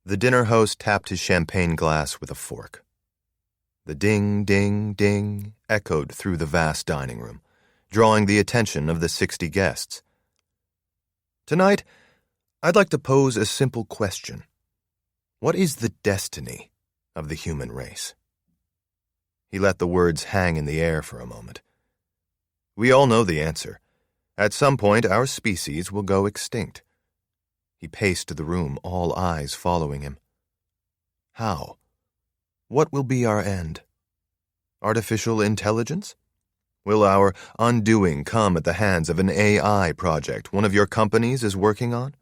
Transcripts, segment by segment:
The dinner host tapped his champagne glass with a fork. The ding, ding, ding echoed through the vast dining room, drawing the attention of the 60 guests. Tonight, I'd like to pose a simple question. What is the destiny of the human race? He let the words hang in the air for a moment. We all know the answer. At some point, our species will go extinct. He paced the room, all eyes following him. How? What will be our end? Artificial intelligence? Will our undoing come at the hands of an AI project one of your companies is working on?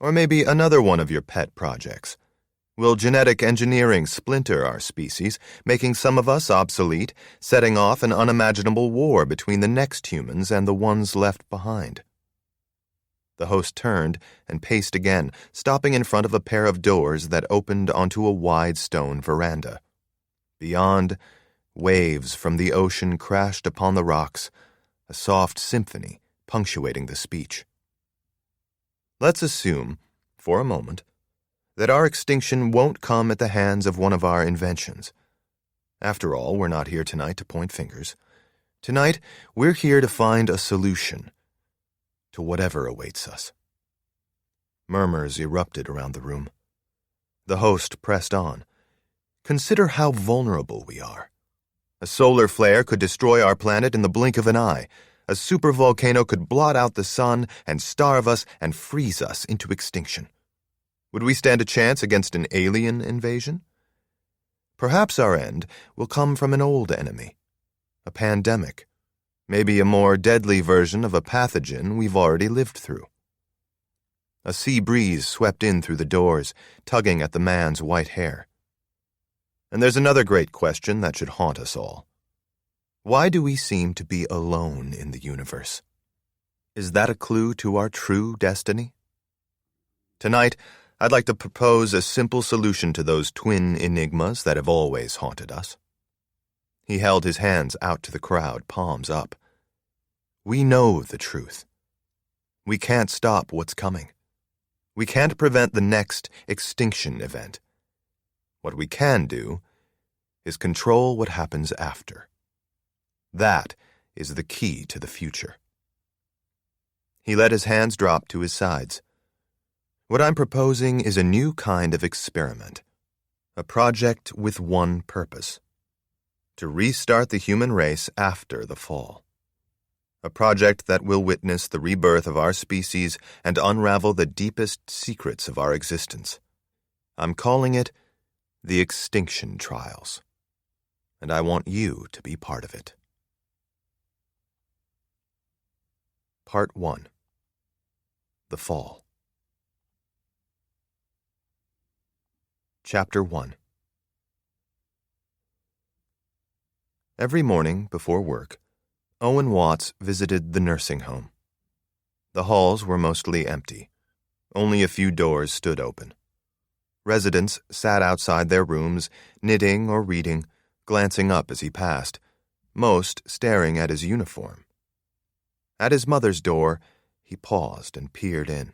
Or maybe another one of your pet projects? Will genetic engineering splinter our species, making some of us obsolete, setting off an unimaginable war between the next humans and the ones left behind? The host turned and paced again, stopping in front of a pair of doors that opened onto a wide stone veranda. Beyond, waves from the ocean crashed upon the rocks, a soft symphony punctuating the speech. Let's assume, for a moment, that our extinction won't come at the hands of one of our inventions. After all, we're not here tonight to point fingers. Tonight, we're here to find a solution to whatever awaits us. Murmurs erupted around the room. The host pressed on. Consider how vulnerable we are. A solar flare could destroy our planet in the blink of an eye. A supervolcano could blot out the sun and starve us and freeze us into extinction. Would we stand a chance against an alien invasion? Perhaps our end will come from an old enemy, a pandemic, maybe a more deadly version of a pathogen we've already lived through. A sea breeze swept in through the doors, tugging at the man's white hair. And there's another great question that should haunt us all. Why do we seem to be alone in the universe? Is that a clue to our true destiny? Tonight, I'd like to propose a simple solution to those twin enigmas that have always haunted us. He held his hands out to the crowd, palms up. We know the truth. We can't stop what's coming. We can't prevent the next extinction event. What we can do is control what happens after. That is the key to the future. He let his hands drop to his sides. What I'm proposing is a new kind of experiment, a project with one purpose: to restart the human race after the fall. A project that will witness the rebirth of our species and unravel the deepest secrets of our existence. I'm calling it the Extinction Trials, and I want you to be part of it. Part 1. The Fall. Chapter 1. Every morning before work, Owen Watts visited the nursing home. The halls were mostly empty. Only a few doors stood open. Residents sat outside their rooms, knitting or reading, glancing up as he passed, most staring at his uniform. At his mother's door, he paused and peered in.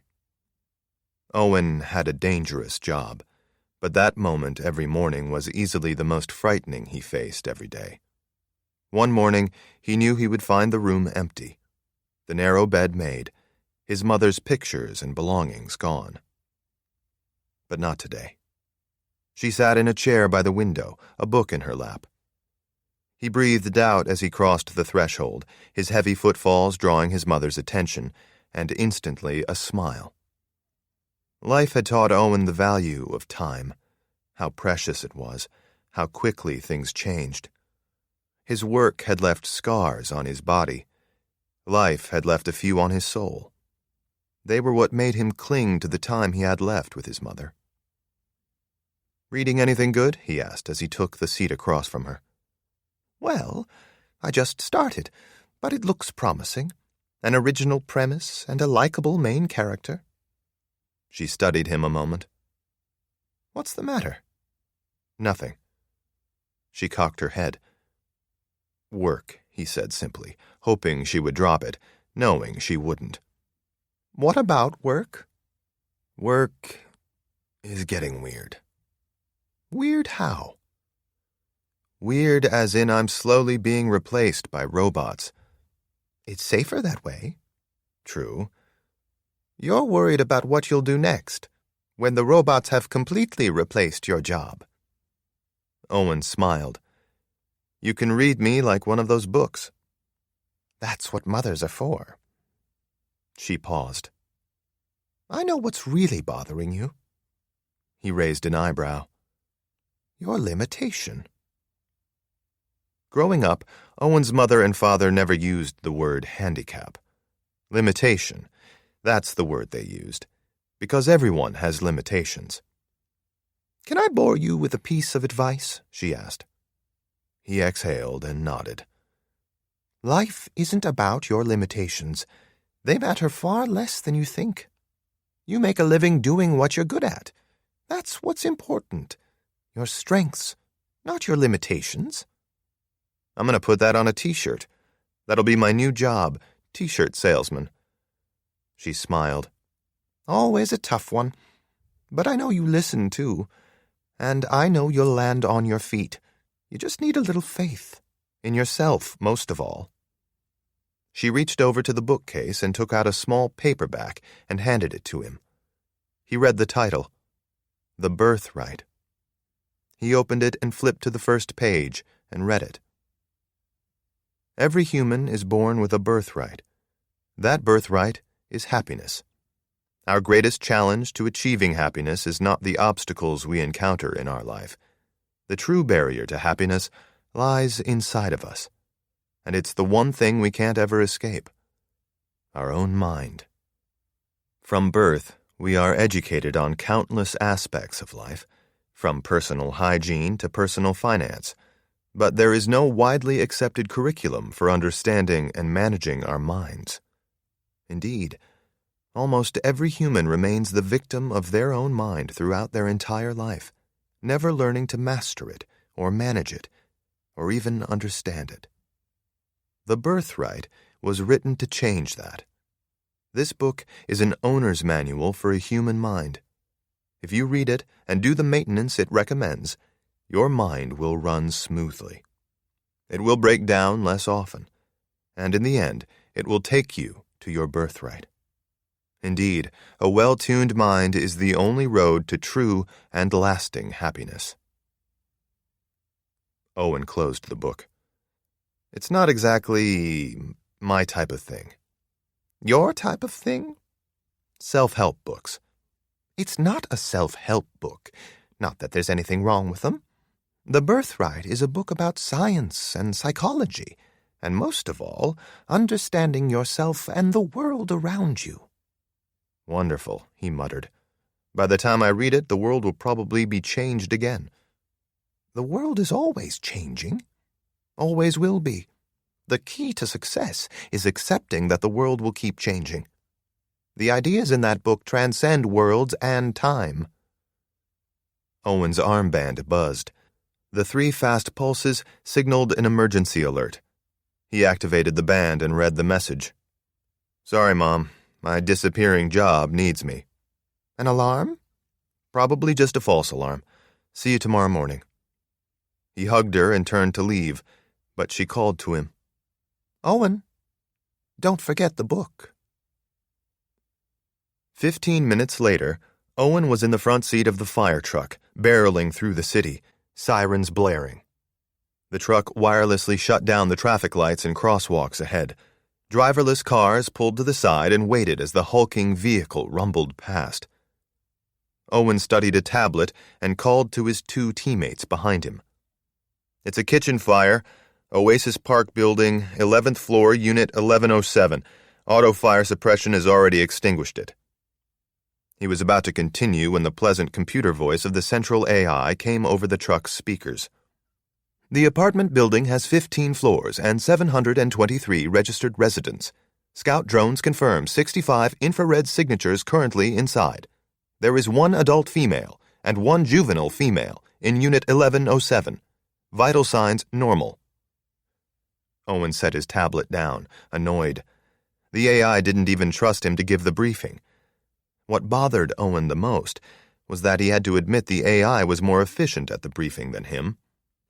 Owen had a dangerous job, but that moment every morning was easily the most frightening he faced every day. One morning, he knew he would find the room empty, the narrow bed made, his mother's pictures and belongings gone. But not today. She sat in a chair by the window, a book in her lap. He breathed out as he crossed the threshold, his heavy footfalls drawing his mother's attention, and instantly a smile. Life had taught Owen the value of time, how precious it was, how quickly things changed. His work had left scars on his body. Life had left a few on his soul. They were what made him cling to the time he had left with his mother. "Reading anything good?" he asked as he took the seat across from her. "Well, I just started, but it looks promising. An original premise and a likable main character." She studied him a moment. "What's the matter?" "Nothing." She cocked her head. "Work," he said simply, hoping she would drop it, knowing she wouldn't. "What about work?" "Work is getting weird. Weird how? Weird as in I'm slowly being replaced by robots. It's safer that way. True. You're worried about what you'll do next, when the robots have completely replaced your job. Owen smiled. You can read me like one of those books. That's what mothers are for. She paused. I know what's really bothering you. He raised an eyebrow. Your limitation. Growing up, Owen's mother and father never used the word handicap. Limitation, that's the word they used, because everyone has limitations. Can I bore you with a piece of advice? She asked. He exhaled and nodded. Life isn't about your limitations. They matter far less than you think. You make a living doing what you're good at. That's what's important. Your strengths, not your limitations. I'm going to put that on a t-shirt. That'll be my new job, t-shirt salesman. She smiled. Always a tough one. But I know you listen, too. And I know you'll land on your feet. You just need a little faith. In yourself, most of all. She reached over to the bookcase and took out a small paperback and handed it to him. He read the title, The Birthright. He opened it and flipped to the first page and read it. Every human is born with a birthright. That birthright is happiness. Our greatest challenge to achieving happiness is not the obstacles we encounter in our life. The true barrier to happiness lies inside of us, and it's the one thing we can't ever escape: our own mind. From birth, we are educated on countless aspects of life, from personal hygiene to personal finance, but there is no widely accepted curriculum for understanding and managing our minds. Indeed, almost every human remains the victim of their own mind throughout their entire life, never learning to master it or manage it, or even understand it. The Birthright was written to change that. This book is an owner's manual for a human mind. If you read it and do the maintenance it recommends, your mind will run smoothly. It will break down less often, and in the end, it will take you to your birthright. Indeed, a well-tuned mind is the only road to true and lasting happiness. Owen closed the book. It's not exactly my type of thing. Your type of thing? Self-help books. It's not a self-help book. Not that there's anything wrong with them. The Birthright is a book about science and psychology, and most of all, understanding yourself and the world around you. Wonderful, he muttered. By the time I read it, the world will probably be changed again. The world is always changing. Always will be. The key to success is accepting that the world will keep changing. The ideas in that book transcend worlds and time. Owen's armband buzzed. The 3 fast pulses signaled an emergency alert. He activated the band and read the message. Sorry, Mom. My disappearing job needs me. An alarm? Probably just a false alarm. See you tomorrow morning. He hugged her and turned to leave, but she called to him. Owen, don't forget the book. 15 minutes later, Owen was in the front seat of the fire truck, barreling through the city, sirens blaring. The truck wirelessly shut down the traffic lights and crosswalks ahead. Driverless cars pulled to the side and waited as the hulking vehicle rumbled past. Owen studied a tablet and called to his 2 teammates behind him. It's a kitchen fire, Oasis Park Building, 11th floor, Unit 1107. Auto fire suppression has already extinguished it. He was about to continue when the pleasant computer voice of the central AI came over the truck's speakers. The apartment building has 15 floors and 723 registered residents. Scout drones confirm 65 infrared signatures currently inside. There is 1 adult female and 1 juvenile female in Unit 1107. Vital signs normal. Owen set his tablet down, annoyed. The AI didn't even trust him to give the briefing. What bothered Owen the most was that he had to admit the AI was more efficient at the briefing than him,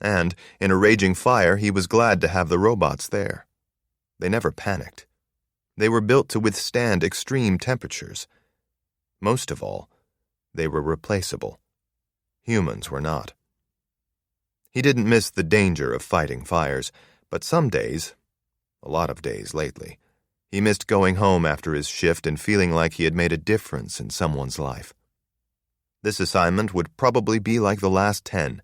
and, in a raging fire, he was glad to have the robots there. They never panicked. They were built to withstand extreme temperatures. Most of all, they were replaceable. Humans were not. He didn't miss the danger of fighting fires, but some days, a lot of days lately, he missed going home after his shift and feeling like he had made a difference in someone's life. This assignment would probably be like the last 10.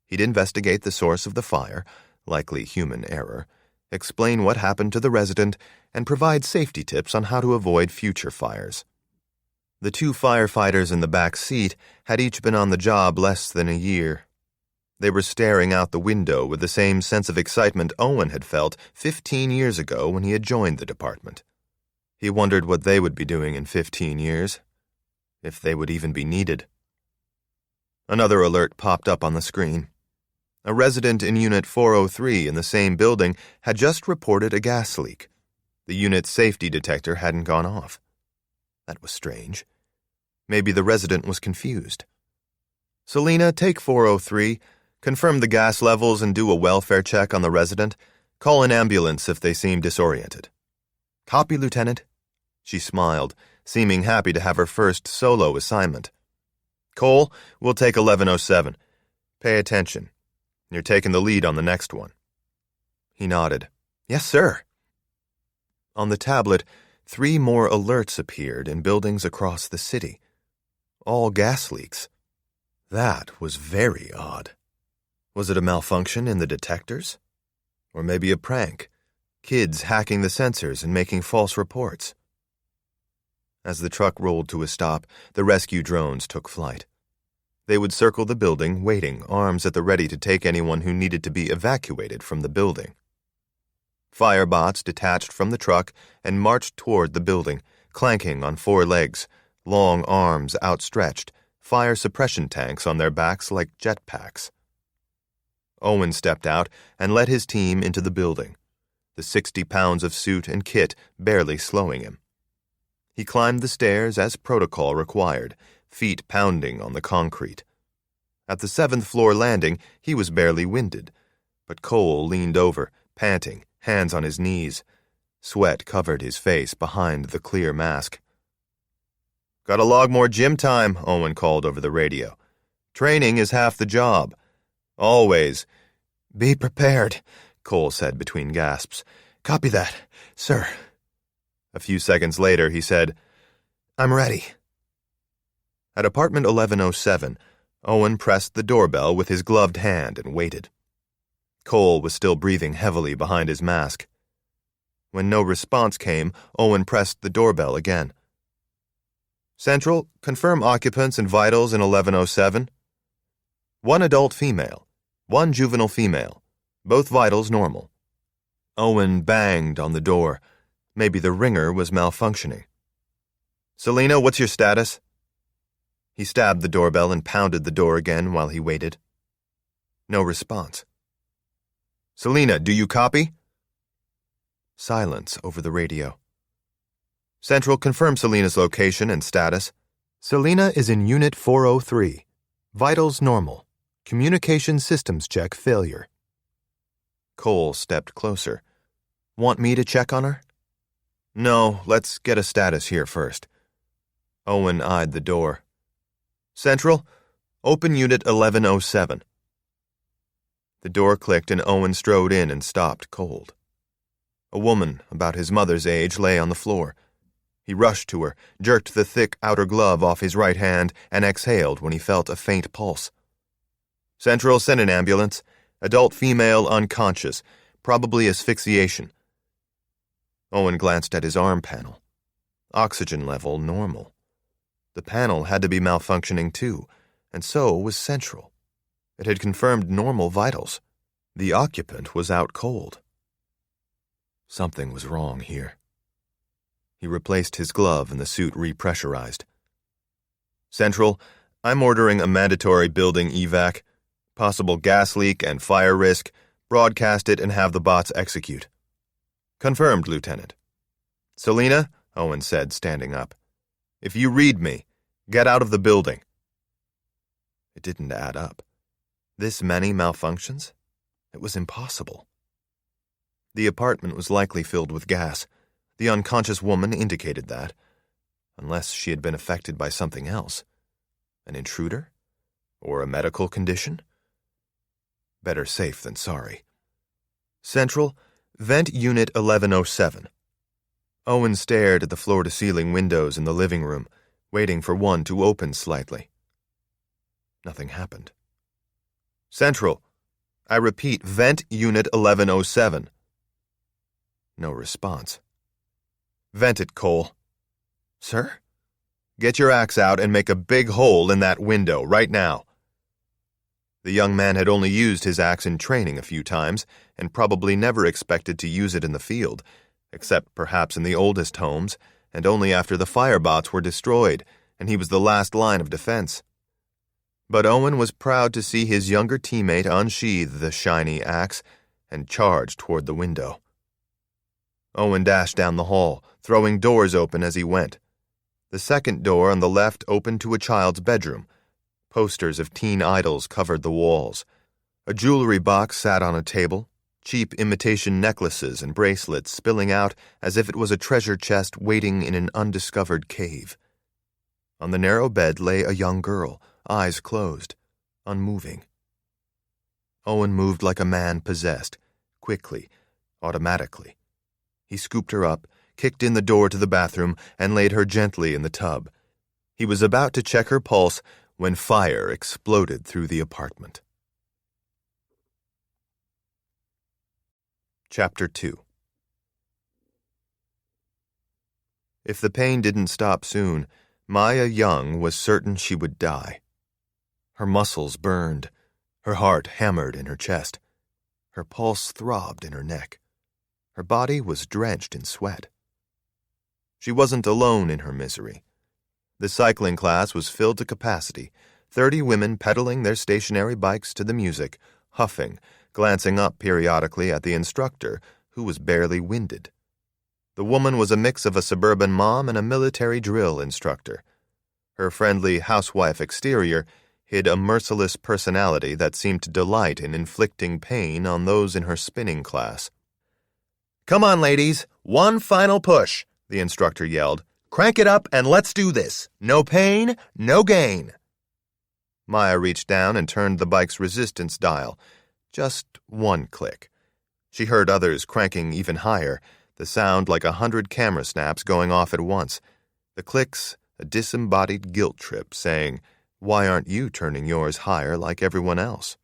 He'd investigate the source of the fire, likely human error, explain what happened to the resident, and provide safety tips on how to avoid future fires. The 2 firefighters in the back seat had each been on the job less than a year. They were staring out the window with the same sense of excitement Owen had felt 15 years ago when he had joined the department. He wondered what they would be doing in 15 years, if they would even be needed. Another alert popped up on the screen. A resident in Unit 403 in the same building had just reported a gas leak. The unit's safety detector hadn't gone off. That was strange. Maybe the resident was confused. Selena, take 403, confirm the gas levels and do a welfare check on the resident. Call an ambulance if they seem disoriented. Copy, Lieutenant. She smiled, seeming happy to have her first solo assignment. Cole, we'll take 1107. Pay attention. You're taking the lead on the next one. He nodded. Yes, sir. On the tablet, 3 more alerts appeared in buildings across the city. All gas leaks. That was very odd. Was it a malfunction in the detectors? Or maybe a prank? Kids hacking the sensors and making false reports? As the truck rolled to a stop, the rescue drones took flight. They would circle the building, waiting, arms at the ready to take anyone who needed to be evacuated from the building. Firebots detached from the truck and marched toward the building, clanking on 4 legs, long arms outstretched, fire suppression tanks on their backs like jetpacks. Owen stepped out and led his team into the building, the 60 pounds of suit and kit barely slowing him. He climbed the stairs as protocol required, feet pounding on the concrete. At the 7th floor landing, he was barely winded, but Cole leaned over, panting, hands on his knees. Sweat covered his face behind the clear mask. Gotta log more gym time, Owen called over the radio. Training is half the job. Always. Be prepared, Cole said between gasps. Copy that, sir. A few seconds later, he said, I'm ready. At apartment 1107, Owen pressed the doorbell with his gloved hand and waited. Cole was still breathing heavily behind his mask. When no response came, Owen pressed the doorbell again. Central, confirm occupants and vitals in 1107. 1 adult female, 1 juvenile female, both vitals normal. Owen banged on the door. Maybe the ringer was malfunctioning. Selena, what's your status? He stabbed the doorbell and pounded the door again while he waited. No response. Selena, do you copy? Silence over the radio. Central, confirm Selena's location and status. Selena is in Unit 403. Vitals normal. Communication systems check failure. Cole stepped closer. Want me to check on her? No, let's get a status here first. Owen eyed the door. Central, open Unit 1107. The door clicked and Owen strode in and stopped cold. A woman, about his mother's age, lay on the floor. He rushed to her, jerked the thick outer glove off his right hand, and exhaled when he felt a faint pulse. Central, send an ambulance. Adult female unconscious, probably asphyxiation. Owen glanced at his arm panel. Oxygen level normal. The panel had to be malfunctioning too, and so was Central. It had confirmed normal vitals. The occupant was out cold. Something was wrong here. He replaced his glove and the suit repressurized. Central, I'm ordering a mandatory building evac. Possible gas leak and fire risk. Broadcast it and have the bots execute. Confirmed, Lieutenant. Selena, Owen said, standing up. If you read me, get out of the building. It didn't add up. This many malfunctions? It was impossible. The apartment was likely filled with gas. The unconscious woman indicated that. Unless she had been affected by something else. An intruder? Or a medical condition? Better safe than sorry. Central, Vent Unit 1107. Owen stared at the floor-to-ceiling windows in the living room, waiting for one to open slightly. Nothing happened. Central, I repeat, Vent Unit 1107. No response. Vent it, Cole. Sir? Get your axe out and make a big hole in that window right now. The young man had only used his axe in training a few times and probably never expected to use it in the field, except perhaps in the oldest homes, and only after the firebots were destroyed and he was the last line of defense. But Owen was proud to see his younger teammate unsheath the shiny axe and charge toward the window. Owen dashed down the hall, throwing doors open as he went. The second door on the left opened to a child's bedroom. Posters of teen idols covered the walls. A jewelry box sat on a table, cheap imitation necklaces and bracelets spilling out as if it was a treasure chest waiting in an undiscovered cave. On the narrow bed lay a young girl, eyes closed, unmoving. Owen moved like a man possessed, quickly, automatically. He scooped her up, kicked in the door to the bathroom, and laid her gently in the tub. He was about to check her pulse when fire exploded through the apartment. Chapter 2. If the pain didn't stop soon, Maya Young was certain she would die. Her muscles burned, her heart hammered in her chest, her pulse throbbed in her neck. Her body was drenched in sweat. She wasn't alone in her misery. The cycling class was filled to capacity, 30 women pedaling their stationary bikes to the music, huffing, glancing up periodically at the instructor, who was barely winded. The woman was a mix of a suburban mom and a military drill instructor. Her friendly housewife exterior hid a merciless personality that seemed to delight in inflicting pain on those in her spinning class. "Come on, ladies, one final push," the instructor yelled. "Crank it up and let's do this. No pain, no gain." Maya reached down and turned the bike's resistance dial. Just one click. She heard others cranking even higher, the sound like 100 camera snaps going off at once. The clicks, a disembodied guilt trip saying, "Why aren't you turning yours higher like everyone else?"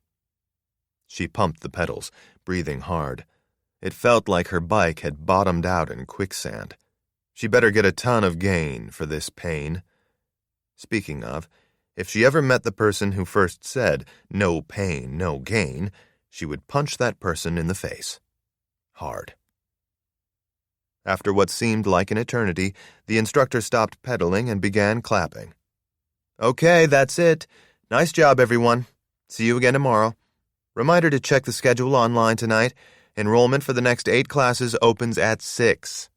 She pumped the pedals, breathing hard. It felt like her bike had bottomed out in quicksand. She better get a ton of gain for this pain. Speaking of, if she ever met the person who first said, "No pain, no gain," she would punch that person in the face. Hard. After what seemed like an eternity, the instructor stopped pedaling and began clapping. "Okay, that's it. Nice job, everyone. See you again tomorrow. Reminder to check the schedule online tonight. Enrollment for the next 8 classes opens at 6.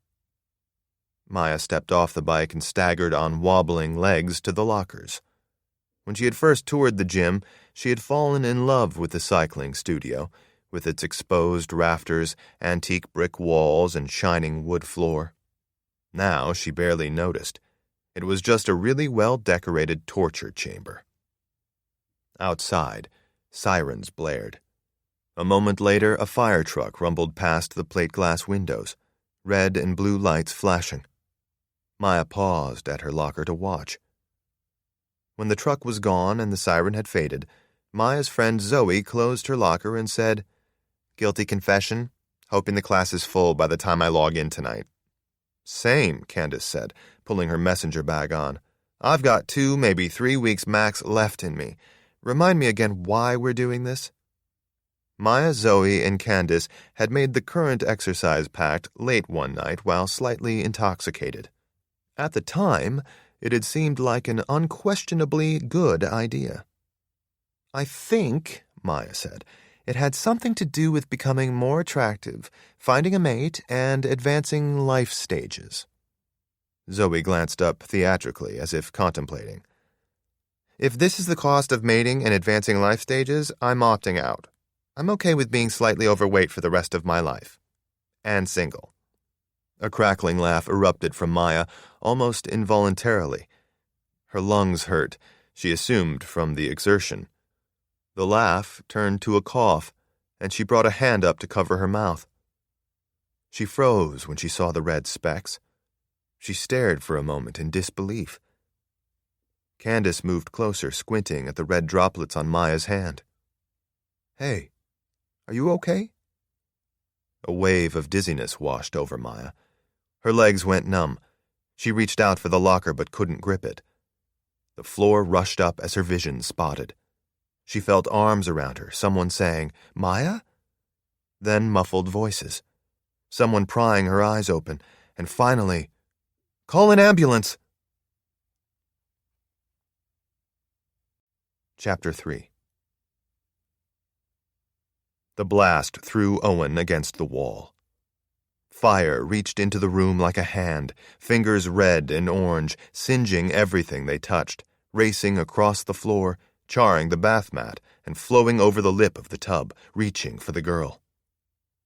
Maya stepped off the bike and staggered on wobbling legs to the lockers. When she had first toured the gym, she had fallen in love with the cycling studio, with its exposed rafters, antique brick walls, and shining wood floor. Now she barely noticed. It was just a really well-decorated torture chamber. Outside, sirens blared. A moment later, a fire truck rumbled past the plate glass windows, red and blue lights flashing. Maya paused at her locker to watch. When the truck was gone and the siren had faded, Maya's friend Zoe closed her locker and said, "Guilty confession, hoping the class is full by the time I log in tonight." "Same," Candace said, pulling her messenger bag on. "I've got 2, maybe 3 weeks max left in me. Remind me again why we're doing this?" Maya, Zoe, and Candace had made the current exercise pact late one night while slightly intoxicated. At the time, it had seemed like an unquestionably good idea. "I think," Maya said, "it had something to do with becoming more attractive, finding a mate, and advancing life stages." Zoe glanced up theatrically as if contemplating. If this is the cost of mating and advancing life stages, I'm opting out. I'm okay with being slightly overweight for the rest of my life. And single. A crackling laugh erupted from Maya, almost involuntarily. Her lungs hurt, she assumed from the exertion. The laugh turned to a cough, and she brought a hand up to cover her mouth. She froze when she saw the red specks. She stared for a moment in disbelief. Candace moved closer, squinting at the red droplets on Maya's hand. "Hey, are you okay?" A wave of dizziness washed over Maya. Her legs went numb. She reached out for the locker but couldn't grip it. The floor rushed up as her vision spotted. She felt arms around her, someone saying, "Maya?" Then muffled voices. Someone prying her eyes open, and finally, "Call an ambulance!" Chapter 3. The blast threw Owen against the wall. Fire reached into the room like a hand, fingers red and orange, singeing everything they touched, racing across the floor, charring the bath mat, and flowing over the lip of the tub, reaching for the girl.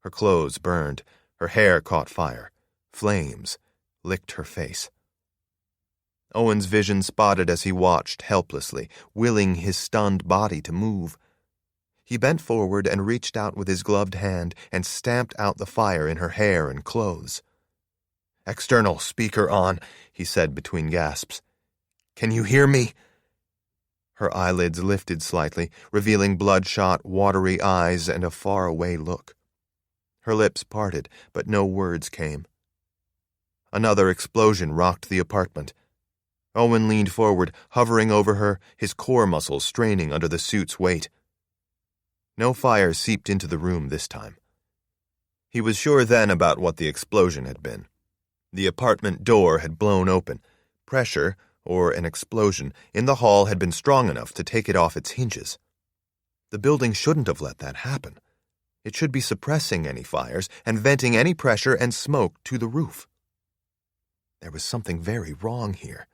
Her clothes burned, her hair caught fire. Flames licked her face. Owen's vision spotted as he watched helplessly, willing his stunned body to move. He bent forward and reached out with his gloved hand and stamped out the fire in her hair and clothes. "External speaker on," he said between gasps. "Can you hear me?" Her eyelids lifted slightly, revealing bloodshot, watery eyes and a faraway look. Her lips parted, but no words came. Another explosion rocked the apartment. Owen leaned forward, hovering over her, his core muscles straining under the suit's weight. No fire seeped into the room this time. He was sure then about what the explosion had been. The apartment door had blown open. Pressure, or an explosion, in the hall had been strong enough to take it off its hinges. The building shouldn't have let that happen. It should be suppressing any fires and venting any pressure and smoke to the roof. There was something very wrong here.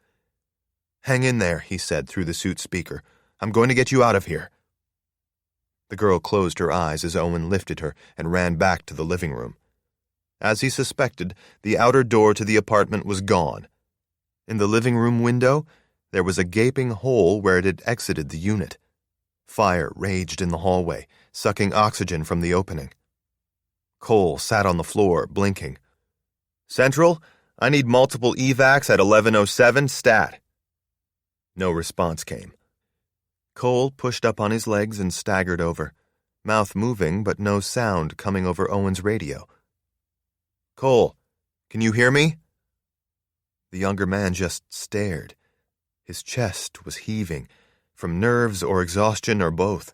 "Hang in there," he said through the suit speaker. "I'm going to get you out of here." The girl closed her eyes as Owen lifted her and ran back to the living room. As he suspected, the outer door to the apartment was gone. In the living room window, there was a gaping hole where it had exited the unit. Fire raged in the hallway, sucking oxygen from the opening. Cole sat on the floor, blinking. "Central, I need multiple evacs at 11:07 stat." No response came. Cole pushed up on his legs and staggered over, mouth moving but no sound coming over Owen's radio. "Cole, can you hear me?" The younger man just stared. His chest was heaving, from nerves or exhaustion or both.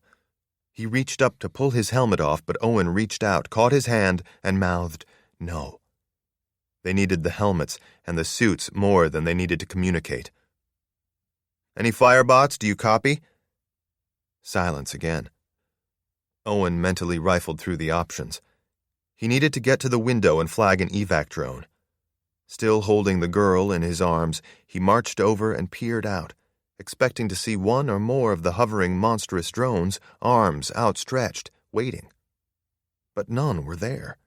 He reached up to pull his helmet off, but Owen reached out, caught his hand, and mouthed, "No." They needed the helmets and the suits more than they needed to communicate. "Any firebots? Do you copy?" Silence again. Owen mentally rifled through the options. He needed to get to the window and flag an evac drone. Still holding the girl in his arms, he marched over and peered out, expecting to see one or more of the hovering monstrous drones, arms outstretched, waiting. But none were there.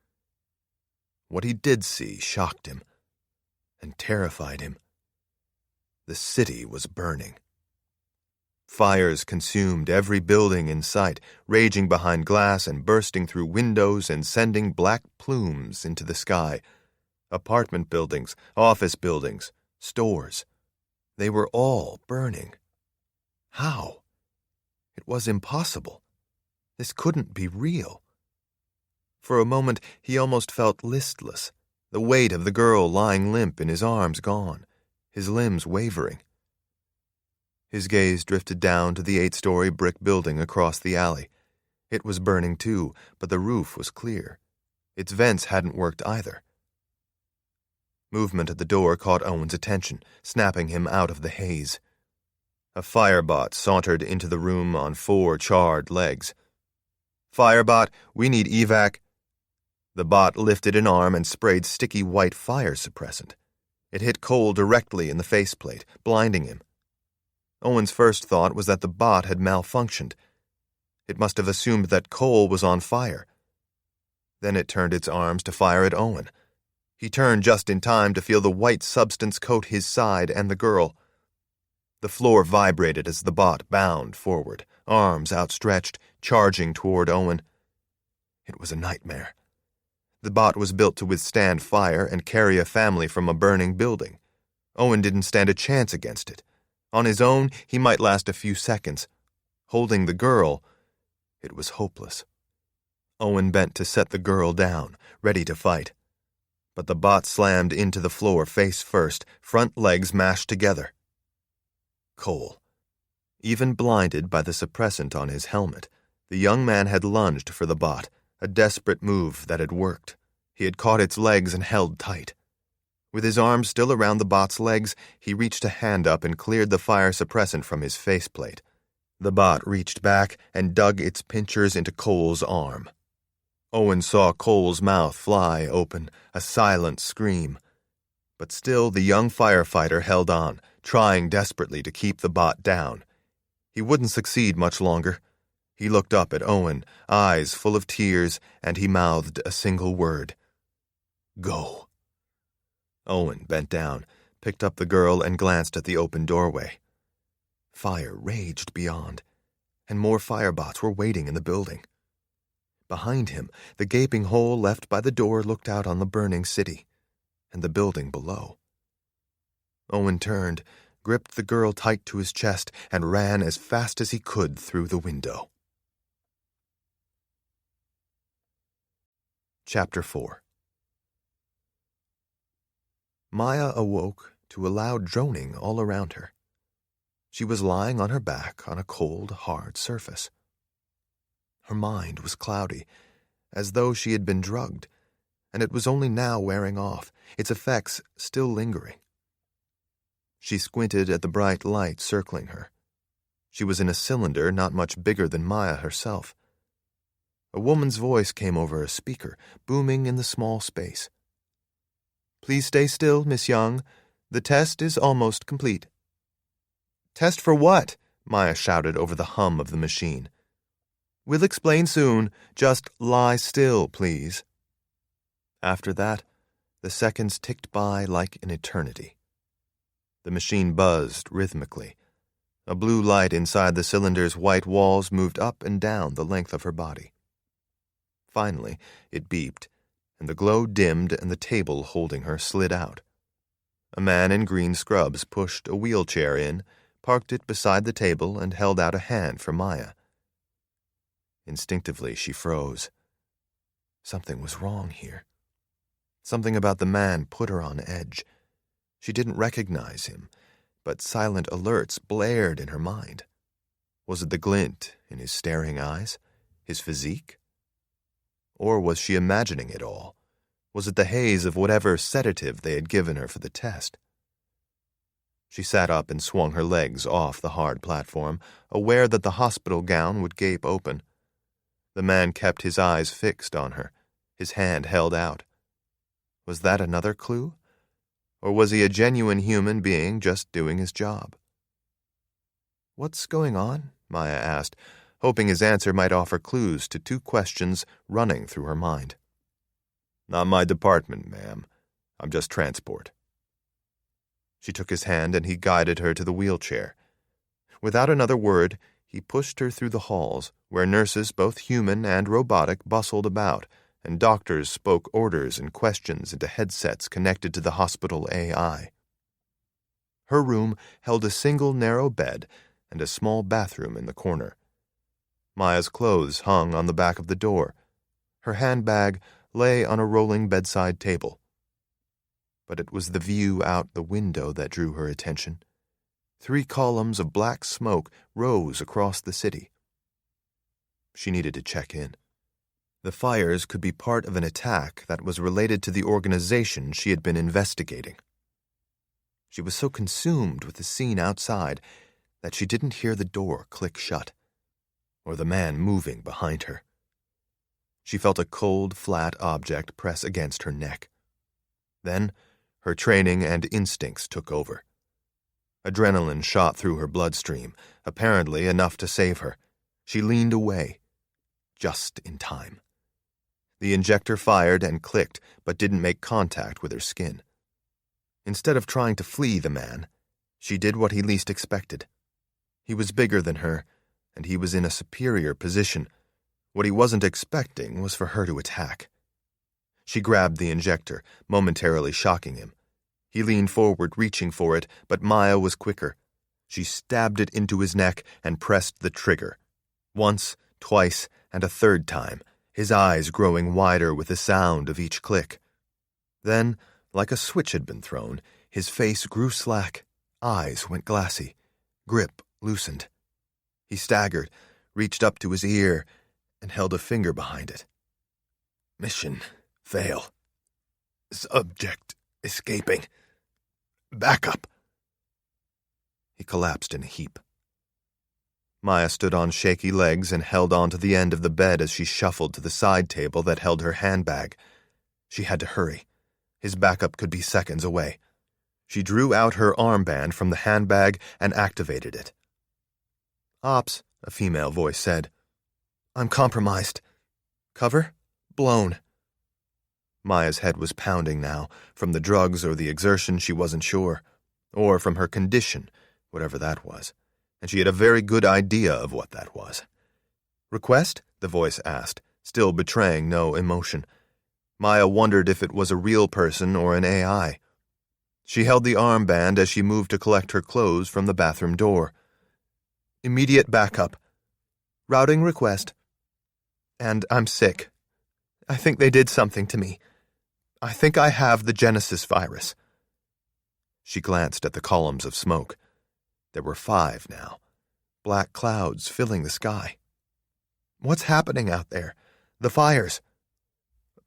What he did see shocked him and terrified him. The city was burning. Fires consumed every building in sight, raging behind glass and bursting through windows and sending black plumes into the sky. Apartment buildings, office buildings, stores. They were all burning. How? It was impossible. This couldn't be real. For a moment, he almost felt listless, the weight of the girl lying limp in his arms gone, his limbs wavering. His gaze drifted down to the 8-story brick building across the alley. It was burning too, but the roof was clear. Its vents hadn't worked either. Movement at the door caught Owen's attention, snapping him out of the haze. A firebot sauntered into the room on 4 charred legs. "Firebot, we need evac." The bot lifted an arm and sprayed sticky white fire suppressant. It hit Cole directly in the faceplate, blinding him. Owen's first thought was that the bot had malfunctioned. It must have assumed that Cole was on fire. Then it turned its arms to fire at Owen. He turned just in time to feel the white substance coat his side and the girl. The floor vibrated as the bot bounded forward, arms outstretched, charging toward Owen. It was a nightmare. The bot was built to withstand fire and carry a family from a burning building. Owen didn't stand a chance against it. On his own, he might last a few seconds. Holding the girl, it was hopeless. Owen bent to set the girl down, ready to fight. But the bot slammed into the floor face first, front legs mashed together. Cole. Even blinded by the suppressant on his helmet, the young man had lunged for the bot, a desperate move that had worked. He had caught its legs and held tight. With his arms still around the bot's legs, he reached a hand up and cleared the fire suppressant from his faceplate. The bot reached back and dug its pinchers into Cole's arm. Owen saw Cole's mouth fly open, a silent scream. But still the young firefighter held on, trying desperately to keep the bot down. He wouldn't succeed much longer. He looked up at Owen, eyes full of tears, and he mouthed a single word. Go. Owen bent down, picked up the girl, and glanced at the open doorway. Fire raged beyond, and more firebots were waiting in the building. Behind him, the gaping hole left by the door looked out on the burning city, and the building below. Owen turned, gripped the girl tight to his chest, and ran as fast as he could through the window. Chapter 4. Maya awoke to a loud droning all around her. She was lying on her back on a cold, hard surface. Her mind was cloudy, as though she had been drugged, and it was only now wearing off, its effects still lingering. She squinted at the bright light circling her. She was in a cylinder not much bigger than Maya herself. A woman's voice came over a speaker, booming in the small space. Please stay still, Miss Young. The test is almost complete. Test for what? Maya shouted over the hum of the machine. We'll explain soon. Just lie still, please. After that, the seconds ticked by like an eternity. The machine buzzed rhythmically. A blue light inside the cylinder's white walls moved up and down the length of her body. Finally, it beeped, and the glow dimmed and the table holding her slid out. A man in green scrubs pushed a wheelchair in, parked it beside the table, and held out a hand for Maya. Instinctively, she froze. Something was wrong here. Something about the man put her on edge. She didn't recognize him, but silent alerts blared in her mind. Was it the glint in his staring eyes? His physique? Or was she imagining it all? Was it the haze of whatever sedative they had given her for the test? She sat up and swung her legs off the hard platform, aware that the hospital gown would gape open. The man kept his eyes fixed on her, his hand held out. Was that another clue? Or was he a genuine human being just doing his job? What's going on? Maya asked, hoping his answer might offer clues to two questions running through her mind. Not my department, ma'am. I'm just transport. She took his hand and he guided her to the wheelchair. Without another word, he pushed her through the halls, where nurses, both human and robotic, bustled about, and doctors spoke orders and questions into headsets connected to the hospital AI. Her room held a single narrow bed and a small bathroom in the corner. Maya's clothes hung on the back of the door. Her handbag lay on a rolling bedside table. But it was the view out the window that drew her attention. 3 columns of black smoke rose across the city. She needed to check in. The fires could be part of an attack that was related to the organization she had been investigating. She was so consumed with the scene outside that she didn't hear the door click shut, or the man moving behind her. She felt a cold, flat object press against her neck. Then, her training and instincts took over. Adrenaline shot through her bloodstream, apparently enough to save her. She leaned away, just in time. The injector fired and clicked, but didn't make contact with her skin. Instead of trying to flee the man, she did what he least expected. He was bigger than her, and he was in a superior position. What he wasn't expecting was for her to attack. She grabbed the injector, momentarily shocking him. He leaned forward, reaching for it, but Maya was quicker. She stabbed it into his neck and pressed the trigger. Once, twice, and a third time, his eyes growing wider with the sound of each click. Then, like a switch had been thrown, his face grew slack, eyes went glassy, grip loosened. He staggered, reached up to his ear, and held a finger behind it. Mission fail. Subject escaping. Backup. He collapsed in a heap. Maya stood on shaky legs and held on to the end of the bed as she shuffled to the side table that held her handbag. She had to hurry. His backup could be seconds away. She drew out her armband from the handbag and activated it. Ops, a female voice said. I'm compromised. Cover? Blown. Maya's head was pounding now, from the drugs or the exertion she wasn't sure, or from her condition, whatever that was, and she had a very good idea of what that was. Request? The voice asked, still betraying no emotion. Maya wondered if it was a real person or an AI. She held the armband as she moved to collect her clothes from the bathroom door. Immediate backup. Routing request. And I'm sick. I think they did something to me. I think I have the Genesis virus. She glanced at the columns of smoke. There were 5 now. Black clouds filling the sky. What's happening out there? The fires.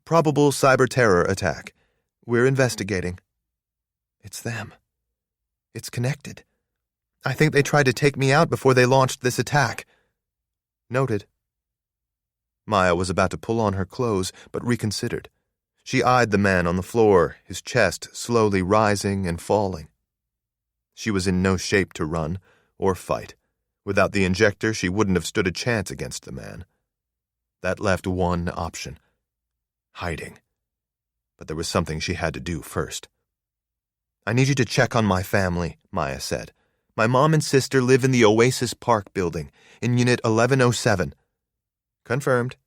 Probable cyber terror attack. We're investigating. It's them. It's connected. I think they tried to take me out before they launched this attack. Noted. Maya was about to pull on her clothes, but reconsidered. She eyed the man on the floor, his chest slowly rising and falling. She was in no shape to run or fight. Without the injector, she wouldn't have stood a chance against the man. That left one option. Hiding. But there was something she had to do first. I need you to check on my family, Maya said. My mom and sister live in the Oasis Park building, in Unit 1107. Confirmed.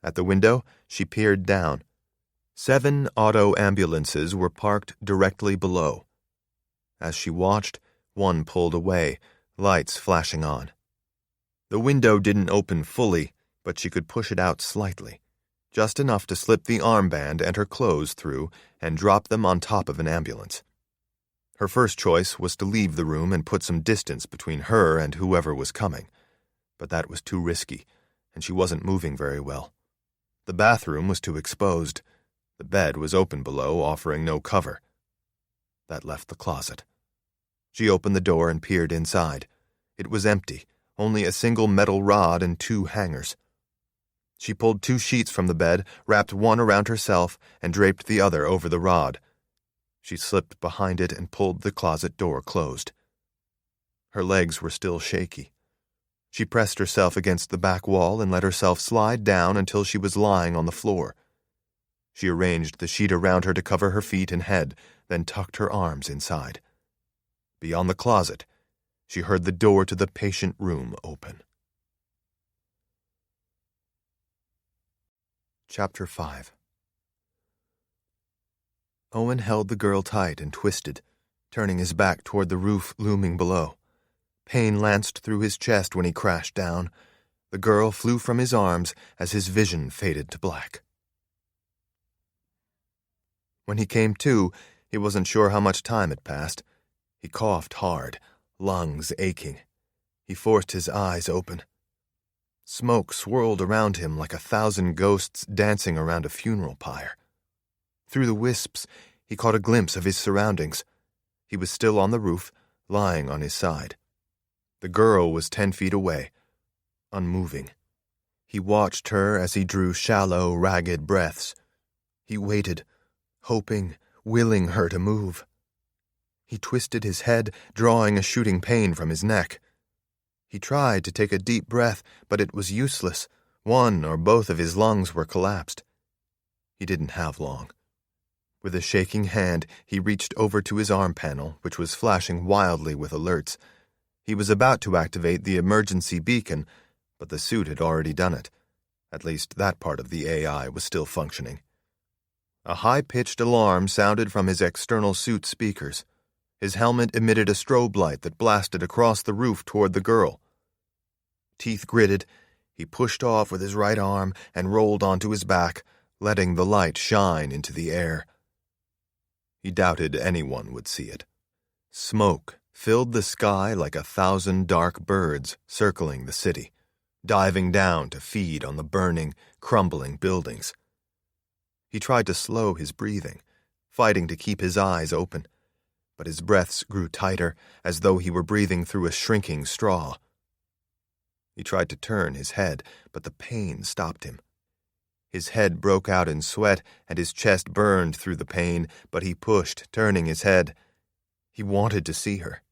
At the window, she peered down. 7 auto ambulances were parked directly below. As she watched, one pulled away, lights flashing on. The window didn't open fully, but she could push it out slightly, just enough to slip the armband and her clothes through and drop them on top of an ambulance. Her first choice was to leave the room and put some distance between her and whoever was coming, but that was too risky, and she wasn't moving very well. The bathroom was too exposed. The bed was open below, offering no cover. That left the closet. She opened the door and peered inside. It was empty, only a single metal rod and 2 hangers. She pulled 2 sheets from the bed, wrapped one around herself, and draped the other over the rod. She slipped behind it and pulled the closet door closed. Her legs were still shaky. She pressed herself against the back wall and let herself slide down until she was lying on the floor. She arranged the sheet around her to cover her feet and head, then tucked her arms inside. Beyond the closet, she heard the door to the patient room open. Chapter 5. Owen held the girl tight and twisted, turning his back toward the roof looming below. Pain lanced through his chest when he crashed down. The girl flew from his arms as his vision faded to black. When he came to, he wasn't sure how much time had passed. He coughed hard, lungs aching. He forced his eyes open. Smoke swirled around him like 1,000 ghosts dancing around a funeral pyre. Through the wisps, he caught a glimpse of his surroundings. He was still on the roof, lying on his side. The girl was 10 feet away, unmoving. He watched her as he drew shallow, ragged breaths. He waited, hoping, willing her to move. He twisted his head, drawing a shooting pain from his neck. He tried to take a deep breath, but it was useless. One or both of his lungs were collapsed. He didn't have long. With a shaking hand, he reached over to his arm panel, which was flashing wildly with alerts. He was about to activate the emergency beacon, but the suit had already done it. At least that part of the AI was still functioning. A high-pitched alarm sounded from his external suit speakers. His helmet emitted a strobe light that blasted across the roof toward the girl. Teeth gritted, he pushed off with his right arm and rolled onto his back, letting the light shine into the air. He doubted anyone would see it. Smoke filled the sky like 1,000 dark birds circling the city, diving down to feed on the burning, crumbling buildings. He tried to slow his breathing, fighting to keep his eyes open, but his breaths grew tighter as though he were breathing through a shrinking straw. He tried to turn his head, but the pain stopped him. His head broke out in sweat and his chest burned through the pain, but he pushed, turning his head. He wanted to see her.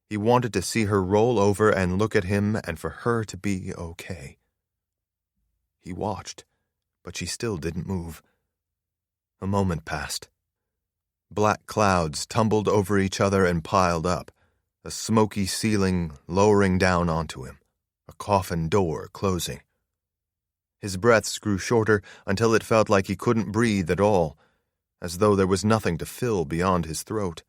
He wanted to see her roll over and look at him and for her to be okay. He watched, but she still didn't move. A moment passed. Black clouds tumbled over each other and piled up, a smoky ceiling lowering down onto him, a coffin door closing. His breaths grew shorter until it felt like he couldn't breathe at all, as though there was nothing to fill beyond his throat.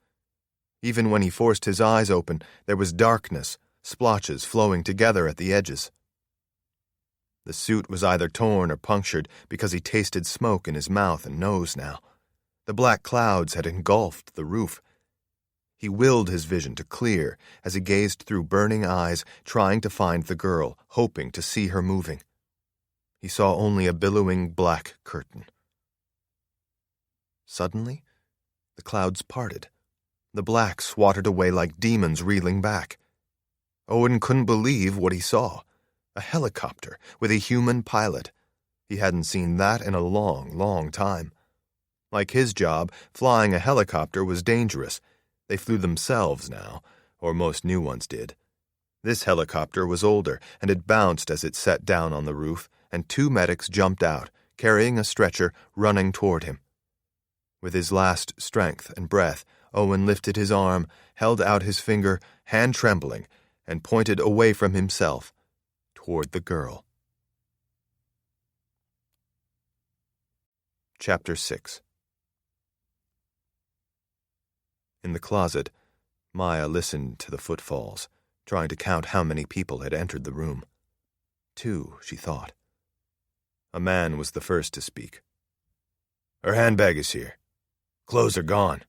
Even when he forced his eyes open, there was darkness, splotches flowing together at the edges. The suit was either torn or punctured because he tasted smoke in his mouth and nose now. The black clouds had engulfed the roof. He willed his vision to clear as he gazed through burning eyes, trying to find the girl, hoping to see her moving. He saw only a billowing black curtain. Suddenly, the clouds parted. The black swatted away like demons reeling back. Owen couldn't believe what he saw. A helicopter with a human pilot. He hadn't seen that in a long, long time. Like his job, flying a helicopter was dangerous. They flew themselves now, or most new ones did. This helicopter was older, and it bounced as it set down on the roof, and 2 medics jumped out, carrying a stretcher, running toward him. With his last strength and breath, Owen lifted his arm, held out his finger, hand trembling, and pointed away from himself, toward the girl. Chapter 6. In the closet, Maya listened to the footfalls, trying to count how many people had entered the room. 2, she thought. A man was the first to speak. "Her handbag is here. Clothes are gone."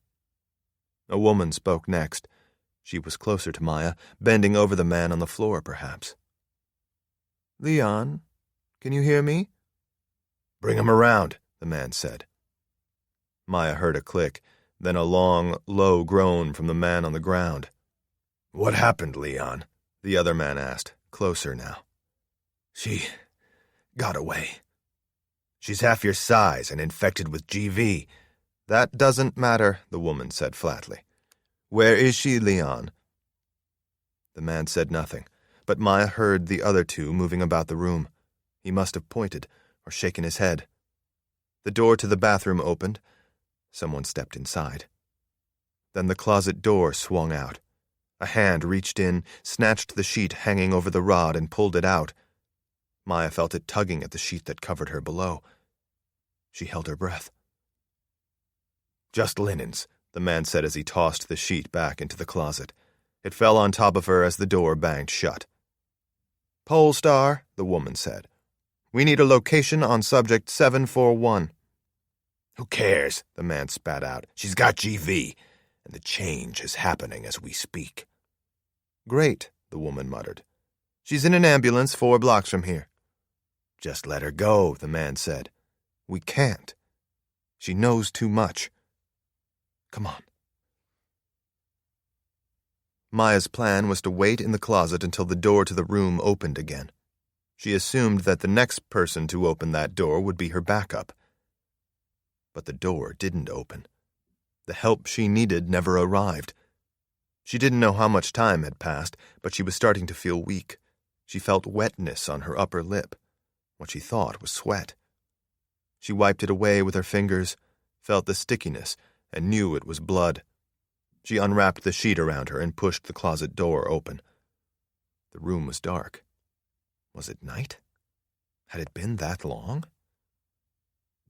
A woman spoke next. She was closer to Maya, bending over the man on the floor, perhaps. "Leon, can you hear me?" "Bring him around," the man said. Maya heard a click, then a long, low groan from the man on the ground. "What happened, Leon?" the other man asked, closer now. "She got away. She's half your size and infected with GV. "That doesn't matter," the woman said flatly. "Where is she, Leon?" The man said nothing, but Maya heard the other 2 moving about the room. He must have pointed or shaken his head. The door to the bathroom opened. Someone stepped inside. Then the closet door swung out. A hand reached in, snatched the sheet hanging over the rod, and pulled it out. Maya felt it tugging at the sheet that covered her below. She held her breath. "Just linens," the man said as he tossed the sheet back into the closet. It fell on top of her as the door banged shut. "Polestar," the woman said. "We need a location on subject 741. "Who cares?" the man spat out. "She's got GV, and the change is happening as we speak." "Great," the woman muttered. "She's in an ambulance 4 blocks from here." "Just let her go," the man said. "We can't. She knows too much. Come on." Maya's plan was to wait in the closet until the door to the room opened again. She assumed that the next person to open that door would be her backup. But the door didn't open. The help she needed never arrived. She didn't know how much time had passed, but she was starting to feel weak. She felt wetness on her upper lip, what she thought was sweat. She wiped it away with her fingers, felt the stickiness, and knew it was blood. She unwrapped the sheet around her and pushed the closet door open. The room was dark. Was it night? Had it been that long?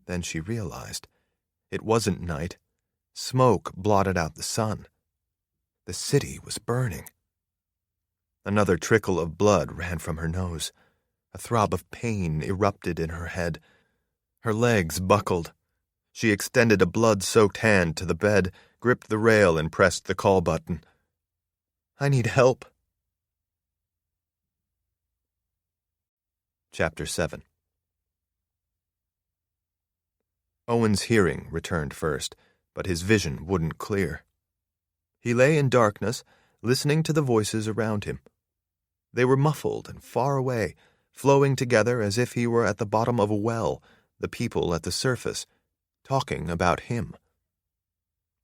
Then she realized. It wasn't night. Smoke blotted out the sun. The city was burning. Another trickle of blood ran from her nose. A throb of pain erupted in her head. Her legs buckled. She extended a blood-soaked hand to the bed, gripped the rail, and pressed the call button. "I need help." Chapter 7. Owen's hearing returned first, but his vision wouldn't clear. He lay in darkness, listening to the voices around him. They were muffled and far away, flowing together as if he were at the bottom of a well, the people at the surface, talking about him.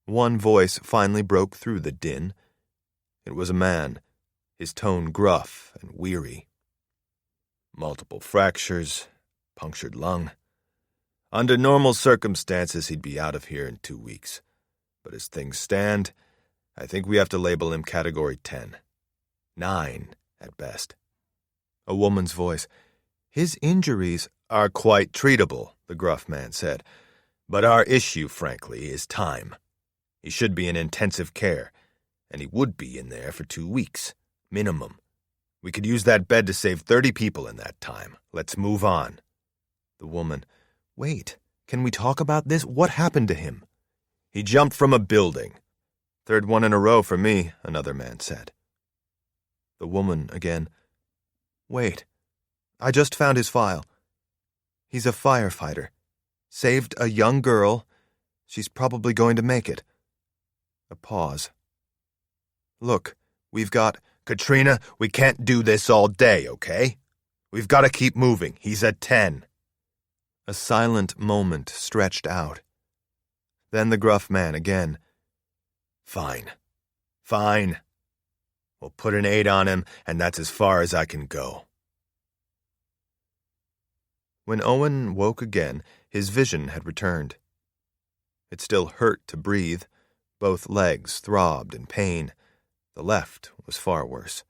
One voice finally broke through the din. It was a man, his tone gruff and weary. "Multiple fractures, punctured lung. Under normal circumstances, he'd be out of here in 2 weeks. But as things stand, I think we have to label him Category 10. 9, at best." A woman's voice. "His injuries are quite treatable," the gruff man said. "But our issue, frankly, is time. He should be in intensive care, and he would be in there for 2 weeks, minimum. We could use that bed to save 30 people in that time. Let's move on." The woman. "Wait, can we talk about this? What happened to him?" "He jumped from a building. 3rd one in a row for me," another man said. The woman again. "Wait, I just found his file. He's a firefighter. Saved a young girl. She's probably going to make it." A pause. "Look, we've got—" "Katrina, we can't do this all day, okay? We've got to keep moving. He's at 10. A silent moment stretched out. Then the gruff man again. Fine. We'll put an 8 on him, and that's as far as I can go." When Owen woke again, his vision had returned. It still hurt to breathe. Both legs throbbed in pain. The left was far worse.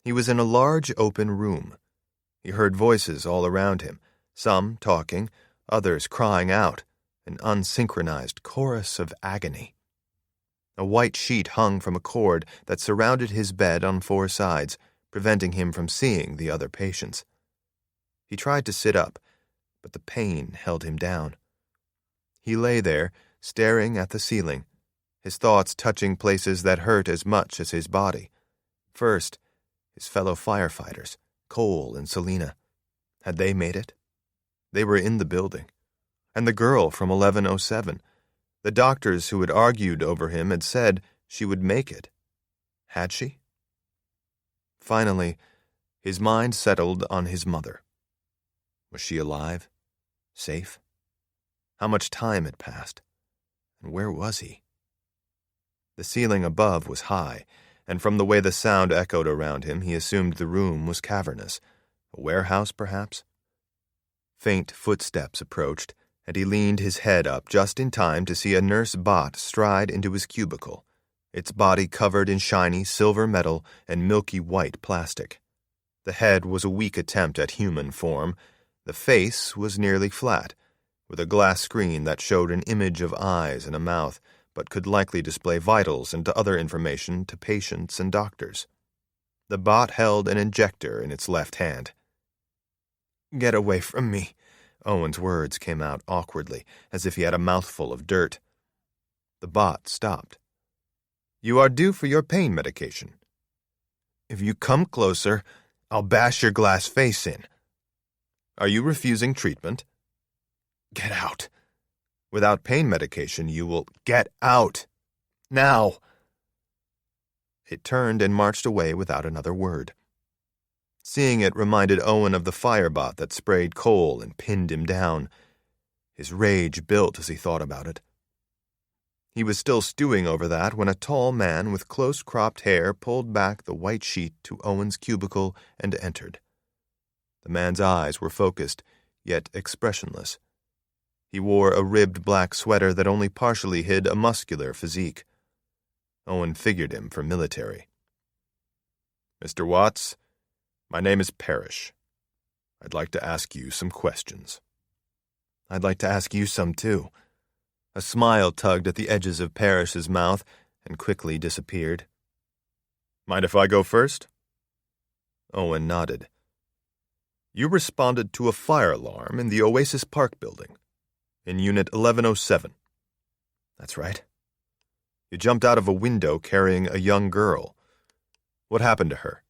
He was in a large open room. He heard voices all around him, some talking, others crying out, an unsynchronized chorus of agony. A white sheet hung from a cord that surrounded his bed on 4 sides, preventing him from seeing the other patients. He tried to sit up, but the pain held him down. He lay there, staring at the ceiling, his thoughts touching places that hurt as much as his body. First, his fellow firefighters, Cole and Selena. Had they made it? They were in the building. And the girl from 1107. The doctors who had argued over him had said she would make it. Had she? Finally, his mind settled on his mother. Was she alive? Safe? How much time had passed? And where was he? The ceiling above was high, and from the way the sound echoed around him, he assumed the room was cavernous. A warehouse, perhaps? Faint footsteps approached, and he leaned his head up just in time to see a nurse bot stride into his cubicle, its body covered in shiny silver metal and milky white plastic. The head was a weak attempt at human form. The face was nearly flat, with a glass screen that showed an image of eyes and a mouth, but could likely display vitals and other information to patients and doctors. The bot held an injector in its left hand. "Get away from me," Owen's words came out awkwardly, as if he had a mouthful of dirt. The bot stopped. "You are due for your pain medication. If you come closer, I'll bash your glass face in. Are you refusing treatment? Get out. Without pain medication, you will get out. Now." It turned and marched away without another word. Seeing it reminded Owen of the firebot that sprayed Cole and pinned him down. His rage built as he thought about it. He was still stewing over that when a tall man with close-cropped hair pulled back the white sheet to Owen's cubicle and entered. The man's eyes were focused, yet expressionless. He wore a ribbed black sweater that only partially hid a muscular physique. Owen figured him for military. "Mr. Watts, my name is Parrish. I'd like to ask you some questions." "I'd like to ask you some, too." A smile tugged at the edges of Parrish's mouth and quickly disappeared. "Mind if I go first?" Owen nodded. "You responded to a fire alarm in the Oasis Park building, in Unit 1107. "That's right." "You jumped out of a window carrying a young girl. What happened to her?"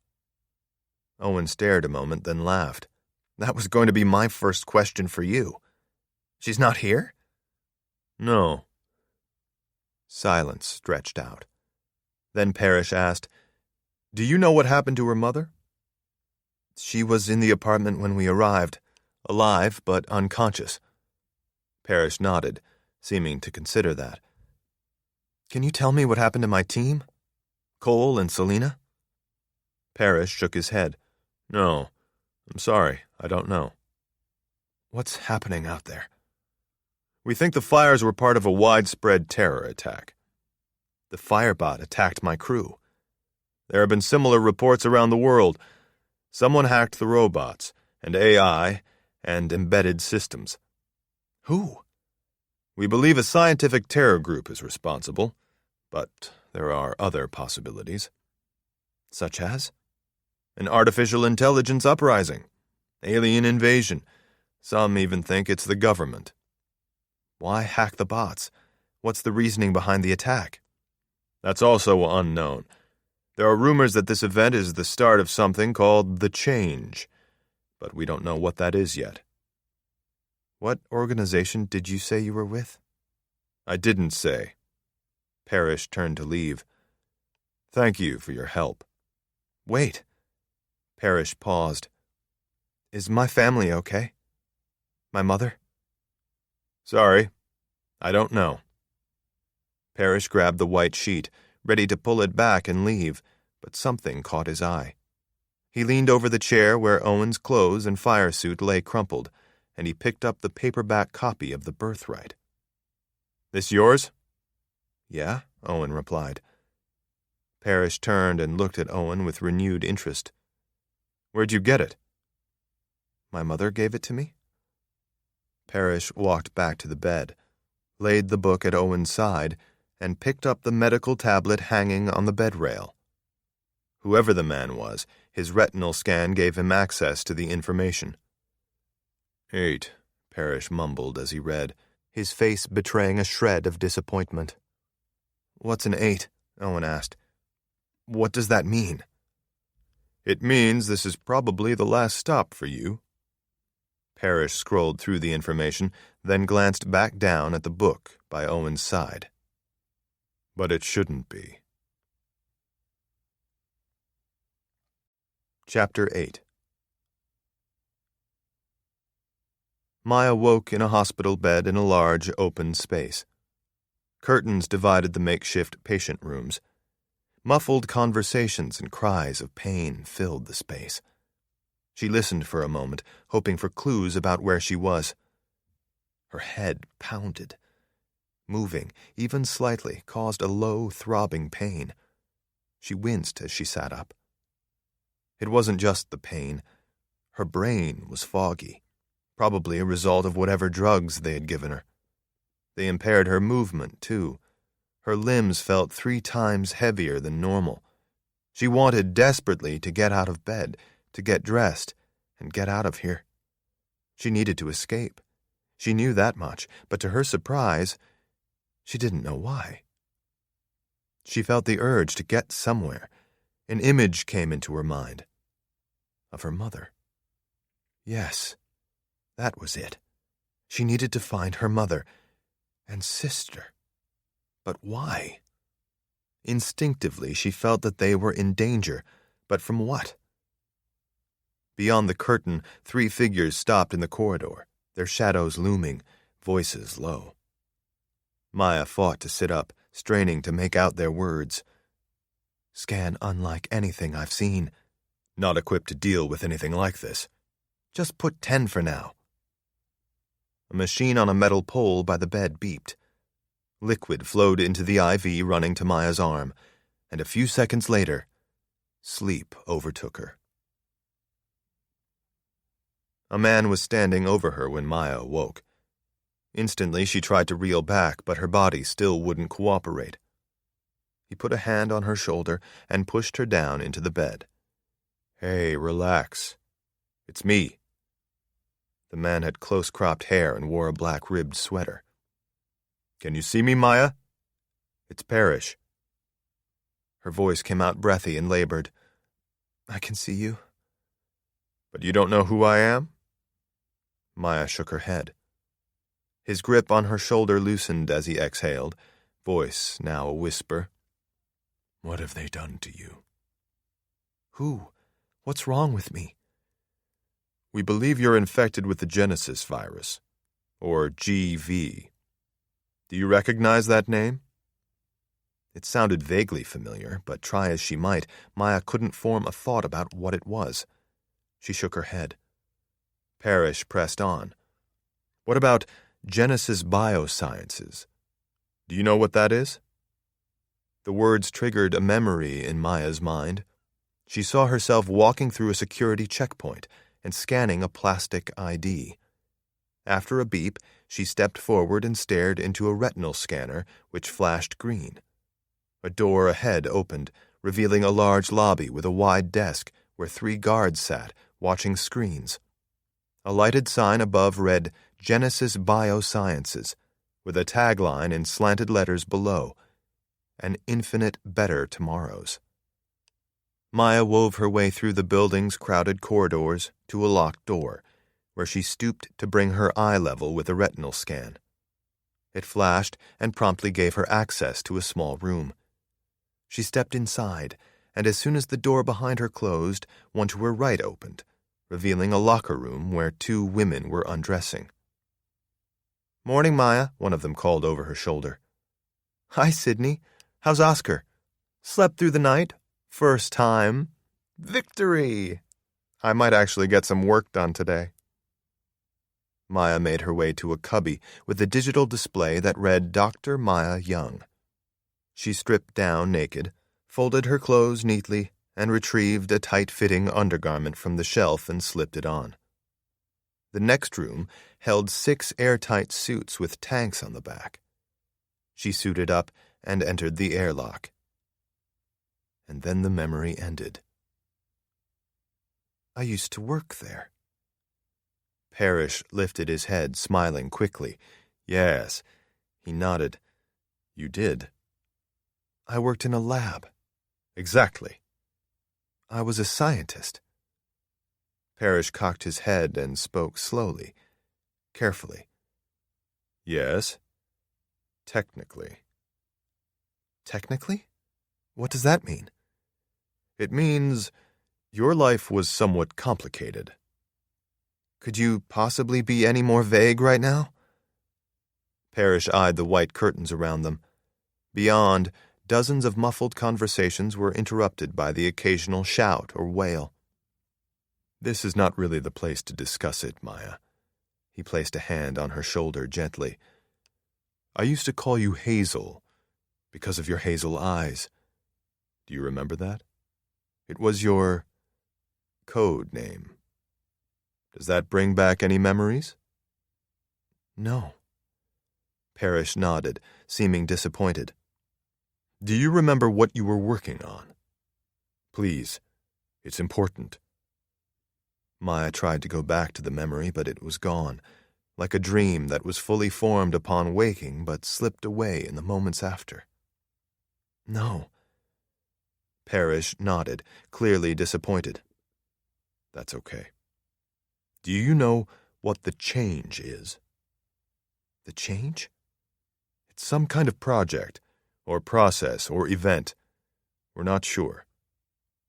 Owen stared a moment, then laughed. "That was going to be my first question for you. She's not here?" "No." Silence stretched out. Then Parrish asked, "Do you know what happened to her mother?" "She was in the apartment when we arrived, alive but unconscious." Parrish nodded, seeming to consider that. "Can you tell me what happened to my team? Cole and Selena?" Parrish shook his head. "No, I'm sorry, I don't know." "What's happening out there?" "We think the fires were part of a widespread terror attack." "The firebot attacked my crew." "There have been similar reports around the world. Someone hacked the robots, and AI, and embedded systems." "Who?" "We believe a scientific terror group is responsible, but there are other possibilities." "Such as?" "An artificial intelligence uprising, alien invasion. Some even think it's the government." "Why hack the bots? What's the reasoning behind the attack?" "That's also unknown. There are rumors that this event is the start of something called the Change, but we don't know what that is yet." "What organization did you say you were with?" "I didn't say." Parrish turned to leave. "Thank you for your help." "Wait." Parrish paused. "Is my family okay? My mother?" "Sorry, I don't know." Parrish grabbed the white sheet, ready to pull it back and leave, but something caught his eye. He leaned over the chair where Owen's clothes and fire suit lay crumpled, and he picked up the paperback copy of The Birthright. "This yours?" "Yeah," Owen replied. Parrish turned and looked at Owen with renewed interest. "Where'd you get it?" "My mother gave it to me." Parrish walked back to the bed, laid the book at Owen's side, and picked up the medical tablet hanging on the bed rail. Whoever the man was, his retinal scan gave him access to the information. 8, Parrish mumbled as he read, his face betraying a shred of disappointment. "What's an 8?" Owen asked. "What does that mean?" "It means this is probably the last stop for you." Parrish scrolled through the information, then glanced back down at the book by Owen's side. "But it shouldn't be." Chapter 8. Maya woke in a hospital bed in a large, open space. Curtains divided the makeshift patient rooms. Muffled conversations and cries of pain filled the space. She listened for a moment, hoping for clues about where she was. Her head pounded. Moving, even slightly, caused a low, throbbing pain. She winced as she sat up. It wasn't just the pain. Her brain was foggy, probably a result of whatever drugs they had given her. They impaired her movement, too. Her limbs felt 3 times heavier than normal. She wanted desperately to get out of bed, to get dressed, and get out of here. She needed to escape. She knew that much, but to her surprise, she didn't know why. She felt the urge to get somewhere. An image came into her mind. Of her mother. Yes, that was it. She needed to find her mother and sister. But why? Instinctively, she felt that they were in danger, but from what? Beyond the curtain, 3 figures stopped in the corridor, their shadows looming, voices low. Maya fought to sit up, straining to make out their words. Scan unlike anything I've seen. Not equipped to deal with anything like this. Just put 10 for now. A machine on a metal pole by the bed beeped. Liquid flowed into the IV running to Maya's arm, and a few seconds later, sleep overtook her. A man was standing over her when Maya awoke. Instantly, she tried to reel back, but her body still wouldn't cooperate. He put a hand on her shoulder and pushed her down into the bed. Hey, relax. It's me. The man had close-cropped hair and wore a black-ribbed sweater. Can you see me, Maya? It's Parrish. Her voice came out breathy and labored. I can see you. But you don't know who I am? Maya shook her head. His grip on her shoulder loosened as he exhaled, voice now a whisper. What have they done to you? Who? What's wrong with me? We believe you're infected with the Genesis virus, or GV. Do you recognize that name? It sounded vaguely familiar, but try as she might, Maya couldn't form a thought about what it was. She shook her head. Parrish pressed on. What about Genesis Biosciences? Do you know what that is? The words triggered a memory in Maya's mind. She saw herself walking through a security checkpoint and scanning a plastic ID. After a beep, she stepped forward and stared into a retinal scanner, which flashed green. A door ahead opened, revealing a large lobby with a wide desk where 3 guards sat, watching screens. A lighted sign above read Genesis Biosciences, with a tagline in slanted letters below, An Infinite Better Tomorrows. Maya wove her way through the building's crowded corridors to a locked door, where she stooped to bring her eye level with a retinal scan. It flashed and promptly gave her access to a small room. She stepped inside, and as soon as the door behind her closed, one to her right opened, revealing a locker room where 2 women were undressing. Morning, Maya, one of them called over her shoulder. Hi, Sydney. How's Oscar? Slept through the night? First time. Victory! I might actually get some work done today. Maya made her way to a cubby with a digital display that read Dr. Maya Young. She stripped down naked, folded her clothes neatly, and retrieved a tight-fitting undergarment from the shelf and slipped it on. The next room held 6 airtight suits with tanks on the back. She suited up and entered the airlock. And then the memory ended. I used to work there. Parrish lifted his head, smiling quickly. Yes, he nodded. You did. I worked in a lab. Exactly. I was a scientist. Parrish cocked his head and spoke slowly, carefully. Yes, technically. Technically? What does that mean? It means your life was somewhat complicated. Could you possibly be any more vague right now? Parrish eyed the white curtains around them. Beyond, dozens of muffled conversations were interrupted by the occasional shout or wail. This is not really the place to discuss it, Maya. He placed a hand on her shoulder gently. I used to call you Hazel because of your hazel eyes. Do you remember that? It was your code name. Does that bring back any memories? No. Parrish nodded, seeming disappointed. Do you remember what you were working on? Please, it's important. Maya tried to go back to the memory, but it was gone, like a dream that was fully formed upon waking but slipped away in the moments after. No. Parrish nodded, clearly disappointed. That's okay. Do you know what the change is? The change? It's some kind of project, or process, or event. We're not sure.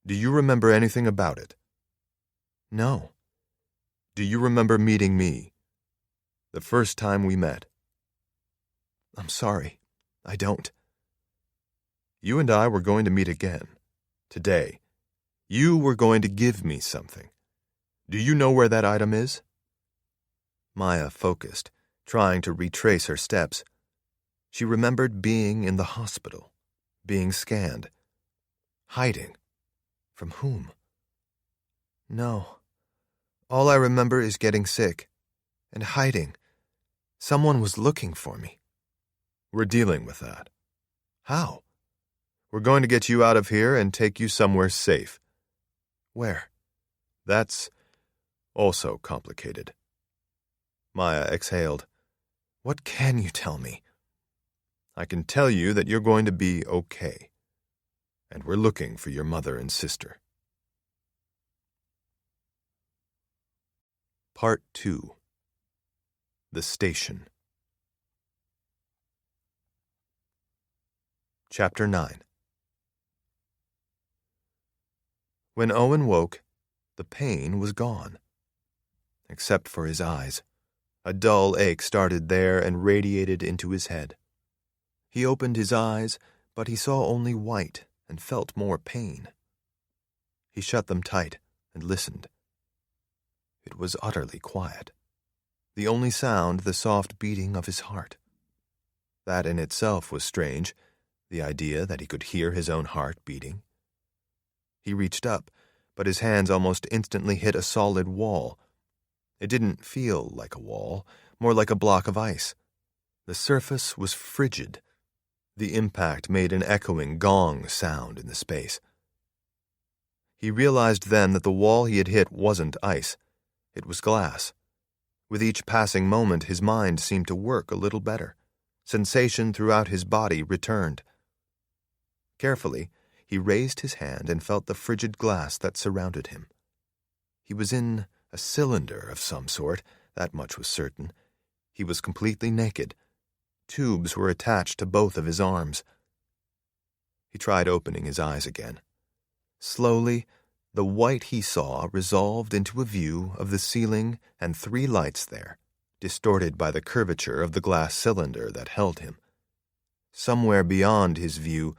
Do you remember anything about it? No. Do you remember meeting me? The first time we met? I'm sorry. I don't. You and I were going to meet again. Today. You were going to give me something. Do you know where that item is?" Maya focused, trying to retrace her steps. She remembered being in the hospital, being scanned. Hiding. From whom? No. All I remember is getting sick and hiding. Someone was looking for me. We're dealing with that. How? We're going to get you out of here and take you somewhere safe. Where? That's also complicated. Maya exhaled. What can you tell me? I can tell you that you're going to be okay. And we're looking for your mother and sister. Part 2. The Station. Chapter 9. When Owen woke, the pain was gone. Except for his eyes. A dull ache started there and radiated into his head. He opened his eyes, but he saw only white and felt more pain. He shut them tight and listened. It was utterly quiet. The only sound the soft beating of his heart. That in itself was strange, the idea that he could hear his own heart beating. He reached up, but his hands almost instantly hit a solid wall. It didn't feel like a wall, more like a block of ice. The surface was frigid. The impact made an echoing gong sound in the space. He realized then that the wall he had hit wasn't ice. It was glass. With each passing moment, his mind seemed to work a little better. Sensation throughout his body returned. Carefully, he raised his hand and felt the frigid glass that surrounded him. He was in a cylinder of some sort, that much was certain. He was completely naked. Tubes were attached to both of his arms. He tried opening his eyes again. Slowly, the white he saw resolved into a view of the ceiling and 3 lights there, distorted by the curvature of the glass cylinder that held him. Somewhere beyond his view,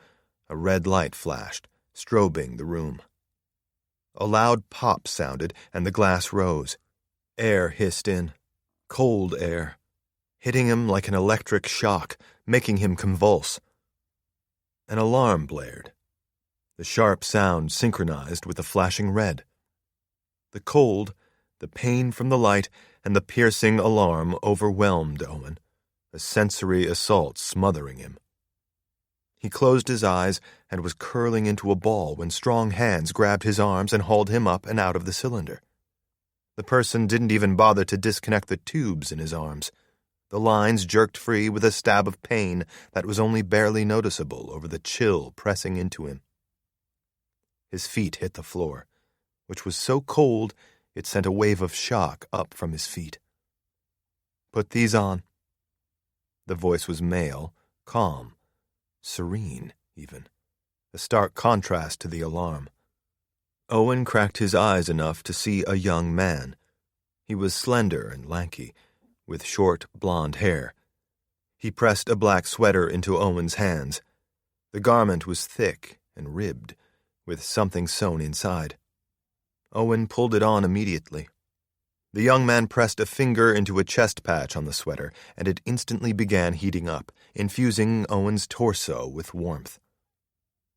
a red light flashed, strobing the room. A loud pop sounded, and the glass rose. Air hissed in. Cold air. Hitting him like an electric shock, making him convulse. An alarm blared. The sharp sound synchronized with the flashing red. The cold, the pain from the light, and the piercing alarm overwhelmed Owen, a sensory assault smothering him. He closed his eyes and was curling into a ball when strong hands grabbed his arms and hauled him up and out of the cylinder. The person didn't even bother to disconnect the tubes in his arms. The lines jerked free with a stab of pain that was only barely noticeable over the chill pressing into him. His feet hit the floor, which was so cold it sent a wave of shock up from his feet. "Put these on." The voice was male, calm, serene, even, a stark contrast to the alarm. Owen cracked his eyes enough to see a young man. He was slender and lanky, with short, blonde hair. He pressed a black sweater into Owen's hands. The garment was thick and ribbed, with something sewn inside. Owen pulled it on immediately. The young man pressed a finger into a chest patch on the sweater, and it instantly began heating up, infusing Owen's torso with warmth.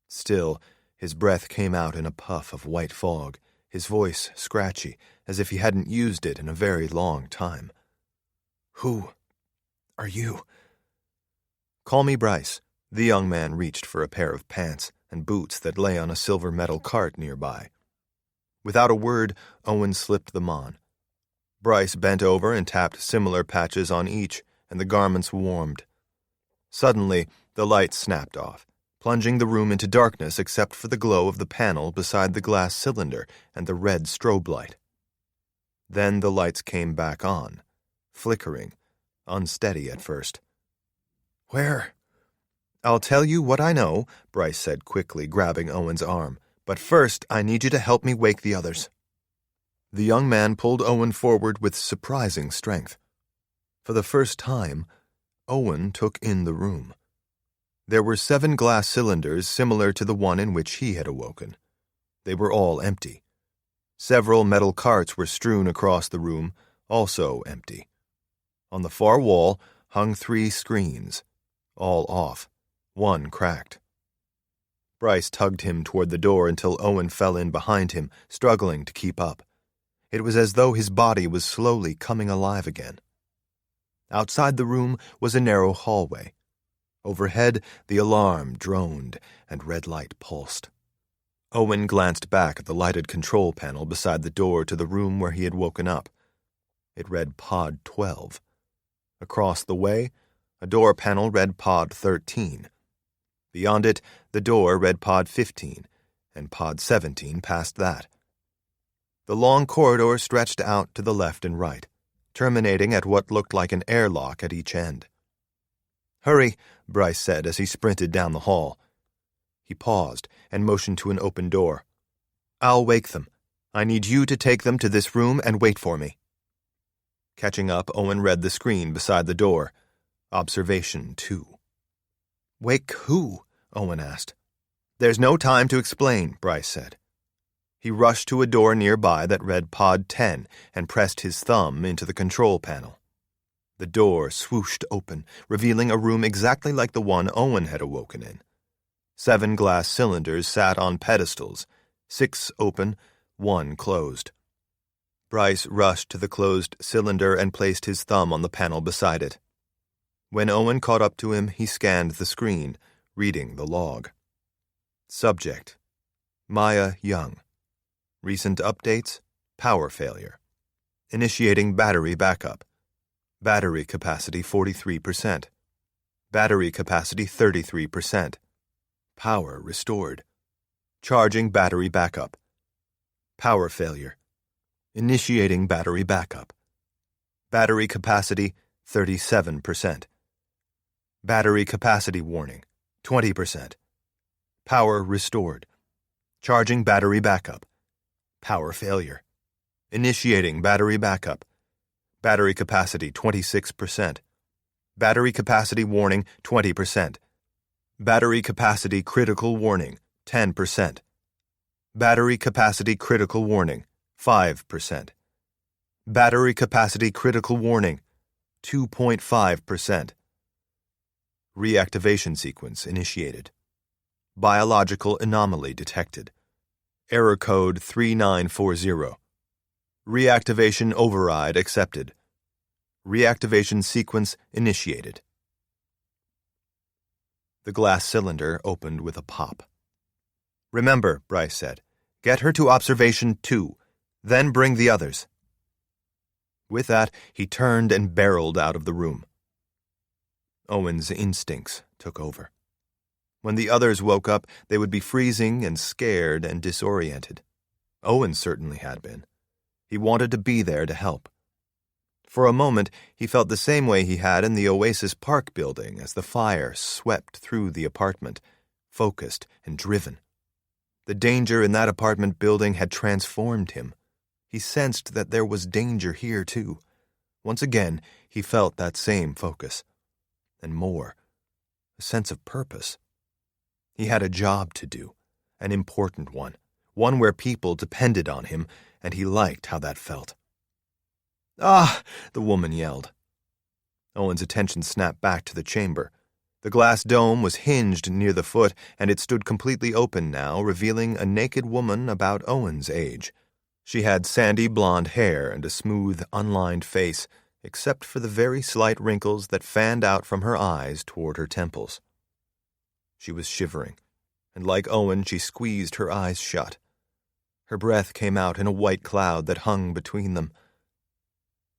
Still, his breath came out in a puff of white fog, his voice scratchy, as if he hadn't used it in a very long time. "Who are you?" "Call me Bryce." The young man reached for a pair of pants and boots that lay on a silver metal cart nearby. Without a word, Owen slipped them on. Bryce bent over and tapped similar patches on each, and the garments warmed. Suddenly, the lights snapped off, plunging the room into darkness except for the glow of the panel beside the glass cylinder and the red strobe light. Then the lights came back on, flickering, unsteady at first. "Where?" "I'll tell you what I know," Bryce said quickly, grabbing Owen's arm. "But first, I need you to help me wake the others." The young man pulled Owen forward with surprising strength. For the first time, Owen took in the room. There were 7 glass cylinders similar to the one in which he had awoken. They were all empty. Several metal carts were strewn across the room, also empty. On the far wall hung 3 screens, all off, one cracked. Bryce tugged him toward the door until Owen fell in behind him, struggling to keep up. It was as though his body was slowly coming alive again. Outside the room was a narrow hallway. Overhead, the alarm droned and red light pulsed. Owen glanced back at the lighted control panel beside the door to the room where he had woken up. It read Pod 12. Across the way, a door panel read Pod 13. Beyond it, the door read Pod 15, and Pod 17 past that. The long corridor stretched out to the left and right, terminating at what looked like an airlock at each end. "Hurry," Bryce said as he sprinted down the hall. He paused and motioned to an open door. "I'll wake them. I need you to take them to this room and wait for me." Catching up, Owen read the screen beside the door. Observation 2. "Wake who?" Owen asked. "There's no time to explain," Bryce said. He rushed to a door nearby that read Pod 10 and pressed his thumb into the control panel. The door swooshed open, revealing a room exactly like the one Owen had awoken in. 7 glass cylinders sat on pedestals, 6 open, 1 closed. Bryce rushed to the closed cylinder and placed his thumb on the panel beside it. When Owen caught up to him, he scanned the screen, reading the log. Subject: Maya Young. Recent updates: power failure. Initiating battery backup. Battery capacity 43%. Battery capacity 33%. Power restored. Charging battery backup. Power failure. Initiating battery backup. Battery capacity 37%. Battery capacity warning 20%. Power restored. Charging battery backup. Power failure. Initiating battery backup. Battery capacity 26%. Battery capacity warning 20%. Battery capacity critical warning 10%. Battery capacity critical warning 5%. Battery capacity critical warning 2.5%. Reactivation sequence initiated. Biological anomaly detected. Error code 3940. Reactivation override accepted. Reactivation sequence initiated. The glass cylinder opened with a pop. "Remember," Bryce said, "get her to observation 2, then bring the others." With that, he turned and barreled out of the room. Owen's instincts took over. When the others woke up, they would be freezing and scared and disoriented. Owen certainly had been. He wanted to be there to help. For a moment, he felt the same way he had in the Oasis Park building as the fire swept through the apartment, focused and driven. The danger in that apartment building had transformed him. He sensed that there was danger here, too. Once again, he felt that same focus. And more, a sense of purpose. He had a job to do, an important one where people depended on him, and he liked how that felt. "Ah!" the woman yelled. Owen's attention snapped back to the chamber. The glass dome was hinged near the foot, and it stood completely open now, revealing a naked woman about Owen's age. She had sandy blonde hair and a smooth, unlined face, except for the very slight wrinkles that fanned out from her eyes toward her temples. She was shivering, and like Owen, she squeezed her eyes shut. Her breath came out in a white cloud that hung between them.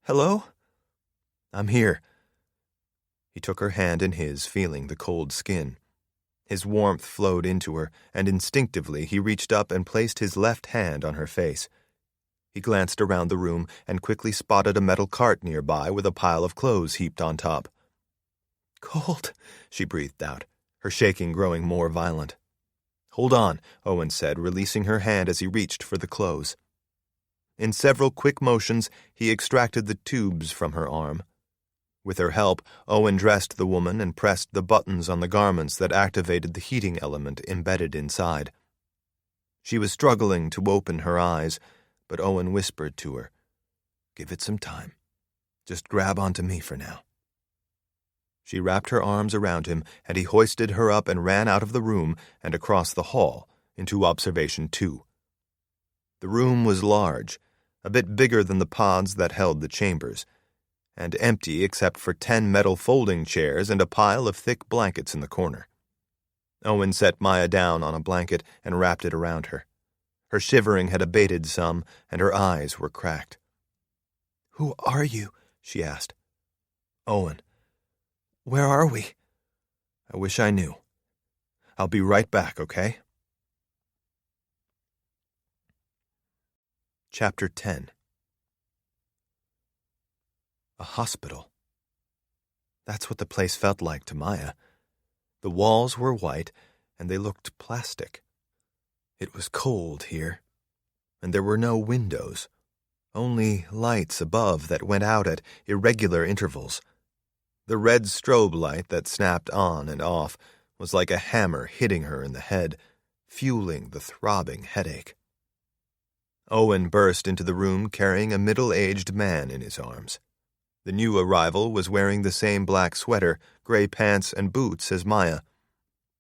"Hello?" "I'm here." He took her hand in his, feeling the cold skin. His warmth flowed into her, and instinctively he reached up and placed his left hand on her face. He glanced around the room and quickly spotted a metal cart nearby with a pile of clothes heaped on top. "Cold," she breathed out, her shaking growing more violent. "Hold on," Owen said, releasing her hand as he reached for the clothes. In several quick motions, he extracted the tubes from her arm. With her help, Owen dressed the woman and pressed the buttons on the garments that activated the heating element embedded inside. She was struggling to open her eyes, but Owen whispered to her, "Give it some time. Just grab onto me for now." She wrapped her arms around him, and he hoisted her up and ran out of the room and across the hall into Observation 2. The room was large, a bit bigger than the pods that held the chambers, and empty except for 10 metal folding chairs and a pile of thick blankets in the corner. Owen set Maya down on a blanket and wrapped it around her. Her shivering had abated some, and her eyes were cracked. "Who are you?" she asked. "Owen. Where are we?" "I wish I knew. I'll be right back, okay?" Chapter 10. A hospital. That's what the place felt like to Maya. The walls were white, and they looked plastic. It was cold here, and there were no windows, only lights above that went out at irregular intervals. The red strobe light that snapped on and off was like a hammer hitting her in the head, fueling the throbbing headache. Owen burst into the room carrying a middle-aged man in his arms. The new arrival was wearing the same black sweater, gray pants, and boots as Maya.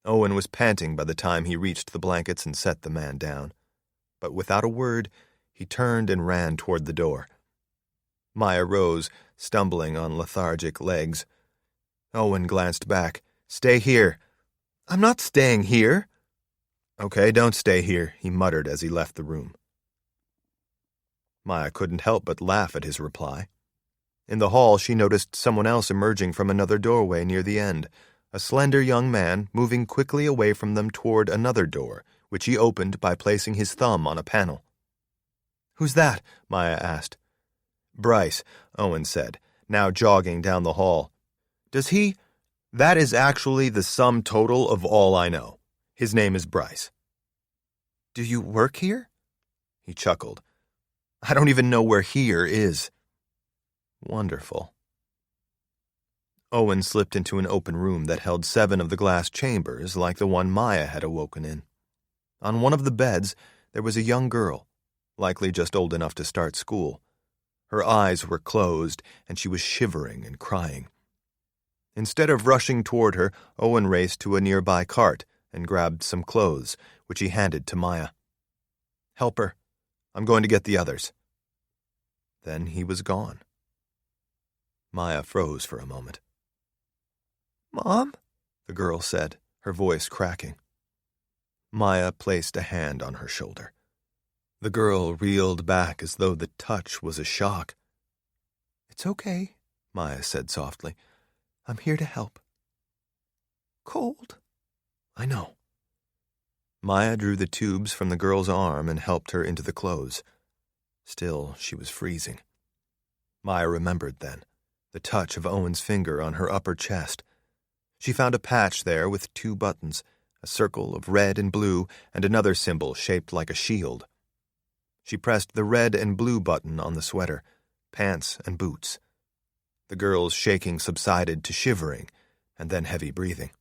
Owen was panting by the time he reached the blankets and set the man down. But without a word, he turned and ran toward the door. Maya rose, stumbling on lethargic legs. Owen glanced back. "Stay here." "I'm not staying here." "Okay, don't stay here," he muttered as he left the room. Maya couldn't help but laugh at his reply. In the hall, she noticed someone else emerging from another doorway near the end, a slender young man moving quickly away from them toward another door, which he opened by placing his thumb on a panel. "Who's that?" Maya asked. "Bryce," Owen said, now jogging down the hall. That is actually the sum total of all I know. His name is Bryce." "Do you work here?" He chuckled. "I don't even know where here is." "Wonderful." Owen slipped into an open room that held 7 of the glass chambers like the one Maya had awoken in. On one of the beds, there was a young girl, likely just old enough to start school. Her eyes were closed, and she was shivering and crying. Instead of rushing toward her, Owen raced to a nearby cart and grabbed some clothes, which he handed to Maya. "Help her. I'm going to get the others." Then he was gone. Maya froze for a moment. "Mom?" the girl said, her voice cracking. Maya placed a hand on her shoulder. The girl reeled back as though the touch was a shock. "It's okay," Maya said softly. "I'm here to help." "Cold." "I know." Maya drew the tubes from the girl's arm and helped her into the clothes. Still, she was freezing. Maya remembered then, the touch of Owen's finger on her upper chest. She found a patch there with 2 buttons, a circle of red and blue, and another symbol shaped like a shield. She pressed the red and blue button on the sweater, pants, and boots. The girl's shaking subsided to shivering, and then heavy breathing.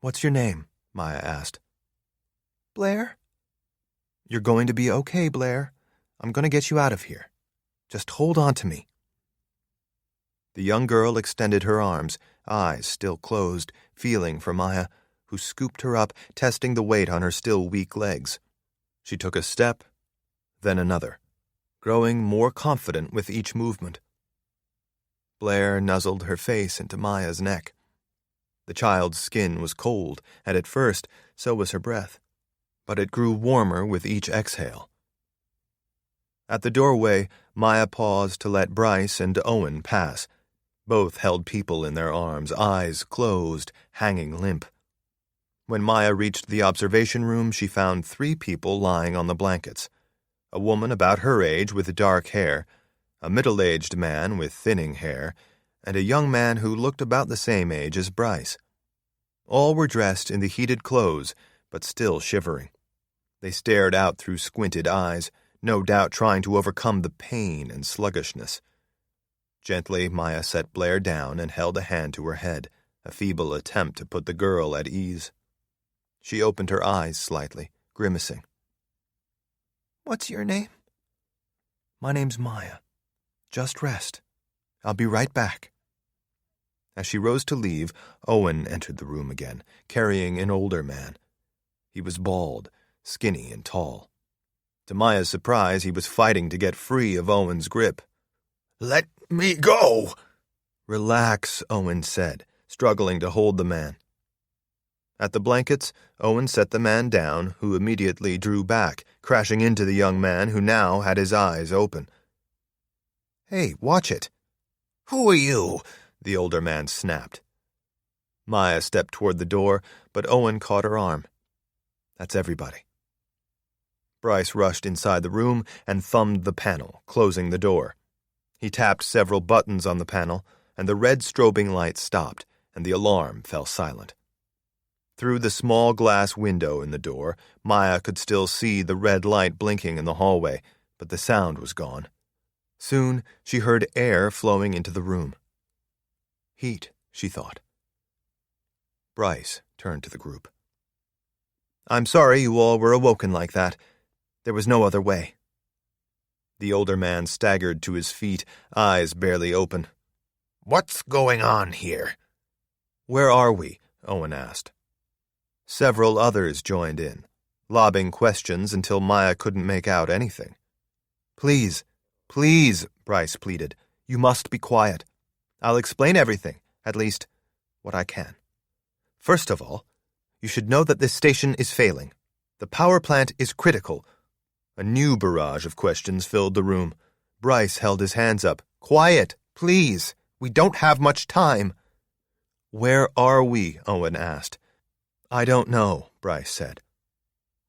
"What's your name?" Maya asked. "Blair." "You're going to be okay, Blair. I'm going to get you out of here. Just hold on to me." The young girl extended her arms, eyes still closed, feeling for Maya, who scooped her up, testing the weight on her still weak legs. She took a step, then another, growing more confident with each movement. Blair nuzzled her face into Maya's neck. The child's skin was cold, and at first, so was her breath, but it grew warmer with each exhale. At the doorway, Maya paused to let Bryce and Owen pass. Both held people in their arms, eyes closed, hanging limp. When Maya reached the observation room, she found 3 people lying on the blankets. A woman about her age with dark hair, a middle-aged man with thinning hair, and a young man who looked about the same age as Bryce. All were dressed in the heated clothes, but still shivering. They stared out through squinted eyes, no doubt trying to overcome the pain and sluggishness. Gently, Maya set Blair down and held a hand to her head, a feeble attempt to put the girl at ease. She opened her eyes slightly, grimacing. "What's your name?" "My name's Maya. Just rest. I'll be right back." As she rose to leave, Owen entered the room again, carrying an older man. He was bald, skinny, and tall. To Maya's surprise, he was fighting to get free of Owen's grip. "Let me go!" "Relax," Owen said, struggling to hold the man. At the blankets, Owen set the man down, who immediately drew back, crashing into the young man who now had his eyes open. "Hey, watch it." "Who are you?" the older man snapped. Maya stepped toward the door, but Owen caught her arm. "That's everybody." Bryce rushed inside the room and thumbed the panel, closing the door. He tapped several buttons on the panel, and the red strobing light stopped, and the alarm fell silent. Through the small glass window in the door, Maya could still see the red light blinking in the hallway, but the sound was gone. Soon she heard air flowing into the room. Heat, she thought. Bryce turned to the group. "I'm sorry you all were awoken like that. There was no other way." The older man staggered to his feet, eyes barely open. "What's going on here?" "Where are we?" Owen asked. Several others joined in, lobbing questions until Maya couldn't make out anything. Please, Bryce pleaded. "You must be quiet. I'll explain everything, at least what I can. First of all, you should know that this station is failing. The power plant is critical." A new barrage of questions filled the room. Bryce held his hands up. "Quiet, please. We don't have much time." "Where are we?" Owen asked. "I don't know," Bryce said.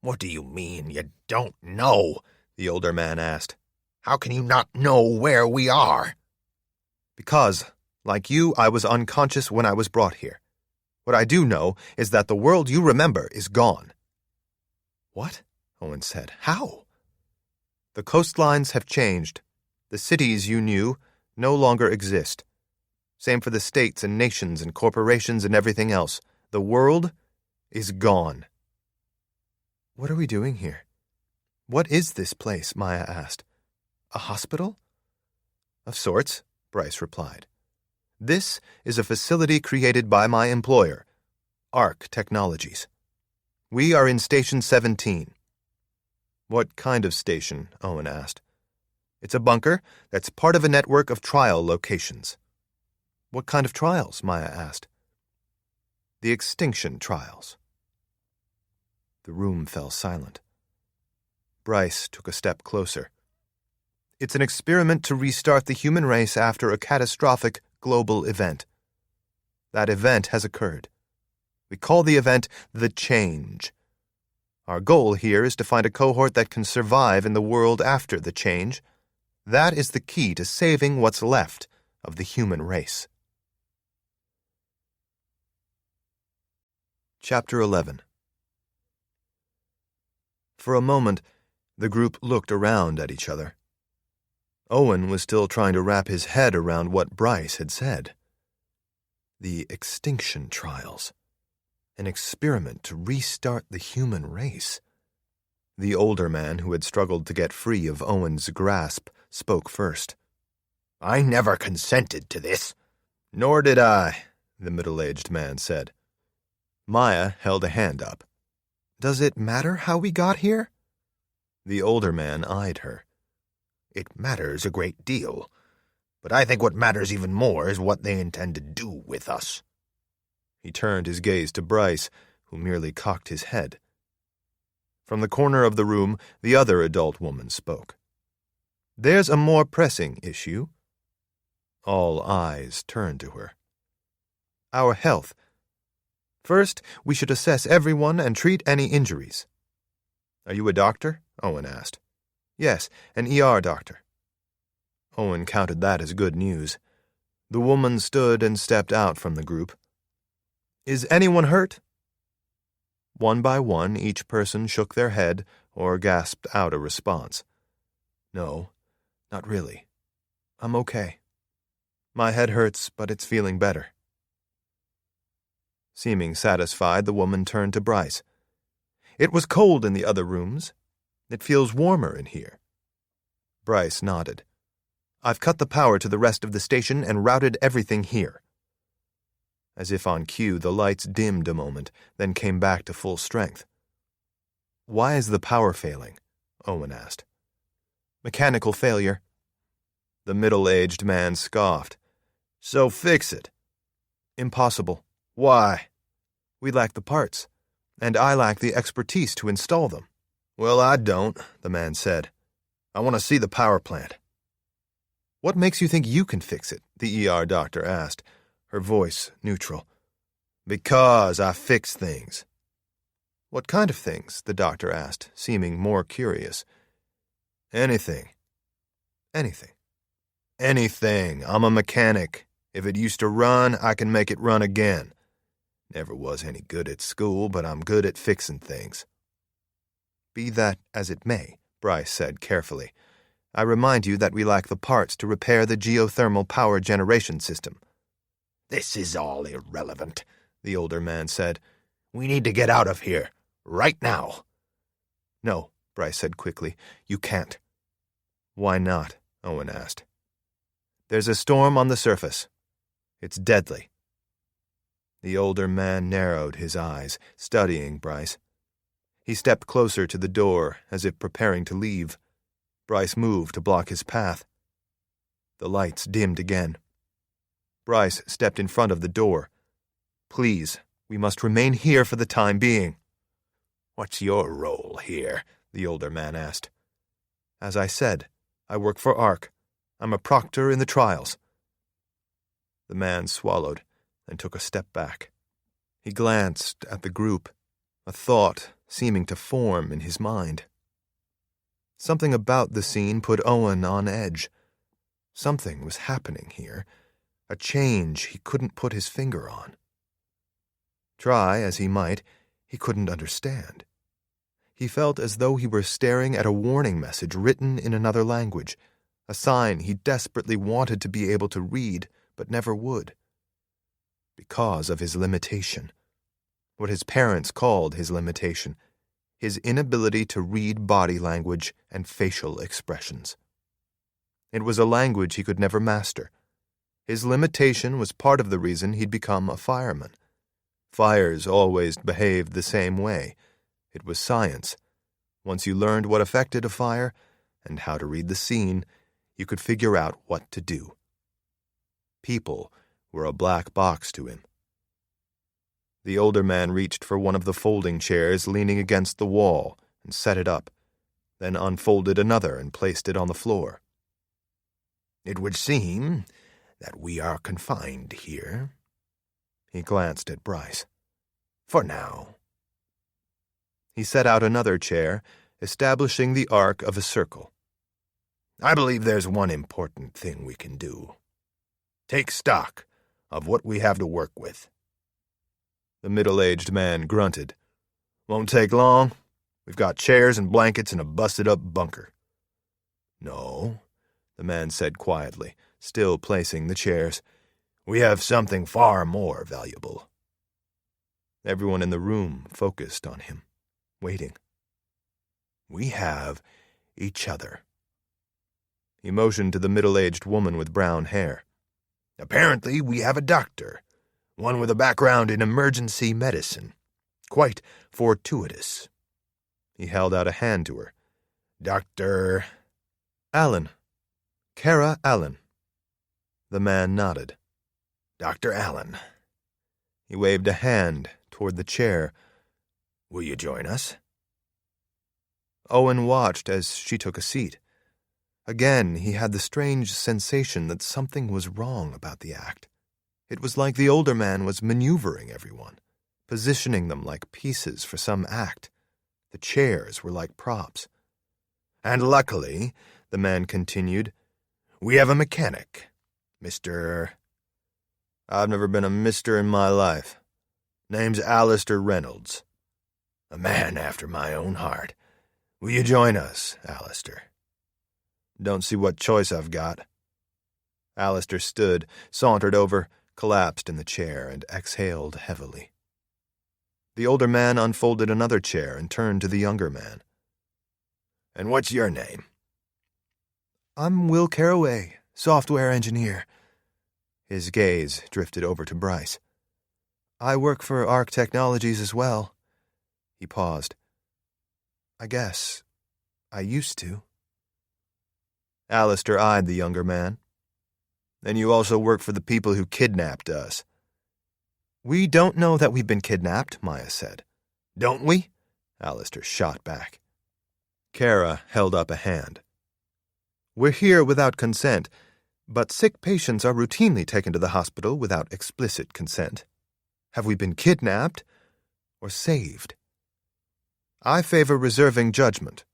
"What do you mean, you don't know?" the older man asked. "How can you not know where we are?" "Because, like you, I was unconscious when I was brought here. What I do know is that the world you remember is gone." "What?" Owen said. "How?" "The coastlines have changed. The cities you knew no longer exist. Same for the states and nations and corporations and everything else. The world is gone." "What are we doing here? What is this place?" Maya asked. "A hospital?" "Of sorts," Bryce replied. "This is a facility created by my employer, ARC Technologies. We are in Station 17. "What kind of station?" Owen asked. "It's a bunker that's part of a network of trial locations." "What kind of trials?" Maya asked. "The Extinction Trials." The room fell silent. Bryce took a step closer. "It's an experiment to restart the human race after a catastrophic global event. That event has occurred. We call the event the Change. Our goal here is to find a cohort that can survive in the world after the change. That is the key to saving what's left of the human race." Chapter 11. For a moment, the group looked around at each other. Owen was still trying to wrap his head around what Bryce had said. The Extinction Trials. An experiment to restart the human race. The older man, who had struggled to get free of Owen's grasp, spoke first. "I never consented to this." "Nor did I," the middle-aged man said. Maya held a hand up. "Does it matter how we got here?" The older man eyed her. "It matters a great deal, but I think what matters even more is what they intend to do with us." He turned his gaze to Bryce, who merely cocked his head. From the corner of the room, the other adult woman spoke. "There's a more pressing issue." All eyes turned to her. "Our health. First, we should assess everyone and treat any injuries." "Are you a doctor?" Owen asked. "Yes, an ER doctor." Owen counted that as good news. The woman stood and stepped out from the group. "Is anyone hurt?" One by one, each person shook their head or gasped out a response. "No, not really. I'm okay." My head hurts, but it's feeling better. Seeming satisfied, the woman turned to Bryce. It was cold in the other rooms. It feels warmer in here. Bryce nodded. I've cut the power to the rest of the station and routed everything here. As if on cue, the lights dimmed a moment, then came back to full strength. Why is the power failing? Owen asked. Mechanical failure. The middle-aged man scoffed. So fix it. Impossible. Why? We lack the parts, and I lack the expertise to install them. Well, I don't, the man said. I want to see the power plant. What makes you think you can fix it? The ER doctor asked, her voice neutral. Because I fix things. What kind of things? The doctor asked, seeming more curious. Anything. Anything. Anything. I'm a mechanic. If it used to run, I can make it run again. Never was any good at school, but I'm good at fixing things. Be that as it may, Bryce said carefully, I remind you that we lack the parts to repair the geothermal power generation system. This is all irrelevant, the older man said. We need to get out of here, right now. No, Bryce said quickly, you can't. Why not? Owen asked. There's a storm on the surface. It's deadly. The older man narrowed his eyes, studying Bryce. He stepped closer to the door, as if preparing to leave. Bryce moved to block his path. The lights dimmed again. Bryce stepped in front of the door. Please, we must remain here for the time being. What's your role here? The older man asked. As I said, I work for ARC. I'm a proctor in the trials. The man swallowed and took a step back. He glanced at the group, a thought seeming to form in his mind. Something about the scene put Owen on edge. Something was happening here, a change he couldn't put his finger on. Try as he might, he couldn't understand. He felt as though he were staring at a warning message written in another language, a sign he desperately wanted to be able to read, but never would. Because of his limitation. What his parents called his limitation. His inability to read body language and facial expressions. It was a language he could never master. His limitation was part of the reason he'd become a fireman. Fires always behaved the same way. It was science. Once you learned what affected a fire and how to read the scene, you could figure out what to do. People were a black box to him. The older man reached for one of the folding chairs leaning against the wall and set it up, then unfolded another and placed it on the floor. It would seem that we are confined here. He glanced at Bryce. For now. He set out another chair, establishing the arc of a circle. I believe there's one important thing we can do. Take stock of what we have to work with. The middle-aged man grunted. Won't take long. We've got chairs and blankets and a busted-up bunker. No, the man said quietly, still placing the chairs. We have something far more valuable. Everyone in the room focused on him, waiting. We have each other. He motioned to the middle-aged woman with brown hair. Apparently, we have a doctor, one with a background in emergency medicine. Quite fortuitous. He held out a hand to her. Dr. Allen. Kara Allen. The man nodded. Dr. Allen. He waved a hand toward the chair. Will you join us? Owen watched as she took a seat. Again, he had the strange sensation that something was wrong about the act. It was like the older man was maneuvering everyone, positioning them like pieces for some act. The chairs were like props. And luckily, the man continued, we have a mechanic, Mr. I've never been a mister in my life. Name's Alistair Reynolds. A man after my own heart. Will you join us, Alistair? Don't see what choice I've got. Alistair stood, sauntered over, collapsed in the chair, and exhaled heavily. The older man unfolded another chair and turned to the younger man. "And what's your name?" "I'm Will Carraway, software engineer." His gaze drifted over to Bryce. "I work for Arc Technologies as well." He paused. "I guess I used to." Alistair eyed the younger man. "Then you also work for the people who kidnapped us." "We don't know that we've been kidnapped," Maya said. "Don't we?" Alistair shot back. Kara held up a hand. "We're here without consent, but sick patients are routinely taken to the hospital without explicit consent. Have we been kidnapped or saved? I favor reserving judgment."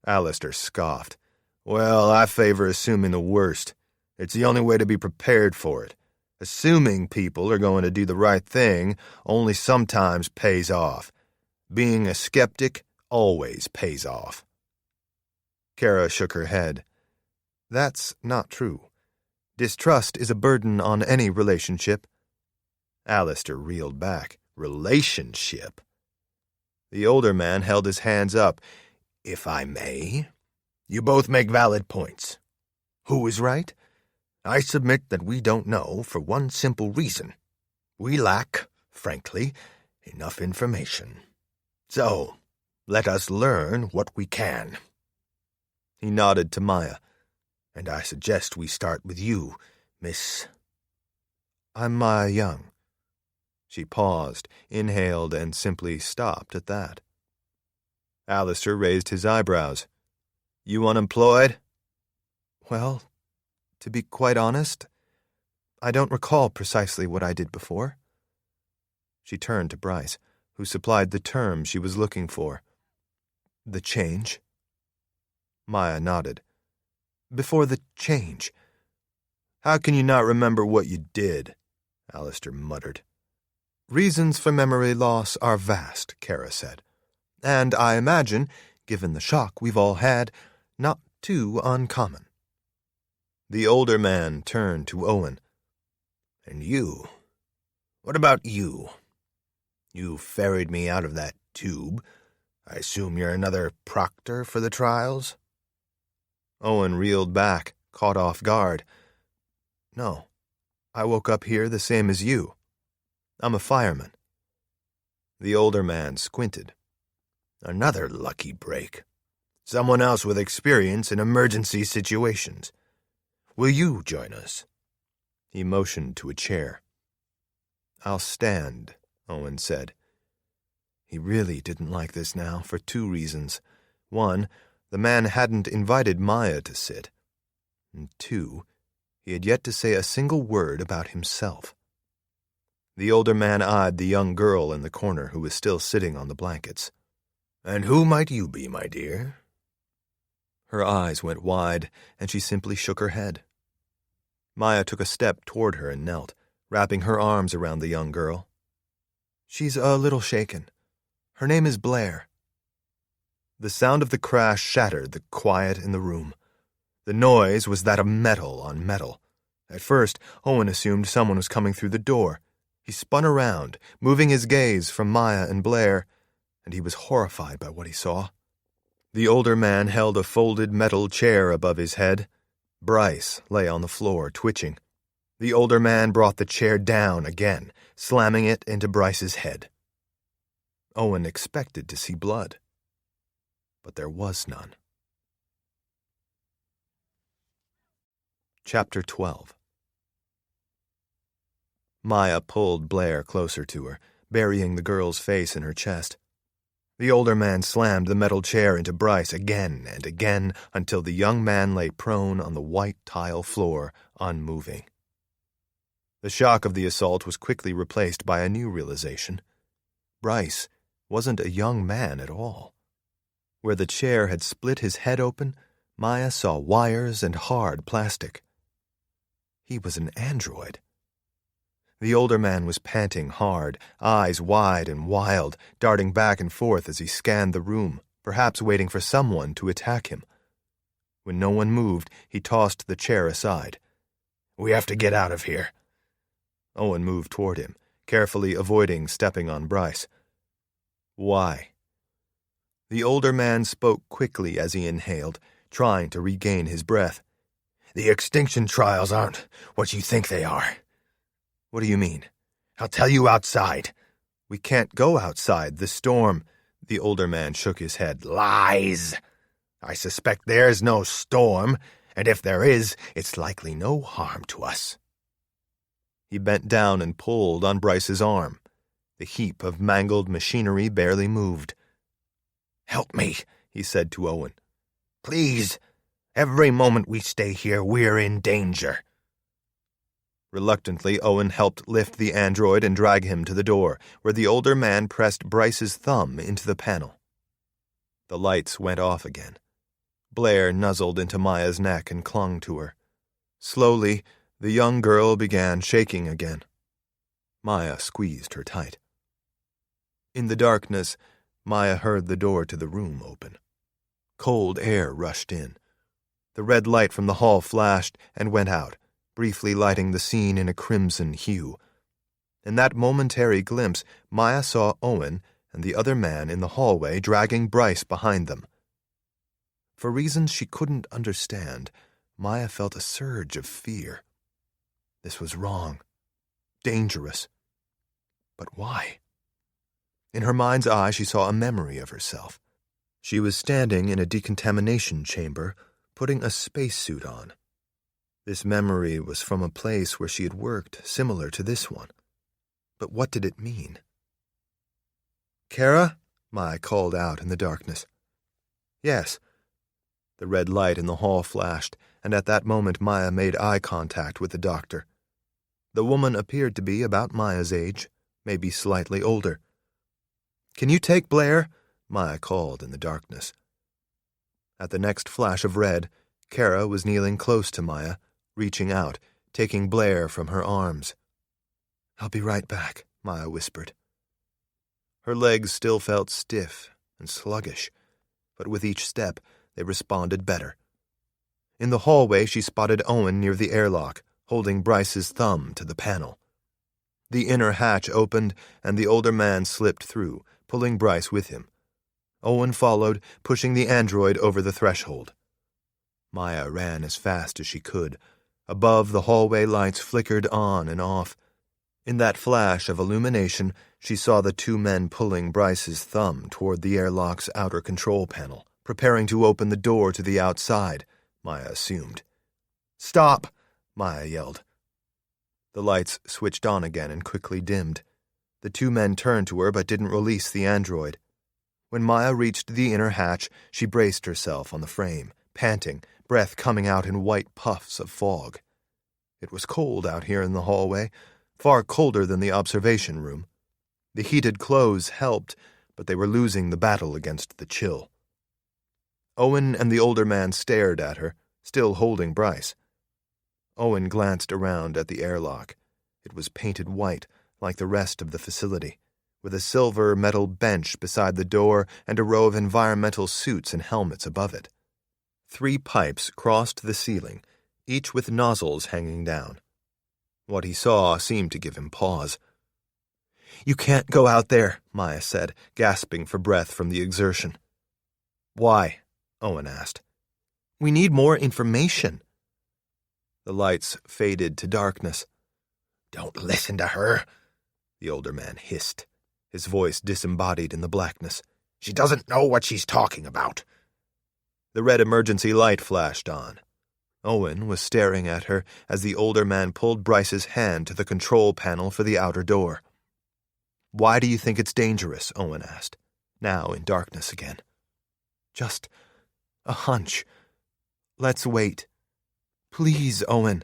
Alistair scoffed. "Well, I favor assuming the worst. It's the only way to be prepared for it. Assuming people are going to do the right thing only sometimes pays off. Being a skeptic always pays off." Kara shook her head. "That's not true. Distrust is a burden on any relationship." Alistair reeled back. "Relationship?" The older man held his hands up. "If I may, you both make valid points. Who is right? I submit that we don't know for one simple reason. We lack, frankly, enough information. So, let us learn what we can." He nodded to Maya. "And I suggest we start with you, Miss—" "I'm Maya Young." She paused, inhaled, and simply stopped at that. Alistair raised his eyebrows. "You unemployed?" "Well, to be quite honest, I don't recall precisely what I did before." She turned to Bryce, who supplied the term she was looking for. "The change?" Maya nodded. "Before the change." "How can you not remember what you did?" Alistair muttered. "Reasons for memory loss are vast," Kara said. "And I imagine, given the shock we've all had, not too uncommon." The older man turned to Owen. "And you? What about you? You ferried me out of that tube. I assume you're another proctor for the trials?" Owen reeled back, caught off guard. "No, I woke up here the same as you. I'm a fireman." The older man squinted. "Another lucky break. Someone else with experience in emergency situations. Will you join us?" He motioned to a chair. "I'll stand," Owen said. He really didn't like this now for two reasons. One, the man hadn't invited Maya to sit. And two, he had yet to say a single word about himself. The older man eyed the young girl in the corner who was still sitting on the blankets. "And who might you be, my dear?" Her eyes went wide, and she simply shook her head. Maya took a step toward her and knelt, wrapping her arms around the young girl. "She's a little shaken. Her name is Blair." The sound of the crash shattered the quiet in the room. The noise was that of metal on metal. At first, Owen assumed someone was coming through the door. He spun around, moving his gaze from Maya and Blair, and he was horrified by what he saw. The older man held a folded metal chair above his head. Bryce lay on the floor, twitching. The older man brought the chair down again, slamming it into Bryce's head. Owen expected to see blood, but there was none. Chapter 12. Maya pulled Blair closer to her, burying the girl's face in her chest. The older man slammed the metal chair into Bryce again and again until the young man lay prone on the white tile floor, unmoving. The shock of the assault was quickly replaced by a new realization. Bryce wasn't a young man at all. Where the chair had split his head open, Maya saw wires and hard plastic. He was an android. The older man was panting hard, eyes wide and wild, darting back and forth as he scanned the room, perhaps waiting for someone to attack him. When no one moved, he tossed the chair aside. We have to get out of here. Owen moved toward him, carefully avoiding stepping on Bryce. Why? The older man spoke quickly as he inhaled, trying to regain his breath. The Extinction Trials aren't what you think they are. What do you mean? I'll tell you outside. We can't go outside. The storm. The older man shook his head. Lies! I suspect there's no storm, and if there is, it's likely no harm to us. He bent down and pulled on Bryce's arm. The heap of mangled machinery barely moved. Help me, he said to Owen. Please. Every moment we stay here, we're in danger. Reluctantly, Owen helped lift the android and drag him to the door, where the older man pressed Bryce's thumb into the panel. The lights went off again. Blair nuzzled into Maya's neck and clung to her. Slowly, the young girl began shaking again. Maya squeezed her tight. In the darkness, Maya heard the door to the room open. Cold air rushed in. The red light from the hall flashed and went out, briefly lighting the scene in a crimson hue. In that momentary glimpse, Maya saw Owen and the other man in the hallway dragging Bryce behind them. For reasons she couldn't understand, Maya felt a surge of fear. This was wrong. Dangerous. But why? In her mind's eye, she saw a memory of herself. She was standing in a decontamination chamber, putting a spacesuit on. This memory was from a place where she had worked, similar to this one. But what did it mean? Kara? Maya called out in the darkness. Yes. The red light in the hall flashed, and at that moment Maya made eye contact with the doctor. The woman appeared to be about Maya's age, maybe slightly older. Can you take Blair? Maya called in the darkness. At the next flash of red, Kara was kneeling close to Maya, reaching out, taking Blair from her arms. I'll be right back, Maya whispered. Her legs still felt stiff and sluggish, but with each step they responded better. In the hallway she spotted Owen near the airlock, holding Bryce's thumb to the panel. The inner hatch opened, and the older man slipped through, pulling Bryce with him. Owen followed, pushing the android over the threshold. Maya ran as fast as she could. Above, the hallway lights flickered on and off. In that flash of illumination, she saw the two men pulling Bryce's thumb toward the airlock's outer control panel, preparing to open the door to the outside, Maya assumed. Stop! Maya yelled. The lights switched on again and quickly dimmed. The two men turned to her but didn't release the android. When Maya reached the inner hatch, she braced herself on the frame, panting, breath coming out in white puffs of fog. It was cold out here in the hallway, far colder than the observation room. The heated clothes helped, but they were losing the battle against the chill. Owen and the older man stared at her, still holding Bryce. Owen glanced around at the airlock. It was painted white, like the rest of the facility, with a silver metal bench beside the door and a row of environmental suits and helmets above it. 3 pipes crossed the ceiling, each with nozzles hanging down. What he saw seemed to give him pause. You can't go out there, Maya said, gasping for breath from the exertion. Why? Owen asked. We need more information. The lights faded to darkness. Don't listen to her, the older man hissed, his voice disembodied in the blackness. She doesn't know what she's talking about. The red emergency light flashed on. Owen was staring at her as the older man pulled Bryce's hand to the control panel for the outer door. Why do you think it's dangerous? Owen asked, now in darkness again. Just a hunch. Let's wait. Please, Owen.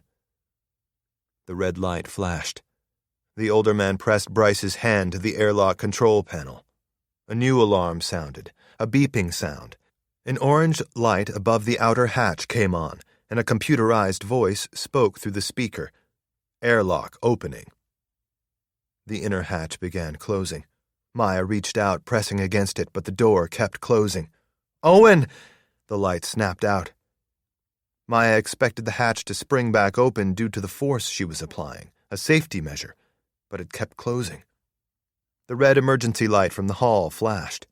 The red light flashed. The older man pressed Bryce's hand to the airlock control panel. A new alarm sounded, a beeping sound. An orange light above the outer hatch came on, and a computerized voice spoke through the speaker. Airlock opening. The inner hatch began closing. Maya reached out, pressing against it, but the door kept closing. Owen! The light snapped out. Maya expected the hatch to spring back open due to the force she was applying, a safety measure, but it kept closing. The red emergency light from the hall flashed.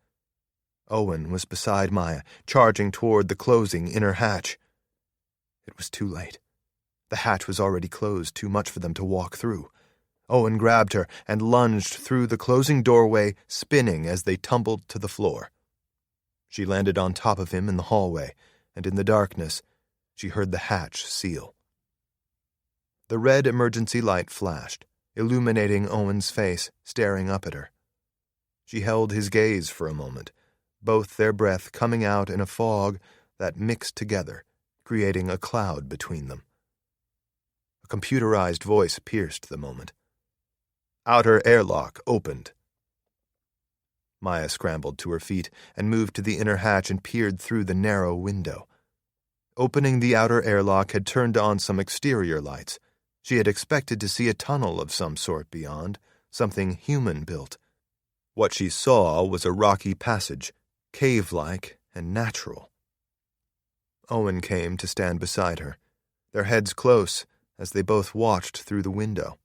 Owen was beside Maya, charging toward the closing inner hatch. It was too late. The hatch was already closed, too much for them to walk through. Owen grabbed her and lunged through the closing doorway, spinning as they tumbled to the floor. She landed on top of him in the hallway, and in the darkness, she heard the hatch seal. The red emergency light flashed, illuminating Owen's face, staring up at her. She held his gaze for a moment, both their breath coming out in a fog that mixed together, creating a cloud between them. A computerized voice pierced the moment. Outer airlock opened. Maya scrambled to her feet and moved to the inner hatch and peered through the narrow window. Opening the outer airlock had turned on some exterior lights. She had expected to see a tunnel of some sort beyond, something human-built. What she saw was a rocky passage, cave-like and natural. Owen came to stand beside her, their heads close as they both watched through the window.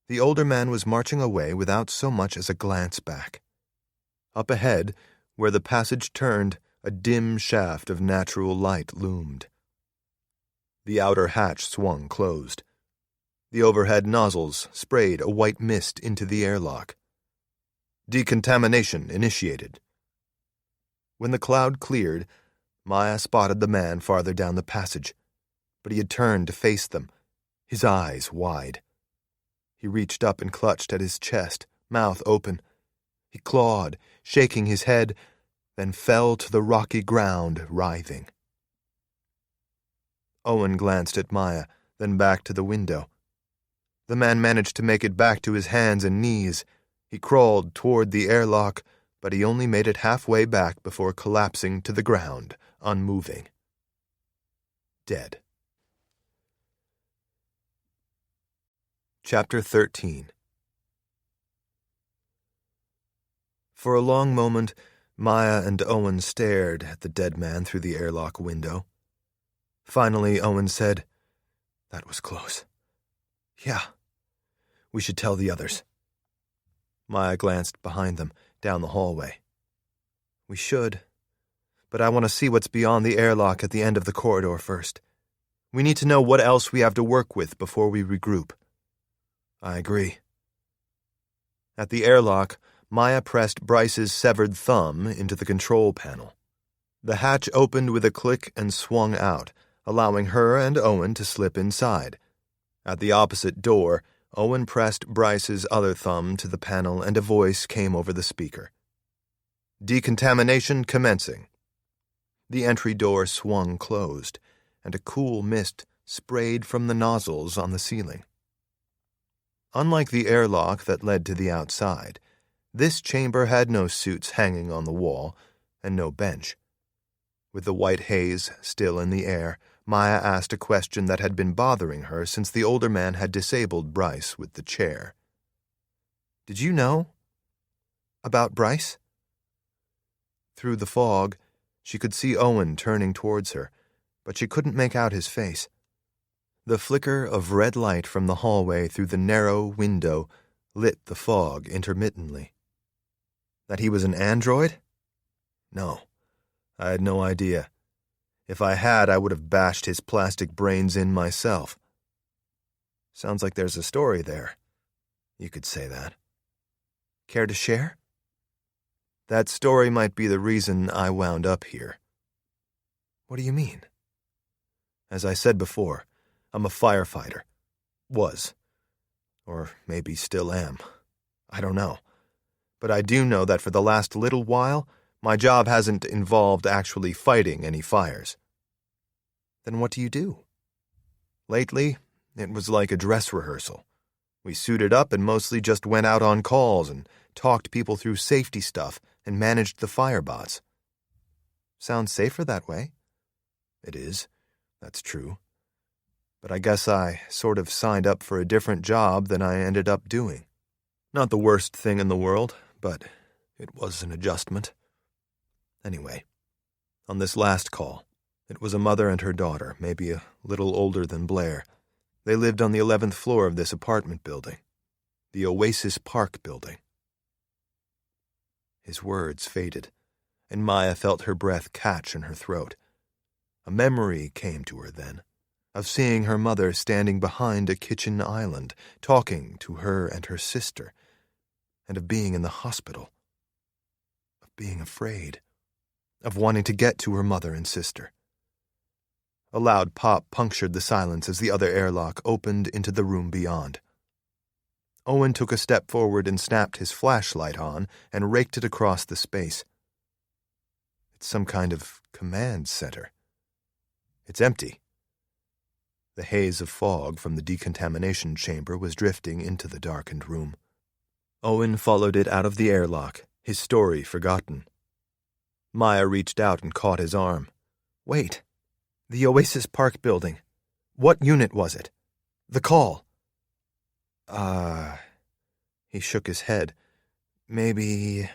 The older man was marching away without so much as a glance back. Up ahead, where the passage turned, a dim shaft of natural light loomed. The outer hatch swung closed. The overhead nozzles sprayed a white mist into the airlock. Decontamination initiated. When the cloud cleared, Maya spotted the man farther down the passage, but he had turned to face them, his eyes wide. He reached up and clutched at his chest, mouth open. He clawed, shaking his head, then fell to the rocky ground, writhing. Owen glanced at Maya, then back to the window. The man managed to make it back to his hands and knees. He crawled toward the airlock, but he only made it halfway back before collapsing to the ground, unmoving. Dead. Chapter 13. For a long moment, Maya and Owen stared at the dead man through the airlock window. Finally, Owen said, "That was close. Yeah, we should tell the others." Maya glanced behind them, down the hallway. "We should, but I want to see what's beyond the airlock at the end of the corridor first. We need to know what else we have to work with before we regroup." "I agree." At the airlock, Maya pressed Bryce's severed thumb into the control panel. The hatch opened with a click and swung out, allowing her and Owen to slip inside. At the opposite door, Owen pressed Bryce's other thumb to the panel and a voice came over the speaker. "Decontamination commencing." The entry door swung closed, and a cool mist sprayed from the nozzles on the ceiling. Unlike the airlock that led to the outside, this chamber had no suits hanging on the wall and no bench. With the white haze still in the air, Maya asked a question that had been bothering her since the older man had disabled Bryce with the chair. "Did you know about Bryce?" Through the fog, she could see Owen turning towards her, but she couldn't make out his face. The flicker of red light from the hallway through the narrow window lit the fog intermittently. That he was an android? No, I had no idea. If I had, I would have bashed his plastic brains in myself. Sounds like there's a story there. You could say that. Care to share? That story might be the reason I wound up here. What do you mean? As I said before, I'm a firefighter. Was. Or maybe still am. I don't know. But I do know that for the last little while, my job hasn't involved actually fighting any fires. Then what do you do? Lately, it was like a dress rehearsal. We suited up and mostly just went out on calls and talked people through safety stuff and managed the firebots. Sounds safer that way. It is. That's true. But I guess I sort of signed up for a different job than I ended up doing. Not the worst thing in the world, but it was an adjustment. Anyway, on this last call, It was a mother and her daughter, maybe a little older than Blair. They lived on the 11th floor of this apartment building, the Oasis Park building. His words faded, and Maya felt her breath catch in her throat. A memory came to her then, of seeing her mother standing behind a kitchen island, talking to her and her sister, and of being in the hospital, of being afraid, of wanting to get to her mother and sister. A loud pop punctured the silence as the other airlock opened into the room beyond. Owen took a step forward and snapped his flashlight on and raked it across the space. It's some kind of command center. It's empty. The haze of fog from the decontamination chamber was drifting into the darkened room. Owen followed it out of the airlock, his story forgotten. Maya reached out and caught his arm. Wait. The Oasis Park building. What unit was it? The call. He shook his head. Maybe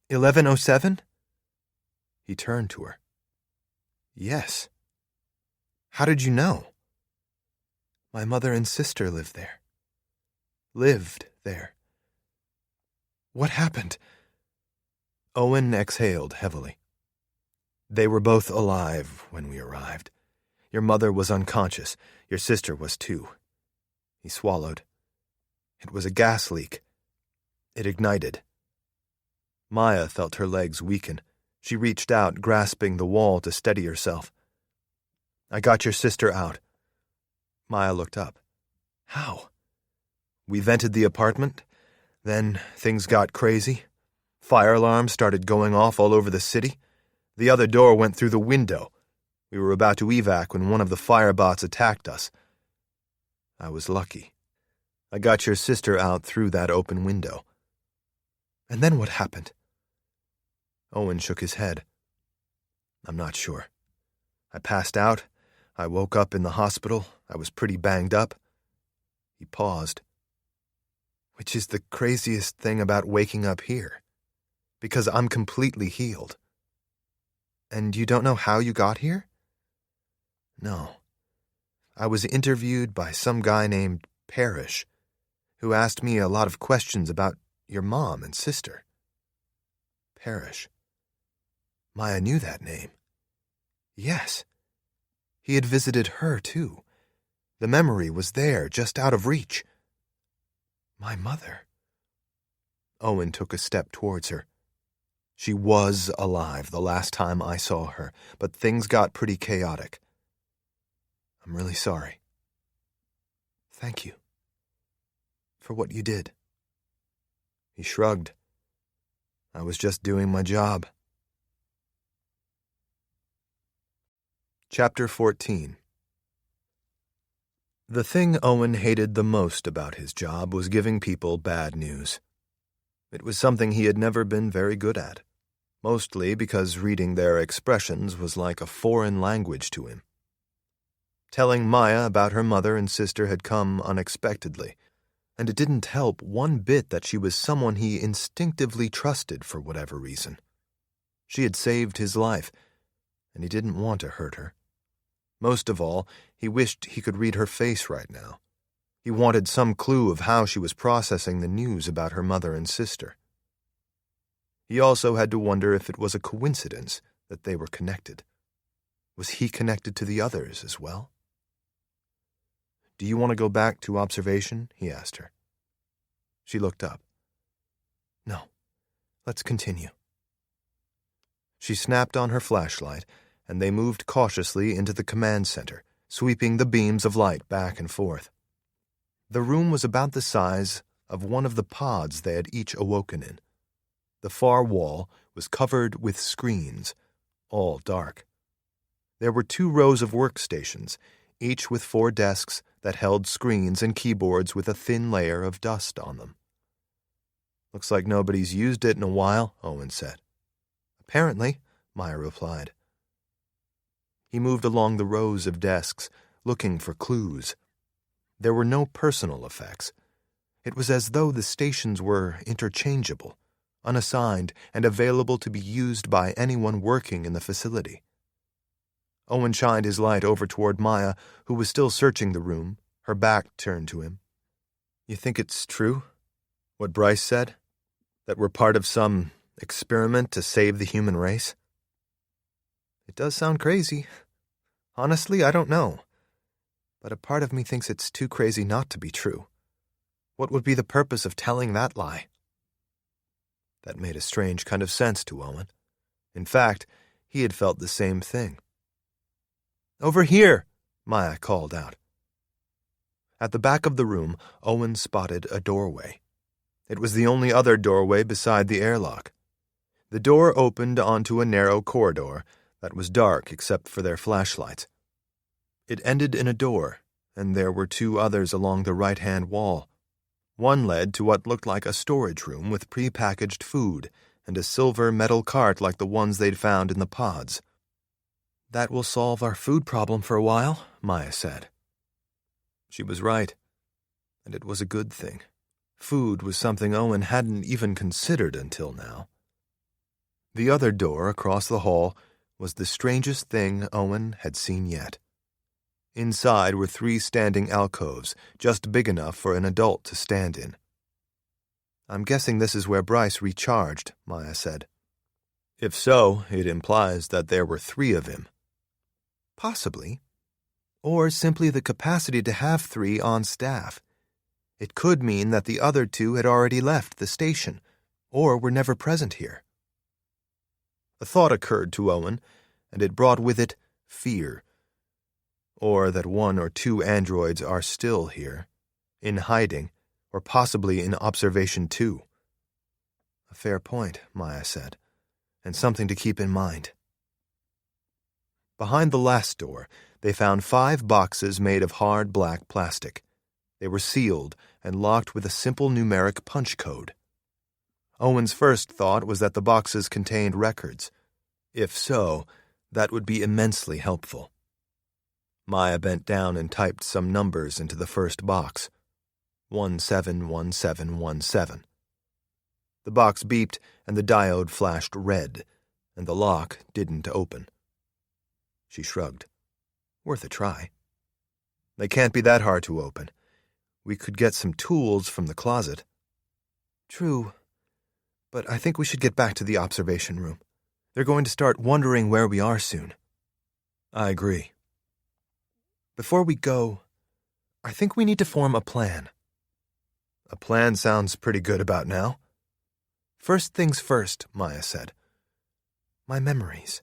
1107? He turned to her. Yes. How did you know? My mother and sister lived there. Lived there. What happened? Owen exhaled heavily. They were both alive when we arrived. Your mother was unconscious. Your sister was too. He swallowed. It was a gas leak. It ignited. Maya felt her legs weaken. She reached out, grasping the wall to steady herself. I got your sister out. Maya looked up. How? We vented the apartment. Then things got crazy. Fire alarms started going off all over the city. The other door went through the window. We were about to evac when one of the firebots attacked us. I was lucky. I got your sister out through that open window. And then what happened? Owen shook his head. I'm not sure. I passed out. I woke up in the hospital. I was pretty banged up. He paused. Which is the craziest thing about waking up here. Because I'm completely healed. And you don't know how you got here? No. I was interviewed by some guy named Parrish, who asked me a lot of questions about your mom and sister. Parrish. Maya knew that name. Yes. He had visited her, too. The memory was there, just out of reach. My mother. Owen took a step towards her. She was alive the last time I saw her, but things got pretty chaotic. I'm really sorry. Thank you. For what you did. He shrugged. I was just doing my job. Chapter 14. The thing Owen hated the most about his job was giving people bad news. It was something he had never been very good at, mostly because reading their expressions was like a foreign language to him. Telling Maya about her mother and sister had come unexpectedly, and it didn't help one bit that she was someone he instinctively trusted for whatever reason. She had saved his life, and he didn't want to hurt her. Most of all, he wished he could read her face right now. He wanted some clue of how she was processing the news about her mother and sister. He also had to wonder if it was a coincidence that they were connected. Was he connected to the others as well? Do you want to go back to observation? He asked her. She looked up. No, let's continue. She snapped on her flashlight, and they moved cautiously into the command center, sweeping the beams of light back and forth. The room was about the size of one of the pods they had each awoken in. The far wall was covered with screens, all dark. There were 2 rows of workstations, each with 4 desks that held screens and keyboards with a thin layer of dust on them. Looks like nobody's used it in a while, Owen said. Apparently, Maya replied. He moved along the rows of desks, looking for clues. There were no personal effects. It was as though the stations were interchangeable, unassigned, and available to be used by anyone working in the facility. Owen shined his light over toward Maya, who was still searching the room, her back turned to him. You think it's true, what Bryce said? That we're part of some experiment to save the human race? It does sound crazy. Honestly, I don't know. But a part of me thinks it's too crazy not to be true. What would be the purpose of telling that lie? That made a strange kind of sense to Owen. In fact, he had felt the same thing. Over here, Maya called out. At the back of the room, Owen spotted a doorway. It was the only other doorway beside the airlock. The door opened onto a narrow corridor that was dark except for their flashlights. It ended in a door, and there were two others along the right-hand wall. One led to what looked like a storage room with pre-packaged food and a silver metal cart like the ones they'd found in the pods. That will solve our food problem for a while, Maya said. She was right, and it was a good thing. Food was something Owen hadn't even considered until now. The other door across the hall was the strangest thing Owen had seen yet. Inside were 3 standing alcoves, just big enough for an adult to stand in. I'm guessing this is where Bryce recharged, Maya said. If so, it implies that there were 3 of him. Possibly. Or simply the capacity to have 3 on staff. It could mean that the other 2 had already left the station, or were never present here. A thought occurred to Owen, and it brought with it fear. Or that 1 or 2 androids are still here, in hiding, or possibly in observation too. A fair point, Maya said, and something to keep in mind. Behind the last door, they found 5 boxes made of hard black plastic. They were sealed and locked with a simple numeric punch code. Owen's first thought was that the boxes contained records. If so, that would be immensely helpful. Maya bent down and typed some numbers into the first box. 171717. The box beeped and the diode flashed red, and the lock didn't open. She shrugged. Worth a try. They can't be that hard to open. We could get some tools from the closet. True, but I think we should get back to the observation room. They're going to start wondering where we are soon. I agree. Before we go, I think we need to form a plan. A plan sounds pretty good about now. First things first, Maya said. My memories.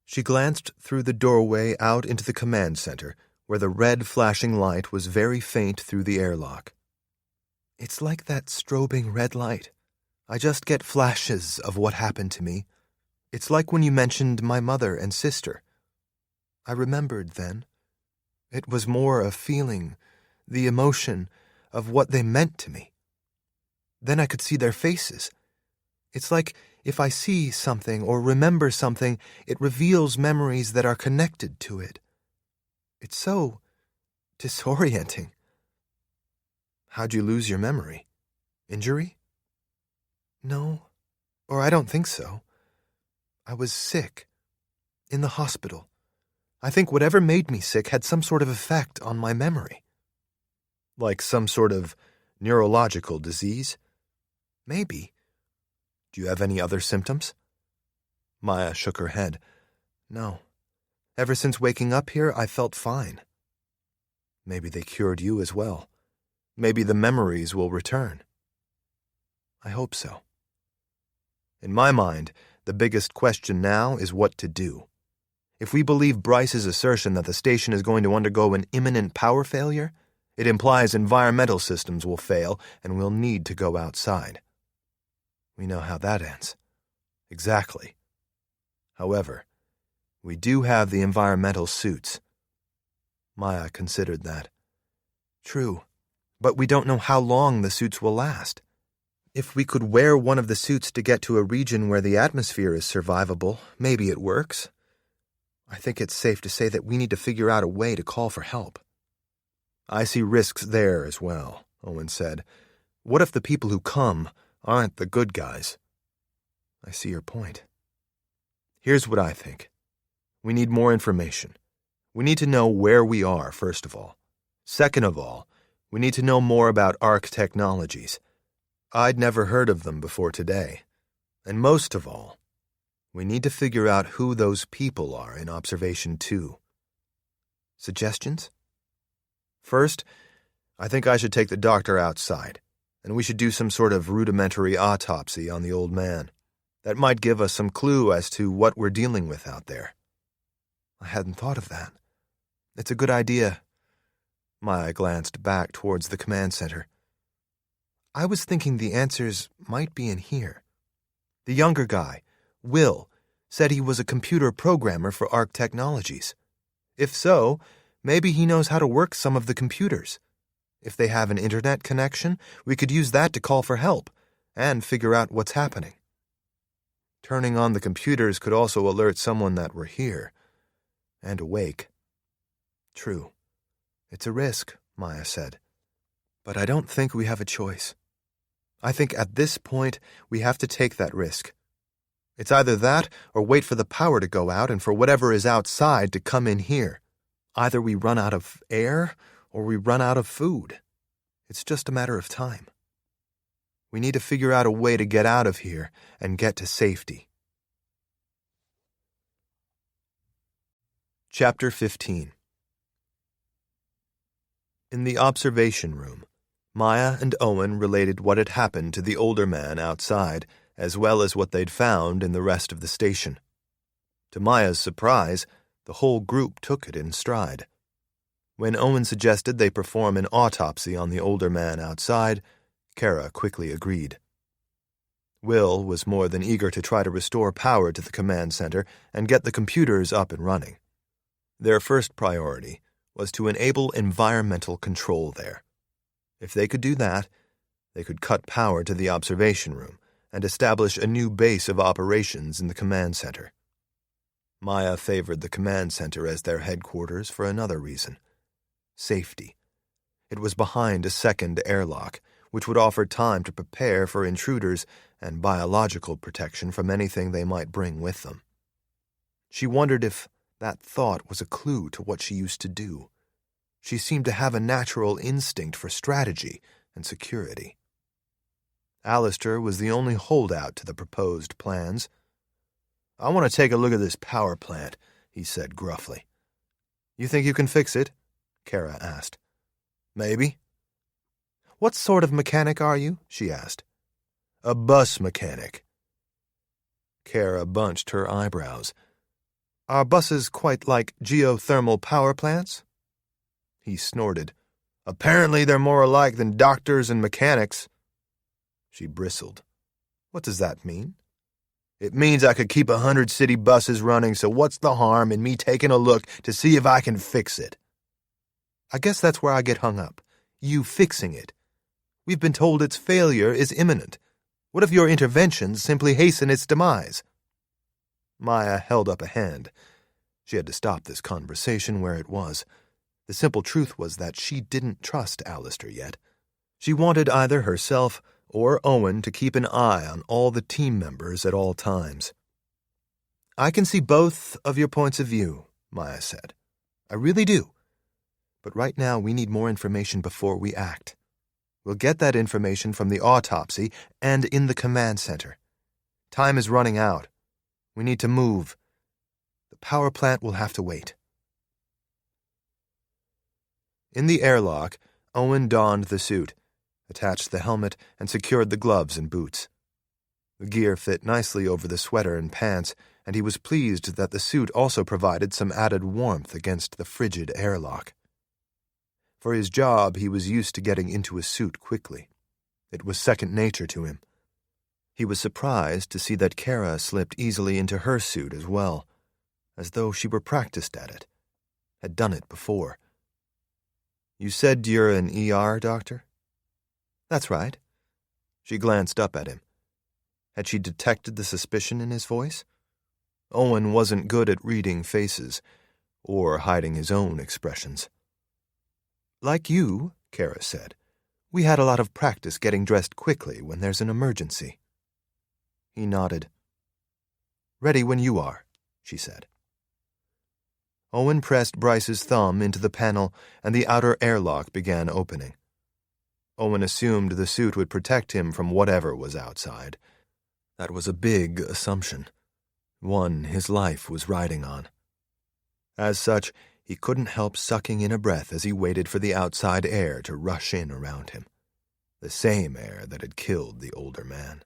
She glanced through the doorway out into the command center, where the red flashing light was very faint through the airlock. It's like that strobing red light. I just get flashes of what happened to me. It's like when you mentioned my mother and sister. I remembered then. It was more a feeling, the emotion of what they meant to me. Then I could see their faces. It's like if I see something or remember something, it reveals memories that are connected to it. It's so disorienting. How'd you lose your memory? Injury? No, or I don't think so. I was sick. In the hospital. I think whatever made me sick had some sort of effect on my memory. Like some sort of neurological disease? Maybe. Do you have any other symptoms? Maya shook her head. No. Ever since waking up here, I felt fine. Maybe they cured you as well. Maybe the memories will return. I hope so. In my mind, the biggest question now is what to do. If we believe Bryce's assertion that the station is going to undergo an imminent power failure, it implies environmental systems will fail and we'll need to go outside. We know how that ends. Exactly. However, we do have the environmental suits. Maya considered that. True, but we don't know how long the suits will last. If we could wear one of the suits to get to a region where the atmosphere is survivable, maybe it works. I think it's safe to say that we need to figure out a way to call for help. I see risks there as well, Owen said. What if the people who come aren't the good guys? I see your point. Here's what I think. We need more information. We need to know where we are, first of all. Second of all, we need to know more about ARC technologies. I'd never heard of them before today. And most of all, we need to figure out who those people are in Observation 2. Suggestions? First, I think I should take the doctor outside, and we should do some sort of rudimentary autopsy on the old man. That might give us some clue as to what we're dealing with out there. I hadn't thought of that. It's a good idea. Maya glanced back towards the command center. I was thinking the answers might be in here. The younger guy, Will, said he was a computer programmer for ARC Technologies. If so, maybe he knows how to work some of the computers. If they have an internet connection, we could use that to call for help and figure out what's happening. Turning on the computers could also alert someone that we're here and awake. True. It's a risk, Maya said. But I don't think we have a choice. I think at this point we have to take that risk. It's either that or wait for the power to go out and for whatever is outside to come in here. Either we run out of air or we run out of food. It's just a matter of time. We need to figure out a way to get out of here and get to safety. Chapter 15. In the observation room, Maya and Owen related what had happened to the older man outside, as well as what they'd found in the rest of the station. To Maya's surprise, the whole group took it in stride. When Owen suggested they perform an autopsy on the older man outside, Kara quickly agreed. Will was more than eager to try to restore power to the command center and get the computers up and running. Their first priority was to enable environmental control there. If they could do that, they could cut power to the observation room and establish a new base of operations in the command center. Maya favored the command center as their headquarters for another reason: safety. It was behind a second airlock, which would offer time to prepare for intruders and biological protection from anything they might bring with them. She wondered if that thought was a clue to what she used to do. She seemed to have a natural instinct for strategy and security. Alistair was the only holdout to the proposed plans. I want to take a look at this power plant, he said gruffly. You think you can fix it? Kara asked. Maybe. What sort of mechanic are you? She asked. A bus mechanic. Kara bunched her eyebrows. Are buses quite like geothermal power plants? He snorted. Apparently they're more alike than doctors and mechanics. She bristled. What does that mean? It means I could keep 100 city buses running, so what's the harm in me taking a look to see if I can fix it? I guess that's where I get hung up. You fixing it. We've been told its failure is imminent. What if your interventions simply hasten its demise? Maya held up a hand. She had to stop this conversation where it was. The simple truth was that she didn't trust Alistair yet. She wanted either herself or Owen to keep an eye on all the team members at all times. I can see both of your points of view, Maya said. I really do. But right now we need more information before we act. We'll get that information from the autopsy and in the command center. Time is running out. We need to move. The power plant will have to wait. In the airlock, Owen donned the suit, attached the helmet, and secured the gloves and boots. The gear fit nicely over the sweater and pants, and he was pleased that the suit also provided some added warmth against the frigid airlock. For his job, he was used to getting into a suit quickly. It was second nature to him. He was surprised to see that Kara slipped easily into her suit as well, as though she were practiced at it, had done it before. You said you're an ER doctor? That's right. She glanced up at him. Had she detected the suspicion in his voice? Owen wasn't good at reading faces, or hiding his own expressions. Like you, Kara said, we had a lot of practice getting dressed quickly when there's an emergency. He nodded. Ready when you are, she said. Owen pressed Bryce's thumb into the panel, and the outer airlock began opening. Owen assumed the suit would protect him from whatever was outside. That was a big assumption, one his life was riding on. As such, he couldn't help sucking in a breath as he waited for the outside air to rush in around him, the same air that had killed the older man.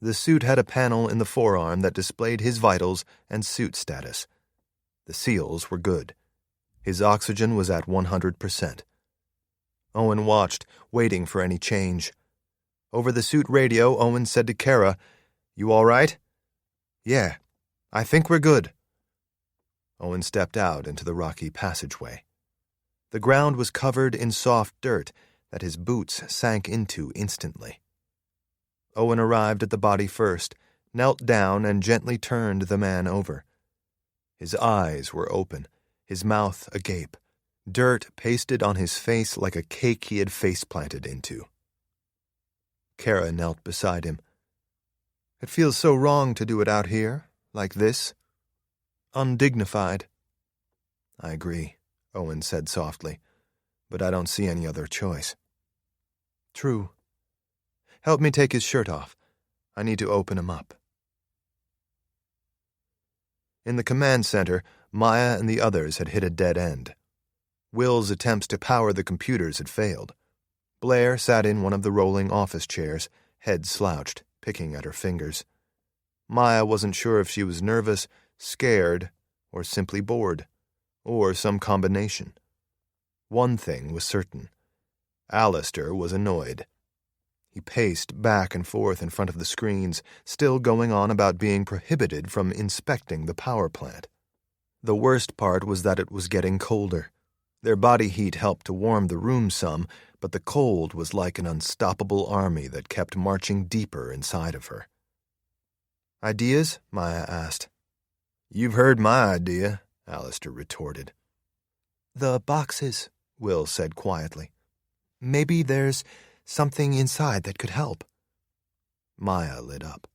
The suit had a panel in the forearm that displayed his vitals and suit status. The seals were good. His oxygen was at 100%. Owen watched, waiting for any change. Over the suit radio, Owen said to Kara, "You all right?" "Yeah, I think we're good." Owen stepped out into the rocky passageway. The ground was covered in soft dirt that his boots sank into instantly. Owen arrived at the body first, knelt down, and gently turned the man over. His eyes were open, his mouth agape, dirt pasted on his face like a cake he had face-planted into. Kara knelt beside him. "It feels so wrong to do it out here, like this. Undignified." "I agree," Owen said softly, "but I don't see any other choice." "True. Help me take his shirt off. I need to open him up." In the command center, Maya and the others had hit a dead end. Will's attempts to power the computers had failed. Blair sat in one of the rolling office chairs, head slouched, picking at her fingers. Maya wasn't sure if she was nervous, scared, or simply bored, or some combination. One thing was certain. Alistair was annoyed. He paced back and forth in front of the screens, still going on about being prohibited from inspecting the power plant. The worst part was that it was getting colder. Their body heat helped to warm the room some, but the cold was like an unstoppable army that kept marching deeper inside of her. "Ideas?" Maya asked. "You've heard my idea," Alistair retorted. "The boxes," Will said quietly. "Maybe there's something inside that could help." Maya lit up.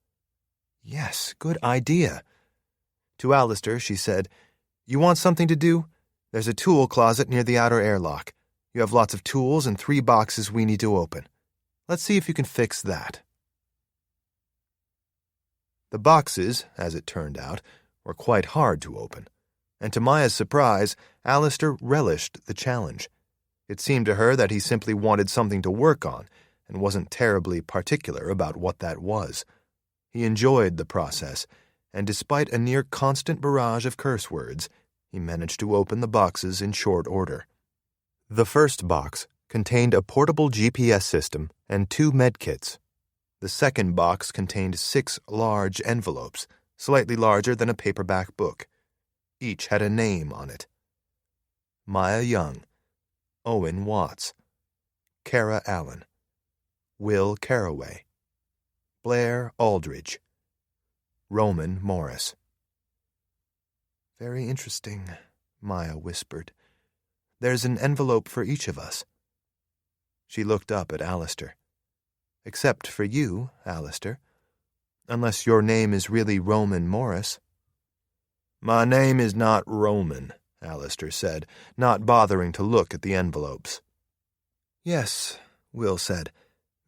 "Yes, good idea." To Alistair, she said, "You want something to do? There's a tool closet near the outer airlock. You have lots of tools and 3 boxes we need to open. Let's see if you can fix that." The boxes, as it turned out, were quite hard to open, and to Maya's surprise, Alistair relished the challenge. It seemed to her that he simply wanted something to work on and wasn't terribly particular about what that was. He enjoyed the process, and despite a near-constant barrage of curse words, he managed to open the boxes in short order. The first box contained a portable GPS system and 2 medkits. The second box contained 6 large envelopes, slightly larger than a paperback book. Each had a name on it. Maya Young, Owen Watts, Kara Allen, Will Carraway, Blair Aldridge, Roman Morris. "Very interesting," Maya whispered. "There's an envelope for each of us." She looked up at Alistair. "Except for you, Alistair. Unless your name is really Roman Morris." "My name is not Roman," Alistair said, not bothering to look at the envelopes. "Yes," Will said.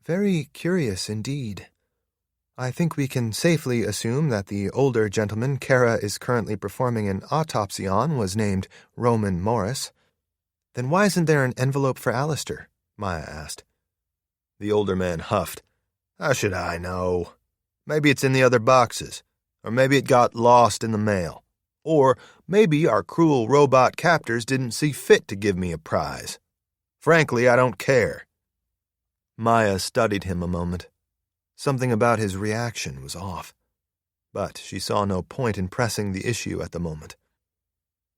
"Very curious indeed. I think we can safely assume that the older gentleman Kara is currently performing an autopsy on was named Roman Morris. Then why isn't there an envelope for Alistair?" Maya asked. The older man huffed. "How should I know? Maybe it's in the other boxes, or maybe it got lost in the mail. Or maybe our cruel robot captors didn't see fit to give me a prize. Frankly, I don't care." Maya studied him a moment. Something about his reaction was off, but she saw no point in pressing the issue at the moment.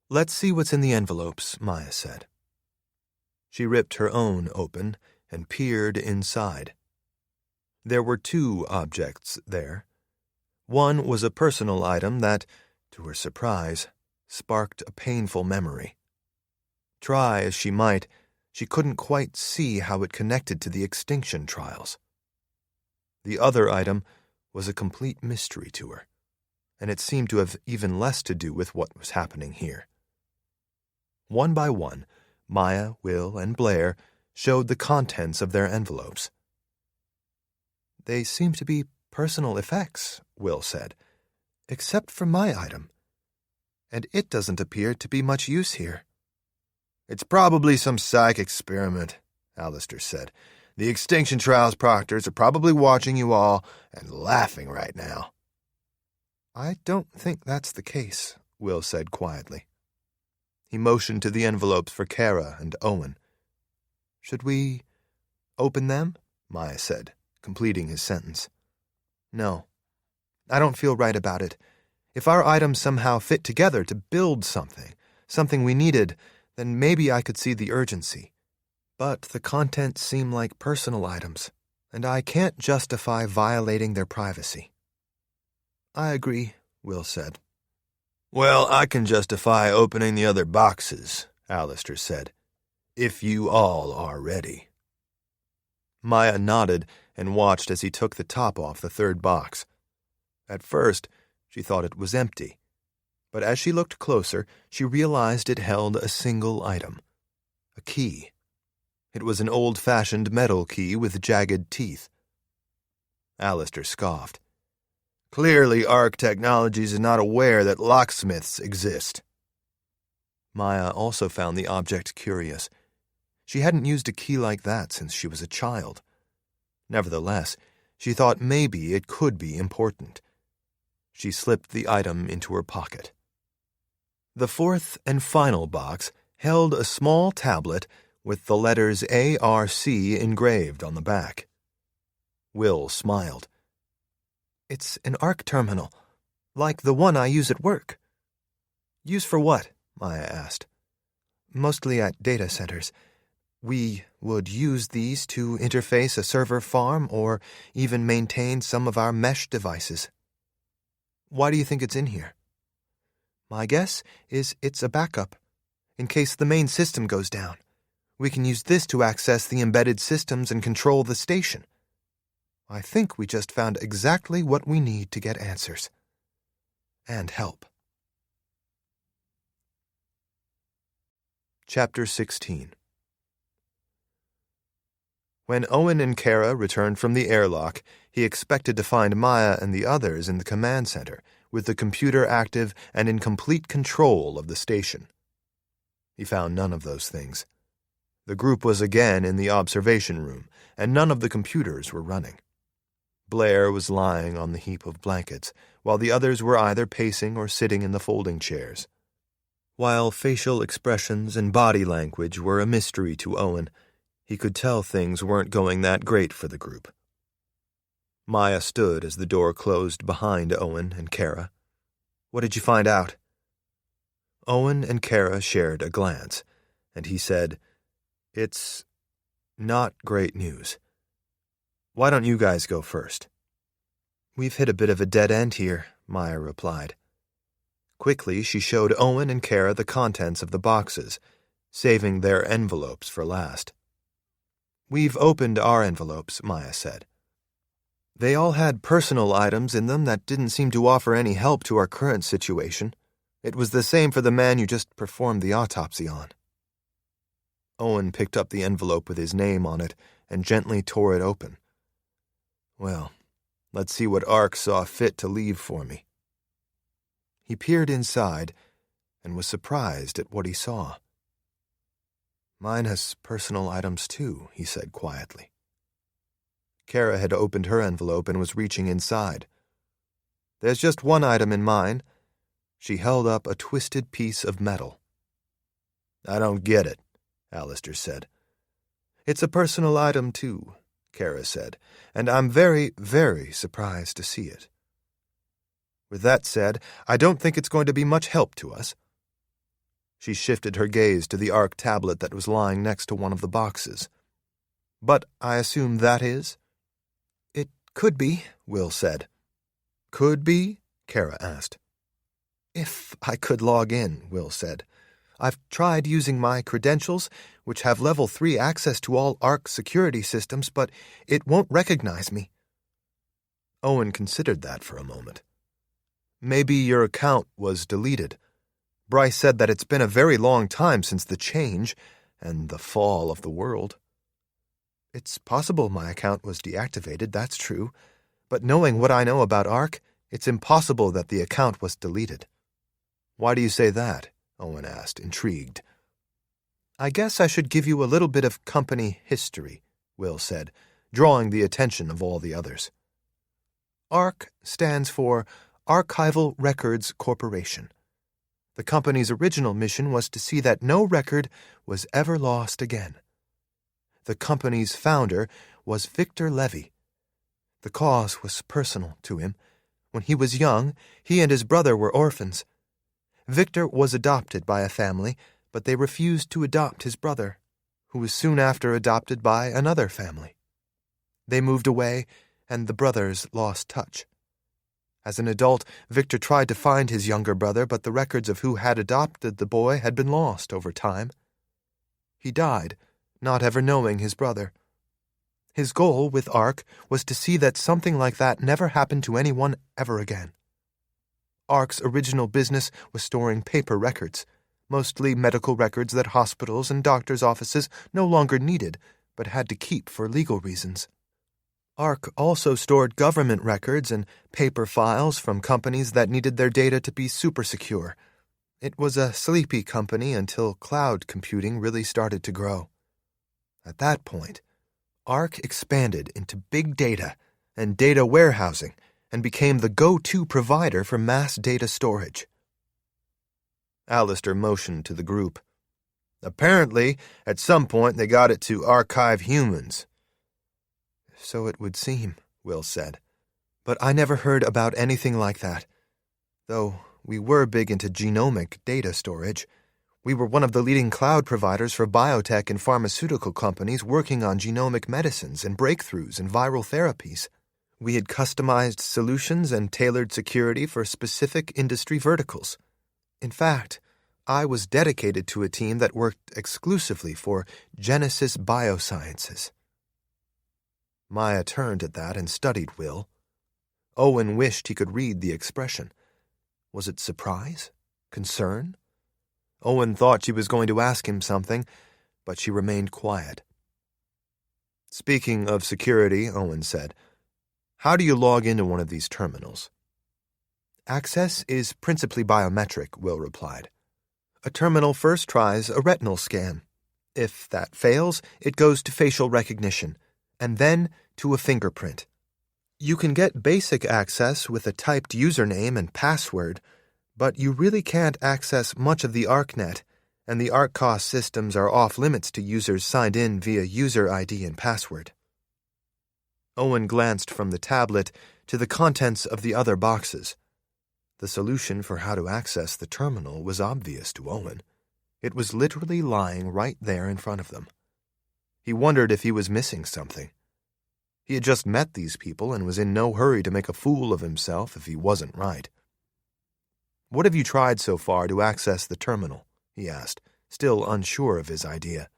"Let's see what's in the envelopes," Maya said. She ripped her own open and peered inside. There were 2 objects there. One was a personal item that, to her surprise, sparked a painful memory. Try as she might, she couldn't quite see how it connected to the Extinction Trials. The other item was a complete mystery to her. and it seemed to have even less to do with what was happening here. One by one, Maya, Will, and Blair showed the contents of their envelopes. "They seem to be personal effects," Will said, "except for my item. And it doesn't appear to be much use here." "It's probably some psych experiment," Alistair said. "The Extinction Trials proctors are probably watching you all and laughing right now." "I don't think that's the case," Will said quietly. He motioned to the envelopes for Kara and Owen. "Should we open them?" Maya said, completing his sentence. "No, I don't feel right about it. If our items somehow fit together to build something we needed, then maybe I could see the urgency. But the contents seem like personal items, and I can't justify violating their privacy." "I agree," Will said. "Well, I can justify opening the other boxes," Alistair said, "if you all are ready." Maya nodded and watched as he took the top off the third box. At first, she thought it was empty, but as she looked closer, she realized it held a single item, a key. It was an old-fashioned metal key with jagged teeth. Alistair scoffed. "Clearly, Ark Technologies is not aware that locksmiths exist." Maya also found the object curious. She hadn't used a key like that since she was a child. Nevertheless, she thought maybe it could be important. She slipped the item into her pocket. The fourth and final box held a small tablet with the letters ARC engraved on the back. Will smiled. "It's an Ark terminal, like the one I use at work." "Use for what?" Maya asked. "Mostly at data centers. We would use these to interface a server farm or even maintain some of our mesh devices." "Why do you think it's in here?" "My guess is it's a backup, in case the main system goes down. We can use this to access the embedded systems and control the station. I think we just found exactly what we need to get answers. And help." Chapter 16. When Owen and Kara returned from the airlock, he expected to find Maya and the others in the command center, with the computer active and in complete control of the station. He found none of those things. The group was again in the observation room, and none of the computers were running. Blair was lying on the heap of blankets, while the others were either pacing or sitting in the folding chairs. While facial expressions and body language were a mystery to Owen, he could tell things weren't going that great for the group. Maya stood as the door closed behind Owen and Kara. "What did you find out?" Owen and Kara shared a glance, and he said, "It's not great news. Why don't you guys go first?" "We've hit a bit of a dead end here," Maya replied. Quickly, she showed Owen and Kara the contents of the boxes, saving their envelopes for last. "We've opened our envelopes," Maya said. "They all had personal items in them that didn't seem to offer any help to our current situation. It was the same for the man you just performed the autopsy on." Owen picked up the envelope with his name on it and gently tore it open. "Well, let's see what Ark saw fit to leave for me." He peered inside and was surprised at what he saw. "Mine has personal items too," he said quietly. Kara had opened her envelope and was reaching inside. "There's just one item in mine." She held up a twisted piece of metal. "I don't get it," Alistair said. "It's a personal item too," Kara said, "and I'm very, very surprised to see it. With that said, I don't think it's going to be much help to us." She shifted her gaze to the Ark tablet that was lying next to one of the boxes. "But I assume that is?" "It could be," Will said. "Could be?" Kara asked. "If I could log in," Will said. "I've tried using my credentials, which have level 3 access to all Ark security systems, but it won't recognize me." Owen considered that for a moment. Maybe your account was deleted. Bryce said that it's been a very long time since the change and the fall of the world. It's possible my account was deactivated, that's true, but knowing what I know about ARC, it's impossible that the account was deleted. Why do you say that? Owen asked, intrigued. I guess I should give you a little bit of company history, Will said, drawing the attention of all the others. ARC stands for Archival Records Corporation. The company's original mission was to see that no record was ever lost again. The company's founder was Victor Levy. The cause was personal to him. When he was young, he and his brother were orphans. Victor was adopted by a family, but they refused to adopt his brother, who was soon after adopted by another family. They moved away, and the brothers lost touch. As an adult, Victor tried to find his younger brother, but the records of who had adopted the boy had been lost over time. He died, not ever knowing his brother. His goal with ARC was to see that something like that never happened to anyone ever again. ARC's original business was storing paper records, mostly medical records that hospitals and doctors' offices no longer needed, but had to keep for legal reasons. ARC also stored government records and paper files from companies that needed their data to be super secure. It was a sleepy company until cloud computing really started to grow. At that point, ARC expanded into big data and data warehousing and became the go-to provider for mass data storage. Alistair motioned to the group. Apparently, at some point they got it to archive humans. So it would seem, Will said. But I never heard about anything like that. Though we were big into genomic data storage. We were one of the leading cloud providers for biotech and pharmaceutical companies working on genomic medicines and breakthroughs in viral therapies. We had customized solutions and tailored security for specific industry verticals. In fact, I was dedicated to a team that worked exclusively for Genesis Biosciences. Maya turned at that and studied Will. Owen wished he could read the expression. Was it surprise? Concern? Owen thought she was going to ask him something, but she remained quiet. Speaking of security, Owen said, how do you log into one of these terminals? Access is principally biometric, Will replied. A terminal first tries a retinal scan. If that fails, it goes to facial recognition, and then to a fingerprint. You can get basic access with a typed username and password, but you really can't access much of the ARCnet, and the ARCCOS systems are off-limits to users signed in via user ID and password. Owen glanced from the tablet to the contents of the other boxes. The solution for how to access the terminal was obvious to Owen. It was literally lying right there in front of them. He wondered if he was missing something. He had just met these people and was in no hurry to make a fool of himself if he wasn't right. What have you tried so far to access the terminal? He asked, still unsure of his idea.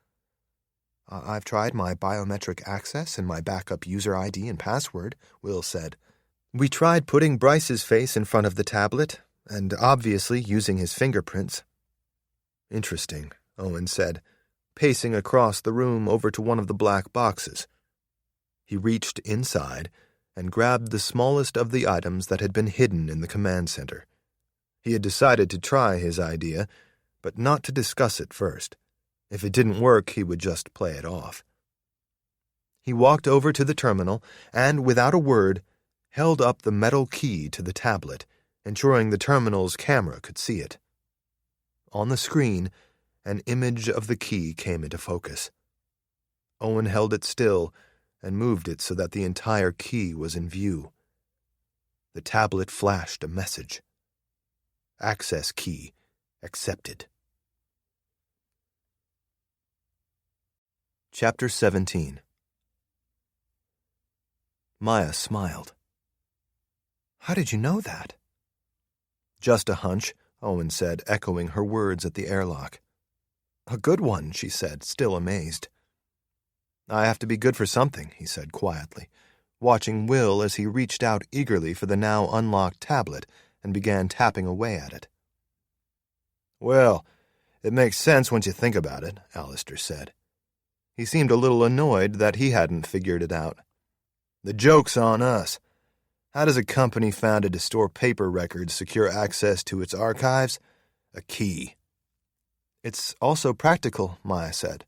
I've tried my biometric access and my backup user ID and password, Will said. We tried putting Bryce's face in front of the tablet, and obviously using his fingerprints. Interesting, Owen said, pacing across the room over to one of the black boxes. He reached inside and grabbed the smallest of the items that had been hidden in the command center. He had decided to try his idea, but not to discuss it first. If it didn't work, he would just play it off. He walked over to the terminal and, without a word, held up the metal key to the tablet, ensuring the terminal's camera could see it. On the screen, an image of the key came into focus. Owen held it still and moved it so that the entire key was in view. The tablet flashed a message. Access key accepted. Chapter 17. Maya smiled. How did you know that? Just a hunch, Owen said, echoing her words at the airlock. A good one, she said, still amazed. I have to be good for something, he said quietly, watching Will as he reached out eagerly for the now unlocked tablet and began tapping away at it. "Well, it makes sense once you think about it," Alistair said. He seemed a little annoyed that he hadn't figured it out. "The joke's on us. How does a company founded to store paper records secure access to its archives? A key." "It's also practical," Maya said.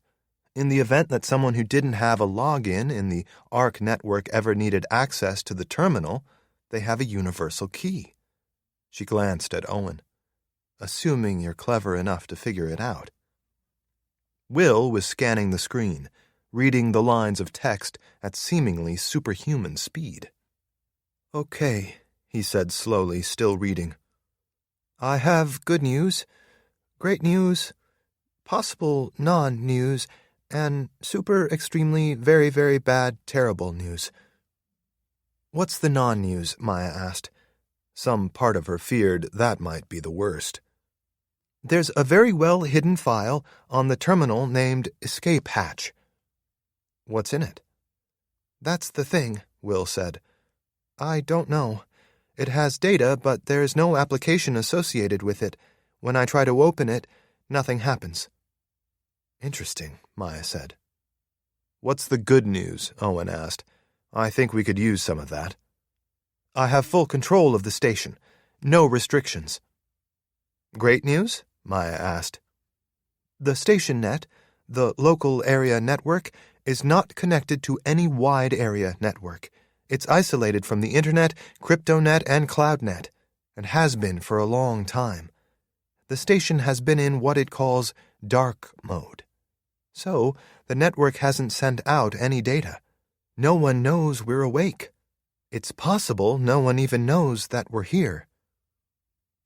"In the event that someone who didn't have a login in the ARC network ever needed access to the terminal, they have a universal key." She glanced at Owen. "Assuming you're clever enough to figure it out." Will was scanning the screen, reading the lines of text at seemingly superhuman speed. "Okay," he said slowly, still reading. "I have good news, great news, possible non-news, and super extremely very very bad terrible news." "What's the non-news?" Maya asked. Some part of her feared that might be the worst. "There's a very well-hidden file on the terminal named Escape Hatch." "What's in it?" "That's the thing," Will said. "I don't know. It has data, but there's no application associated with it. When I try to open it, nothing happens." "Interesting," Maya said. "What's the good news?" Owen asked. "I think we could use some of that." "I have full control of the station. No restrictions." "Great news?" Maya asked. "The station net, the local area network, is not connected to any wide area network. It's isolated from the Internet, CryptoNet, and CloudNet, and has been for a long time. The station has been in what it calls dark mode. So, the network hasn't sent out any data. No one knows we're awake. It's possible no one even knows that we're here."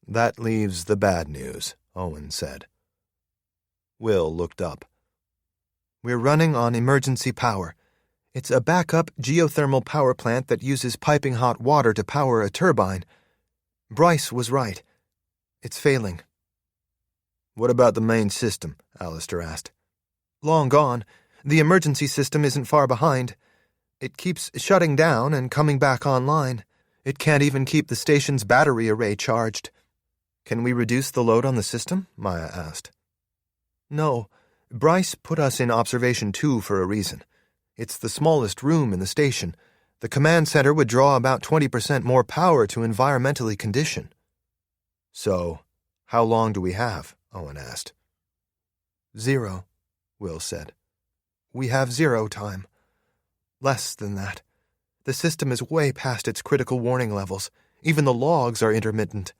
"That leaves the bad news," Owen said. Will looked up. "We're running on emergency power. It's a backup geothermal power plant that uses piping hot water to power a turbine. Bryce was right. It's failing." "What about the main system?" Alistair asked. "Long gone. The emergency system isn't far behind. It keeps shutting down and coming back online. It can't even keep the station's battery array charged." "Can we reduce the load on the system?" Maya asked. "No. Bryce put us in Observation 2 for a reason. It's the smallest room in the station. The command center would draw about 20% more power to environmentally condition." "So, how long do we have?" Owen asked. "0, Will said. "We have 0 time. Less than that. The system is way past its critical warning levels. Even the logs are intermittent.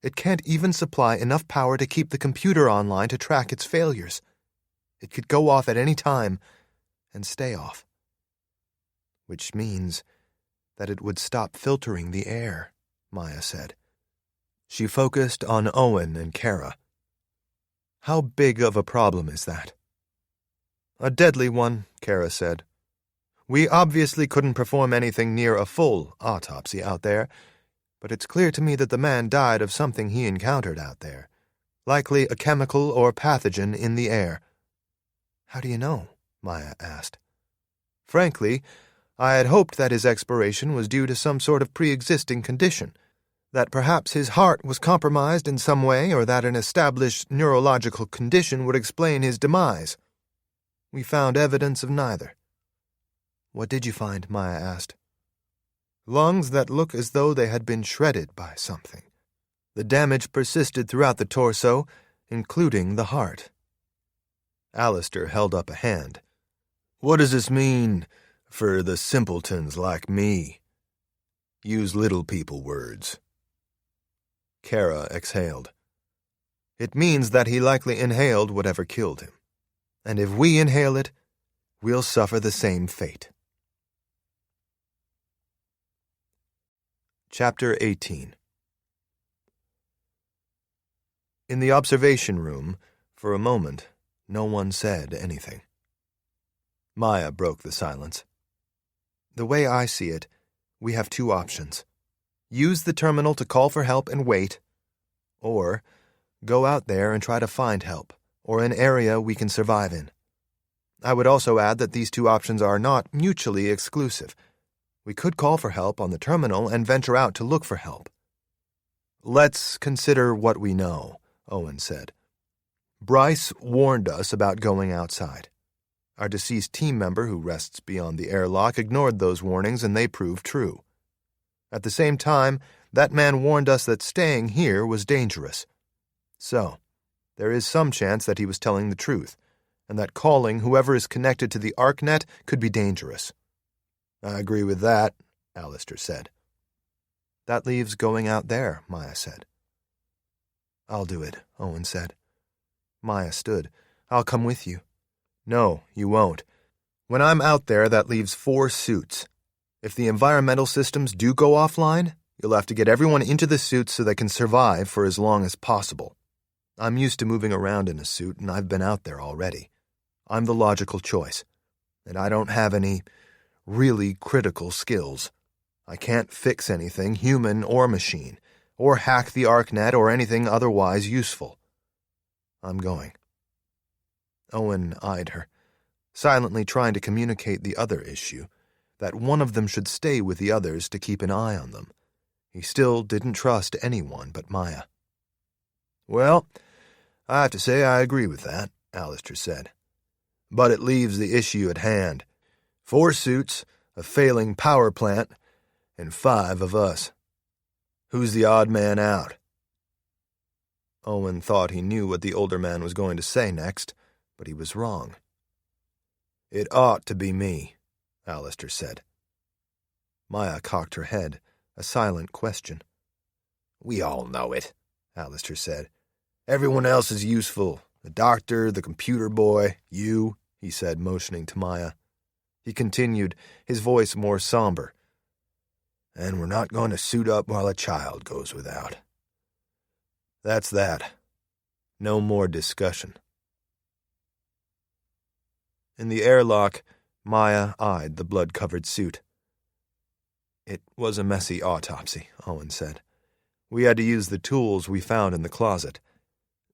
It can't even supply enough power to keep the computer online to track its failures. It could go off at any time and stay off. Which means that it would stop filtering the air," Maya said. She focused on Owen and Kara. "How big of a problem is that?" "A deadly one," Kara said. "We obviously couldn't perform anything near a full autopsy out there, but it's clear to me that the man died of something he encountered out there, likely a chemical or pathogen in the air." "How do you know?" Maya asked. "Frankly, I had hoped that his expiration was due to some sort of pre-existing condition, that perhaps his heart was compromised in some way or that an established neurological condition would explain his demise. We found evidence of neither." "What did you find?" Maya asked. "Lungs that look as though they had been shredded by something. The damage persisted throughout the torso, including the heart." Alistair held up a hand. "What does this mean for the simpletons like me? Use little people words." Kara exhaled. "It means that he likely inhaled whatever killed him. And if we inhale it, we'll suffer the same fate." Chapter 18. In the observation room, for a moment, no one said anything. Maya broke the silence. "The way I see it, we have 2 options. Use the terminal to call for help and wait, or go out there and try to find help, or an area we can survive in. I would also add that these 2 options are not mutually exclusive. We could call for help on the terminal and venture out to look for help. Let's consider what we know, Owen said. Bryce warned us about going outside. Our deceased team member who rests beyond the airlock ignored those warnings, and they proved true. At the same time, that man warned us that staying here was dangerous. So, there is some chance that he was telling the truth, and that calling whoever is connected to the ArcNet could be dangerous. I agree with that, Alistair said. That leaves going out there, Maya said. I'll do it, Owen said. Maya stood. I'll come with you. No, you won't. When I'm out there, that leaves 4 suits. If the environmental systems do go offline, you'll have to get everyone into the suits so they can survive for as long as possible. I'm used to moving around in a suit, and I've been out there already. I'm the logical choice, and I don't have any really critical skills. I can't fix anything, human or machine, or hack the ArcNet or anything otherwise useful. I'm going. Owen eyed her, silently trying to communicate the other issue, that one of them should stay with the others to keep an eye on them. He still didn't trust anyone but Maya. Well, I have to say I agree with that, Alistair said. But it leaves the issue at hand. 4 suits, a failing power plant, and 5 of us. Who's the odd man out? Owen thought he knew what the older man was going to say next, but he was wrong. It ought to be me, Alistair said. Maya cocked her head, a silent question. We all know it, Alistair said. Everyone else is useful. The doctor, the computer boy, you, he said, motioning to Maya. He continued, his voice more somber. And we're not going to suit up while a child goes without. That's that. No more discussion. In the airlock, Maya eyed the blood-covered suit. It was a messy autopsy, Owen said. We had to use the tools we found in the closet.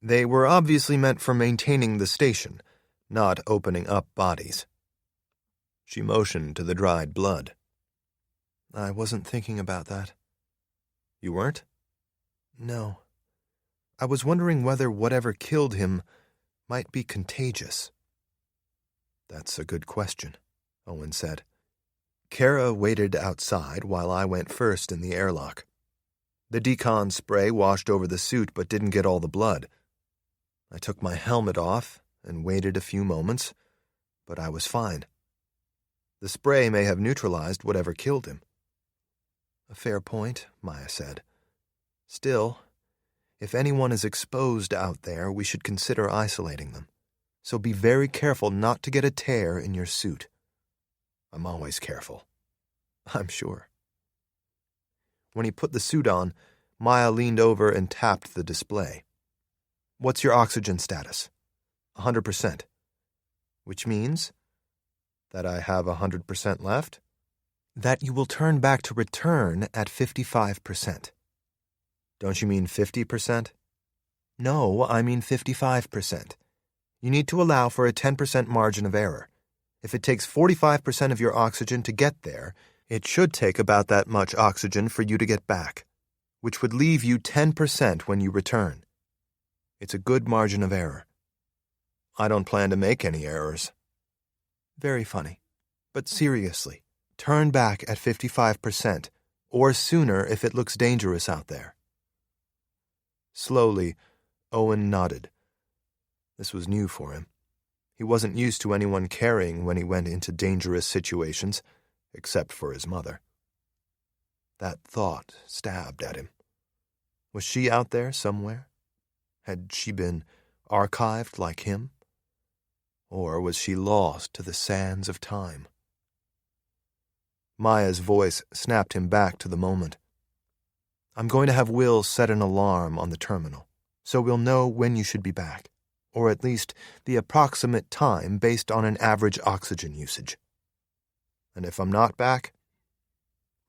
They were obviously meant for maintaining the station, not opening up bodies. She motioned to the dried blood. I wasn't thinking about that. You weren't? No. I was wondering whether whatever killed him might be contagious. That's a good question, Owen said. Kara waited outside while I went first in the airlock. The decon spray washed over the suit but didn't get all the blood. I took my helmet off and waited a few moments, but I was fine. The spray may have neutralized whatever killed him. A fair point, Maya said. Still, if anyone is exposed out there, we should consider isolating them. So be very careful not to get a tear in your suit. I'm always careful. I'm sure. When he put the suit on, Maya leaned over and tapped the display. What's your oxygen status? 100%. Which means that I have 100% left? That you will turn back to return at 55%. Don't you mean 50%? No, I mean 55%. You need to allow for a 10% margin of error. If it takes 45% of your oxygen to get there, it should take about that much oxygen for you to get back, which would leave you 10% when you return. It's a good margin of error. I don't plan to make any errors. Very funny. But seriously, turn back at 55%, or sooner if it looks dangerous out there. Slowly, Owen nodded. This was new for him. He wasn't used to anyone caring when he went into dangerous situations, except for his mother. That thought stabbed at him. Was she out there somewhere? Had she been archived like him? Or was she lost to the sands of time? Maya's voice snapped him back to the moment. I'm going to have Will set an alarm on the terminal, so we'll know when you should be back, or at least the approximate time based on an average oxygen usage. And if I'm not back,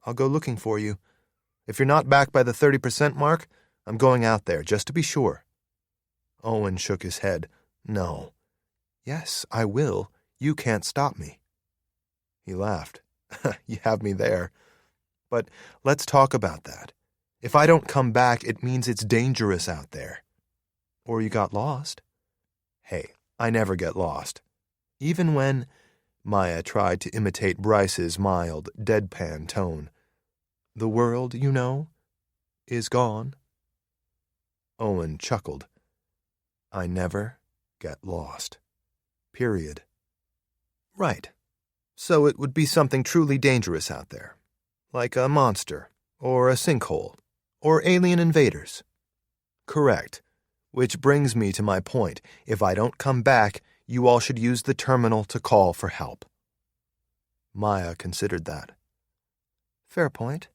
I'll go looking for you. If you're not back by the 30% mark, I'm going out there just to be sure. Owen shook his head. No. Yes, I will. You can't stop me. He laughed. You have me there. But let's talk about that. If I don't come back, it means it's dangerous out there. Or you got lost. Hey, I never get lost. Even when... Maya tried to imitate Bryce's mild, deadpan tone. The world, you know, is gone. Owen chuckled. I never get lost. Period. Right. So it would be something truly dangerous out there. Like a monster, or a sinkhole, or alien invaders. Correct. Which brings me to my point. If I don't come back, you all should use the terminal to call for help. Maya considered that. Fair point.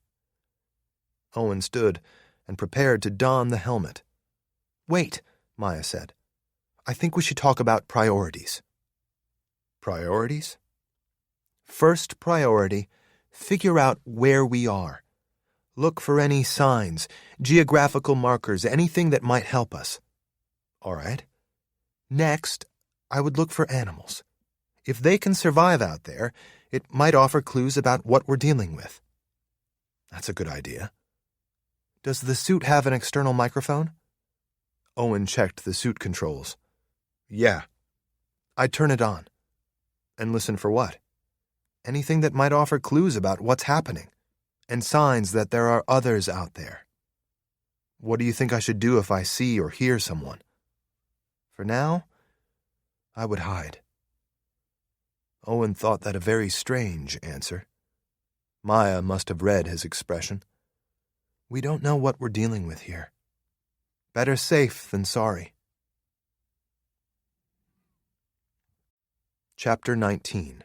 Owen stood and prepared to don the helmet. Wait, Maya said. I think we should talk about priorities. Priorities? First priority, figure out where we are. Look for any signs, geographical markers, anything that might help us. All right. Next, I would look for animals. If they can survive out there, it might offer clues about what we're dealing with. That's a good idea. Does the suit have an external microphone? Owen checked the suit controls. Yeah. I'd turn it on. And listen for what? Anything that might offer clues about what's happening, and signs that there are others out there. What do you think I should do if I see or hear someone? For now, I would hide. Owen thought that a very strange answer. Maya must have read his expression. We don't know what we're dealing with here. Better safe than sorry. Chapter 19.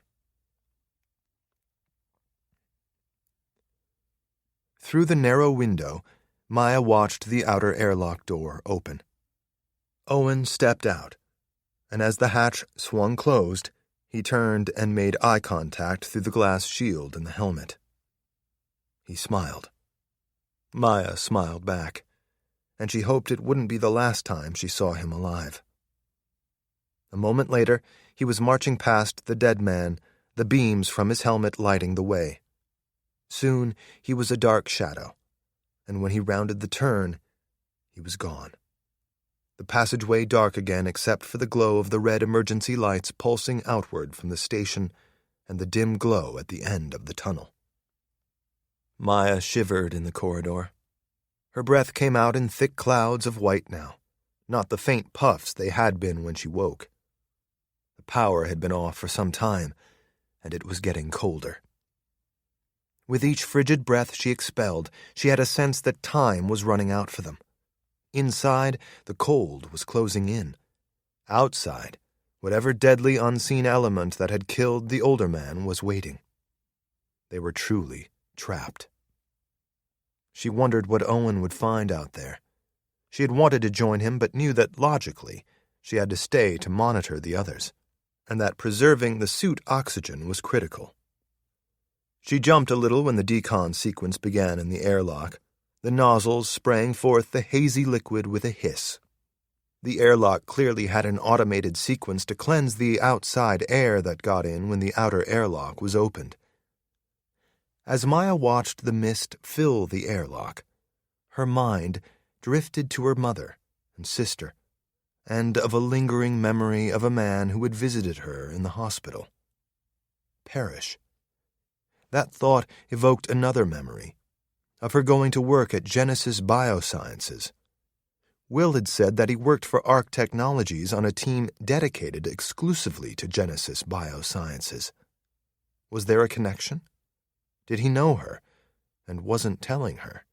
Through the narrow window, Maya watched the outer airlock door open. Owen stepped out, and as the hatch swung closed, he turned and made eye contact through the glass shield in the helmet. He smiled. Maya smiled back, and she hoped it wouldn't be the last time she saw him alive. A moment later, he was marching past the dead man, the beams from his helmet lighting the way. Soon, he was a dark shadow, and when he rounded the turn, he was gone. The passageway dark again except for the glow of the red emergency lights pulsing outward from the station and the dim glow at the end of the tunnel. Maya shivered in the corridor. Her breath came out in thick clouds of white now, not the faint puffs they had been when she woke. The power had been off for some time, and it was getting colder. With each frigid breath she expelled, she had a sense that time was running out for them. Inside, the cold was closing in. Outside, whatever deadly unseen element that had killed the older man was waiting. They were truly trapped. She wondered what Owen would find out there. She had wanted to join him, but knew that, logically, she had to stay to monitor the others, and that preserving the suit oxygen was critical. She jumped a little when the decon sequence began in the airlock, the nozzles spraying forth the hazy liquid with a hiss. The airlock clearly had an automated sequence to cleanse the outside air that got in when the outer airlock was opened. As Maya watched the mist fill the airlock, her mind drifted to her mother and sister, and of a lingering memory of a man who had visited her in the hospital. Parrish. That thought evoked another memory, of her going to work at Genesis Biosciences. Will had said that he worked for ARC Technologies on a team dedicated exclusively to Genesis Biosciences. Was there a connection? Did he know her, and wasn't telling her?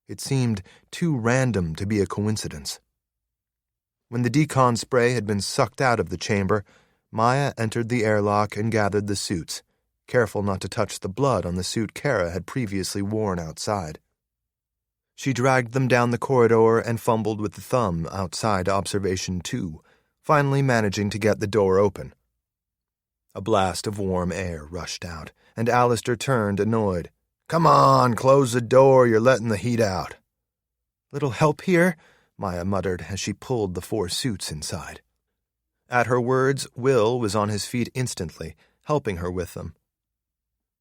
It seemed too random to be a coincidence. When the decon spray had been sucked out of the chamber, Maya entered the airlock and gathered the suits, careful not to touch the blood on the suit Kara had previously worn outside. She dragged them down the corridor and fumbled with the thumb outside Observation 2, finally managing to get the door open. A blast of warm air rushed out, and Alistair turned, annoyed. "Come on, close the door, you're letting the heat out." "Little help here?" Maya muttered as she pulled the 4 suits inside. At her words, Will was on his feet instantly, helping her with them.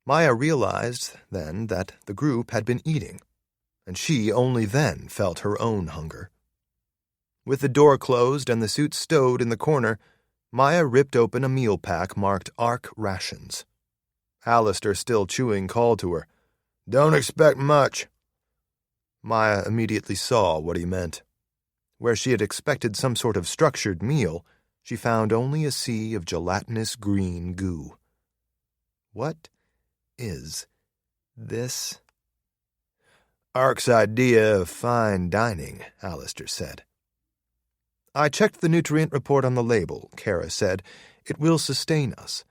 Maya realized, then, that the group had been eating, and she only then felt her own hunger. With the door closed and the suit stowed in the corner, Maya ripped open a meal pack marked ARC rations. Alistair, still chewing, called to her, "Don't expect much." Maya immediately saw what he meant. Where she had expected some sort of structured meal, she found only a sea of gelatinous green goo. What is this? "ARC's idea of fine dining," Alistair said. "I checked the nutrient report on the label," Kara said. "It will sustain us,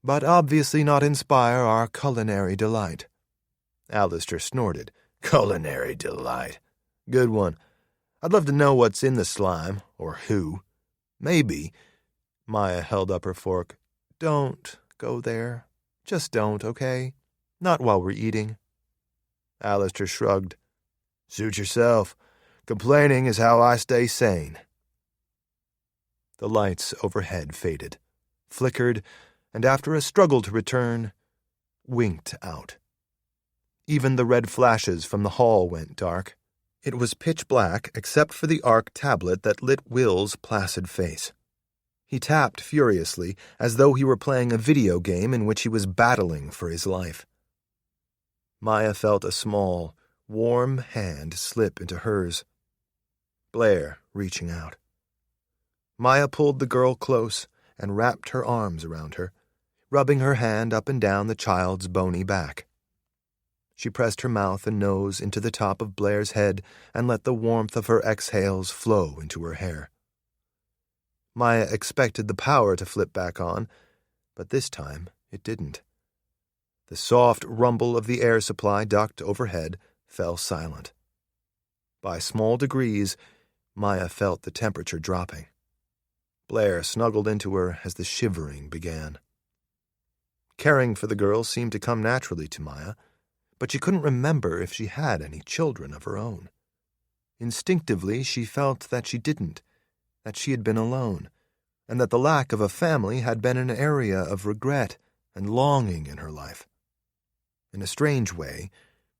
but obviously not inspire our culinary delight." Alistair snorted. "Culinary delight. Good one. I'd love to know what's in the slime, or who. Maybe." Maya held up her fork. "Don't go there. Just don't, okay? Not while we're eating." Alistair shrugged. "Suit yourself. Complaining is how I stay sane." The lights overhead faded, flickered, and after a struggle to return, winked out. Even the red flashes from the hall went dark. It was pitch black except for the ARC tablet that lit Will's placid face. He tapped furiously, as though he were playing a video game in which he was battling for his life. Maya felt a small, warm hand slip into hers. Blair reaching out. Maya pulled the girl close and wrapped her arms around her, rubbing her hand up and down the child's bony back. She pressed her mouth and nose into the top of Blair's head and let the warmth of her exhales flow into her hair. Maya expected the power to flip back on, but this time it didn't. The soft rumble of the air supply duct overhead fell silent. By small degrees, Maya felt the temperature dropping. Blair snuggled into her as the shivering began. Caring for the girl seemed to come naturally to Maya, but she couldn't remember if she had any children of her own. Instinctively, she felt that she didn't, that she had been alone, and that the lack of a family had been an area of regret and longing in her life. In a strange way,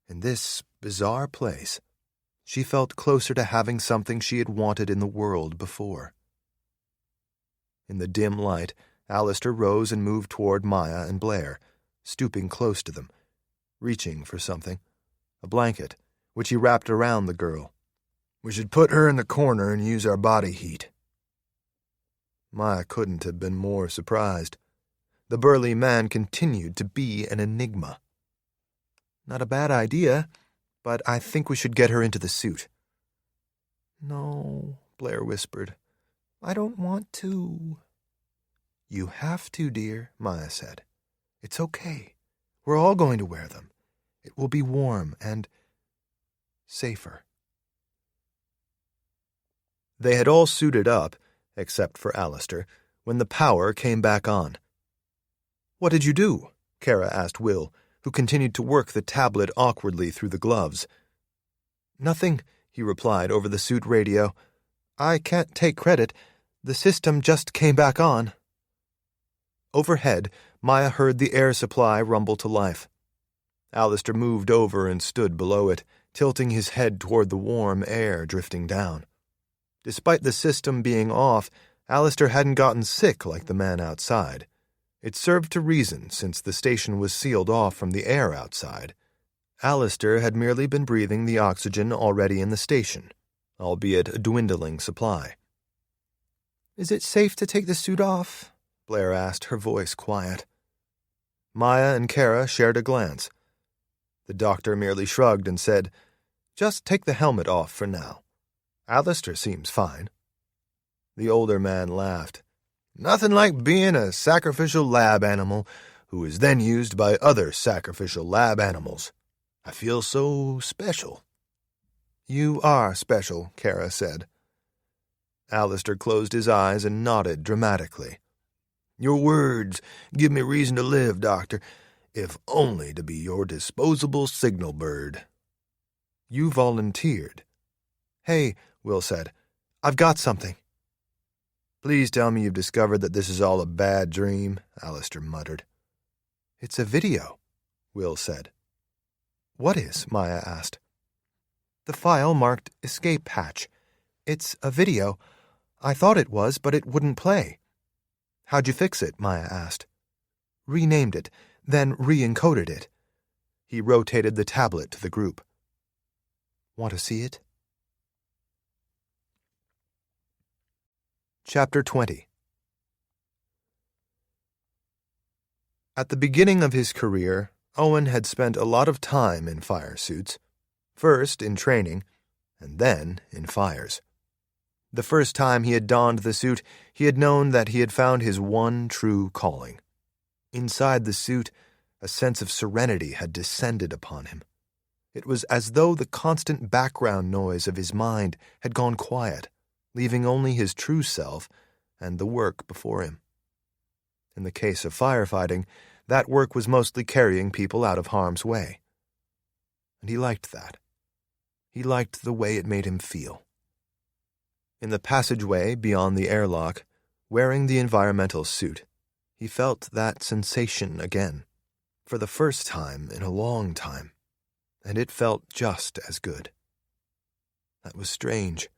in this bizarre place, she felt closer to having something she had wanted in the world before. In the dim light, Alistair rose and moved toward Maya and Blair, stooping close to them, reaching for something, a blanket, which he wrapped around the girl. "We should put her in the corner and use our body heat." Maya couldn't have been more surprised. The burly man continued to be an enigma. "Not a bad idea, but I think we should get her into the suit." "No," Blair whispered. "I don't want to." "You have to, dear," Maya said. "It's okay. We're all going to wear them. It will be warm and safer." They had all suited up, except for Alistair, when the power came back on. "What did you do?" Kara asked Will, who continued to work the tablet awkwardly through the gloves. "Nothing," he replied over the suit radio. "I can't take credit. The system just came back on." Overhead, Maya heard the air supply rumble to life. Alistair moved over and stood below it, tilting his head toward the warm air drifting down. Despite the system being off, Alistair hadn't gotten sick like the man outside. It served to reason, since the station was sealed off from the air outside. Alistair had merely been breathing the oxygen already in the station, albeit a dwindling supply. "Is it safe to take the suit off?" Blair asked, her voice quiet. Maya and Kara shared a glance. The doctor merely shrugged and said, "Just take the helmet off for now. Alistair seems fine." The older man laughed. "Nothing like being a sacrificial lab animal who is then used by other sacrificial lab animals. I feel so special." "You are special," Kara said. Alistair closed his eyes and nodded dramatically. "Your words give me reason to live, Doctor, if only to be your disposable signal bird." "You volunteered." "Hey," Will said, "I've got something." "Please tell me you've discovered that this is all a bad dream," Alistair muttered. "It's a video," Will said. "What is?" Maya asked. The file marked escape hatch. It's a video. I thought it was, but it wouldn't play. How'd you fix it? Maya asked. Renamed it, then re-encoded it. He rotated the tablet to the group. Want to see it? Chapter 20. At the beginning of his career, Owen had spent a lot of time in fire suits, first in training, and then in fires. The first time he had donned the suit, he had known that he had found his one true calling. Inside the suit, a sense of serenity had descended upon him. It was as though the constant background noise of his mind had gone quiet, leaving only his true self and the work before him. In the case of firefighting, that work was mostly carrying people out of harm's way. And he liked that. He liked the way it made him feel. In the passageway beyond the airlock, wearing the environmental suit, he felt that sensation again, for the first time in a long time, and it felt just as good. That was strange.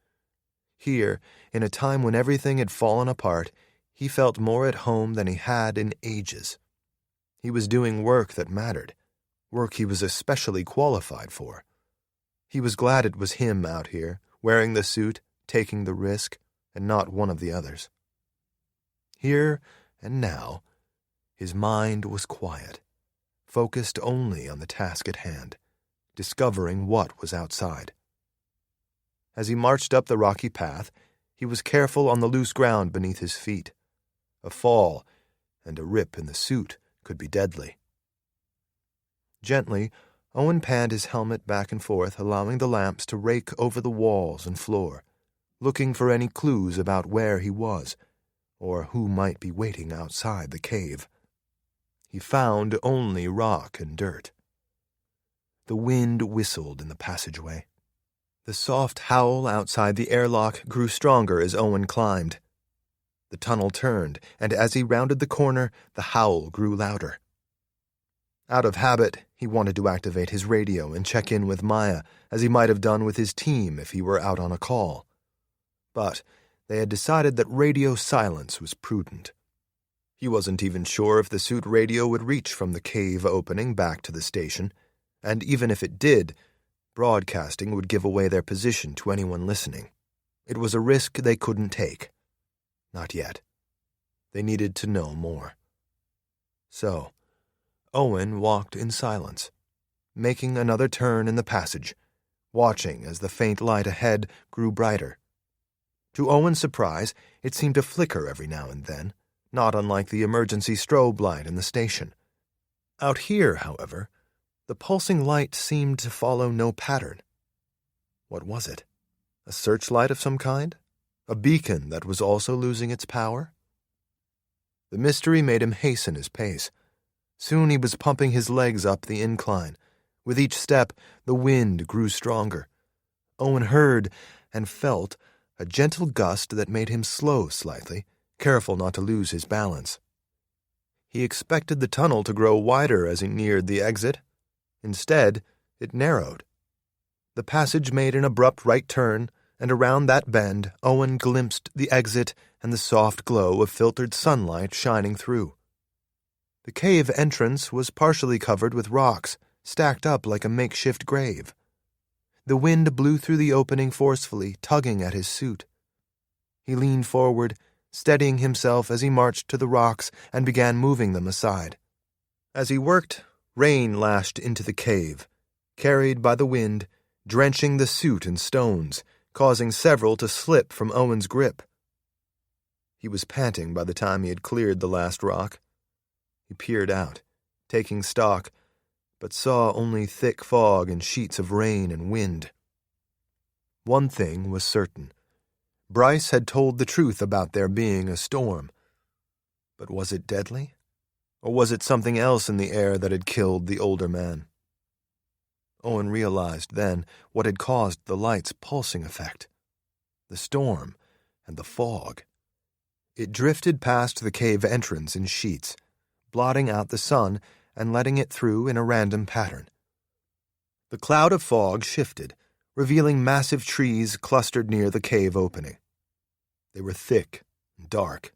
Here, in a time when everything had fallen apart, he felt more at home than he had in ages. He was doing work that mattered, work he was especially qualified for. He was glad it was him out here, wearing the suit, taking the risk, and not one of the others. Here and now, his mind was quiet, focused only on the task at hand, discovering what was outside. As he marched up the rocky path, he was careful on the loose ground beneath his feet. A fall and a rip in the suit could be deadly. Gently, Owen panned his helmet back and forth, allowing the lamps to rake over the walls and floor, looking for any clues about where he was, or who might be waiting outside the cave. He found only rock and dirt. The wind whistled in the passageway. The soft howl outside the airlock grew stronger as Owen climbed. The tunnel turned, and as he rounded the corner, the howl grew louder. Out of habit, he wanted to activate his radio and check in with Maya, as he might have done with his team if he were out on a call. But they had decided that radio silence was prudent. He wasn't even sure if the suit radio would reach from the cave opening back to the station, and even if it did, broadcasting would give away their position to anyone listening. It was a risk they couldn't take. Not yet. They needed to know more. So, Owen walked in silence, making another turn in the passage, watching as the faint light ahead grew brighter. To Owen's surprise, it seemed to flicker every now and then, not unlike the emergency strobe light in the station. Out here, however, the pulsing light seemed to follow no pattern. What was it? A searchlight of some kind? A beacon that was also losing its power? The mystery made him hasten his pace. Soon he was pumping his legs up the incline. With each step, the wind grew stronger. Owen heard and felt a gentle gust that made him slow slightly, careful not to lose his balance. He expected the tunnel to grow wider as he neared the exit. Instead, it narrowed. The passage made an abrupt right turn, and around that bend, Owen glimpsed the exit and the soft glow of filtered sunlight shining through. The cave entrance was partially covered with rocks, stacked up like a makeshift grave. The wind blew through the opening forcefully, tugging at his suit. He leaned forward, steadying himself as he marched to the rocks and began moving them aside. As he worked, rain lashed into the cave, carried by the wind, drenching the suit in stones, causing several to slip from Owen's grip. He was panting by the time he had cleared the last rock. He peered out, taking stock, but saw only thick fog and sheets of rain and wind. One thing was certain. Bryce had told the truth about there being a storm. But was it deadly? Or was it something else in the air that had killed the older man? Owen realized then what had caused the light's pulsing effect. The storm and the fog. It drifted past the cave entrance in sheets, blotting out the sun and letting it through in a random pattern. The cloud of fog shifted, revealing massive trees clustered near the cave opening. They were thick and dark,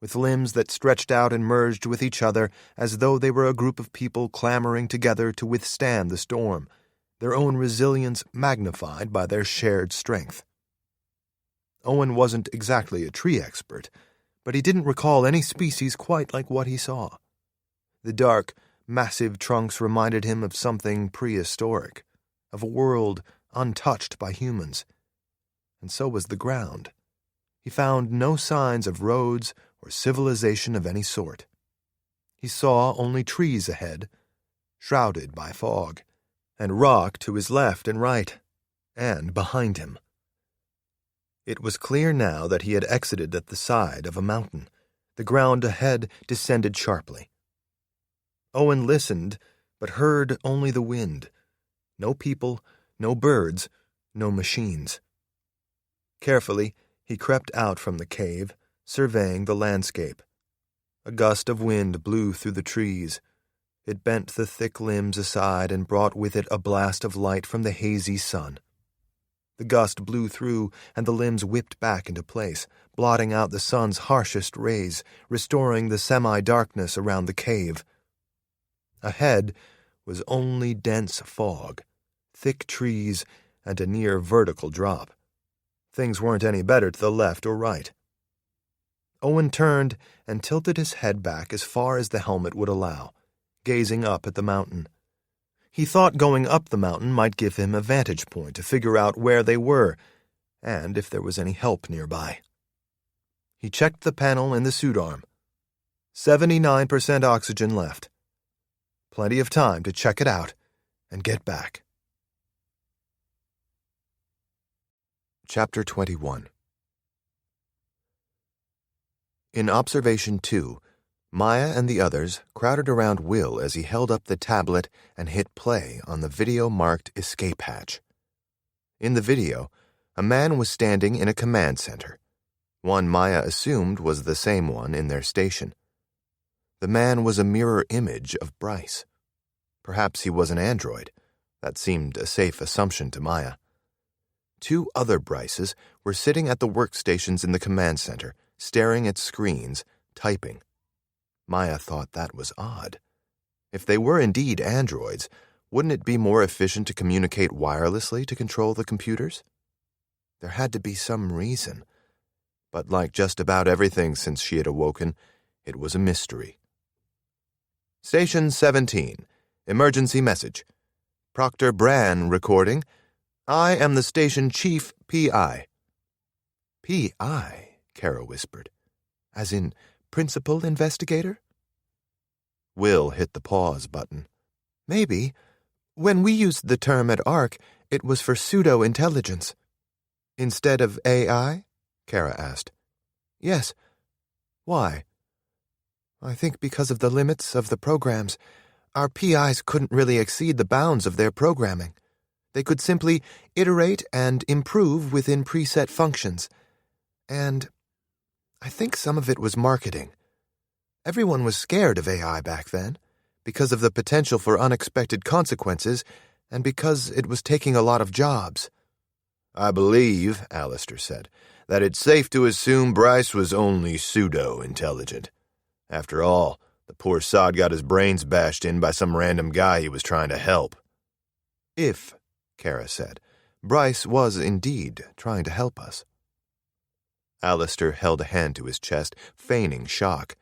with limbs that stretched out and merged with each other as though they were a group of people clamoring together to withstand the storm, their own resilience magnified by their shared strength. Owen wasn't exactly a tree expert, but he didn't recall any species quite like what he saw. The dark, massive trunks reminded him of something prehistoric, of a world untouched by humans. And so was the ground. He found no signs of roads or civilization of any sort. He saw only trees ahead, shrouded by fog, and rock to his left and right, and behind him. It was clear now that he had exited at the side of a mountain. The ground ahead descended sharply. Owen listened, but heard only the wind. No people, no birds, no machines. Carefully, he crept out from the cave, surveying the landscape. A gust of wind blew through the trees. It bent the thick limbs aside and brought with it a blast of light from the hazy sun. The gust blew through, and the limbs whipped back into place, blotting out the sun's harshest rays, restoring the semi-darkness around the cave. Ahead was only dense fog, thick trees, and a near vertical drop. Things weren't any better to the left or right. Owen turned and tilted his head back as far as the helmet would allow, gazing up at the mountain. He thought going up the mountain might give him a vantage point to figure out where they were, and if there was any help nearby. He checked the panel in the suit arm. 79% oxygen left. Plenty of time to check it out and get back. Chapter 21. In Observation 2, Maya and the others crowded around Will as he held up the tablet and hit play on the video marked escape hatch. In the video, a man was standing in a command center, one Maya assumed was the same one in their station. The man was a mirror image of Bryce. Perhaps he was an android. That seemed a safe assumption to Maya. Two other Bryces were sitting at the workstations in the command center, staring at screens, typing. Maya thought that was odd. If they were indeed androids, wouldn't it be more efficient to communicate wirelessly to control the computers? There had to be some reason. But like just about everything since she had awoken, it was a mystery. Station 17. Emergency message. Proctor Bran recording. I am the station chief P.I. P.I., Kara whispered. As in principal investigator? Will hit the pause button. Maybe. When we used the term at ARC, it was for pseudo-intelligence. Instead of AI? Kara asked. Yes. Why? I think because of the limits of the programs. Our PIs couldn't really exceed the bounds of their programming. They could simply iterate and improve within preset functions. And I think some of it was marketing. Everyone was scared of AI back then, because of the potential for unexpected consequences, and because it was taking a lot of jobs. I believe, Alistair said, that it's safe to assume Bryce was only pseudo-intelligent. After all, the poor sod got his brains bashed in by some random guy he was trying to help. If, Kara said, Bryce was indeed trying to help us. Alistair held a hand to his chest, feigning shock.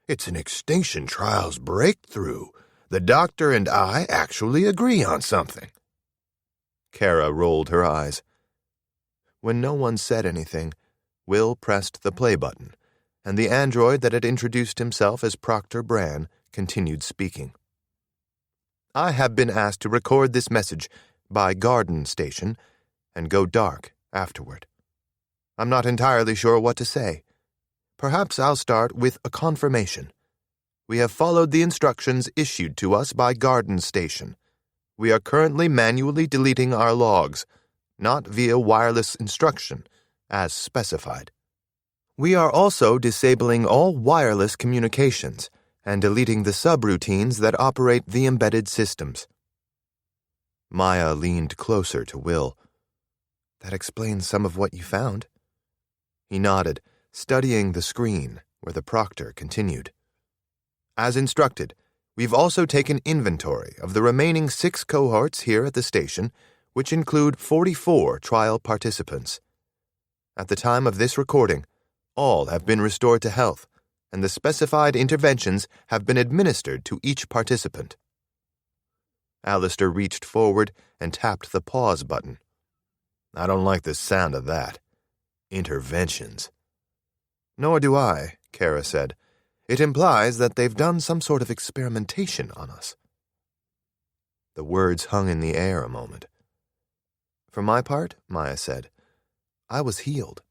It's an Extinction Trials breakthrough. The doctor and I actually agree on something. Kara rolled her eyes. When no one said anything, Will pressed the play button, and the android that had introduced himself as Proctor Bran continued speaking. I have been asked to record this message by Garden Station and go dark afterward. I'm not entirely sure what to say. Perhaps I'll start with a confirmation. We have followed the instructions issued to us by Garden Station. We are currently manually deleting our logs, not via wireless instruction, as specified. We are also disabling all wireless communications and deleting the subroutines that operate the embedded systems. Maya leaned closer to Will. That explains some of what you found. He nodded, studying the screen where the proctor continued. As instructed, we've also taken inventory of the remaining 6 cohorts here at the station, which include 44 trial participants. At the time of this recording, all have been restored to health, and the specified interventions have been administered to each participant. Alistair reached forward and tapped the pause button. I don't like the sound of that. Interventions. Nor do I, Kara said. It implies that they've done some sort of experimentation on us. The words hung in the air a moment. For my part, Maya said, I was healed.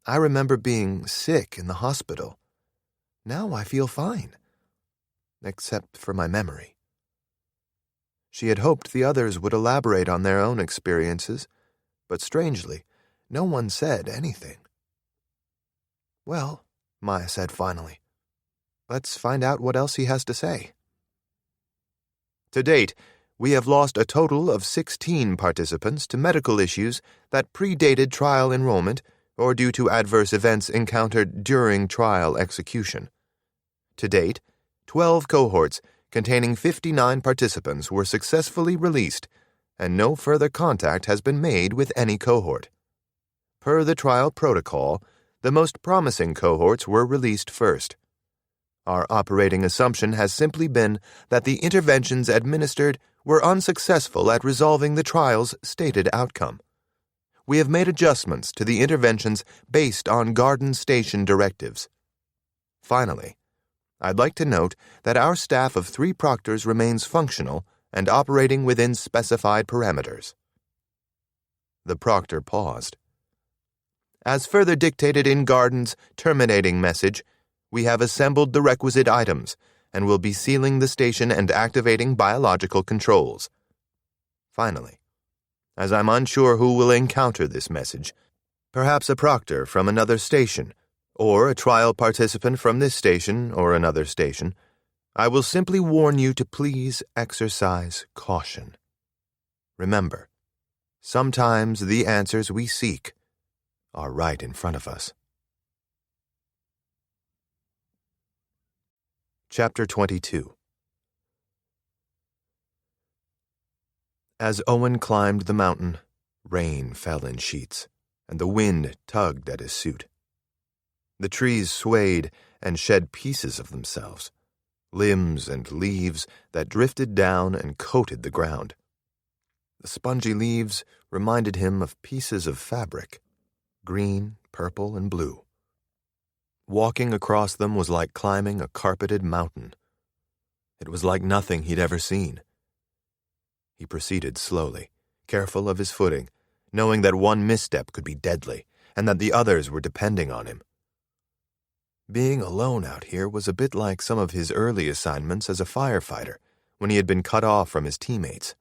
I remember being sick in the hospital. Now I feel fine. Except for my memory. She had hoped the others would elaborate on their own experiences, but strangely, no one said anything. Well, Maya said finally, let's find out what else he has to say. To date, we have lost a total of 16 participants to medical issues that predated trial enrollment or due to adverse events encountered during trial execution. To date, 12 cohorts containing 59 participants were successfully released, and no further contact has been made with any cohort. Per the trial protocol, the most promising cohorts were released first. Our operating assumption has simply been that the interventions administered were unsuccessful at resolving the trial's stated outcome. We have made adjustments to the interventions based on Garden Station directives. Finally, I'd like to note that our staff of 3 proctors remains functional and operating within specified parameters. The proctor paused. As further dictated in Garden's terminating message, we have assembled the requisite items and will be sealing the station and activating biological controls. Finally, as I'm unsure who will encounter this message, perhaps a proctor from another station, or a trial participant from this station or another station, I will simply warn you to please exercise caution. Remember, sometimes the answers we seek are right in front of us. Chapter 22. As Owen climbed the mountain, rain fell in sheets, and the wind tugged at his suit. The trees swayed and shed pieces of themselves, limbs and leaves that drifted down and coated the ground. The spongy leaves reminded him of pieces of fabric, green, purple, and blue. Walking across them was like climbing a carpeted mountain. It was like nothing he'd ever seen. He proceeded slowly, careful of his footing, knowing that one misstep could be deadly, and that the others were depending on him. Being alone out here was a bit like some of his early assignments as a firefighter, when he had been cut off from his teammates.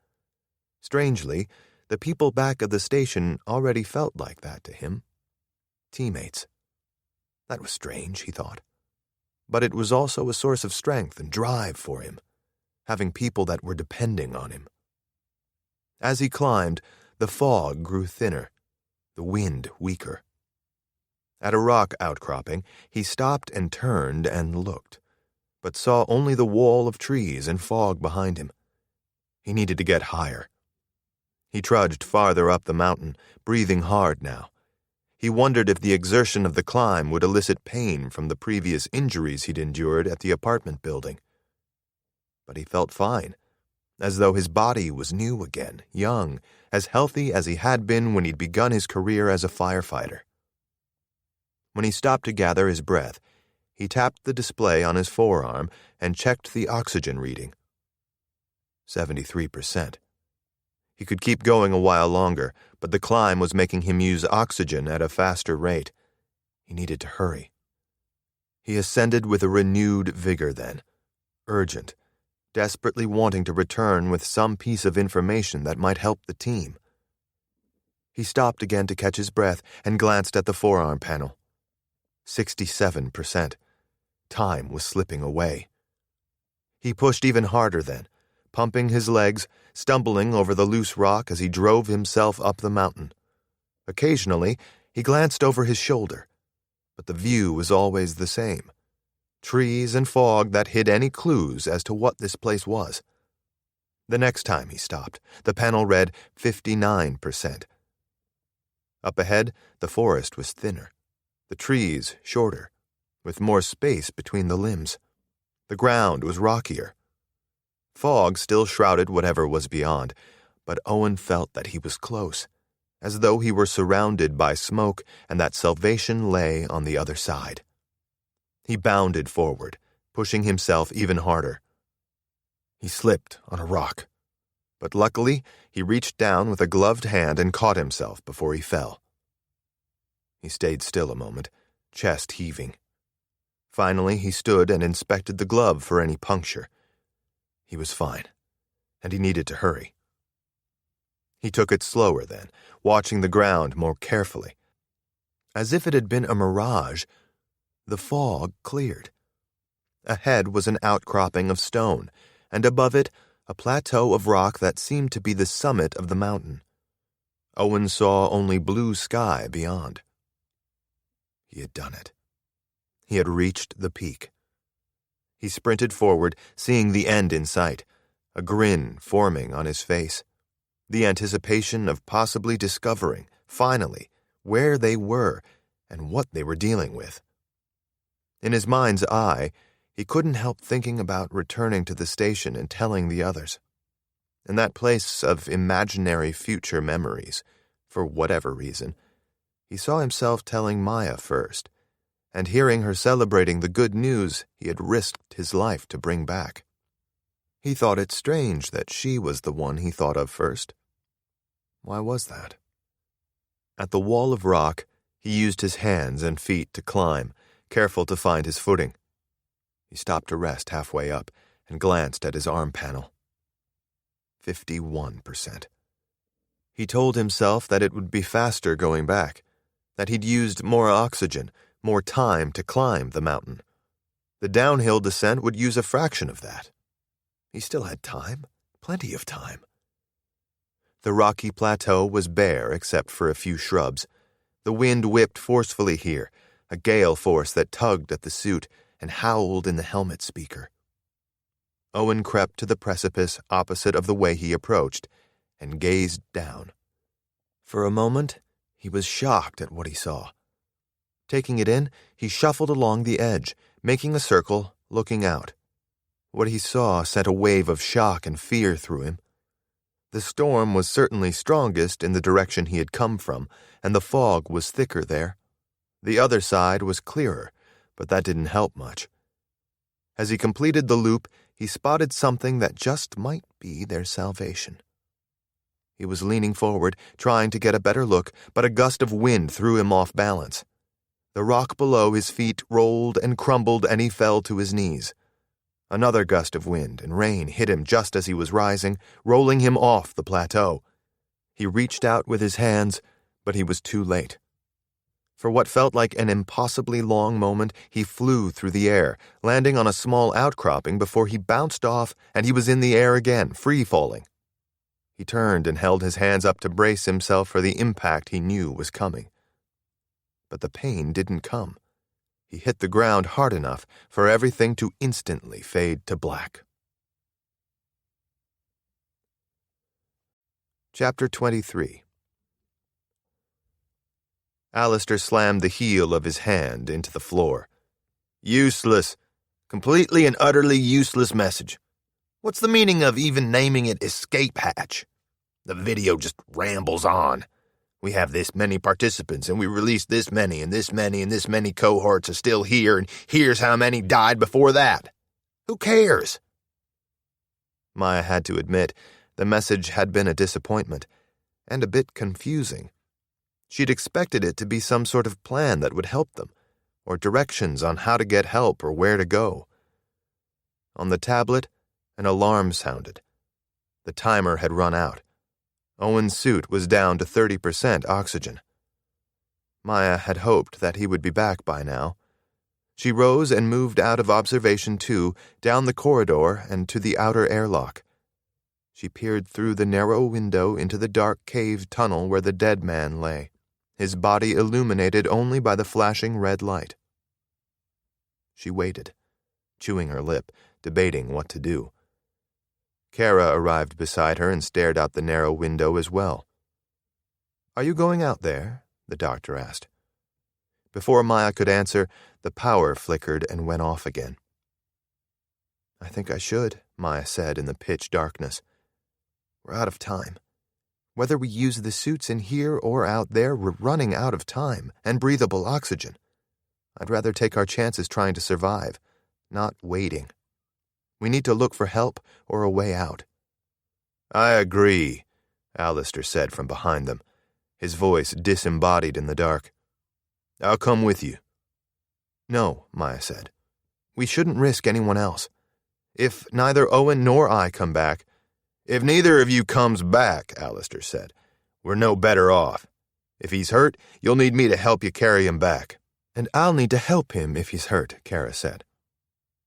Strangely, the people back at the station already felt like that to him. Teammates. That was strange, he thought. But it was also a source of strength and drive for him, having people that were depending on him. As he climbed, the fog grew thinner, the wind weaker. At a rock outcropping, he stopped and turned and looked, but saw only the wall of trees and fog behind him. He needed to get higher. He trudged farther up the mountain, breathing hard now. He wondered if the exertion of the climb would elicit pain from the previous injuries he'd endured at the apartment building. But he felt fine, as though his body was new again, young, as healthy as he had been when he'd begun his career as a firefighter. When he stopped to gather his breath, he tapped the display on his forearm and checked the oxygen reading. 73%. He could keep going a while longer, but the climb was making him use oxygen at a faster rate. He needed to hurry. He ascended with a renewed vigor then, urgent, desperately wanting to return with some piece of information that might help the team. He stopped again to catch his breath and glanced at the forearm panel. 67%. Time was slipping away. He pushed even harder then, pumping his legs, stumbling over the loose rock as he drove himself up the mountain. Occasionally, he glanced over his shoulder, but the view was always the same. Trees and fog that hid any clues as to what this place was. The next time he stopped, the panel read 59%. Up ahead, the forest was thinner, the trees shorter, with more space between the limbs. The ground was rockier. Fog still shrouded whatever was beyond, but Owen felt that he was close, as though he were surrounded by smoke and that salvation lay on the other side. He bounded forward, pushing himself even harder. He slipped on a rock, but luckily he reached down with a gloved hand and caught himself before he fell. He stayed still a moment, chest heaving. Finally, he stood and inspected the glove for any puncture. He was fine, and he needed to hurry. He took it slower then, watching the ground more carefully. As if it had been a mirage, the fog cleared. Ahead was an outcropping of stone, and above it, a plateau of rock that seemed to be the summit of the mountain. Owen saw only blue sky beyond. He had done it. He had reached the peak. He sprinted forward, seeing the end in sight, a grin forming on his face, the anticipation of possibly discovering, finally, where they were and what they were dealing with. In his mind's eye, he couldn't help thinking about returning to the station and telling the others. In that place of imaginary future memories, for whatever reason, he saw himself telling Maya first, and hearing her celebrating the good news he had risked his life to bring back. He thought it strange that she was the one he thought of first. Why was that? At the wall of rock, he used his hands and feet to climb, careful to find his footing. He stopped to rest halfway up and glanced at his arm panel. 51%. He told himself that it would be faster going back, that he'd used more oxygen, more time to climb the mountain. The downhill descent would use a fraction of that. He still had time, plenty of time. The rocky plateau was bare except for a few shrubs. The wind whipped forcefully here, a gale force that tugged at the suit and howled in the helmet speaker. Owen crept to the precipice opposite of the way he approached and gazed down. For a moment, he was shocked at what he saw. Taking it in, he shuffled along the edge, making a circle, looking out. What he saw sent a wave of shock and fear through him. The storm was certainly strongest in the direction he had come from, and the fog was thicker there. The other side was clearer, but that didn't help much. As he completed the loop, he spotted something that just might be their salvation. He was leaning forward, trying to get a better look, but a gust of wind threw him off balance. The rock below his feet rolled and crumbled, and he fell to his knees. Another gust of wind and rain hit him just as he was rising, rolling him off the plateau. He reached out with his hands, but he was too late. For what felt like an impossibly long moment, he flew through the air, landing on a small outcropping before he bounced off, and he was in the air again, free-falling. He turned and held his hands up to brace himself for the impact he knew was coming. But the pain didn't come. He hit the ground hard enough for everything to instantly fade to black. Chapter 23. Alistair slammed the heel of his hand into the floor. Useless. Completely and utterly useless message. What's the meaning of even naming it escape hatch? The video just rambles on. We have this many participants, and we released this many, and this many, and this many cohorts are still here, and here's how many died before that. Who cares? Maya had to admit the message had been a disappointment, and a bit confusing. She'd expected it to be some sort of plan that would help them, or directions on how to get help or where to go. On the tablet, an alarm sounded. The timer had run out. Owen's suit was down to 30% oxygen. Maya had hoped that he would be back by now. She rose and moved out of Observation 2, down the corridor and to the outer airlock. She peered through the narrow window into the dark cave tunnel where the dead man lay. his body illuminated only by the flashing red light. She waited, chewing her lip, debating what to do. Kara arrived beside her and stared out the narrow window as well. "Are you going out there?" the doctor asked. Before Maya could answer, the power flickered and went off again. "I think I should," Maya said in the pitch darkness. "We're out of time. Whether we use the suits in here or out there, we're running out of time and breathable oxygen. I'd rather take our chances trying to survive, not waiting. We need to look for help or a way out." "I agree," Alistair said from behind them, his voice disembodied in the dark. "I'll come with you." "No," Maya said. "We shouldn't risk anyone else. If neither Owen nor I come back—" "If neither of you comes back," Alistair said, "we're no better off. If he's hurt, you'll need me to help you carry him back." "And I'll need to help him if he's hurt," Kara said.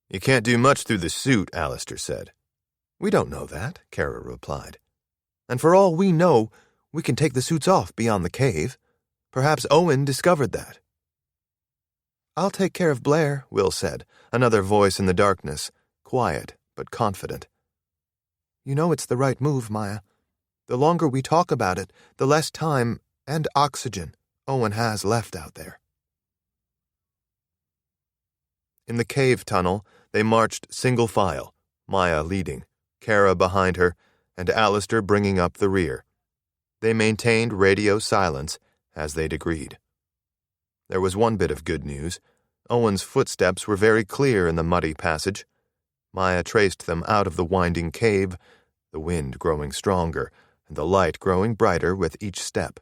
"You can't do much through the suit," Alistair said. "We don't know that," Kara replied. "And for all we know, we can take the suits off beyond the cave. Perhaps Owen discovered that." "I'll take care of Blair," Will said, another voice in the darkness, quiet but confident. "You know it's the right move, Maya. The longer we talk about it, the less time and oxygen Owen has left out there." In the cave tunnel, they marched single file, Maya leading, Kara behind her, and Alistair bringing up the rear. They maintained radio silence, as they'd agreed. There was one bit of good news. Owen's footsteps were very clear in the muddy passage. Maya traced them out of the winding cave, the wind growing stronger and the light growing brighter with each step.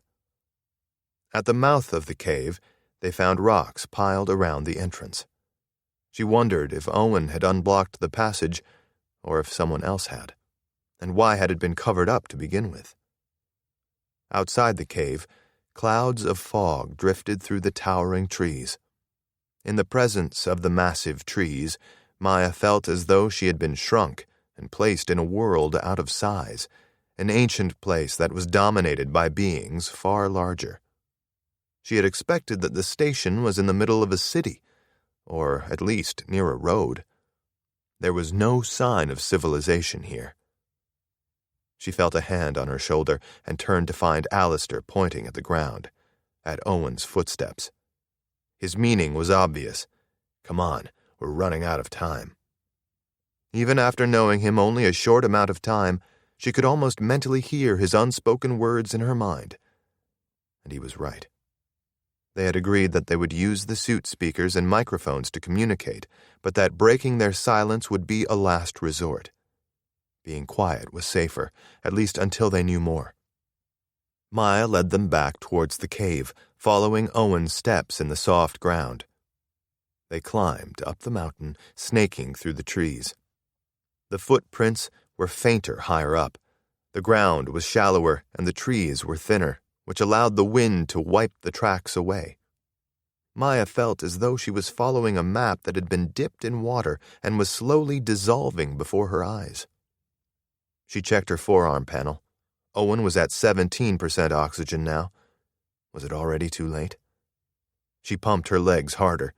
At the mouth of the cave, they found rocks piled around the entrance. She wondered if Owen had unblocked the passage, or if someone else had, and why had it been covered up to begin with. Outside the cave, clouds of fog drifted through the towering trees. In the presence of the massive trees, Maya felt as though she had been shrunk and placed in a world out of size, an ancient place that was dominated by beings far larger. She had expected that the station was in the middle of a city, or at least near a road. There was no sign of civilization here. She felt a hand on her shoulder and turned to find Alistair pointing at the ground, at Owen's footsteps. His meaning was obvious. Come on, we're running out of time. Even after knowing him only a short amount of time, she could almost mentally hear his unspoken words in her mind. And he was right. They had agreed that they would use the suit speakers and microphones to communicate, but that breaking their silence would be a last resort. Being quiet was safer, at least until they knew more. Maya led them back towards the cave, following Owen's steps in the soft ground. They climbed up the mountain, snaking through the trees. The footprints were fainter higher up. The ground was shallower and the trees were thinner, which allowed the wind to wipe the tracks away. Maya felt as though she was following a map that had been dipped in water and was slowly dissolving before her eyes. She checked her forearm panel. Owen was at 17% oxygen now. Was it already too late? She pumped her legs harder.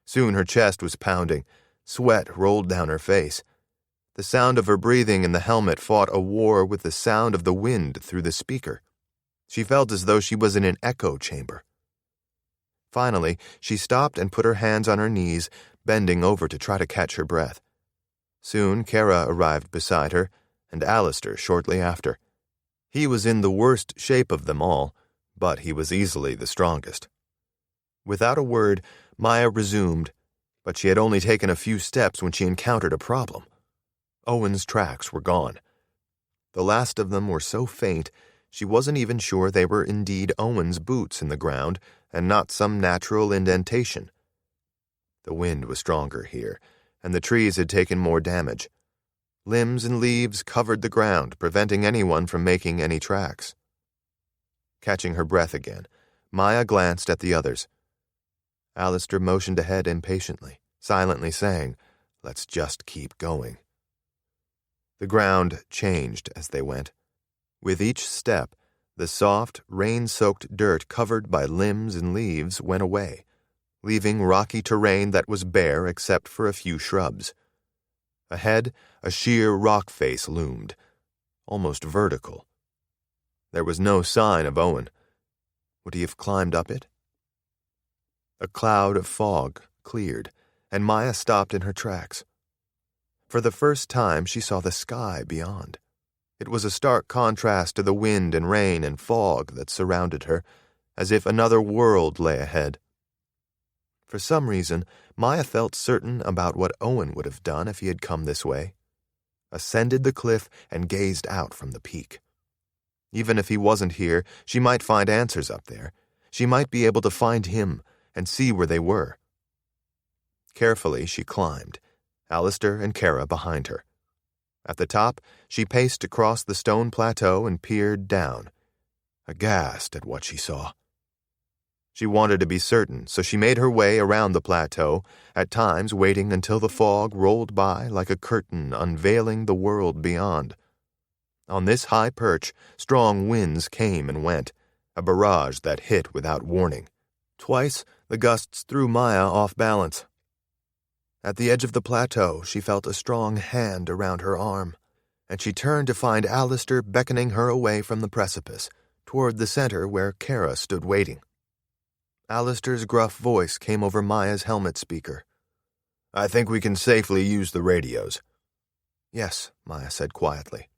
Soon her chest was pounding. Sweat rolled down her face. The sound of her breathing in the helmet fought a war with the sound of the wind through the speaker. She felt as though she was in an echo chamber. Finally, she stopped and put her hands on her knees, bending over to try to catch her breath. Soon Kara arrived beside her, and Alistair shortly after. He was in the worst shape of them all, but he was easily the strongest. Without a word, Maya resumed, but she had only taken a few steps when she encountered a problem. Owen's tracks were gone. The last of them were so faint, she wasn't even sure they were indeed Owen's boots in the ground and not some natural indentation. The wind was stronger here, and the trees had taken more damage. Limbs and leaves covered the ground, preventing anyone from making any tracks. Catching her breath again, Maya glanced at the others. Alistair motioned ahead impatiently, silently saying, "Let's just keep going." The ground changed as they went. With each step, The soft, rain-soaked dirt covered by limbs and leaves went away, leaving rocky terrain that was bare except for a few shrubs. Ahead, a sheer rock face loomed, almost vertical. There was no sign of Owen. Would he have climbed up it? A cloud of fog cleared, and Maya stopped in her tracks. For the first time, she saw the sky beyond. It was a stark contrast to the wind and rain and fog that surrounded her, as if another world lay ahead. For some reason, Maya felt certain about what Owen would have done if he had come this way. Ascended the cliff and gazed out from the peak. Even if he wasn't here, she might find answers up there. She might be able to find him and see where they were. Carefully, she climbed, Alistair and Kara behind her. At the top, she paced across the stone plateau and peered down, aghast at what she saw. She wanted to be certain, so she made her way around the plateau, at times waiting until the fog rolled by like a curtain unveiling the world beyond. On this high perch, strong winds came and went, a barrage that hit without warning. Twice, the gusts threw Maya off balance. At the edge of the plateau, she felt a strong hand around her arm, and she turned to find Alistair beckoning her away from the precipice, toward the center where Kara stood waiting. Alistair's gruff voice came over Maya's helmet speaker. "I think we can safely use the radios." "Yes," Maya said quietly.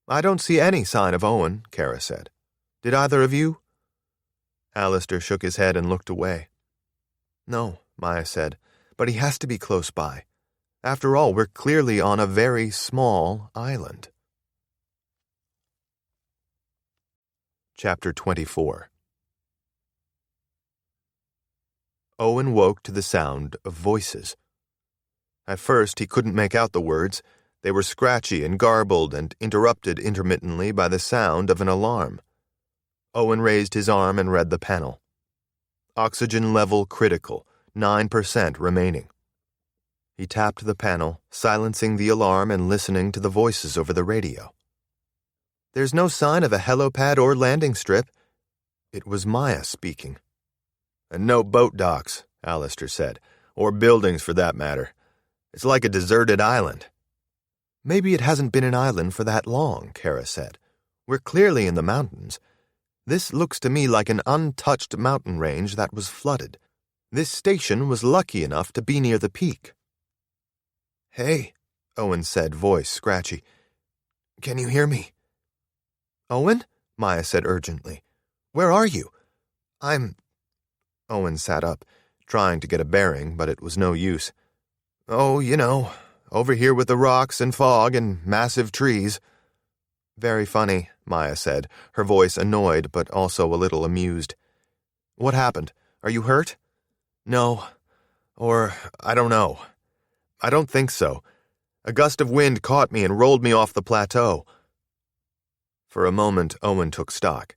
"I don't see any sign of Owen," Kara said. "Did either of you?" Alistair shook his head and looked away. "No," Maya said, "but he has to be close by. After all, we're clearly on a very small island." Chapter 24. Owen woke to the sound of voices. At first, he couldn't make out the words. They were scratchy and garbled and interrupted intermittently by the sound of an alarm. Owen raised his arm and read the panel. Oxygen level critical, 9% remaining. He tapped the panel, silencing the alarm and listening to the voices over the radio. "There's no sign of a helipad or landing strip." It was Maya speaking. "And no boat docks," Alistair said, "or buildings for that matter. It's like a deserted island." "Maybe it hasn't been an island for that long," Kara said. "We're clearly in the mountains. This looks to me like an untouched mountain range that was flooded. This station was lucky enough to be near the peak." "Hey," Owen said, voice scratchy. "Can you hear me?" "Owen?" Maya said urgently. "Where are you?" Owen sat up, trying to get a bearing, but it was no use. "Oh, you know, over here with the rocks and fog and massive trees." "Very funny," Maya said, her voice annoyed but also a little amused. "What happened? Are you hurt?" "No. Or, I don't know. I don't think so. A gust of wind caught me and rolled me off the plateau." For a moment, Owen took stock.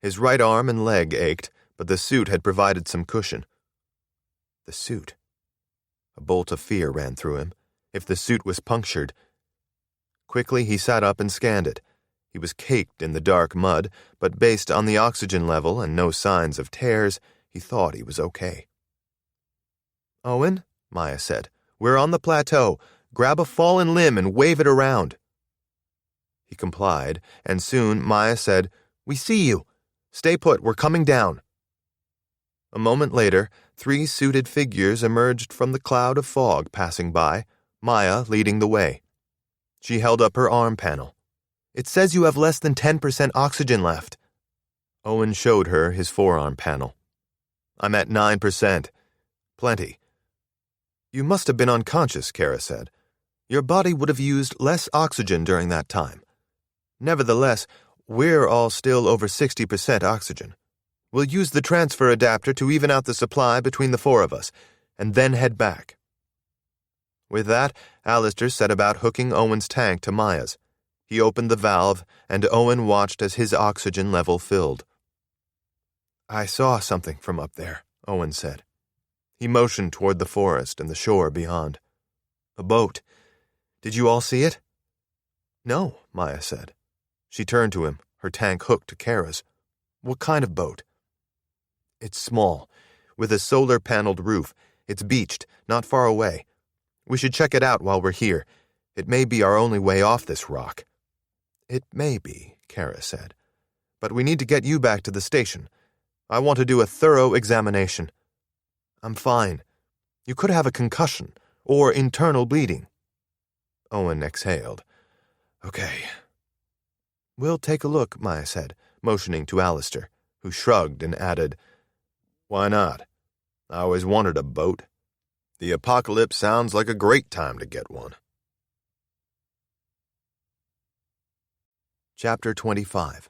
His right arm and leg ached, but the suit had provided some cushion. The suit. A bolt of fear ran through him. If the suit was punctured. Quickly, he sat up and scanned it. He was caked in the dark mud, but based on the oxygen level and no signs of tears, he thought he was okay. "Owen," Maya said, "we're on the plateau. Grab a fallen limb and wave it around." He complied, and soon Maya said, "We see you. Stay put, we're coming down." A moment later, 3 suited figures emerged from the cloud of fog passing by, Maya leading the way. She held up her arm panel. "It says you have less than 10% oxygen left." Owen showed her his forearm panel. "I'm at 9%. Plenty." "You must have been unconscious," Kara said. "Your body would have used less oxygen during that time. Nevertheless, we're all still over 60% oxygen. We'll use the transfer adapter to even out the supply between the 4 of us, and then head back." With that, Alistair set about hooking Owen's tank to Maya's. He opened the valve, and Owen watched as his oxygen level filled. "I saw something from up there," Owen said. He motioned toward the forest and the shore beyond. "A boat. Did you all see it?" "No," Maya said. She turned to him, her tank hooked to Kara's. What kind of boat? It's small, with a solar-paneled roof. It's beached, not far away. We should check it out while we're here. It may be our only way off this rock. It may be, Kara said. But we need to get you back to the station. I want to do a thorough examination. I'm fine. You could have a concussion, or internal bleeding. Owen exhaled. Okay. We'll take a look, Maya said, motioning to Alistair, who shrugged and added, Why not? I always wanted a boat. The apocalypse sounds like a great time to get one. Chapter 25.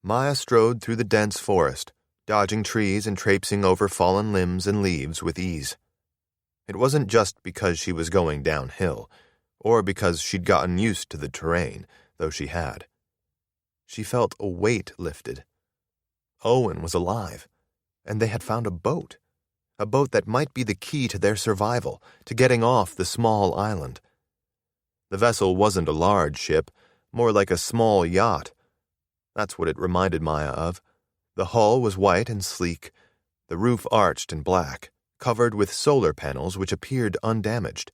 Maya strode through the dense forest, dodging trees and traipsing over fallen limbs and leaves with ease. It wasn't just because she was going downhill, or because she'd gotten used to the terrain, though she had. She felt a weight lifted. Owen was alive, and they had found a boat that might be the key to their survival, to getting off the small island. The vessel wasn't a large ship, more like a small yacht. That's what it reminded Maya of. The hull was white and sleek, the roof arched and black, covered with solar panels which appeared undamaged.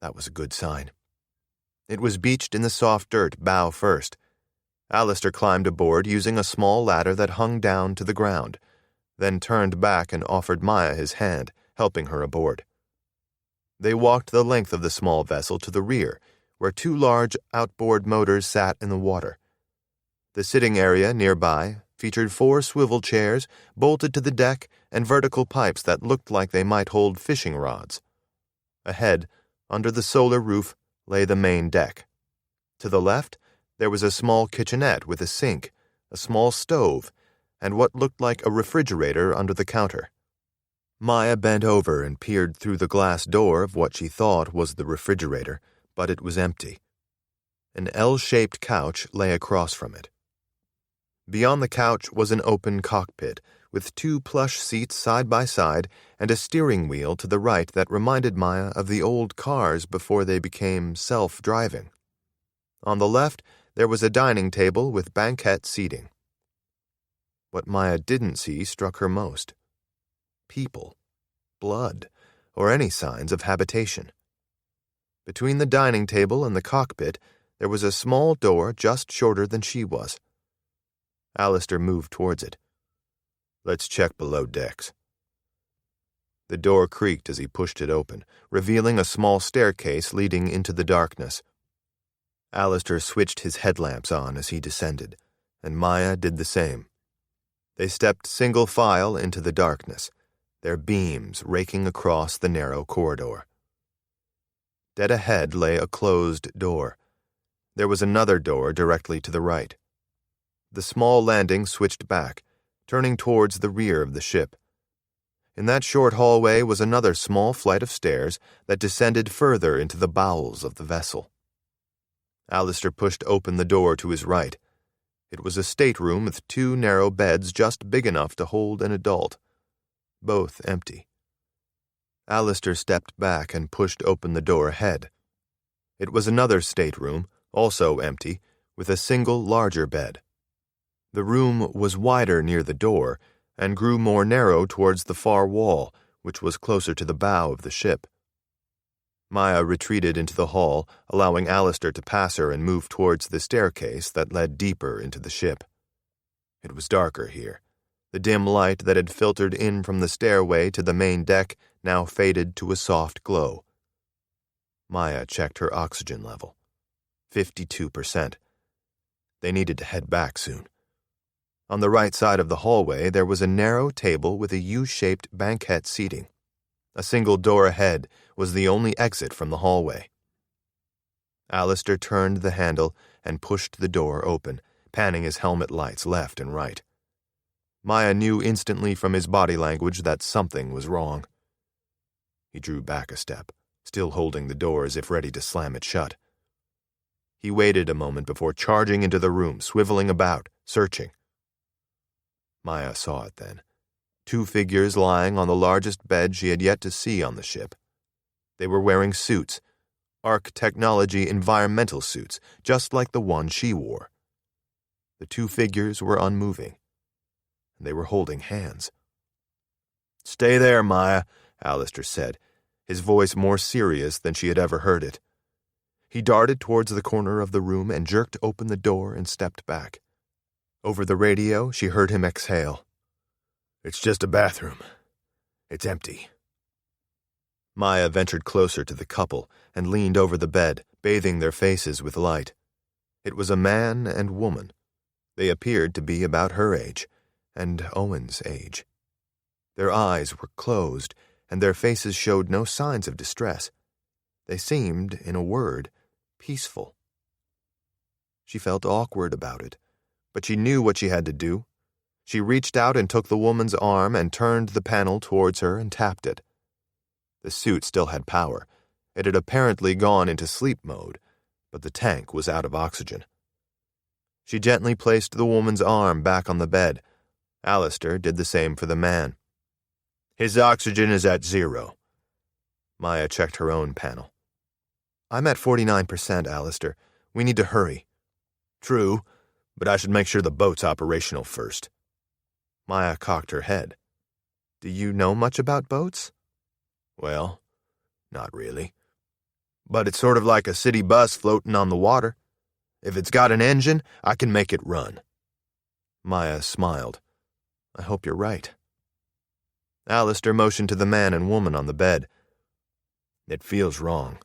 That was a good sign. It was beached in the soft dirt bow first. Alistair climbed aboard using a small ladder that hung down to the ground, then turned back and offered Maya his hand, helping her aboard. They walked the length of the small vessel to the rear, where two large outboard motors sat in the water. The sitting area nearby featured 4 swivel chairs bolted to the deck and vertical pipes that looked like they might hold fishing rods. Ahead, under the solar roof, lay the main deck. To the left, there was a small kitchenette with a sink, a small stove, and what looked like a refrigerator under the counter. Maya bent over and peered through the glass door of what she thought was the refrigerator, but it was empty. An L-shaped couch lay across from it. Beyond the couch was an open cockpit, with 2 plush seats side by side and a steering wheel to the right that reminded Maya of the old cars before they became self-driving. On the left, there was a dining table with banquette seating. What Maya didn't see struck her most. People, blood, or any signs of habitation. Between the dining table and the cockpit, there was a small door just shorter than she was. Alistair moved towards it. Let's check below decks. The door creaked as he pushed it open, revealing a small staircase leading into the darkness. Alistair switched his headlamps on as he descended, and Maya did the same. They stepped single file into the darkness, their beams raking across the narrow corridor. Dead ahead lay a closed door. There was another door directly to the right. The small landing switched back, turning towards the rear of the ship. In that short hallway was another small flight of stairs that descended further into the bowels of the vessel. Alistair pushed open the door to his right. It was a stateroom with 2 narrow beds just big enough to hold an adult, both empty. Alistair stepped back and pushed open the door ahead. It was another stateroom, also empty, with a single larger bed. The room was wider near the door and grew more narrow towards the far wall, which was closer to the bow of the ship. Maya retreated into the hall, allowing Alistair to pass her and move towards the staircase that led deeper into the ship. It was darker here. The dim light that had filtered in from the stairway to the main deck now faded to a soft glow. Maya checked her oxygen level. 52%. They needed to head back soon. On the right side of the hallway, there was a narrow table with a U-shaped banquette seating. A single door ahead was the only exit from the hallway. Alistair turned the handle and pushed the door open, panning his helmet lights left and right. Maya knew instantly from his body language that something was wrong. He drew back a step, still holding the door as if ready to slam it shut. He waited a moment before charging into the room, swiveling about, searching. Maya saw it then. 2 figures lying on the largest bed she had yet to see on the ship. They were wearing suits, Arc technology environmental suits, just like the one she wore. The two figures were unmoving, and they were holding hands. "Stay there, Maya," Alistair said, his voice more serious than she had ever heard it. He darted towards the corner of the room and jerked open the door and stepped back. Over the radio, she heard him exhale. "It's just a bathroom. It's empty." Maya ventured closer to the couple and leaned over the bed, bathing their faces with light. It was a man and woman. They appeared to be about her age, and Owen's age. Their eyes were closed, and their faces showed no signs of distress. They seemed, in a word, peaceful. She felt awkward about it, but she knew what she had to do. She reached out and took the woman's arm and turned the panel towards her and tapped it. The suit still had power. It had apparently gone into sleep mode, but the tank was out of oxygen. She gently placed the woman's arm back on the bed. Alistair did the same for the man. "His oxygen is at 0. Maya checked her own panel. "I'm at 49%, Alistair. We need to hurry." "True, but I should make sure the boat's operational first." Maya cocked her head. "Do you know much about boats?" "Well, not really. But it's sort of like a city bus floating on the water. If it's got an engine, I can make it run." Maya smiled. "I hope you're right." Alistair motioned to the man and woman on the bed. "It feels wrong,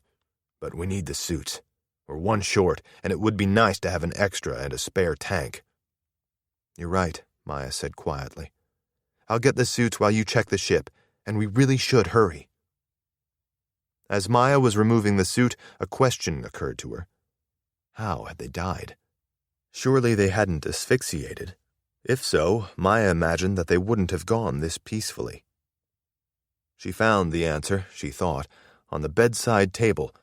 but we need the suits. We're one short, and it would be nice to have an extra and a spare tank." "You're right," Maya said quietly. "I'll get the suits while you check the ship, and we really should hurry." As Maya was removing the suit, a question occurred to her. How had they died? Surely they hadn't asphyxiated. If so, Maya imagined that they wouldn't have gone this peacefully. She found the answer, she thought, on the bedside table.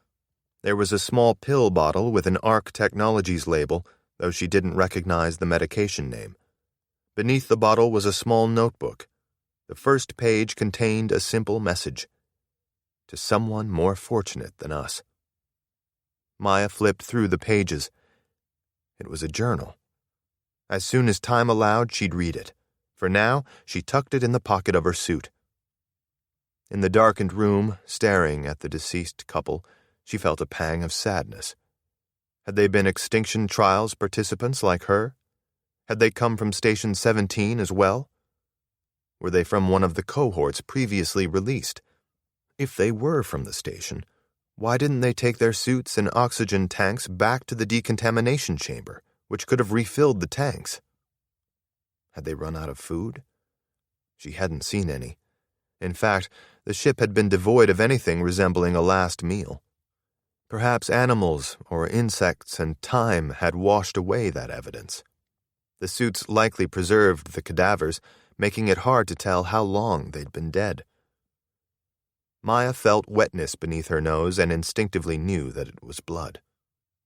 There was a small pill bottle with an Arc Technologies label, though she didn't recognize the medication name. Beneath the bottle was a small notebook. The first page contained a simple message. "To someone more fortunate than us." Maya flipped through the pages. It was a journal. As soon as time allowed, she'd read it. For now, she tucked it in the pocket of her suit. In the darkened room, staring at the deceased couple, she felt a pang of sadness. Had they been Extinction Trials participants like her? Had they come from Station 17 as well? Were they from one of the cohorts previously released? If they were from the station, why didn't they take their suits and oxygen tanks back to the decontamination chamber, which could have refilled the tanks? Had they run out of food? She hadn't seen any. In fact, the ship had been devoid of anything resembling a last meal. Perhaps animals or insects and time had washed away that evidence. The suits likely preserved the cadavers, making it hard to tell how long they'd been dead. Maya felt wetness beneath her nose and instinctively knew that it was blood.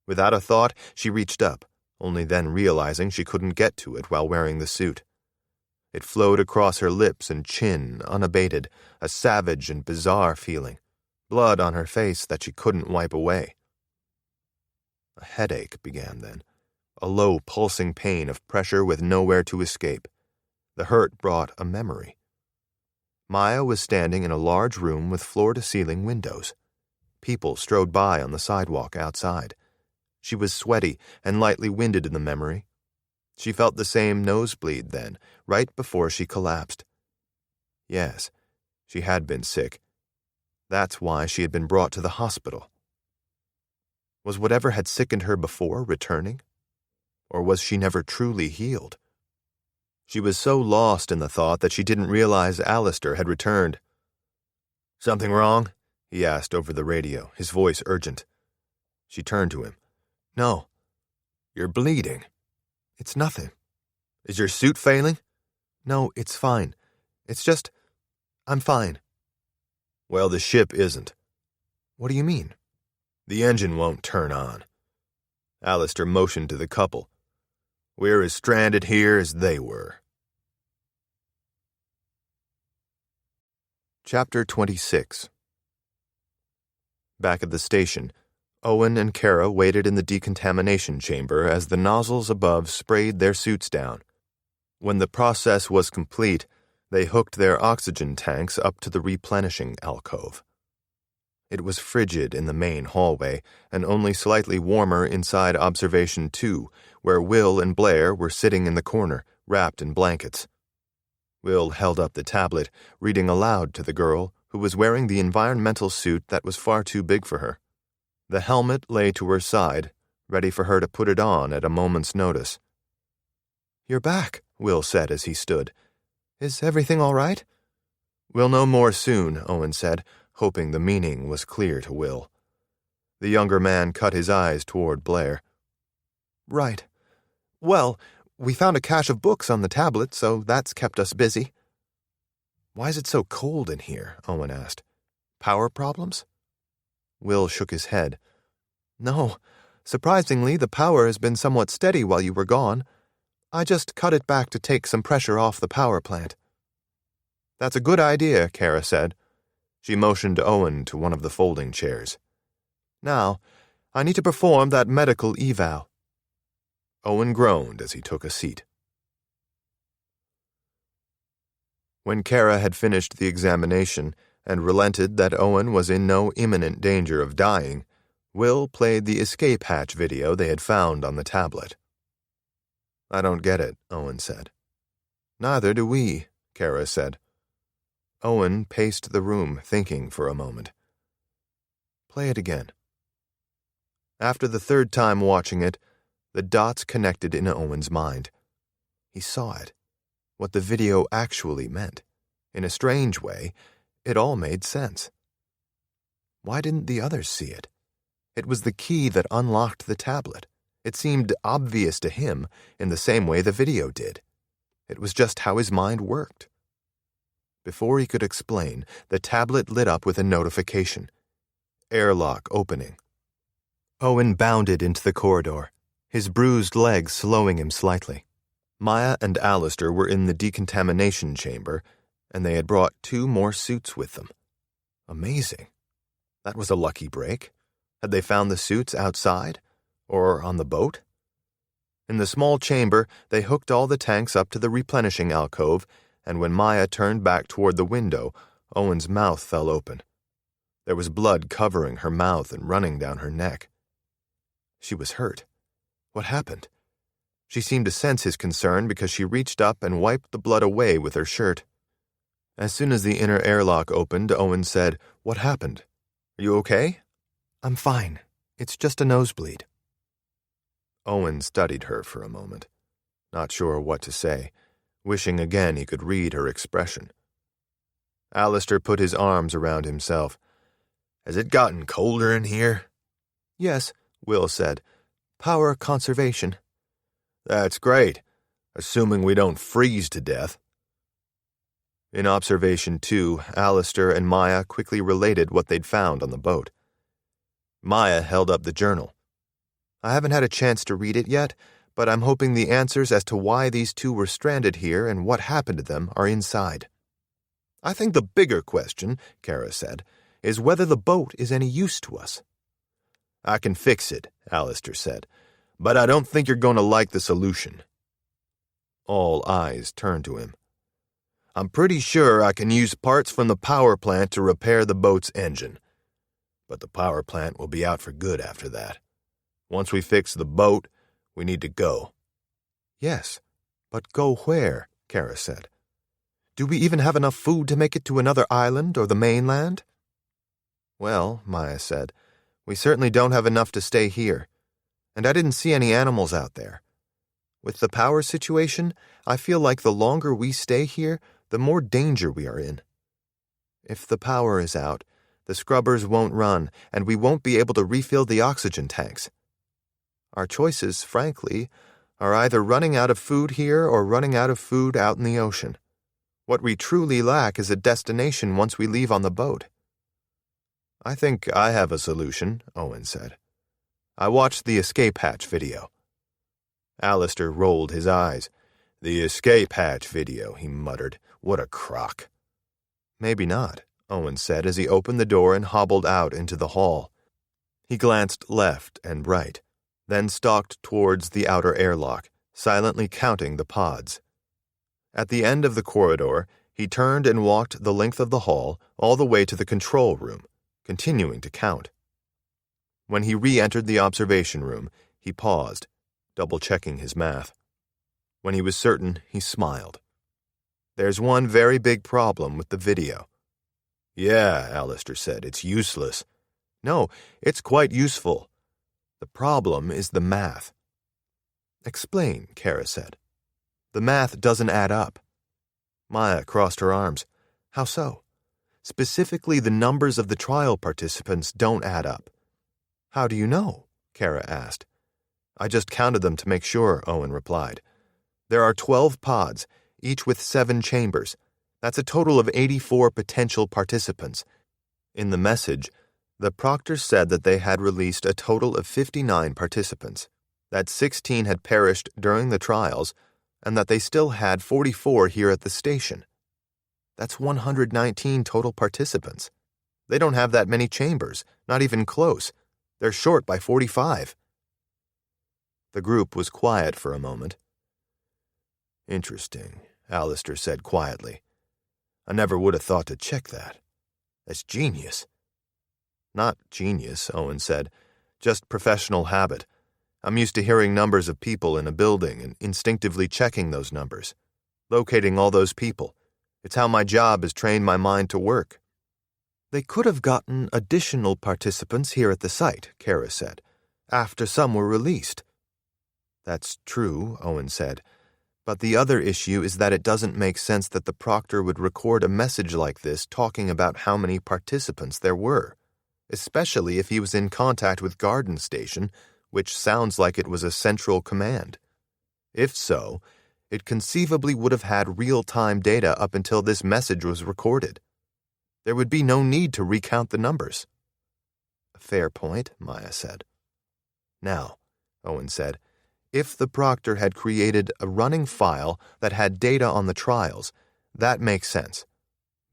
Without a thought, she reached up, only then realizing she couldn't get to it while wearing the suit. It flowed across her lips and chin, unabated, a savage and bizarre feeling, blood on her face that she couldn't wipe away. A headache began then, a low pulsing pain of pressure with nowhere to escape. The hurt brought a memory. Maya was standing in a large room with floor-to-ceiling windows. People strode by on the sidewalk outside. She was sweaty and lightly winded in the memory. She felt the same nosebleed then, right before she collapsed. Yes, she had been sick. That's why she had been brought to the hospital. Was whatever had sickened her before returning? Or was she never truly healed? She was so lost in the thought that she didn't realize Alistair had returned. "Something wrong?" he asked over the radio, his voice urgent. She turned to him. "No." "You're bleeding." "It's nothing." "Is your suit failing?" "No, it's fine. It's just, I'm fine." "Well, the ship isn't." "What do you mean?" "The engine won't turn on." Alistair motioned to the couple. "We're as stranded here as they were." Chapter 26. Back at the station, Owen and Kara waited in the decontamination chamber as the nozzles above sprayed their suits down. When the process was complete, they hooked their oxygen tanks up to the replenishing alcove. It was frigid in the main hallway and only slightly warmer inside Observation 2, where Will and Blair were sitting in the corner, wrapped in blankets. Will held up the tablet, reading aloud to the girl, who was wearing the environmental suit that was far too big for her. The helmet lay to her side, ready for her to put it on at a moment's notice. "You're back," Will said as he stood. "Is everything all right?" "We'll know more soon," Owen said, hoping the meaning was clear to Will. The younger man cut his eyes toward Blair. "Right. Well, we found a cache of books on the tablet, so that's kept us busy." "Why is it so cold in here?" Owen asked. "Power problems?" Will shook his head. "No. Surprisingly, the power has been somewhat steady while you were gone. I just cut it back to take some pressure off the power plant." "That's a good idea," Kara said. She motioned Owen to one of the folding chairs. "Now, I need to perform that medical eval." Owen groaned as he took a seat. When Kara had finished the examination and relented that Owen was in no imminent danger of dying, Will played the escape hatch video they had found on the tablet. "I don't get it," Owen said. "Neither do we," Kara said. Owen paced the room, thinking for a moment. "Play it again." After the third time watching it, the dots connected in Owen's mind. He saw it, what the video actually meant. In a strange way, it all made sense. Why didn't the others see it? It was the key that unlocked the tablet. It seemed obvious to him in the same way the video did. It was just how his mind worked. Before he could explain, the tablet lit up with a notification. Airlock opening. Owen bounded into the corridor, his bruised legs slowing him slightly. Maya and Alistair were in the decontamination chamber, and they had brought 2 more suits with them. Amazing. That was a lucky break. Had they found the suits outside? Or on the boat? In the small chamber, they hooked all the tanks up to the replenishing alcove, and when Maya turned back toward the window, Owen's mouth fell open. There was blood covering her mouth and running down her neck. She was hurt. What happened? She seemed to sense his concern because she reached up and wiped the blood away with her shirt. As soon as the inner airlock opened, Owen said, "What happened? Are you okay?" "I'm fine. It's just a nosebleed." Owen studied her for a moment, not sure what to say, wishing again he could read her expression. Alistair put his arms around himself. "Has it gotten colder in here?" "Yes," Will said. "Power conservation." "That's great, assuming we don't freeze to death." In Observation 2, Alistair and Maya quickly related what they'd found on the boat. Maya held up the journal. "I haven't had a chance to read it yet, but I'm hoping the answers as to why these 2 were stranded here and what happened to them are inside." "I think the bigger question," Kara said, "is whether the boat is any use to us." "I can fix it," Alistair said, "but I don't think you're going to like the solution." All eyes turned to him. "I'm pretty sure I can use parts from the power plant to repair the boat's engine. But the power plant will be out for good after that. Once we fix the boat, we need to go." "Yes, but go where?" Kara said. "Do we even have enough food to make it to another island or the mainland?" "Well," Maya said, "we certainly don't have enough to stay here. And I didn't see any animals out there. With the power situation, I feel like the longer we stay here, the more danger we are in. If the power is out, the scrubbers won't run, and we won't be able to refill the oxygen tanks. Our choices, frankly, are either running out of food here or running out of food out in the ocean. What we truly lack is a destination once we leave on the boat." "I think I have a solution," Owen said. "I watched the escape hatch video." Alistair rolled his eyes. "The escape hatch video," he muttered. "What a crock." "Maybe not," Owen said as he opened the door and hobbled out into the hall. He glanced left and right, then stalked towards the outer airlock, silently counting the pods. At the end of the corridor, he turned and walked the length of the hall all the way to the control room, continuing to count. When he re-entered the observation room, he paused, double-checking his math. When he was certain, he smiled. There's one very big problem with the video. Yeah, Alistair said, it's useless. No, it's quite useful. The problem is the math. Explain, Kara said. The math doesn't add up. Maya crossed her arms. How so? Specifically, the numbers of the trial participants don't add up. How do you know? Kara asked. I just counted them to make sure, Owen replied. There are 12 pods, each with 7 chambers. That's a total of 84 potential participants. In the message, the proctor said that they had released a total of 59 participants, that 16 had perished during the trials, and that they still had 44 here at the station. That's 119 total participants. They don't have that many chambers, not even close. They're short by 45. The group was quiet for a moment. Interesting, Alistair said quietly. I never would have thought to check that. That's genius. Not genius, Owen said. Just professional habit. I'm used to hearing numbers of people in a building and instinctively checking those numbers. Locating all those people. It's how my job has trained my mind to work. They could have gotten additional participants here at the site, Kara said, after some were released. That's true, Owen said. But the other issue is that it doesn't make sense that the proctor would record a message like this talking about how many participants there were, especially if he was in contact with Garden Station, which sounds like it was a central command. If so, it conceivably would have had real-time data up until this message was recorded. There would be no need to recount the numbers. A fair point, Maya said. Now, Owen said, if the proctor had created a running file that had data on the trials, that makes sense.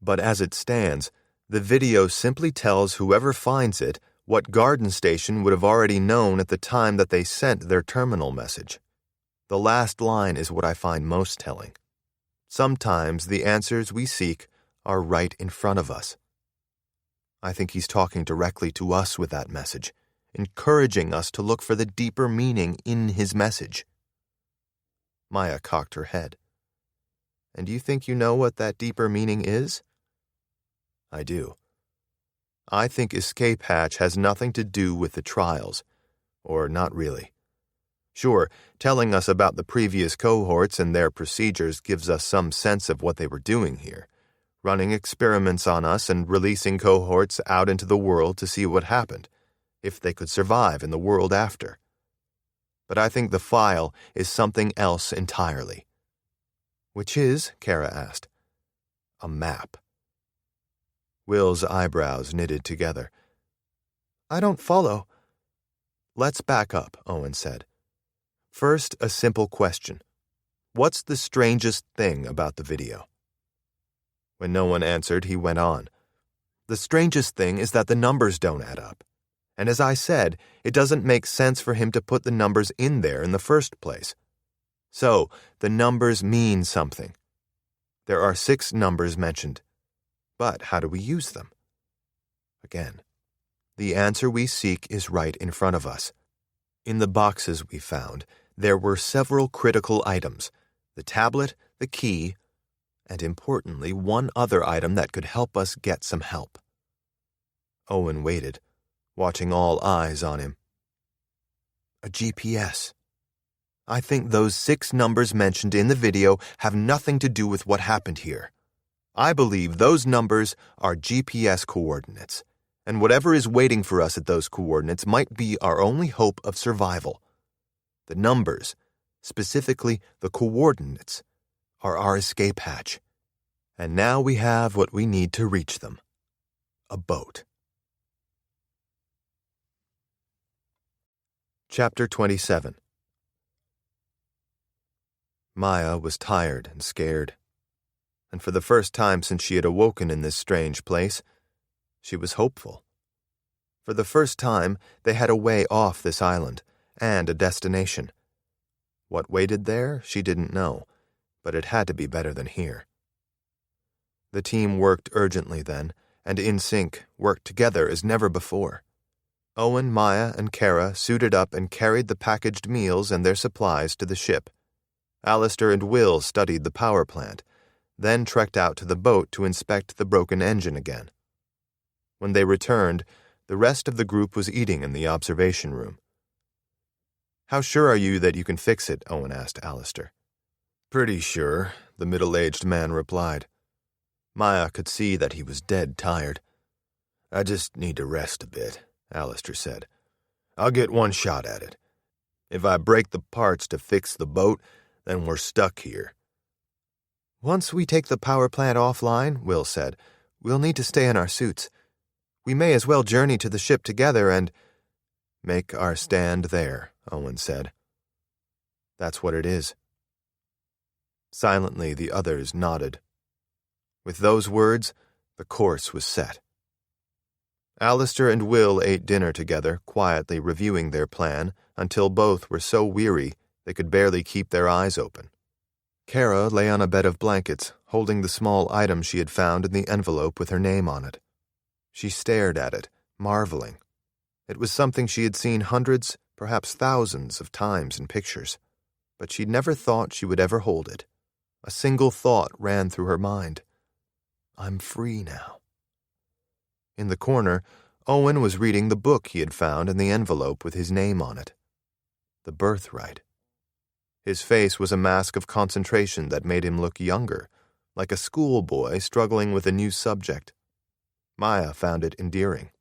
But as it stands, the video simply tells whoever finds it what Garden Station would have already known at the time that they sent their terminal message. The last line is what I find most telling. Sometimes the answers we seek are right in front of us. I think he's talking directly to us with that message, encouraging us to look for the deeper meaning in his message. Maya cocked her head. And you think you know what that deeper meaning is? I do. I think escape hatch has nothing to do with the trials, or not really. Sure, telling us about the previous cohorts and their procedures gives us some sense of what they were doing here, running experiments on us and releasing cohorts out into the world to see what happened, if they could survive in the world after. But I think the file is something else entirely. Which is, Kara asked. A map. Will's eyebrows knitted together. I don't follow. Let's back up, Owen said. First, a simple question. What's the strangest thing about the video? When no one answered, he went on. The strangest thing is that the numbers don't add up. And as I said, it doesn't make sense for him to put the numbers in there in the first place. So, the numbers mean something. There are 6 numbers mentioned. But how do we use them? Again, the answer we seek is right in front of us. In the boxes we found, there were several critical items, the tablet, the key, and importantly, one other item that could help us get some help. Owen waited, watching all eyes on him. A GPS. I think those 6 numbers mentioned in the video have nothing to do with what happened here. I believe those numbers are GPS coordinates, and whatever is waiting for us at those coordinates might be our only hope of survival. The numbers, specifically the coordinates, are our escape hatch. And now we have what we need to reach them. A boat. Chapter 27. Maya was tired and scared. And for the first time since she had awoken in this strange place, she was hopeful. For the first time, they had a way off this island, and a destination. What waited there, she didn't know, but it had to be better than here. The team worked urgently then, and in sync, worked together as never before. Owen, Maya, and Kara suited up and carried the packaged meals and their supplies to the ship. Alistair and Will studied the power plant, then trekked out to the boat to inspect the broken engine again. When they returned, the rest of the group was eating in the observation room. "How sure are you that you can fix it?" Owen asked Alistair. "Pretty sure," the middle-aged man replied. Maya could see that he was dead tired. "I just need to rest a bit," Alistair said. "I'll get one shot at it. If I break the parts to fix the boat, then we're stuck here." "Once we take the power plant offline," Will said, "we'll need to stay in our suits. We may as well journey to the ship together and—" "Make our stand there," Owen said. "That's what it is." Silently, the others nodded. With those words, the course was set. Alistair and Will ate dinner together, quietly reviewing their plan, until both were so weary they could barely keep their eyes open. Kara lay on a bed of blankets, holding the small item she had found in the envelope with her name on it. She stared at it, marveling. It was something she had seen hundreds, perhaps thousands of times in pictures, but she'd never thought she would ever hold it. A single thought ran through her mind. "I'm free now." In the corner, Owen was reading the book he had found in the envelope with his name on it. The Birthright. His face was a mask of concentration that made him look younger, like a schoolboy struggling with a new subject. Maya found it endearing.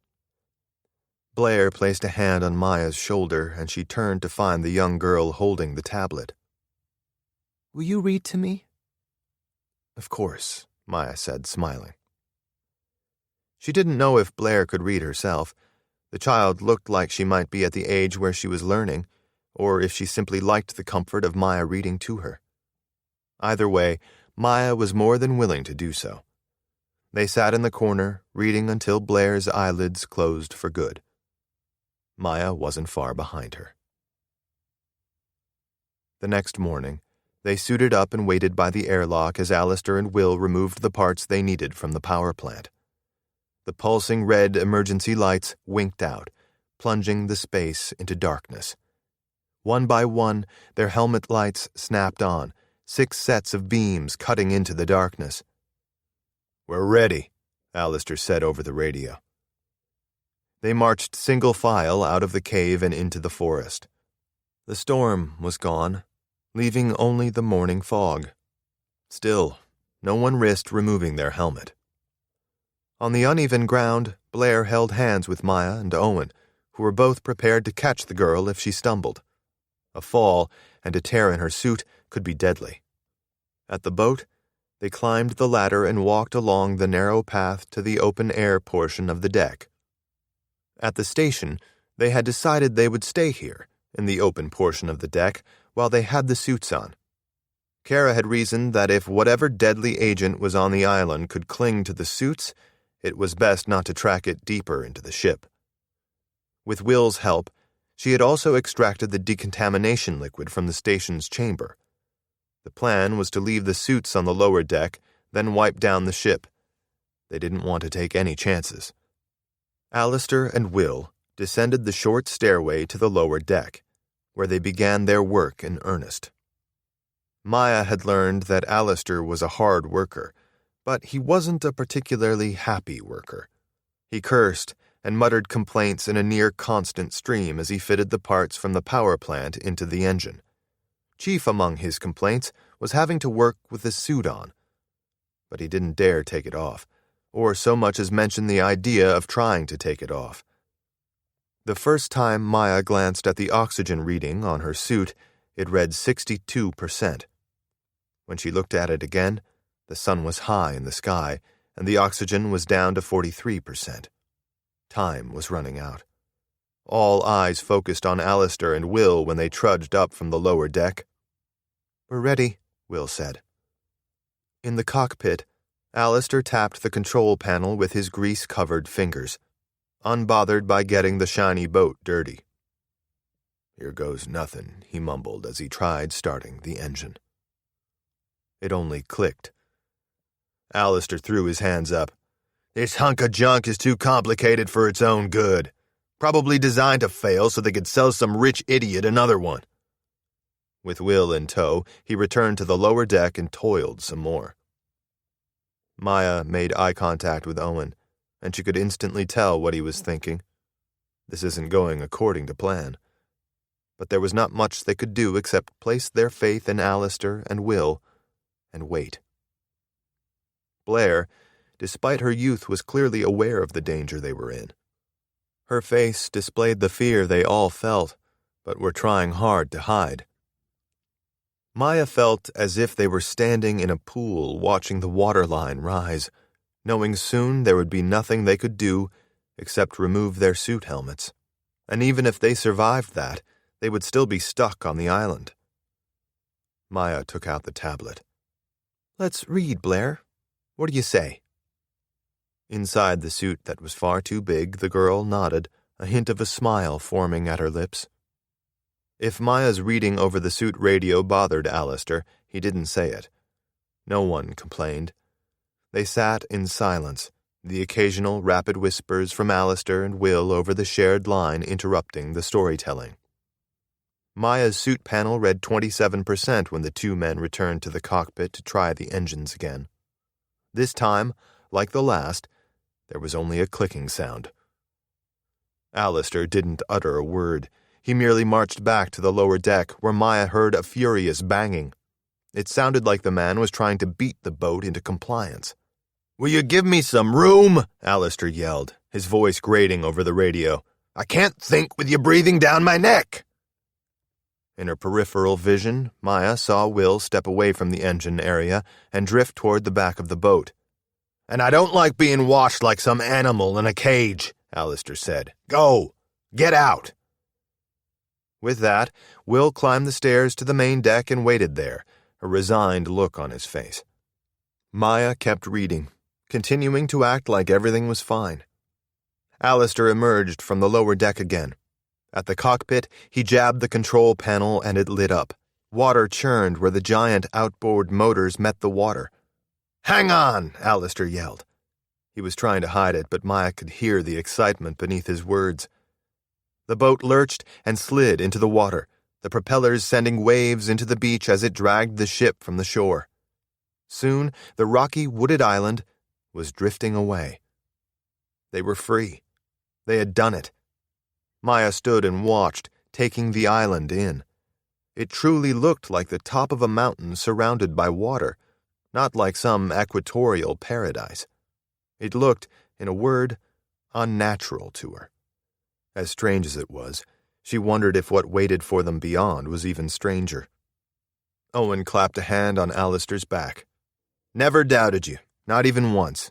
Blair placed a hand on Maya's shoulder, and she turned to find the young girl holding the tablet. "Will you read to me?" "Of course," Maya said, smiling. She didn't know if Blair could read herself. The child looked like she might be at the age where she was learning, or if she simply liked the comfort of Maya reading to her. Either way, Maya was more than willing to do so. They sat in the corner, reading until Blair's eyelids closed for good. Maya wasn't far behind her. The next morning, they suited up and waited by the airlock as Alistair and Will removed the parts they needed from the power plant. The pulsing red emergency lights winked out, plunging the space into darkness. One by one, their helmet lights snapped on, 6 sets of beams cutting into the darkness. "We're ready," Alistair said over the radio. They marched single file out of the cave and into the forest. The storm was gone, leaving only the morning fog. Still, no one risked removing their helmet. On the uneven ground, Blair held hands with Maya and Owen, who were both prepared to catch the girl if she stumbled. A fall and a tear in her suit could be deadly. At the boat, they climbed the ladder and walked along the narrow path to the open-air portion of the deck. At the station, they had decided they would stay here, in the open portion of the deck, while they had the suits on. Kara had reasoned that if whatever deadly agent was on the island could cling to the suits, it was best not to track it deeper into the ship. With Will's help, she had also extracted the decontamination liquid from the station's chamber. The plan was to leave the suits on the lower deck, then wipe down the ship. They didn't want to take any chances. Alistair and Will descended the short stairway to the lower deck, where they began their work in earnest. Maya had learned that Alistair was a hard worker, but he wasn't a particularly happy worker. He cursed and muttered complaints in a near-constant stream as he fitted the parts from the power plant into the engine. Chief among his complaints was having to work with the suit on. But he didn't dare take it off, or so much as mention the idea of trying to take it off. The first time Maya glanced at the oxygen reading on her suit, it read 62%. When she looked at it again, the sun was high in the sky, and the oxygen was down to 43%. Time was running out. All eyes focused on Alistair and Will when they trudged up from the lower deck. "We're ready," Will said. In the cockpit, Alistair tapped the control panel with his grease-covered fingers. unbothered by getting the shiny boat dirty. "Here goes nothing," he mumbled as he tried starting the engine. It only clicked. Alistair threw his hands up. "This hunk of junk is too complicated for its own good. Probably designed to fail so they could sell some rich idiot another one." With Will in tow, he returned to the lower deck and toiled some more. Maya made eye contact with Owen, and she could instantly tell what he was thinking. This isn't going according to plan. But there was not much they could do except place their faith in Alistair and Will and wait. Blair, despite her youth, was clearly aware of the danger they were in. Her face displayed the fear they all felt, but were trying hard to hide. Maya felt as if they were standing in a pool watching the waterline rise, knowing soon there would be nothing they could do except remove their suit helmets. And even if they survived that, they would still be stuck on the island. Maya took out the tablet. "Let's read, Blair. What do you say?" Inside the suit that was far too big, the girl nodded, a hint of a smile forming at her lips. If Maya's reading over the suit radio bothered Alistair, he didn't say it. No one complained. They sat in silence, the occasional rapid whispers from Alistair and Will over the shared line interrupting the storytelling. Maya's suit panel read 27% when the two men returned to the cockpit to try the engines again. This time, like the last, there was only a clicking sound. Alistair didn't utter a word. He merely marched back to the lower deck, where Maya heard a furious banging. It sounded like the man was trying to beat the boat into compliance. "Will you give me some room?" Alistair yelled, his voice grating over the radio. "I can't think with you breathing down my neck." In her peripheral vision, Maya saw Will step away from the engine area and drift toward the back of the boat. "And I don't like being watched like some animal in a cage," Alistair said. "Go! Get out!" With that, Will climbed the stairs to the main deck and waited there, a resigned look on his face. Maya kept reading, continuing to act like everything was fine. Alistair emerged from the lower deck again. At the cockpit, he jabbed the control panel and it lit up. Water churned where the giant outboard motors met the water. "Hang on!" Alistair yelled. He was trying to hide it, but Maya could hear the excitement beneath his words. The boat lurched and slid into the water, the propellers sending waves into the beach as it dragged the ship from the shore. Soon, the rocky, wooded island was drifting away. They were free. They had done it. Maya stood and watched, taking the island in. It truly looked like the top of a mountain surrounded by water, not like some equatorial paradise. It looked, in a word, unnatural to her. As strange as it was, she wondered if what waited for them beyond was even stranger. Owen clapped a hand on Alistair's back. "Never doubted you, not even once."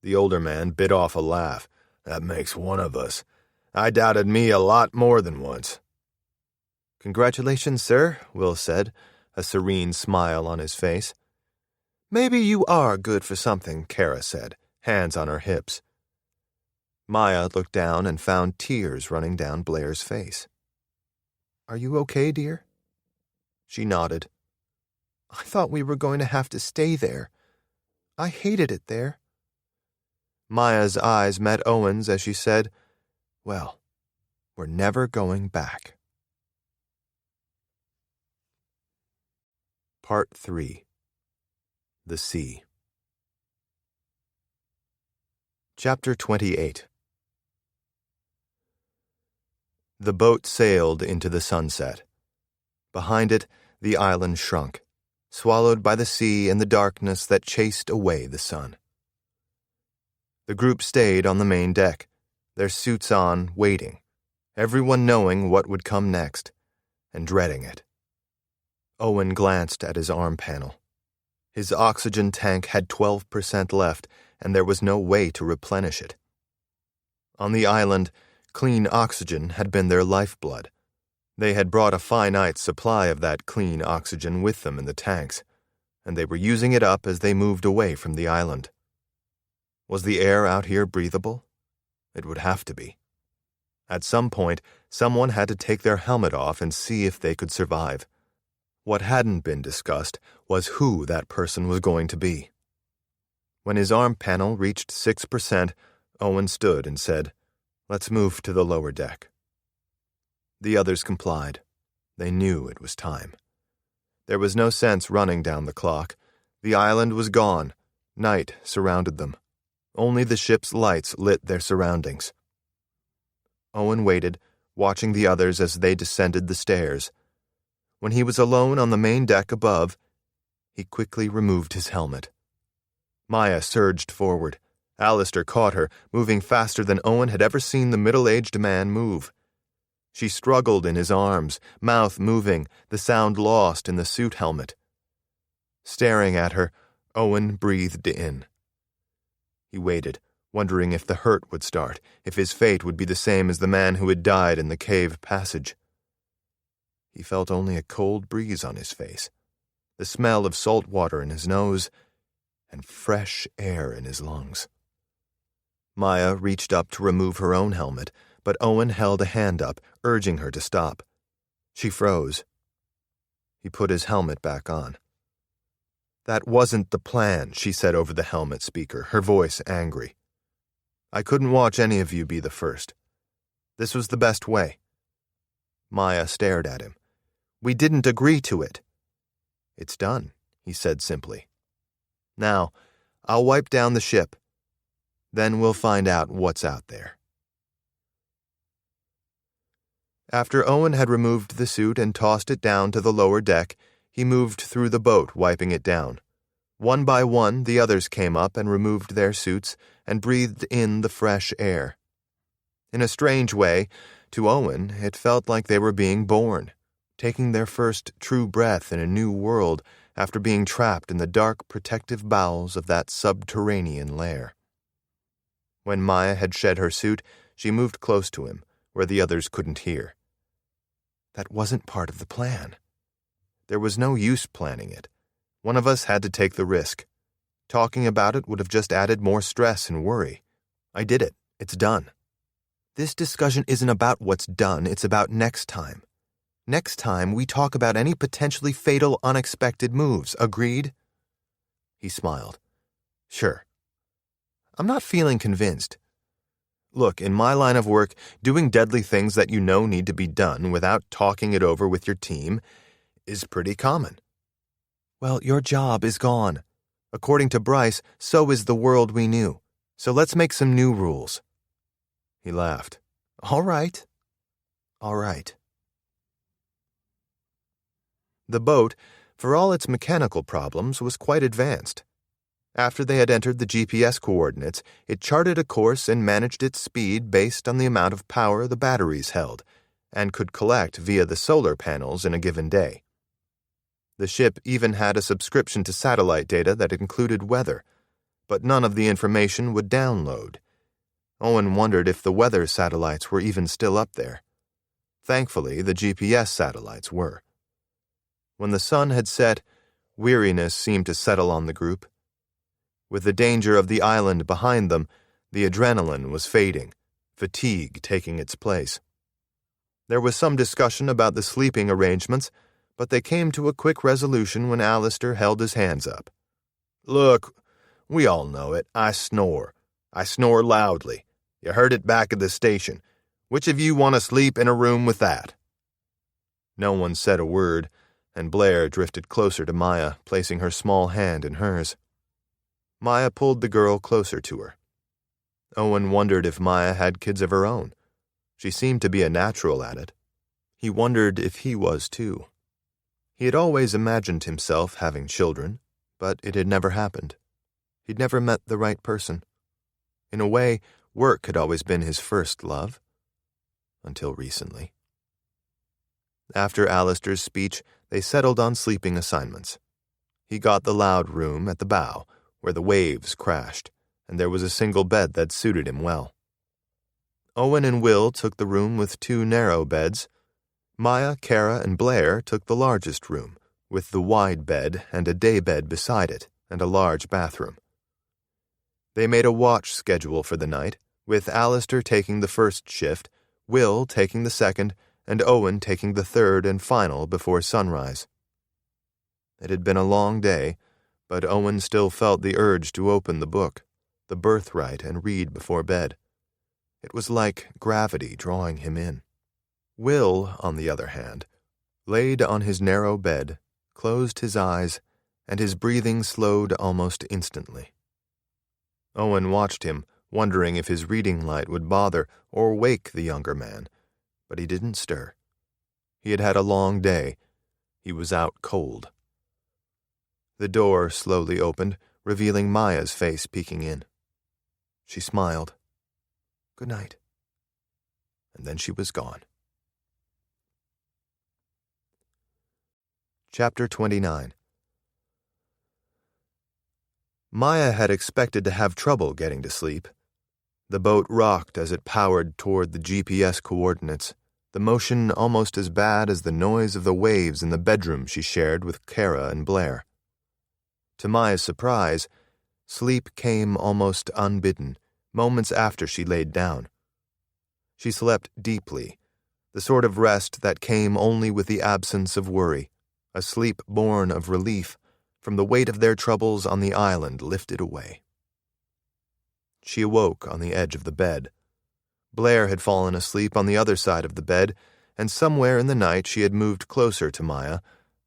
The older man bit off a laugh. "That makes one of us. I doubted me a lot more than once." "Congratulations, sir," Will said, a serene smile on his face. "Maybe you are good for something," Kara said, hands on her hips. Maya looked down and found tears running down Blair's face. "Are you okay, dear?" She nodded. "I thought we were going to have to stay there. I hated it there." Maya's eyes met Owen's as she said, "Well, we're never going back." Part 3. The Sea. Chapter 28. The boat sailed into the sunset. Behind it, the island shrunk, swallowed by the sea and the darkness that chased away the sun. The group stayed on the main deck, their suits on, waiting, everyone knowing what would come next, and dreading it. Owen glanced at his arm panel. His oxygen tank had 12% left, and there was no way to replenish it. On the island, clean oxygen had been their lifeblood. They had brought a finite supply of that clean oxygen with them in the tanks, and they were using it up as they moved away from the island. Was the air out here breathable? It would have to be. At some point, someone had to take their helmet off and see if they could survive. What hadn't been discussed was who that person was going to be. When his arm panel reached 6%, Owen stood and said, "Let's move to the lower deck." The others complied. They knew it was time. There was no sense running down the clock. The island was gone. Night surrounded them. Only the ship's lights lit their surroundings. Owen waited, watching the others as they descended the stairs. When he was alone on the main deck above, he quickly removed his helmet. Maya surged forward. Alistair caught her, moving faster than Owen had ever seen the middle-aged man move. She struggled in his arms, mouth moving, the sound lost in the suit helmet. Staring at her, Owen breathed in. He waited, wondering if the hurt would start, if his fate would be the same as the man who had died in the cave passage. He felt only a cold breeze on his face, the smell of salt water in his nose, and fresh air in his lungs. Maya reached up to remove her own helmet, but Owen held a hand up, urging her to stop. She froze. He put his helmet back on. "That wasn't the plan," she said over the helmet speaker, her voice angry. "I couldn't watch any of you be the first. This was the best way." Maya stared at him. "We didn't agree to it." "It's done," he said simply. "Now, I'll wipe down the ship. Then we'll find out what's out there." After Owen had removed the suit and tossed it down to the lower deck, he moved through the boat, wiping it down. One by one, the others came up and removed their suits and breathed in the fresh air. In a strange way, to Owen, it felt like they were being born, taking their first true breath in a new world after being trapped in the dark, protective bowels of that subterranean lair. When Maya had shed her suit, she moved close to him, where the others couldn't hear. That wasn't part of the plan. There was no use planning it. One of us had to take the risk. Talking about it would have just added more stress and worry. I did it. It's done. This discussion isn't about what's done, it's about next time. Next time, we talk about any potentially fatal, unexpected moves. Agreed? He smiled. Sure. I'm not feeling convinced. Look, in my line of work, doing deadly things that you know need to be done without talking it over with your team is pretty common. Well, your job is gone. According to Bryce, so is the world we knew. So let's make some new rules. He laughed. All right. All right. The boat, for all its mechanical problems, was quite advanced. After they had entered the GPS coordinates, it charted a course and managed its speed based on the amount of power the batteries held, and could collect via the solar panels in a given day. The ship even had a subscription to satellite data that included weather, but none of the information would download. Owen wondered if the weather satellites were even still up there. Thankfully, the GPS satellites were. When the sun had set, weariness seemed to settle on the group. With the danger of the island behind them, the adrenaline was fading, fatigue taking its place. There was some discussion about the sleeping arrangements, but they came to a quick resolution when Alistair held his hands up. Look, we all know it. I snore. I snore loudly. You heard it back at the station. Which of you want to sleep in a room with that? No one said a word, and Blair drifted closer to Maya, placing her small hand in hers. Maya pulled the girl closer to her. Owen wondered if Maya had kids of her own. She seemed to be a natural at it. He wondered if he was too. He had always imagined himself having children, but it had never happened. He'd never met the right person. In a way, work had always been his first love. Until recently. After Alistair's speech, they settled on sleeping assignments. He got the loud room at the bow, where the waves crashed, and there was a single bed that suited him well. Owen and Will took the room with 2 narrow beds. Maya, Kara, and Blair took the largest room, with the wide bed and a day bed beside it, and a large bathroom. They made a watch schedule for the night, with Alistair taking the first shift, Will taking the second, and Owen taking the third and final before sunrise. It had been a long day, but Owen still felt the urge to open the book, The Birthright, and read before bed. It was like gravity drawing him in. Will, on the other hand, laid on his narrow bed, closed his eyes, and his breathing slowed almost instantly. Owen watched him, wondering if his reading light would bother or wake the younger man, but he didn't stir. He had had a long day. He was out cold. The door slowly opened, revealing Maya's face peeking in. She smiled. "Good night." And then she was gone. Chapter 29. Maya had expected to have trouble getting to sleep. The boat rocked as it powered toward the GPS coordinates, the motion almost as bad as the noise of the waves in the bedroom she shared with Kara and Blair. To Maya's surprise, sleep came almost unbidden, moments after she laid down. She slept deeply, the sort of rest that came only with the absence of worry, a sleep born of relief from the weight of their troubles on the island lifted away. She awoke on the edge of the bed. Blair had fallen asleep on the other side of the bed, and somewhere in the night she had moved closer to Maya,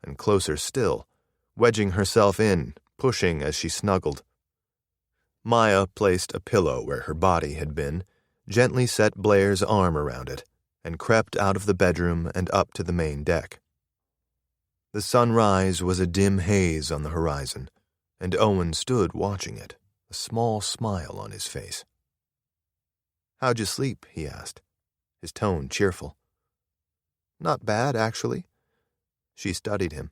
and closer still, wedging herself in, pushing as she snuggled. Maya placed a pillow where her body had been, gently set Blair's arm around it, and crept out of the bedroom and up to the main deck. The sunrise was a dim haze on the horizon, and Owen stood watching it, a small smile on his face. "How'd you sleep?" he asked, his tone cheerful. "Not bad, actually." She studied him.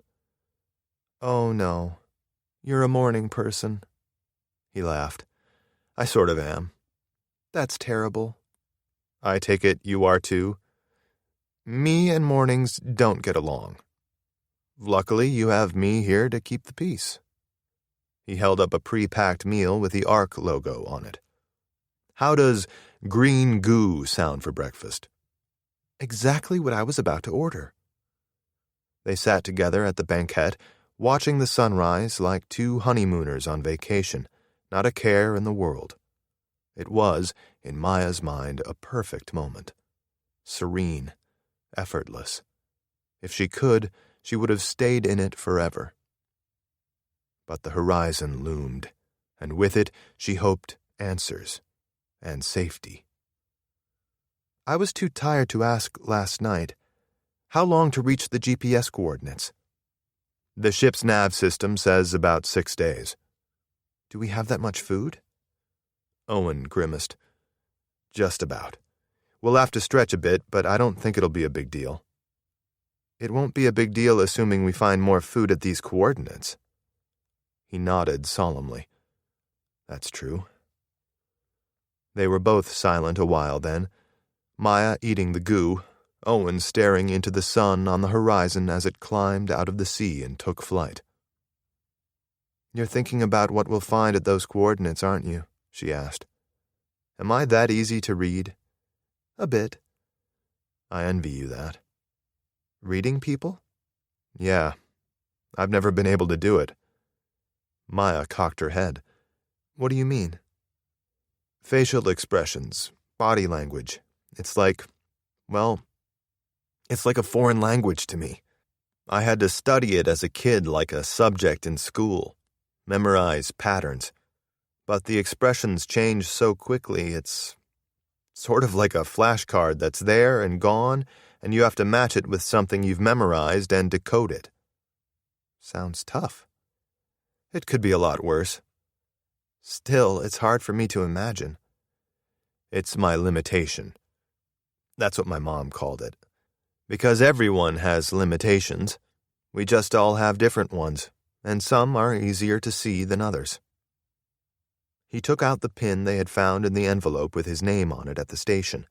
"Oh, no. You're a morning person." He laughed. "I sort of am." "That's terrible." "I take it you are too?" "Me and mornings don't get along." "Luckily, you have me here to keep the peace." He held up a pre-packed meal with the ARC logo on it. "How does green goo sound for breakfast?" "Exactly what I was about to order." They sat together at the banquette, watching the sunrise like two honeymooners on vacation, not a care in the world. It was, in Maya's mind, a perfect moment. Serene, effortless. If she could, she would have stayed in it forever. But the horizon loomed, and with it she hoped answers and safety. "I was too tired to ask last night. How long to reach the GPS coordinates?" "The ship's nav system says about 6 days." "Do we have that much food?" Owen grimaced. "Just about. We'll have to stretch a bit, but I don't think it'll be a big deal." "It won't be a big deal assuming we find more food at these coordinates." He nodded solemnly. "That's true." They were both silent a while then, Maya eating the goo, Owen staring into the sun on the horizon as it climbed out of the sea and took flight. "You're thinking about what we'll find at those coordinates, aren't you?" she asked. "Am I that easy to read?" "A bit." "I envy you that." "Reading people?" "Yeah. I've never been able to do it." Maya cocked her head. "What do you mean?" "Facial expressions, body language. It's like, well, it's like a foreign language to me. I had to study it as a kid like a subject in school, memorize patterns. But the expressions change so quickly, it's sort of like a flashcard that's there and gone, and you have to match it with something you've memorized and decode it." "Sounds tough." "It could be a lot worse." "Still, it's hard for me to imagine." "It's my limitation. That's what my mom called it. Because everyone has limitations. We just all have different ones, and some are easier to see than others." He took out the pin they had found in the envelope with his name on it at the station.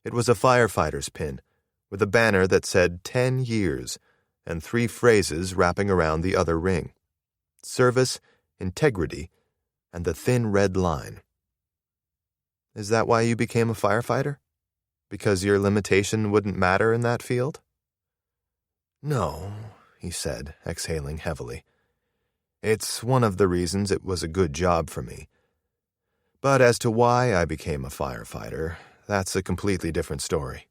It was a firefighter's pin, with a banner that said 10 years, and 3 phrases wrapping around the other ring: service, integrity, and the thin red line. Is that why you became a firefighter? Because your limitation wouldn't matter in that field? No, he said, exhaling heavily. It's one of the reasons it was a good job for me. But as to why I became a firefighter, that's a completely different story.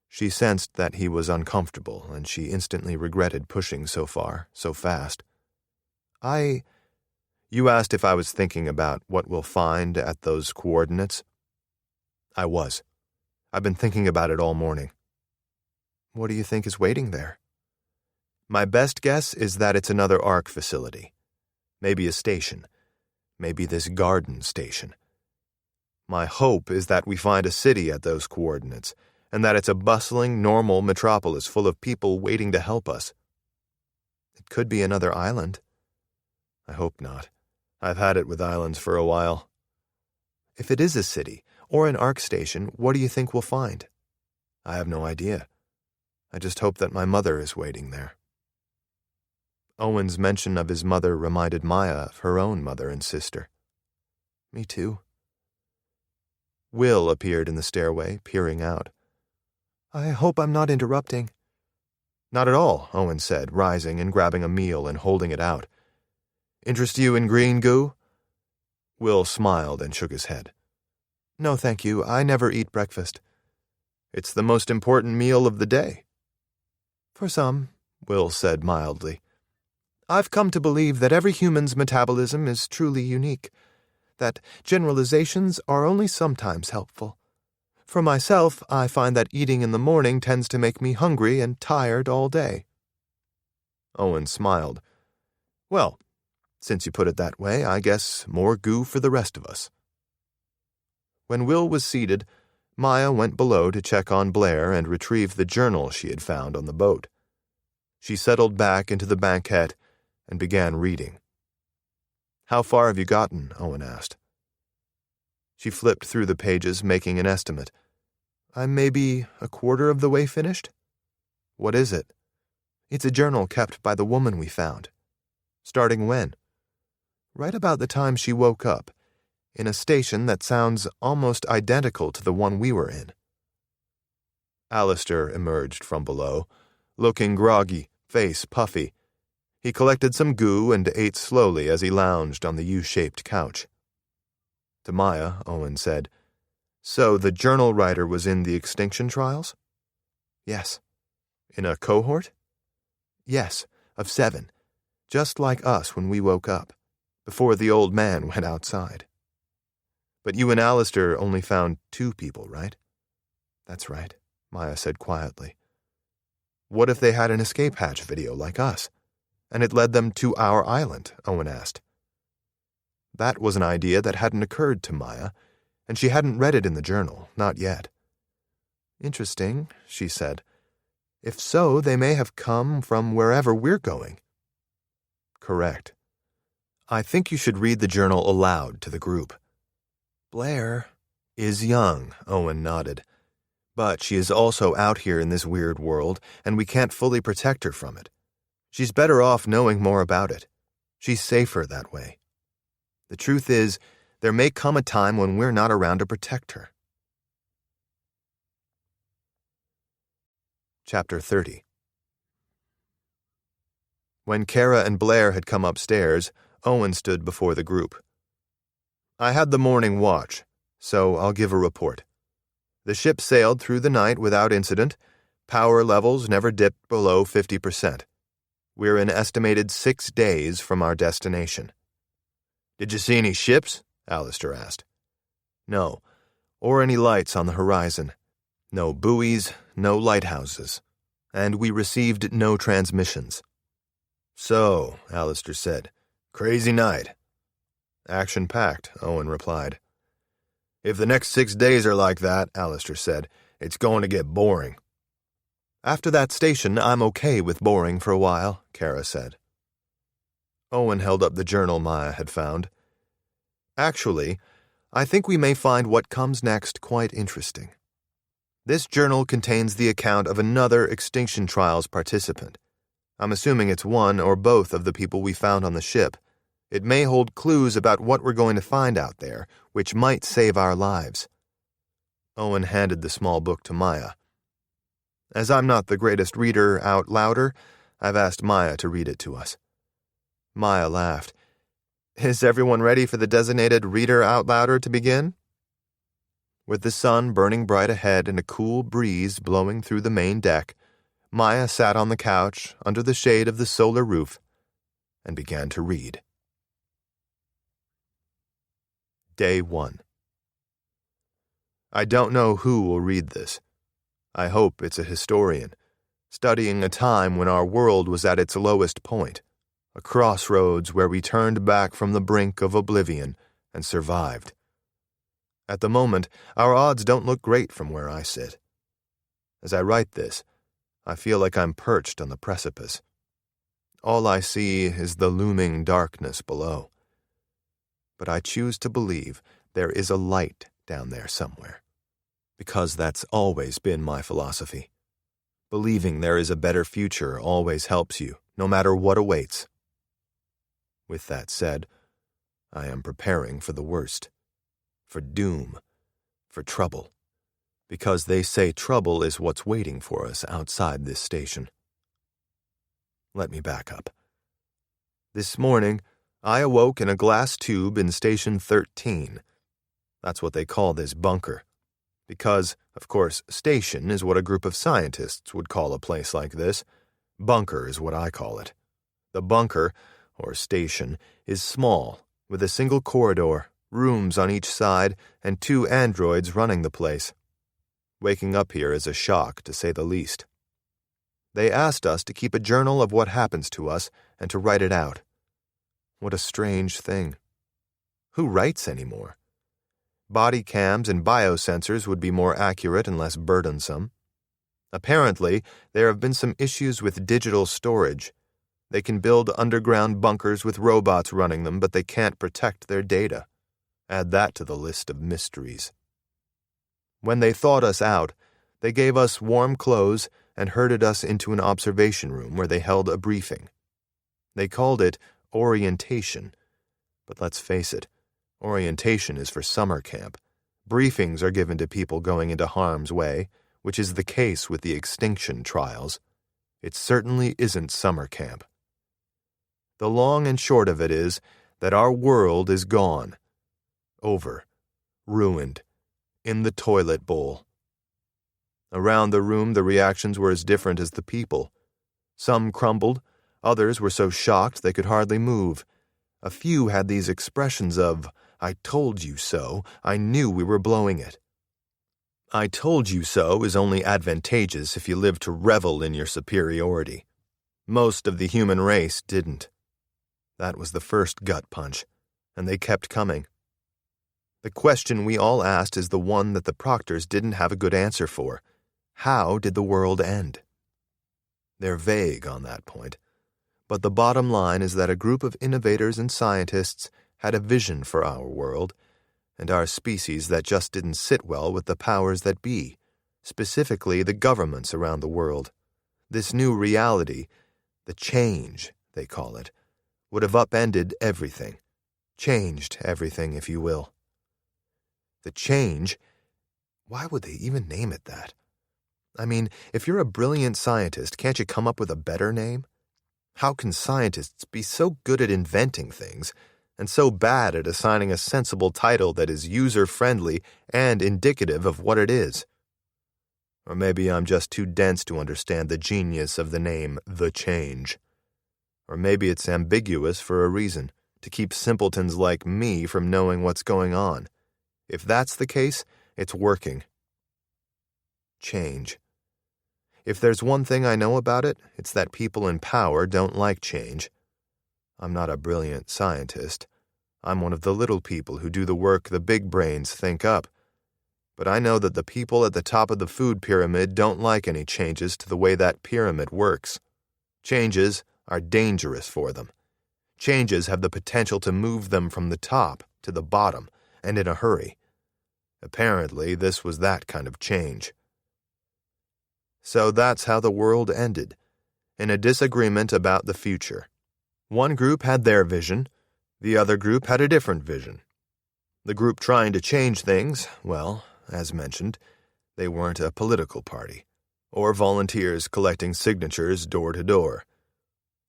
She sensed that he was uncomfortable, and she instantly regretted pushing so far, so fast. You asked if I was thinking about what we'll find at those coordinates? I was. I've been thinking about it all morning. What do you think is waiting there? My best guess is that it's another ARC facility. Maybe a station. Maybe this garden station. My hope is that we find a city at those coordinates, and that it's a bustling, normal metropolis full of people waiting to help us. It could be another island. I hope not. I've had it with islands for a while. If it is a city, or an ARC station, what do you think we'll find? I have no idea. I just hope that my mother is waiting there. Owen's mention of his mother reminded Maya of her own mother and sister. Me too. Will appeared in the stairway, peering out. I hope I'm not interrupting. Not at all, Owen said, rising and grabbing a meal and holding it out. Interest you in green goo? Will smiled and shook his head. No, thank you. I never eat breakfast. It's the most important meal of the day. For some, Will said mildly. I've come to believe that every human's metabolism is truly unique, that generalizations are only sometimes helpful. For myself, I find that eating in the morning tends to make me hungry and tired all day. Owen smiled. Well, since you put it that way, I guess more goo for the rest of us. When Will was seated, Maya went below to check on Blair and retrieve the journal she had found on the boat. She settled back into the banquette and began reading. How far have you gotten? Owen asked. She flipped through the pages, making an estimate. I'm maybe a quarter of the way finished? What is it? It's a journal kept by the woman we found. Starting when? Right about the time she woke up, in a station that sounds almost identical to the one we were in. Alistair emerged from below, looking groggy, face puffy. He collected some goo and ate slowly as he lounged on the U-shaped couch. To Maya, Owen said, So the journal writer was in the Extinction Trials? Yes. In a cohort? Yes, of 7, just like us when we woke up, before the old man went outside. But you and Alistair only found 2 people, right? That's right, Maya said quietly. What if they had an escape hatch video like us, and it led them to our island? Owen asked. That was an idea that hadn't occurred to Maya, and she hadn't read it in the journal, not yet. Interesting, she said. If so, they may have come from wherever we're going. Correct. I think you should read the journal aloud to the group. Blair is young, Owen nodded. But she is also out here in this weird world, and we can't fully protect her from it. She's better off knowing more about it. She's safer that way. The truth is, there may come a time when we're not around to protect her. Chapter 30. When Kara and Blair had come upstairs, Owen stood before the group. I had the morning watch, so I'll give a report. The ship sailed through the night without incident. Power levels never dipped below 50%. We're an estimated 6 days from our destination. Did you see any ships? Alistair asked. No, or any lights on the horizon. No buoys, no lighthouses. And we received no transmissions. So, Alistair said, crazy night. Action-packed, Owen replied. If the next 6 days are like that, Alistair said, it's going to get boring. After that station, I'm okay with boring for a while, Kara said. Owen held up the journal Maya had found. Actually, I think we may find what comes next quite interesting. This journal contains the account of another Extinction Trials participant. I'm assuming it's one or both of the people we found on the ship. It may hold clues about what we're going to find out there, which might save our lives." Owen handed the small book to Maya. As I'm not the greatest reader out louder, I've asked Maya to read it to us. Maya laughed. "Is everyone ready for the designated reader out louder to begin?" With the sun burning bright ahead and a cool breeze blowing through the main deck, Maya sat on the couch under the shade of the solar roof and began to read. Day 1. I don't know who will read this. I hope it's a historian, studying a time when our world was at its lowest point, a crossroads where we turned back from the brink of oblivion and survived. At the moment, our odds don't look great from where I sit. As I write this, I feel like I'm perched on the precipice. All I see is the looming darkness below. But I choose to believe there is a light down there somewhere, because that's always been my philosophy. Believing there is a better future always helps you, no matter what awaits. With that said, I am preparing for the worst. For doom, for trouble, because they say trouble is what's waiting for us outside this station. Let me back up. This morning, I awoke in a glass tube in Station 13. That's what they call this bunker, because, of course, station is what a group of scientists would call a place like this. Bunker is what I call it. The bunker, or station, is small, with a single corridor, rooms on each side, and 2 androids running the place. Waking up here is a shock, to say the least. They asked us to keep a journal of what happens to us and to write it out. What a strange thing. Who writes anymore? Body cams and biosensors would be more accurate and less burdensome. Apparently, there have been some issues with digital storage. They can build underground bunkers with robots running them, but they can't protect their data. Add that to the list of mysteries. When they thawed us out, they gave us warm clothes and herded us into an observation room where they held a briefing. They called it orientation, but let's face it, orientation is for summer camp. Briefings are given to people going into harm's way, which is the case with the Extinction Trials. It certainly isn't summer camp. The long and short of it is that our world is gone. Over, ruined, in the toilet bowl. Around the room, the reactions were as different as the people. Some crumbled, others were so shocked they could hardly move. A few had these expressions of, "I told you so, I knew we were blowing it." "I told you so" is only advantageous if you live to revel in your superiority. Most of the human race didn't. That was the first gut punch, and they kept coming. The question we all asked is the one that the proctors didn't have a good answer for. How did the world end? They're vague on that point, but the bottom line is that a group of innovators and scientists had a vision for our world, and our species that just didn't sit well with the powers that be, specifically the governments around the world. This new reality, the change, they call it, would have upended everything. Changed everything, if you will. The change? Why would they even name it that? I mean, if you're a brilliant scientist, can't you come up with a better name? How can scientists be so good at inventing things and so bad at assigning a sensible title that is user-friendly and indicative of what it is? Or maybe I'm just too dense to understand the genius of the name The Change. Or maybe it's ambiguous for a reason, to keep simpletons like me from knowing what's going on. If that's the case, it's working. Change. If there's one thing I know about it, it's that people in power don't like change. I'm not a brilliant scientist. I'm one of the little people who do the work the big brains think up. But I know that the people at the top of the food pyramid don't like any changes to the way that pyramid works. Changes are dangerous for them. Changes have the potential to move them from the top to the bottom, and in a hurry. Apparently, this was that kind of change. So that's how the world ended, in a disagreement about the future. One group had their vision, The other group had a different vision. The group trying to change things, well, as mentioned, they weren't a political party, or volunteers collecting signatures door to door.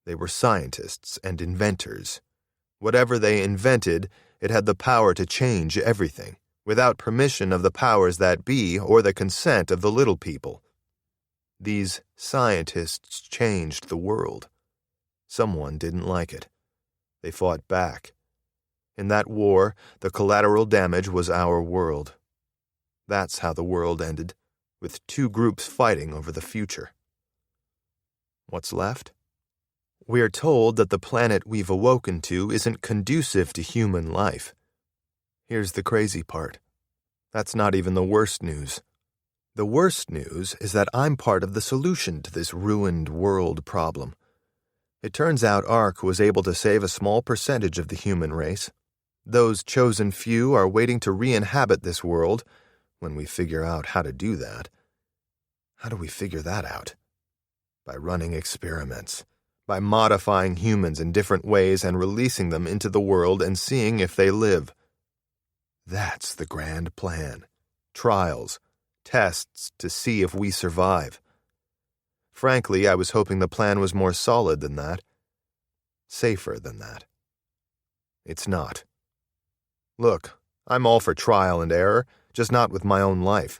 They were scientists and inventors. Whatever they invented, it had the power to change everything, without permission of the powers that be or the consent of the little people. These scientists changed the world. Someone didn't like it. They fought back. In that war, the collateral damage was our world. That's how the world ended, with two groups fighting over the future. What's left? We're told that the planet we've awoken to isn't conducive to human life. Here's the crazy part. That's not even the worst news. The worst news is that I'm part of the solution to this ruined world problem. It turns out ARC was able to save a small percentage of the human race. Those chosen few are waiting to re-inhabit this world when we figure out how to do that. How do we figure that out? By running experiments. By modifying humans in different ways and releasing them into the world and seeing if they live. That's the grand plan. Trials, tests to see if we survive. Frankly, I was hoping the plan was more solid than that. Safer than that. It's not. Look, I'm all for trial and error, just not with my own life.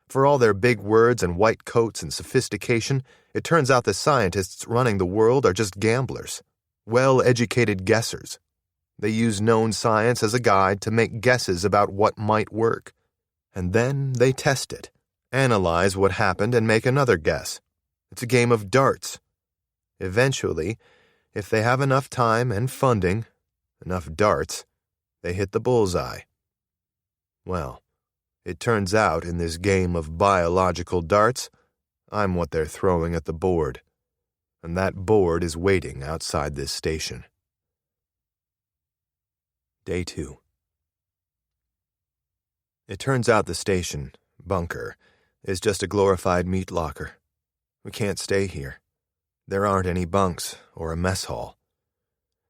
For all their big words and white coats and sophistication, it turns out the scientists running the world are just gamblers, well-educated guessers. They use known science as a guide to make guesses about what might work. And then they test it, analyze what happened, and make another guess. It's a game of darts. Eventually, if they have enough time and funding, enough darts, they hit the bullseye. Well, it turns out in this game of biological darts, I'm what they're throwing at the board. And that board is waiting outside this station. Day 2. It turns out the station, bunker, is just a glorified meat locker. We can't stay here. There aren't any bunks or a mess hall.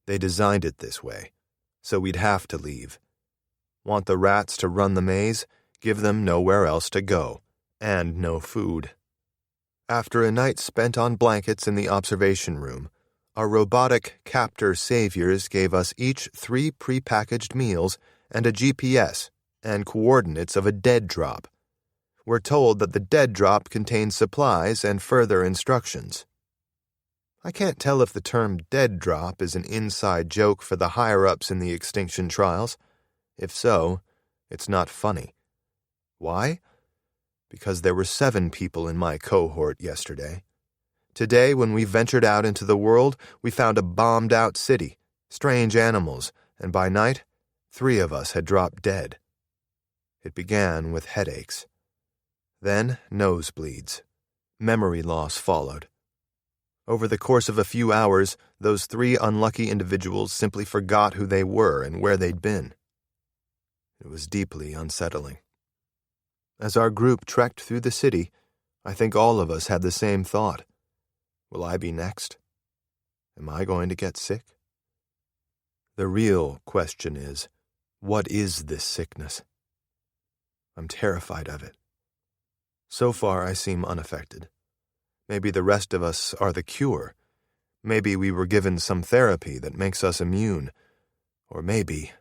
They designed it this way, so we'd have to leave. Want the rats to run the maze? Give them nowhere else to go, and no food. After a night spent on blankets in the observation room, our robotic captor saviors gave us each 3 prepackaged meals and a GPS and coordinates of a dead drop. We're told that the dead drop contains supplies and further instructions. I can't tell if the term dead drop is an inside joke for the higher-ups in the Extinction Trials. If so, it's not funny. Why? Because there were 7 people in my cohort yesterday. Today, when we ventured out into the world, we found a bombed-out city, strange animals, and by night, 3 of us had dropped dead. It began with headaches. Then, nosebleeds. Memory loss followed. Over the course of a few hours, those 3 unlucky individuals simply forgot who they were and where they'd been. It was deeply unsettling. As our group trekked through the city, I think all of us had the same thought. Will I be next? Am I going to get sick? The real question is, what is this sickness? I'm terrified of it. So far, I seem unaffected. Maybe the rest of us are the cure. Maybe we were given some therapy that makes us immune. Or maybe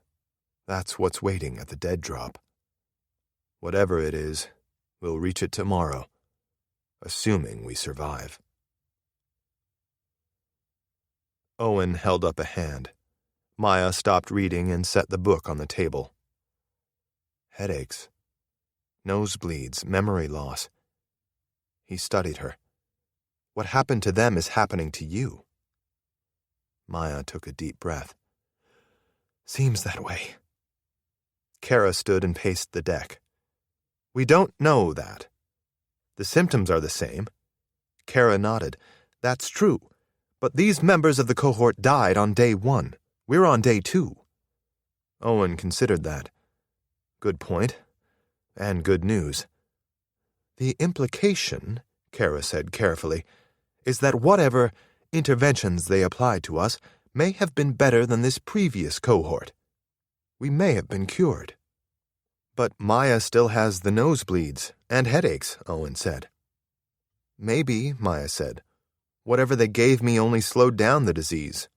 that's what's waiting at the dead drop. Whatever it is, we'll reach it tomorrow, assuming we survive. Owen held up a hand. Maya stopped reading and set the book on the table. Headaches. Nosebleeds, memory loss. He studied her. What happened to them is happening to you. Maya took a deep breath. Seems that way. Kara stood and paced the deck. We don't know that. The symptoms are the same. Kara nodded. That's true. But these members of the cohort died on day 1. We're on day 2. Owen considered that. Good point. And good news. The implication, Kara said carefully, is that whatever interventions they applied to us may have been better than this previous cohort. We may have been cured. But Maya still has the nosebleeds and headaches, Owen said. Maybe, Maya said. Whatever they gave me only slowed down the disease.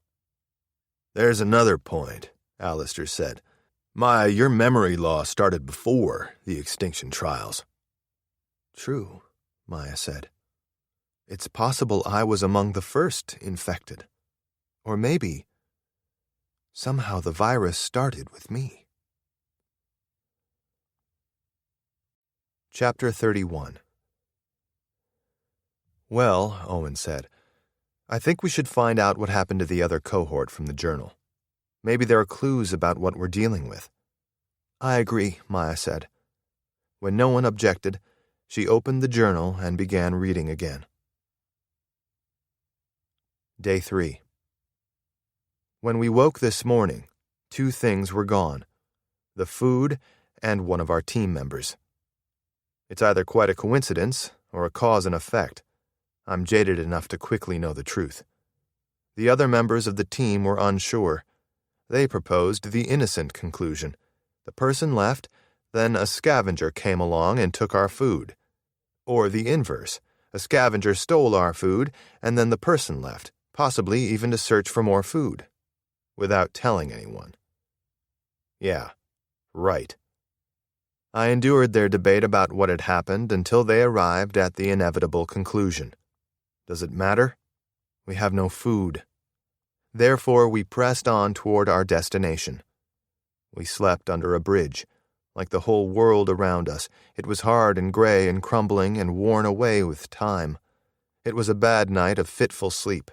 There's another point, Alistair said. Maya, your memory loss started before the Extinction Trials. True, Maya said. It's possible I was among the first infected. Or maybe, somehow the virus started with me. Chapter 31. Well, Owen said, I think we should find out what happened to the other cohort from the journal. Maybe there are clues about what we're dealing with. I agree, Maya said. When no one objected, she opened the journal and began reading again. Day 3. When we woke this morning, 2 things were gone: the food and one of our team members. It's either quite a coincidence or a cause and effect. I'm jaded enough to quickly know the truth. The other members of the team were unsure. They proposed the innocent conclusion. The person left, then a scavenger came along and took our food. Or the inverse. A scavenger stole our food, and then the person left, possibly even to search for more food, without telling anyone. Yeah, right. I endured their debate about what had happened until they arrived at the inevitable conclusion. Does it matter? We have no food. Therefore, we pressed on toward our destination. We slept under a bridge. Like the whole world around us, it was hard and gray and crumbling and worn away with time. It was a bad night of fitful sleep.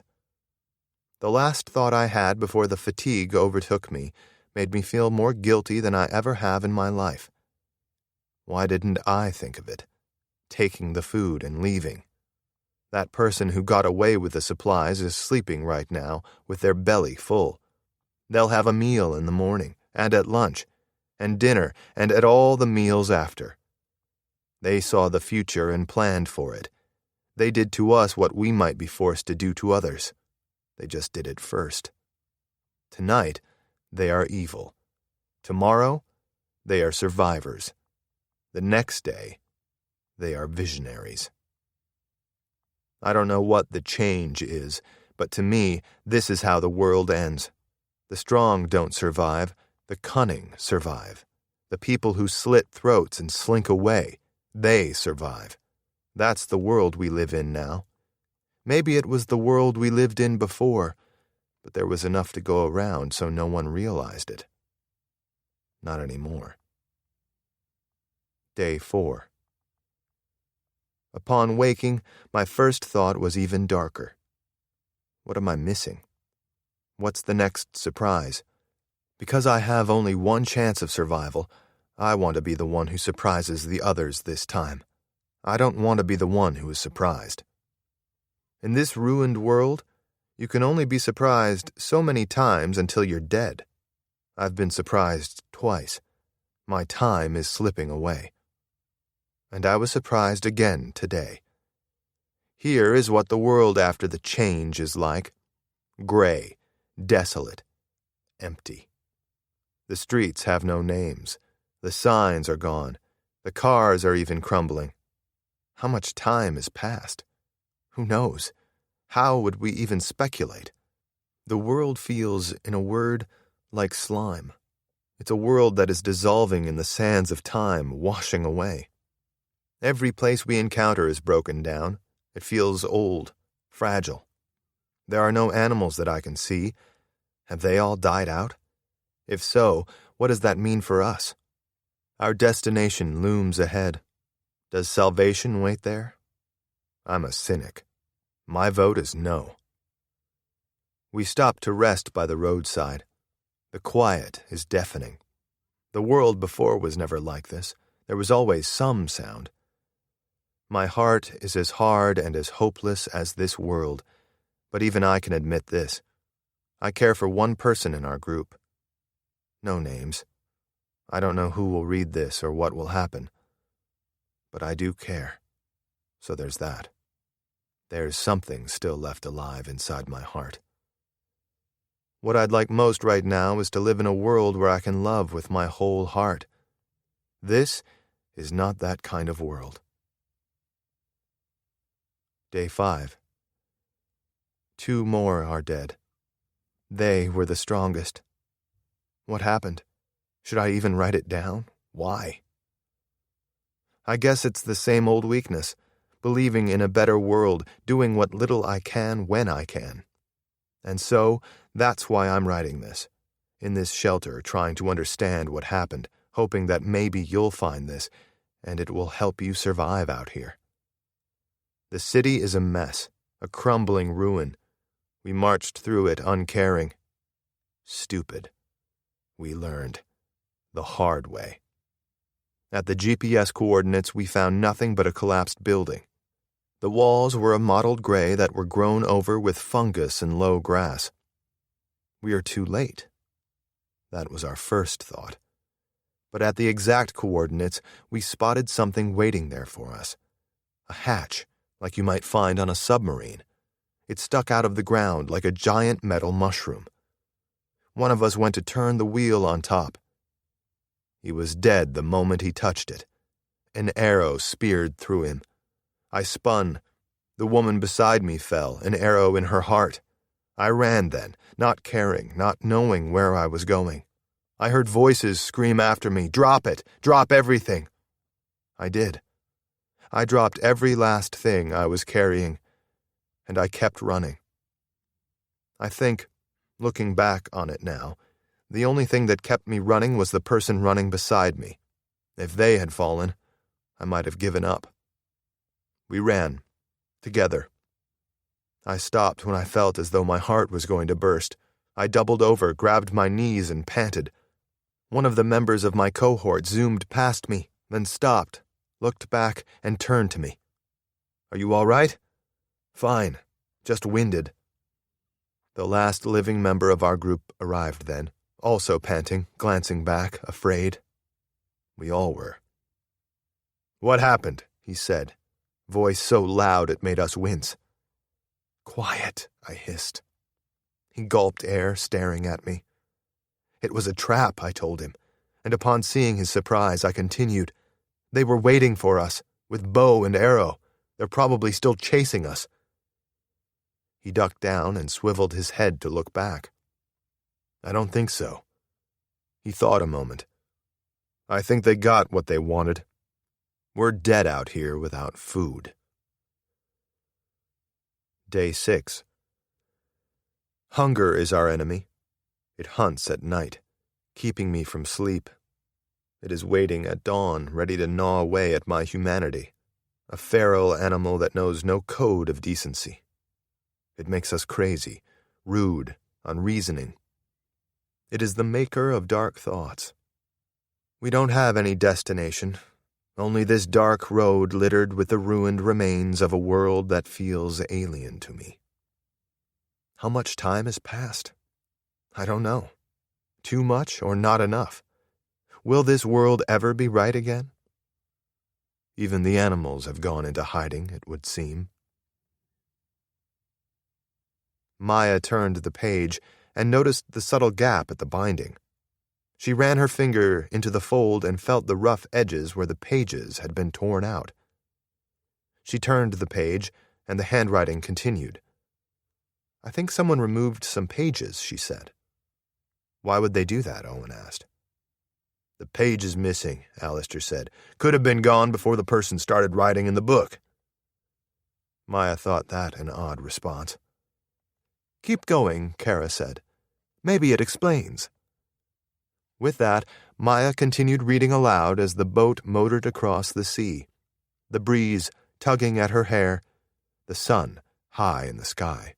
The last thought I had before the fatigue overtook me made me feel more guilty than I ever have in my life. Why didn't I think of it? Taking the food and leaving. That person who got away with the supplies is sleeping right now with their belly full. They'll have a meal in the morning, and at lunch, and dinner, and at all the meals after. They saw the future and planned for it. They did to us what we might be forced to do to others. They just did it first. Tonight, they are evil. Tomorrow, they are survivors. The next day, they are visionaries. I don't know what the change is, but to me, this is how the world ends. The strong don't survive, the cunning survive. The people who slit throats and slink away, they survive. That's the world we live in now. Maybe it was the world we lived in before, but there was enough to go around so no one realized it. Not anymore. Day 4. Upon waking, my first thought was even darker. What am I missing? What's the next surprise? Because I have only one chance of survival, I want to be the one who surprises the others this time. I don't want to be the one who is surprised. In this ruined world, you can only be surprised so many times until you're dead. I've been surprised twice. My time is slipping away. And I was surprised again today. Here is what the world after the change is like. Gray, desolate, empty. The streets have no names. The signs are gone. The cars are even crumbling. How much time has passed? Who knows? How would we even speculate? The world feels, in a word, like slime. It's a world that is dissolving in the sands of time, washing away. Every place we encounter is broken down. It feels old, fragile. There are no animals that I can see. Have they all died out? If so, what does that mean for us? Our destination looms ahead. Does salvation wait there? I'm a cynic. My vote is no. We stop to rest by the roadside. The quiet is deafening. The world before was never like this. There was always some sound. My heart is as hard and as hopeless as this world, but even I can admit this. I care for one person in our group. No names. I don't know who will read this or what will happen. But I do care. So there's that. There's something still left alive inside my heart. What I'd like most right now is to live in a world where I can love with my whole heart. This is not that kind of world. Day 5. 2 more are dead. They were the strongest. What happened? Should I even write it down? Why? I guess it's the same old weakness, believing in a better world, doing what little I can when I can. And so, that's why I'm writing this. In this shelter, trying to understand what happened, hoping that maybe you'll find this, and it will help you survive out here. The city is a mess, a crumbling ruin. We marched through it uncaring. Stupid. We learned. The hard way. At the GPS coordinates, we found nothing but a collapsed building. The walls were a mottled gray that were grown over with fungus and low grass. We are too late. That was our first thought. But at the exact coordinates, we spotted something waiting there for us. A hatch, like you might find on a submarine. It stuck out of the ground like a giant metal mushroom. One of us went to turn the wheel on top. He was dead the moment he touched it. An arrow speared through him. I spun. The woman beside me fell, an arrow in her heart. I ran then, not caring, not knowing where I was going. I heard voices scream after me, "Drop it! Drop everything!" I did. I dropped every last thing I was carrying, and I kept running. I think, looking back on it now, the only thing that kept me running was the person running beside me. If they had fallen, I might have given up. We ran, together. I stopped when I felt as though my heart was going to burst. I doubled over, grabbed my knees, and panted. One of the members of my cohort zoomed past me, then stopped, looked back, and turned to me. "Are you all right?" "Fine, just winded." The last living member of our group arrived then, also panting, glancing back, afraid. We all were. "What happened?" he said, voice so loud it made us wince. "Quiet," I hissed. He gulped air, staring at me. It was a trap, I told him, and upon seeing his surprise, I continued. "They were waiting for us, with bow and arrow. They're probably still chasing us." He ducked down and swiveled his head to look back. "I don't think so." He thought a moment. "I think they got what they wanted. We're dead out here without food." Day 6. Hunger is our enemy. It hunts at night, keeping me from sleep. It is waiting at dawn, ready to gnaw away at my humanity, a feral animal that knows no code of decency. It makes us crazy, rude, unreasoning. It is the maker of dark thoughts. We don't have any destination, only this dark road littered with the ruined remains of a world that feels alien to me. How much time has passed? I don't know. Too much or not enough? Will this world ever be right again? Even the animals have gone into hiding, it would seem. Maya turned the page and noticed the subtle gap at the binding. She ran her finger into the fold and felt the rough edges where the pages had been torn out. She turned the page, and the handwriting continued. "I think someone removed some pages," she said. "Why would they do that?" Owen asked. "The page is missing," Alistair said. "Could have been gone before the person started writing in the book." Maya thought that an odd response. "Keep going," Kara said. "Maybe it explains." With that, Maya continued reading aloud as the boat motored across the sea, the breeze tugging at her hair, the sun high in the sky.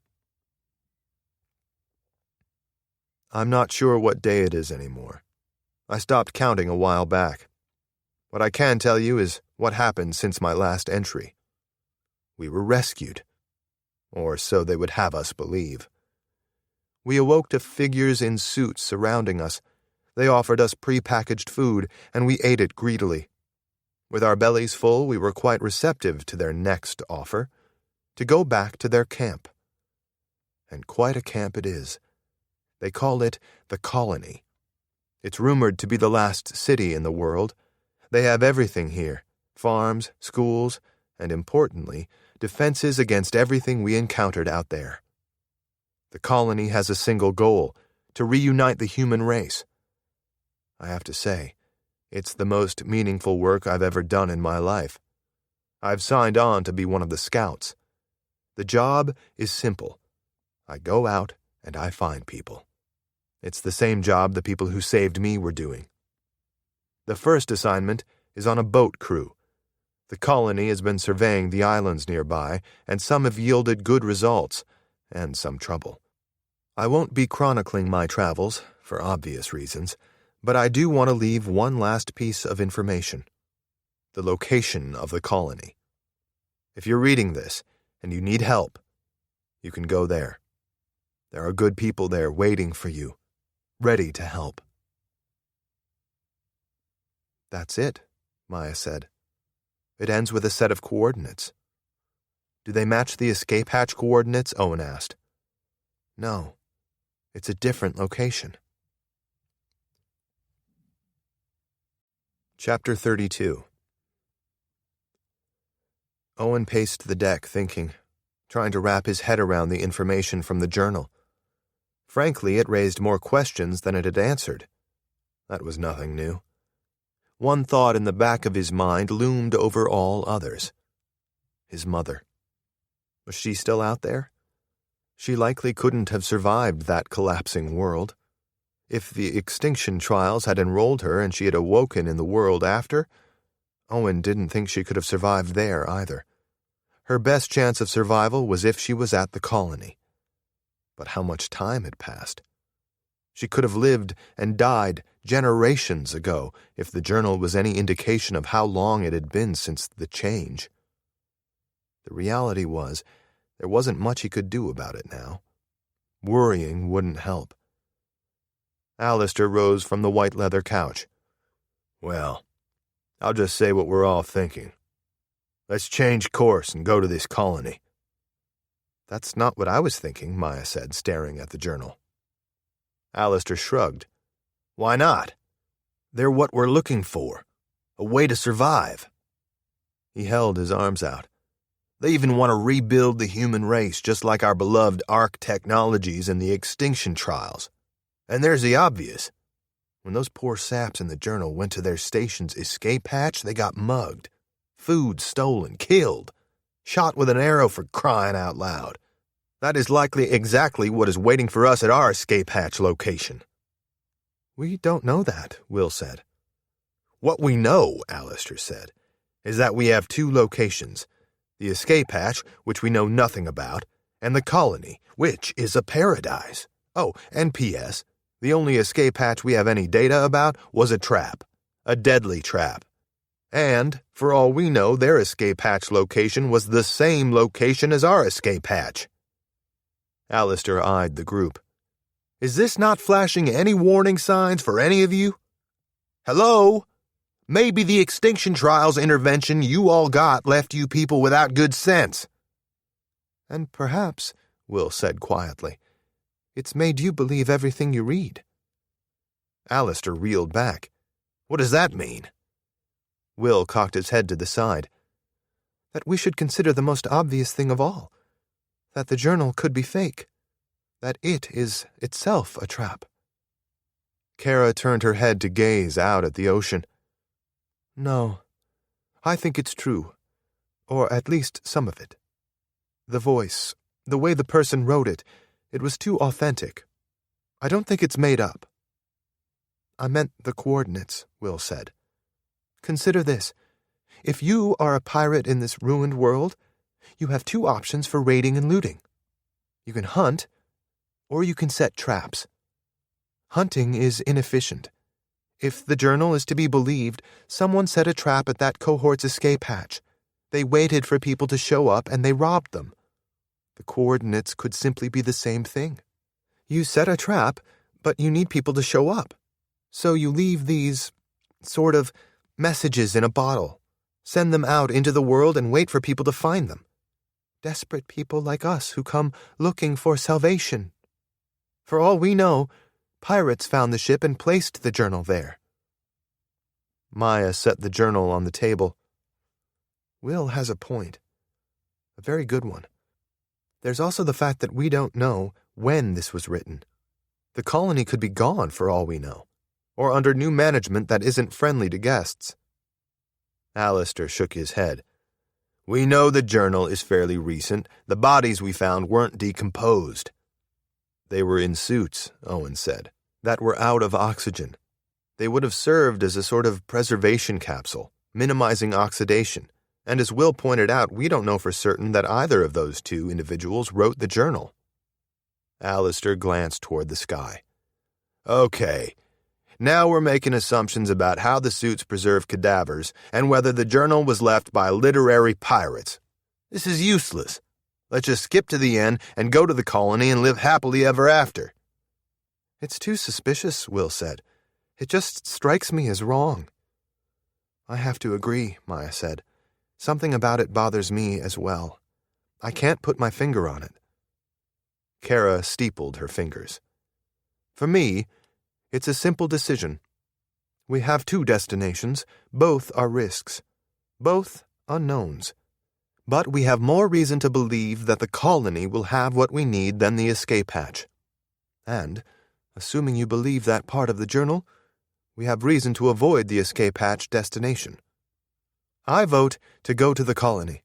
I'm not sure what day it is anymore. I stopped counting a while back. What I can tell you is what happened since my last entry. We were rescued. Or so they would have us believe. We awoke to figures in suits surrounding us. They offered us pre-packaged food, and we ate it greedily. With our bellies full, we were quite receptive to their next offer, to go back to their camp. And quite a camp it is. They call it the Colony. It's rumored to be the last city in the world. They have everything here: farms, schools, and importantly, defenses against everything we encountered out there. The colony has a single goal: to reunite the human race. I have to say, it's the most meaningful work I've ever done in my life. I've signed on to be one of the scouts. The job is simple. I go out and I find people. It's the same job the people who saved me were doing. The first assignment is on a boat crew. The colony has been surveying the islands nearby, and some have yielded good results, and some trouble. I won't be chronicling my travels, for obvious reasons, but I do want to leave one last piece of information: the location of the colony. If you're reading this, and you need help, you can go there. There are good people there waiting for you, ready to help. That's it, Maya said. It ends with a set of coordinates. Do they match the escape hatch coordinates? Owen asked. No, it's a different location. Chapter 32. Owen paced the deck thinking, trying to wrap his head around the information from the journal. Frankly, it raised more questions than it had answered. That was nothing new. One thought in the back of his mind loomed over all others. His mother. Was she still out there? She likely couldn't have survived that collapsing world. If the Extinction Trials had enrolled her and she had awoken in the world after, Owen didn't think she could have survived there either. Her best chance of survival was if she was at the colony. But how much time had passed? She could have lived and died generations ago if the journal was any indication of how long it had been since the change. The reality was, there wasn't much he could do about it now. Worrying wouldn't help. Alistair rose from the white leather couch. Well, I'll just say what we're all thinking. Let's change course and go to this colony. That's not what I was thinking, Maya said, staring at the journal. Alistair shrugged. Why not? They're what we're looking for. A way to survive. He held his arms out. They even want to rebuild the human race just like our beloved Ark technologies in the Extinction Trials. And there's the obvious. When those poor saps in the journal went to their station's escape hatch, they got mugged. Food stolen, killed. Shot with an arrow, for crying out loud. That is likely exactly what is waiting for us at our escape hatch location. We don't know that, Will said. What we know, Alistair said, is that we have two locations. The escape hatch, which we know nothing about, and the colony, which is a paradise. Oh, and P.S., the only escape hatch we have any data about was a trap. A deadly trap. And, for all we know, their escape hatch location was the same location as our escape hatch. Alistair eyed the group. Is this not flashing any warning signs for any of you? Hello? Maybe the Extinction Trials intervention you all got left you people without good sense. And perhaps, Will said quietly, it's made you believe everything you read. Alistair reeled back. What does that mean? Will cocked his head to the side. That we should consider the most obvious thing of all. That the journal could be fake. That it is itself a trap. Kara turned her head to gaze out at the ocean. No, I think it's true. Or at least some of it. The voice, the way the person wrote it, it was too authentic. I don't think it's made up. I meant the coordinates, Will said. Consider this. If you are a pirate in this ruined world, you have two options for raiding and looting. You can hunt, or you can set traps. Hunting is inefficient. If the journal is to be believed, someone set a trap at that cohort's escape hatch. They waited for people to show up and they robbed them. The coordinates could simply be the same thing. You set a trap, but you need people to show up. So you leave these, sort of, messages in a bottle, send them out into the world and wait for people to find them. Desperate people like us who come looking for salvation. For all we know, pirates found the ship and placed the journal there. Maya set the journal on the table. Will has a point. A very good one. There's also the fact that we don't know when this was written. The colony could be gone for all we know, or under new management that isn't friendly to guests. Alistair shook his head. We know the journal is fairly recent. The bodies we found weren't decomposed. They were in suits, Owen said, that were out of oxygen. They would have served as a sort of preservation capsule, minimizing oxidation. And as Will pointed out, we don't know for certain that either of those two individuals wrote the journal. Alistair glanced toward the sky. Okay, now we're making assumptions about how the suits preserve cadavers and whether the journal was left by literary pirates. This is useless. Let's just skip to the end and go to the colony and live happily ever after. It's too suspicious, Will said. It just strikes me as wrong. I have to agree, Maya said. Something about it bothers me as well. I can't put my finger on it. Kara steepled her fingers. For me, it's a simple decision. We have two destinations. Both are risks. Both unknowns. But we have more reason to believe that the colony will have what we need than the escape hatch. And, assuming you believe that part of the journal, we have reason to avoid the escape hatch destination. I vote to go to the colony.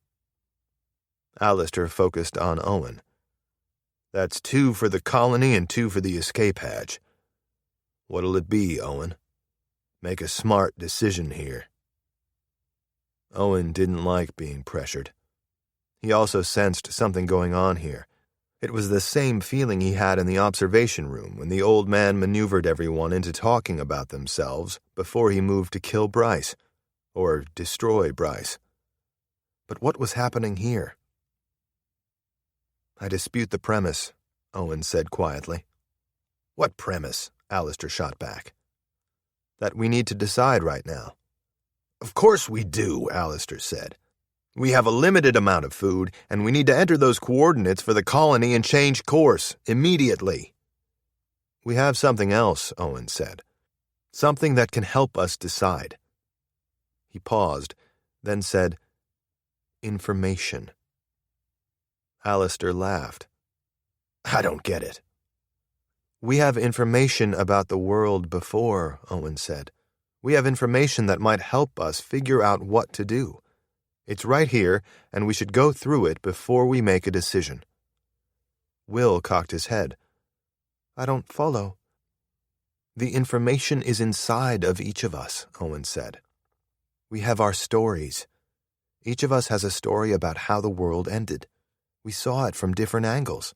Alistair focused on Owen. That's 2 for the colony and 2 for the escape hatch. What'll it be, Owen? Make a smart decision here. Owen didn't like being pressured. He also sensed something going on here. It was the same feeling he had in the observation room when the old man maneuvered everyone into talking about themselves before he moved to kill Bryce, or destroy Bryce. But what was happening here? I dispute the premise, Owen said quietly. What premise? Alistair shot back. That we need to decide right now. Of course we do, Alistair said. We have a limited amount of food, and we need to enter those coordinates for the colony and change course immediately. We have something else, Owen said. Something that can help us decide. He paused, then said, information. Alistair laughed. I don't get it. We have information about the world before, Owen said. We have information that might help us figure out what to do. It's right here, and we should go through it before we make a decision. Will cocked his head. I don't follow. The information is inside of each of us, Owen said. We have our stories. Each of us has a story about how the world ended. We saw it from different angles.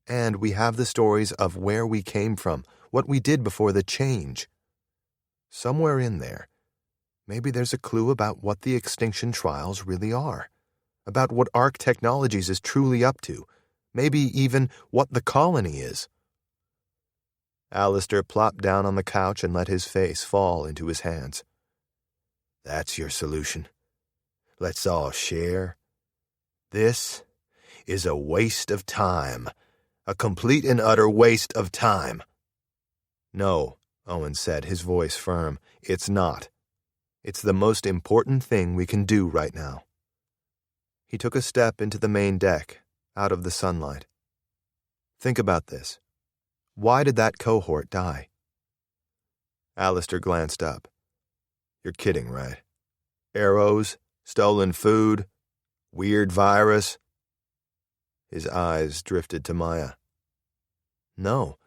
And we have the stories of where we came from, what we did before the change. Somewhere in there, maybe there's a clue about what the Extinction Trials really are, about what ARC Technologies is truly up to, maybe even what the colony is. Alistair plopped down on the couch and let his face fall into his hands. That's your solution. Let's all share. This is a waste of time. A complete and utter waste of time. No, Owen said, his voice firm. It's not. It's the most important thing we can do right now. He took a step into the main deck, out of the sunlight. Think about this. Why did that cohort die? Alistair glanced up. You're kidding, right? Arrows, stolen food, weird virus. His eyes drifted to Maya. No,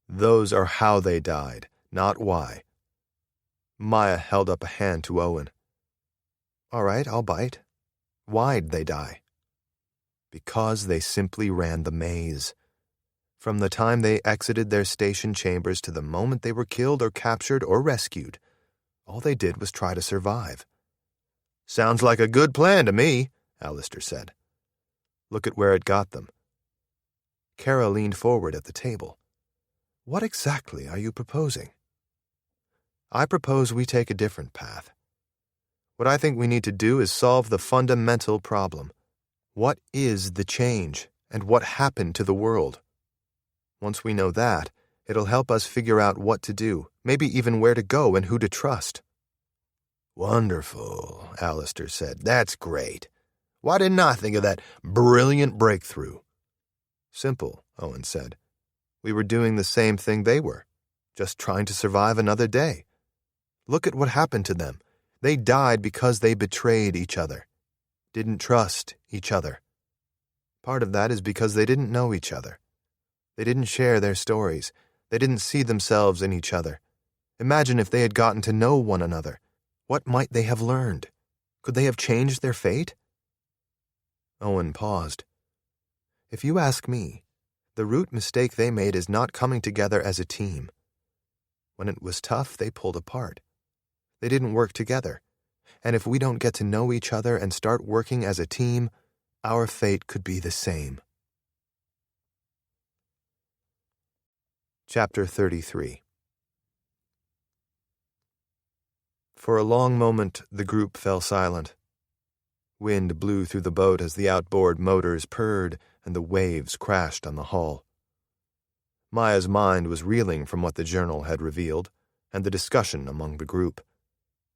those are how they died, not why. Maya held up a hand to Owen. All right, I'll bite. Why'd they die? Because they simply ran the maze. From the time they exited their station chambers to the moment they were killed or captured or rescued, all they did was try to survive. Sounds like a good plan to me, Alistair said. Look at where it got them. Kara leaned forward at the table. What exactly are you proposing? I propose we take a different path. What I think we need to do is solve the fundamental problem. What is the change, and what happened to the world? Once we know that, it'll help us figure out what to do, maybe even where to go and who to trust." "Wonderful," Alistair said. "That's great. Why didn't I think of that brilliant breakthrough?" "Simple," Owen said. "We were doing the same thing they were, just trying to survive another day. Look at what happened to them. They died because they betrayed each other, didn't trust each other. Part of that is because they didn't know each other. They didn't share their stories. They didn't see themselves in each other. Imagine if they had gotten to know one another. What might they have learned? Could they have changed their fate?" Owen paused. "If you ask me, the root mistake they made is not coming together as a team. When it was tough, they pulled apart. They didn't work together. And if we don't get to know each other and start working as a team, our fate could be the same." Chapter 33. For a long moment, the group fell silent. Wind blew through the boat as the outboard motors purred and the waves crashed on the hull. Maya's mind was reeling from what the journal had revealed and the discussion among the group.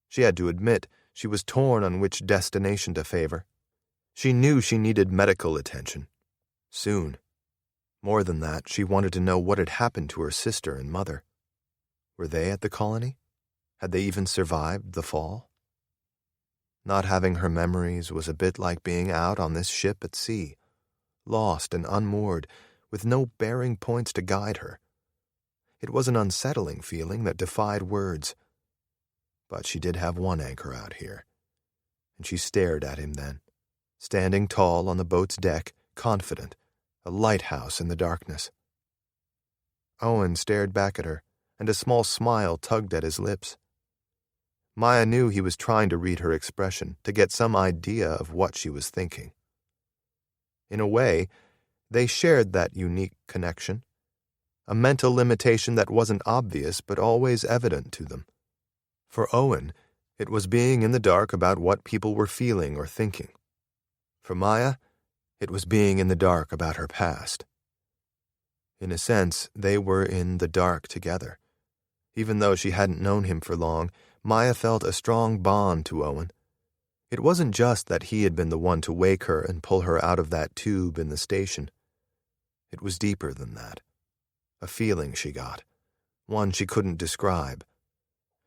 She had to admit she was torn on which destination to favor. She knew she needed medical attention. Soon. More than that, she wanted to know what had happened to her sister and mother. Were they at the colony? Had they even survived the fall? Not having her memories was a bit like being out on this ship at sea, lost and unmoored, with no bearing points to guide her. It was an unsettling feeling that defied words. But she did have one anchor out here, and she stared at him then, standing tall on the boat's deck, confident, a lighthouse in the darkness. Owen stared back at her, and a small smile tugged at his lips. Maya knew he was trying to read her expression, to get some idea of what she was thinking. In a way, they shared that unique connection, a mental limitation that wasn't obvious but always evident to them. For Owen, it was being in the dark about what people were feeling or thinking. For Maya, it was being in the dark about her past. In a sense, they were in the dark together. Even though she hadn't known him for long, Maya felt a strong bond to Owen. It wasn't just that he had been the one to wake her and pull her out of that tube in the station. It was deeper than that. A feeling she got, one she couldn't describe.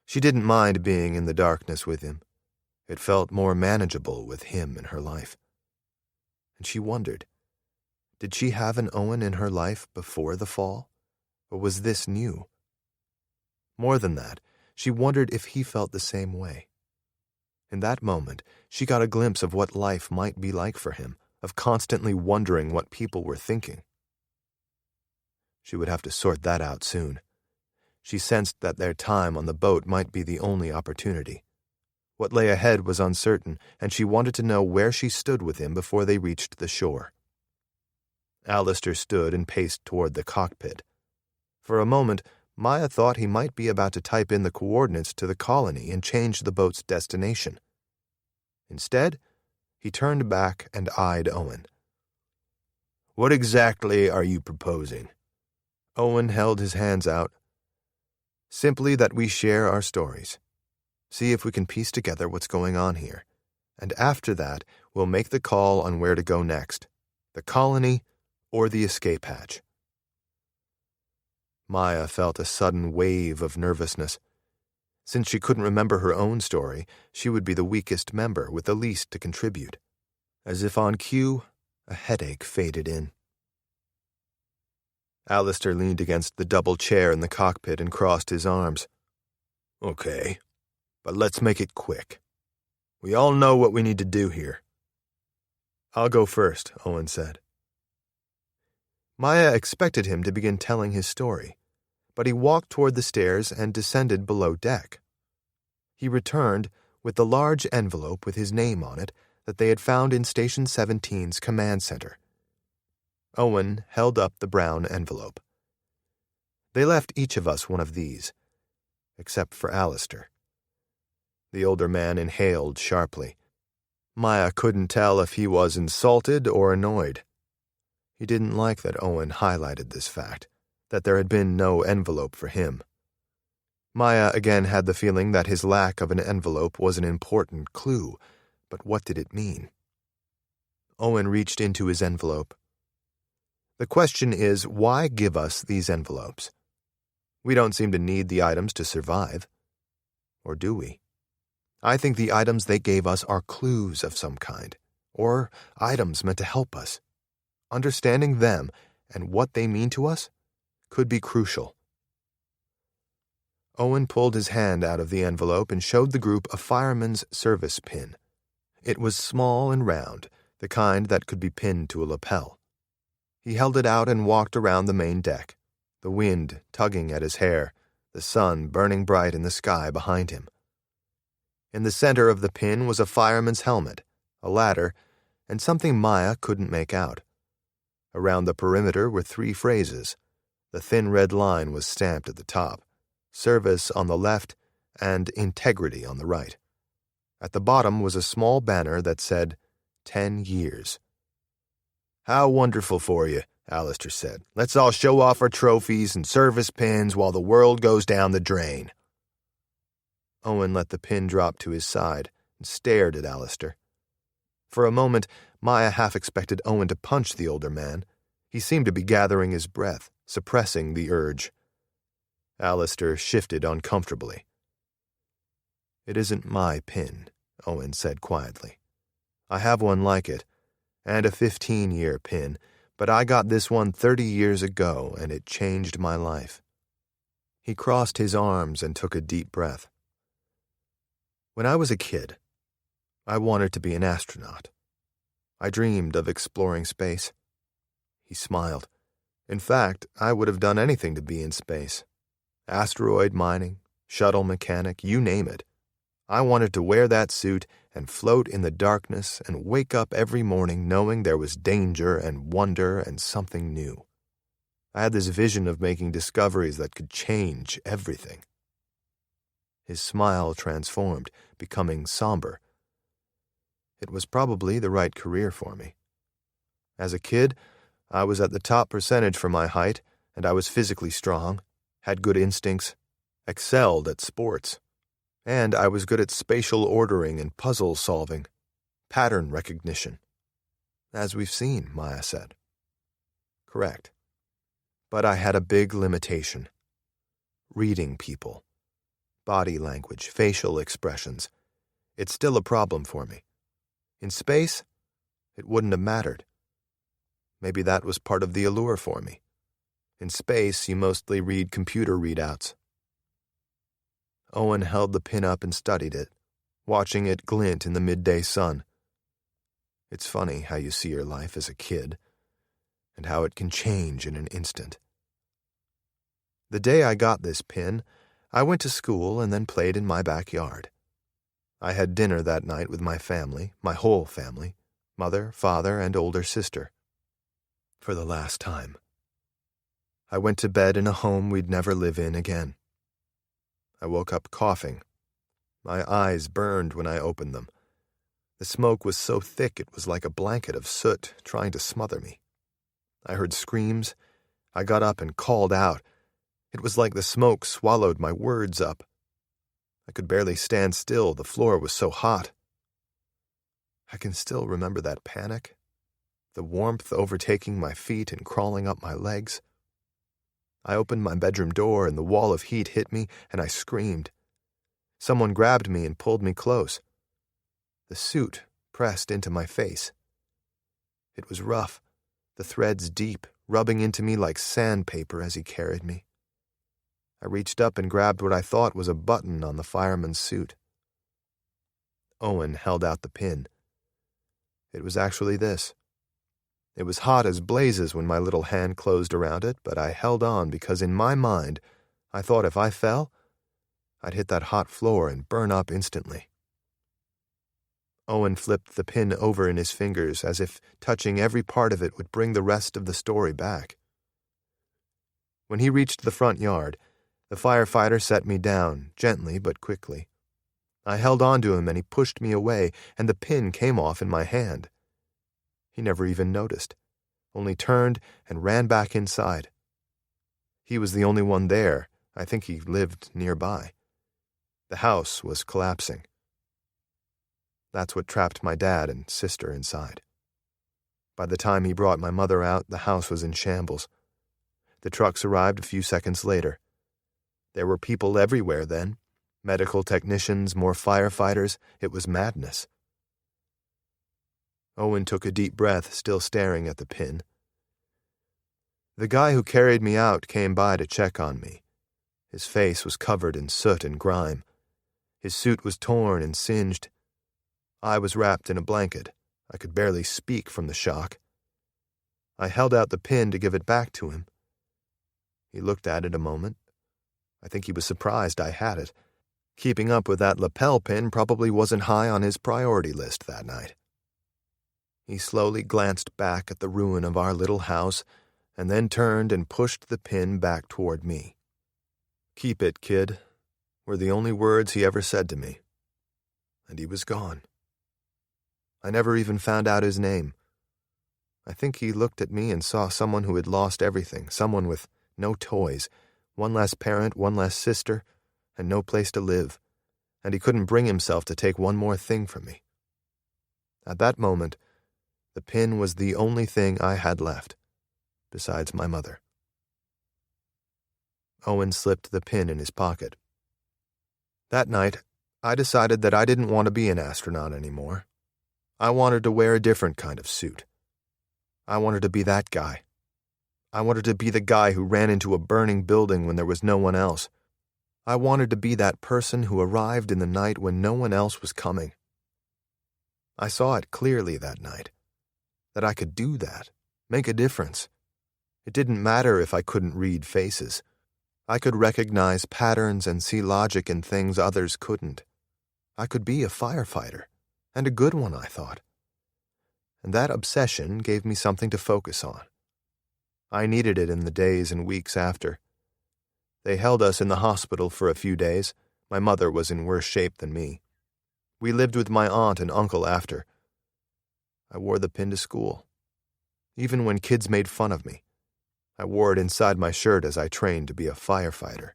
She didn't mind being in the darkness with him. It felt more manageable with him in her life. And she wondered, did she have an Owen in her life before the fall? Or was this new? More than that, she wondered if he felt the same way. In that moment, she got a glimpse of what life might be like for him, of constantly wondering what people were thinking. She would have to sort that out soon. She sensed that their time on the boat might be the only opportunity. What lay ahead was uncertain, and she wanted to know where she stood with him before they reached the shore. Alistair stood and paced toward the cockpit. For a moment, Maya thought he might be about to type in the coordinates to the colony and change the boat's destination. Instead, he turned back and eyed Owen. "What exactly are you proposing?" Owen held his hands out. "Simply that we share our stories. See if we can piece together what's going on here. And after that, we'll make the call on where to go next, the colony or the escape hatch." Maya felt a sudden wave of nervousness. Since she couldn't remember her own story, she would be the weakest member with the least to contribute. As if on cue, a headache faded in. Alistair leaned against the double chair in the cockpit and crossed his arms. "Okay, but let's make it quick. We all know what we need to do here." "I'll go first," Owen said. Maya expected him to begin telling his story, but he walked toward the stairs and descended below deck. He returned with the large envelope with his name on it that they had found in Station 17's command center. Owen held up the brown envelope. "They left each of us one of these, except for Alistair." The older man inhaled sharply. Maya couldn't tell if he was insulted or annoyed. He didn't like that Owen highlighted this fact. that there had been no envelope for him. Maya again had the feeling that his lack of an envelope was an important clue, but what did it mean? Owen reached into his envelope. The question is, why give us these envelopes? We don't seem to need the items to survive. Or do we? I think the items they gave us are clues of some kind, or items meant to help us. Understanding them and what they mean to us could be crucial. Owen pulled his hand out of the envelope and showed the group a fireman's service pin. It was small and round, the kind that could be pinned to a lapel. He held it out and walked around the main deck, the wind tugging at his hair, the sun burning bright in the sky behind him. In the center of the pin was a fireman's helmet, a ladder, and something Maya couldn't make out. Around the perimeter were 3 phrases. The thin red line was stamped at the top, service on the left, and integrity on the right. At the bottom was a small banner that said, 10 years. "How wonderful for you," Alistair said. "Let's all show off our trophies and service pins while the world goes down the drain." Owen let the pin drop to his side and stared at Alistair. For a moment, Maya half expected Owen to punch the older man. He seemed to be gathering his breath, suppressing the urge. Alistair shifted uncomfortably. "It isn't my pin," Owen said quietly. "I have one like it, and a 15-year pin, but I got this one 30 years ago, and it changed my life." He crossed his arms and took a deep breath. "When I was a kid, I wanted to be an astronaut. I dreamed of exploring space." He smiled. "In fact, I would have done anything to be in space. Asteroid mining, shuttle mechanic, you name it. I wanted to wear that suit and float in the darkness and wake up every morning knowing there was danger and wonder and something new. I had this vision of making discoveries that could change everything." His smile transformed, becoming somber. "It was probably the right career for me. As a kid, I was at the top percentage for my height, and I was physically strong, had good instincts, excelled at sports. And I was good at spatial ordering and puzzle solving, pattern recognition." "As we've seen," Maya said. "Correct. But I had a big limitation. Reading people. Body language, facial expressions. It's still a problem for me. In space, it wouldn't have mattered. Maybe that was part of the allure for me. In space, you mostly read computer readouts." Owen held the pin up and studied it, watching it glint in the midday sun. It's funny how you see your life as a kid, and how it can change in an instant. "The day I got this pin, I went to school and then played in my backyard. I had dinner that night with my family, my whole family, mother, father, and older sister. For the last time. I went to bed in a home we'd never live in again. I woke up coughing. My eyes burned when I opened them. The smoke was so thick it was like a blanket of soot trying to smother me. I heard screams. I got up and called out. It was like the smoke swallowed my words up. I could barely stand still, the floor was so hot. I can still remember that panic, the warmth overtaking my feet and crawling up my legs. I opened my bedroom door and the wall of heat hit me and I screamed. Someone grabbed me and pulled me close. The suit pressed into my face. It was rough, the threads deep, rubbing into me like sandpaper as he carried me. I reached up and grabbed what I thought was a button on the fireman's suit. Owen held out the pin. It was actually this. It was hot as blazes when my little hand closed around it, but I held on because in my mind, I thought if I fell, I'd hit that hot floor and burn up instantly. Owen flipped the pin over in his fingers as if touching every part of it would bring the rest of the story back. When he reached the front yard, the firefighter set me down, gently but quickly. I held on to him and he pushed me away, and the pin came off in my hand. He never even noticed, only turned and ran back inside. He was the only one there. I think he lived nearby. The house was collapsing. That's what trapped my dad and sister inside. By the time he brought my mother out, the house was in shambles. The trucks arrived a few seconds later. There were people everywhere then. Medical technicians, more firefighters. It was madness. Owen took a deep breath, still staring at the pin. The guy who carried me out came by to check on me. His face was covered in soot and grime. His suit was torn and singed. I was wrapped in a blanket. I could barely speak from the shock. I held out the pin to give it back to him. He looked at it a moment. I think he was surprised I had it. Keeping up with that lapel pin probably wasn't high on his priority list that night. He slowly glanced back at the ruin of our little house and then turned and pushed the pin back toward me. "Keep it, kid," were the only words he ever said to me. And he was gone. I never even found out his name. I think he looked at me and saw someone who had lost everything, someone with no toys, one less parent, one less sister, and no place to live, and he couldn't bring himself to take one more thing from me. At that moment, the pin was the only thing I had left, besides my mother. Owen slipped the pin in his pocket. That night, I decided that I didn't want to be an astronaut anymore. I wanted to wear a different kind of suit. I wanted to be that guy. I wanted to be the guy who ran into a burning building when there was no one else. I wanted to be that person who arrived in the night when no one else was coming. I saw it clearly that night, that I could do that, make a difference. It didn't matter if I couldn't read faces. I could recognize patterns and see logic in things others couldn't. I could be a firefighter, and a good one, I thought. And that obsession gave me something to focus on. I needed it in the days and weeks after. They held us in the hospital for a few days. My mother was in worse shape than me. We lived with my aunt and uncle after. I wore the pin to school. Even when kids made fun of me, I wore it inside my shirt as I trained to be a firefighter,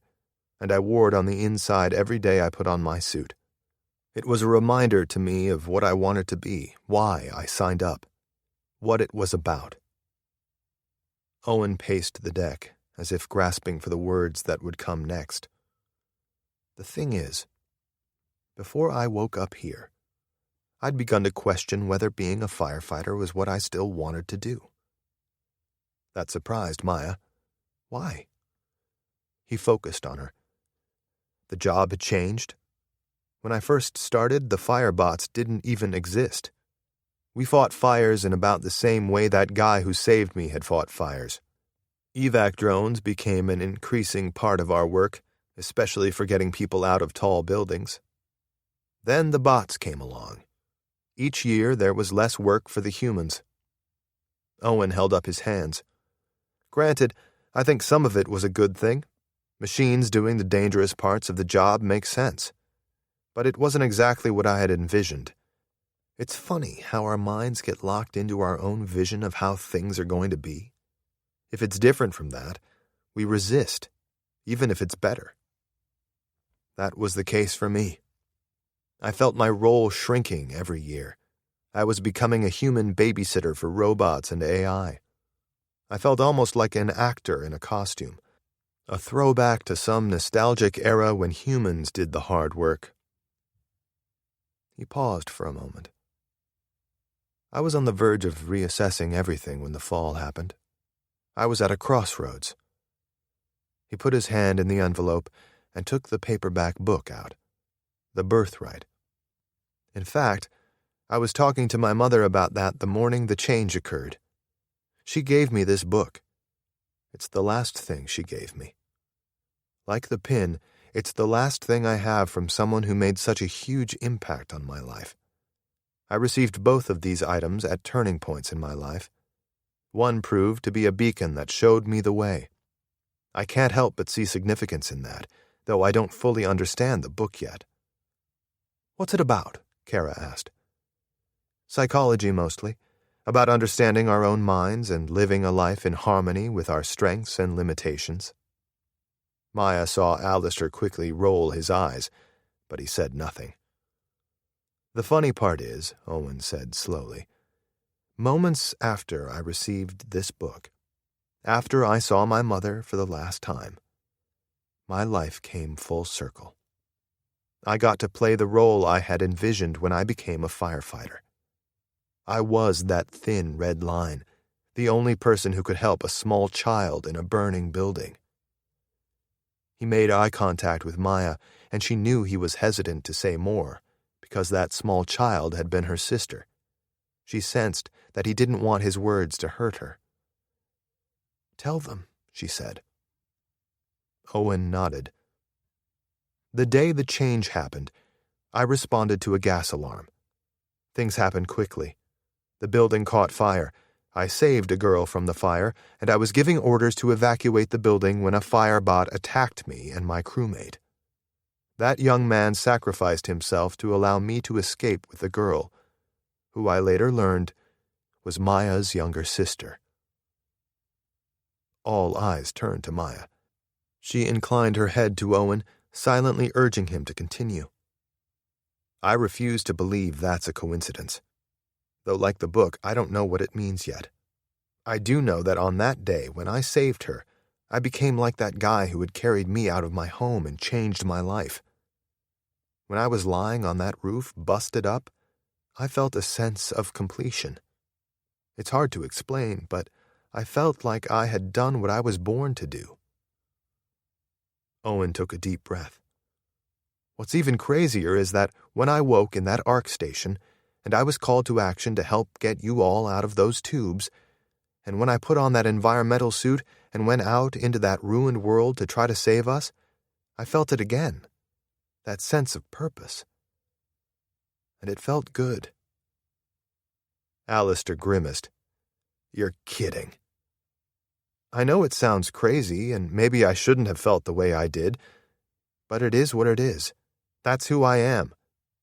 and I wore it on the inside every day I put on my suit. It was a reminder to me of what I wanted to be, why I signed up, what it was about. Owen paced the deck, as if grasping for the words that would come next. The thing is, before I woke up here, I'd begun to question whether being a firefighter was what I still wanted to do. That surprised Maya. Why? He focused on her. The job had changed. When I first started, the firebots didn't even exist. We fought fires in about the same way that guy who saved me had fought fires. Evac drones became an increasing part of our work, especially for getting people out of tall buildings. Then the bots came along. Each year there was less work for the humans. Owen held up his hands. Granted, I think some of it was a good thing. Machines doing the dangerous parts of the job make sense. But it wasn't exactly what I had envisioned. It's funny how our minds get locked into our own vision of how things are going to be. If it's different from that, we resist, even if it's better. That was the case for me. I felt my role shrinking every year. I was becoming a human babysitter for robots and AI. I felt almost like an actor in a costume, a throwback to some nostalgic era when humans did the hard work. He paused for a moment. I was on the verge of reassessing everything when the fall happened. I was at a crossroads. He put his hand in the envelope and took the paperback book out. The Birthright. In fact, I was talking to my mother about that the morning the change occurred. She gave me this book. It's the last thing she gave me. Like the pin, it's the last thing I have from someone who made such a huge impact on my life. I received both of these items at turning points in my life. One proved to be a beacon that showed me the way. I can't help but see significance in that, though I don't fully understand the book yet. What's it about? Kara asked. Psychology mostly, about understanding our own minds and living a life in harmony with our strengths and limitations. Maya saw Alistair quickly roll his eyes, but he said nothing. The funny part is, Owen said slowly, moments after I received this book, after I saw my mother for the last time, my life came full circle. I got to play the role I had envisioned when I became a firefighter. I was that thin red line, the only person who could help a small child in a burning building. He made eye contact with Maya, and she knew he was hesitant to say more, because that small child had been her sister. She sensed that he didn't want his words to hurt her. "Tell them," she said. Owen nodded. The day the change happened, I responded to a gas alarm. Things happened quickly. The building caught fire. I saved a girl from the fire, and I was giving orders to evacuate the building when a firebot attacked me and my crewmate. That young man sacrificed himself to allow me to escape with the girl, who I later learned was Maya's younger sister. All eyes turned to Maya. She inclined her head to Owen, silently urging him to continue. I refuse to believe that's a coincidence. Though, like the book, I don't know what it means yet. I do know that on that day, when I saved her, I became like that guy who had carried me out of my home and changed my life. When I was lying on that roof, busted up, I felt a sense of completion. It's hard to explain, but I felt like I had done what I was born to do. Owen took a deep breath. What's even crazier is that when I woke in that ARC station, and I was called to action to help get you all out of those tubes, and when I put on that environmental suit and went out into that ruined world to try to save us, I felt it again, that sense of purpose. And it felt good. Alistair grimaced. "You're kidding." I know it sounds crazy, and maybe I shouldn't have felt the way I did, but it is what it is. That's who I am.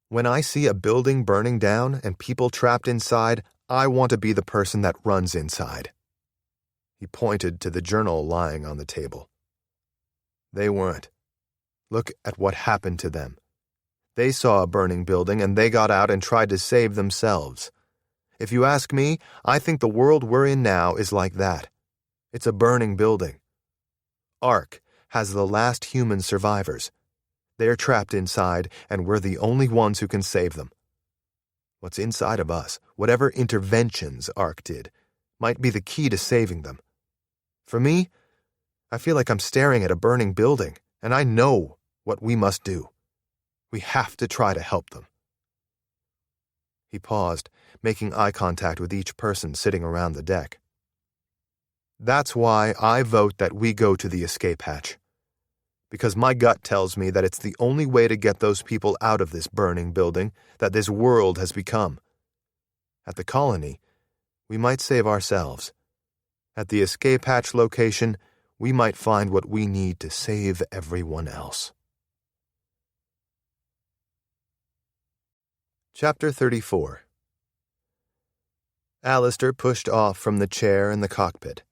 When I see a building burning down and people trapped inside, I want to be the person that runs inside. He pointed to the journal lying on the table. They weren't. Look at what happened to them. They saw a burning building and they got out and tried to save themselves. If you ask me, I think the world we're in now is like that. It's a burning building. ARC has the last human survivors. They're trapped inside, and we're the only ones who can save them. What's inside of us, whatever interventions ARC did, might be the key to saving them. For me, I feel like I'm staring at a burning building, and I know what we must do. We have to try to help them. He paused, making eye contact with each person sitting around the deck. That's why I vote that we go to the escape hatch. Because my gut tells me that it's the only way to get those people out of this burning building that this world has become. At the colony, we might save ourselves. At the escape hatch location, we might find what we need to save everyone else. Chapter 34. Alistair pushed off from the chair in the cockpit.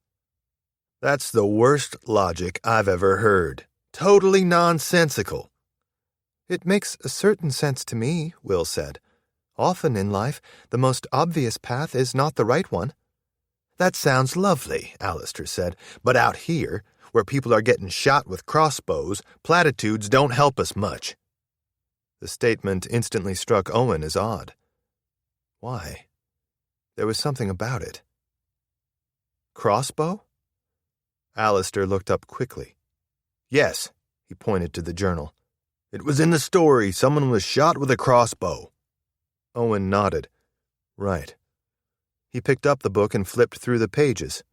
That's the worst logic I've ever heard. Totally nonsensical. It makes a certain sense to me, Will said. Often in life, the most obvious path is not the right one. That sounds lovely, Alistair said, but out here, where people are getting shot with crossbows, platitudes don't help us much. The statement instantly struck Owen as odd. Why? There was something about it. Crossbow? Alistair looked up quickly. Yes, he pointed to the journal. It was in the story. Someone was shot with a crossbow. Owen nodded. Right. He picked up the book and flipped through the pages.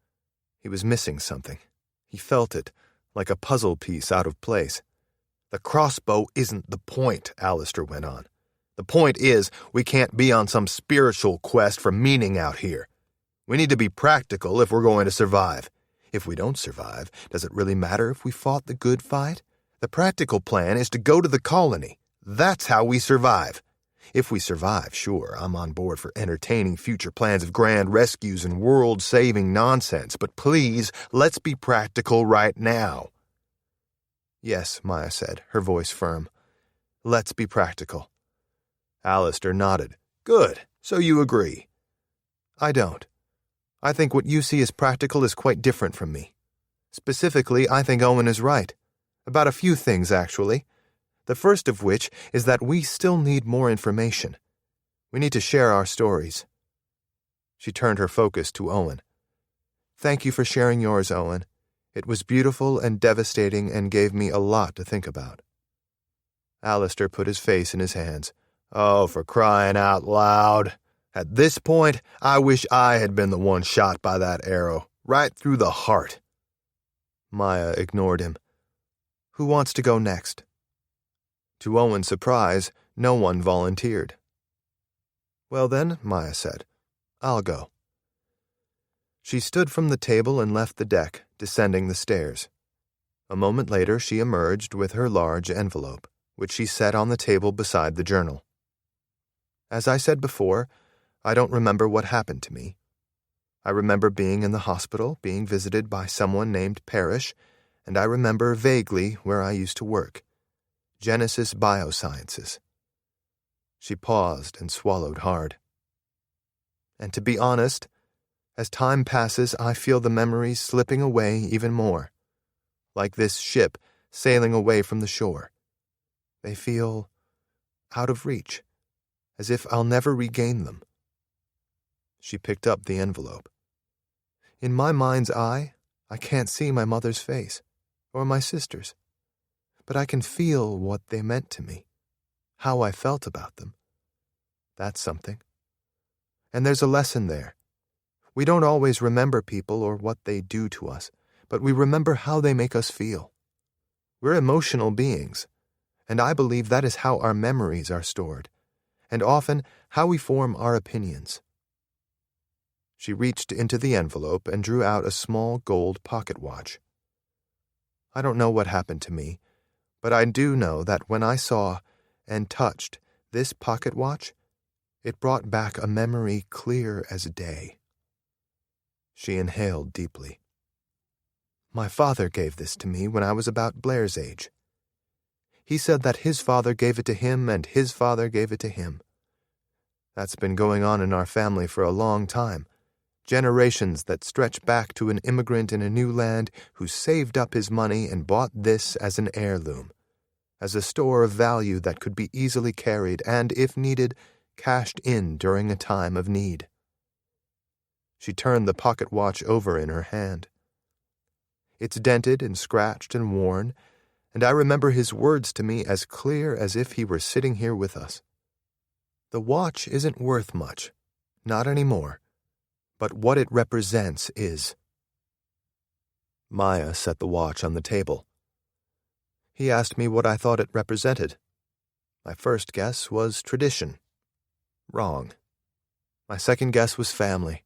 He was missing something. He felt it, like a puzzle piece out of place. The crossbow isn't the point, Alistair went on. The point is, we can't be on some spiritual quest for meaning out here. We need to be practical if we're going to survive. If we don't survive, does it really matter if we fought the good fight? The practical plan is to go to the colony. That's how we survive. If we survive, sure, I'm on board for entertaining future plans of grand rescues and world-saving nonsense, but please, let's be practical right now. Yes, Maya said, her voice firm. Let's be practical. Alistair nodded. Good, so you agree. I don't. I think what you see as practical is quite different from me. Specifically, I think Owen is right. About a few things, actually. The first of which is that we still need more information. We need to share our stories. She turned her focus to Owen. Thank you for sharing yours, Owen. It was beautiful and devastating and gave me a lot to think about. Alistair put his face in his hands. Oh, for crying out loud. At this point, I wish I had been the one shot by that arrow, right through the heart. Maya ignored him. Who wants to go next? To Owen's surprise, no one volunteered. Well then, Maya said, I'll go. She stood from the table and left the deck, descending the stairs. A moment later, she emerged with her large envelope, which she set on the table beside the journal. As I said before, I don't remember what happened to me. I remember being in the hospital, being visited by someone named Parrish, and I remember vaguely where I used to work. Genesis Biosciences. She paused and swallowed hard. And to be honest, as time passes, I feel the memories slipping away even more, like this ship sailing away from the shore. They feel out of reach, as if I'll never regain them. She picked up the envelope. In my mind's eye, I can't see my mother's face, or my sister's, but I can feel what they meant to me, how I felt about them. That's something. And there's a lesson there. We don't always remember people or what they do to us, but we remember how they make us feel. We're emotional beings, and I believe that is how our memories are stored, and often how we form our opinions. She reached into the envelope and drew out a small gold pocket watch. I don't know what happened to me, but I do know that when I saw and touched this pocket watch, it brought back a memory clear as day. She inhaled deeply. My father gave this to me when I was about Blair's age. He said that his father gave it to him and his father gave it to him. That's been going on in our family for a long time. Generations that stretch back to an immigrant in a new land who saved up his money and bought this as an heirloom, as a store of value that could be easily carried and, if needed, cashed in during a time of need. She turned the pocket watch over in her hand. It's dented and scratched and worn, and I remember his words to me as clear as if he were sitting here with us. The watch isn't worth much, not anymore. But what it represents is. Maya set the watch on the table. He asked me what I thought it represented. My first guess was tradition. Wrong. My second guess was family.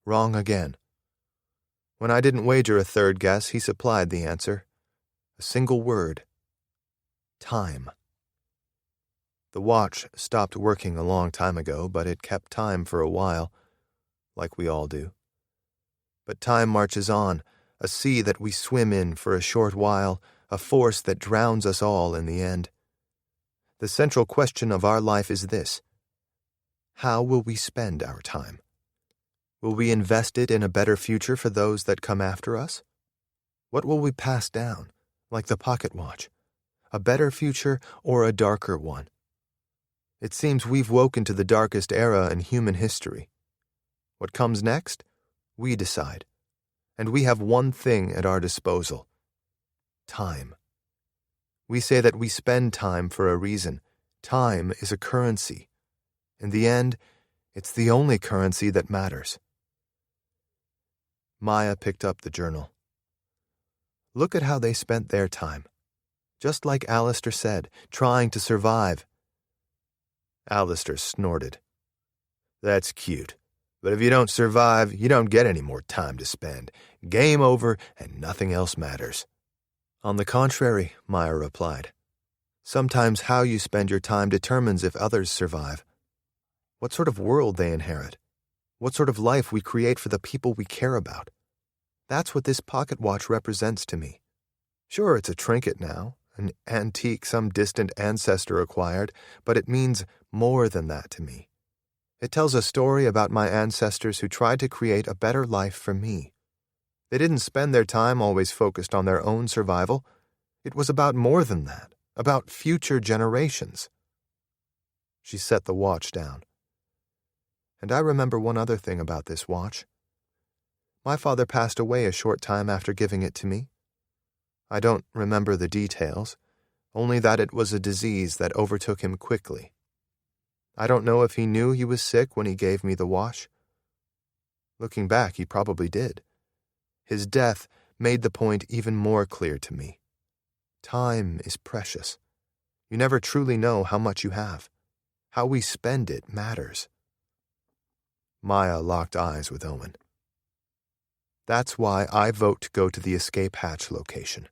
Wrong again. When I didn't wager a third guess, he supplied the answer. A single word. Time. The watch stopped working a long time ago, but it kept time for a while. Like we all do. But time marches on, a sea that we swim in for a short while, a force that drowns us all in the end. The central question of our life is this. How will we spend our time? Will we invest it in a better future for those that come after us? What will we pass down, like the pocket watch? A better future or a darker one? It seems we've woken to the darkest era in human history. What comes next? We decide. And we have one thing at our disposal. Time. We say that we spend time for a reason. Time is a currency. In the end, it's the only currency that matters. Maya picked up the journal. Look at how they spent their time. Just like Alistair said, trying to survive. Alistair snorted. That's cute. But if you don't survive, you don't get any more time to spend. Game over, and nothing else matters. On the contrary, Maya replied. Sometimes how you spend your time determines if others survive. What sort of world they inherit. What sort of life we create for the people we care about. That's what this pocket watch represents to me. Sure, it's a trinket now, an antique some distant ancestor acquired, but it means more than that to me. It tells a story about my ancestors who tried to create a better life for me. They didn't spend their time always focused on their own survival. It was about more than that, about future generations. She set the watch down. And I remember one other thing about this watch. My father passed away a short time after giving it to me. I don't remember the details, only that it was a disease that overtook him quickly. I don't know if he knew he was sick when he gave me the watch. Looking back, he probably did. His death made the point even more clear to me. Time is precious. You never truly know how much you have. How we spend it matters. Maya locked eyes with Owen. That's why I vote to go to the escape hatch location.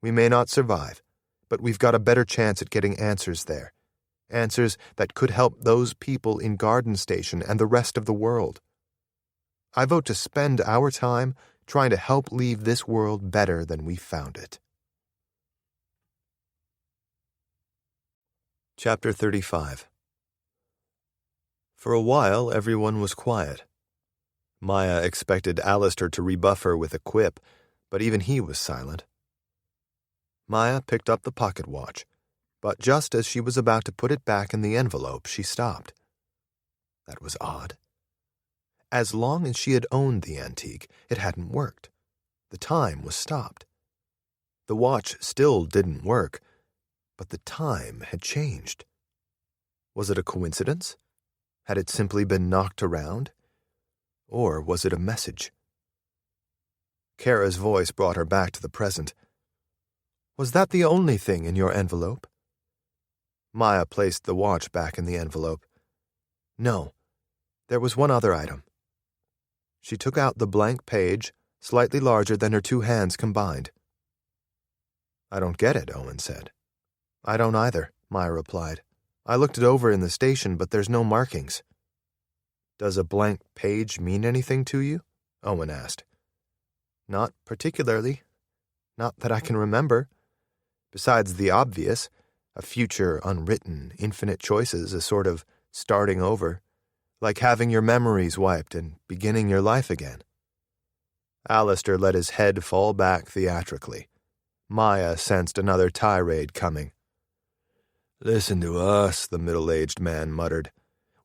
We may not survive, but we've got a better chance at getting answers there. Answers that could help those people in Garden Station and the rest of the world. I vote to spend our time trying to help leave this world better than we found it. Chapter 35. For a while, everyone was quiet. Maya expected Alistair to rebuff her with a quip, but even he was silent. Maya picked up the pocket watch, but just as she was about to put it back in the envelope, she stopped. That was odd. As long as she had owned the antique, it hadn't worked. The time was stopped. The watch still didn't work, but the time had changed. Was it a coincidence? Had it simply been knocked around? Or was it a message? Kara's voice brought her back to the present. Was that the only thing in your envelope? Maya placed the watch back in the envelope. No, there was one other item. She took out the blank page, slightly larger than her two hands combined. I don't get it, Owen said. I don't either, Maya replied. I looked it over in the station, but there's no markings. Does a blank page mean anything to you? Owen asked. Not particularly. Not that I can remember. Besides the obvious, a future unwritten, infinite choices, a sort of starting over, like having your memories wiped and beginning your life again. Alistair let his head fall back theatrically. Maya sensed another tirade coming. Listen to us, the middle-aged man muttered.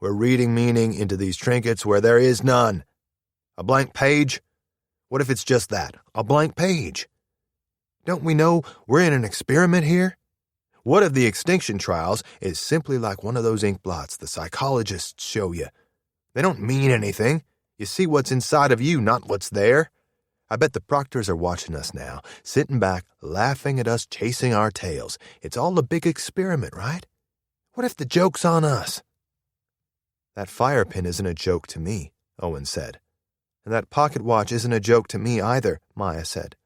We're reading meaning into these trinkets where there is none. A blank page? What if it's just that, a blank page? Don't we know we're in an experiment here? What if the Extinction Trials is simply like one of those ink blots the psychologists show you? They don't mean anything. You see what's inside of you, not what's there. I bet the proctors are watching us now, sitting back, laughing at us chasing our tails. It's all a big experiment, right? What if the joke's on us? That fire pin isn't a joke to me, Owen said. And that pocket watch isn't a joke to me either, Maya said.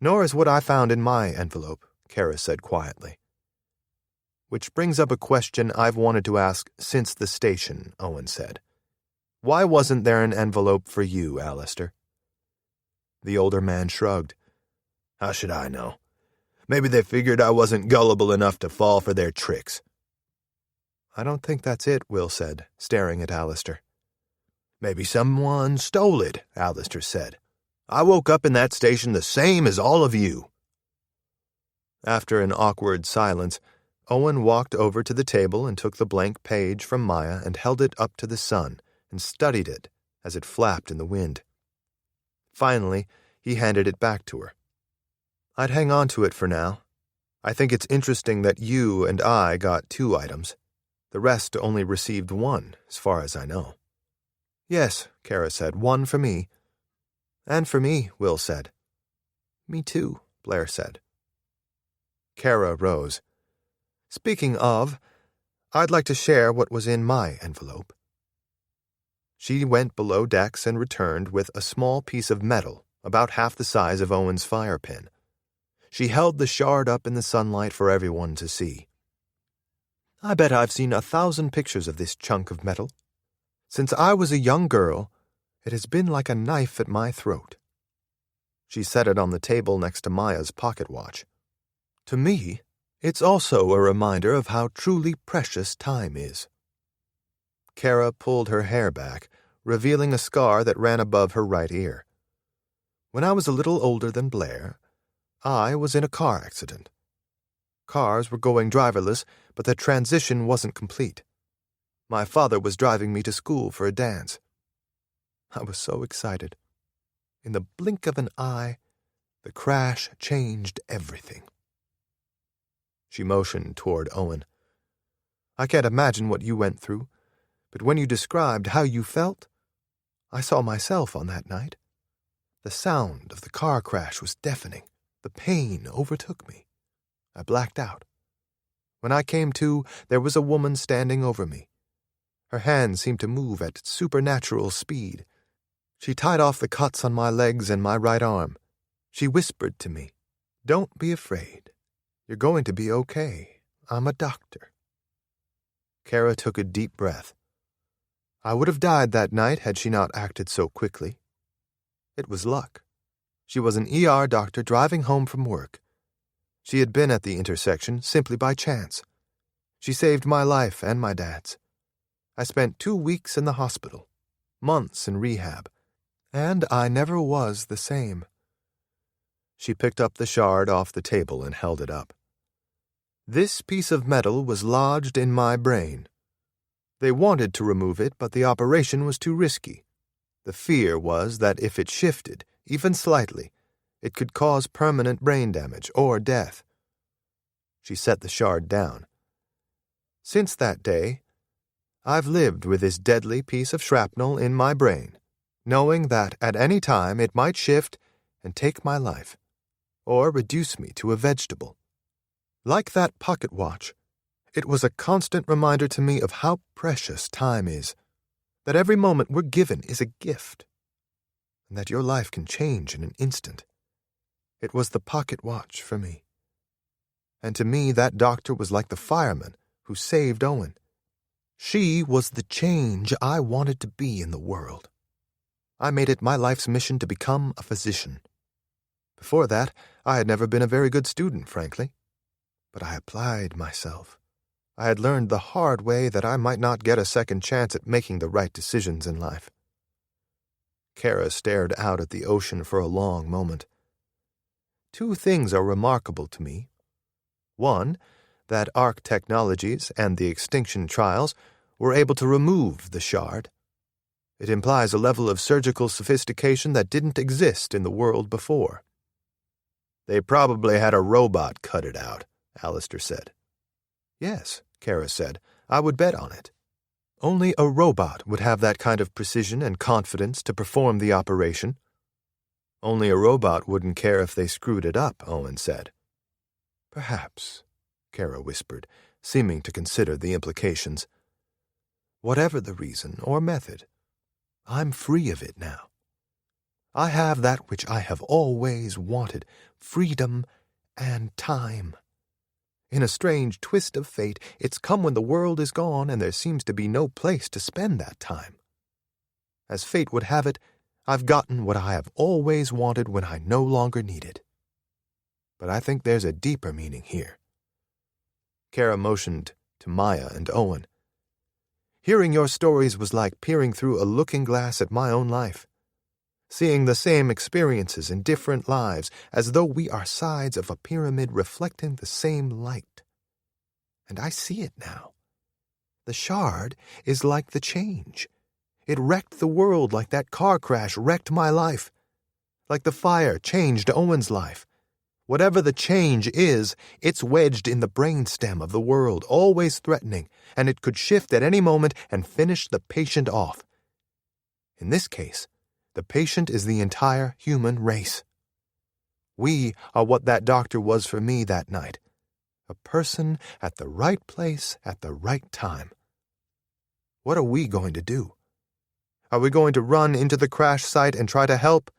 Nor is what I found in my envelope, Kara said quietly. Which brings up a question I've wanted to ask since the station, Owen said. Why wasn't there an envelope for you, Alistair? The older man shrugged. How should I know? Maybe they figured I wasn't gullible enough to fall for their tricks. I don't think that's it, Will said, staring at Alistair. Maybe someone stole it, Alistair said. I woke up in that station the same as all of you. After an awkward silence, Owen walked over to the table and took the blank page from Maya and held it up to the sun and studied it as it flapped in the wind. Finally, he handed it back to her. I'd hang on to it for now. I think it's interesting that you and I got 2 items. The rest only received 1, as far as I know. Yes, Kara said, 1 for me. And for me, Will said. Me too, Blair said. Kara rose. Speaking of, I'd like to share what was in my envelope. She went below decks and returned with a small piece of metal, about half the size of Owen's fire pin. She held the shard up in the sunlight for everyone to see. I bet I've seen 1,000 pictures of this chunk of metal. Since I was a young girl, it has been like a knife at my throat. She set it on the table next to Maya's pocket watch. To me, it's also a reminder of how truly precious time is. Kara pulled her hair back, revealing a scar that ran above her right ear. When I was a little older than Blair, I was in a car accident. Cars were going driverless, but the transition wasn't complete. My father was driving me to school for a dance. I was so excited. In the blink of an eye, the crash changed everything. She motioned toward Owen. I can't imagine what you went through, but when you described how you felt, I saw myself on that night. The sound of the car crash was deafening. The pain overtook me. I blacked out. When I came to, there was a woman standing over me. Her hands seemed to move at supernatural speed. She tied off the cuts on my legs and my right arm. She whispered to me, "Don't be afraid. You're going to be okay. I'm a doctor." Kara took a deep breath. I would have died that night had she not acted so quickly. It was luck. She was an ER doctor driving home from work. She had been at the intersection simply by chance. She saved my life and my dad's. I spent 2 weeks in the hospital, months in rehab, and I never was the same. She picked up the shard off the table and held it up. This piece of metal was lodged in my brain. They wanted to remove it, but the operation was too risky. The fear was that if it shifted, even slightly, it could cause permanent brain damage or death. She set the shard down. Since that day, I've lived with this deadly piece of shrapnel in my brain, knowing that at any time it might shift and take my life, or reduce me to a vegetable. Like that pocket watch, it was a constant reminder to me of how precious time is, that every moment we're given is a gift, and that your life can change in an instant. It was the pocket watch for me. And to me, that doctor was like the fireman who saved Owen. She was the change I wanted to be in the world. I made it my life's mission to become a physician. Before that, I had never been a very good student, frankly. But I applied myself. I had learned the hard way that I might not get a second chance at making the right decisions in life. Kara stared out at the ocean for a long moment. 2 things are remarkable to me. One, that ARC Technologies and the Extinction Trials were able to remove the shard. It implies a level of surgical sophistication that didn't exist in the world before. "They probably had a robot cut it out," Alistair said. "Yes," Kara said, "I would bet on it. Only a robot would have that kind of precision and confidence to perform the operation." "Only a robot wouldn't care if they screwed it up," Owen said. "Perhaps," Kara whispered, seeming to consider the implications. "Whatever the reason or method, I'm free of it now. I have that which I have always wanted, freedom and time. In a strange twist of fate, it's come when the world is gone and there seems to be no place to spend that time. As fate would have it, I've gotten what I have always wanted when I no longer need it. But I think there's a deeper meaning here." Kara motioned to Maya and Owen. "Hearing your stories was like peering through a looking glass at my own life, seeing the same experiences in different lives as though we are sides of a pyramid reflecting the same light. And I see it now. The shard is like the change. It wrecked the world like that car crash wrecked my life. Like the fire changed Owen's life. Whatever the change is, it's wedged in the brainstem of the world, always threatening, and it could shift at any moment and finish the patient off. In this case, the patient is the entire human race. We are what that doctor was for me that night. A person at the right place at the right time. What are we going to do? Are we going to run into the crash site and try to help?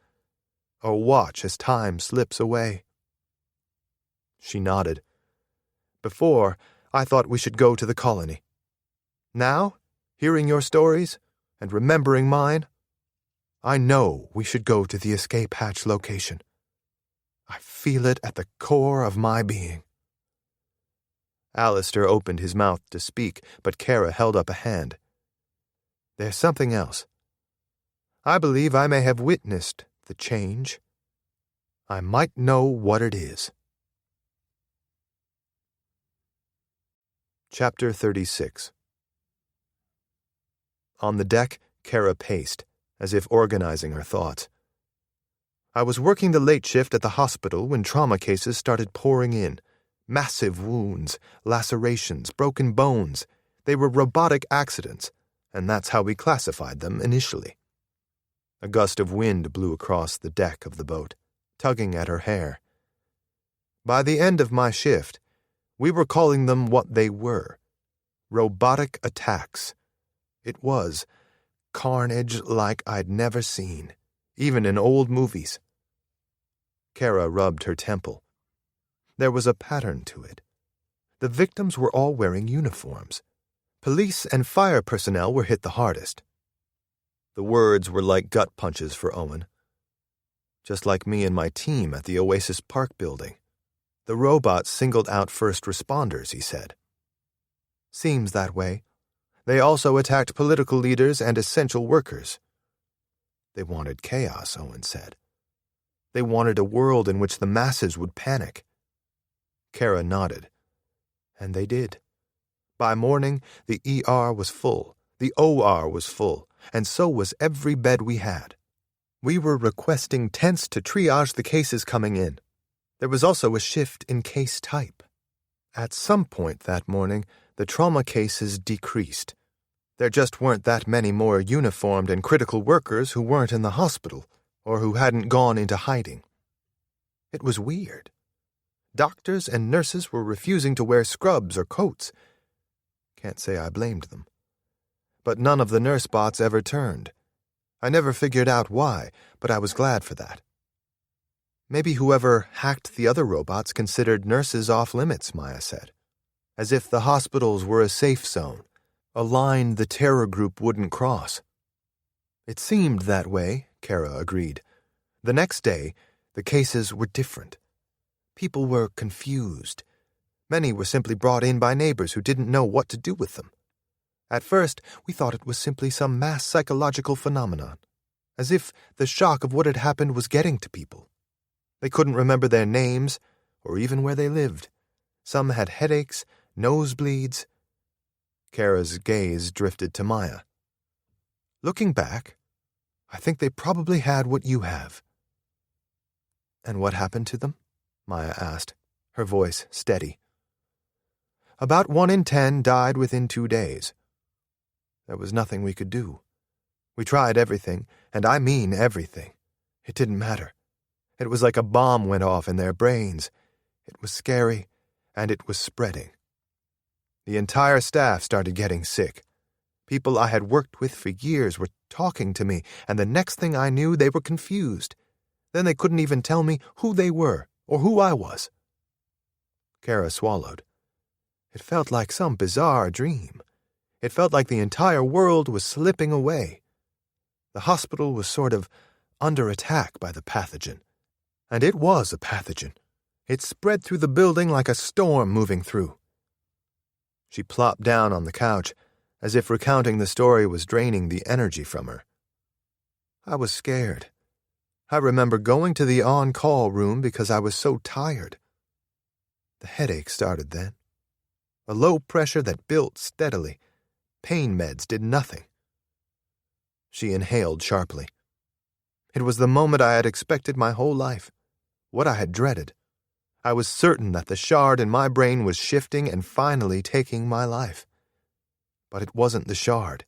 Or watch as time slips away?" She nodded. "Before, I thought we should go to the colony. Now, hearing your stories and remembering mine, I know we should go to the escape hatch location. I feel it at the core of my being." Alistair opened his mouth to speak, but Kara held up a hand. There's something else. I believe I may have witnessed the change. I might know what it is. Chapter 36. On the deck, Kara paced, as if organizing her thoughts. I was working the late shift at the hospital when trauma cases started pouring in. Massive wounds, lacerations, broken bones. They were robotic accidents, and that's how we classified them initially. A gust of wind blew across the deck of the boat, tugging at her hair. By the end of my shift, we were calling them what they were: robotic attacks. It was carnage like I'd never seen, even in old movies. Kara rubbed her temple. There was a pattern to it. The victims were all wearing uniforms. Police and fire personnel were hit the hardest. The words were like gut punches for Owen. Just like me and my team at the Oasis Park building. The robots singled out first responders, he said. Seems that way. They also attacked political leaders and essential workers. They wanted chaos, Owen said. They wanted a world in which the masses would panic. Kara nodded. And they did. By morning, the ER was full, the OR was full, and so was every bed we had. We were requesting tents to triage the cases coming in. There was also a shift in case type. At some point that morning, the trauma cases decreased. There just weren't that many more uniformed and critical workers who weren't in the hospital or who hadn't gone into hiding. It was weird. Doctors and nurses were refusing to wear scrubs or coats. Can't say I blamed them. But none of the nurse bots ever turned. I never figured out why, but I was glad for that. Maybe whoever hacked the other robots considered nurses off limits, Maya said. As if the hospitals were a safe zone, a line the terror group wouldn't cross. It seemed that way, Kara agreed. The next day, the cases were different. People were confused. Many were simply brought in by neighbors who didn't know what to do with them. At first, we thought it was simply some mass psychological phenomenon, as if the shock of what had happened was getting to people. They couldn't remember their names or even where they lived. Some had headaches, nosebleeds. Kara's gaze drifted to Maya. Looking back, I think they probably had what you have. And what happened to them? Maya asked, her voice steady. About 1 in 10 died within 2 days. There was nothing we could do. We tried everything, and I mean everything. It didn't matter. It was like a bomb went off in their brains. It was scary, and it was spreading. The entire staff started getting sick. People I had worked with for years were talking to me, and the next thing I knew, they were confused. Then they couldn't even tell me who they were or who I was. Kara swallowed. It felt like some bizarre dream. It felt like the entire world was slipping away. The hospital was sort of under attack by the pathogen. And it was a pathogen. It spread through the building like a storm moving through. She plopped down on the couch, as if recounting the story was draining the energy from her. I was scared. I remember going to the on-call room because I was so tired. The headache started then. A low pressure that built steadily. Pain meds did nothing. She inhaled sharply. It was the moment I had expected my whole life, what I had dreaded. I was certain that the shard in my brain was shifting and finally taking my life. But it wasn't the shard.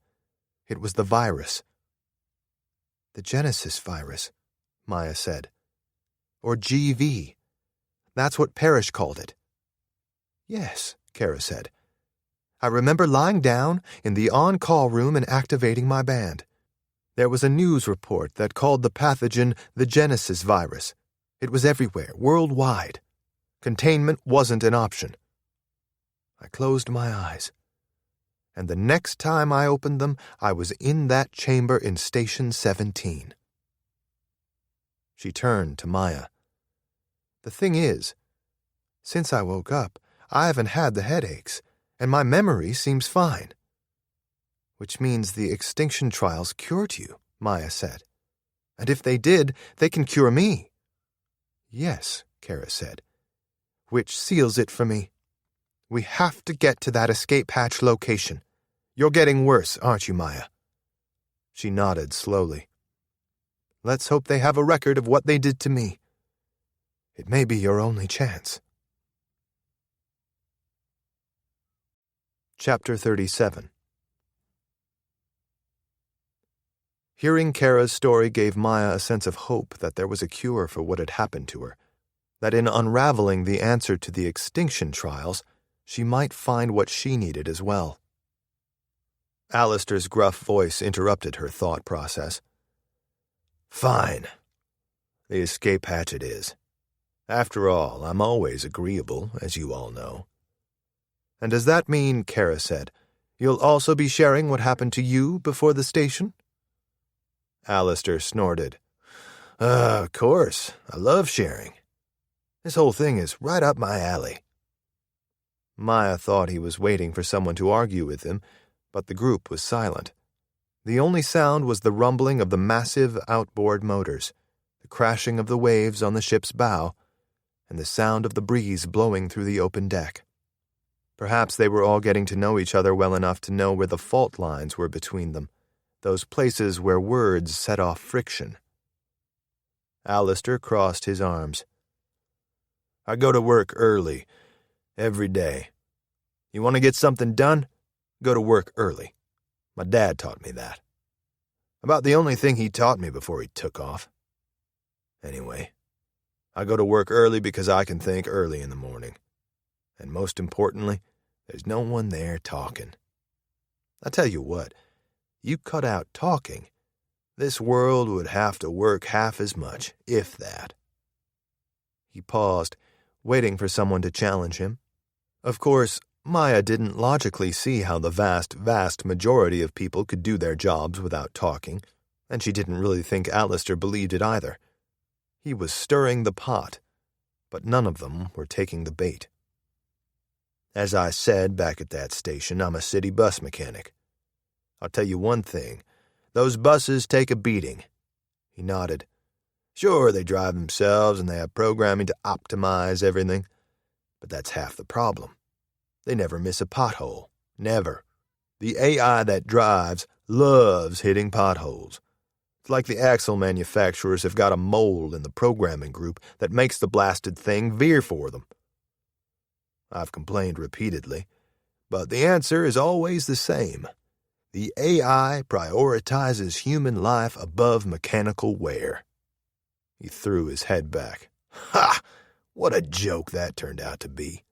It was the virus. The Genesis virus, Maya said. Or GV. That's what Parrish called it. Yes, Kara said. I remember lying down in the on-call room and activating my band. There was a news report that called the pathogen the Genesis virus. It was everywhere, worldwide. Containment wasn't an option. I closed my eyes. And the next time I opened them, I was in that chamber in Station 17. She turned to Maya. The thing is, since I woke up, I haven't had the headaches, and my memory seems fine." "Which means the Extinction Trials cured you," Maya said. "And if they did, they can cure me." "Yes," Kara said, "which seals it for me. We have to get to that escape hatch location. You're getting worse, aren't you, Maya?" She nodded slowly. "Let's hope they have a record of what they did to me. It may be your only chance." Chapter 37. Hearing Kara's story gave Maya a sense of hope that there was a cure for what had happened to her, that in unraveling the answer to the Extinction Trials, she might find what she needed as well. Alistair's gruff voice interrupted her thought process. "Fine. The escape hatch it is. After all, I'm always agreeable, as you all know." "And does that mean," Kara said, "you'll also be sharing what happened to you before the station?" Alistair snorted. Of course. I love sharing. This whole thing is right up my alley." Maya thought he was waiting for someone to argue with him, but the group was silent. The only sound was the rumbling of the massive outboard motors, the crashing of the waves on the ship's bow, and the sound of the breeze blowing through the open deck. Perhaps they were all getting to know each other well enough to know where the fault lines were between them, those places where words set off friction. Alistair crossed his arms. "I go to work early, every day. You want to get something done? Go to work early. My dad taught me that. About the only thing he taught me before he took off. Anyway, I go to work early because I can think early in the morning. And most importantly, there's no one there talking. I tell you what, you cut out talking, this world would have to work half as much, if that." He paused, waiting for someone to challenge him. Of course, Maya didn't logically see how the vast majority of people could do their jobs without talking, and she didn't really think Alistair believed it either. He was stirring the pot, but none of them were taking the bait. "As I said back at that station, I'm a city bus mechanic. I'll tell you one thing, those buses take a beating." He nodded. "Sure, they drive themselves and they have programming to optimize everything, but that's half the problem. They never miss a pothole. Never. The AI that drives loves hitting potholes. It's like the axle manufacturers have got a mole in the programming group that makes the blasted thing veer for them. I've complained repeatedly, but the answer is always the same. The AI prioritizes human life above mechanical wear." He threw his head back. "Ha! What a joke that turned out to be.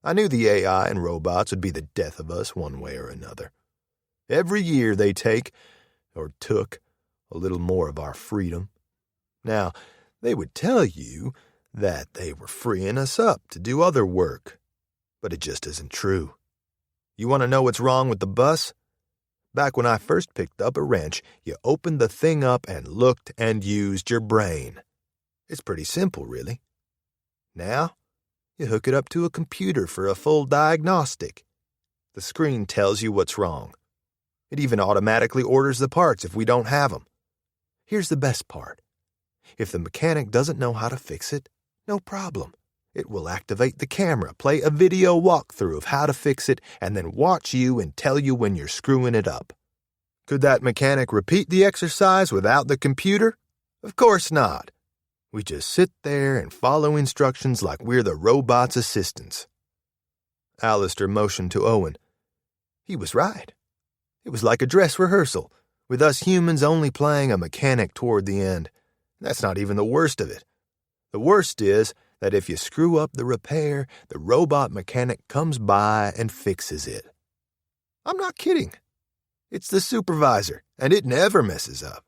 I knew the AI and robots would be the death of us one way or another. Every year they take, or took, a little more of our freedom. Now, they would tell you that they were freeing us up to do other work, but it just isn't true. You want to know what's wrong with the bus? Back when I first picked up a wrench, you opened the thing up and looked and used your brain. It's pretty simple, really. Now, you hook it up to a computer for a full diagnostic. The screen tells you what's wrong. It even automatically orders the parts if we don't have them. Here's the best part. If the mechanic doesn't know how to fix it, no problem. It will activate the camera, play a video walkthrough of how to fix it, and then watch you and tell you when you're screwing it up. Could that mechanic repeat the exercise without the computer? Of course not. We just sit there and follow instructions like we're the robot's assistants." Alistair motioned to Owen. He was right. It was like a dress rehearsal, with us humans only playing a mechanic toward the end. That's not even the worst of it. The worst is that if you screw up the repair, the robot mechanic comes by and fixes it. I'm not kidding. It's the supervisor, and it never messes up.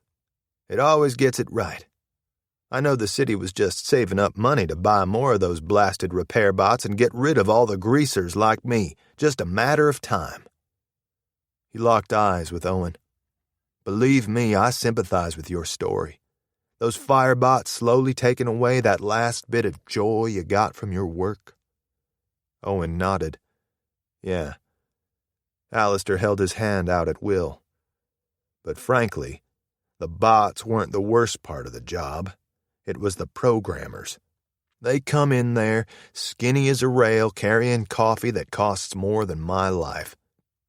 It always gets it right. I know the city was just saving up money to buy more of those blasted repair bots and get rid of all the greasers like me, just a matter of time. He locked eyes with Owen. Believe me, I sympathize with your story. Those firebots slowly taking away that last bit of joy you got from your work. Owen nodded. Yeah. Alistair held his hand out at Will. But frankly, the bots weren't the worst part of the job. It was the programmers. They come in there, skinny as a rail, carrying coffee that costs more than my life,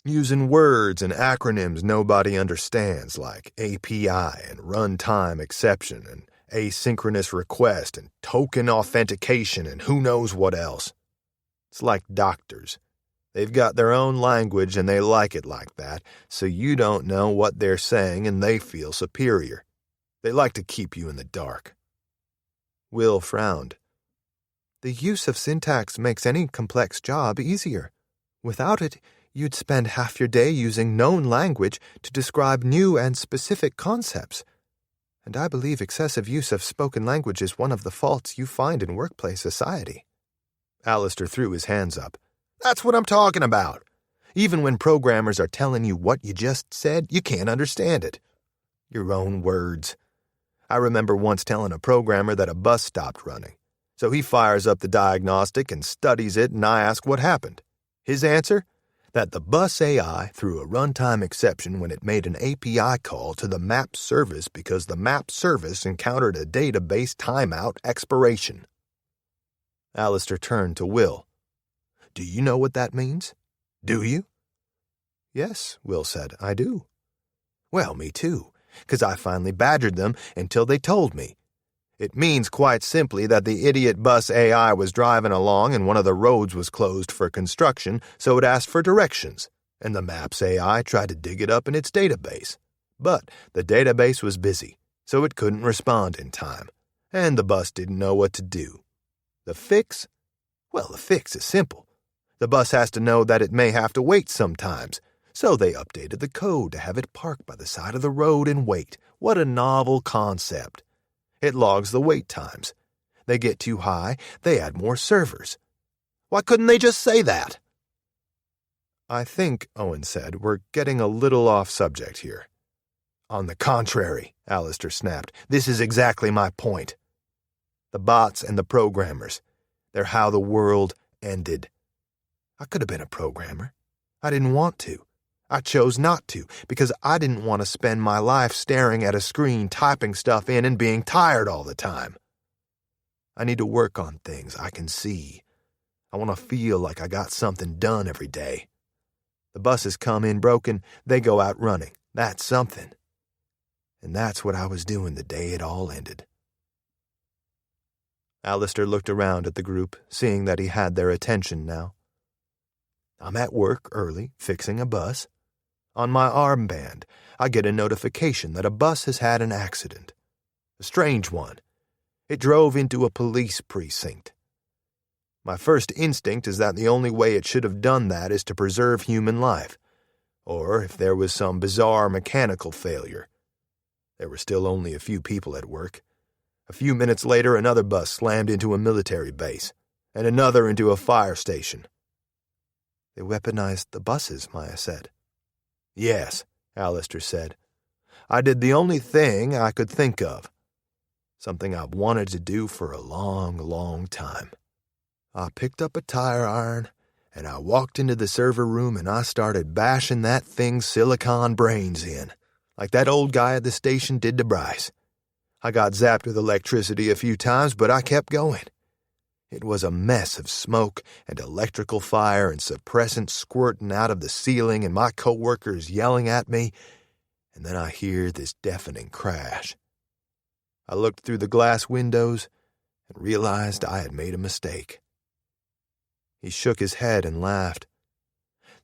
using words and acronyms nobody understands, like API and runtime exception and asynchronous request and token authentication and who knows what else. It's like doctors. They've got their own language and they like it like that, so you don't know what they're saying and they feel superior. They like to keep you in the dark. Will frowned. The use of syntax makes any complex job easier. Without it, you'd spend half your day using known language to describe new and specific concepts. And I believe excessive use of spoken language is one of the faults you find in workplace society. Alistair threw his hands up. That's what I'm talking about. Even when programmers are telling you what you just said, you can't understand it. Your own words. I remember once telling a programmer that a bus stopped running. So he fires up the diagnostic and studies it, and I ask what happened. His answer? That the bus AI threw a runtime exception when it made an API call to the map service because the map service encountered a database timeout expiration. Alistair turned to Will. Do you know what that means? Do you? Yes, Will said, I do. Well, me too, because I finally badgered them until they told me. It means quite simply that the idiot bus AI was driving along and one of the roads was closed for construction, so it asked for directions, and the Maps AI tried to dig it up in its database. But the database was busy, so it couldn't respond in time, and the bus didn't know what to do. The fix? Well, the fix is simple. The bus has to know that it may have to wait sometimes, so they updated the code to have it park by the side of the road and wait. What a novel concept. It logs the wait times. They get too high, they add more servers. Why couldn't they just say that? I think, Owen said, we're getting a little off subject here. On the contrary, Alistair snapped, this is exactly my point. The bots and the programmers, they're how the world ended. I could have been a programmer. I didn't want to. I chose not to, because I didn't want to spend my life staring at a screen, typing stuff in and being tired all the time. I need to work on things I can see. I want to feel like I got something done every day. The buses come in broken, they go out running. That's something. And that's what I was doing the day it all ended. Alistair looked around at the group, seeing that he had their attention now. I'm at work early, fixing a bus. On my armband, I get a notification that a bus has had an accident. A strange one. It drove into a police precinct. My first instinct is that the only way it should have done that is to preserve human life, or if there was some bizarre mechanical failure. There were still only a few people at work. A few minutes later, another bus slammed into a military base, and another into a fire station. They weaponized the buses, Maya said. Yes, Alistair said. I did the only thing I could think of. Something I've wanted to do for a long, long time. I picked up a tire iron, and I walked into the server room and I started bashing that thing's silicon brains in, like that old guy at the station did to Bryce. I got zapped with electricity a few times, but I kept going. It was a mess of smoke and electrical fire and suppressant squirting out of the ceiling and my coworkers yelling at me, and then I hear this deafening crash. I looked through the glass windows and realized I had made a mistake. He shook his head and laughed.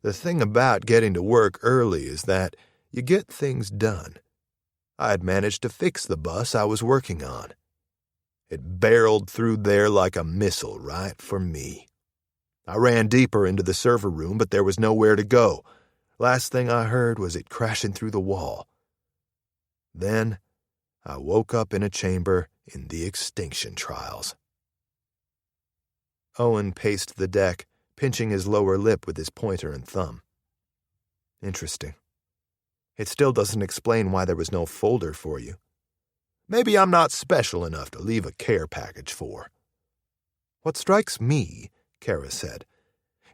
The thing about getting to work early is that you get things done. I had managed to fix the bus I was working on. It barreled through there like a missile right for me. I ran deeper into the server room, but there was nowhere to go. Last thing I heard was it crashing through the wall. Then I woke up in a chamber in the Extinction Trials. Owen paced the deck, pinching his lower lip with his pointer and thumb. Interesting. It still doesn't explain why there was no folder for you. Maybe I'm not special enough to leave a care package for. What strikes me, Kara said,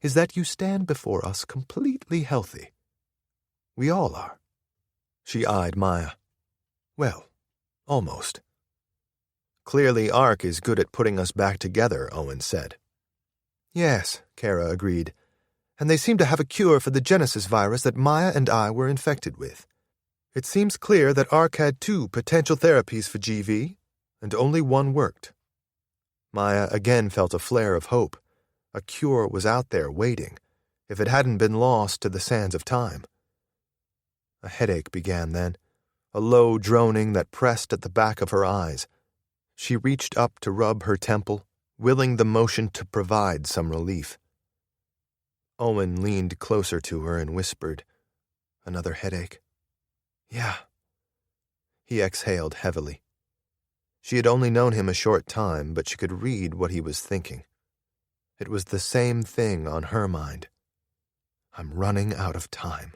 is that you stand before us completely healthy. We all are." She eyed Maya. "Well, almost." "Clearly Ark is good at putting us back together," Owen said. "Yes," Kara agreed. "And they seem to have a cure for the Genesis virus that Maya and I were infected with. It seems clear that Ark had 2 potential therapies for GV, and only one worked." Maya again felt a flare of hope. A cure was out there waiting, if it hadn't been lost to the sands of time. A headache began then, a low droning that pressed at the back of her eyes. She reached up to rub her temple, willing the motion to provide some relief. Owen leaned closer to her and whispered, "Another headache?" "Yeah." He exhaled heavily. She had only known him a short time, but she could read what he was thinking. It was the same thing on her mind. "I'm running out of time."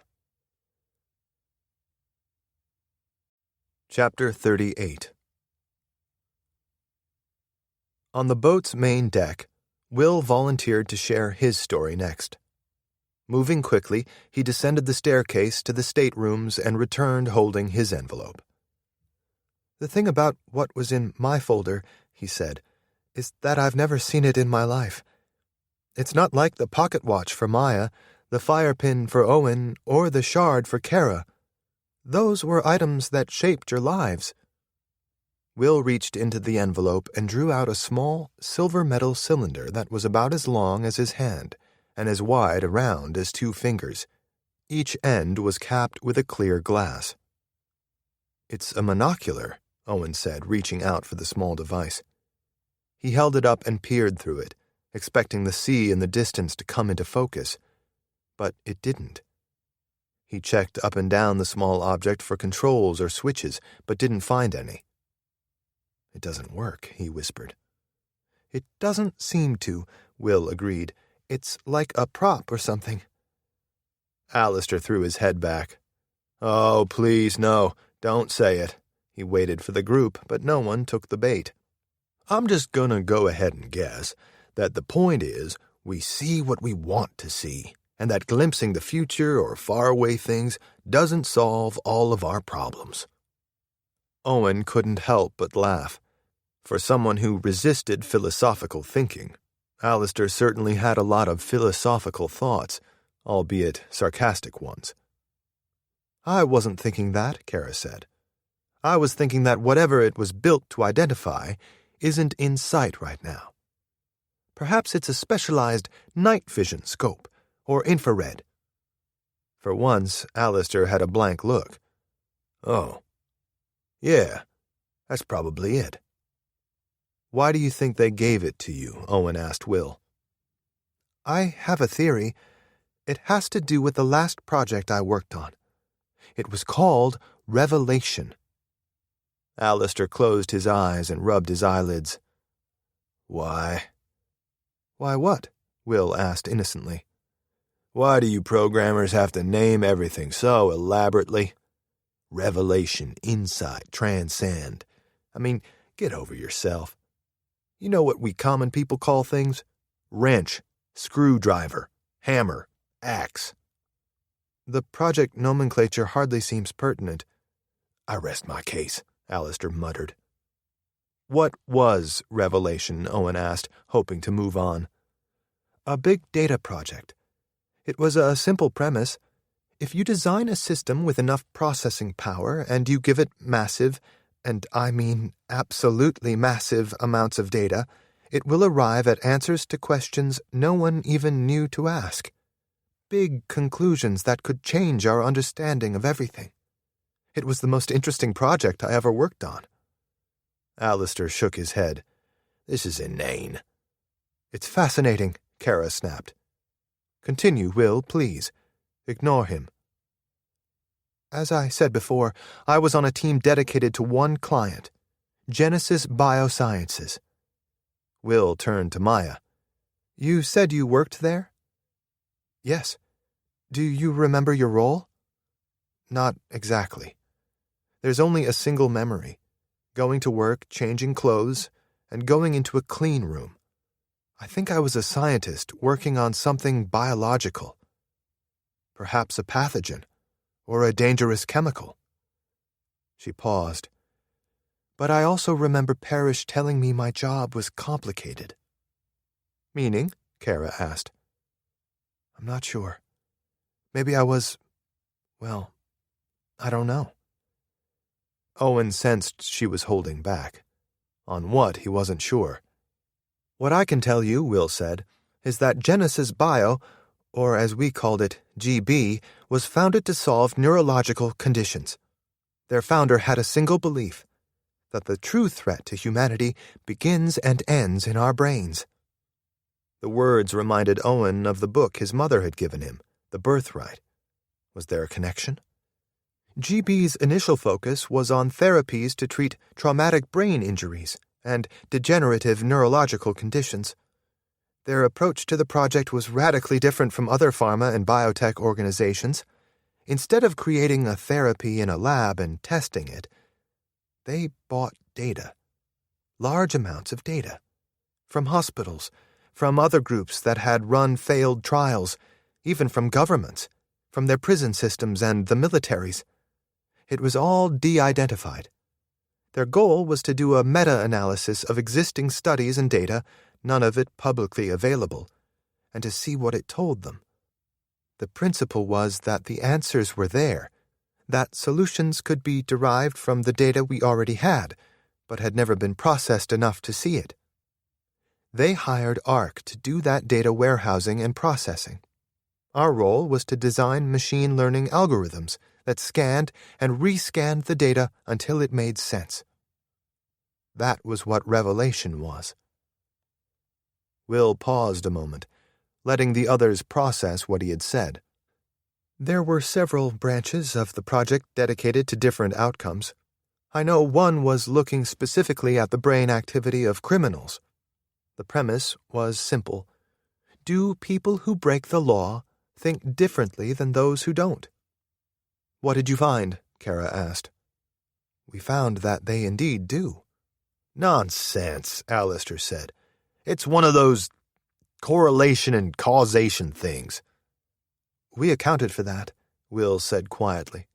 Chapter 38. On the boat's main deck, Will volunteered to share his story next. Moving quickly, he descended the staircase to the staterooms and returned holding his envelope. "The thing about what was in my folder," he said, "is that I've never seen it in my life. It's not like the pocket watch for Maya, the fire pin for Owen, or the shard for Kara. Those were items that shaped your lives." Will reached into the envelope and drew out a small, silver metal cylinder that was about as long as his hand and as wide around as 2 fingers. Each end was capped with a clear glass. "It's a monocular," Owen said, reaching out for the small device. He held it up and peered through it, expecting the sea in the distance to come into focus. But it didn't. He checked up and down the small object for controls or switches, but didn't find any. "It doesn't work," he whispered. "It doesn't seem to," Will agreed. "It's like a prop or something." Alistair threw his head back. "Oh, please, no, don't say it." He waited for the group, but no one took the bait. "I'm just gonna go ahead and guess that the point is we see what we want to see, and that glimpsing the future or faraway things doesn't solve all of our problems." Owen couldn't help but laugh. For someone who resisted philosophical thinking, Alistair certainly had a lot of philosophical thoughts, albeit sarcastic ones. "I wasn't thinking that," Kara said. "I was thinking that whatever it was built to identify isn't in sight right now. Perhaps it's a specialized night vision scope, or infrared." For once, Alistair had a blank look. "Oh. Yeah, that's probably it." "Why do you think they gave it to you?" Owen asked Will. "I have a theory. It has to do with the last project I worked on. It was called Revelation." Alistair closed his eyes and rubbed his eyelids. "Why?" "Why what?" Will asked innocently. "Why do you programmers have to name everything so elaborately? Revelation, insight, transcend. I mean, get over yourself. You know what we common people call things? Wrench, screwdriver, hammer, axe." "The project nomenclature hardly seems pertinent." "I rest my case," Alistair muttered. "What was Revelation?" Owen asked, hoping to move on. "A big data project. It was a simple premise. If you design a system with enough processing power and you give it massive, and I mean absolutely massive amounts of data, it will arrive at answers to questions no one even knew to ask. Big conclusions that could change our understanding of everything. It was the most interesting project I ever worked on." Alistair shook his head. "This is inane." "It's fascinating," Kara snapped. "Continue, Will, please. Ignore him." "As I said before, I was on a team dedicated to one client, Genesis Biosciences." Will turned to Maya. "You said you worked there?" "Yes. Do you remember your role?" "Not exactly. There's only a single memory. Going to work, changing clothes, and going into a clean room. I think I was a scientist working on something biological. Perhaps a pathogen, or a dangerous chemical. She paused. But I also remember Parrish telling me my job was complicated. Meaning? Kara asked. I'm not sure. Maybe I was, well, I don't know. Owen sensed she was holding back. On what, he wasn't sure. What I can tell you, Will said, is that Genesis Bio, or as we called it, GB, was founded to solve neurological conditions. Their founder had a single belief, that the true threat to humanity begins and ends in our brains. The words reminded Owen of the book his mother had given him, The Birthright. Was there a connection? GB's initial focus was on therapies to treat traumatic brain injuries and degenerative neurological conditions. Their approach to the project was radically different from other pharma and biotech organizations. Instead of creating a therapy in a lab and testing it, they bought data. Large amounts of data. From hospitals, from other groups that had run failed trials, even from governments, from their prison systems and the militaries. It was all de-identified. Their goal was to do a meta-analysis of existing studies and data, none of it publicly available, and to see what it told them. The principle was that the answers were there, that solutions could be derived from the data we already had, but had never been processed enough to see it. They hired ARC to do that data warehousing and processing. Our role was to design machine learning algorithms that scanned and rescanned the data until it made sense. That was what revelation was. Will paused a moment, letting the others process what he had said. There were several branches of the project dedicated to different outcomes. I know one was looking specifically at the brain activity of criminals. The premise was simple. Do people who break the law think differently than those who don't? What did you find? Kara asked. We found that they indeed do. Nonsense, Alistair said. It's one of those correlation and causation things. We accounted for that, Will said quietly.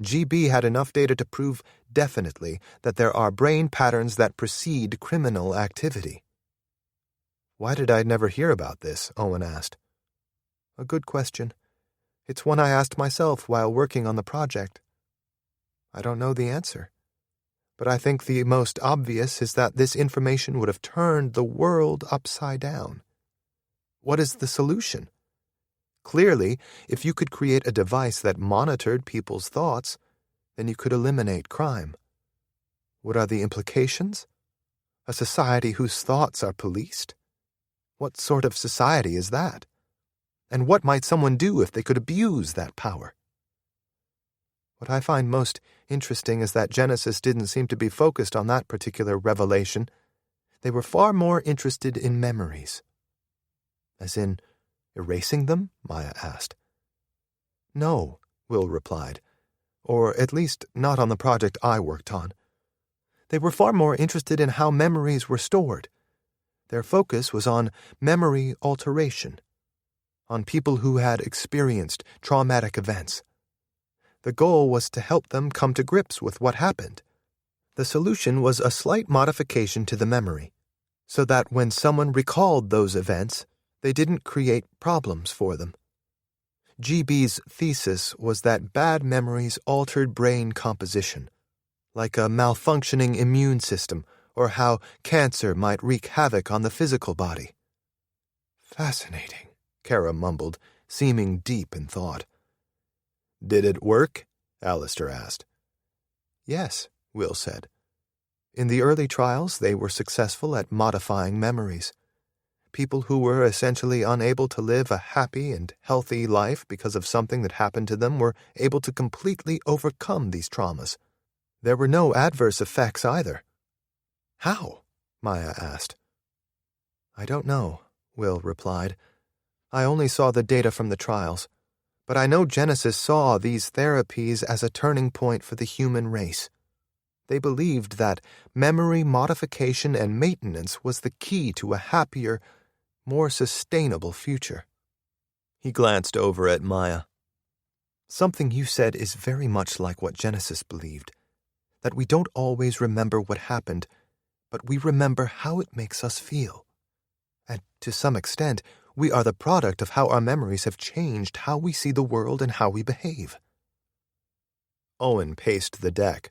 GB had enough data to prove definitely that there are brain patterns that precede criminal activity. Why did I never hear about this? Owen asked. A good question. It's one I asked myself while working on the project. I don't know the answer. But I think the most obvious is that this information would have turned the world upside down. What is the solution? Clearly, if you could create a device that monitored people's thoughts, then you could eliminate crime. What are the implications? A society whose thoughts are policed? What sort of society is that? And what might someone do if they could abuse that power? What I find most interesting is that Genesis didn't seem to be focused on that particular revelation. They were far more interested in memories. As in, erasing them? Maya asked. No, Will replied. Or at least not on the project I worked on. They were far more interested in how memories were stored. Their focus was on memory alteration, on people who had experienced traumatic events. The goal was to help them come to grips with what happened. The solution was a slight modification to the memory, so that when someone recalled those events, they didn't create problems for them. GB's thesis was that bad memories altered brain composition, like a malfunctioning immune system or how cancer might wreak havoc on the physical body. Fascinating, Kara mumbled, seeming deep in thought. Did it work? Alistair asked. Yes, Will said. In the early trials, they were successful at modifying memories. People who were essentially unable to live a happy and healthy life because of something that happened to them were able to completely overcome these traumas. There were no adverse effects either. How? Maya asked. I don't know, Will replied. I only saw the data from the trials, but I know Genesis saw these therapies as a turning point for the human race. They believed that memory modification and maintenance was the key to a happier, more sustainable future. He glanced over at Maya. Something you said is very much like what Genesis believed, that we don't always remember what happened, but we remember how it makes us feel. And to some extent, we are the product of how our memories have changed how we see the world and how we behave. Owen paced the deck.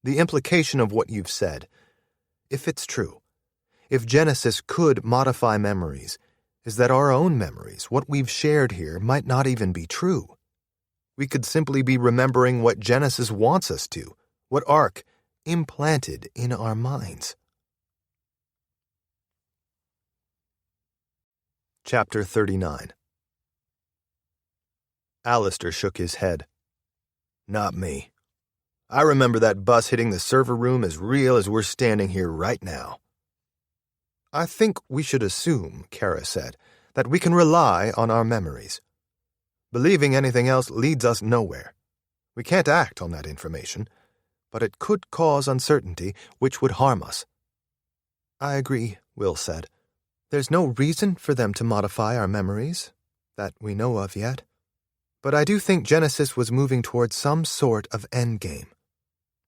The implication of what you've said, if it's true, if Genesis could modify memories, is that our own memories, what we've shared here, might not even be true. We could simply be remembering what Genesis wants us to, what Ark implanted in our minds. Chapter 39. Alistair shook his head. Not me. I remember that bus hitting the server room as real as we're standing here right now. I think we should assume, Kara said, that we can rely on our memories. Believing anything else leads us nowhere. We can't act on that information, but it could cause uncertainty which would harm us. I agree, Will said. There's no reason for them to modify our memories, that we know of yet. But I do think Genesis was moving towards some sort of endgame.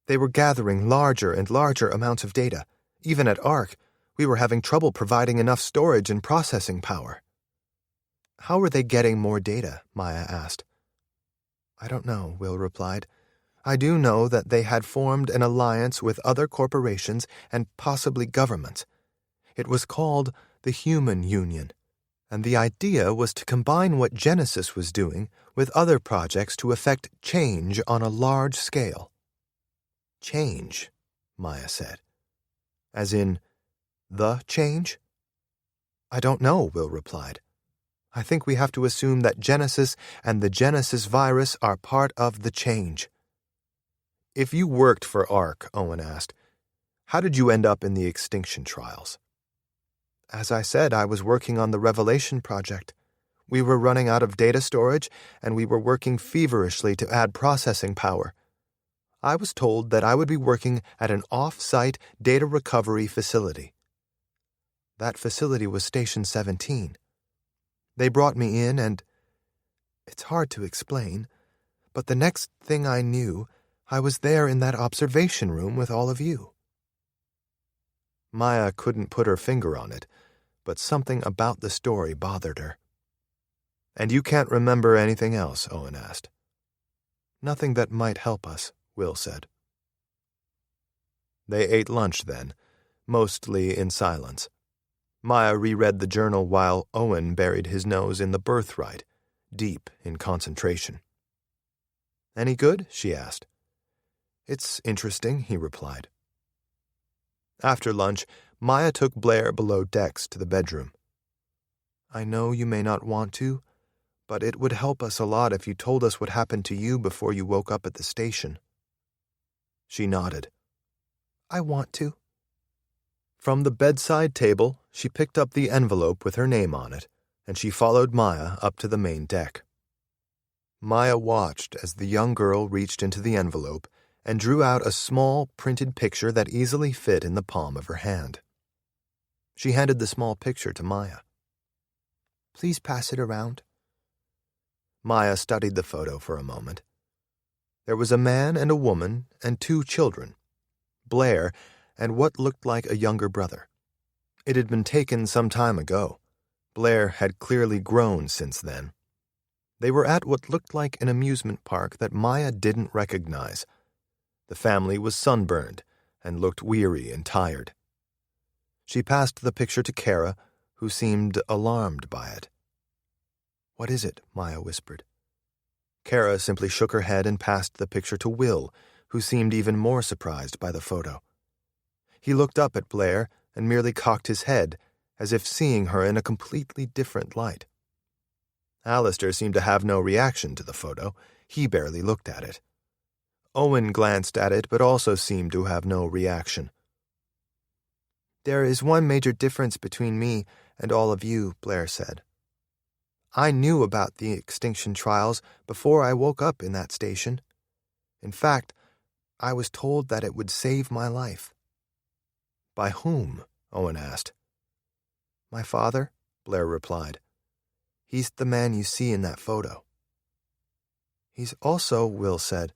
They were gathering larger and larger amounts of data. Even at Ark, we were having trouble providing enough storage and processing power. How were they getting more data? Maya asked. I don't know, Will replied. I do know that they had formed an alliance with other corporations and possibly governments. It was called the Human Union, and the idea was to combine what Genesis was doing with other projects to effect change on a large scale. Change, Maya said. As in, the change? I don't know, Will replied. I think we have to assume that Genesis and the Genesis virus are part of the change. If you worked for Ark, Owen asked, how did you end up in the Extinction Trials? As I said, I was working on the Revelation project. We were running out of data storage, and we were working feverishly to add processing power. I was told that I would be working at an off-site data recovery facility. That facility was Station 17. They brought me in and... It's hard to explain, but the next thing I knew, I was there in that observation room with all of you. Maya couldn't put her finger on it, but something about the story bothered her. And you can't remember anything else? Owen asked. Nothing that might help us, Will said. They ate lunch then, mostly in silence. Maya reread the journal while Owen buried his nose in the birthright, deep in concentration. Any good? She asked. It's interesting, he replied. After lunch, Maya took Blair below decks to the bedroom. I know you may not want to, but it would help us a lot if you told us what happened to you before you woke up at the station. She nodded. I want to. From the bedside table, she picked up the envelope with her name on it, and she followed Maya up to the main deck. Maya watched as the young girl reached into the envelope and drew out a small printed picture that easily fit in the palm of her hand. She handed the small picture to Maya. Please pass it around. Maya studied the photo for a moment. There was a man and a woman and 2 children, Blair and what looked like a younger brother. It had been taken some time ago. Blair had clearly grown since then. They were at what looked like an amusement park that Maya didn't recognize. The family was sunburned and looked weary and tired. She passed the picture to Kara, who seemed alarmed by it. What is it? Maya whispered. Kara simply shook her head and passed the picture to Will, who seemed even more surprised by the photo. He looked up at Blair and merely cocked his head, as if seeing her in a completely different light. Alistair seemed to have no reaction to the photo. He barely looked at it. Owen glanced at it, but also seemed to have no reaction. There is one major difference between me and all of you, Blair said. I knew about the Extinction Trials before I woke up in that station. In fact, I was told that it would save my life. By whom? Owen asked. My father, Blair replied. He's the man you see in that photo. He's also, Will said,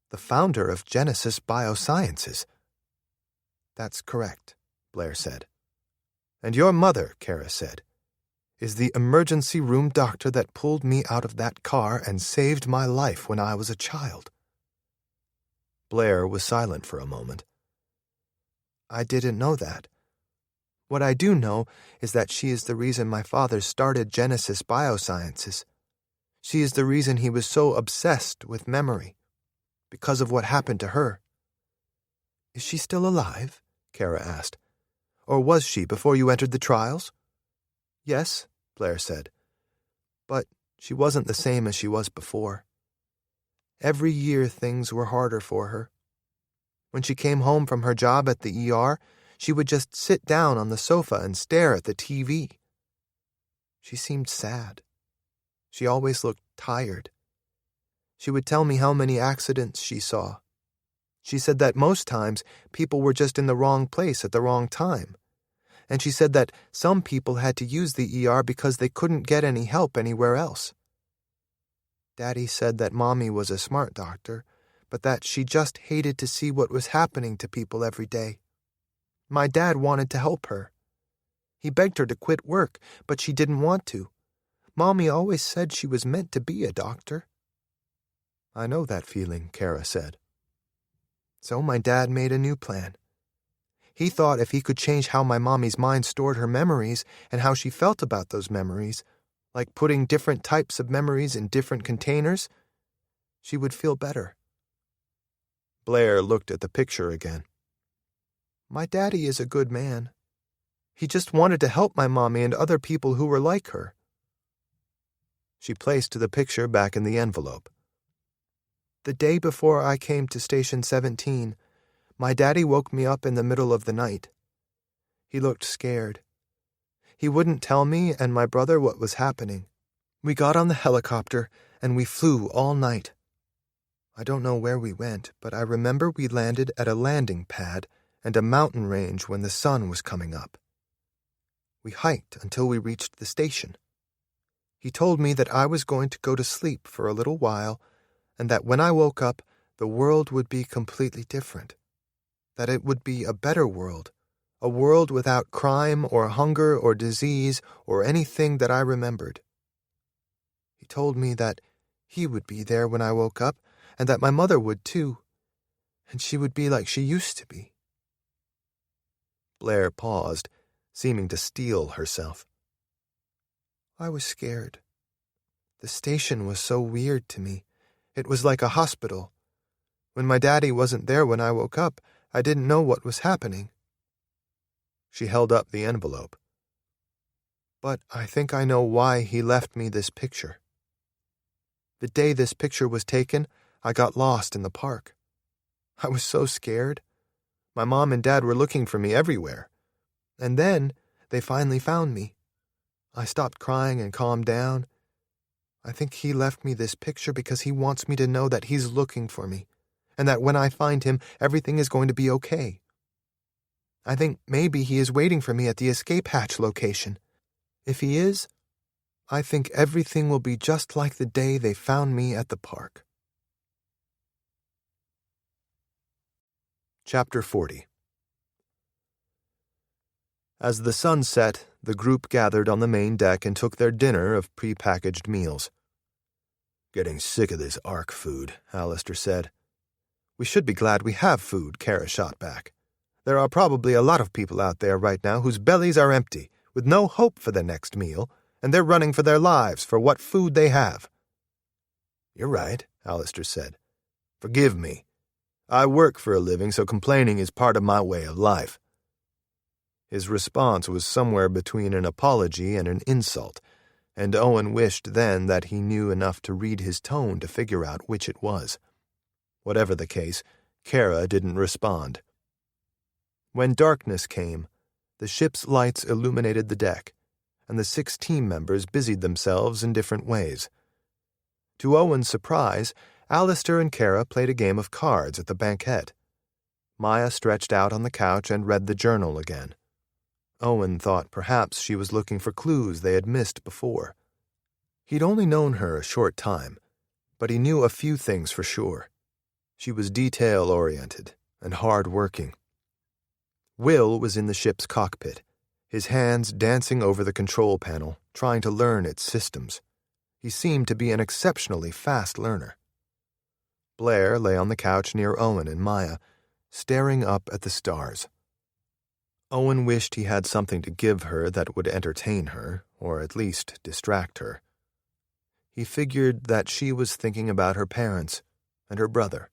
the founder of Genesis Biosciences. That's correct, Blair said. And your mother, Kara said, is the emergency room doctor that pulled me out of that car and saved my life when I was a child. Blair was silent for a moment. I didn't know that. What I do know is that she is the reason my father started Genesis Biosciences. She is the reason he was so obsessed with memory, because of what happened to her. Is she still alive? Kara asked. Or was she before you entered the trials? Yes, Blair said. But she wasn't the same as she was before. Every year things were harder for her. When she came home from her job at the ER, she would just sit down on the sofa and stare at the TV. She seemed sad. She always looked tired. She would tell me how many accidents she saw. She said that most times people were just in the wrong place at the wrong time. And she said that some people had to use the ER because they couldn't get any help anywhere else. Daddy said that Mommy was a smart doctor, but that she just hated to see what was happening to people every day. My dad wanted to help her. He begged her to quit work, but she didn't want to. Mommy always said she was meant to be a doctor. I know that feeling, Kara said. So my dad made a new plan. He thought if he could change how my mommy's mind stored her memories and how she felt about those memories, like putting different types of memories in different containers, she would feel better. Blair looked at the picture again. My daddy is a good man. He just wanted to help my mommy and other people who were like her. She placed the picture back in the envelope. The day before I came to Station 17, my daddy woke me up in the middle of the night. He looked scared. He wouldn't tell me and my brother what was happening. We got on the helicopter and we flew all night. I don't know where we went, but I remember we landed at a landing pad and a mountain range when the sun was coming up. We hiked until we reached the station. He told me that I was going to go to sleep for a little while and that when I woke up, the world would be completely different. That it would be a better world, a world without crime or hunger or disease or anything that I remembered. He told me that he would be there when I woke up and that my mother would too, and she would be like she used to be. Blair paused, seeming to steel herself. I was scared. The station was so weird to me. It was like a hospital. When my daddy wasn't there when I woke up, I didn't know what was happening. She held up the envelope. But I think I know why he left me this picture. The day this picture was taken, I got lost in the park. I was so scared. My mom and dad were looking for me everywhere. And then they finally found me. I stopped crying and calmed down. I think he left me this picture because he wants me to know that he's looking for me, and that when I find him, everything is going to be okay. I think maybe he is waiting for me at the escape hatch location. If he is, I think everything will be just like the day they found me at the park. Chapter 40. As the sun set, the group gathered on the main deck and took their dinner of pre-packaged meals. Getting sick of this Ark food, Alistair said. We should be glad we have food, Kara shot back. There are probably a lot of people out there right now whose bellies are empty, with no hope for the next meal, and they're running for their lives for what food they have. You're right, Alistair said. Forgive me. I work for a living, so complaining is part of my way of life. His response was somewhere between an apology and an insult, and Owen wished then that he knew enough to read his tone to figure out which it was. Whatever the case, Kara didn't respond. When darkness came, the ship's lights illuminated the deck, and the 6 team members busied themselves in different ways. To Owen's surprise, Alistair and Kara played a game of cards at the banquette. Maya stretched out on the couch and read the journal again. Owen thought perhaps she was looking for clues they had missed before. He'd only known her a short time, but he knew a few things for sure. She was detail-oriented and hard-working. Will was in the ship's cockpit, his hands dancing over the control panel, trying to learn its systems. He seemed to be an exceptionally fast learner. Blair lay on the couch near Owen and Maya, staring up at the stars. Owen wished he had something to give her that would entertain her, or at least distract her. He figured that she was thinking about her parents and her brother,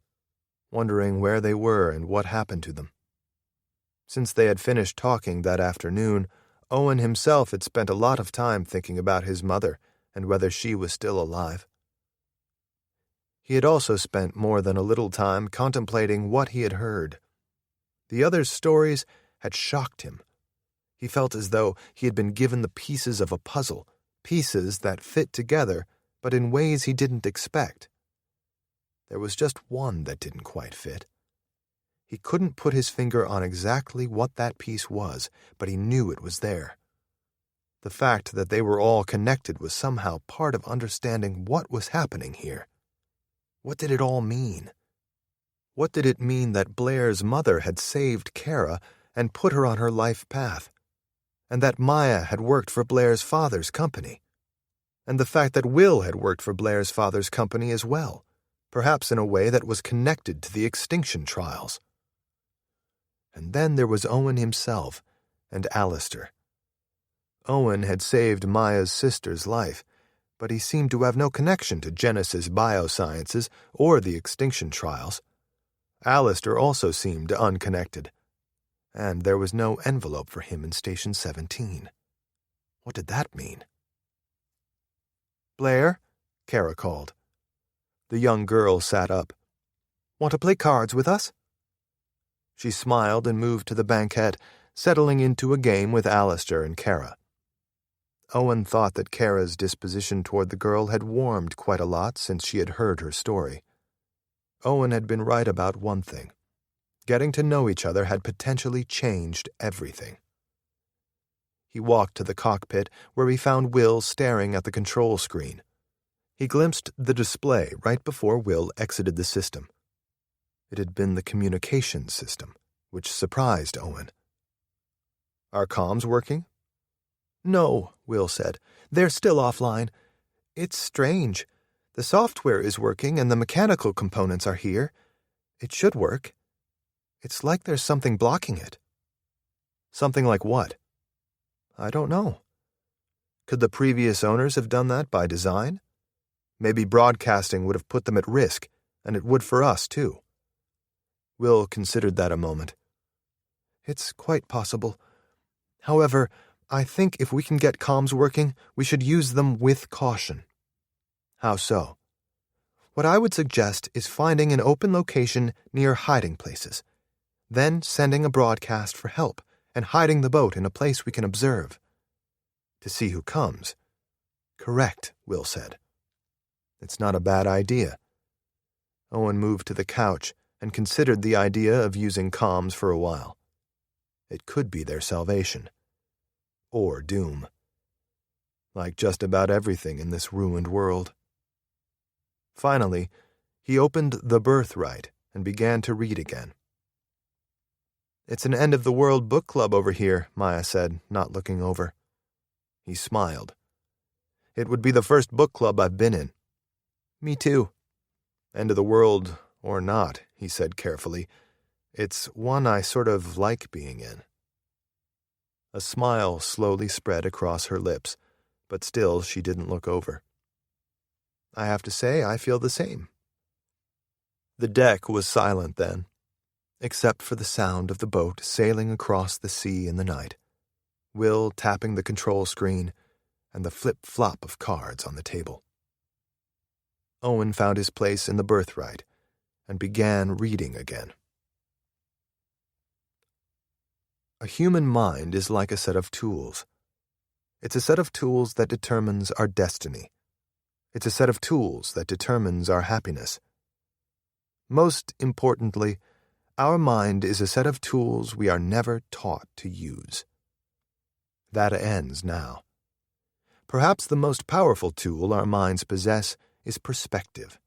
wondering where they were and what happened to them. Since they had finished talking that afternoon, Owen himself had spent a lot of time thinking about his mother and whether she was still alive. He had also spent more than a little time contemplating what he had heard. The others' stories had shocked him. He felt as though he had been given the pieces of a puzzle, pieces that fit together, but in ways he didn't expect. There was just one that didn't quite fit. He couldn't put his finger on exactly what that piece was, but he knew it was there. The fact that they were all connected was somehow part of understanding what was happening here. What did it all mean? What did it mean that Blair's mother had saved Kara and put her on her life path, and that Maya had worked for Blair's father's company, and the fact that Will had worked for Blair's father's company as well, perhaps in a way that was connected to the Extinction Trials? And then there was Owen himself and Alistair. Owen had saved Maya's sister's life, but he seemed to have no connection to Genesis Biosciences or the Extinction Trials. Alistair also seemed unconnected, and there was no envelope for him in Station 17. What did that mean? "Blair?" Kara called. The young girl sat up. "Want to play cards with us?" She smiled and moved to the banquette, settling into a game with Alistair and Kara. Owen thought that Kara's disposition toward the girl had warmed quite a lot since she had heard her story. Owen had been right about one thing. Getting to know each other had potentially changed everything. He walked to the cockpit, where he found Will staring at the control screen. He glimpsed the display right before Will exited the system. It had been the communications system, which surprised Owen. "Are comms working?" "No," Will said. "They're still offline. It's strange. The software is working and the mechanical components are here. It should work. It's like there's something blocking it." "Something like what?" "I don't know." "Could the previous owners have done that by design? Maybe broadcasting would have put them at risk, and it would for us, too." Will considered that a moment. "It's quite possible. However, I think if we can get comms working, we should use them with caution." "How so?" "What I would suggest is finding an open location near hiding places, then sending a broadcast for help and hiding the boat in a place we can observe." "To see who comes." "Correct," Will said. "It's not a bad idea." Owen moved to the couch and considered the idea of using comms for a while. It could be their salvation. Or doom. Like just about everything in this ruined world. Finally, he opened The Birthright and began to read again. "It's an end-of-the-world book club over here," Maya said, not looking over. He smiled. "It would be the first book club I've been in." "Me too." "End of the world or not," he said carefully, "it's one I sort of like being in." A smile slowly spread across her lips, but still she didn't look over. "I have to say I feel the same." The deck was silent then, except for the sound of the boat sailing across the sea in the night, Will tapping the control screen, and the flip-flop of cards on the table. Owen found his place in The Birthright and began reading again. A human mind is like a set of tools. It's a set of tools that determines our destiny. It's a set of tools that determines our happiness. Most importantly, our mind is a set of tools we are never taught to use. That ends now. Perhaps the most powerful tool our minds possess is perspective.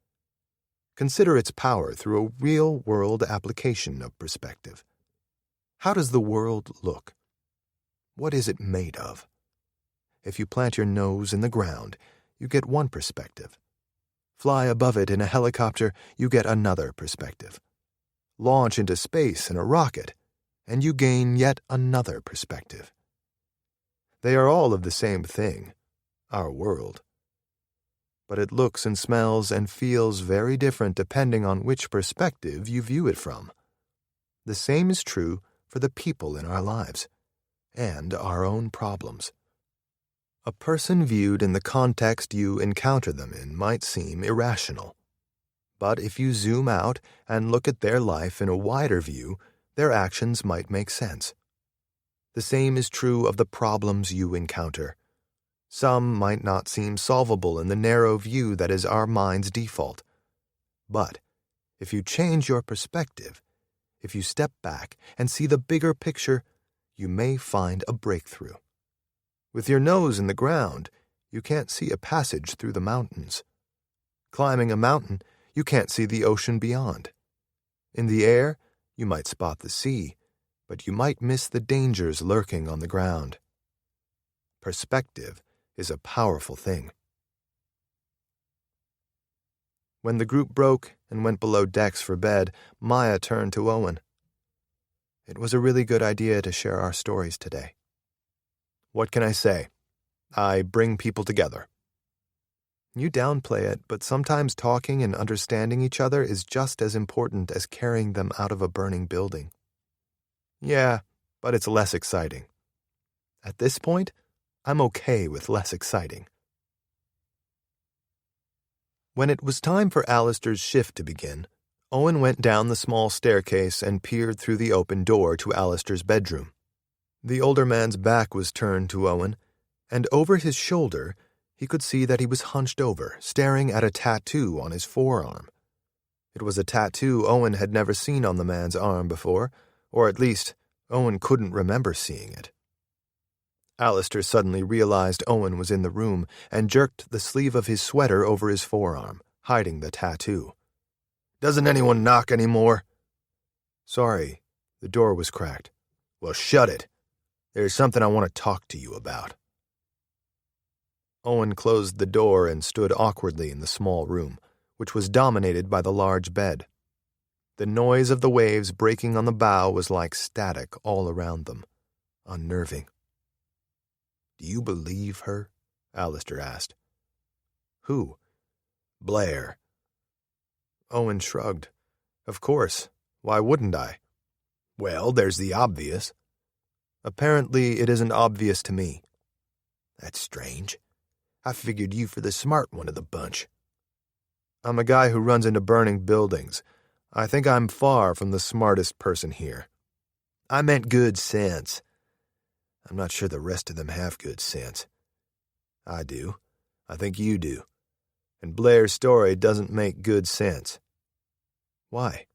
Consider its power through a real-world application of perspective. How does the world look? What is it made of? If you plant your nose in the ground, you get one perspective. Fly above it in a helicopter, you get another perspective. Launch into space in a rocket, and you gain yet another perspective. They are all of the same thing, our world. But it looks and smells and feels very different depending on which perspective you view it from. The same is true for the people in our lives and our own problems. A person viewed in the context you encounter them in might seem irrational. But if you zoom out and look at their life in a wider view, their actions might make sense. The same is true of the problems you encounter. Some might not seem solvable in the narrow view that is our mind's default. But if you change your perspective, if you step back and see the bigger picture, you may find a breakthrough. With your nose in the ground, you can't see a passage through the mountains. Climbing a mountain, you can't see the ocean beyond. In the air, you might spot the sea, but you might miss the dangers lurking on the ground. Perspective is a powerful thing. When the group broke and went below decks for bed, Maya turned to Owen. It was a really good idea to share our stories today. What can I say? I bring people together. You downplay it, but sometimes talking and understanding each other is just as important as carrying them out of a burning building. Yeah, but it's less exciting. At this point, I'm okay with less exciting. When it was time for Alistair's shift to begin, Owen went down the small staircase and peered through the open door to Alistair's bedroom. The older man's back was turned to Owen, and over his shoulder he could see that he was hunched over, staring at a tattoo on his forearm. It was a tattoo Owen had never seen on the man's arm before, or at least Owen couldn't remember seeing it. Alistair suddenly realized Owen was in the room and jerked the sleeve of his sweater over his forearm, hiding the tattoo. "Doesn't anyone knock anymore?" "Sorry, the door was cracked." "Well, shut it. There's something I want to talk to you about." Owen closed the door and stood awkwardly in the small room, which was dominated by the large bed. The noise of the waves breaking on the bow was like static all around them, unnerving. "Do you believe her?" Alistair asked. "Who?" "Blair." Owen shrugged. "Of course. Why wouldn't I?" "Well, there's the obvious." "Apparently it isn't obvious to me." "That's strange. I figured you for the smart one of the bunch." "I'm a guy who runs into burning buildings. I think I'm far from the smartest person here." "I meant good sense. I'm not sure the rest of them have good sense." "I do. I think you do. And Blair's story doesn't make good sense." "Why?"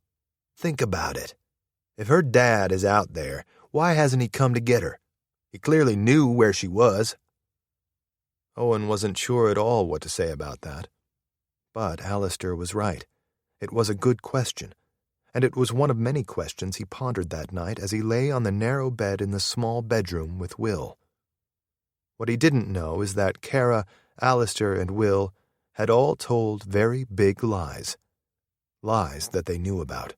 "Think about it. If her dad is out there, why hasn't he come to get her? He clearly knew where she was." Owen wasn't sure at all what to say about that. But Alistair was right. It was a good question, and it was one of many questions he pondered that night as he lay on the narrow bed in the small bedroom with Will. What he didn't know is that Kara, Alistair, and Will had all told very big lies. Lies that they knew about.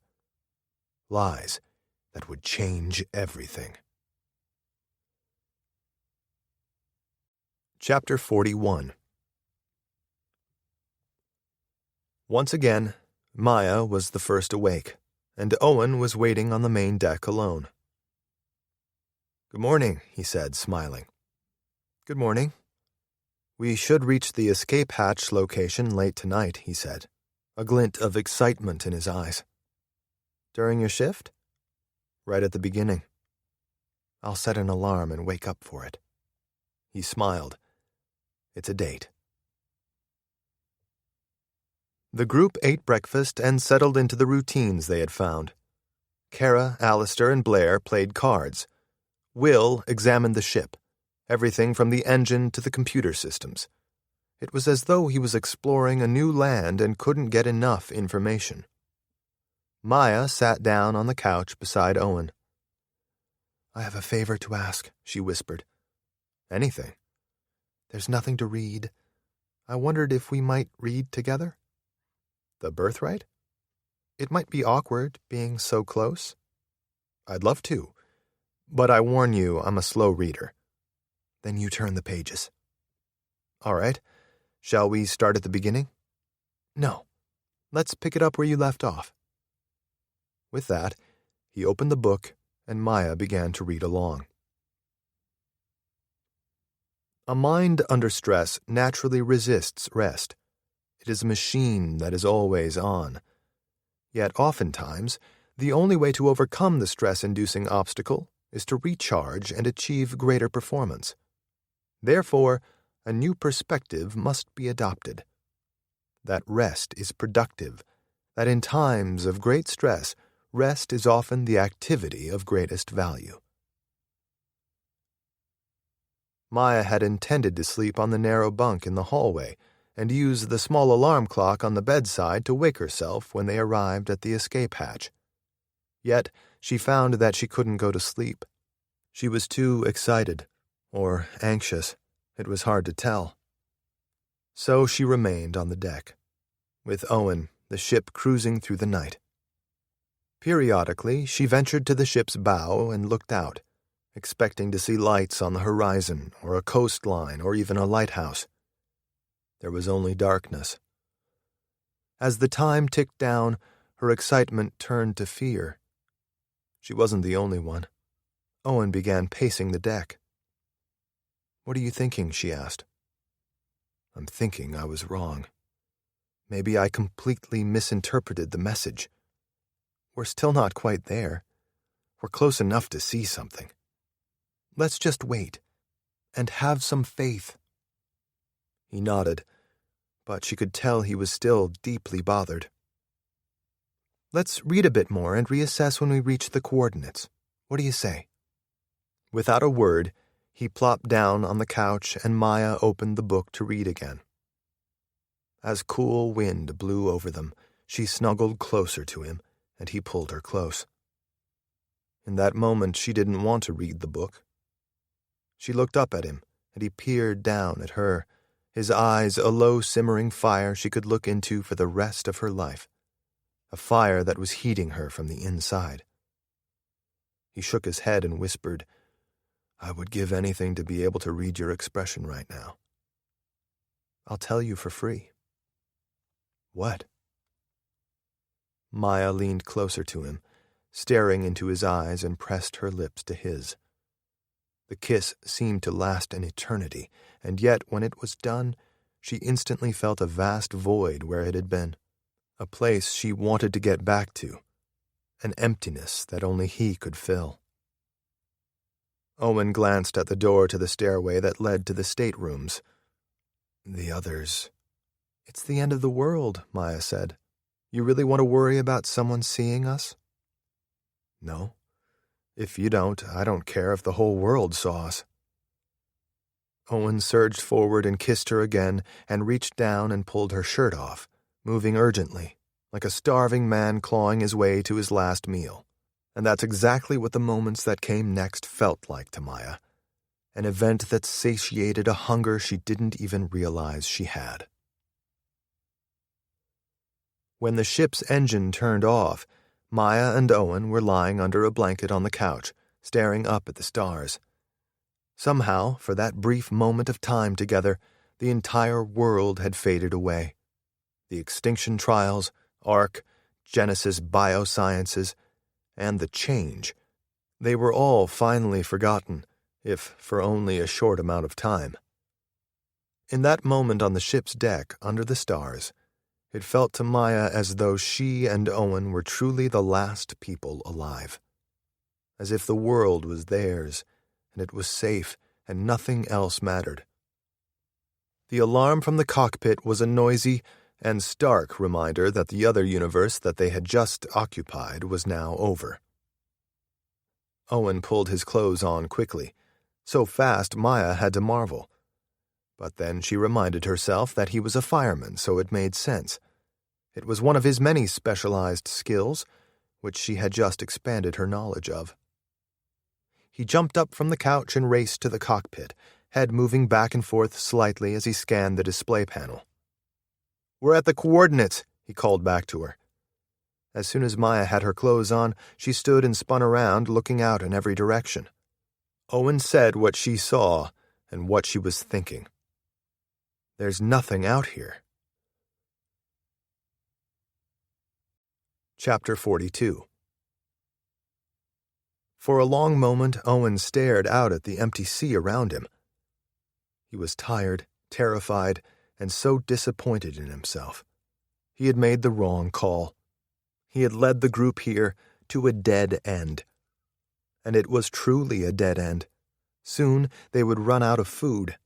Lies that would change everything. Chapter 41. Once again, Maya was the first awake, and Owen was waiting on the main deck alone. "Good morning," he said, smiling. "Good morning." "We should reach the escape hatch location late tonight," he said, a glint of excitement in his eyes. "During your shift?" "Right at the beginning. I'll set an alarm and wake up for it." He smiled. "It's a date." The group ate breakfast and settled into the routines they had found. Kara, Alistair, and Blair played cards. Will examined the ship, everything from the engine to the computer systems. It was as though he was exploring a new land and couldn't get enough information. Maya sat down on the couch beside Owen. "I have a favor to ask," she whispered. "Anything." "There's nothing to read. I wondered if we might read together." "The birthright?" "It might be awkward, being so close." "I'd love to, but I warn you, I'm a slow reader." "Then you turn the pages." "All right. Shall we start at the beginning?" "No. Let's pick it up where you left off." With that, he opened the book, and Maya began to read along. A mind under stress naturally resists rest. It is a machine that is always on. Yet oftentimes, the only way to overcome the stress-inducing obstacle is to recharge and achieve greater performance. Therefore, a new perspective must be adopted. That rest is productive, that in times of great stress, rest is often the activity of greatest value. Maya had intended to sleep on the narrow bunk in the hallway and use the small alarm clock on the bedside to wake herself when they arrived at the escape hatch. Yet she found that she couldn't go to sleep. She was too excited, or anxious. It was hard to tell. So she remained on the deck, with Owen, the ship cruising through the night. Periodically, she ventured to the ship's bow and looked out, expecting to see lights on the horizon or a coastline or even a lighthouse. There was only darkness. As the time ticked down, her excitement turned to fear. She wasn't the only one. Owen began pacing the deck. "What are you thinking?" she asked. "I'm thinking I was wrong. Maybe I completely misinterpreted the message. We're still not quite there. We're close enough to see something. Let's just wait and have some faith." He nodded, but she could tell he was still deeply bothered. "Let's read a bit more and reassess when we reach the coordinates. What do you say?" Without a word, he plopped down on the couch and Maya opened the book to read again. As cool wind blew over them, she snuggled closer to him, and he pulled her close. In that moment, she didn't want to read the book. She looked up at him, and he peered down at her, his eyes a low simmering fire she could look into for the rest of her life, a fire that was heating her from the inside. He shook his head and whispered, "I would give anything to be able to read your expression right now." "I'll tell you for free." "What?" Maya leaned closer to him, staring into his eyes, and pressed her lips to his. The kiss seemed to last an eternity, and yet when it was done, she instantly felt a vast void where it had been, a place she wanted to get back to, an emptiness that only he could fill. Owen glanced at the door to the stairway that led to the staterooms. "The others." "It's the end of the world," Maya said. "You really want to worry about someone seeing us?" "No. If you don't, I don't care if the whole world saw us." Owen surged forward and kissed her again and reached down and pulled her shirt off, moving urgently, like a starving man clawing his way to his last meal. And that's exactly what the moments that came next felt like to Maya, an event that satiated a hunger she didn't even realize she had. When the ship's engine turned off, Maya and Owen were lying under a blanket on the couch, staring up at the stars. Somehow, for that brief moment of time together, the entire world had faded away. The Extinction Trials, Ark, Genesis Biosciences, and the change. They were all finally forgotten, if for only a short amount of time. In that moment on the ship's deck, under the stars, it felt to Maya as though she and Owen were truly the last people alive. As if the world was theirs, and it was safe, and nothing else mattered. The alarm from the cockpit was a noisy and stark reminder that the other universe that they had just occupied was now over. Owen pulled his clothes on quickly, So fast Maya had to marvel. But then she reminded herself that he was a fireman, so it made sense. It was one of his many specialized skills, which she had just expanded her knowledge of. He jumped up from the couch and raced to the cockpit, head moving back and forth slightly as he scanned the display panel. "We're at the coordinates," he called back to her. As soon as Maya had her clothes on, she stood and spun around, looking out in every direction. Owen said what she saw and what she was thinking. There's nothing out here. Chapter 42. For a long moment, Owen stared out at the empty sea around him. He was tired, terrified, and so disappointed in himself. He had made the wrong call. He had led the group here to a dead end. And it was truly a dead end. Soon they would run out of food.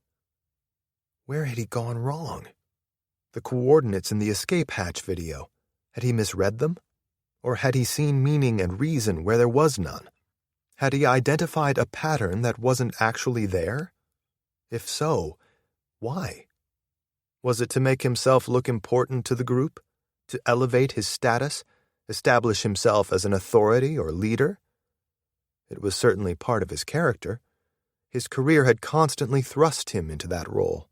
Where had he gone wrong? The coordinates in the escape hatch video. Had he misread them? Or had he seen meaning and reason where there was none? Had he identified a pattern that wasn't actually there? If so, why? Was it to make himself look important to the group? To elevate his status? Establish himself as an authority or leader? It was certainly part of his character. His career had constantly thrust him into that role.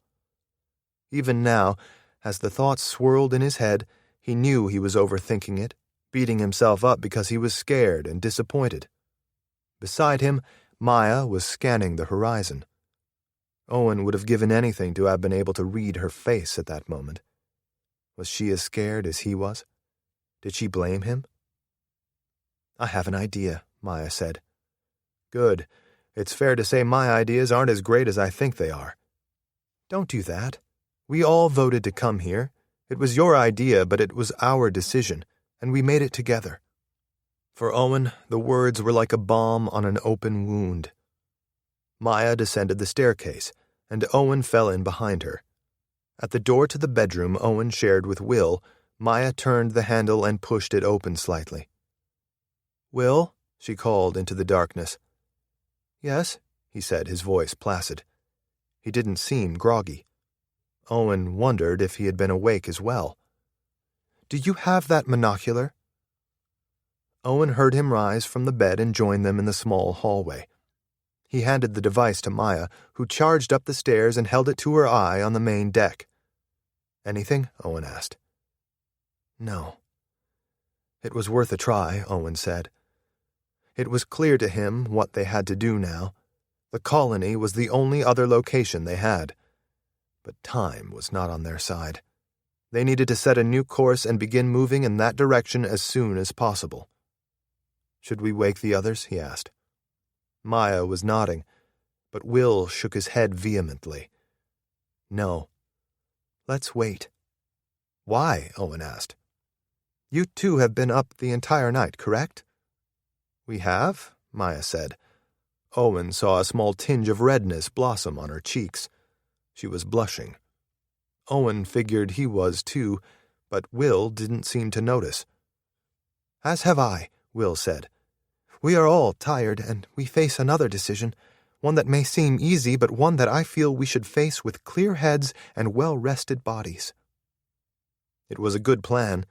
Even now, as the thoughts swirled in his head, he knew he was overthinking it, beating himself up because he was scared and disappointed. Beside him, Maya was scanning the horizon. Owen would have given anything to have been able to read her face at that moment. Was she as scared as he was? Did she blame him? "I have an idea," Maya said. "Good. It's fair to say my ideas aren't as great as I think they are." "Don't do that. We all voted to come here. It was your idea, but it was our decision, and we made it together." For Owen, the words were like a balm on an open wound. Maya descended the staircase, and Owen fell in behind her. At the door to the bedroom Owen shared with Will, Maya turned the handle and pushed it open slightly. "Will?" she called into the darkness. "Yes," he said, his voice placid. He didn't seem groggy. Owen wondered if he had been awake as well. "Do you have that monocular?" Owen heard him rise from the bed and join them in the small hallway. He handed the device to Maya, who charged up the stairs and held it to her eye on the main deck. "Anything?" Owen asked. "No." It was worth a try, Owen said. It was clear to him what they had to do now. The colony was the only other location they had. But time was not on their side. They needed to set a new course and begin moving in that direction as soon as possible. "Should we wake the others?" he asked. Maya was nodding, but Will shook his head vehemently. "No. Let's wait." "Why?" Owen asked. "You two have been up the entire night, correct?" "We have," Maya said. Owen saw a small tinge of redness blossom on her cheeks. She was blushing. Owen figured he was too, but Will didn't seem to notice. "As have I," Will said. "We are all tired, and we face another decision, one that may seem easy, but one that I feel we should face with clear heads and well-rested bodies." It was a good plan,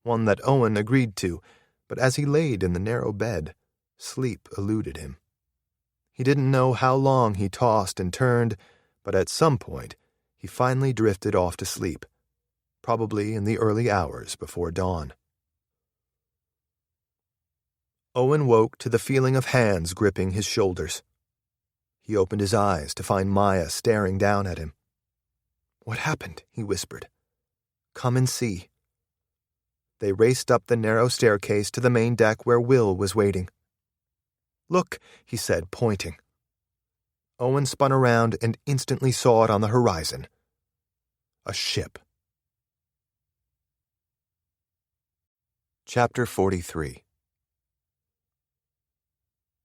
one that Owen agreed to, but as he laid in the narrow bed, sleep eluded him. He didn't know how long he tossed and turned, but at some point he finally drifted off to sleep, probably in the early hours before dawn. Owen woke to the feeling of hands gripping his shoulders. He opened his eyes to find Maya staring down at him. "What happened?" he whispered. "Come and see." They raced up the narrow staircase to the main deck where Will was waiting. "Look," he said, pointing. Owen spun around and instantly saw it on the horizon. A ship. Chapter 43.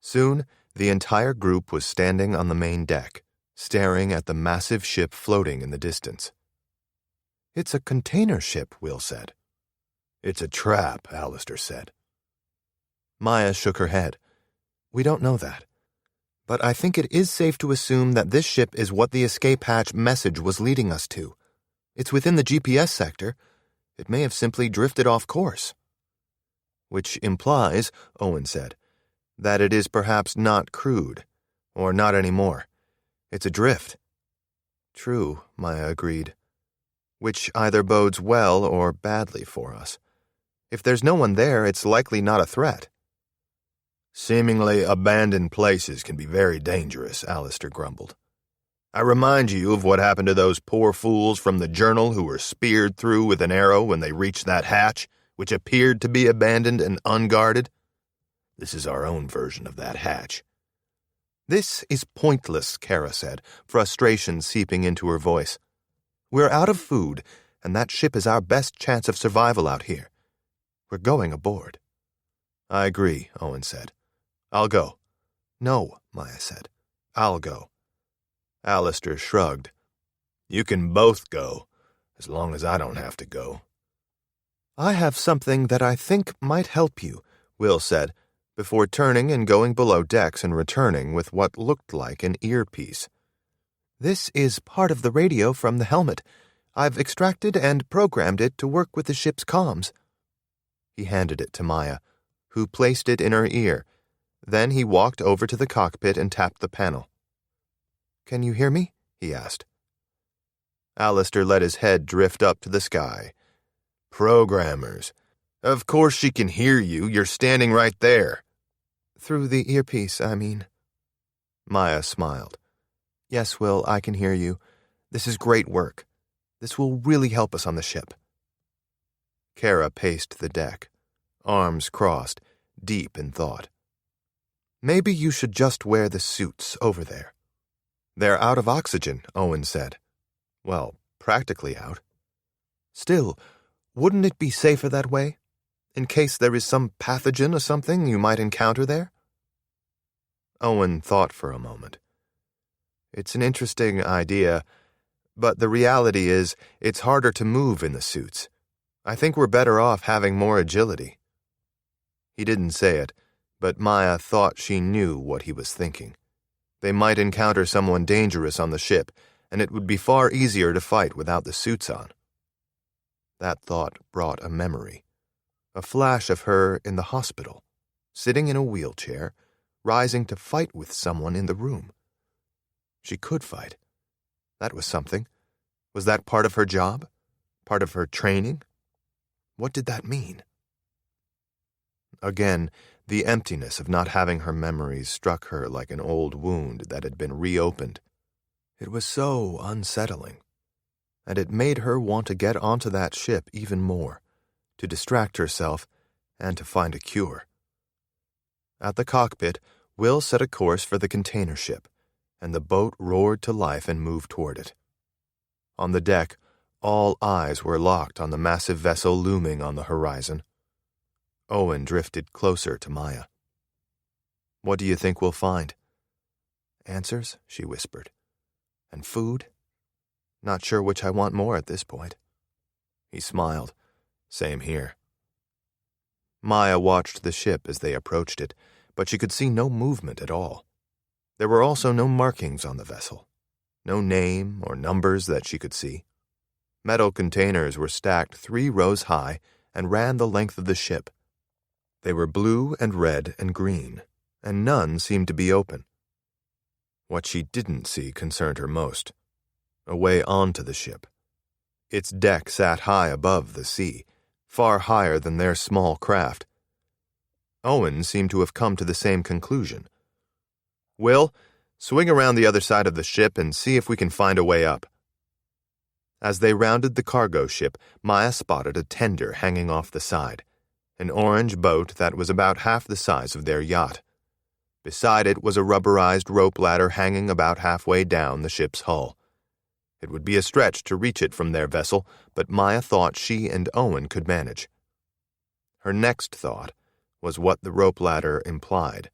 Soon, the entire group was standing on the main deck, staring at the massive ship floating in the distance. "It's a container ship," Will said. "It's a trap," Alistair said. Maya shook her head. "We don't know that. but I think it is safe to assume that this ship is what the escape hatch message was leading us to. It's within the GPS sector. It may have simply drifted off course. Which implies, Owen said, that it is perhaps not crewed, or not anymore. It's adrift. True, Maya agreed. Which either bodes well or badly for us. If there's no one there, it's likely not a threat. Seemingly abandoned places can be very dangerous, Alistair grumbled. I remind you of what happened to those poor fools from the Journal who were speared through with an arrow when they reached that hatch, which appeared to be abandoned and unguarded. This is our own version of that hatch. This is pointless, Kara said, frustration seeping into her voice. We're out of food, and that ship is our best chance of survival out here. We're going aboard. I agree, Owen said. I'll go. No, Maya said. I'll go. Alistair shrugged. You can both go, as long as I don't have to go. I have something that I think might help you, Will said, before turning and going below decks and returning with what looked like an earpiece. This is part of the radio from the helmet. I've extracted and programmed it to work with the ship's comms. He handed it to Maya, who placed it in her ear. Then he walked over to the cockpit and tapped the panel. Can you hear me? He asked. Alistair let his head drift up to the sky. Programmers. Of course she can hear you. You're standing right there. Through the earpiece, I mean. Maya smiled. Yes, Will, I can hear you. This is great work. This will really help us on the ship. Kara paced the deck, arms crossed, deep in thought. Maybe you should just wear the suits over there. They're out of oxygen, Owen said. Well, practically out. Still, wouldn't it be safer that way? In case there is some pathogen or something you might encounter there? Owen thought for a moment. It's an interesting idea, but the reality is it's harder to move in the suits. I think we're better off having more agility. He didn't say it, but Maya thought she knew what he was thinking. They might encounter someone dangerous on the ship, and it would be far easier to fight without the suits on. That thought brought a memory. A flash of her in the hospital, sitting in a wheelchair, rising to fight with someone in the room. She could fight. That was something. Was that part of her job? Part of her training? What did that mean? Again, the emptiness of not having her memories struck her like an old wound that had been reopened. It was so unsettling, and it made her want to get onto that ship even more, to distract herself and to find a cure. At the cockpit, Will set a course for the container ship, and the boat roared to life and moved toward it. On the deck, all eyes were locked on the massive vessel looming on the horizon. Owen drifted closer to Maya. What do you think we'll find? Answers, she whispered. And food? Not sure which I want more at this point. He smiled. Same here. Maya watched the ship as they approached it, but she could see no movement at all. There were also no markings on the vessel, no name or numbers that she could see. Metal containers were stacked 3 rows high and ran the length of the ship. They were blue and red and green, and none seemed to be open. What she didn't see concerned her most. A way onto the ship. Its deck sat high above the sea, far higher than their small craft. Owen seemed to have come to the same conclusion. Will, swing around the other side of the ship and see if we can find a way up. As they rounded the cargo ship, Maya spotted a tender hanging off the side, an orange boat that was about half the size of their yacht. Beside it was a rubberized rope ladder hanging about halfway down the ship's hull. It would be a stretch to reach it from their vessel, but Maya thought she and Owen could manage. Her next thought was what the rope ladder implied.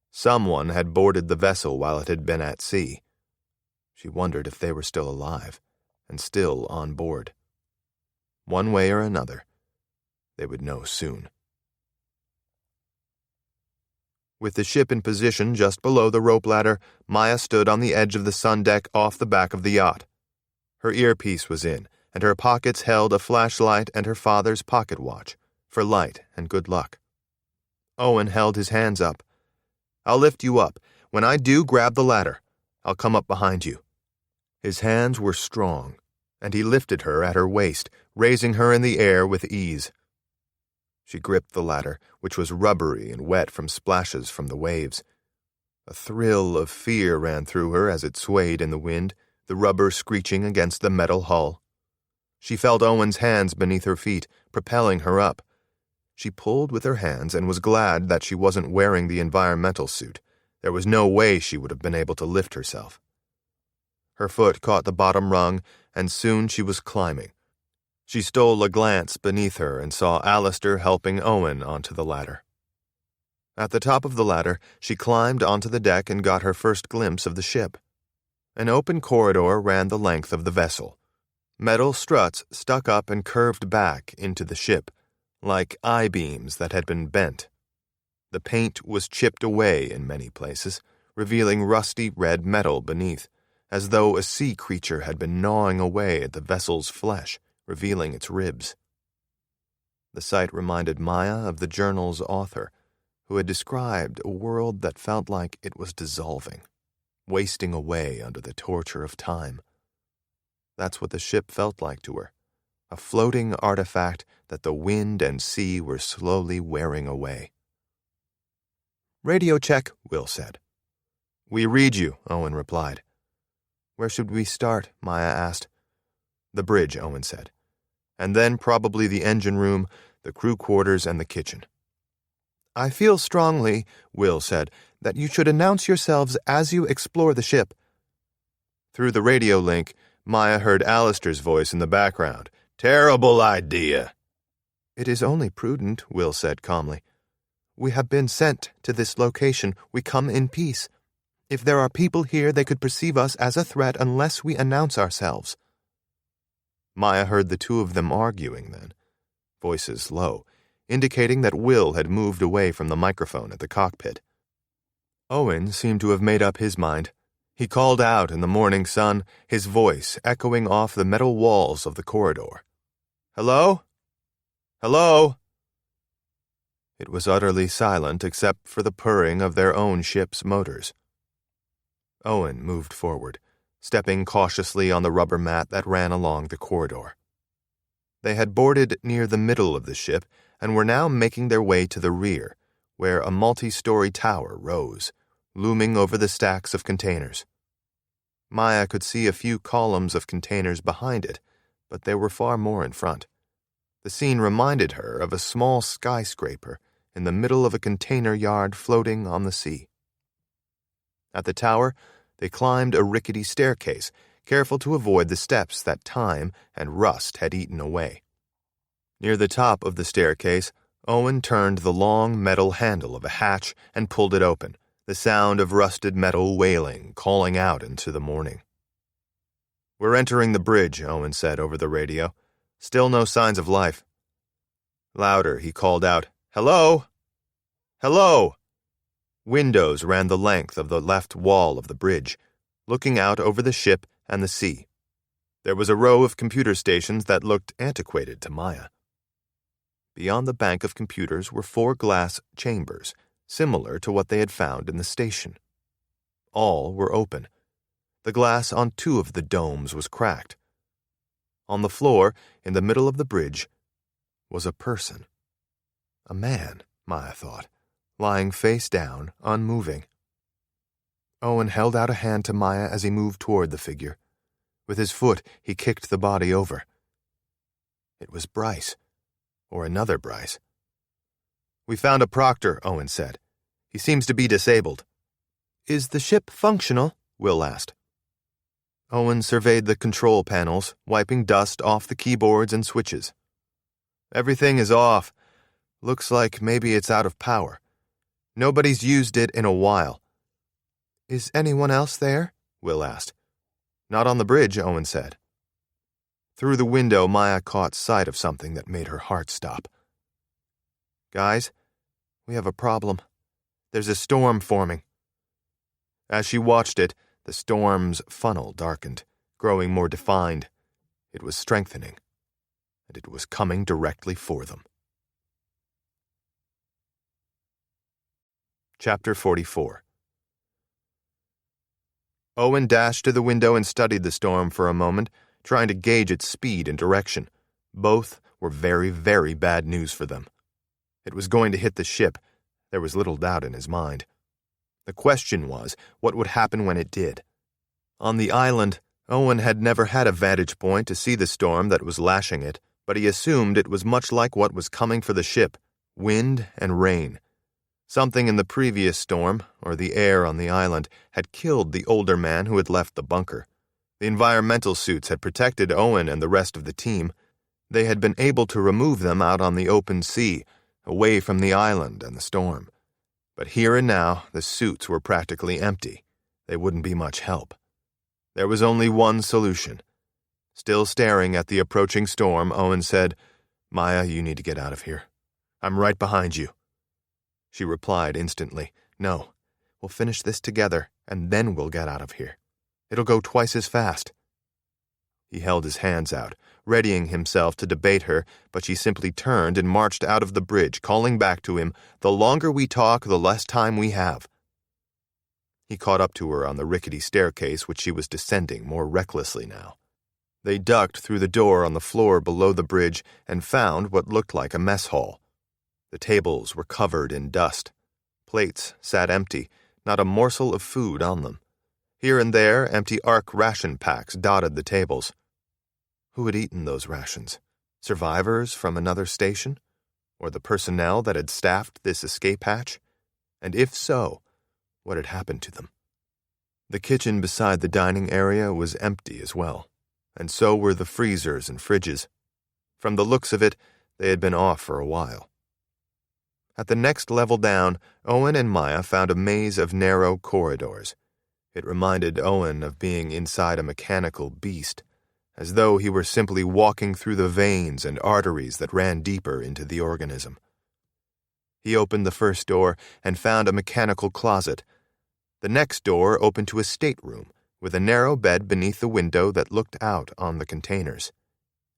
Someone had boarded the vessel while it had been at sea. She wondered if they were still alive, and still on board. One way or another, they would know soon. With the ship in position just below the rope ladder, Maya stood on the edge of the sun deck off the back of the yacht. Her earpiece was in, and her pockets held a flashlight and her father's pocket watch, for light and good luck. Owen held his hands up. "I'll lift you up. When I do, grab the ladder. I'll come up behind you." His hands were strong, and he lifted her at her waist, raising her in the air with ease. She gripped the ladder, which was rubbery and wet from splashes from the waves. A thrill of fear ran through her as it swayed in the wind, the rubber screeching against the metal hull. She felt Owen's hands beneath her feet, propelling her up. She pulled with her hands and was glad that she wasn't wearing the environmental suit. There was no way she would have been able to lift herself. Her foot caught the bottom rung, and soon she was climbing. She stole a glance beneath her and saw Alistair helping Owen onto the ladder. At the top of the ladder, she climbed onto the deck and got her first glimpse of the ship. An open corridor ran the length of the vessel. Metal struts stuck up and curved back into the ship, like I-beams that had been bent. The paint was chipped away in many places, revealing rusty red metal beneath, as though a sea creature had been gnawing away at the vessel's flesh, revealing its ribs. The sight reminded Maya of the journal's author, who had described a world that felt like it was dissolving, wasting away under the torture of time. That's what the ship felt like to her, a floating artifact that the wind and sea were slowly wearing away. "Radio check," Will said. "We read you," Owen replied. "Where should we start?" Maya asked. "The bridge," Owen said. "And then probably the engine room, the crew quarters, and the kitchen." "I feel strongly," Will said, "that you should announce yourselves as you explore the ship." Through the radio link, Maya heard Alistair's voice in the background. "Terrible idea." "It is only prudent," Will said calmly. "We have been sent to this location. We come in peace. If there are people here, they could perceive us as a threat unless we announce ourselves." Maya heard the two of them arguing then, voices low, indicating that Will had moved away from the microphone at the cockpit. Owen seemed to have made up his mind. He called out in the morning sun, his voice echoing off the metal walls of the corridor. "Hello? Hello?" It was utterly silent except for the purring of their own ship's motors. Owen moved forward, stepping cautiously on the rubber mat that ran along the corridor. They had boarded near the middle of the ship and were now making their way to the rear, where a multi-story tower rose, looming over the stacks of containers. Maya could see a few columns of containers behind it, but there were far more in front. The scene reminded her of a small skyscraper in the middle of a container yard floating on the sea. At the tower, they climbed a rickety staircase, careful to avoid the steps that time and rust had eaten away. Near the top of the staircase, Owen turned the long metal handle of a hatch and pulled it open, the sound of rusted metal wailing, calling out into the morning. "We're entering the bridge," Owen said over the radio. "Still no signs of life." Louder, he called out, "Hello? Hello?" Windows ran the length of the left wall of the bridge, looking out over the ship and the sea. There was a row of computer stations that looked antiquated to Maya. Beyond the bank of computers were 4 glass chambers, similar to what they had found in the station. All were open. The glass on 2 of the domes was cracked. On the floor, in the middle of the bridge, was a person. A man, Maya thought, lying face down, unmoving. Owen held out a hand to Maya as he moved toward the figure. With his foot, he kicked the body over. It was Bryce, or another Bryce. "We found a proctor," Owen said. "He seems to be disabled." "Is the ship functional?" Will asked. Owen surveyed the control panels, wiping dust off the keyboards and switches. "Everything is off. Looks like maybe it's out of power. Nobody's used it in a while." "Is anyone else there?" Will asked. "Not on the bridge," Owen said. Through the window, Maya caught sight of something that made her heart stop. "Guys, we have a problem. There's a storm forming." As she watched it, the storm's funnel darkened, growing more defined. It was strengthening, and it was coming directly for them. Chapter 44. Owen dashed to the window and studied the storm for a moment, trying to gauge its speed and direction. Both were very, very bad news for them. It was going to hit the ship. There was little doubt in his mind. The question was, what would happen when it did? On the island, Owen had never had a vantage point to see the storm that was lashing it, but he assumed it was much like what was coming for the ship: wind and rain. Something in the previous storm, or the air on the island, had killed the older man who had left the bunker. The environmental suits had protected Owen and the rest of the team. They had been able to remove them out on the open sea, away from the island and the storm. But here and now, the suits were practically empty. They wouldn't be much help. There was only one solution. Still staring at the approaching storm, Owen said, "Maya, you need to get out of here. I'm right behind you." She replied instantly, "No, we'll finish this together, and then we'll get out of here. It'll go twice as fast." He held his hands out, readying himself to debate her, but she simply turned and marched out of the bridge, calling back to him, "The longer we talk, the less time we have." He caught up to her on the rickety staircase which she was descending more recklessly now. They ducked through the door on the floor below the bridge and found what looked like a mess hall. The tables were covered in dust. Plates sat empty, not a morsel of food on them. Here and there, empty ARC ration packs dotted the tables. Who had eaten those rations? Survivors from another station? Or the personnel that had staffed this escape hatch? And if so, what had happened to them? The kitchen beside the dining area was empty as well, and so were the freezers and fridges. From the looks of it, they had been off for a while. At the next level down, Owen and Maya found a maze of narrow corridors. It reminded Owen of being inside a mechanical beast, as though he were simply walking through the veins and arteries that ran deeper into the organism. He opened the first door and found a mechanical closet. The next door opened to a stateroom, with a narrow bed beneath the window that looked out on the containers.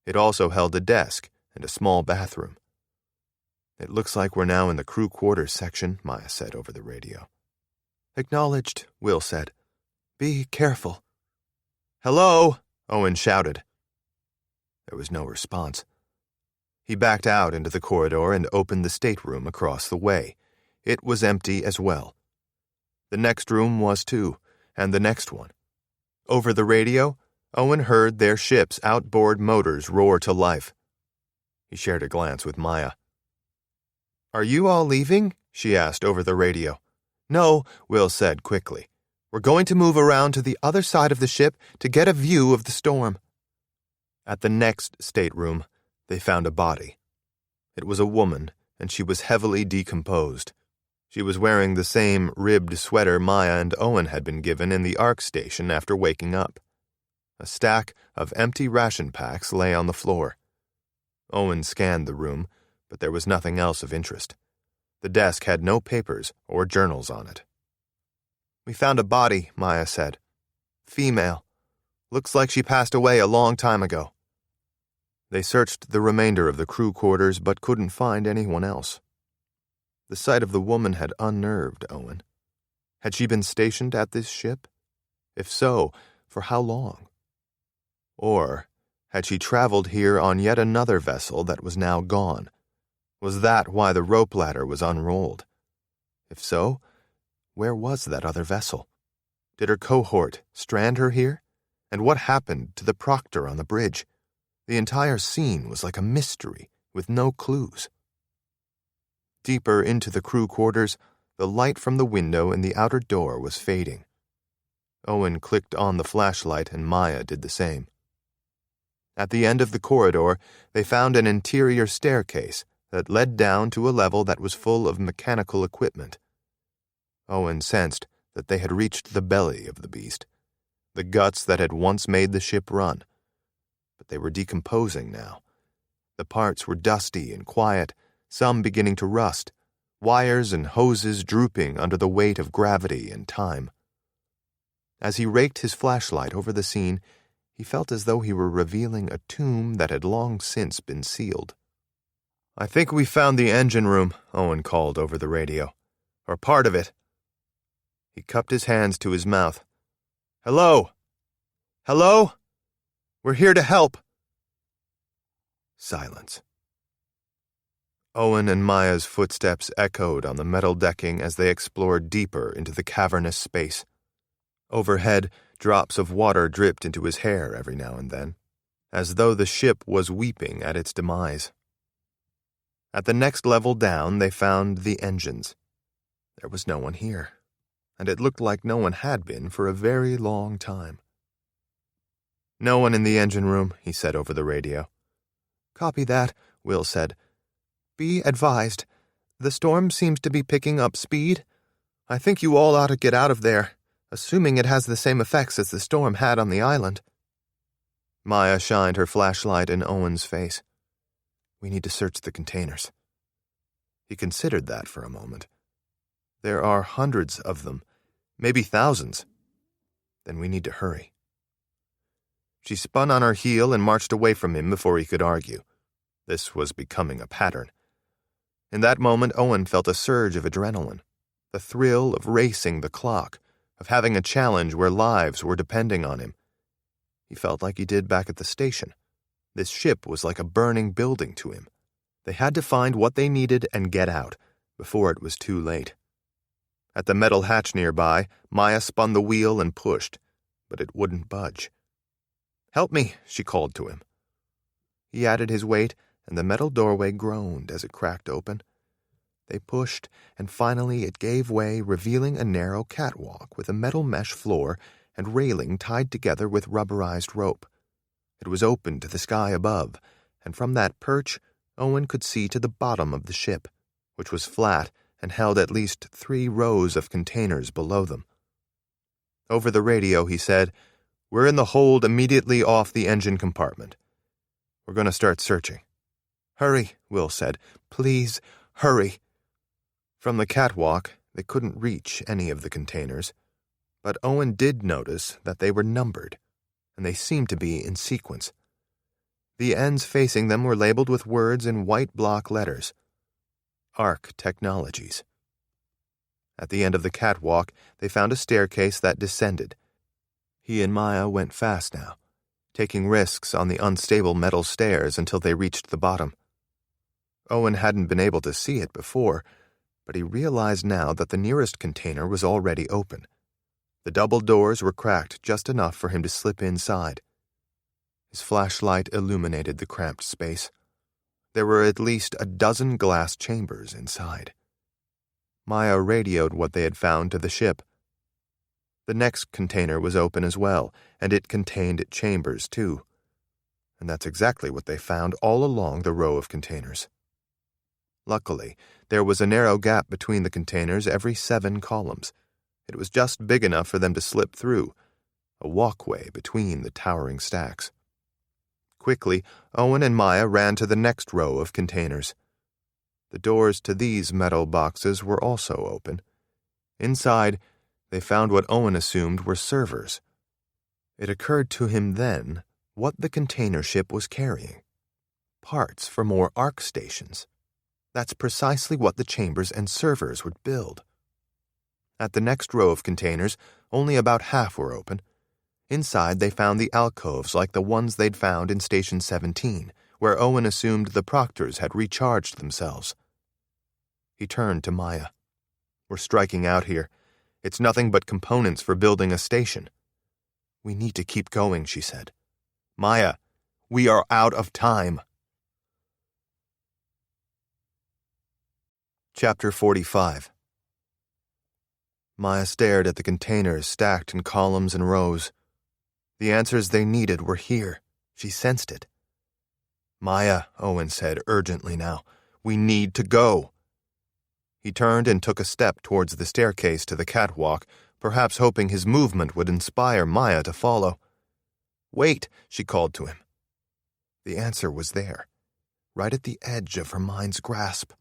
It also held a desk and a small bathroom. "It looks like we're now in the crew quarters section," Maya said over the radio. "Acknowledged," Will said. "Be careful." "Hello!" Owen shouted. There was no response. He backed out into the corridor and opened the stateroom across the way. It was empty as well. The next room was too, and the next one. Over the radio, Owen heard their ship's outboard motors roar to life. He shared a glance with Maya. "Are you all leaving?" she asked over the radio. "No," Will said quickly. "We're going to move around to the other side of the ship to get a view of the storm." At the next stateroom, they found a body. It was a woman, and she was heavily decomposed. She was wearing the same ribbed sweater Maya and Owen had been given in the ARC station after waking up. A stack of empty ration packs lay on the floor. Owen scanned the room, but there was nothing else of interest. The desk had no papers or journals on it. "We found a body," Maya said. "Female. Looks like she passed away a long time ago." They searched the remainder of the crew quarters but couldn't find anyone else. The sight of the woman had unnerved Owen. Had she been stationed at this ship? If so, for how long? Or had she traveled here on yet another vessel that was now gone? Was that why the rope ladder was unrolled? If so, where was that other vessel? Did her cohort strand her here? And what happened to the proctor on the bridge? The entire scene was like a mystery, with no clues. Deeper into the crew quarters, the light from the window in the outer door was fading. Owen clicked on the flashlight and Maya did the same. At the end of the corridor, they found an interior staircase that led down to a level that was full of mechanical equipment. Owen sensed that they had reached the belly of the beast, the guts that had once made the ship run. But they were decomposing now. The parts were dusty and quiet, some beginning to rust. wires and hoses drooping under the weight of gravity and time. As he raked his flashlight over the scene, he felt as though he were revealing a tomb that had long since been sealed. "I think we found the engine room," Owen called over the radio. "Or part of it." He cupped his hands to his mouth. "Hello? Hello? We're here to help." Silence. Owen and Maya's footsteps echoed on the metal decking as they explored deeper into the cavernous space. Overhead, drops of water dripped into his hair every now and then, as though the ship was weeping at its demise. At the next level down, they found the engines. There was no one here, and it looked like no one had been for a very long time. "No one in the engine room," he said over the radio. "Copy that," Will said. "Be advised, the storm seems to be picking up speed. I think you all ought to get out of there, assuming it has the same effects as the storm had on the island." Maya shined her flashlight in Owen's face. "We need to search the containers." He considered that for a moment. "There are hundreds of them, maybe thousands. Then we need to hurry." She spun on her heel and marched away from him before he could argue. This was becoming a pattern. In that moment, Owen felt a surge of adrenaline, the thrill of racing the clock, of having a challenge where lives were depending on him. He felt like he did back at the station. This ship was like a burning building to him. They had to find what they needed and get out, before it was too late. At the metal hatch nearby, Maya spun the wheel and pushed, but it wouldn't budge. "Help me," she called to him. He added his weight, and the metal doorway groaned as it cracked open. They pushed, and finally it gave way, revealing a narrow catwalk with a metal mesh floor and railing tied together with rubberized rope. It was open to the sky above, and from that perch, Owen could see to the bottom of the ship, which was flat and held at least 3 rows of containers below them. Over the radio, he said, "We're in the hold immediately off the engine compartment. We're going to start searching." "Hurry," Will said. "Please, hurry." From the catwalk, they couldn't reach any of the containers, but Owen did notice that they were numbered, and they seemed to be in sequence. The ends facing them were labeled with words in white block letters. Arc Technologies. At the end of the catwalk, they found a staircase that descended. He and Maya went fast now, taking risks on the unstable metal stairs until they reached the bottom. Owen hadn't been able to see it before, but he realized now that the nearest container was already open. The double doors were cracked just enough for him to slip inside. His flashlight illuminated the cramped space. There were at least a dozen glass chambers inside. Maya radioed what they had found to the ship. The next container was open as well, and it contained chambers too. And that's exactly what they found all along the row of containers. Luckily, there was a narrow gap between the containers every 7 columns. It was just big enough for them to slip through, a walkway between the towering stacks. Quickly, Owen and Maya ran to the next row of containers. The doors to these metal boxes were also open. Inside, they found what Owen assumed were servers. It occurred to him then what the container ship was carrying. Parts for more arc stations. That's precisely what the chambers and servers would build. At the next row of containers, only about half were open. Inside, they found the alcoves like the ones they'd found in Station 17, where Owen assumed the proctors had recharged themselves. He turned to Maya. "We're striking out here. It's nothing but components for building a station." "We need to keep going," she said. "Maya, we are out of time." Chapter 45. Maya stared at the containers stacked in columns and rows. The answers they needed were here. She sensed it. "Maya," Owen said urgently now, "we need to go." He turned and took a step towards the staircase to the catwalk, perhaps hoping his movement would inspire Maya to follow. "Wait," she called to him. The answer was there, right at the edge of her mind's grasp.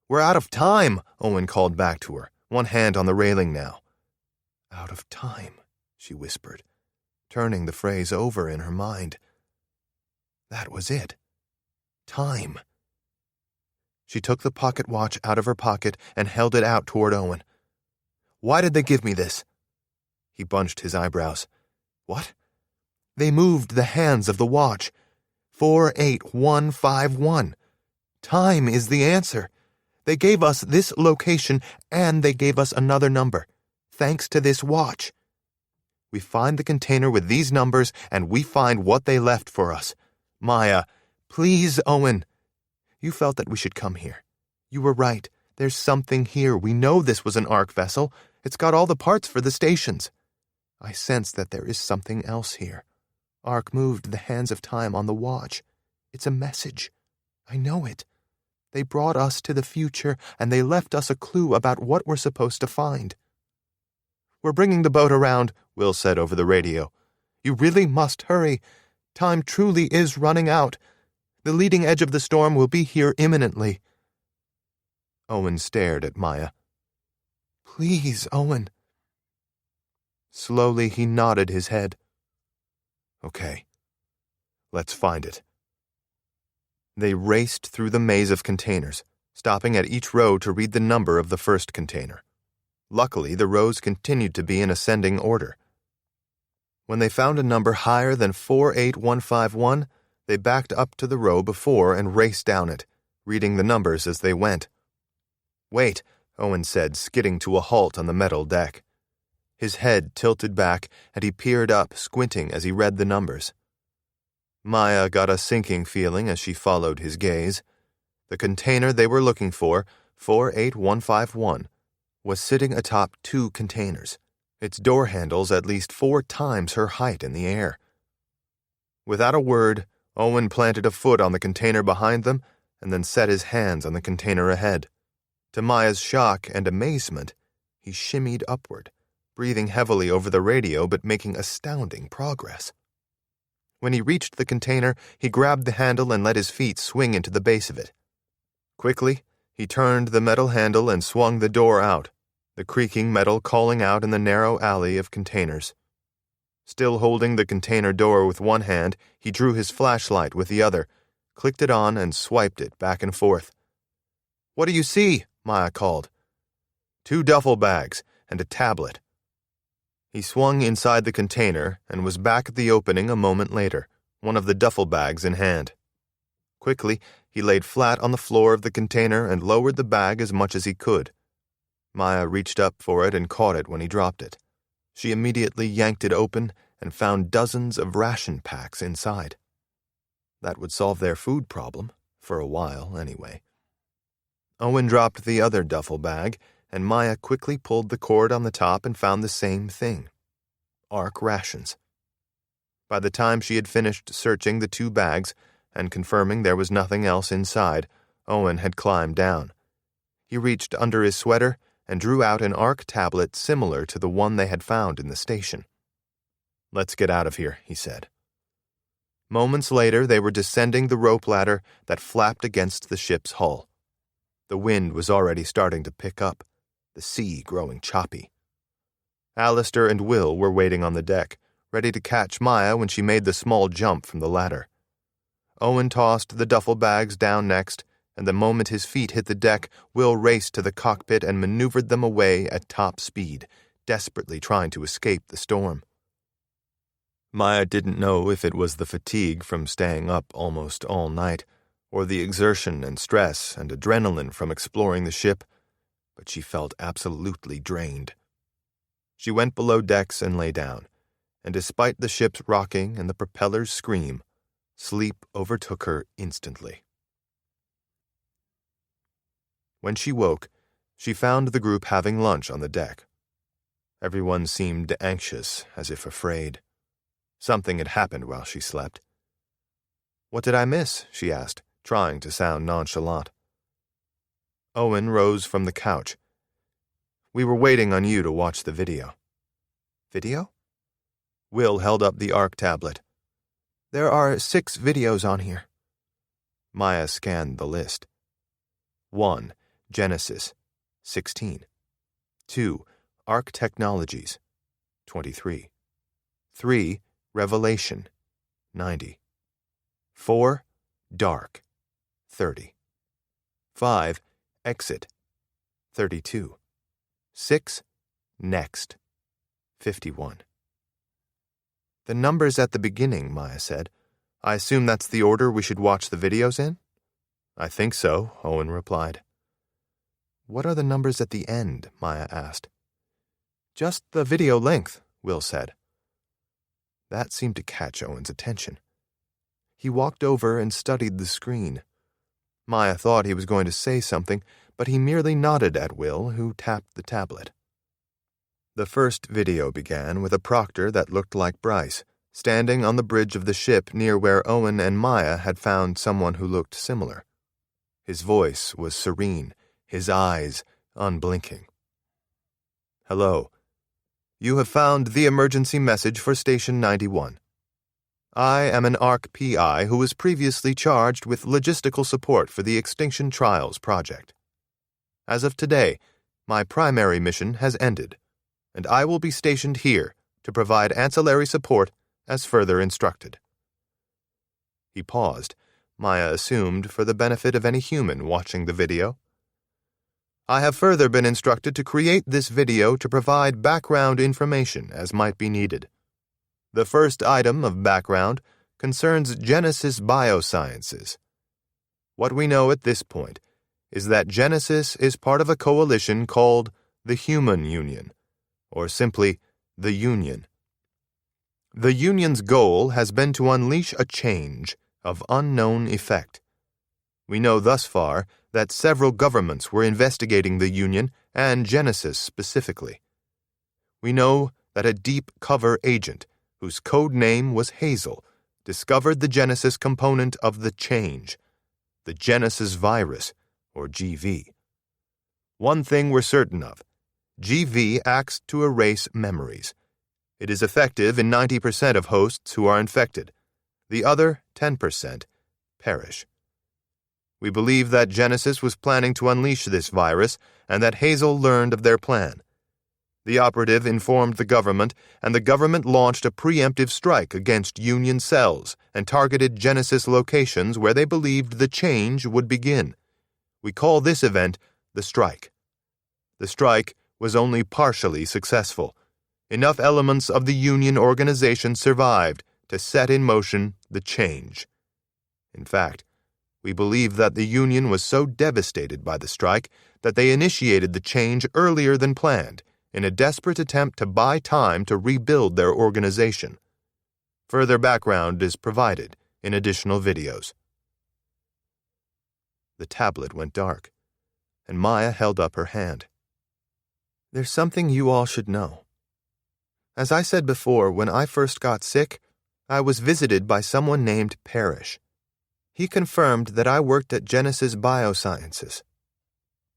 We're out of time, Owen called back to her, one hand on the railing now. Out of time, she whispered, turning the phrase over in her mind. That was it. Time. She took the pocket watch out of her pocket and held it out toward Owen. Why did they give me this? He bunched his eyebrows. What? They moved the hands of the watch. 48151. Time is the answer. They gave us this location and they gave us another number, thanks to this watch. We find the container with these numbers and we find what they left for us. Maya, please, Owen. You felt that we should come here. You were right. There's something here. We know this was an Ark vessel. It's got all the parts for the stations. I sense that there is something else here. Ark moved the hands of time on the watch. It's a message. I know it. They brought us to the future, and they left us a clue about what we're supposed to find. We're bringing the boat around, Will said over the radio. You really must hurry. Time truly is running out. The leading edge of the storm will be here imminently. Owen stared at Maya. Please, Owen. Slowly he nodded his head. Okay. Let's find it. They raced through the maze of containers, stopping at each row to read the number of the first container. Luckily, the rows continued to be in ascending order. When they found a number higher than 48151, they backed up to the row before and raced down it, reading the numbers as they went. Wait, Owen said, skidding to a halt on the metal deck. His head tilted back, and he peered up, squinting as he read the numbers. Maya got a sinking feeling as she followed his gaze. The container they were looking for, 48151, was sitting atop 2 containers, its door handles at least 4 times her height in the air. Without a word, Owen planted a foot on the container behind them and then set his hands on the container ahead. To Maya's shock and amazement, he shimmied upward, breathing heavily over the radio but making astounding progress. When he reached the container, he grabbed the handle and let his feet swing into the base of it. Quickly, he turned the metal handle and swung the door out, the creaking metal calling out in the narrow alley of containers. Still holding the container door with one hand, he drew his flashlight with the other, clicked it on, and swiped it back and forth. What do you see? Maya called. 2 duffel bags and a tablet. He swung inside the container and was back at the opening a moment later, one of the duffel bags in hand. Quickly, he laid flat on the floor of the container and lowered the bag as much as he could. Maya reached up for it and caught it when he dropped it. She immediately yanked it open and found dozens of ration packs inside. That would solve their food problem, for a while anyway. Owen dropped the other duffel bag, and Maya quickly pulled the cord on the top and found the same thing. Ark rations. By the time she had finished searching the 2 bags and confirming there was nothing else inside, Owen had climbed down. He reached under his sweater and drew out an Ark tablet similar to the one they had found in the station. Let's get out of here, he said. Moments later, they were descending the rope ladder that flapped against the ship's hull. The wind was already starting to pick up, the sea growing choppy. Alistair and Will were waiting on the deck, ready to catch Maya when she made the small jump from the ladder. Owen tossed the duffel bags down next, and the moment his feet hit the deck, Will raced to the cockpit and maneuvered them away at top speed, desperately trying to escape the storm. Maya didn't know if it was the fatigue from staying up almost all night, or the exertion and stress and adrenaline from exploring the ship, but she felt absolutely drained. She went below decks and lay down, and despite the ship's rocking and the propeller's scream, sleep overtook her instantly. When she woke, she found the group having lunch on the deck. Everyone seemed anxious, as if afraid. Something had happened while she slept. What did I miss? She asked, trying to sound nonchalant. Owen rose from the couch. We were waiting on you to watch the video. Video? Will held up the Ark tablet. There are 6 videos on here. Maya scanned the list. 1. Genesis, 16. 2. Ark Technologies, 23. 3. Revelation, 90. 4. Dark, 30. 5. Exit, 32. 6. Next, 51. The numbers at the beginning, Maya said. I assume that's the order we should watch the videos in? I think so, Owen replied. What are the numbers at the end? Maya asked. Just the video length, Will said. That seemed to catch Owen's attention. He walked over and studied the screen. Maya thought he was going to say something, but he merely nodded at Will, who tapped the tablet. The first video began with a proctor that looked like Bryce, standing on the bridge of the ship near where Owen and Maya had found someone who looked similar. His voice was serene, his eyes unblinking. Hello. You have found the emergency message for Station 91. I am an ARC PI who was previously charged with logistical support for the Extinction Trials project. As of today, my primary mission has ended, and I will be stationed here to provide ancillary support as further instructed. He paused, Maya assumed for the benefit of any human watching the video. I have further been instructed to create this video to provide background information as might be needed. The first item of background concerns Genesis Biosciences. What we know at this point is that Genesis is part of a coalition called the Human Union, or simply the Union. The Union's goal has been to unleash a change of unknown effect. We know thus far that several governments were investigating the Union and Genesis specifically. We know that a deep cover agent, whose code name was Hazel, discovered the Genesis component of the change, the Genesis virus, or GV. One thing we're certain of: GV acts to erase memories. It is effective in 90% of hosts who are infected. The other 10% perish. We believe that Genesis was planning to unleash this virus and that Hazel learned of their plan. The operative informed the government, and the government launched a preemptive strike against Union cells and targeted Genesis locations where they believed the change would begin. We call this event the strike. The strike was only partially successful. Enough elements of the Union organization survived to set in motion the change. In fact, we believe that the Union was so devastated by the strike that they initiated the change earlier than planned, in a desperate attempt to buy time to rebuild their organization. Further background is provided in additional videos. The tablet went dark, and Maya held up her hand. There's something you all should know. As I said before, when I first got sick, I was visited by someone named Parrish. He confirmed that I worked at Genesis Biosciences.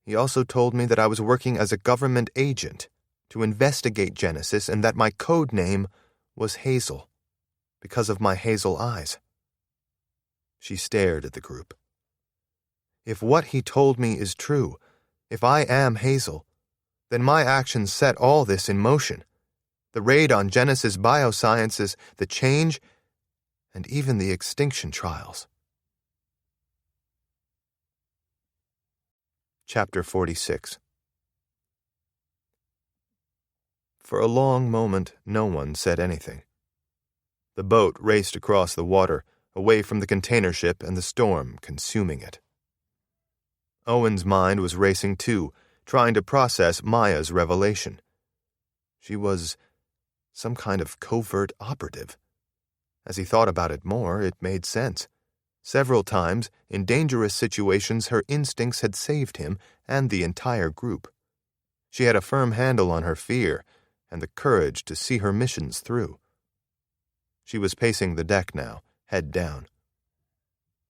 He also told me that I was working as a government agent to investigate Genesis and that my code name was Hazel, because of my hazel eyes. She stared at the group. If what he told me is true, if I am Hazel, then my actions set all this in motion. The raid on Genesis Biosciences, the change, and even the Extinction Trials. Chapter 46. For a long moment, no one said anything. The boat raced across the water, away from the container ship and the storm consuming it. Owen's mind was racing too, trying to process Maya's revelation. She was some kind of covert operative. As he thought about it more, it made sense. Several times, in dangerous situations, her instincts had saved him and the entire group. She had a firm handle on her fear and the courage to see her missions through. She was pacing the deck now, head down.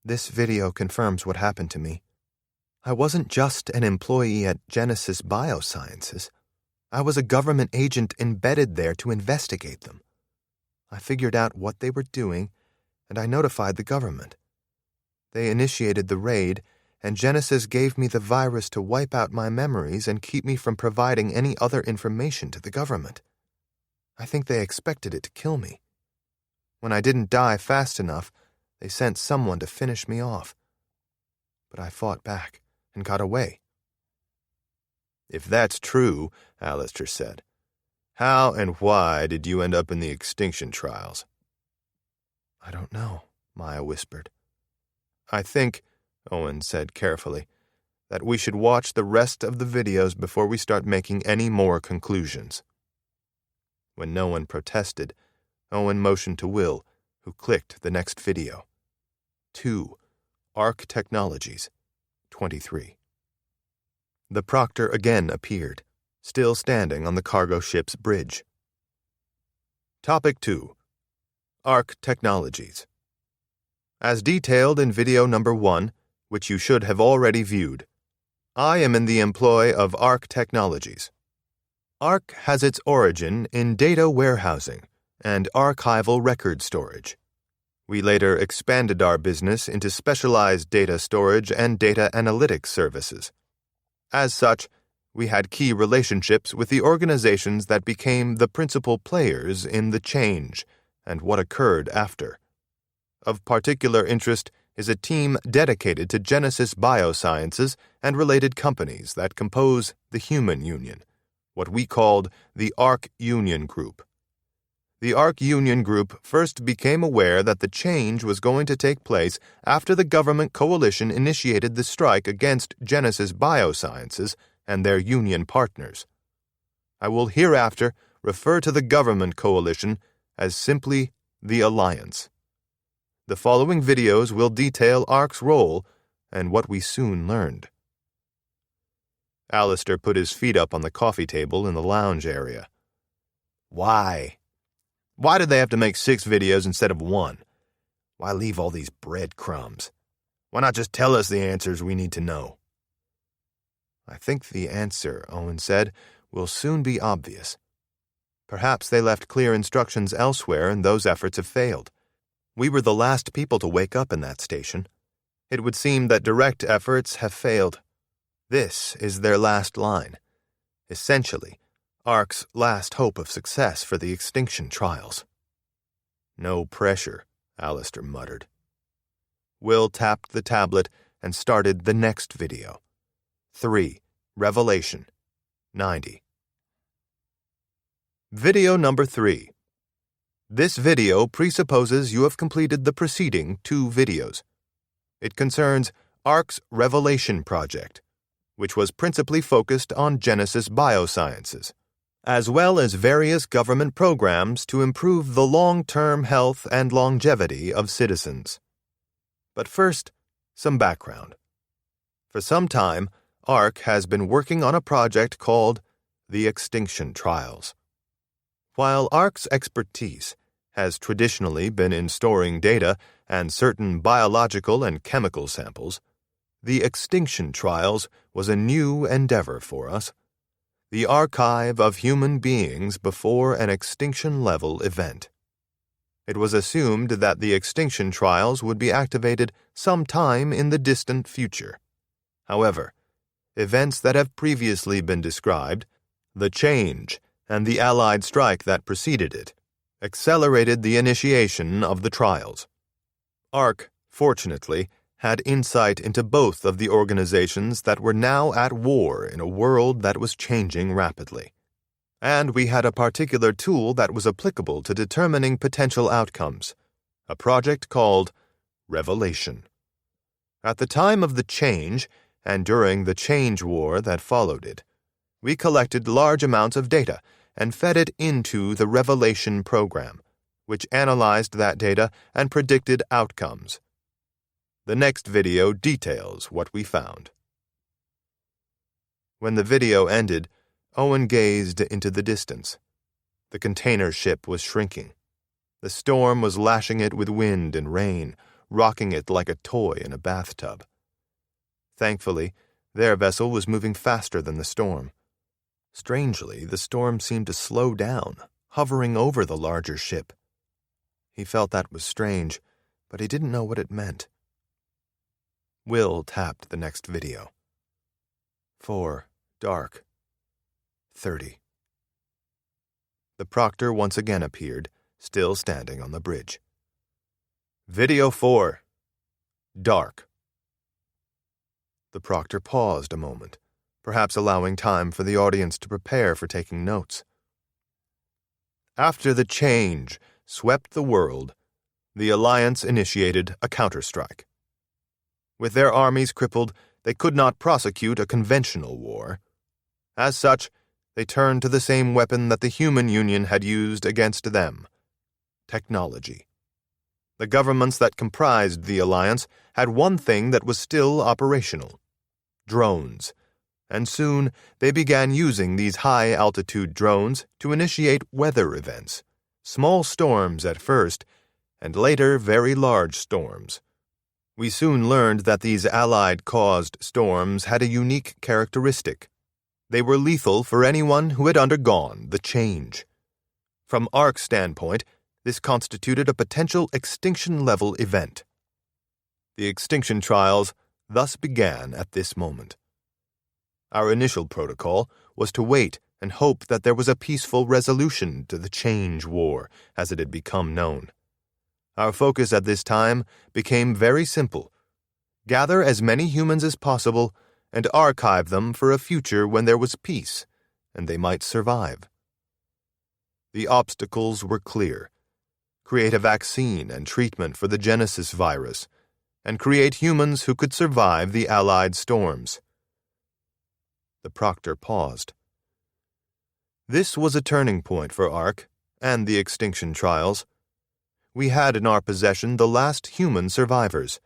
This video confirms what happened to me. I wasn't just an employee at Genesis Biosciences. I was a government agent embedded there to investigate them. I figured out what they were doing, and I notified the government. They initiated the raid, and Genesis gave me the virus to wipe out my memories and keep me from providing any other information to the government. I think they expected it to kill me. When I didn't die fast enough, they sent someone to finish me off. But I fought back and got away." "If that's true," Alistair said, "how and why did you end up in the Extinction Trials?" "I don't know," Maya whispered. "I think," Owen said carefully, "that we should watch the rest of the videos before we start making any more conclusions." When no one protested, Owen motioned to Will, who clicked the next video. 2. Arc Technologies, 23. The proctor again appeared, still standing on the cargo ship's bridge. Topic 2. Arc Technologies. As detailed in video number 1, which you should have already viewed, I am in the employ of Arc Technologies. Arc has its origin in data warehousing and archival record storage. We later expanded our business into specialized data storage and data analytics services. As such, we had key relationships with the organizations that became the principal players in the change and what occurred after. Of particular interest is a team dedicated to Genesis Biosciences and related companies that compose the Human Union, what we called the Arc Union Group. The Arc Union Group first became aware that the change was going to take place after the government coalition initiated the strike against Genesis Biosciences and their union partners. I will hereafter refer to the government coalition as simply the Alliance. The following videos will detail Arc's role and what we soon learned. Alistair put his feet up on the coffee table in the lounge area. "Why? Why did they have to make 6 videos instead of 1? Why leave all these breadcrumbs? Why not just tell us the answers we need to know?" "I think the answer," Owen said, "will soon be obvious. Perhaps they left clear instructions elsewhere and those efforts have failed. We were the last people to wake up in that station. It would seem that direct efforts have failed. This is their last line. Essentially, Arc's last hope of success for the Extinction Trials." "No pressure," Alistair muttered. Will tapped the tablet and started the next video. 3. Revelation, 90. Video number 3. This video presupposes you have completed the preceding 2 videos. It concerns Arc's Revelation Project, which was principally focused on Genesis Biosciences, as well as various government programs to improve the long-term health and longevity of citizens. But first, some background. For some time, Arc has been working on a project called the Extinction Trials. While Arc's expertise has traditionally been in storing data and certain biological and chemical samples, the Extinction Trials was a new endeavor for us. The archive of human beings before an extinction-level event. It was assumed that the Extinction Trials would be activated sometime in the distant future. However, events that have previously been described, the change and the Allied strike that preceded it, accelerated the initiation of the trials. Arc, fortunately, had insight into both of the organizations that were now at war in a world that was changing rapidly. And we had a particular tool that was applicable to determining potential outcomes, a project called Revelation. At the time of the change, and during the change war that followed it, we collected large amounts of data and fed it into the Revelation program, which analyzed that data and predicted outcomes. The next video details what we found. When the video ended, Owen gazed into the distance. The container ship was shrinking. The storm was lashing it with wind and rain, rocking it like a toy in a bathtub. Thankfully, their vessel was moving faster than the storm. Strangely, the storm seemed to slow down, hovering over the larger ship. He felt that was strange, but he didn't know what it meant. Will tapped the next video. 4, dark. 30. The proctor once again appeared, still standing on the bridge. Video 4, dark. The proctor paused a moment, perhaps allowing time for the audience to prepare for taking notes. After the change swept the world, the Alliance initiated a counterstrike. With their armies crippled, they could not prosecute a conventional war. As such, they turned to the same weapon that the human Union had used against them: technology. The governments that comprised the Alliance had one thing that was still operational: drones, and soon they began using these high-altitude drones to initiate weather events, small storms at first, and later very large storms. We soon learned that these Allied-caused storms had a unique characteristic. They were lethal for anyone who had undergone the change. From ARC's standpoint, this constituted a potential extinction-level event. The Extinction Trials thus began at this moment. Our initial protocol was to wait and hope that there was a peaceful resolution to the Change War, as it had become known. Our focus at this time became very simple: gather as many humans as possible and archive them for a future when there was peace, and they might survive. The obstacles were clear: create a vaccine and treatment for the Genesis virus, and create humans who could survive the Allied storms. The proctor paused. This was a turning point for ARC and the Extinction Trials. We had in our possession the last human survivors.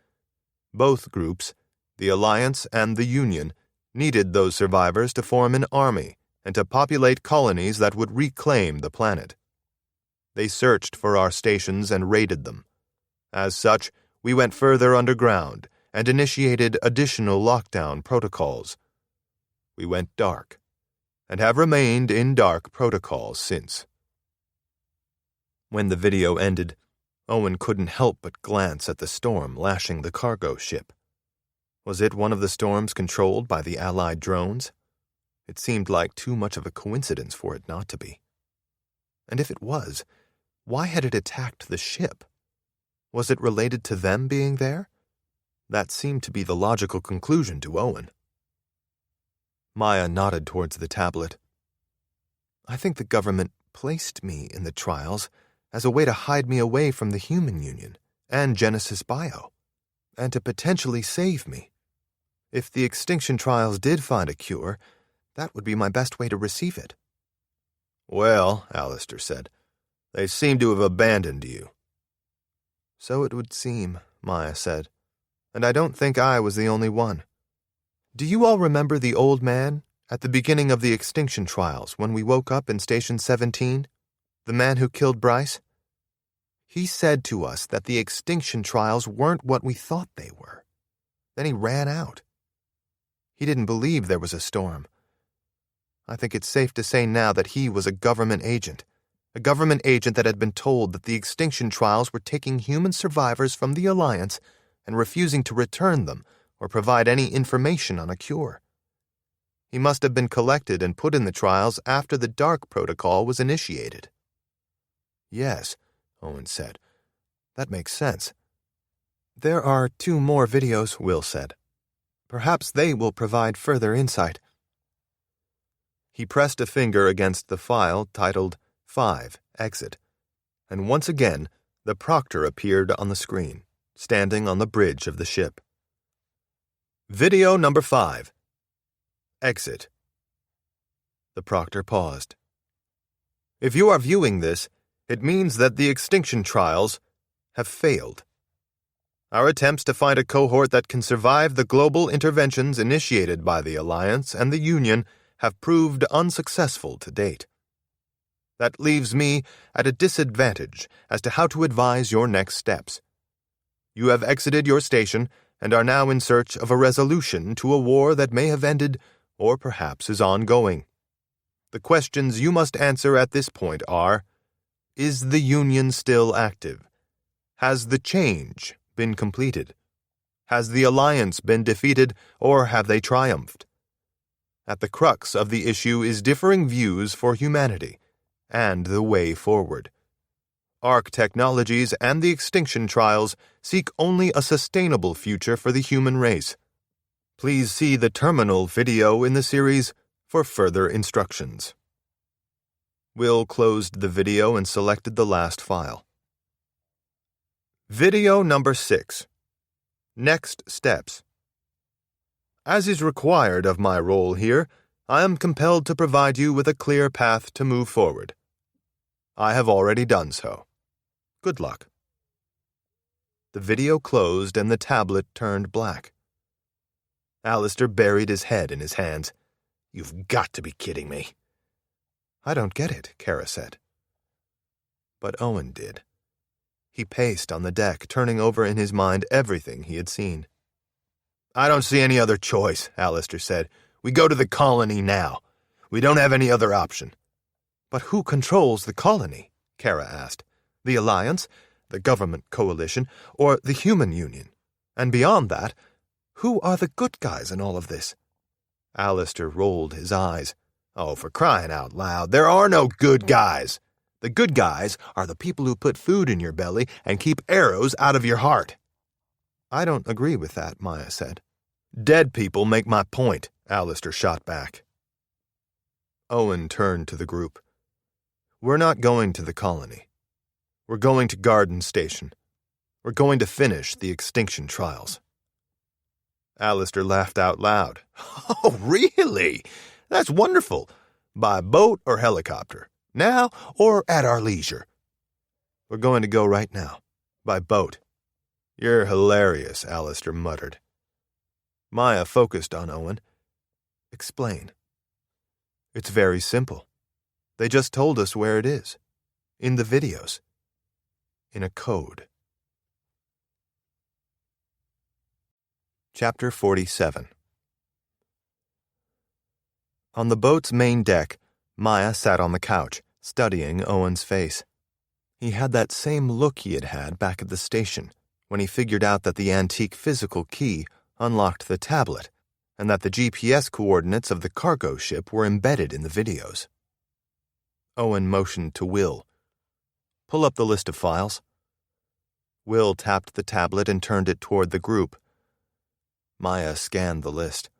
Both groups, the Alliance and the Union, needed those survivors to form an army and to populate colonies that would reclaim the planet. They searched for our stations and raided them. As such, we went further underground and initiated additional lockdown protocols. We went dark, and have remained in dark protocols since. When the video ended, Owen couldn't help but glance at the storm lashing the cargo ship. Was it one of the storms controlled by the Allied drones? It seemed like too much of a coincidence for it not to be. And if it was, why had it attacked the ship? Was it related to them being there? That seemed to be the logical conclusion to Owen. Maya nodded towards the tablet. I think the government placed me in the trials as a way to hide me away from the human Union and Genesis Bio, and to potentially save me. If the Extinction Trials did find a cure, that would be my best way to receive it. Well, Alistair said, they seem to have abandoned you. So it would seem, Maya said, and I don't think I was the only one. Do you all remember the old man at the beginning of the Extinction Trials when we woke up in Station 17? The man who killed Bryce? He said to us that the Extinction Trials weren't what we thought they were. Then he ran out. He didn't believe there was a storm. I think it's safe to say now that he was a government agent that had been told that the Extinction Trials were taking human survivors from the Alliance and refusing to return them or provide any information on a cure. He must have been collected and put in the trials after the Dark Protocol was initiated. Yes, Owen said. That makes sense. There are 2 more videos, Will said. Perhaps they will provide further insight. He pressed a finger against the file titled 5, Exit, and once again the proctor appeared on the screen, standing on the bridge of the ship. Video number 5. Exit. The proctor paused. If you are viewing this, it means that the Extinction Trials have failed. Our attempts to find a cohort that can survive the global interventions initiated by the Alliance and the Union have proved unsuccessful to date. That leaves me at a disadvantage as to how to advise your next steps. You have exited your station and are now in search of a resolution to a war that may have ended or perhaps is ongoing. The questions you must answer at this point are: is the Union still active? Has the change been completed? Has the Alliance been defeated, or have they triumphed? At the crux of the issue is differing views for humanity and the way forward. ARC Technologies and the Extinction Trials seek only a sustainable future for the human race. Please see the terminal video in the series for further instructions. Will closed the video and selected the last file. Video number 6. Next steps. As is required of my role here, I am compelled to provide you with a clear path to move forward. I have already done so. Good luck. The video closed and the tablet turned black. Alistair buried his head in his hands. You've got to be kidding me. I don't get it, Kara said. But Owen did. He paced on the deck, turning over in his mind everything he had seen. I don't see any other choice, Alistair said. We go to the colony now. We don't have any other option. But who controls the colony? Kara asked. The Alliance, the government coalition, or the Human Union? And beyond that, who are the good guys in all of this? Alistair rolled his eyes. Oh, for crying out loud, there are no good guys. The good guys are the people who put food in your belly and keep arrows out of your heart. I don't agree with that, Maya said. Dead people make my point, Alistair shot back. Owen turned to the group. We're not going to the colony. We're going to Garden Station. We're going to finish the Extinction Trials. Alistair laughed out loud. Oh, really? That's wonderful. By boat or helicopter? Now or at our leisure? We're going to go right now. By boat. You're hilarious, Alistair muttered. Maya focused on Owen. Explain. It's very simple. They just told us where it is. In the videos. In a code. Chapter 47. On the boat's main deck, Maya sat on the couch, studying Owen's face. He had that same look he had had back at the station, when he figured out that the antique physical key unlocked the tablet, and that the GPS coordinates of the cargo ship were embedded in the videos. Owen motioned to Will. Pull up the list of files. Will tapped the tablet and turned it toward the group. Maya scanned the list.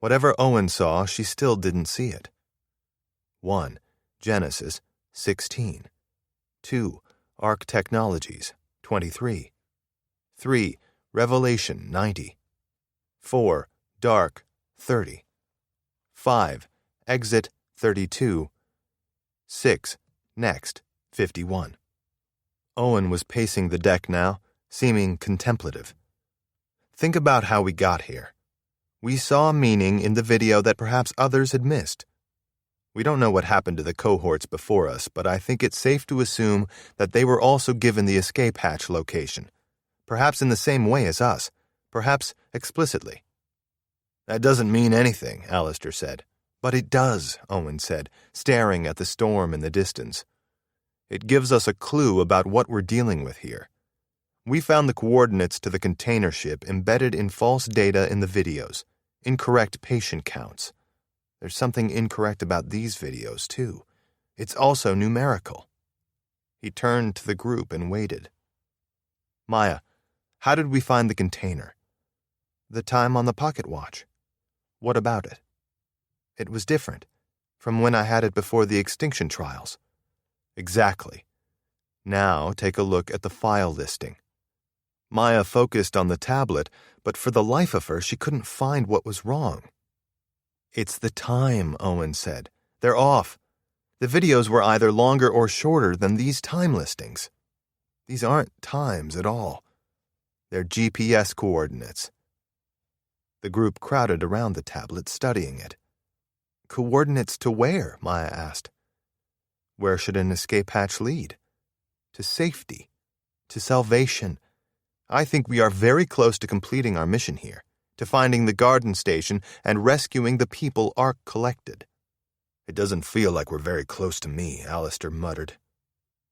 Whatever Owen saw, she still didn't see it. 1. Genesis, 16. 2. Arc Technologies, 23. 3. Revelation, 90. 4. Dark, 30. 5. Exit, 32. 6. Next, 51. Owen was pacing the deck now, seeming contemplative. Think about how we got here. We saw meaning in the video that perhaps others had missed. We don't know what happened to the cohorts before us, but I think it's safe to assume that they were also given the escape hatch location, perhaps in the same way as us, perhaps explicitly. That doesn't mean anything, Alistair said. But it does, Owen said, staring at the storm in the distance. It gives us a clue about what we're dealing with here. We found the coordinates to the container ship embedded in false data in the videos, incorrect patient counts. There's something incorrect about these videos, too. It's also numerical. He turned to the group and waited. Maya, how did we find the container? The time on the pocket watch. What about it? It was different, from when I had it before the Extinction Trials. Exactly. Now take a look at the file listing. Maya focused on the tablet, but for the life of her, she couldn't find what was wrong. It's the time, Owen said. They're off. The videos were either longer or shorter than these time listings. These aren't times at all. They're GPS coordinates. The group crowded around the tablet, studying it. Coordinates to where? Maya asked. Where should an escape hatch lead? To safety. To salvation. I think we are very close to completing our mission here, to finding the Garden Station and rescuing the people ARC collected. It doesn't feel like we're very close to me, Alistair muttered.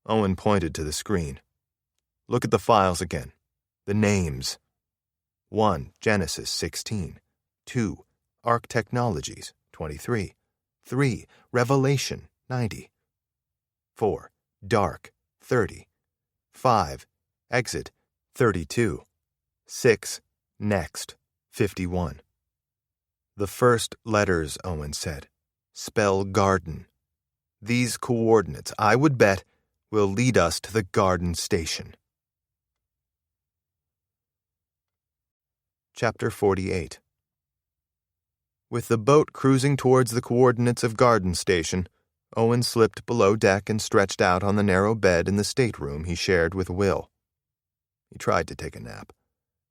Owen pointed to the screen. Look at the files again. The names. 1. Genesis 16. 2. Ark Technologies 23. 3. Revelation 90. 4. Dark 30. 5. Exit 32. 6. Next 51. The first letters, Owen said, spell garden. These coordinates, I would bet, will lead us to the garden station. Chapter 48. With the boat cruising towards the coordinates of Garden Station, Owen slipped below deck and stretched out on the narrow bed in the stateroom he shared with Will. He tried to take a nap,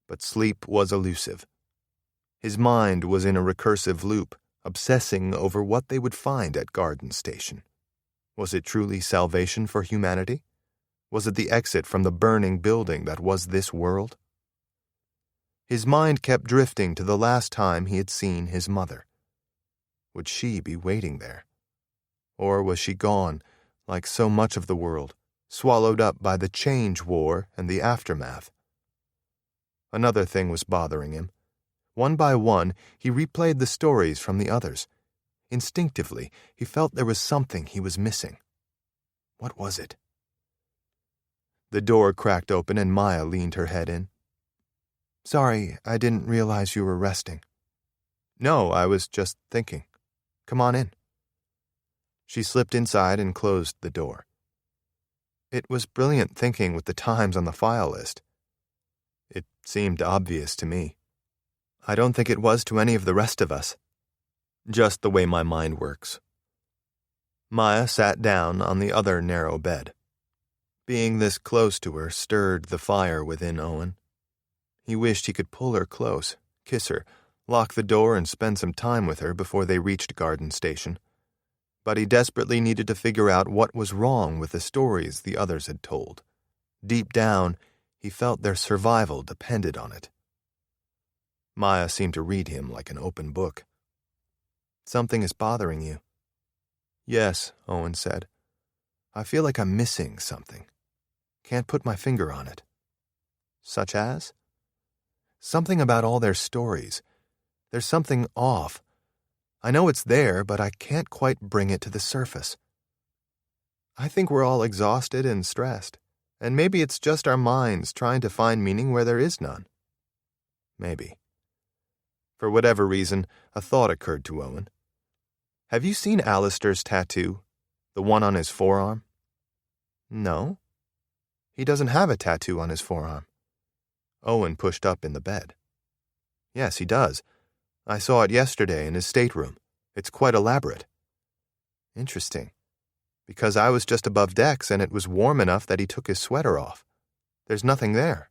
but sleep was elusive. His mind was in a recursive loop, obsessing over what they would find at Garden Station. Was it truly salvation for humanity? Was it the exit from the burning building that was this world? His mind kept drifting to the last time he had seen his mother. Would she be waiting there? Or was she gone, like so much of the world, swallowed up by the Change War and the aftermath? Another thing was bothering him. One by one, he replayed the stories from the others. Instinctively, he felt there was something he was missing. What was it? The door cracked open and Maya leaned her head in. Sorry, I didn't realize you were resting. No, I was just thinking. Come on in. She slipped inside and closed the door. It was brilliant thinking with the times on the file list. It seemed obvious to me. I don't think it was to any of the rest of us. Just the way my mind works. Maya sat down on the other narrow bed. Being this close to her stirred the fire within Owen. He wished he could pull her close, kiss her, lock the door and spend some time with her before they reached Garden Station. But he desperately needed to figure out what was wrong with the stories the others had told. Deep down, he felt their survival depended on it. Maya seemed to read him like an open book. Something is bothering you. Yes, Owen said. I feel like I'm missing something. Can't put my finger on it. Such as? Something about all their stories. There's something off. I know it's there, but I can't quite bring it to the surface. I think we're all exhausted and stressed, and maybe it's just our minds trying to find meaning where there is none. Maybe. For whatever reason, a thought occurred to Owen. Have you seen Alistair's tattoo? The one on his forearm? No. He doesn't have a tattoo on his forearm. Owen pushed up in the bed. Yes, he does. I saw it yesterday in his stateroom. It's quite elaborate. Interesting. Because I was just above decks and it was warm enough that he took his sweater off. There's nothing there.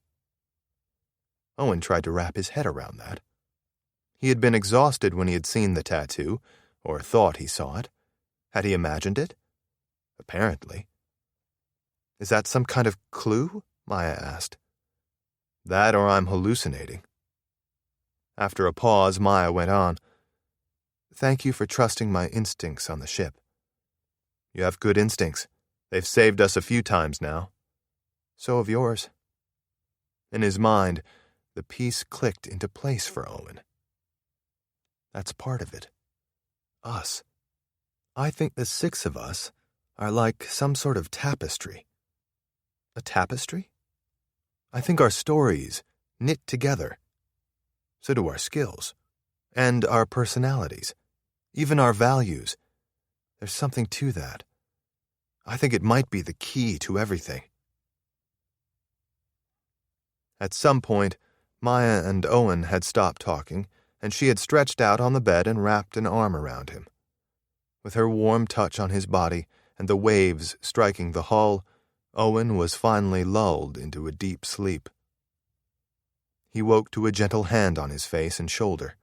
Owen tried to wrap his head around that. He had been exhausted when he had seen the tattoo, or thought he saw it. Had he imagined it? Apparently. Is that some kind of clue? Maya asked. That or I'm hallucinating. After a pause, Maya went on. Thank you for trusting my instincts on the ship. You have good instincts. They've saved us a few times now. So have yours. In his mind, the piece clicked into place for Owen. That's part of it. Us. I think the 6 of us are like some sort of tapestry. A tapestry? I think our stories knit together. So do our skills. And our personalities. Even our values. There's something to that. I think it might be the key to everything. At some point, Maya and Owen had stopped talking, and she had stretched out on the bed and wrapped an arm around him. With her warm touch on his body and the waves striking the hull, Owen was finally lulled into a deep sleep. He woke to a gentle hand on his face and shoulder.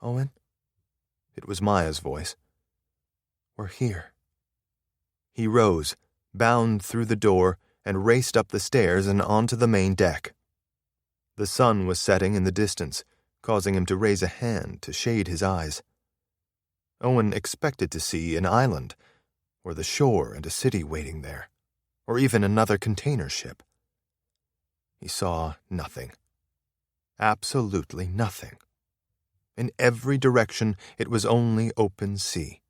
Owen? It was Maya's voice. We're here. He rose, bounded through the door, and raced up the stairs and onto the main deck. The sun was setting in the distance, causing him to raise a hand to shade his eyes. Owen expected to see an island, or the shore and a city waiting there, or even another container ship. He saw nothing. Absolutely nothing. In every direction, it was only open sea.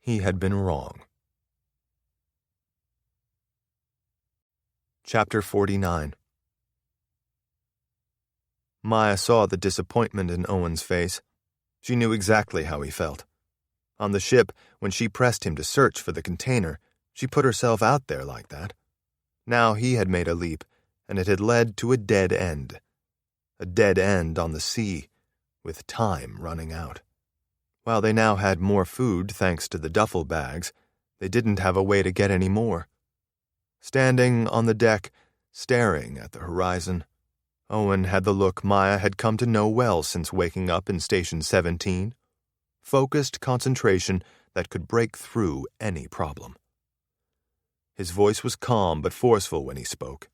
He had been wrong. Chapter 49. Maya saw the disappointment in Owen's face. She knew exactly how he felt. On the ship, when she pressed him to search for the container, she put herself out there like that. Now he had made a leap, and it had led to a dead end. A dead end on the sea, with time running out. While they now had more food thanks to the duffel bags, they didn't have a way to get any more. Standing on the deck, staring at the horizon, Owen had the look Maya had come to know well since waking up in Station 17. Focused concentration that could break through any problem. His voice was calm but forceful when he spoke.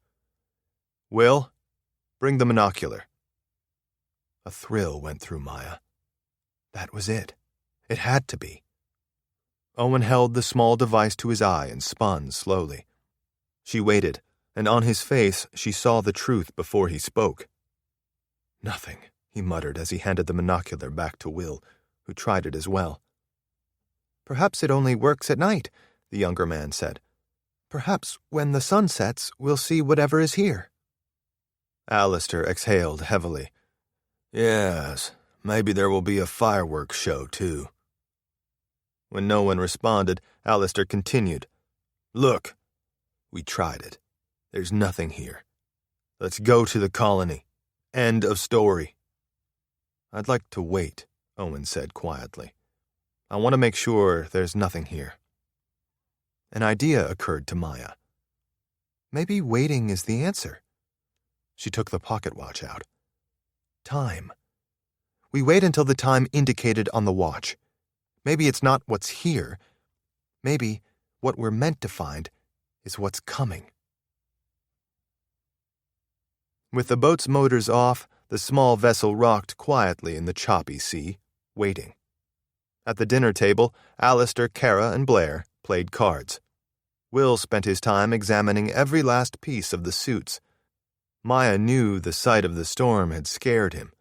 "Will, bring the monocular." A thrill went through Maya. That was it. It had to be. Owen held the small device to his eye and spun slowly. She waited, and on his face she saw the truth before he spoke. "Nothing," he muttered as he handed the monocular back to Will, who tried it as well. "Perhaps it only works at night," the younger man said. "Perhaps when the sun sets, we'll see whatever is here." Alistair exhaled heavily. "Yes, maybe there will be a fireworks show, too." When no one responded, Alistair continued. "Look, we tried it. There's nothing here. Let's go to the colony. End of story." "I'd like to wait," Owen said quietly. "I want to make sure there's nothing here." An idea occurred to Maya. Maybe waiting is the answer. She took the pocket watch out. Time. We wait until the time indicated on the watch. Maybe it's not what's here. Maybe what we're meant to find is what's coming. With the boat's motors off, the small vessel rocked quietly in the choppy sea, waiting. At the dinner table, Alistair, Kara, and Blair played cards. Will spent his time examining every last piece of the suits. Maya knew the sight of the storm had scared him,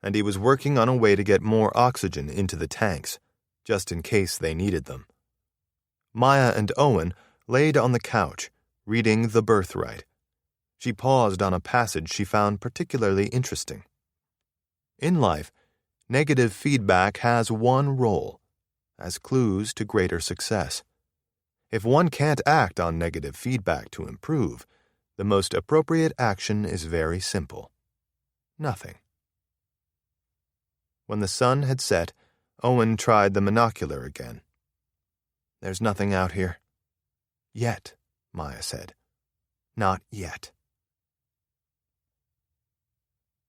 and he was working on a way to get more oxygen into the tanks, just in case they needed them. Maya and Owen laid on the couch, reading The Birthright. She paused on a passage she found particularly interesting. In life, negative feedback has one role, as clues to greater success. If one can't act on negative feedback to improve, the most appropriate action is very simple. Nothing. When the sun had set, Owen tried the monocular again. "There's nothing out here." "Yet," Maya said. "Not yet."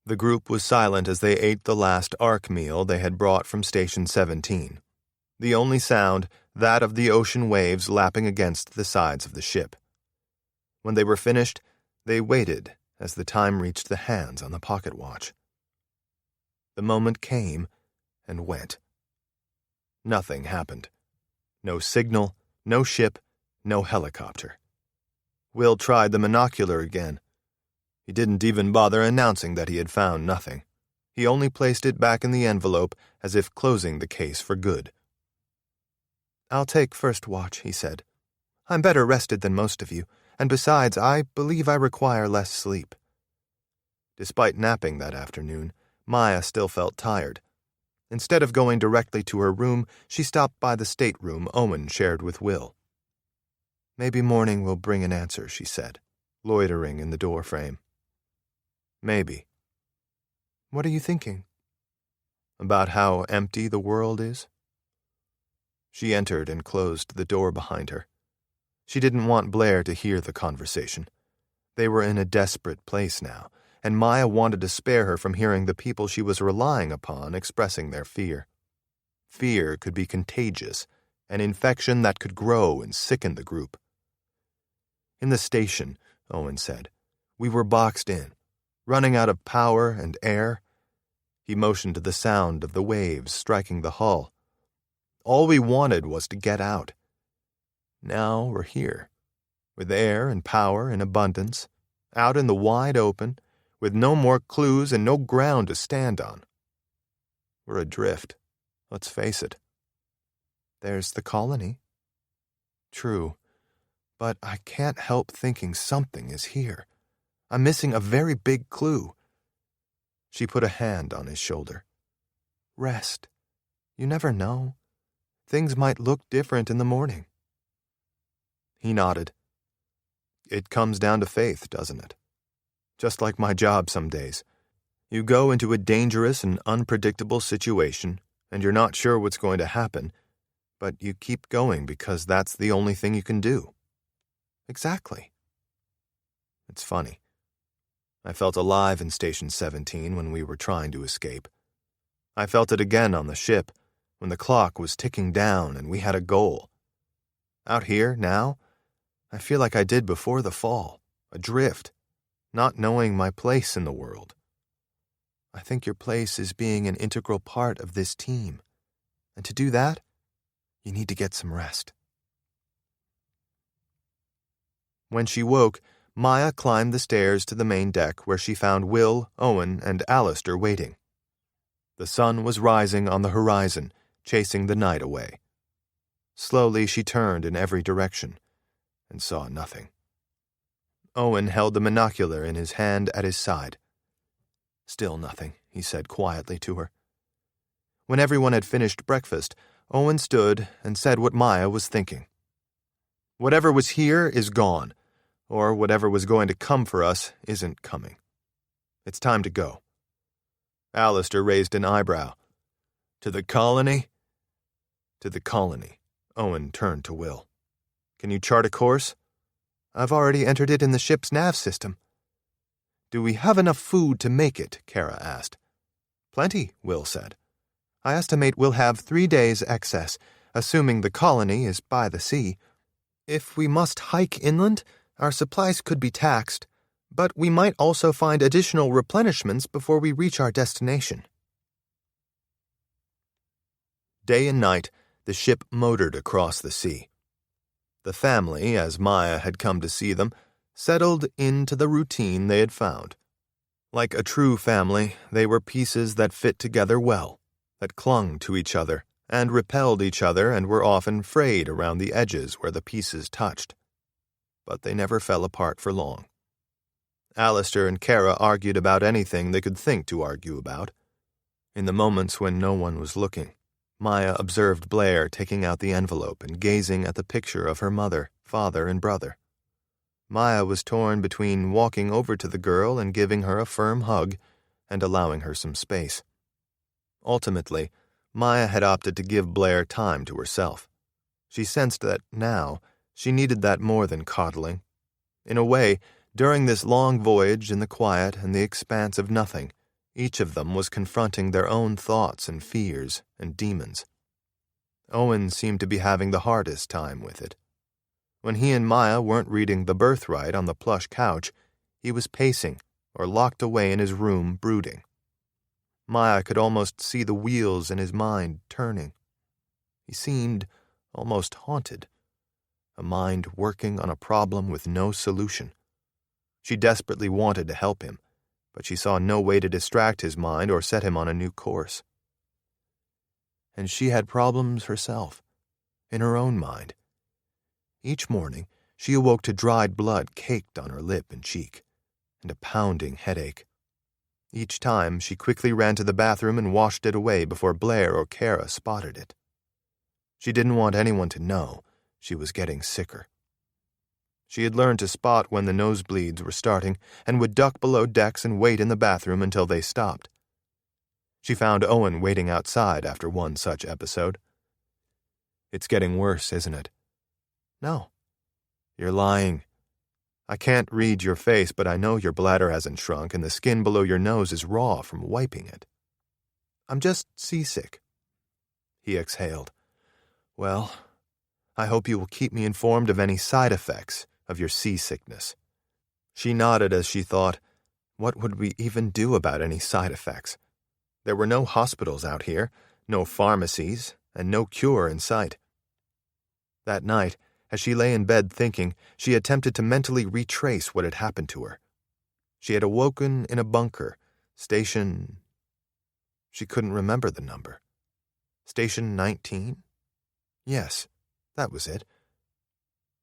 The group was silent as they ate the last Ark meal they had brought from Station 17. The only sound, that of the ocean waves lapping against the sides of the ship. When they were finished, they waited as the time reached the hands on the pocket watch. The moment came and went. Nothing happened. No signal, no ship, no helicopter. Will tried the monocular again. He didn't even bother announcing that he had found nothing. He only placed it back in the envelope as if closing the case for good. "I'll take first watch," he said. "I'm better rested than most of you, and besides, I believe I require less sleep." Despite napping that afternoon, Maya still felt tired. Instead of going directly to her room, she stopped by the stateroom Owen shared with Will. "Maybe morning will bring an answer," she said, loitering in the doorframe. "Maybe." "What are you thinking?" "About how empty the world is." She entered and closed the door behind her. She didn't want Blair to hear the conversation. They were in a desperate place now, and Maya wanted to spare her from hearing the people she was relying upon expressing their fear. Fear could be contagious, an infection that could grow and sicken the group. "In the station," Owen said, "we were boxed in, running out of power and air." He motioned to the sound of the waves striking the hull. "All we wanted was to get out. Now we're here, with air and power in abundance, out in the wide open, with no more clues and no ground to stand on. We're adrift, let's face it. There's the colony. True, but I can't help thinking something is here. I'm missing a very big clue. She put a hand on his shoulder. Rest. You never know. Things might look different in the morning. He nodded. It comes down to faith, doesn't it? Just like my job some days. You go into a dangerous and unpredictable situation, and you're not sure what's going to happen, but you keep going because that's the only thing you can do. Exactly. It's funny. I felt alive in Station 17 when we were trying to escape. I felt it again on the ship, when the clock was ticking down and we had a goal. Out here, now, I feel like I did before the fall, adrift, not knowing my place in the world. I think your place is being an integral part of this team. And to do that, you need to get some rest. When she woke, Maya climbed the stairs to the main deck where she found Will, Owen, and Alistair waiting. The sun was rising on the horizon, chasing the night away. Slowly she turned in every direction and saw nothing. Owen held the binocular in his hand at his side. Still nothing, he said quietly to her. When everyone had finished breakfast, Owen stood and said what Maya was thinking. Whatever was here is gone, or whatever was going to come for us isn't coming. It's time to go. Alistair raised an eyebrow. To the colony? To the colony. Owen turned to Will. Can you chart a course? I've already entered it in the ship's nav system. Do we have enough food to make it? Kara asked. Plenty, Will said. I estimate we'll have 3 days excess, assuming the colony is by the sea. If we must hike inland, our supplies could be taxed, but we might also find additional replenishments before we reach our destination. Day and night, the ship motored across the sea. The family, as Maya had come to see them, settled into the routine they had found. Like a true family, they were pieces that fit together well, that clung to each other and repelled each other and were often frayed around the edges where the pieces touched. But they never fell apart for long. Alistair and Kara argued about anything they could think to argue about. In the moments when no one was looking, Maya observed Blair taking out the envelope and gazing at the picture of her mother, father, and brother. Maya was torn between walking over to the girl and giving her a firm hug and allowing her some space. Ultimately, Maya had opted to give Blair time to herself. She sensed that now she needed that more than coddling. In a way, during this long voyage in the quiet and the expanse of nothing, each of them was confronting their own thoughts and fears and demons. Owen seemed to be having the hardest time with it. When he and Maya weren't reading The Birthright on the plush couch, he was pacing or locked away in his room brooding. Maya could almost see the wheels in his mind turning. He seemed almost haunted, a mind working on a problem with no solution. She desperately wanted to help him, but she saw no way to distract his mind or set him on a new course. And she had problems herself, in her own mind. Each morning, she awoke to dried blood caked on her lip and cheek, and a pounding headache. Each time, she quickly ran to the bathroom and washed it away before Blair or Kara spotted it. She didn't want anyone to know she was getting sicker. She had learned to spot when the nosebleeds were starting and would duck below decks and wait in the bathroom until they stopped. She found Owen waiting outside after one such episode. It's getting worse, isn't it? No. You're lying. I can't read your face, but I know your bladder hasn't shrunk and the skin below your nose is raw from wiping it. I'm just seasick. He exhaled. Well, I hope you will keep me informed of any side effects of your seasickness. She nodded as she thought, what would we even do about any side effects? There were no hospitals out here, no pharmacies, and no cure in sight. That night, as she lay in bed thinking, she attempted to mentally retrace what had happened to her. She had awoken in a bunker, station... She couldn't remember the number. Station 19? Yes, that was it.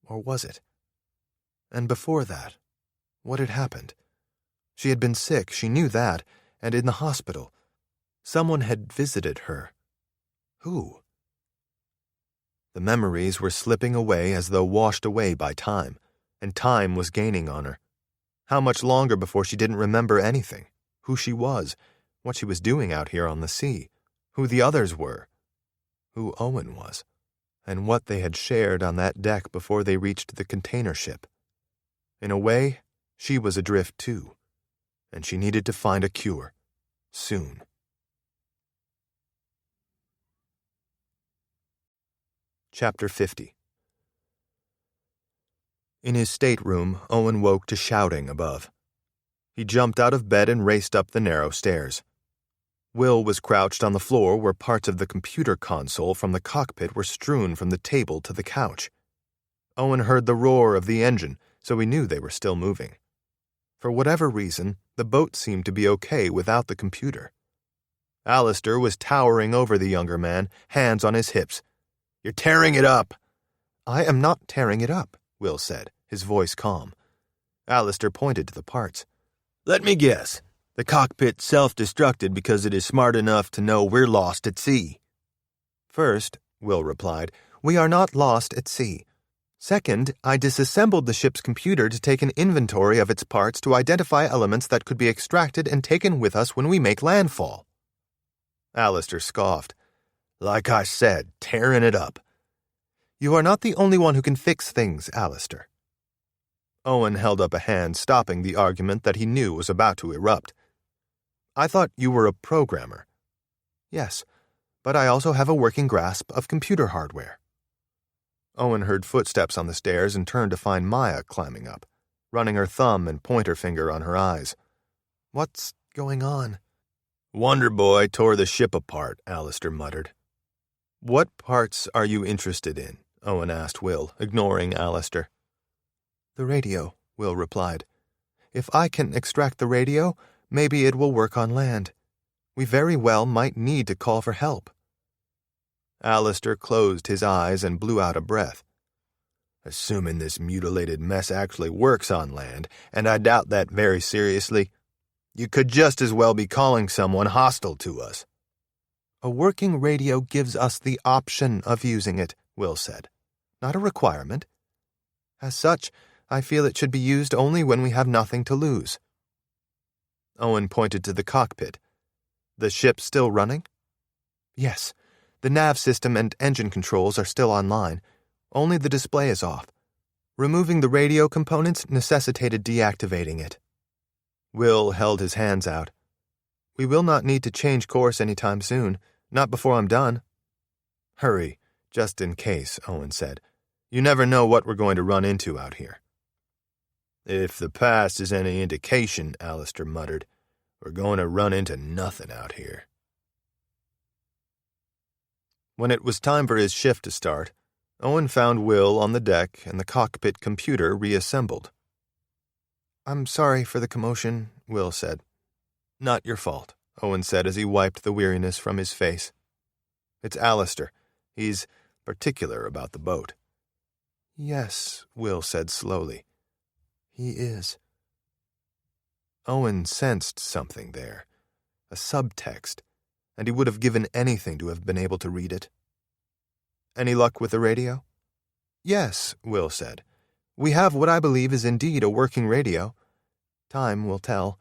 Or was it? And before that, what had happened? She had been sick, she knew that, and in the hospital. Someone had visited her. Who? The memories were slipping away as though washed away by time, and time was gaining on her. How much longer before she didn't remember anything? Who she was, what she was doing out here on the sea, who the others were, who Owen was, and what they had shared on that deck before they reached the container ship. In a way, she was adrift too, and she needed to find a cure, soon. Chapter 50. In his stateroom, Owen woke to shouting above. He jumped out of bed and raced up the narrow stairs. Will was crouched on the floor where parts of the computer console from the cockpit were strewn from the table to the couch. Owen heard the roar of the engine, so he knew they were still moving. For whatever reason, the boat seemed to be okay without the computer. Alistair was towering over the younger man, hands on his hips. "You're tearing it up!" "I am not tearing it up," Will said, his voice calm. Alistair pointed to the parts. "Let me guess. The cockpit self-destructed because it is smart enough to know we're lost at sea." "First," Will replied, "we are not lost at sea. Second, I disassembled the ship's computer to take an inventory of its parts to identify elements that could be extracted and taken with us when we make landfall." Alistair scoffed. "Like I said, tearing it up." "You are not the only one who can fix things, Alistair." Owen held up a hand, stopping the argument that he knew was about to erupt. "I thought you were a programmer." "Yes, but I also have a working grasp of computer hardware." Owen heard footsteps on the stairs and turned to find Maya climbing up, running her thumb and pointer finger on her eyes. "What's going on?" "Wonder Boy tore the ship apart," Alistair muttered. "What parts are you interested in?" Owen asked Will, ignoring Alistair. "The radio," Will replied. "If I can extract the radio, maybe it will work on land. We very well might need to call for help." Alistair closed his eyes and blew out a breath. "Assuming this mutilated mess actually works on land, and I doubt that very seriously, you could just as well be calling someone hostile to us." "A working radio gives us the option of using it," Will said. "Not a requirement. As such, I feel it should be used only when we have nothing to lose." Owen pointed to the cockpit. "The ship still running?" "Yes. The nav system and engine controls are still online. Only the display is off. Removing the radio components necessitated deactivating it." Will held his hands out. "We will not need to change course anytime soon. Not before I'm done." "Hurry, just in case," Owen said. "You never know what we're going to run into out here." "If the past is any indication," Alistair muttered, "we're going to run into nothing out here." When it was time for his shift to start, Owen found Will on the deck and the cockpit computer reassembled. "I'm sorry for the commotion," Will said. "Not your fault," Owen said as he wiped the weariness from his face. "It's Alistair. He's particular about the boat." "Yes," Will said slowly. "He is." Owen sensed something there, a subtext, and he would have given anything to have been able to read it. "Any luck with the radio?" "Yes," Will said. "We have what I believe is indeed a working radio. Time will tell.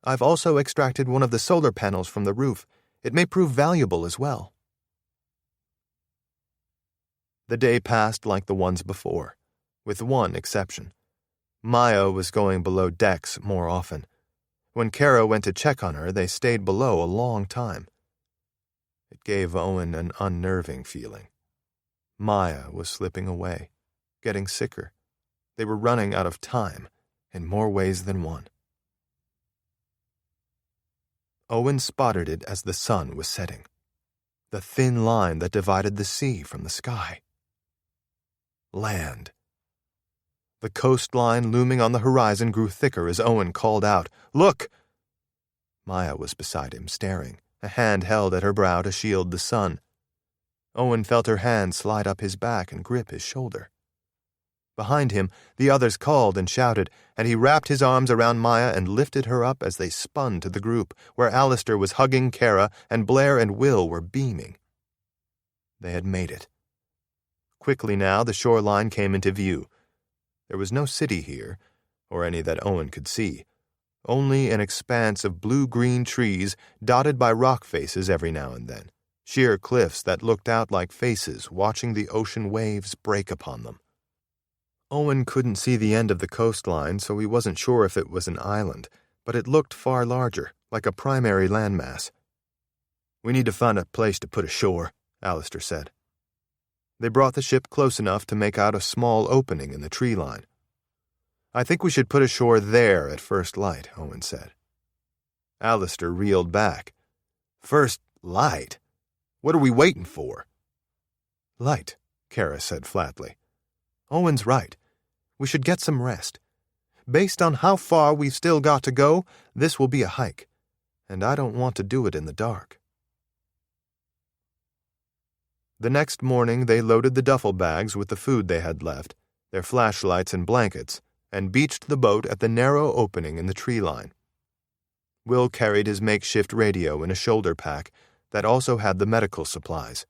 I've also extracted one of the solar panels from the roof. It may prove valuable as well." The day passed like the ones before, with one exception. Maya was going below decks more often. When Kara went to check on her, they stayed below a long time. It gave Owen an unnerving feeling. Maya was slipping away, getting sicker. They were running out of time, in more ways than one. Owen spotted it as the sun was setting, the thin line that divided the sea from the sky. Land. The coastline looming on the horizon grew thicker as Owen called out, "Look!" Maya was beside him, staring, a hand held at her brow to shield the sun. Owen felt her hand slide up his back and grip his shoulder. Behind him, the others called and shouted, and he wrapped his arms around Maya and lifted her up as they spun to the group, where Alistair was hugging Kara and Blair and Will were beaming. They had made it. Quickly now, the shoreline came into view. There was no city here, or any that Owen could see, only an expanse of blue-green trees dotted by rock faces every now and then, sheer cliffs that looked out like faces watching the ocean waves break upon them. Owen couldn't see the end of the coastline, so he wasn't sure if it was an island, but it looked far larger, like a primary landmass. "We need to find a place to put ashore," Alistair said. They brought the ship close enough to make out a small opening in the tree line. "I think we should put ashore there at first light," Owen said. Alistair reeled back. "First light? What are we waiting for?" "Light," Kara said flatly. "Owen's right. We should get some rest. Based on how far we've still got to go, this will be a hike, and I don't want to do it in the dark." The next morning they loaded the duffel bags with the food they had left, their flashlights and blankets, and beached the boat at the narrow opening in the tree line. Will carried his makeshift radio in a shoulder pack that also had the medical supplies.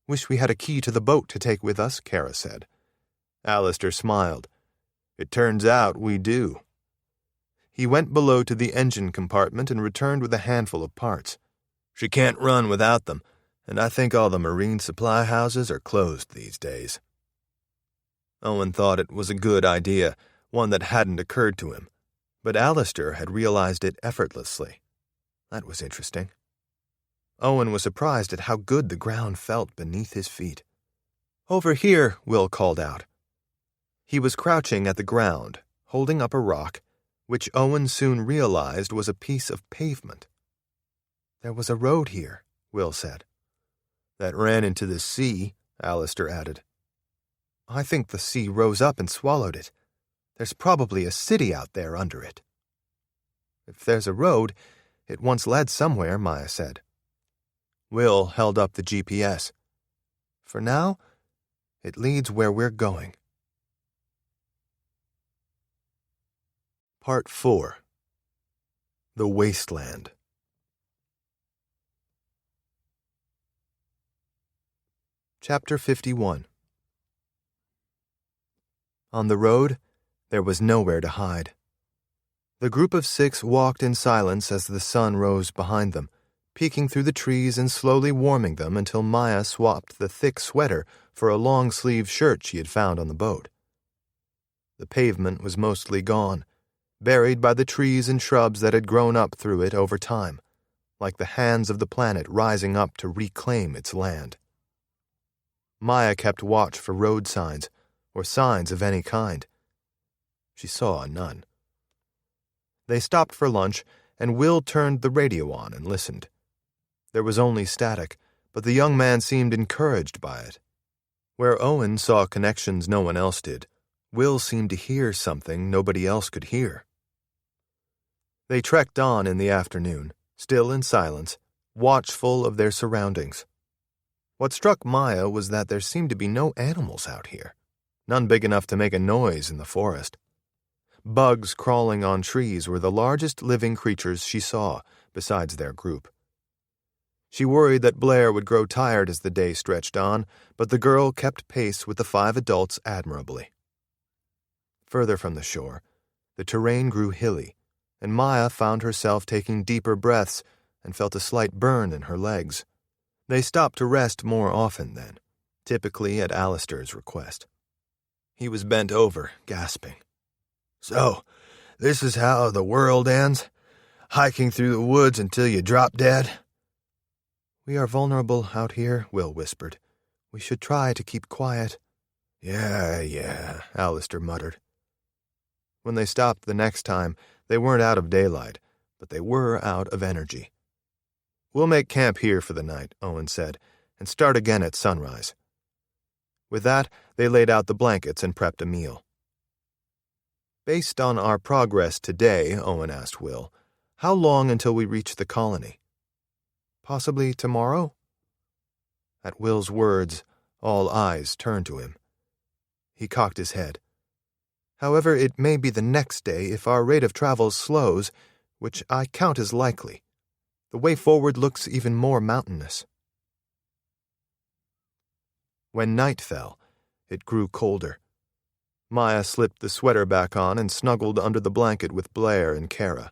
"Wish we had a key to the boat to take with us," Kara said. Alistair smiled. "It turns out we do." He went below to the engine compartment and returned with a handful of parts. "She can't run without them, and I think all the marine supply houses are closed these days." Owen thought it was a good idea, one that hadn't occurred to him, but Alistair had realized it effortlessly. That was interesting. Owen was surprised at how good the ground felt beneath his feet. "Over here," Will called out. He was crouching at the ground, holding up a rock, which Owen soon realized was a piece of pavement. "There was a road here," Will said. "That ran into the sea," Alistair added. "I think the sea rose up and swallowed it. There's probably a city out there under it." "If there's a road, it once led somewhere," Maya said. Will held up the GPS. "For now, it leads where we're going." Part 4. The Wasteland. Chapter 51. On the road, there was nowhere to hide. The group of 6 walked in silence as the sun rose behind them, peeking through the trees and slowly warming them until Maya swapped the thick sweater for a long-sleeved shirt she had found on the boat. The pavement was mostly gone, buried by the trees and shrubs that had grown up through it over time, like the hands of the planet rising up to reclaim its land. Maya kept watch for road signs, or signs of any kind. She saw none. They stopped for lunch, and Will turned the radio on and listened. There was only static, but the young man seemed encouraged by it. Where Owen saw connections no one else did, Will seemed to hear something nobody else could hear. They trekked on in the afternoon, still in silence, watchful of their surroundings. What struck Maya was that there seemed to be no animals out here, none big enough to make a noise in the forest. Bugs crawling on trees were the largest living creatures she saw, besides their group. She worried that Blair would grow tired as the day stretched on, but the girl kept pace with the 5 adults admirably. Further from the shore, the terrain grew hilly, and Maya found herself taking deeper breaths and felt a slight burn in her legs. They stopped to rest more often then, typically at Alistair's request. He was bent over, gasping. "So, this is how the world ends? Hiking through the woods until you drop dead?" "We are vulnerable out here," Will whispered. "We should try to keep quiet." Yeah, Alistair muttered. When they stopped the next time, they weren't out of daylight, but they were out of energy. "We'll make camp here for the night," Owen said, "and start again at sunrise." With that, they laid out the blankets and prepped a meal. Based on our progress today, Owen asked Will, how long until we reach the colony? Possibly tomorrow? At Will's words, all eyes turned to him. He cocked his head. However, it may be the next day if our rate of travel slows, which I count as likely. The way forward looks even more mountainous. When night fell, it grew colder. Maya slipped the sweater back on and snuggled under the blanket with Blair and Kara.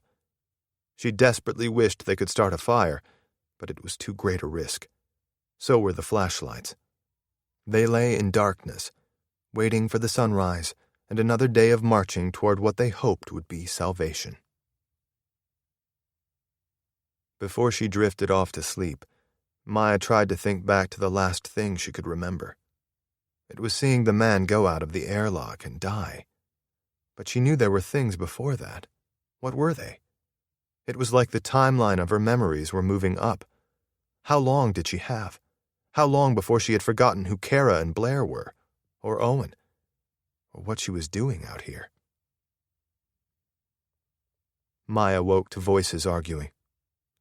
She desperately wished they could start a fire, but it was too great a risk. So were the flashlights. They lay in darkness, waiting for the sunrise and another day of marching toward what they hoped would be salvation. Before she drifted off to sleep, Maya tried to think back to the last thing she could remember. It was seeing the man go out of the airlock and die. But she knew there were things before that. What were they? It was like the timeline of her memories were moving up. How long did she have? How long before she had forgotten who Kara and Blair were? Or Owen? Or what she was doing out here? Maya woke to voices arguing.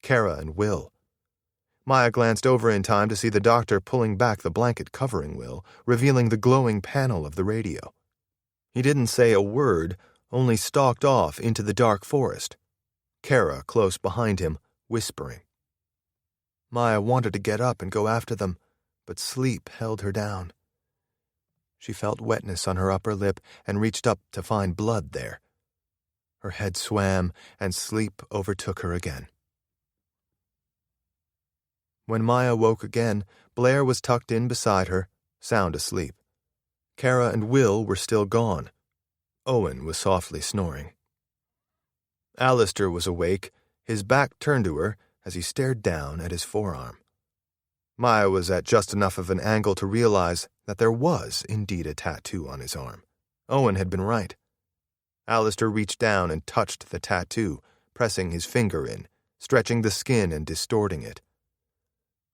Kara and Will. Maya glanced over in time to see the doctor pulling back the blanket covering Will, revealing the glowing panel of the radio. He didn't say a word, only stalked off into the dark forest. Kara close behind him, whispering. Maya wanted to get up and go after them, but sleep held her down. She felt wetness on her upper lip and reached up to find blood there. Her head swam, and sleep overtook her again. When Maya woke again, Blair was tucked in beside her, sound asleep. Kara and Will were still gone. Owen was softly snoring. Alistair was awake, his back turned to her as he stared down at his forearm. Maya was at just enough of an angle to realize that there was indeed a tattoo on his arm. Owen had been right. Alistair reached down and touched the tattoo, pressing his finger in, stretching the skin and distorting it.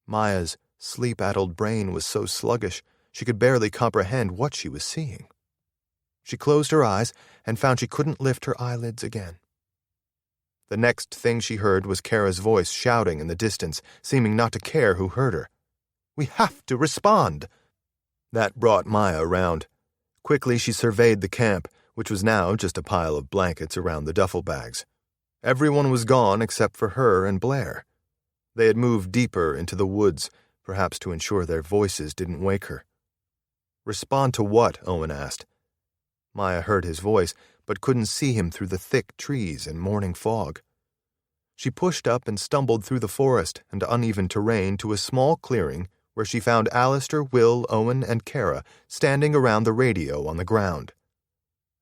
Maya's sleep-addled brain was so sluggish she could barely comprehend what she was seeing. She closed her eyes and found she couldn't lift her eyelids again. The next thing she heard was Kara's voice shouting in the distance, seeming not to care who heard her. "We have to respond!" That brought Maya around. Quickly she surveyed the camp, which was now just a pile of blankets around the duffel bags. Everyone was gone except for her and Blair. They had moved deeper into the woods, perhaps to ensure their voices didn't wake her. "Respond to what?" Owen asked. Maya heard his voice, but couldn't see him through the thick trees and morning fog. She pushed up and stumbled through the forest and uneven terrain to a small clearing where she found Alistair, Will, Owen, and Kara standing around the radio on the ground.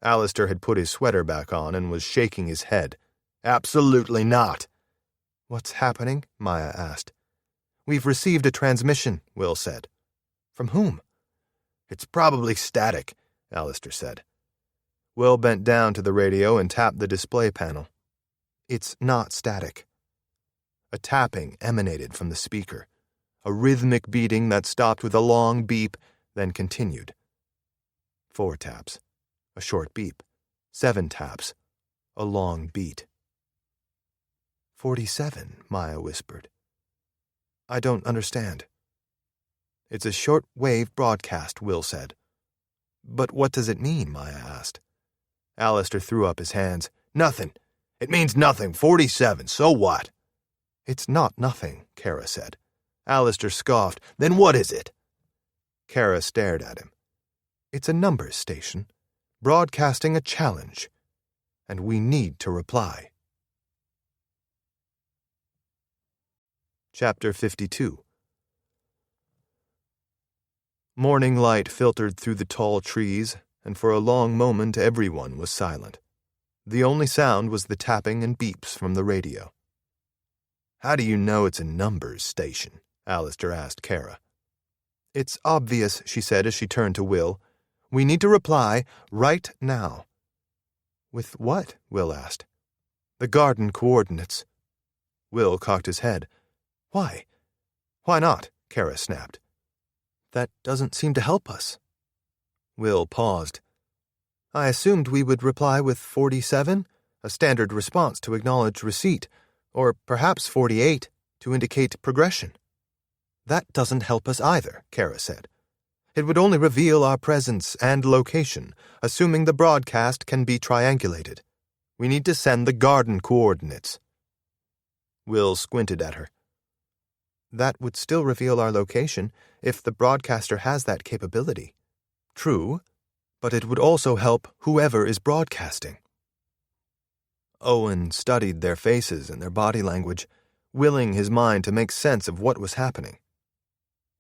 Alistair had put his sweater back on and was shaking his head. "Absolutely not." "What's happening?" Maya asked. "We've received a transmission," Will said. "From whom?" "It's probably static," Alistair said. Will bent down to the radio and tapped the display panel. "It's not static." A tapping emanated from the speaker, a rhythmic beating that stopped with a long beep, then continued. 4 taps, a short beep, 7 taps, a long beat. 47, Maya whispered. "I don't understand." "It's a short-wave broadcast," Will said. "But what does it mean?" Maya asked. Alistair threw up his hands. "Nothing. It means nothing. 47, so what?" "It's not nothing," Kara said. Alistair scoffed. "Then what is it?" Kara stared at him. "It's a numbers station, broadcasting a challenge, and we need to reply." Chapter 52. Morning light filtered through the tall trees, and for a long moment everyone was silent. The only sound was the tapping and beeps from the radio. "How do you know it's a numbers station?" Alistair asked Kara. "It's obvious," she said as she turned to Will. "We need to reply right now." "With what?" Will asked. "The garden coordinates." Will cocked his head. "Why? Why not?" Kara snapped. "That doesn't seem to help us." Will paused. I assumed we would reply with 47, a standard response to acknowledge receipt, or perhaps 48 to indicate progression. That doesn't help us either, Kara said. It would only reveal our presence and location, assuming the broadcast can be triangulated. We need to send the garden coordinates. Will squinted at her. That would still reveal our location if the broadcaster has that capability. True, but it would also help whoever is broadcasting. Owen studied their faces and their body language, willing his mind to make sense of what was happening.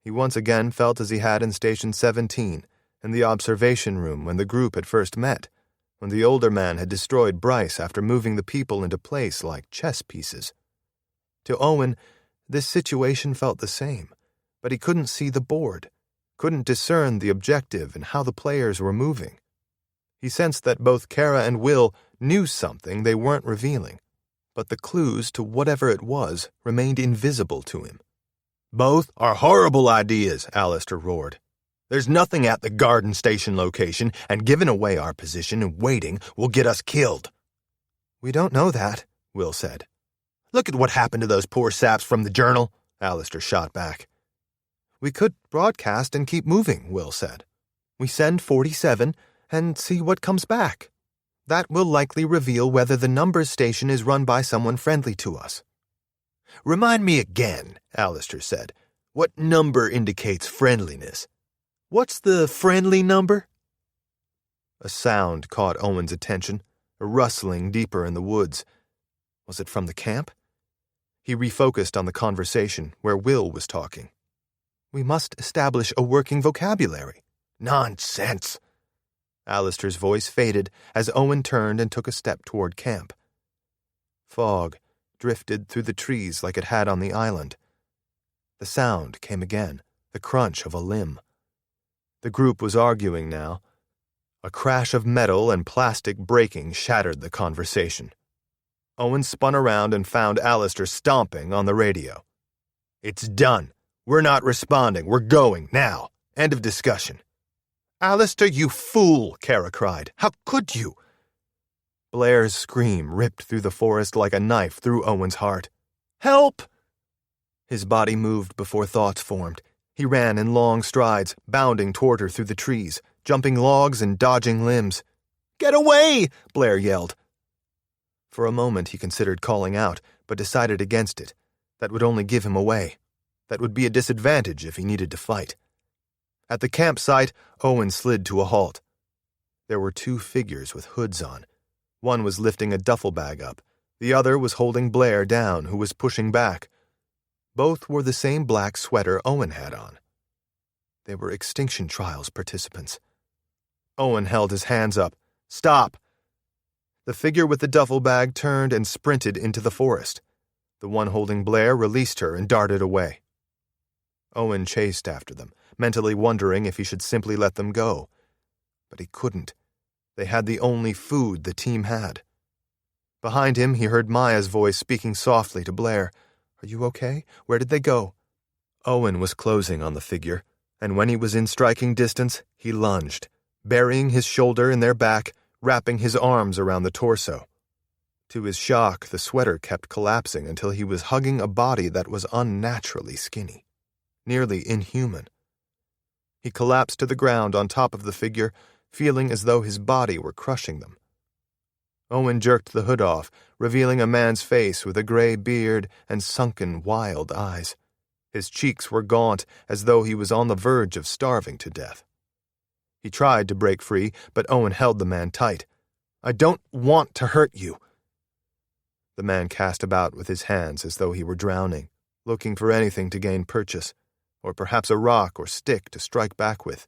He once again felt as he had in Station 17, in the observation room when the group had first met, when the older man had destroyed Bryce after moving the people into place like chess pieces. To Owen, this situation felt the same, but he couldn't see the board, couldn't discern the objective and how the players were moving. He sensed that both Kara and Will knew something they weren't revealing, but the clues to whatever it was remained invisible to him. Both are horrible ideas, Alistair roared. There's nothing at the garden station location, and giving away our position and waiting will get us killed. We don't know that, Will said. Look at what happened to those poor saps from the journal, Alistair shot back. We could broadcast and keep moving, Will said. We send 47 and see what comes back. That will likely reveal whether the numbers station is run by someone friendly to us. Remind me again, Alistair said. What number indicates friendliness? What's the friendly number? A sound caught Owen's attention, a rustling deeper in the woods. Was it from the camp? He refocused on the conversation where Will was talking. We must establish a working vocabulary. Nonsense! Alistair's voice faded as Owen turned and took a step toward camp. Fog drifted through the trees like it had on the island. The sound came again, the crunch of a limb. The group was arguing now. A crash of metal and plastic breaking shattered the conversation. Owen spun around and found Alistair stomping on the radio. It's done. We're not responding. We're going, now. End of discussion. Alistair, you fool, Kara cried. How could you? Blair's scream ripped through the forest like a knife through Owen's heart. Help! His body moved before thoughts formed. He ran in long strides, bounding toward her through the trees, jumping logs and dodging limbs. Get away! Blair yelled. For a moment he considered calling out, but decided against it. That would only give him away. That would be a disadvantage if he needed to fight. At the campsite, Owen slid to a halt. There were two figures with hoods on. One was lifting a duffel bag up. The other was holding Blair down, who was pushing back. Both wore the same black sweater Owen had on. They were Extinction Trials participants. Owen held his hands up. Stop! The figure with the duffel bag turned and sprinted into the forest. The one holding Blair released her and darted away. Owen chased after them, mentally wondering if he should simply let them go. But he couldn't. They had the only food the team had. Behind him, he heard Maya's voice speaking softly to Blair. Are you okay? Where did they go? Owen was closing on the figure, and when he was in striking distance, he lunged, burying his shoulder in their back, wrapping his arms around the torso. To his shock, the sweater kept collapsing until he was hugging a body that was unnaturally skinny, nearly inhuman. He collapsed to the ground on top of the figure, feeling as though his body were crushing them. Owen jerked the hood off, revealing a man's face with a gray beard and sunken, wild eyes. His cheeks were gaunt, as though he was on the verge of starving to death. He tried to break free, but Owen held the man tight. I don't want to hurt you. The man cast about with his hands as though he were drowning, looking for anything to gain purchase, or perhaps a rock or stick to strike back with.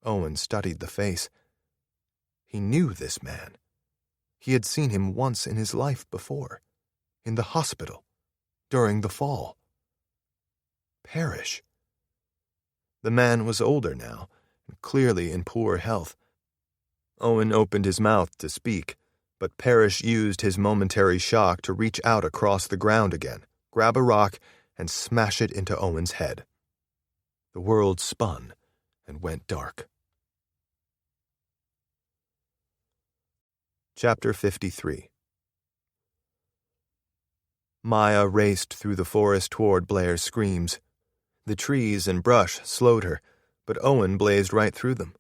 Owen studied the face. He knew this man. He had seen him once in his life before, in the hospital, during the fall. Parrish. The man was older now, and clearly in poor health. Owen opened his mouth to speak, but Parrish used his momentary shock to reach out across the ground again, grab a rock, and smash it into Owen's head. The world spun and went dark. Chapter 53. Maya raced through the forest toward Blair's screams. The trees and brush slowed her, but Owen blazed right through them.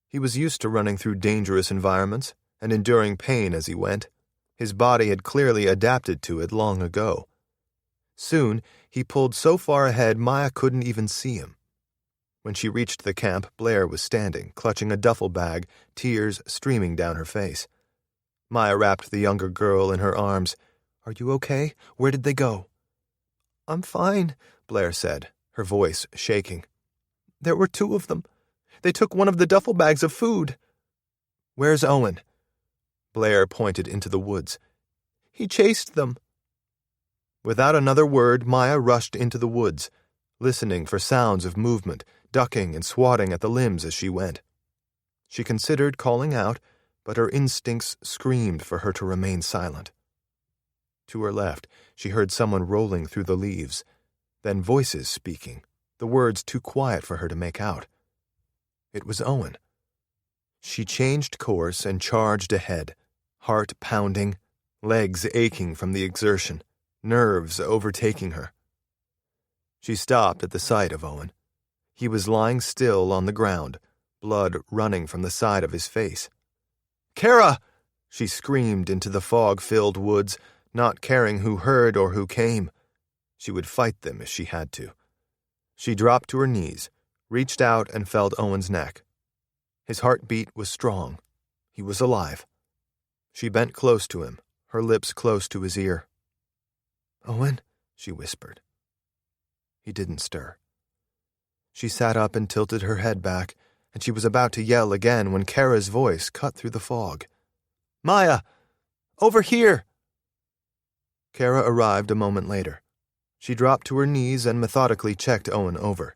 He was used to running through dangerous environments and enduring pain as he went. His body had clearly adapted to it long ago. Soon, he pulled so far ahead Maya couldn't even see him. When she reached the camp, Blair was standing, clutching a duffel bag, tears streaming down her face. Maya wrapped the younger girl in her arms. "Are you okay? Where did they go?" "I'm fine," Blair said, her voice shaking. "There were 2 of them. They took one of the duffel bags of food." "Where's Owen?" Blair pointed into the woods. "He chased them." Without another word, Maya rushed into the woods, listening for sounds of movement, ducking and swatting at the limbs as she went. She considered calling out, but her instincts screamed for her to remain silent. To her left, she heard someone rolling through the leaves, then voices speaking, the words too quiet for her to make out. It was Owen. She changed course and charged ahead, heart pounding, legs aching from the exertion, nerves overtaking her. She stopped at the sight of Owen. He was lying still on the ground, blood running from the side of his face. "Kara!" she screamed into the fog-filled woods, not caring who heard or who came. She would fight them if she had to. She dropped to her knees, reached out and felt Owen's neck. His heartbeat was strong. He was alive. She bent close to him, her lips close to his ear. "Owen," she whispered. He didn't stir. She sat up and tilted her head back, and she was about to yell again when Kara's voice cut through the fog. "Maya! Over here!" Kara arrived a moment later. She dropped to her knees and methodically checked Owen over.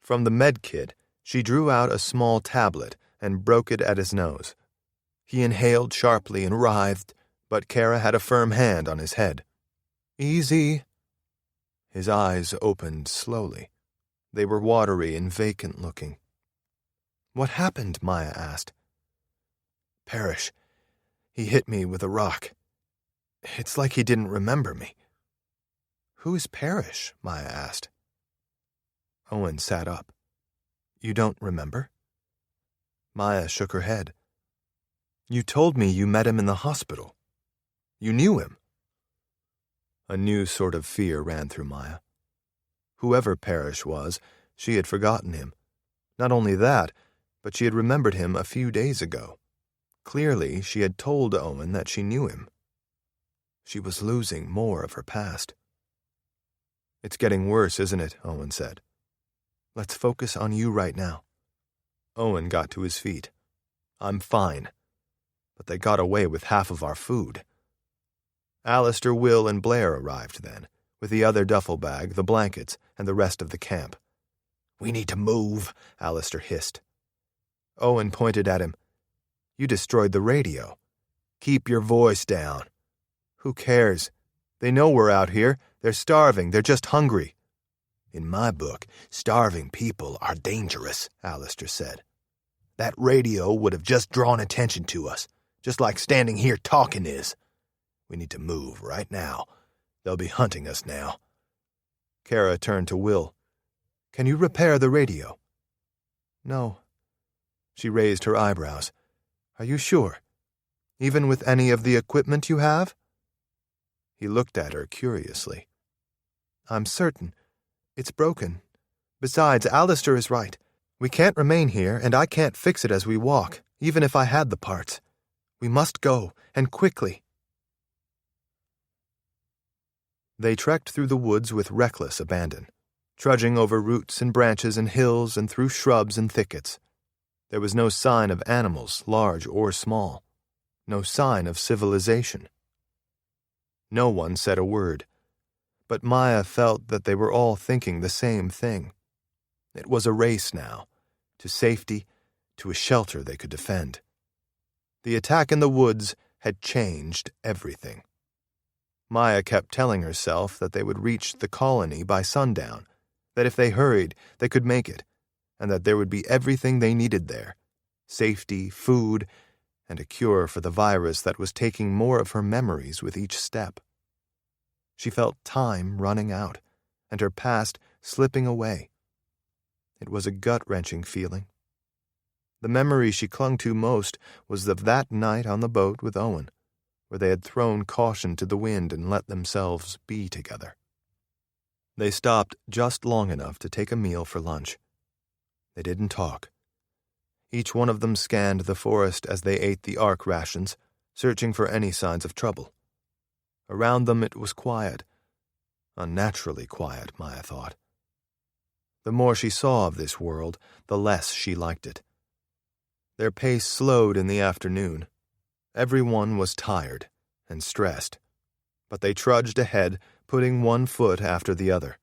From the med kit, she drew out a small tablet and broke it at his nose. He inhaled sharply and writhed, but Kara had a firm hand on his head. "Easy." His eyes opened slowly. They were watery and vacant-looking. "What happened?" Maya asked. "Parrish. He hit me with a rock. It's like he didn't remember me." "Who's Parrish?" Maya asked. Owen sat up. "You don't remember?" Maya shook her head. "You told me you met him in the hospital. You knew him." A new sort of fear ran through Maya. Whoever Parrish was, she had forgotten him. Not only that, but she had remembered him a few days ago. Clearly, she had told Owen that she knew him. She was losing more of her past. "It's getting worse, isn't it?" Owen said. "Let's focus on you right now." Owen got to his feet. "I'm fine. But they got away with half of our food." Alistair, Will, and Blair arrived then, with the other duffel bag, the blankets, and the rest of the camp. "We need to move," Alistair hissed. Owen pointed at him. "You destroyed the radio. Keep your voice down." "Who cares? They know we're out here. They're starving. They're just hungry." "In my book, starving people are dangerous," Alistair said. "That radio would have just drawn attention to us, just like standing here talking is. We need to move right now. They'll be hunting us now." Kara turned to Will. "Can you repair the radio?" "No." She raised her eyebrows. "Are you sure? Even with any of the equipment you have?" He looked at her curiously. "I'm certain. It's broken. Besides, Alistair is right. We can't remain here, and I can't fix it as we walk, even if I had the parts. We must go, and quickly." They trekked through the woods with reckless abandon, trudging over roots and branches and hills and through shrubs and thickets. There was no sign of animals, large or small. No sign of civilization. No one said a word, but Maya felt that they were all thinking the same thing. It was a race now, to safety, to a shelter they could defend. The attack in the woods had changed everything. Maya kept telling herself that they would reach the colony by sundown, that if they hurried, they could make it, and that there would be everything they needed there: safety, food, and a cure for the virus that was taking more of her memories with each step. She felt time running out, and her past slipping away. It was a gut-wrenching feeling. The memory she clung to most was of that night on the boat with Owen, where they had thrown caution to the wind and let themselves be together. They stopped just long enough to take a meal for lunch. They didn't talk. Each one of them scanned the forest as they ate the ARC rations, searching for any signs of trouble. Around them it was quiet. Unnaturally quiet, Maya thought. The more she saw of this world, the less she liked it. Their pace slowed in the afternoon. Everyone was tired and stressed, but they trudged ahead, putting one foot after the other.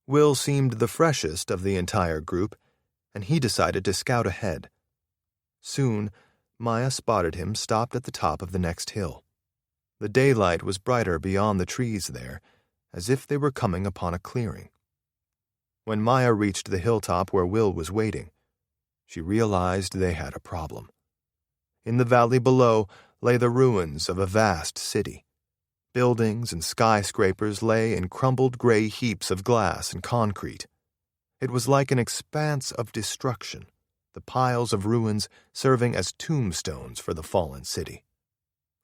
Will seemed the freshest of the entire group, and he decided to scout ahead. Soon, Maya spotted him stopped at the top of the next hill. The daylight was brighter beyond the trees there, as if they were coming upon a clearing. When Maya reached the hilltop where Will was waiting, she realized they had a problem. In the valley below lay the ruins of a vast city. Buildings and skyscrapers lay in crumbled gray heaps of glass and concrete. It was like an expanse of destruction, the piles of ruins serving as tombstones for the fallen city.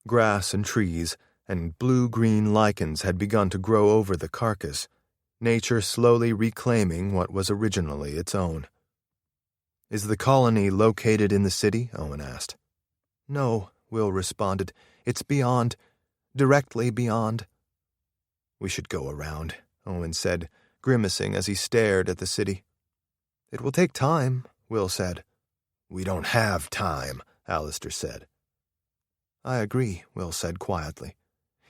Grass and trees and blue-green lichens had begun to grow over the carcass, nature slowly reclaiming what was originally its own. "Is the colony located in the city?" Owen asked. "No," Will responded. "It's beyond, directly beyond." "We should go around," Owen said, grimacing as he stared at the city. "It will take time," Will said. "We don't have time," Alistair said. "I agree," Will said quietly.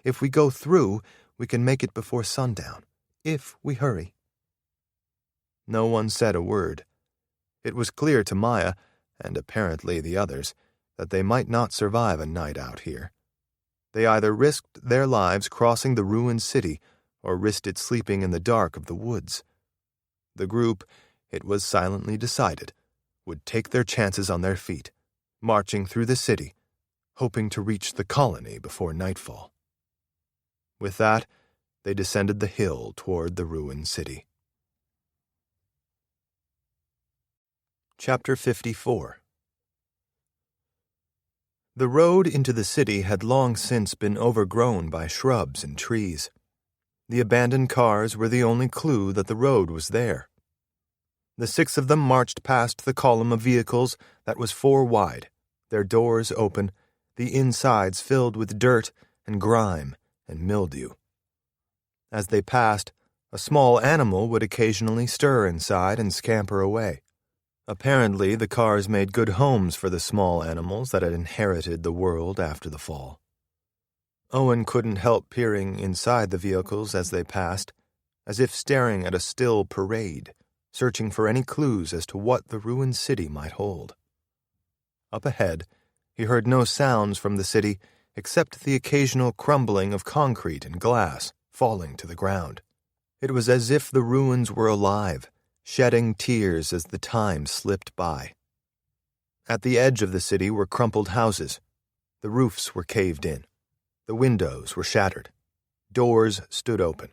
"If we go through, we can make it before sundown, if we hurry." No one said a word. It was clear to Maya, and apparently the others, that they might not survive a night out here. They either risked their lives crossing the ruined city or risked it sleeping in the dark of the woods. The group, it was silently decided, would take their chances on their feet, marching through the city, hoping to reach the colony before nightfall. With that, they descended the hill toward the ruined city. Chapter 54. The road into the city had long since been overgrown by shrubs and trees. The abandoned cars were the only clue that the road was there. The 6 of them marched past the column of vehicles that was 4 wide, their doors open, the insides filled with dirt and grime and mildew. As they passed, a small animal would occasionally stir inside and scamper away. Apparently, the cars made good homes for the small animals that had inherited the world after the fall. Owen couldn't help peering inside the vehicles as they passed, as if staring at a still parade, searching for any clues as to what the ruined city might hold. Up ahead, he heard no sounds from the city except the occasional crumbling of concrete and glass falling to the ground. It was as if the ruins were alive, shedding tears as the time slipped by. At the edge of the city were crumpled houses. The roofs were caved in. The windows were shattered. Doors stood open.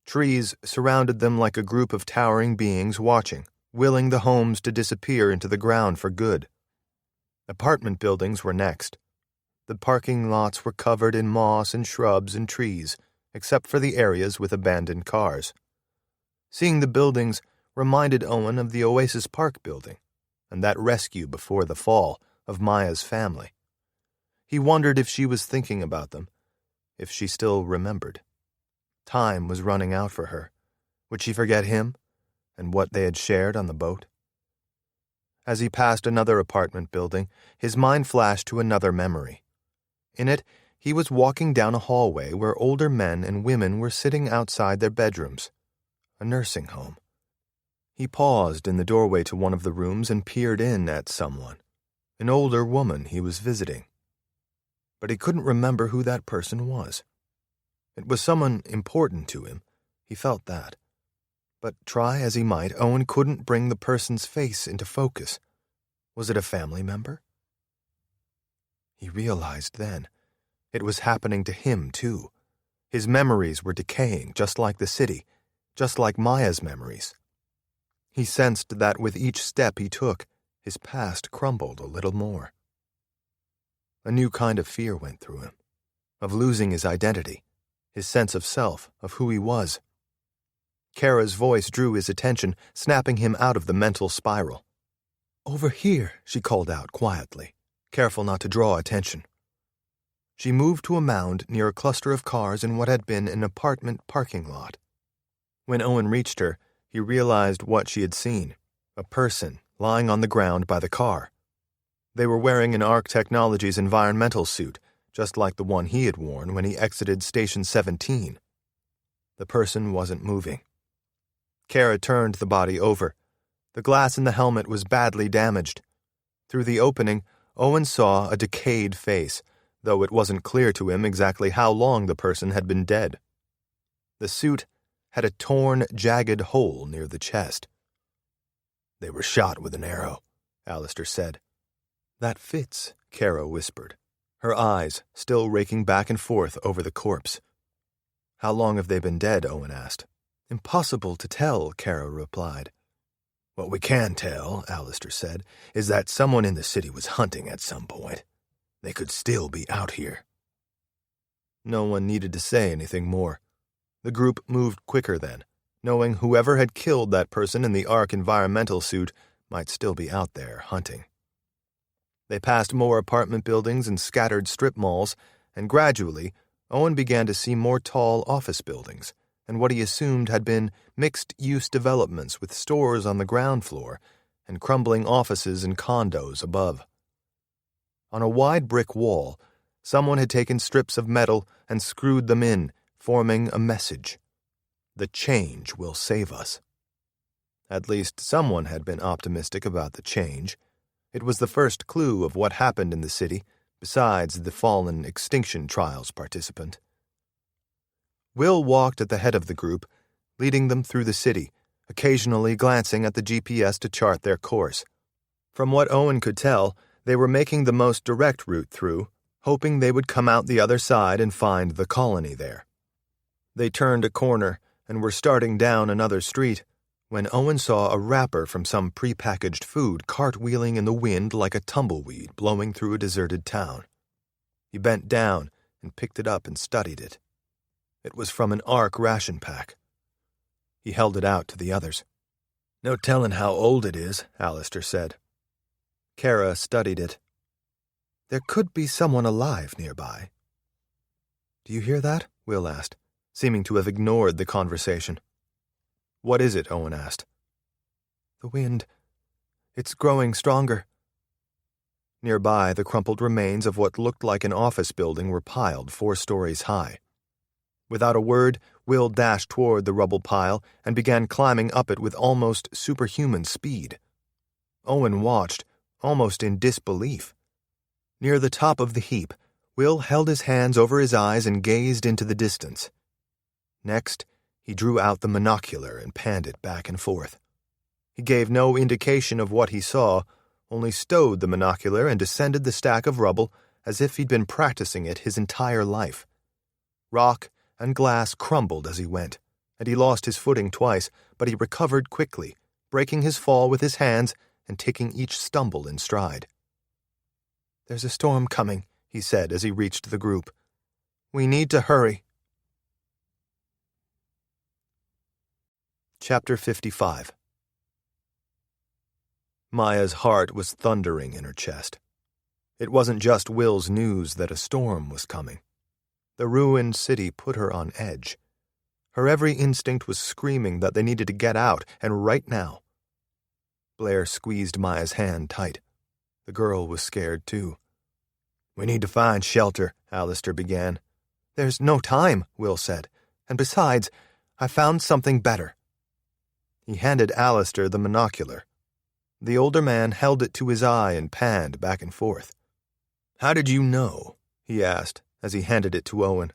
Trees surrounded them like a group of towering beings watching, willing the homes to disappear into the ground for good. Apartment buildings were next. The parking lots were covered in moss and shrubs and trees, except for the areas with abandoned cars. Seeing the buildings reminded Owen of the Oasis Park building, and that rescue before the fall of Maya's family. He wondered if she was thinking about them, if she still remembered. Time was running out for her. Would she forget him and what they had shared on the boat? As he passed another apartment building, his mind flashed to another memory. In it, he was walking down a hallway where older men and women were sitting outside their bedrooms. A nursing home. He paused in the doorway to one of the rooms and peered in at someone, an older woman he was visiting. But he couldn't remember who that person was. It was someone important to him, he felt that. But try as he might, Owen couldn't bring the person's face into focus. Was it a family member? He realized then. It was happening to him, too. His memories were decaying, just like the city, just like Maya's memories. He sensed that with each step he took, his past crumbled a little more. A new kind of fear went through him, of losing his identity, his sense of self, of who he was. Kara's voice drew his attention, snapping him out of the mental spiral. "Over here," she called out quietly, careful not to draw attention. She moved to a mound near a cluster of cars in what had been an apartment parking lot. When Owen reached her, he realized what she had seen, a person lying on the ground by the car. They were wearing an ARC Technologies environmental suit, just like the one he had worn when he exited Station 17. The person wasn't moving. Kara turned the body over. The glass in the helmet was badly damaged. Through the opening, Owen saw a decayed face, though it wasn't clear to him exactly how long the person had been dead. The suit had a torn, jagged hole near the chest. "They were shot with an arrow," Alistair said. "That fits," Kara whispered, her eyes still raking back and forth over the corpse. "How long have they been dead?" Owen asked. "Impossible to tell," Kara replied. "What we can tell," Alistair said, "is that someone in the city was hunting at some point. They could still be out here." No one needed to say anything more. The group moved quicker then, knowing whoever had killed that person in the ARC environmental suit might still be out there hunting. They passed more apartment buildings and scattered strip malls, and gradually, Owen began to see more tall office buildings, and what he assumed had been mixed-use developments with stores on the ground floor and crumbling offices and condos above. On a wide brick wall, someone had taken strips of metal and screwed them in, forming a message. "The change will save us." At least someone had been optimistic about the change. It was the first clue of what happened in the city, besides the fallen Extinction Trials participant. Will walked at the head of the group, leading them through the city, occasionally glancing at the GPS to chart their course. From what Owen could tell, they were making the most direct route through, hoping they would come out the other side and find the colony there. They turned a corner and were starting down another street when Owen saw a wrapper from some prepackaged food cartwheeling in the wind like a tumbleweed blowing through a deserted town. He bent down and picked it up and studied it. It was from an ARC ration pack. He held it out to the others. "No telling how old it is," Alistair said. Kara studied it. "There could be someone alive nearby." "Do you hear that?" Will asked, seeming to have ignored the conversation. "What is it?" Owen asked. "The wind. It's growing stronger." Nearby, the crumpled remains of what looked like an office building were piled 4 stories high. Without a word, Will dashed toward the rubble pile and began climbing up it with almost superhuman speed. Owen watched, almost in disbelief. Near the top of the heap, Will held his hands over his eyes and gazed into the distance. Next, he drew out the monocular and panned it back and forth. He gave no indication of what he saw, only stowed the monocular and descended the stack of rubble as if he'd been practicing it his entire life. Rock and glass crumbled as he went, and he lost his footing twice, but he recovered quickly, breaking his fall with his hands and taking each stumble in stride. "There's a storm coming," he said as he reached the group. "We need to hurry." Chapter 55. Maya's heart was thundering in her chest. It wasn't just Will's news that a storm was coming. The ruined city put her on edge. Her every instinct was screaming that they needed to get out, and right now. Blair squeezed Maya's hand tight. The girl was scared too. "We need to find shelter," Alistair began. "There's no time," Will said. "And besides, I found something better." He handed Alistair the monocular. The older man held it to his eye and panned back and forth. "How did you know?" he asked as he handed it to Owen.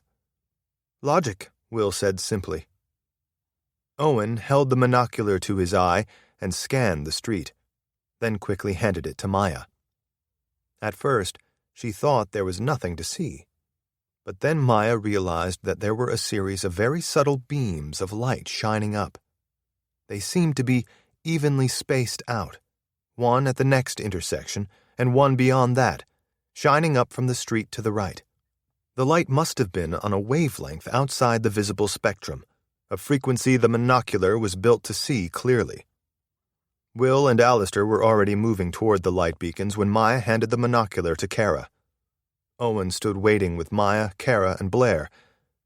"Logic," Will said simply. Owen held the monocular to his eye and scanned the street, then quickly handed it to Maya. At first, She thought there was nothing to see. But then Maya realized that there were a series of very subtle beams of light shining up. They seemed to be evenly spaced out, one at the next intersection and one beyond that, shining up from the street to the right. The light must have been on a wavelength outside the visible spectrum, a frequency the monocular was built to see clearly. Will and Alistair were already moving toward the light beacons when Maya handed the monocular to Kara. Owen stood waiting with Maya, Kara, and Blair,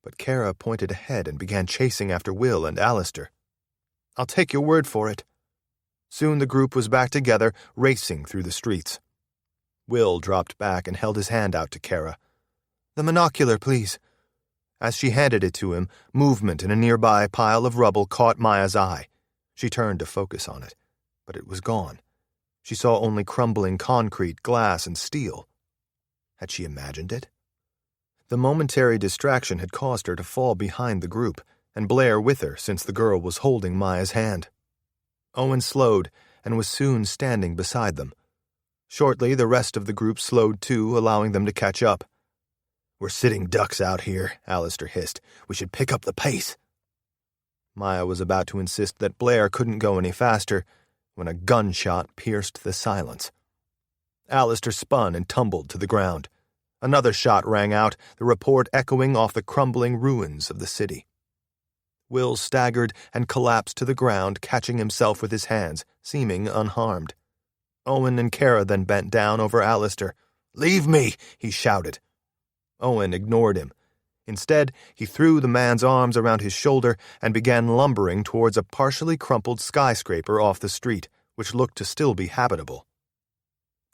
but Kara pointed ahead and began chasing after Will and Alistair. "I'll take your word for it." Soon the group was back together, racing through the streets. Will dropped back and held his hand out to Kara. "The monocular, please." As she handed it to him, movement in a nearby pile of rubble caught Maya's eye. She turned to focus on it, but it was gone. She saw only crumbling concrete, glass, and steel. Had she imagined it? The momentary distraction had caused her to fall behind the group, and Blair with her since the girl was holding Maya's hand. Owen slowed and was soon standing beside them. Shortly, the rest of the group slowed too, allowing them to catch up. "We're sitting ducks out here," Alistair hissed. "We should pick up the pace." Maya was about to insist that Blair couldn't go any faster when a gunshot pierced the silence. Alistair spun and tumbled to the ground. Another shot rang out, the report echoing off the crumbling ruins of the city. Will staggered and collapsed to the ground, catching himself with his hands, seeming unharmed. Owen and Kara then bent down over Alistair. "Leave me!" he shouted. Owen ignored him. Instead, he threw the man's arms around his shoulder and began lumbering towards a partially crumpled skyscraper off the street, which looked to still be habitable.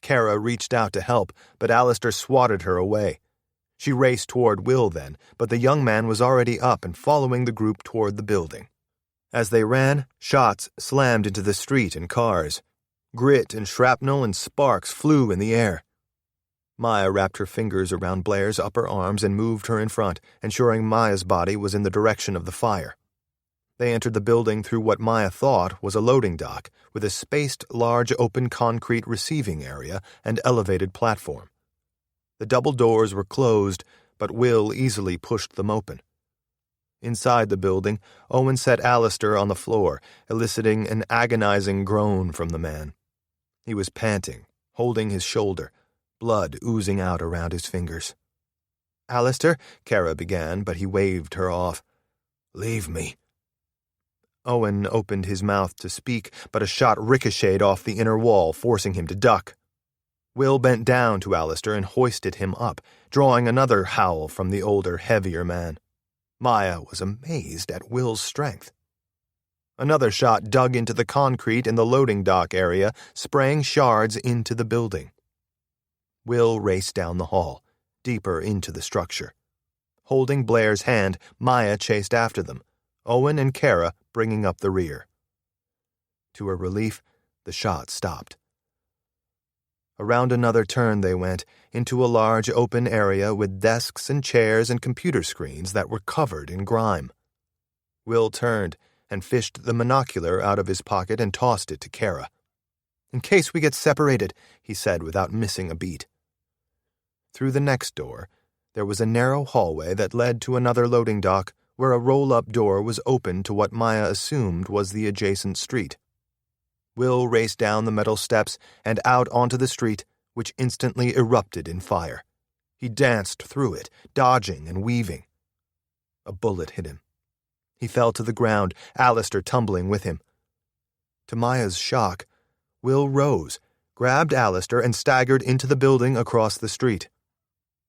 Kara reached out to help, but Alistair swatted her away. She raced toward Will then, but the young man was already up and following the group toward the building. As they ran, shots slammed into the street and cars. Grit and shrapnel and sparks flew in the air. Maya wrapped her fingers around Blair's upper arms and moved her in front, ensuring Maya's body was in the direction of the fire. They entered the building through what Maya thought was a loading dock, with a spaced large open concrete receiving area and elevated platform. The double doors were closed, but Will easily pushed them open. Inside the building, Owen set Alistair on the floor, eliciting an agonizing groan from the man. He was panting, holding his shoulder, blood oozing out around his fingers. "Alistair," Kara began, but he waved her off. "Leave me." Owen opened his mouth to speak, but a shot ricocheted off the inner wall, forcing him to duck. Will bent down to Alistair and hoisted him up, drawing another howl from the older, heavier man. Maya was amazed at Will's strength. Another shot dug into the concrete in the loading dock area, spraying shards into the building. Will raced down the hall, deeper into the structure. Holding Blair's hand, Maya chased after them, Owen and Kara bringing up the rear. To her relief, the shot stopped. Around another turn they went, into a large open area with desks and chairs and computer screens that were covered in grime. Will turned and fished the monocular out of his pocket and tossed it to Kara. "In case we get separated," he said without missing a beat. Through the next door, there was a narrow hallway that led to another loading dock where a roll-up door was open to what Maya assumed was the adjacent street. Will raced down the metal steps and out onto the street, which instantly erupted in fire. He danced through it, dodging and weaving. A bullet hit him. He fell to the ground, Alistair tumbling with him. To Maya's shock, Will rose, grabbed Alistair, and staggered into the building across the street.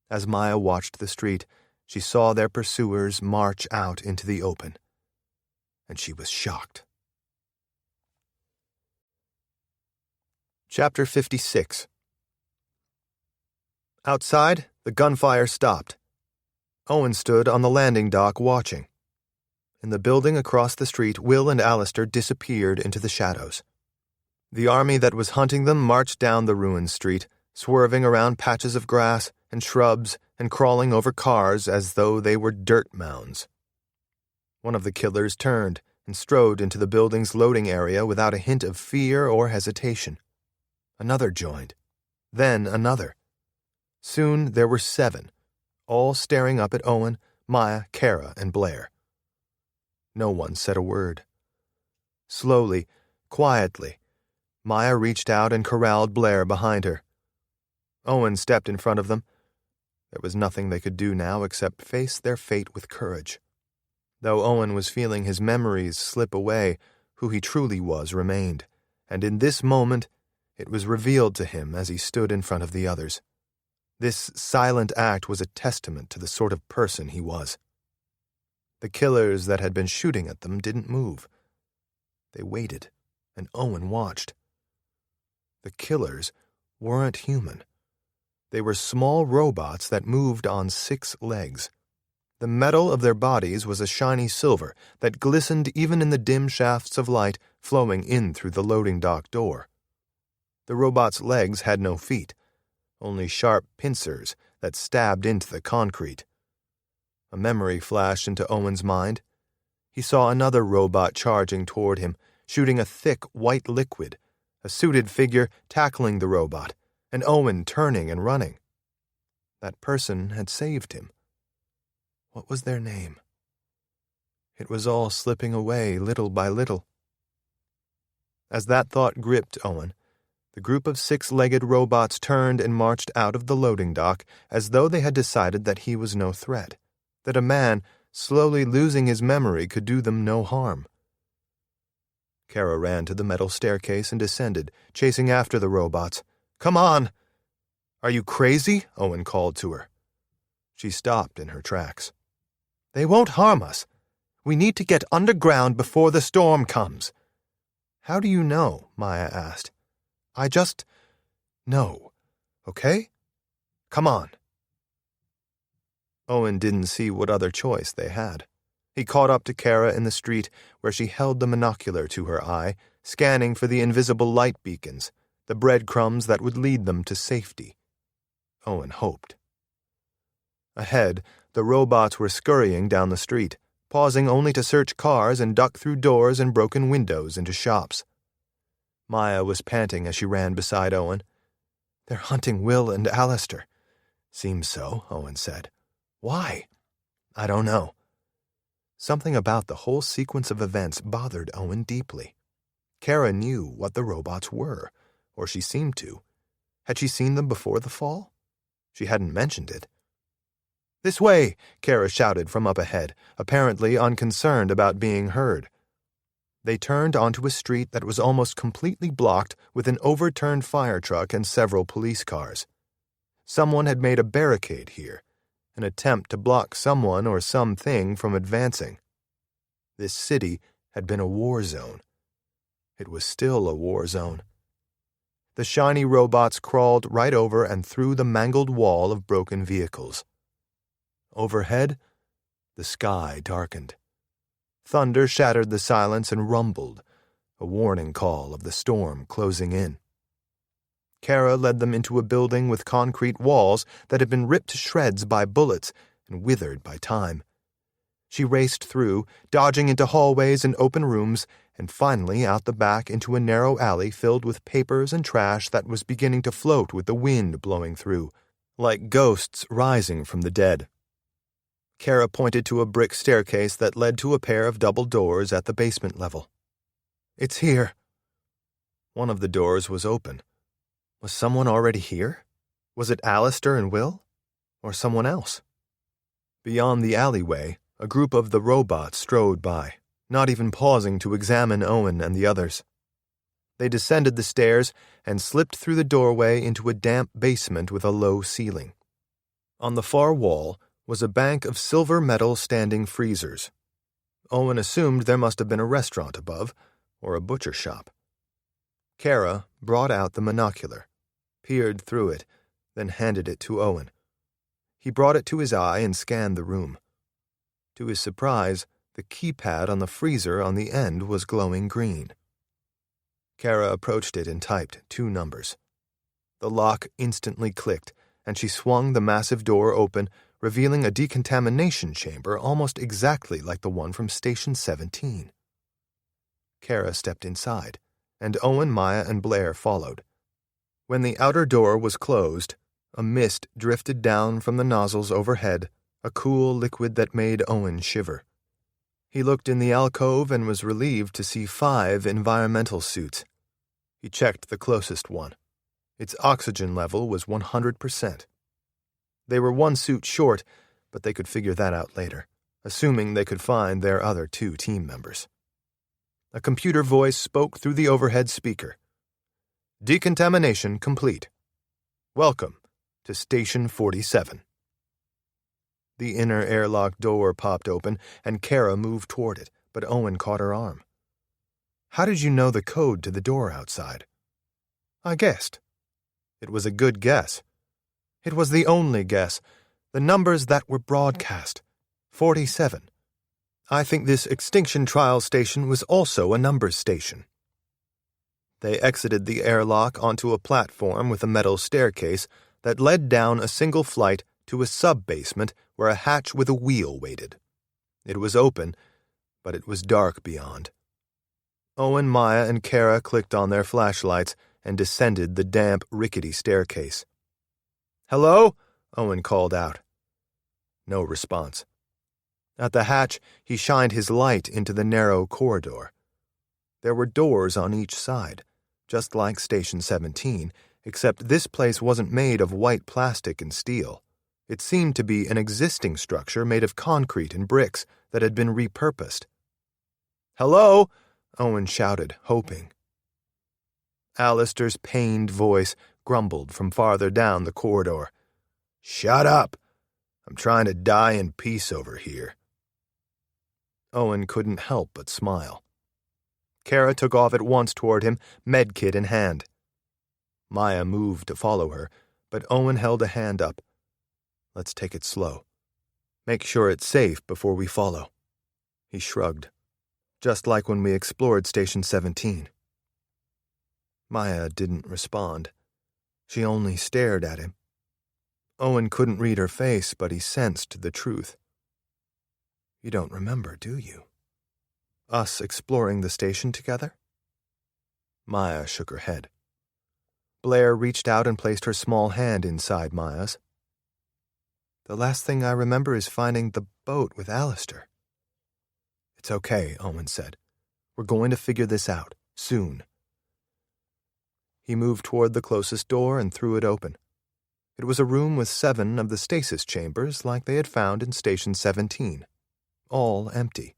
As Maya watched the street, she saw their pursuers march out into the open, and she was shocked. Chapter 56. Outside, the gunfire stopped. Owen stood on the landing dock watching. In the building across the street, Will and Alistair disappeared into the shadows. The army that was hunting them marched down the ruined street, swerving around patches of grass and shrubs and crawling over cars as though they were dirt mounds. One of the killers turned and strode into the building's loading area without a hint of fear or hesitation. Another joined. Then another. Soon there were 7, all staring up at Owen, Maya, Kara, and Blair. No one said a word. Slowly, quietly, Maya reached out and corralled Blair behind her. Owen stepped in front of them. There was nothing they could do now except face their fate with courage. Though Owen was feeling his memories slip away, who he truly was remained, and in this moment it was revealed to him as he stood in front of the others. This silent act was a testament to the sort of person he was. The killers that had been shooting at them didn't move. They waited, and Owen watched. The killers weren't human. They were small robots that moved on 6 legs. The metal of their bodies was a shiny silver that glistened even in the dim shafts of light flowing in through the loading dock door. The robot's legs had no feet, only sharp pincers that stabbed into the concrete. A memory flashed into Owen's mind. He saw another robot charging toward him, shooting a thick white liquid, a suited figure tackling the robot, and Owen turning and running. That person had saved him. What was their name? It was all slipping away little by little. As that thought gripped Owen, the group of 6-legged robots turned and marched out of the loading dock as though they had decided that he was no threat, that a man slowly losing his memory could do them no harm. Kara ran to the metal staircase and descended, chasing after the robots. "Come on!" "Are you crazy?" Owen called to her. She stopped in her tracks. "They won't harm us. We need to get underground before the storm comes." "How do you know?" Maya asked. "I just know. Okay? Come on." Owen didn't see what other choice they had. He caught up to Kara in the street, where she held the monocular to her eye, scanning for the invisible light beacons, the breadcrumbs that would lead them to safety. Owen hoped. Ahead, the robots were scurrying down the street, pausing only to search cars and duck through doors and broken windows into shops. Maya was panting as she ran beside Owen. "They're hunting Will and Alistair." "Seems so," Owen said. "Why?" "I don't know." Something about the whole sequence of events bothered Owen deeply. Kara knew what the robots were, or she seemed to. Had she seen them before the fall? She hadn't mentioned it. "This way!" Kara shouted from up ahead, apparently unconcerned about being heard. They turned onto a street that was almost completely blocked with an overturned fire truck and several police cars. Someone had made a barricade here, an attempt to block someone or something from advancing. This city had been a war zone. It was still a war zone. The shiny robots crawled right over and through the mangled wall of broken vehicles. Overhead, the sky darkened. Thunder shattered the silence and rumbled, a warning call of the storm closing in. Kara led them into a building with concrete walls that had been ripped to shreds by bullets and withered by time. She raced through, dodging into hallways and open rooms, and finally out the back into a narrow alley filled with papers and trash that was beginning to float with the wind blowing through, like ghosts rising from the dead. Kara pointed to a brick staircase that led to a pair of double doors at the basement level. "It's here." One of the doors was open. Was someone already here? Was it Alistair and Will? Or someone else? Beyond the alleyway, a group of the robots strode by, not even pausing to examine Owen and the others. They descended the stairs and slipped through the doorway into a damp basement with a low ceiling. On the far wall was a bank of silver metal standing freezers. Owen assumed there must have been a restaurant above, or a butcher shop. Kara brought out the monocular, peered through it, then handed it to Owen. He brought it to his eye and scanned the room. To his surprise, the keypad on the freezer on the end was glowing green. Kara approached it and typed 2 numbers. The lock instantly clicked, and she swung the massive door open, revealing a decontamination chamber almost exactly like the one from Station 17. Kara stepped inside, and Owen, Maya, and Blair followed. When the outer door was closed, A mist drifted down from the nozzles overhead, a cool liquid that made Owen shiver. He looked in the alcove and was relieved to see 5 environmental suits. He checked the closest one. Its oxygen level was 100%. They were 1 suit short, but they could figure that out later, assuming they could find their other 2 team members. A computer voice spoke through the overhead speaker. Decontamination complete. Welcome to Station 47. The inner airlock door popped open, and Kara moved toward it, but Owen caught her arm. How did you know the code to the door outside? I guessed. It was a good guess. It was the only guess. The numbers that were broadcast. 47. I think this Extinction Trials station was also a numbers station. They exited the airlock onto a platform with a metal staircase that led down a single flight to a sub-basement where a hatch with a wheel waited. It was open, but it was dark beyond. Owen, Maya, and Kara clicked on their flashlights and descended the damp, rickety staircase. Hello? Owen called out. No response. At the hatch, he shined his light into the narrow corridor. There were doors on each side, just like Station 17, except this place wasn't made of white plastic and steel. It seemed to be an existing structure made of concrete and bricks that had been repurposed. Hello? Owen shouted, hoping. Alistair's pained voice grumbled from farther down the corridor. Shut up! I'm trying to die in peace over here. Owen couldn't help but smile. Kara took off at once toward him, medkit in hand. Maya moved to follow her, but Owen held a hand up. Let's take it slow. Make sure it's safe before we follow. He shrugged. Just like when we explored Station 17. Maya didn't respond. She only stared at him. Owen couldn't read her face, but he sensed the truth. You don't remember, do you? Us exploring the station together? Maya shook her head. Blair reached out and placed her small hand inside Maya's. The last thing I remember is finding the boat with Alistair. It's okay, Owen said. We're going to figure this out, soon. He moved toward the closest door and threw it open. It was a room with 7 of the stasis chambers like they had found in Station 17. All empty.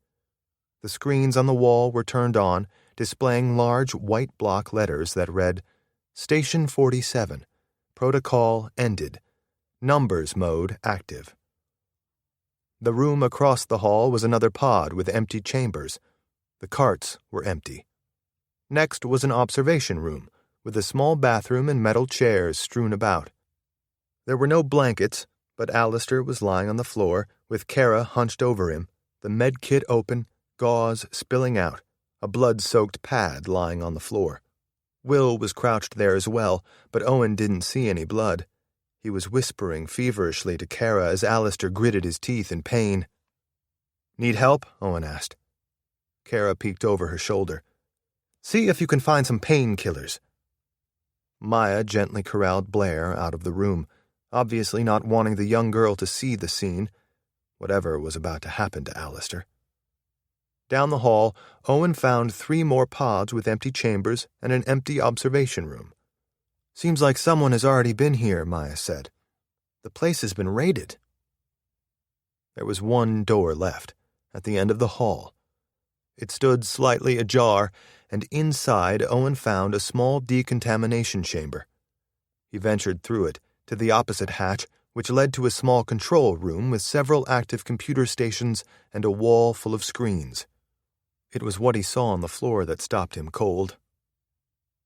The screens on the wall were turned on, displaying large white block letters that read, Station 47, Protocol ended. Numbers mode active. The room across the hall was another pod with empty chambers. The carts were empty. Next was an observation room, with a small bathroom and metal chairs strewn about. There were no blankets, but Alistair was lying on the floor, with Kara hunched over him, the med kit open, gauze spilling out, a blood-soaked pad lying on the floor. Will was crouched there as well, but Owen didn't see any blood. He was whispering feverishly to Kara as Alistair gritted his teeth in pain. Need help? Owen asked. Kara peeked over her shoulder. See if you can find some painkillers. Maya gently corralled Blair out of the room, obviously not wanting the young girl to see the scene, whatever was about to happen to Alistair. Down the hall, Owen found 3 more pods with empty chambers and an empty observation room. Seems like someone has already been here, Maya said. The place has been raided. There was 1 door left, at the end of the hall. It stood slightly ajar, and inside Owen found a small decontamination chamber. He ventured through it, to the opposite hatch, which led to a small control room with several active computer stations and a wall full of screens. It was what he saw on the floor that stopped him cold.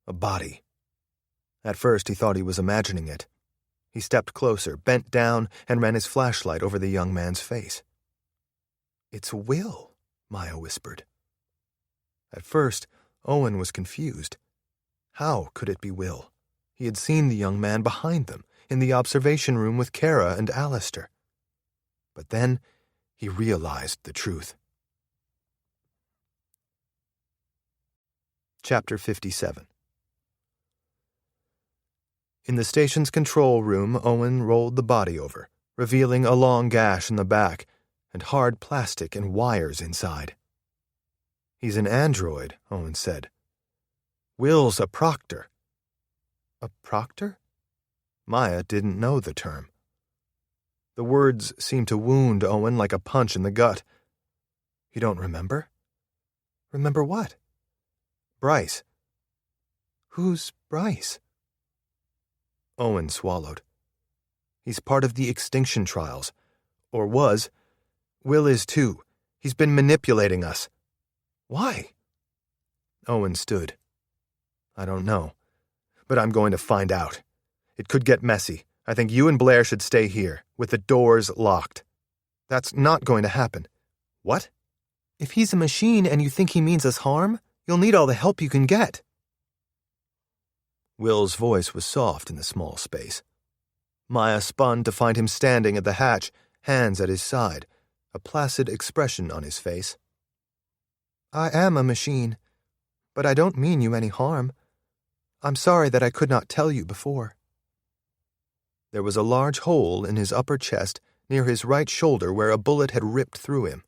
A body. At first he thought he was imagining it. He stepped closer, bent down, and ran his flashlight over the young man's face. It's Will, Maya whispered. At first, Owen was confused. How could it be Will? He had seen the young man behind them, in the observation room with Kara and Alistair. But then he realized the truth. Chapter 57. In the station's control room, Owen rolled the body over, revealing a long gash in the back and hard plastic and wires inside. "He's an android," Owen said. "Will's a proctor." "A proctor?" Maya didn't know the term. The words seemed to wound Owen like a punch in the gut. "You don't remember?" "Remember what?" "Bryce." "Who's Bryce?" Owen swallowed. "He's part of the Extinction Trials. Or was. Will is too. He's been manipulating us." "Why?" Owen stood. "I don't know. But I'm going to find out. It could get messy. I think you and Blair should stay here, with the doors locked." "That's not going to happen." "What?" "If he's a machine and you think he means us harm, you'll need all the help you can get." Will's voice was soft in the small space. Maya spun to find him standing at the hatch, hands at his side, a placid expression on his face. "I am a machine, but I don't mean you any harm. I'm sorry that I could not tell you before." There was a large hole in his upper chest near his right shoulder where a bullet had ripped through him.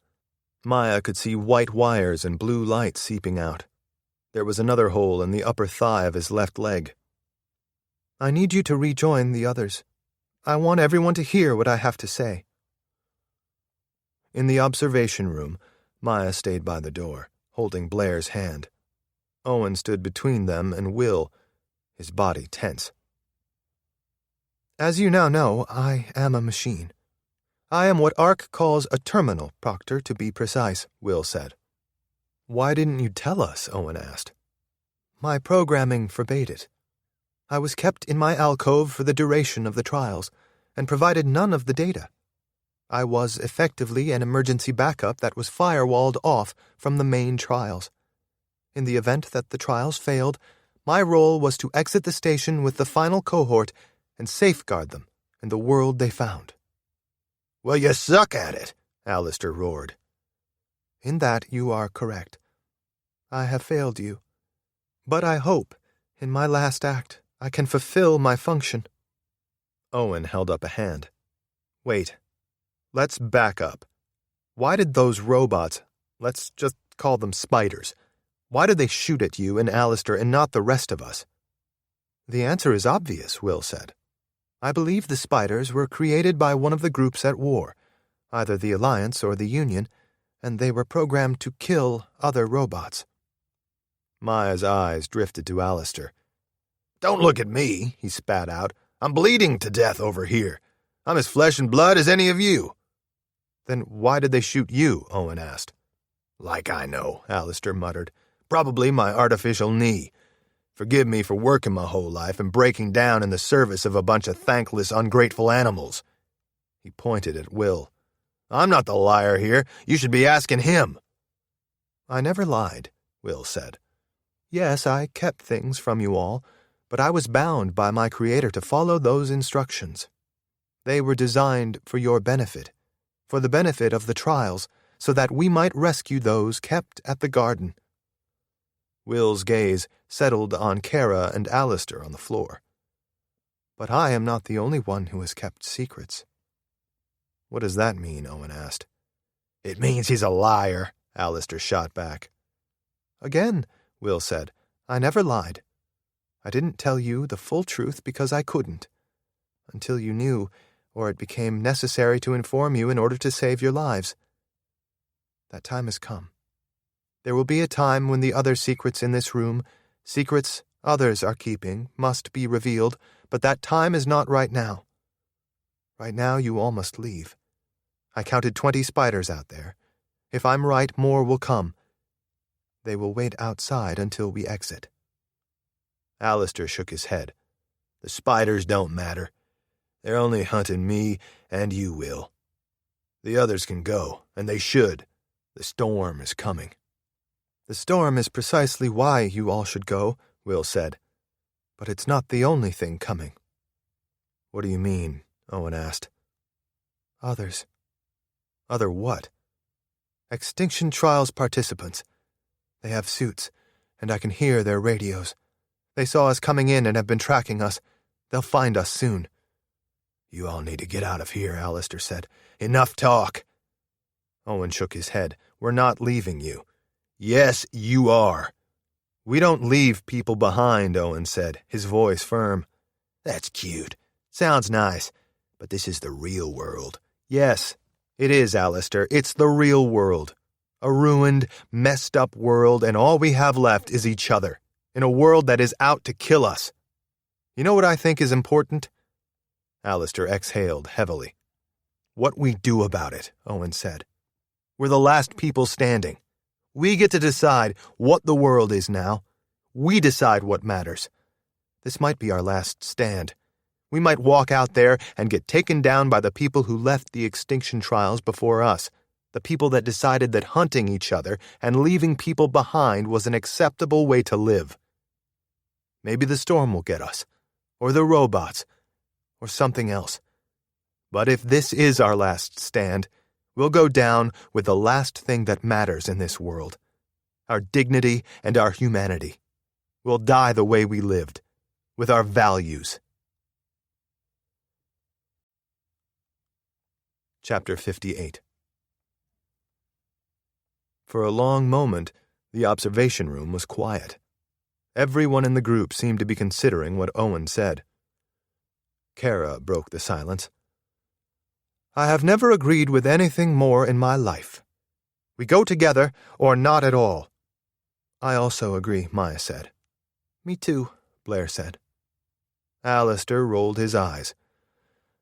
Maya could see white wires and blue light seeping out. There was another hole in the upper thigh of his left leg. "I need you to rejoin the others. I want everyone to hear what I have to say." In the observation room, Maya stayed by the door, holding Blair's hand. Owen stood between them and Will, his body tense. "As you now know, I am a machine. I am what ARC calls a terminal proctor, to be precise," Will said. "Why didn't you tell us?" Owen asked. "My programming forbade it. I was kept in my alcove for the duration of the trials, and provided none of the data. I was effectively an emergency backup that was firewalled off from the main trials. In the event that the trials failed, my role was to exit the station with the final cohort and safeguard them and the world they found." "Well, you suck at it," Alistair roared. "In that you are correct. I have failed you. But I hope, in my last act, I can fulfill my function." Owen held up a hand. "Wait. Let's back up. Why did those robots, let's just call them spiders, why did they shoot at you and Alistair and not the rest of us?" "The answer is obvious," Will said. "I believe the spiders were created by one of the groups at war, either the Alliance or the Union, and they were programmed to kill other robots." Maya's eyes drifted to Alistair. "Don't look at me," he spat out. "I'm bleeding to death over here. I'm as flesh and blood as any of you." "Then why did they shoot you?" Owen asked. "Like I know," Alistair muttered. "Probably my artificial knee. Forgive me for working my whole life and breaking down in the service of a bunch of thankless, ungrateful animals." He pointed at Will. "I'm not the liar here. You should be asking him." "I never lied," Will said. "Yes, I kept things from you all, but I was bound by my Creator to follow those instructions. They were designed for your benefit, for the benefit of the trials, so that we might rescue those kept at the garden." Will's gaze settled on Kara and Alistair on the floor. "But I am not the only one who has kept secrets." "What does that mean?" Owen asked. "It means he's a liar," Alistair shot back. "Again," Will said, "I never lied. I didn't tell you the full truth because I couldn't. Until you knew, or it became necessary to inform you in order to save your lives. That time has come. There will be a time when the other secrets in this room, secrets others are keeping, must be revealed, but that time is not right now. Right now you all must leave. I counted 20 spiders out there. If I'm right, more will come. They will wait outside until we exit." Alistair shook his head. "The spiders don't matter. They're only hunting me and you, Will. The others can go, and they should. The storm is coming." "The storm is precisely why you all should go," Will said. "But it's not the only thing coming." "What do you mean?" Owen asked. "Others." "Other what?" "Extinction Trials participants. They have suits, and I can hear their radios. They saw us coming in and have been tracking us. They'll find us soon. You all need to get out of here, Alistair said. Enough talk. Owen shook his head. We're not leaving you. Yes, you are. We don't leave people behind, Owen said, his voice firm. That's cute. Sounds nice. But this is the real world. Yes, it is, Alistair. It's the real world. A ruined, messed up world, and all we have left is each other, in a world that is out to kill us. You know what I think is important? Alistair exhaled heavily. What we do about it, Owen said. We're the last people standing. We get to decide what the world is now. We decide what matters. This might be our last stand. We might walk out there and get taken down by the people who left the Extinction Trials before us, the people that decided that hunting each other and leaving people behind was an acceptable way to live. Maybe the storm will get us, or the robots, or something else. But if this is our last stand, we'll go down with the last thing that matters in this world, our dignity and our humanity. We'll die the way we lived, with our values. Chapter 58. For a long moment, the observation room was quiet. Everyone in the group seemed to be considering what Owen said. Kara broke the silence. I have never agreed with anything more in my life. We go together or not at all. I also agree, Maya said. Me too, Blair said. Alistair rolled his eyes.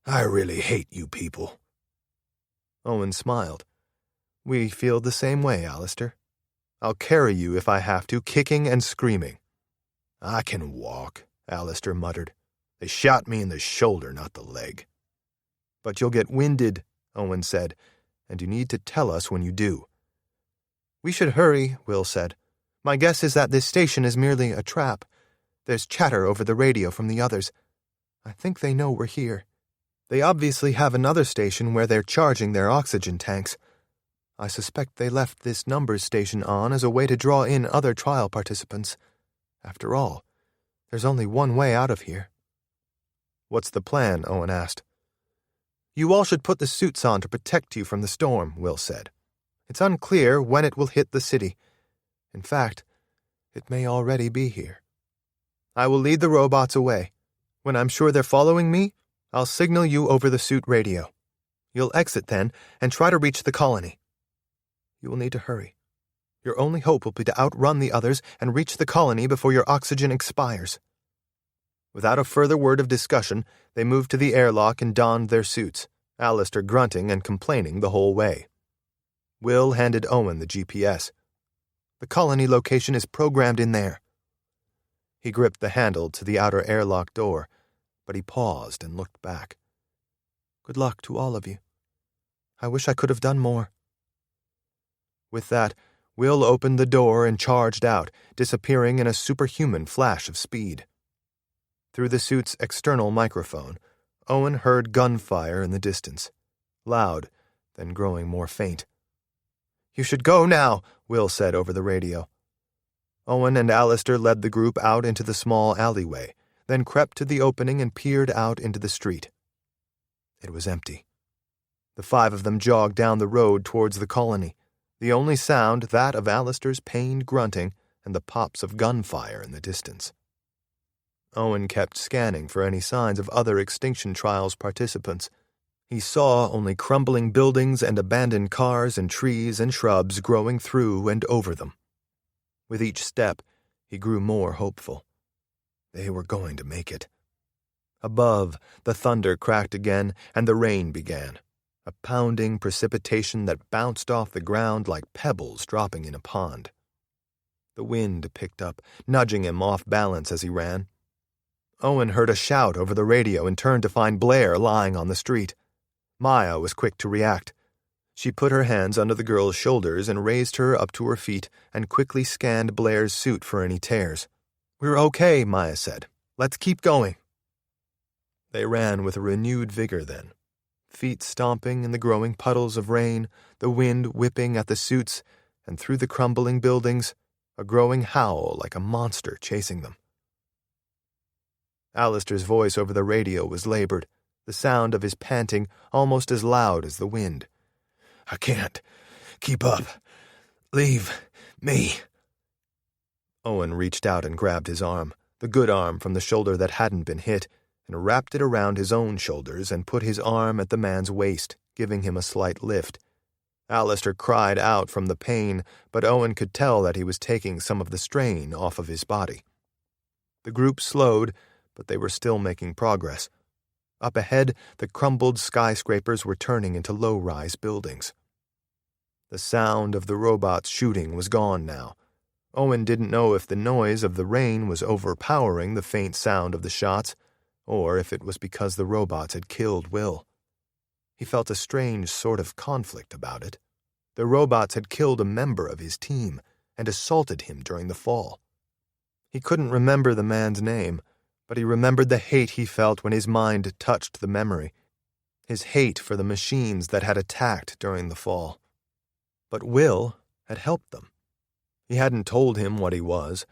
I really hate you people. Owen smiled. We feel the same way, Alistair. I'll carry you if I have to, kicking and screaming. I can walk, Alistair muttered. They shot me in the shoulder, not the leg. But you'll get winded, Owen said, and you need to tell us when you do. We should hurry, Will said. My guess is that this station is merely a trap. There's chatter over the radio from the others. I think they know we're here. They obviously have another station where they're charging their oxygen tanks. I suspect they left this numbers station on as a way to draw in other trial participants. After all, there's only one way out of here. What's the plan? Owen asked. You all should put the suits on to protect you from the storm, Will said. It's unclear when it will hit the city. In fact, it may already be here. I will lead the robots away. When I'm sure they're following me, I'll signal you over the suit radio. You'll exit then and try to reach the colony. You will need to hurry. Your only hope will be to outrun the others and reach the colony before your oxygen expires. Without a further word of discussion, they moved to the airlock and donned their suits, Alistair grunting and complaining the whole way. Will handed Owen the GPS. The colony location is programmed in there. He gripped the handle to the outer airlock door, but he paused and looked back. Good luck to all of you. I wish I could have done more. With that, Will opened the door and charged out, disappearing in a superhuman flash of speed. Through the suit's external microphone, Owen heard gunfire in the distance, loud, then growing more faint. You should go now, Will said over the radio. Owen and Alistair led the group out into the small alleyway, then crept to the opening and peered out into the street. It was empty. The five of them jogged down the road towards the colony, the only sound that of Alistair's pained grunting and the pops of gunfire in the distance. Owen kept scanning for any signs of other Extinction Trials participants. He saw only crumbling buildings and abandoned cars and trees and shrubs growing through and over them. With each step, he grew more hopeful. They were going to make it. Above, the thunder cracked again, and the rain began, a pounding precipitation that bounced off the ground like pebbles dropping in a pond. The wind picked up, nudging him off balance as he ran. Owen heard a shout over the radio and turned to find Blair lying on the street. Maya was quick to react. She put her hands under the girl's shoulders and raised her up to her feet and quickly scanned Blair's suit for any tears. We're okay, Maya said. Let's keep going. They ran with a renewed vigor then, feet stomping in the growing puddles of rain, the wind whipping at the suits, and through the crumbling buildings, a growing howl like a monster chasing them. Alistair's voice over the radio was labored, the sound of his panting almost as loud as the wind. "I can't keep up. Leave me." Owen reached out and grabbed his arm, the good arm from the shoulder that hadn't been hit, and wrapped it around his own shoulders and put his arm at the man's waist, giving him a slight lift. Alistair cried out from the pain, but Owen could tell that he was taking some of the strain off of his body. The group slowed, but they were still making progress. Up ahead, the crumbled skyscrapers were turning into low-rise buildings. The sound of the robots shooting was gone now. Owen didn't know if the noise of the rain was overpowering the faint sound of the shots, or if it was because the robots had killed Will. He felt a strange sort of conflict about it. The robots had killed a member of his team and assaulted him during the fall. He couldn't remember the man's name, but he remembered the hate he felt when his mind touched the memory, his hate for the machines that had attacked during the fall. But Will had helped them. He hadn't told him what he was,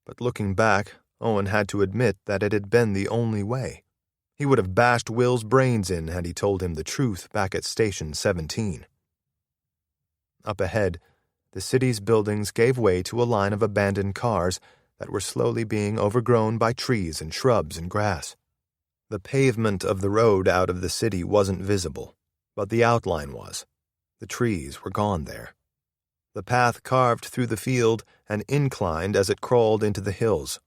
but looking back, Owen had to admit that it had been the only way. He would have bashed Will's brains in had he told him the truth back at Station 17. Up ahead, the city's buildings gave way to a line of abandoned cars that were slowly being overgrown by trees and shrubs and grass. The pavement of the road out of the city wasn't visible, but the outline was. The trees were gone there. The path carved through the field and inclined as it crawled into the hills.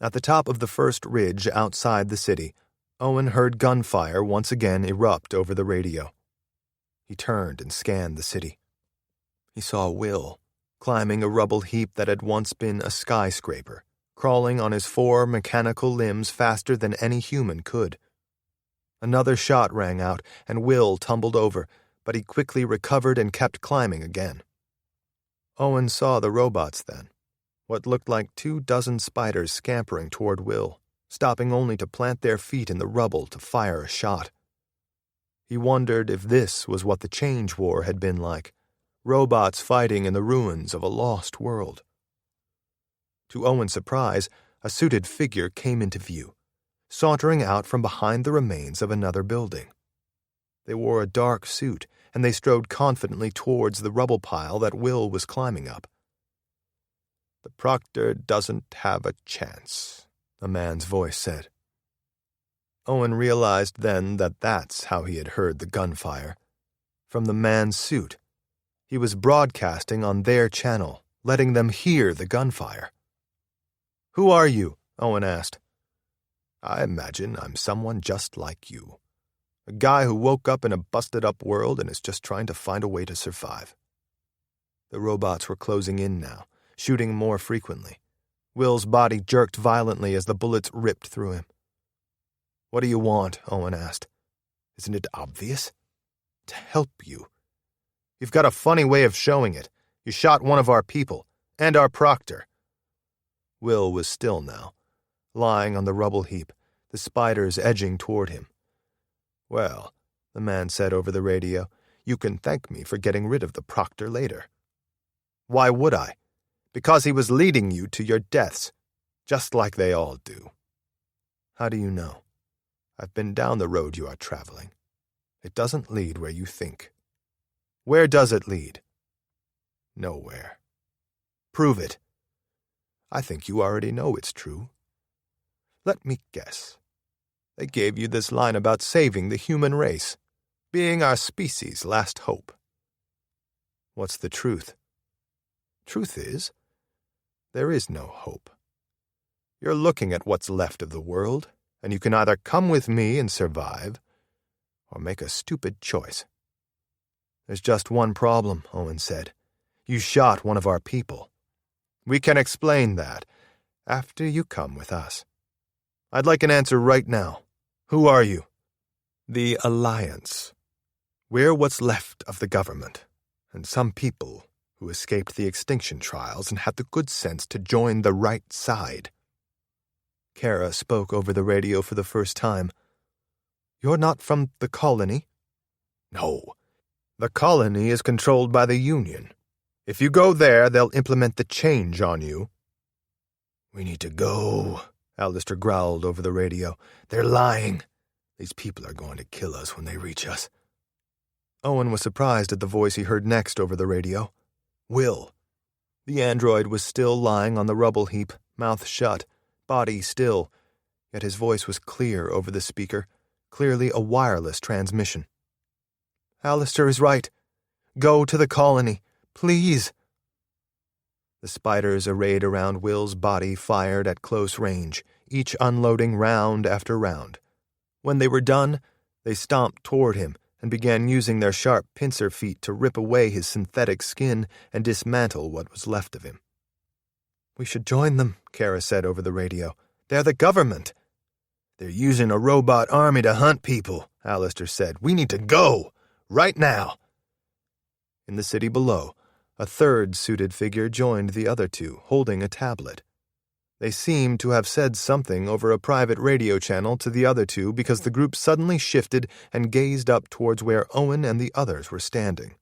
At the top of the first ridge outside the city, Owen heard gunfire once again erupt over the radio. He turned and scanned the city. He saw Will, climbing a rubble heap that had once been a skyscraper, crawling on his 4 mechanical limbs faster than any human could. Another shot rang out, and Will tumbled over, but he quickly recovered and kept climbing again. Owen saw the robots then, what looked like 24 spiders scampering toward Will, stopping only to plant their feet in the rubble to fire a shot. He wondered if this was what the Change War had been like, robots fighting in the ruins of a lost world. To Owen's surprise, a suited figure came into view, sauntering out from behind the remains of another building. They wore a dark suit, and they strode confidently towards the rubble pile that Will was climbing up. "The Proctor doesn't have a chance," a man's voice said. Owen realized then that that's how he had heard the gunfire. From the man's suit. He was broadcasting on their channel, letting them hear the gunfire. "Who are you?" Owen asked. "I imagine I'm someone just like you. A guy who woke up in a busted-up world and is just trying to find a way to survive." The robots were closing in now, shooting more frequently. Will's body jerked violently as the bullets ripped through him. "What do you want?" Owen asked. "Isn't it obvious?" "To help you. You've got a funny way of showing it. You shot one of our people, and our proctor." Will was still now, lying on the rubble heap, the spiders edging toward him. "Well," the man said over the radio, "you can thank me for getting rid of the proctor later." "Why would I?" "Because he was leading you to your deaths, just like they all do." "How do you know?" "I've been down the road you are traveling. It doesn't lead where you think." "Where does it lead?" "Nowhere." "Prove it." "I think you already know it's true." "Let me guess. They gave you this line about saving the human race, being our species' last hope." "What's the truth?" "Truth is, there is no hope. You're looking at what's left of the world, and you can either come with me and survive, or make a stupid choice." "There's just one problem," Owen said. "You shot one of our people." "We can explain that after you come with us. I'd like an answer right now. Who are you?" "The Alliance. We're what's left of the government, and some people who escaped the Extinction Trials and had the good sense to join the right side." Kara spoke over the radio for the first time. "You're not from the colony?" "No. The colony is controlled by the Union. If you go there, they'll implement the change on you." "We need to go," Alistair growled over the radio. "They're lying. These people are going to kill us when they reach us." Owen was surprised at the voice he heard next over the radio. Will. The android was still lying on the rubble heap, mouth shut, body still, yet his voice was clear over the speaker, clearly a wireless transmission. "Alistair is right. Go to the colony. Please." The spiders arrayed around Will's body fired at close range, each unloading round after round. When they were done, they stomped toward him and began using their sharp pincer feet to rip away his synthetic skin and dismantle what was left of him. "We should join them," Kara said over the radio. "They're the government." "They're using a robot army to hunt people," Alistair said. "We need to go. Right now." In the city below, a third suited figure joined the other two, holding a tablet. They seemed to have said something over a private radio channel to the other two because the group suddenly shifted and gazed up towards where Owen and the others were standing.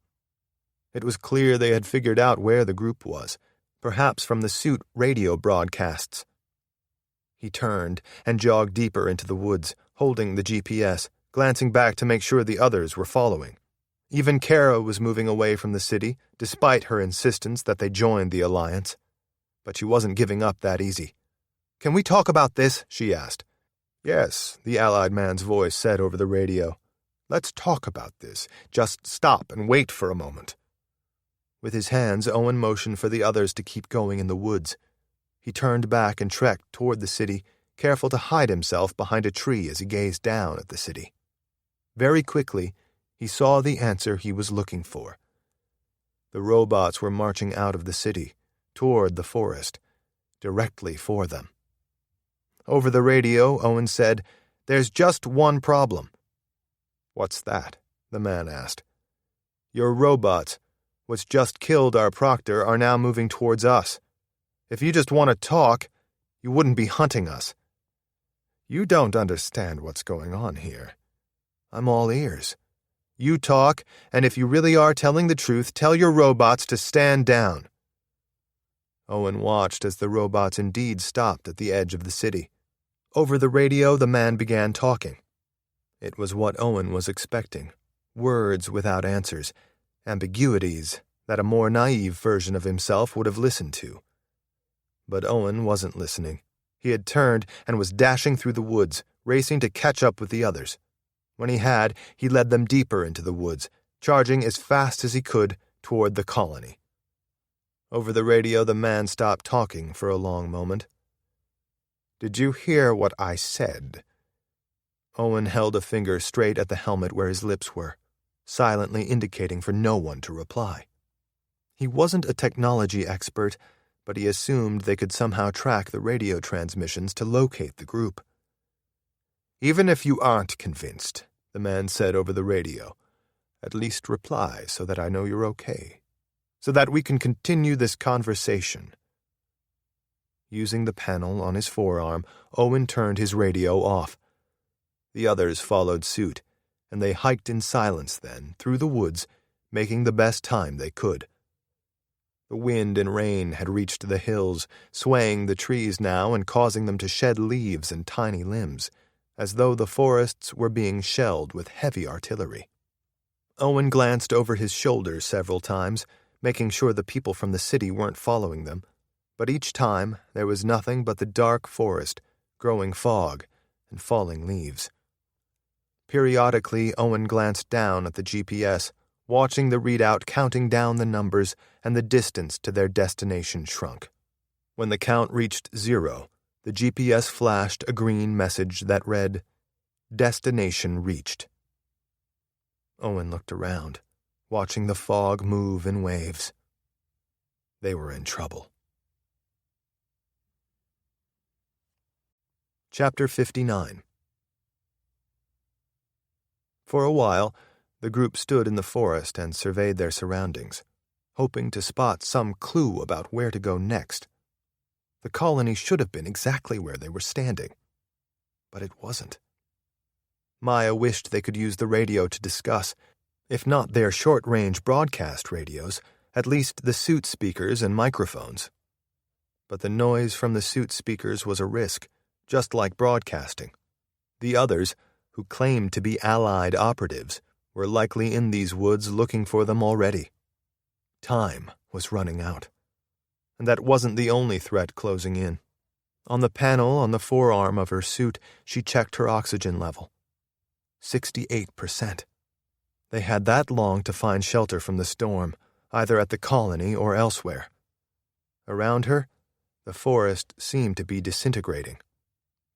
It was clear they had figured out where the group was, perhaps from the suit radio broadcasts. He turned and jogged deeper into the woods, holding the GPS, glancing back to make sure the others were following. Even Kara was moving away from the city, despite her insistence that they join the Alliance. But she wasn't giving up that easy. "Can we talk about this?" she asked. "Yes," the Allied man's voice said over the radio. "Let's talk about this. Just stop and wait for a moment." With his hands, Owen motioned for the others to keep going in the woods. He turned back and trekked toward the city, careful to hide himself behind a tree as he gazed down at the city. Very quickly, he saw the answer he was looking for. The robots were marching out of the city, toward the forest, directly for them. Over the radio, Owen said, "There's just one problem." "What's that?" the man asked. "Your robots, what's just killed our proctor, are now moving towards us. If you just want to talk, you wouldn't be hunting us." "You don't understand what's going on here. I'm all ears. You talk, and if you really are telling the truth, tell your robots to stand down." Owen watched as the robots indeed stopped at the edge of the city. Over the radio, the man began talking. It was what Owen was expecting. Words without answers, ambiguities that a more naive version of himself would have listened to. But Owen wasn't listening. He had turned and was dashing through the woods, racing to catch up with the others. When he had, he led them deeper into the woods, charging as fast as he could toward the colony. Over the radio, the man stopped talking for a long moment. "Did you hear what I said?" Owen held a finger straight at the helmet where his lips were, silently indicating for no one to reply. He wasn't a technology expert, but he assumed they could somehow track the radio transmissions to locate the group. "Even if you aren't convinced," the man said over the radio, "at least reply so that I know you're okay, so that we can continue this conversation." Using the panel on his forearm, Owen turned his radio off. The others followed suit, and they hiked in silence then, through the woods, making the best time they could. The wind and rain had reached the hills, swaying the trees now and causing them to shed leaves and tiny limbs, as though the forests were being shelled with heavy artillery. Owen glanced over his shoulder several times, making sure the people from the city weren't following them, but each time there was nothing but the dark forest, growing fog, and falling leaves. Periodically, Owen glanced down at the GPS, watching the readout counting down the numbers and the distance to their destination shrunk. When the count reached 0, the GPS flashed a green message that read, "Destination reached." Owen looked around, watching the fog move in waves. They were in trouble. Chapter 59. For a while, the group stood in the forest and surveyed their surroundings, hoping to spot some clue about where to go next. The colony should have been exactly where they were standing, but it wasn't. Maya wished they could use the radio to discuss, if not their short-range broadcast radios, at least the suit speakers and microphones. But the noise from the suit speakers was a risk, just like broadcasting. The others, who claimed to be Allied operatives, were likely in these woods looking for them already. Time was running out. And that wasn't the only threat closing in. On the panel on the forearm of her suit, she checked her oxygen level. 68%. They had that long to find shelter from the storm, either at the colony or elsewhere. Around her, the forest seemed to be disintegrating.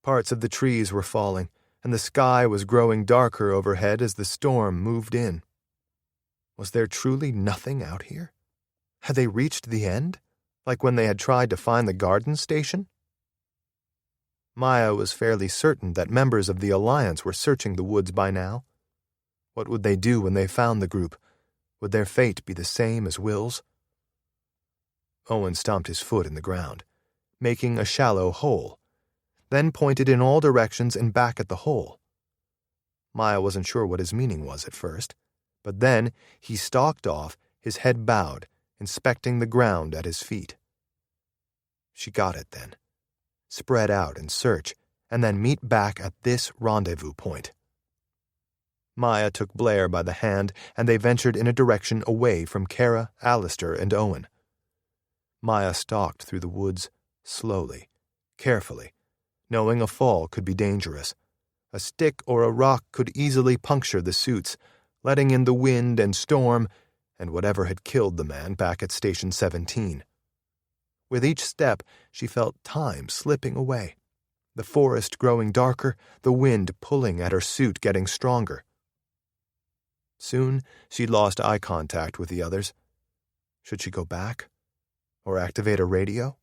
Parts of the trees were falling, and the sky was growing darker overhead as the storm moved in. Was there truly nothing out here? Had they reached the end, like when they had tried to find the garden station? Maya was fairly certain that members of the Alliance were searching the woods by now. What would they do when they found the group? Would their fate be the same as Will's? Owen stomped his foot in the ground, making a shallow hole, then pointed in all directions and back at the hole. Maya wasn't sure what his meaning was at first, but then he stalked off, his head bowed, inspecting the ground at his feet. She got it then. Spread out and search, and then meet back at this rendezvous point. Maya took Blair by the hand, and they ventured in a direction away from Kara, Alistair, and Owen. Maya stalked through the woods, slowly, carefully, knowing a fall could be dangerous. A stick or a rock could easily puncture the suits, letting in the wind and storm and whatever had killed the man back at Station 17. With each step, she felt time slipping away, the forest growing darker, the wind pulling at her suit getting stronger. Soon, she lost eye contact with the others. Should she go back? Or activate a radio?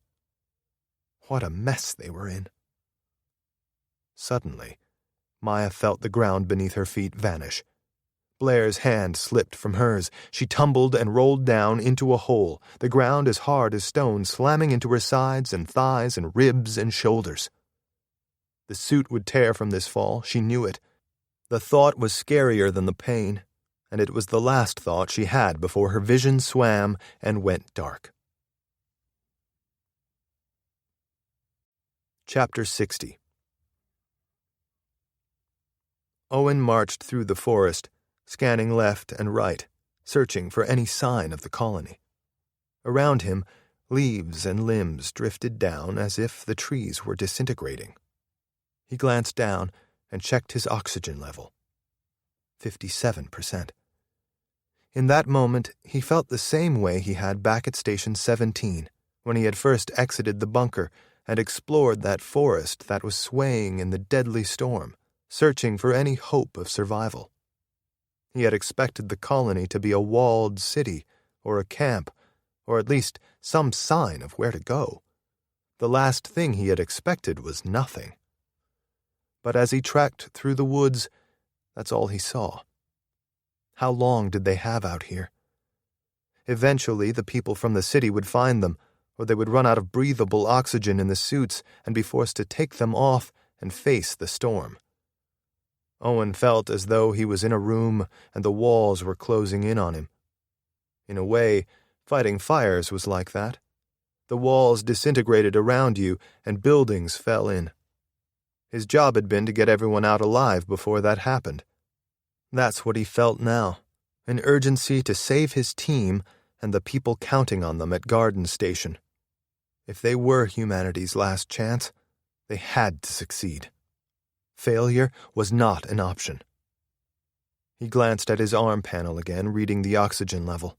What a mess they were in. Suddenly, Maya felt the ground beneath her feet vanish. Blair's hand slipped from hers. She tumbled and rolled down into a hole, the ground as hard as stone slamming into her sides and thighs and ribs and shoulders. The suit would tear from this fall, she knew it. The thought was scarier than the pain, and it was the last thought she had before her vision swam and went dark. Chapter 60. Owen marched through the forest, scanning left and right, searching for any sign of the colony. Around him, leaves and limbs drifted down as if the trees were disintegrating. He glanced down and checked his oxygen level. 57%. In that moment, he felt the same way he had back at Station 17, when he had first exited the bunker and explored that forest that was swaying in the deadly storm, searching for any hope of survival. He had expected the colony to be a walled city, or a camp, or at least some sign of where to go. The last thing he had expected was nothing. But as he trekked through the woods, that's all he saw. How long did they have out here? Eventually, the people from the city would find them, or they would run out of breathable oxygen in the suits and be forced to take them off and face the storm. Owen felt as though he was in a room and the walls were closing in on him. In a way, fighting fires was like that. The walls disintegrated around you and buildings fell in. His job had been to get everyone out alive before that happened. That's what he felt now, an urgency to save his team and the people counting on them at Garden Station. If they were humanity's last chance, they had to succeed. Failure was not an option. He glanced at his arm panel again, reading the oxygen level.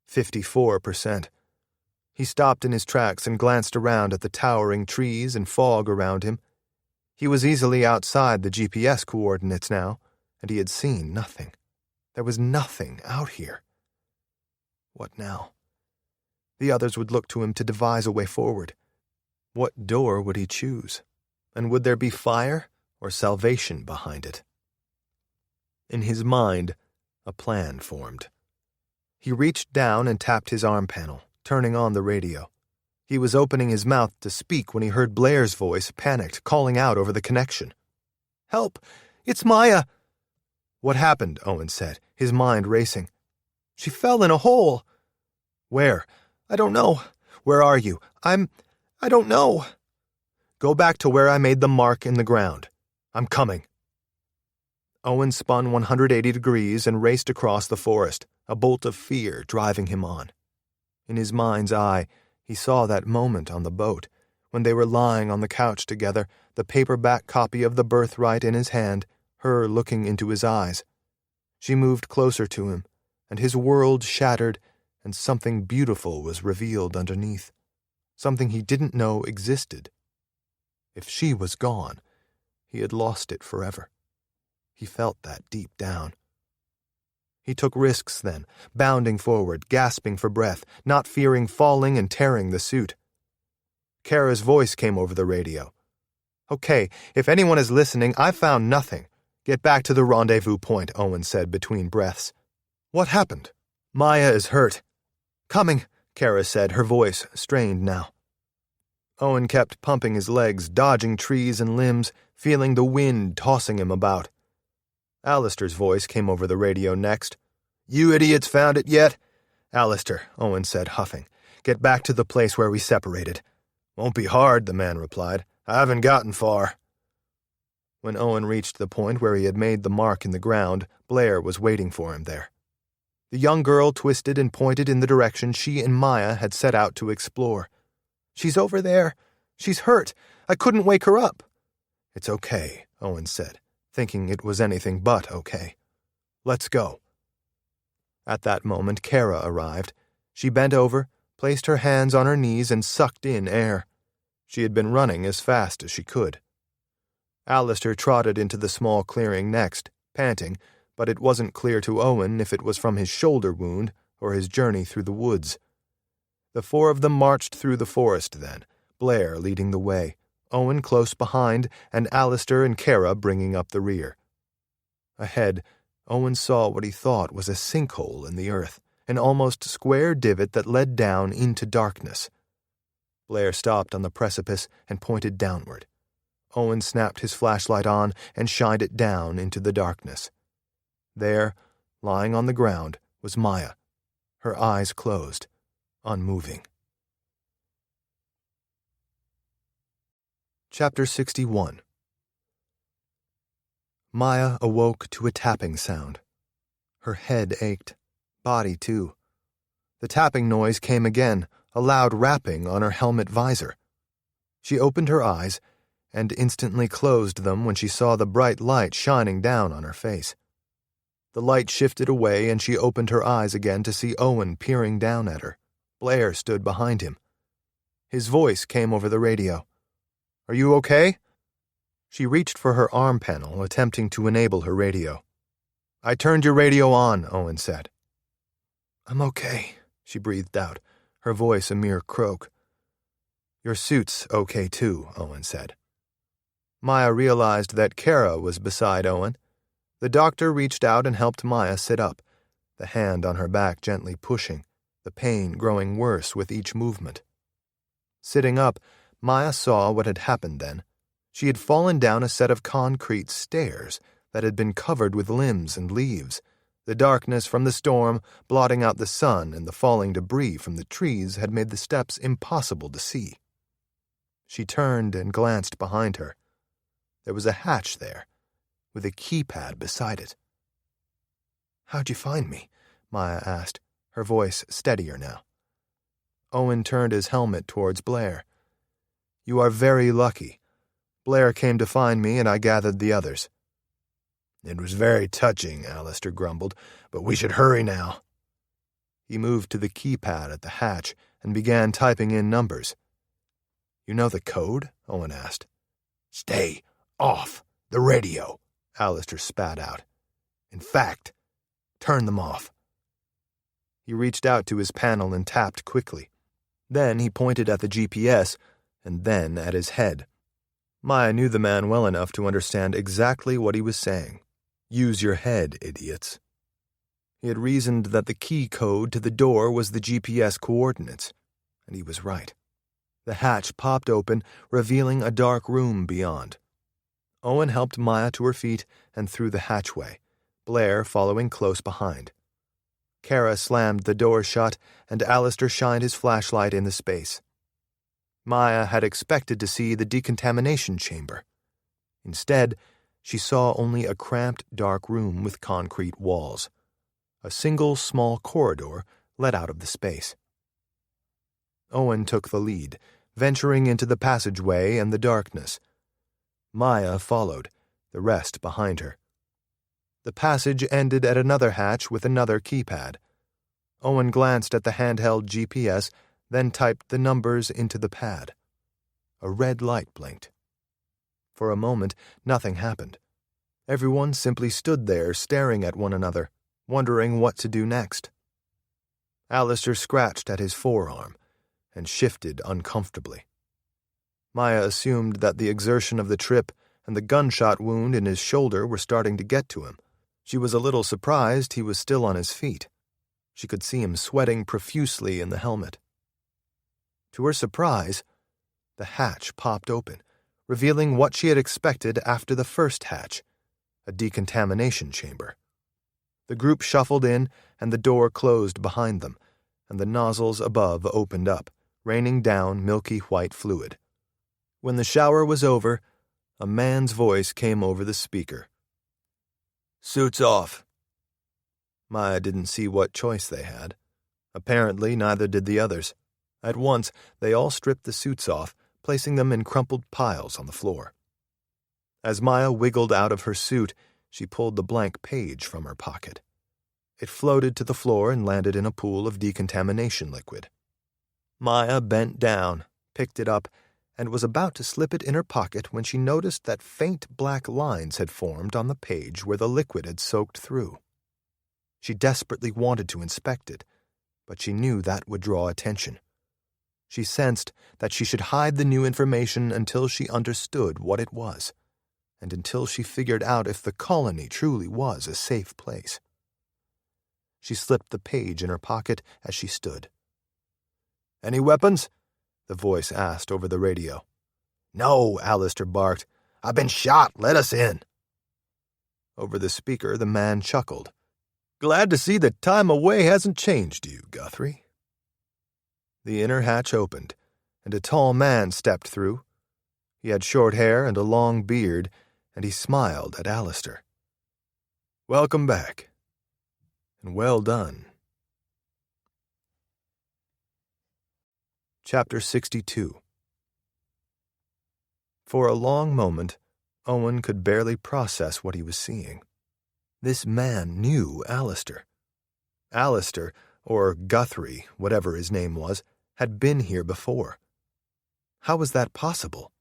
54%. He stopped in his tracks and glanced around at the towering trees and fog around him. He was easily outside the GPS coordinates now, and he had seen nothing. There was nothing out here. What now? The others would look to him to devise a way forward. What door would he choose? And would there be fire or salvation behind it? In his mind, a plan formed. He reached down and tapped his arm panel, turning on the radio. He was opening his mouth to speak when he heard Blair's voice, panicked, calling out over the connection. "Help! It's Maya!" "What happened?" Owen said, his mind racing. "She fell in a hole." "Where?" "I don't know. Where are you?" I don't know." Go back to where I made the mark in the ground. I'm coming." Owen spun 180 degrees and raced across the forest, a bolt of fear driving him on. In his mind's eye, he saw that moment on the boat, when they were lying on the couch together, the paperback copy of The Birthright in his hand, her looking into his eyes. She moved closer to him, and his world shattered, and something beautiful was revealed underneath, something he didn't know existed. If she was gone, he had lost it forever. He felt that deep down. He took risks then, bounding forward, gasping for breath, not fearing falling and tearing the suit. Kara's voice came over the radio. "Okay, if anyone is listening, I've found nothing. Get back to the rendezvous point," Owen said between breaths. "What happened?" "Maya is hurt." "Coming," Kara said, her voice strained now. Owen kept pumping his legs, dodging trees and limbs, feeling the wind tossing him about. Alistair's voice came over the radio next. "You idiots found it yet?" "Alistair," Owen said, huffing. "Get back to the place where we separated." "Won't be hard," the man replied. "I haven't gotten far." When Owen reached the point where he had made the mark in the ground, Blair was waiting for him there. The young girl twisted and pointed in the direction she and Maya had set out to explore. "She's over there. She's hurt. I couldn't wake her up." "It's okay," Owen said, thinking it was anything but okay. "Let's go." At that moment, Kara arrived. She bent over, placed her hands on her knees, and sucked in air. She had been running as fast as she could. Alistair trotted into the small clearing next, panting, but it wasn't clear to Owen if it was from his shoulder wound or his journey through the woods. The four of them marched through the forest then, Blair leading the way, Owen close behind, and Alistair and Kara bringing up the rear. Ahead, Owen saw what he thought was a sinkhole in the earth, an almost square divot that led down into darkness. Blair stopped on the precipice and pointed downward. Owen snapped his flashlight on and shined it down into the darkness. There, lying on the ground, was Maya, her eyes closed, unmoving. Chapter 61. Maya awoke to a tapping sound. Her head ached, body too. The tapping noise came again, a loud rapping on her helmet visor. She opened her eyes and instantly closed them when she saw the bright light shining down on her face. The light shifted away and she opened her eyes again to see Owen peering down at her. Blair stood behind him. His voice came over the radio. "Are you okay?" She reached for her arm panel, attempting to enable her radio. "I turned your radio on," Owen said. "I'm okay," she breathed out, her voice a mere croak. "Your suit's okay too," Owen said. Maya realized that Kara was beside Owen. The doctor reached out and helped Maya sit up, the hand on her back gently pushing, the pain growing worse with each movement. Sitting up, Maya saw what had happened then. She had fallen down a set of concrete stairs that had been covered with limbs and leaves. The darkness from the storm, blotting out the sun, and the falling debris from the trees had made the steps impossible to see. She turned and glanced behind her. There was a hatch there, with a keypad beside it. "How'd you find me?" Maya asked, her voice steadier now. Owen turned his helmet towards Blair. "You are very lucky. Blair came to find me, and I gathered the others." "It was very touching," Alistair grumbled, "but we should hurry now." He moved to the keypad at the hatch and began typing in numbers. "You know the code?" Owen asked. "Stay off the radio," Alistair spat out. "In fact, turn them off." He reached out to his panel and tapped quickly. Then he pointed at the GPS, and then at his head. Maya knew the man well enough to understand exactly what he was saying. Use your head, idiots. He had reasoned that the key code to the door was the GPS coordinates, and he was right. The hatch popped open, revealing a dark room beyond. Owen helped Maya to her feet and through the hatchway, Blair following close behind. Kara slammed the door shut, and Alistair shined his flashlight in the space. Maya had expected to see the decontamination chamber. Instead, she saw only a cramped, dark room with concrete walls. A single small corridor led out of the space. Owen took the lead, venturing into the passageway and the darkness. Maya followed, the rest behind her. The passage ended at another hatch with another keypad. Owen glanced at the handheld GPS, then typed the numbers into the pad. A red light blinked. For a moment, nothing happened. Everyone simply stood there staring at one another, wondering what to do next. Alistair scratched at his forearm and shifted uncomfortably. Maya assumed that the exertion of the trip and the gunshot wound in his shoulder were starting to get to him. She was a little surprised he was still on his feet. She could see him sweating profusely in the helmet. To her surprise, the hatch popped open, revealing what she had expected after the first hatch, a decontamination chamber. The group shuffled in, and the door closed behind them, and the nozzles above opened up, raining down milky white fluid. When the shower was over, a man's voice came over the speaker. "Suits off." Maya didn't see what choice they had. Apparently, neither did the others. At once, they all stripped the suits off, placing them in crumpled piles on the floor. As Maya wiggled out of her suit, she pulled the blank page from her pocket. It floated to the floor and landed in a pool of decontamination liquid. Maya bent down, picked it up, and was about to slip it in her pocket when she noticed that faint black lines had formed on the page where the liquid had soaked through. She desperately wanted to inspect it, but she knew that would draw attention. She sensed that she should hide the new information until she understood what it was, and until she figured out if the colony truly was a safe place. She slipped the page in her pocket as she stood. "Any weapons?" the voice asked over the radio. "No," Alistair barked. "I've been shot. Let us in." Over the speaker, the man chuckled. "Glad to see that time away hasn't changed you, Guthrie." The inner hatch opened, and a tall man stepped through. He had short hair and a long beard, and he smiled at Alistair. "Welcome back, and well done." Chapter 62. For a long moment, Owen could barely process what he was seeing. This man knew Alistair. Alistair, or Guthrie, whatever his name was, had been here before. How was that possible?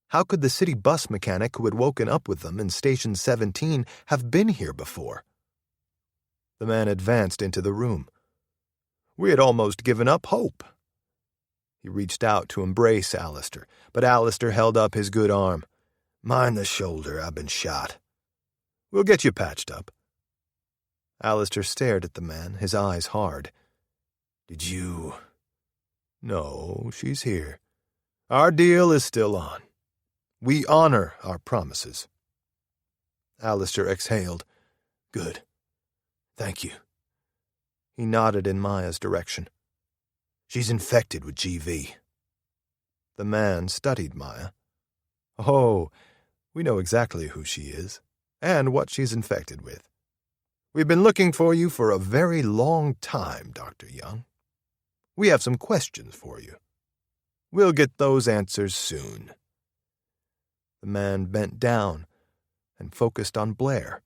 How could the city bus mechanic who had woken up with them in Station 17 have been here before? The man advanced into the room. "We had almost given up hope." He reached out to embrace Alistair, but Alistair held up his good arm. "Mind the shoulder, I've been shot. We'll get you patched up." Alistair stared at the man, his eyes hard. "Did you—" "No, she's here. Our deal is still on. We honor our promises." Alistair exhaled. "Good. Thank you." He nodded in Maya's direction. "She's infected with GV." The man studied Maya. "Oh, we know exactly who she is, and what she's infected with. We've been looking for you for a very long time, Dr. Young. We have some questions for you. We'll get those answers soon." The man bent down and focused on Blair.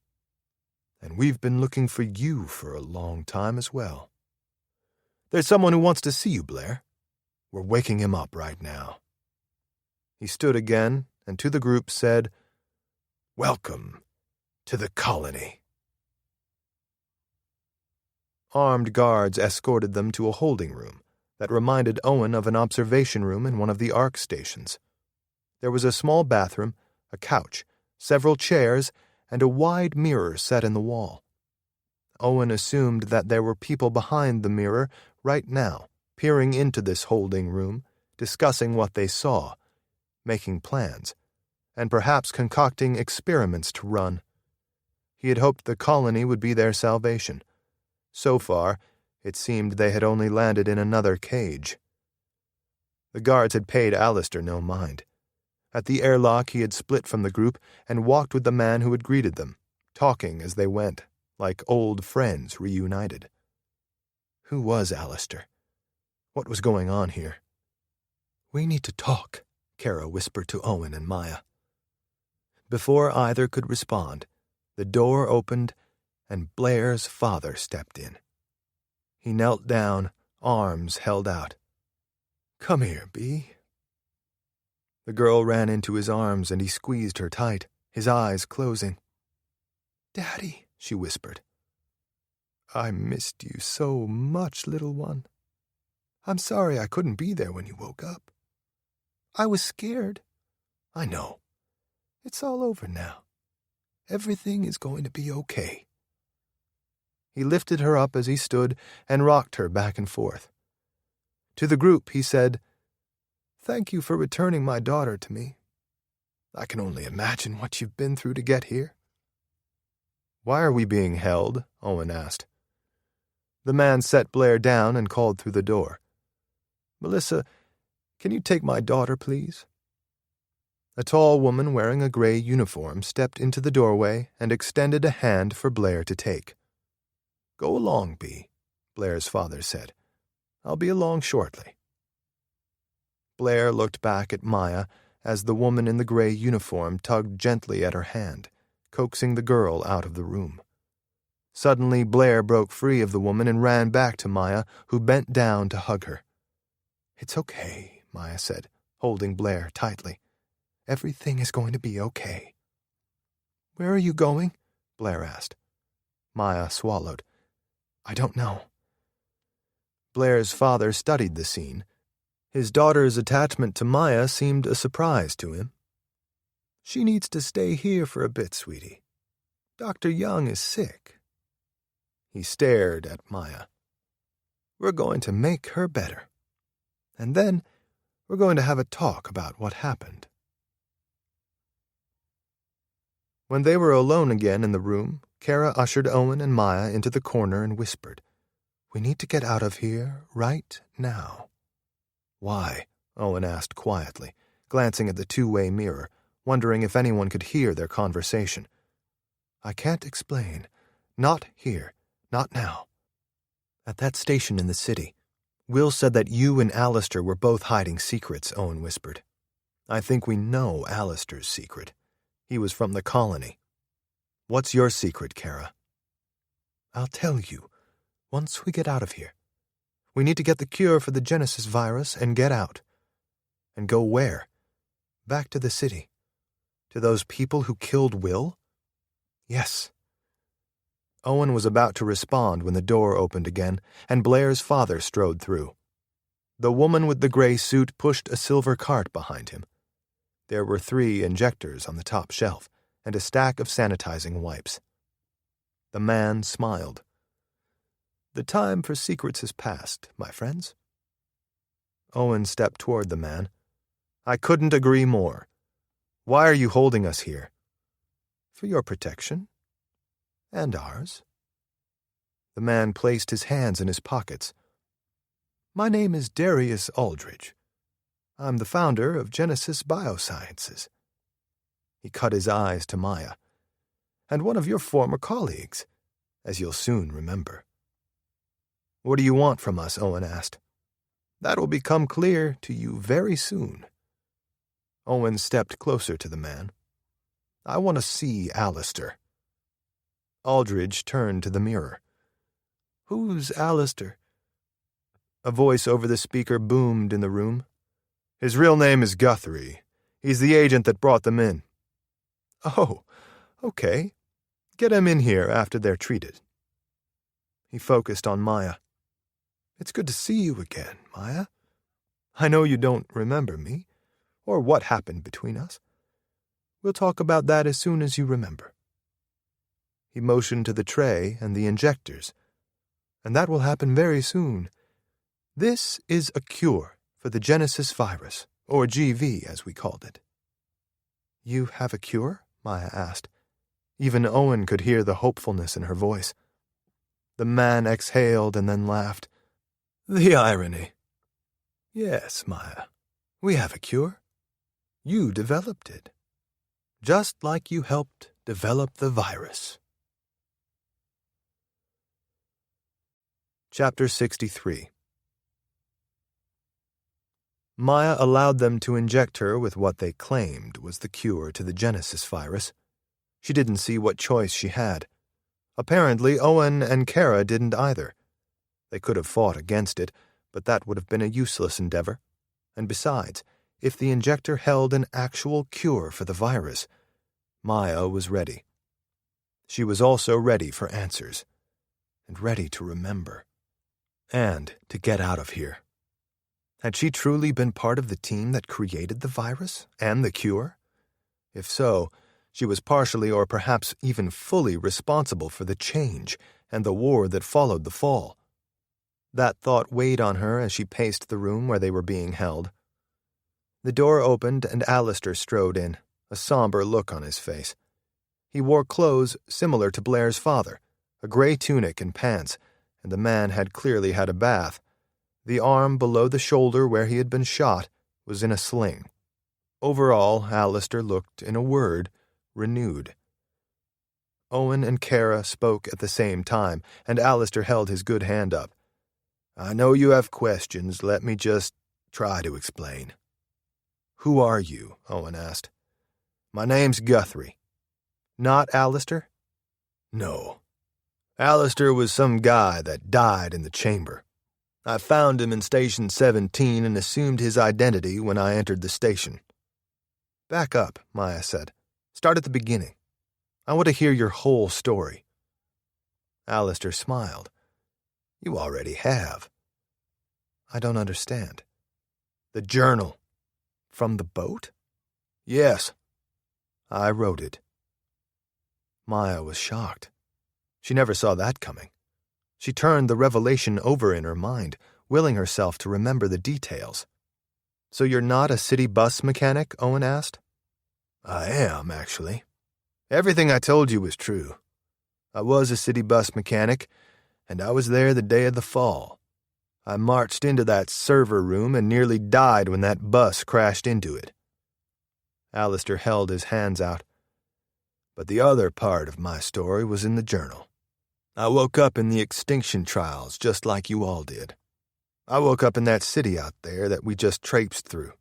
"And we've been looking for you for a long time as well. There's someone who wants to see you, Blair. We're waking him up right now." He stood again and to the group said, "Welcome to the colony." Armed guards escorted them to a holding room that reminded Owen of an observation room in one of the ARC stations. There was a small bathroom, a couch, several chairs, and a wide mirror set in the wall. Owen assumed that there were people behind the mirror right now, peering into this holding room, discussing what they saw, making plans, and perhaps concocting experiments to run. He had hoped the colony would be their salvation. So far, it seemed they had only landed in another cage. The guards had paid Alistair no mind. At the airlock he had split from the group and walked with the man who had greeted them, talking as they went, like old friends reunited. Who was Alistair? What was going on here? "We need to talk," Kara whispered to Owen and Maya. Before either could respond, the door opened and Blair's father stepped in. He knelt down, arms held out. "Come here, Bee." The girl ran into his arms and he squeezed her tight, his eyes closing. "Daddy," she whispered. "I missed you so much, little one. I'm sorry I couldn't be there when you woke up. I was scared. I know. It's all over now. Everything is going to be okay." He lifted her up as he stood and rocked her back and forth. To the group he said, "Thank you for returning my daughter to me. I can only imagine what you've been through to get here." "Why are we being held?" Owen asked. The man set Blair down and called through the door. "Melissa, can you take my daughter, please?" A tall woman wearing a gray uniform stepped into the doorway and extended a hand for Blair to take. "Go along, Bee," Blair's father said. "I'll be along shortly." Blair looked back at Maya as the woman in the gray uniform tugged gently at her hand, coaxing the girl out of the room. Suddenly, Blair broke free of the woman and ran back to Maya, who bent down to hug her. "It's okay," Maya said, holding Blair tightly. "Everything is going to be okay." "Where are you going?" Blair asked. Maya swallowed. "I don't know." Blair's father studied the scene. His daughter's attachment to Maya seemed a surprise to him. "She needs to stay here for a bit, sweetie. Dr. Young is sick." He stared at Maya. "We're going to make her better. And then we're going to have a talk about what happened." When they were alone again in the room, Kara ushered Owen and Maya into the corner and whispered, "We need to get out of here right now." "Why?" Owen asked quietly, glancing at the two-way mirror, wondering if anyone could hear their conversation. "I can't explain. Not here. Not now." "At that station in the city, Will said that you and Alistair were both hiding secrets," Owen whispered. "I think we know Alistair's secret. He was from the colony. What's your secret, Kara?" "I'll tell you, once we get out of here. We need to get the cure for the Genesis virus and get out." "And go where?" "Back to the city. To those people who killed Will?" "Yes." Owen was about to respond when the door opened again, and Blair's father strode through. The woman with the gray suit pushed a silver cart behind him. There were 3 injectors on the top shelf, and a stack of sanitizing wipes. The man smiled. "The time for secrets has passed, my friends." Owen stepped toward the man. "I couldn't agree more. Why are you holding us here?" "For your protection. And ours." The man placed his hands in his pockets. "My name is Darius Aldridge. I'm the founder of Genesis Biosciences." He cut his eyes to Maya. "And one of your former colleagues, as you'll soon remember." "What do you want from us?" Owen asked. "That will become clear to you very soon." Owen stepped closer to the man. "I want to see Alistair." Aldridge turned to the mirror. "Who's Alistair?" A voice over the speaker boomed in the room. "His real name is Guthrie. He's the agent that brought them in." "Oh, okay. Get him in here after they're treated." He focused on Maya. "It's good to see you again, Maya. I know you don't remember me, or what happened between us. We'll talk about that as soon as you remember." He motioned to the tray and the injectors. "And that will happen very soon. This is a cure for the Genesis virus, or GV as we called it." "You have a cure?" Maya asked. Even Owen could hear the hopefulness in her voice. The man exhaled and then laughed. "The irony." "Yes, Maya, We have a cure. You developed it. Just like you helped develop the virus. Chapter 63. Maya allowed them to inject her with what they claimed was the cure to the Genesis virus. She didn't see what choice she had. Apparently, Owen and Kara didn't either. They could have fought against it, but that would have been a useless endeavor. And besides, if the injector held an actual cure for the virus, Maya was ready. She was also ready for answers, and ready to remember, and to get out of here. Had she truly been part of the team that created the virus and the cure? If so, she was partially or perhaps even fully responsible for the change and the war that followed the fall. That thought weighed on her as she paced the room where they were being held. The door opened and Alistair strode in, a somber look on his face. He wore clothes similar to Blair's father, a gray tunic and pants, and the man had clearly had a bath. The arm below the shoulder where he had been shot was in a sling. Overall, Alistair looked, in a word, renewed. Owen and Kara spoke at the same time, and Alistair held his good hand up. I know you have questions. Let me just try to explain. Who are you? Owen asked. My name's Guthrie. Not Alistair? No. Alistair was some guy that died in the chamber. I found him in Station 17 and assumed his identity when I entered the station. Back up, Maya said. Start at the beginning. I want to hear your whole story. Alistair smiled. You already have. I don't understand. The journal. From the boat? Yes. I wrote it. Maya was shocked. She never saw that coming. She turned the revelation over in her mind, willing herself to remember the details. So you're not a city bus mechanic? Owen asked. I am, actually. Everything I told you was true. I was a city bus mechanic, and I was there the day of the fall. I marched into that server room and nearly died when that bus crashed into it. Alistair held his hands out. But the other part of my story was in the journal. I woke up in the Extinction Trials just like you all did. I woke up in that city out there that we just traipsed through.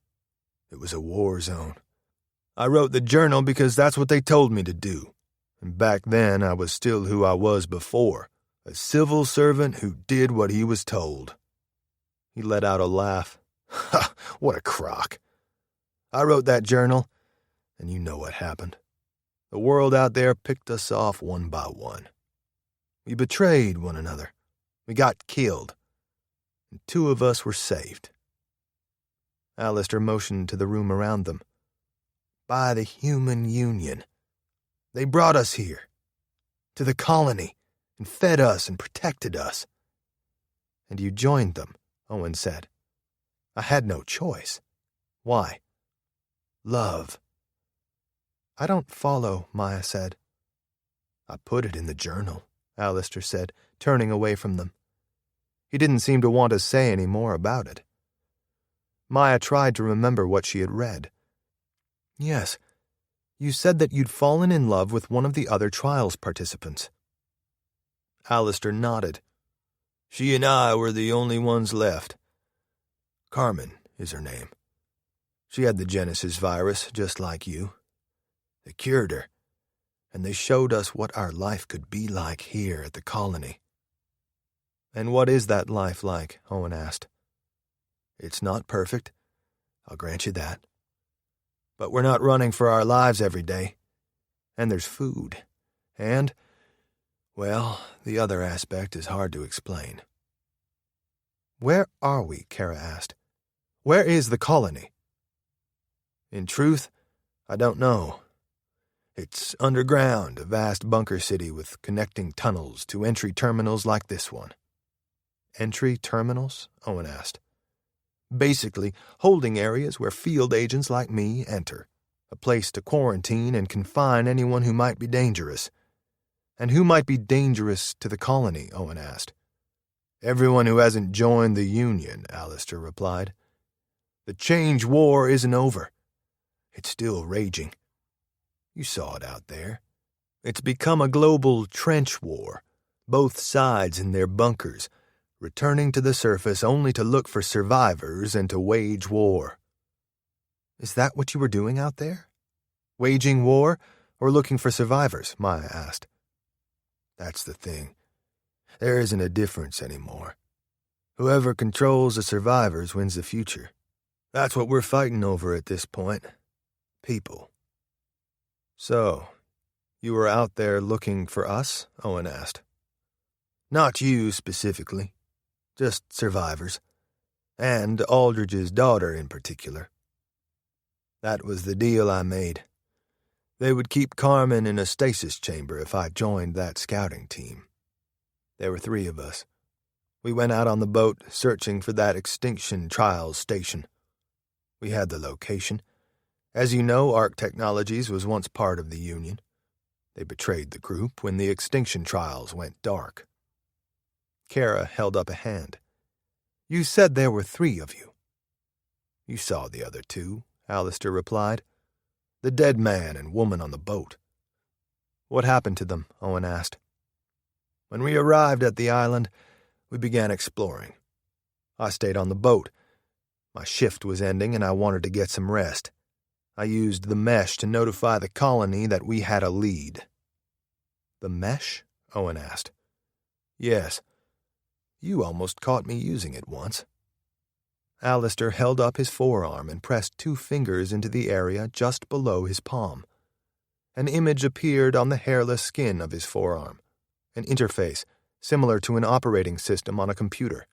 It was a war zone. I wrote the journal because that's what they told me to do. And back then I was still who I was before, a civil servant who did what he was told. He let out a laugh. Ha! What a crock. I wrote that journal, and you know what happened. The world out there picked us off one by one. We betrayed one another. We got killed. And 2 of us were saved. Alistair motioned to the room around them. By the human union. They brought us here. To the colony. And fed us and protected us. And you joined them, Owen said. I had no choice. Why? Love. I don't follow, Maya said. I put it in the journal, Alistair said, turning away from them. He didn't seem to want to say any more about it. Maya tried to remember what she had read. Yes, you said that you'd fallen in love with one of the other trials participants. Alistair nodded. She and I were the only ones left. Carmen is her name. She had the Genesis virus, just like you. They cured her, and they showed us what our life could be like here at the colony. And what is that life like? Owen asked. It's not perfect, I'll grant you that. But we're not running for our lives every day. And there's food. And, well, the other aspect is hard to explain. Where are we? Kara asked. Where is the colony? In truth, I don't know. It's underground, a vast bunker city with connecting tunnels to entry terminals like this one. Entry terminals? Owen asked. Basically, holding areas where field agents like me enter. A place to quarantine and confine anyone who might be dangerous. And who might be dangerous to the colony? Owen asked. Everyone who hasn't joined the Union, Alistair replied. The Change War isn't over. It's still raging. You saw it out there. It's become a global trench war, both sides in their bunkers, returning to the surface only to look for survivors and to wage war. Is that what you were doing out there? Waging war or looking for survivors? Maya asked. That's the thing. There isn't a difference anymore. Whoever controls the survivors wins the future. That's what we're fighting over at this point. People. So, you were out there looking for us? Owen asked. Not you specifically. Just survivors. And Aldridge's daughter in particular. That was the deal I made. They would keep Carmen in a stasis chamber if I joined that scouting team. There were 3 of us. We went out on the boat searching for that Extinction Trials station. We had the location. As you know, Ark Technologies was once part of the Union. They betrayed the group when the Extinction Trials went dark. Kara held up a hand. You said there were 3 of you. You saw the other 2, Alistair replied. The dead man and woman on the boat. What happened to them? Owen asked. When we arrived at the island, we began exploring. I stayed on the boat. My shift was ending and I wanted to get some rest. I used the mesh to notify the colony that we had a lead. The mesh? Owen asked. Yes. You almost caught me using it once. Alistair held up his forearm and pressed 2 fingers into the area just below his palm. An image appeared on the hairless skin of his forearm, an interface similar to an operating system on a computer.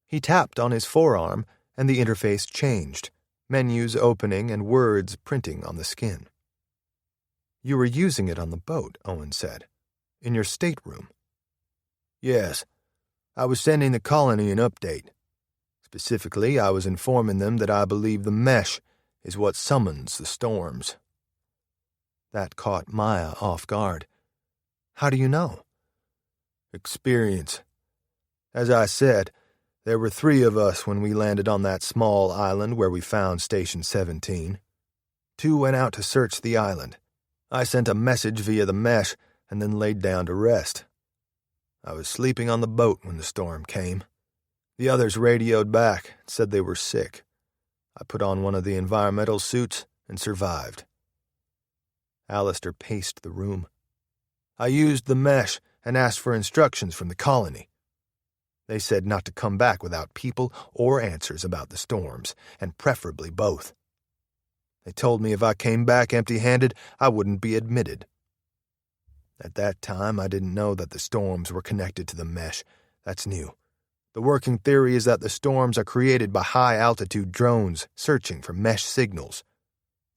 He tapped on his forearm and the interface changed, menus opening and words printing on the skin. You were using it on the boat, Owen said. In your stateroom. Yes. I was sending the colony an update. Specifically, I was informing them that I believe the mesh is what summons the storms. That caught Maya off guard. How do you know? Experience. As I said, there were 3 of us when we landed on that small island where we found Station 17. 2 went out to search the island. I sent a message via the mesh and then laid down to rest. I was sleeping on the boat when the storm came. The others radioed back and said they were sick. I put on one of the environmental suits and survived. Alistair paced the room. I used the mesh and asked for instructions from the colony. They said not to come back without people or answers about the storms, and preferably both. They told me if I came back empty-handed, I wouldn't be admitted. At that time, I didn't know that the storms were connected to the mesh. That's new. The working theory is that the storms are created by high-altitude drones searching for mesh signals.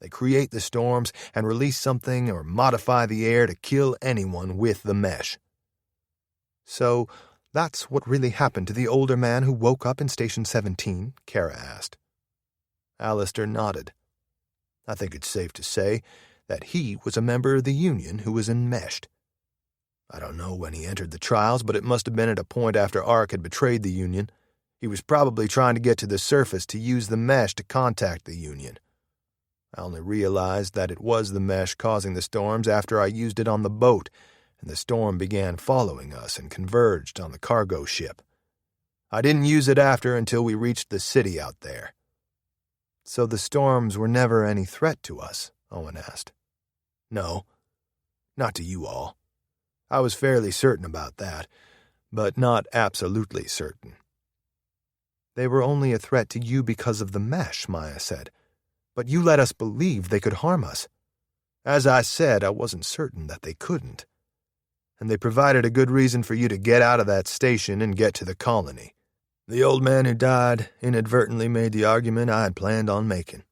They create the storms and release something or modify the air to kill anyone with the mesh. So, that's what really happened to the older man who woke up in Station 17? Kara asked. Alistair nodded. I think it's safe to say that he was a member of the Union who was enmeshed. I don't know when he entered the trials, but it must have been at a point after Ark had betrayed the Union. He was probably trying to get to the surface to use the mesh to contact the Union. I only realized that it was the mesh causing the storms after I used it on the boat, and the storm began following us and converged on the cargo ship. I didn't use it after until we reached the city out there. So the storms were never any threat to us? Owen asked. No, not to you all. I was fairly certain about that, but not absolutely certain. They were only a threat to you because of the mesh, Maya said. But you let us believe they could harm us. As I said, I wasn't certain that they couldn't. And they provided a good reason for you to get out of that station and get to the colony. The old man who died inadvertently made the argument I had planned on making,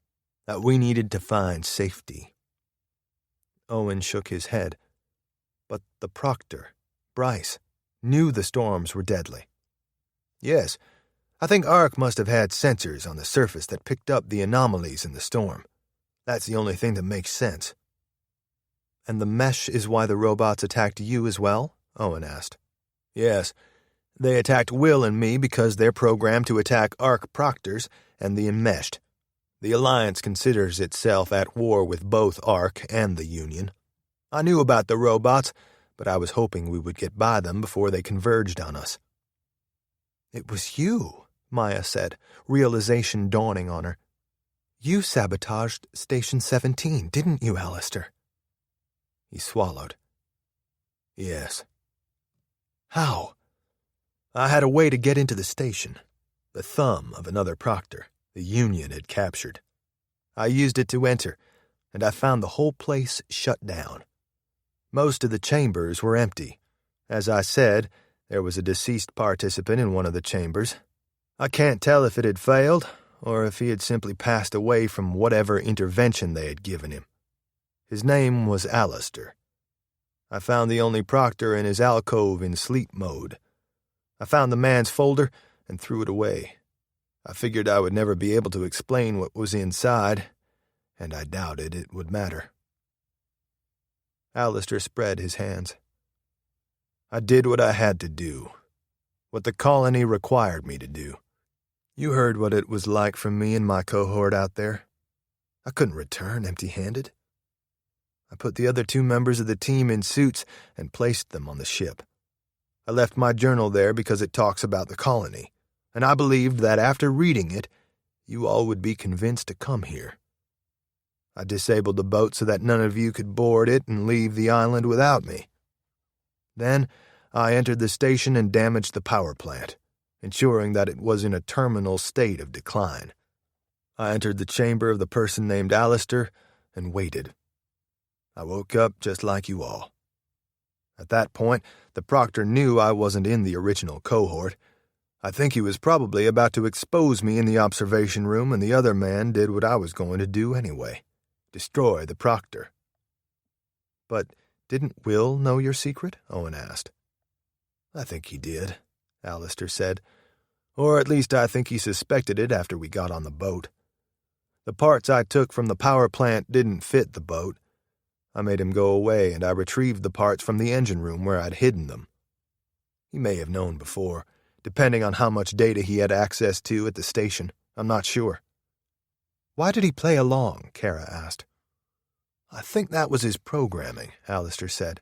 that we needed to find safety. Owen shook his head. But the proctor, Bryce, knew the storms were deadly. Yes, I think Ark must have had sensors on the surface that picked up the anomalies in the storm. That's the only thing that makes sense. And the mesh is why the robots attacked you as well? Owen asked. Yes, they attacked Will and me because they're programmed to attack Ark proctors and the enmeshed. The Alliance considers itself at war with both Ark and the Union. I knew about the robots, but I was hoping we would get by them before they converged on us. It was you, Maya said, realization dawning on her. You sabotaged Station 17, didn't you, Alistair? He swallowed. Yes. How? I had a way to get into the station. The thumb of another proctor the Union had captured. I used it to enter, and I found the whole place shut down. Most of the chambers were empty. As I said, there was a deceased participant in one of the chambers. I can't tell if it had failed, or if he had simply passed away from whatever intervention they had given him. His name was Alistair. I found the only proctor in his alcove in sleep mode. I found the man's folder and threw it away. I figured I would never be able to explain what was inside, and I doubted it would matter. Alistair spread his hands. I did what I had to do, what the colony required me to do. You heard what it was like for me and my cohort out there. I couldn't return empty-handed. I put the other 2 members of the team in suits and placed them on the ship. I left my journal there because it talks about the colony, and I believed that after reading it, you all would be convinced to come here. I disabled the boat so that none of you could board it and leave the island without me. Then, I entered the station and damaged the power plant, ensuring that it was in a terminal state of decline. I entered the chamber of the person named Alistair and waited. I woke up just like you all. At that point, the proctor knew I wasn't in the original cohort. I think he was probably about to expose me in the observation room, and the other man did what I was going to do anyway. Destroy the proctor. But didn't Will know your secret? Owen asked. I think he did, Alistair said. Or at least I think he suspected it after we got on the boat. The parts I took from the power plant didn't fit the boat. I made him go away, and I retrieved the parts from the engine room where I'd hidden them. He may have known before, depending on how much data he had access to at the station. I'm not sure. Why did he play along? Kara asked. I think that was his programming, Alistair said.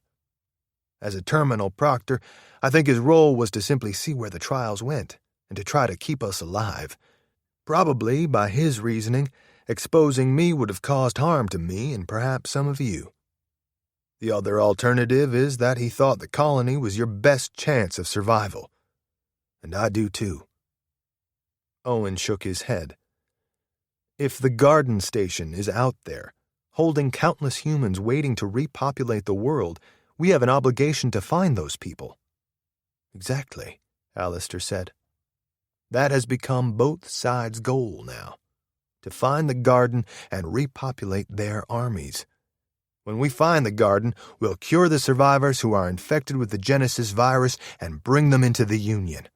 As a terminal proctor, I think his role was to simply see where the trials went, and to try to keep us alive. Probably, by his reasoning, exposing me would have caused harm to me and perhaps some of you. The other alternative is that he thought the colony was your best chance of survival. And I do too. Owen shook his head. If the garden station is out there, holding countless humans waiting to repopulate the world, we have an obligation to find those people. Exactly, Alistair said. That has become both sides' goal now, to find the garden and repopulate their armies. When we find the garden, we'll cure the survivors who are infected with the Genesis virus and bring them into the Union.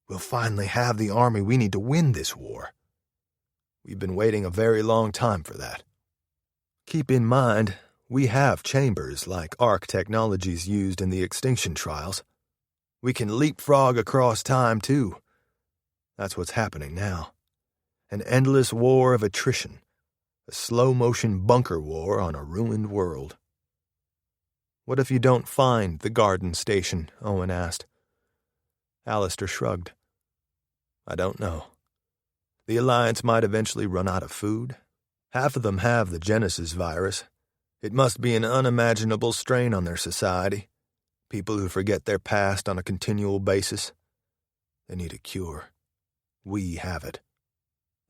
We'll finally have the army we need to win this war. We've been waiting a very long time for that. Keep in mind, we have chambers like Ark technologies used in the Extinction Trials. We can leapfrog across time, too. That's what's happening now. An endless war of attrition. A slow-motion bunker war on a ruined world. What if you don't find the garden station? Owen asked. Alistair shrugged. I don't know. The Alliance might eventually run out of food. Half of them have the Genesis virus. It must be an unimaginable strain on their society. People who forget their past on a continual basis. They need a cure. We have it.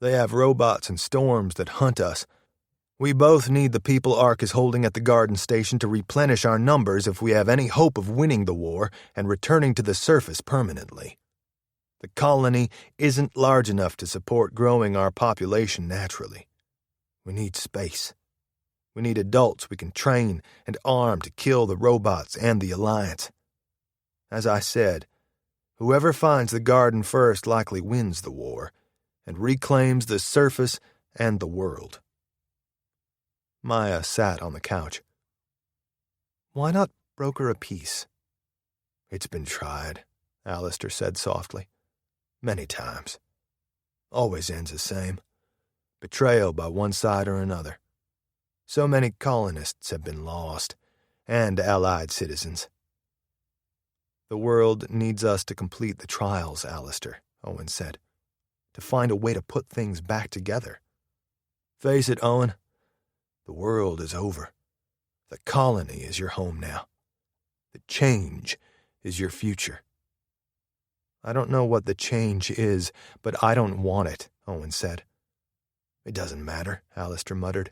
They have robots and storms that hunt us. We both need the people Ark is holding at the garden station to replenish our numbers if we have any hope of winning the war and returning to the surface permanently. The colony isn't large enough to support growing our population naturally. We need space. We need adults we can train and arm to kill the robots and the Alliance. As I said, whoever finds the garden first likely wins the war and reclaims the surface and the world. Maya sat on the couch. Why not broker a peace? It's been tried, Alistair said softly. Many times. Always ends the same. Betrayal by one side or another. So many colonists have been lost, and allied citizens. The world needs us to complete the trials, Alistair, Owen said, to find a way to put things back together. Face it, Owen, the world is over. The colony is your home now. The change is your future. I don't know what the change is, but I don't want it, Owen said. It doesn't matter, Alistair muttered.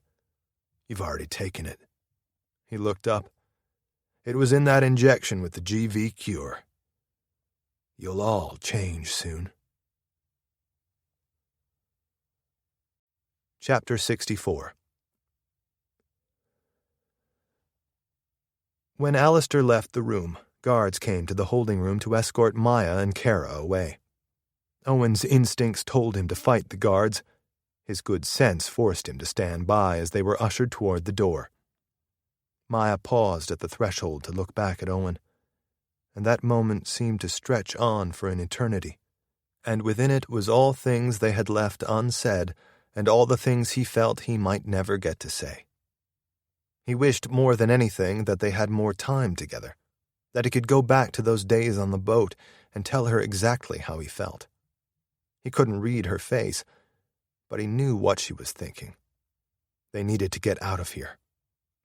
You've already taken it. He looked up. It was in that injection with the GV cure. You'll all change soon. Chapter 64. When Alistair left the room, guards came to the holding room to escort Maya and Kara away. Owen's instincts told him to fight the guards. His good sense forced him to stand by as they were ushered toward the door. Maya paused at the threshold to look back at Owen, and that moment seemed to stretch on for an eternity, and within it was all things they had left unsaid and all the things he felt he might never get to say. He wished more than anything that they had more time together, that he could go back to those days on the boat and tell her exactly how he felt. He couldn't read her face, but he knew what she was thinking. They needed to get out of here.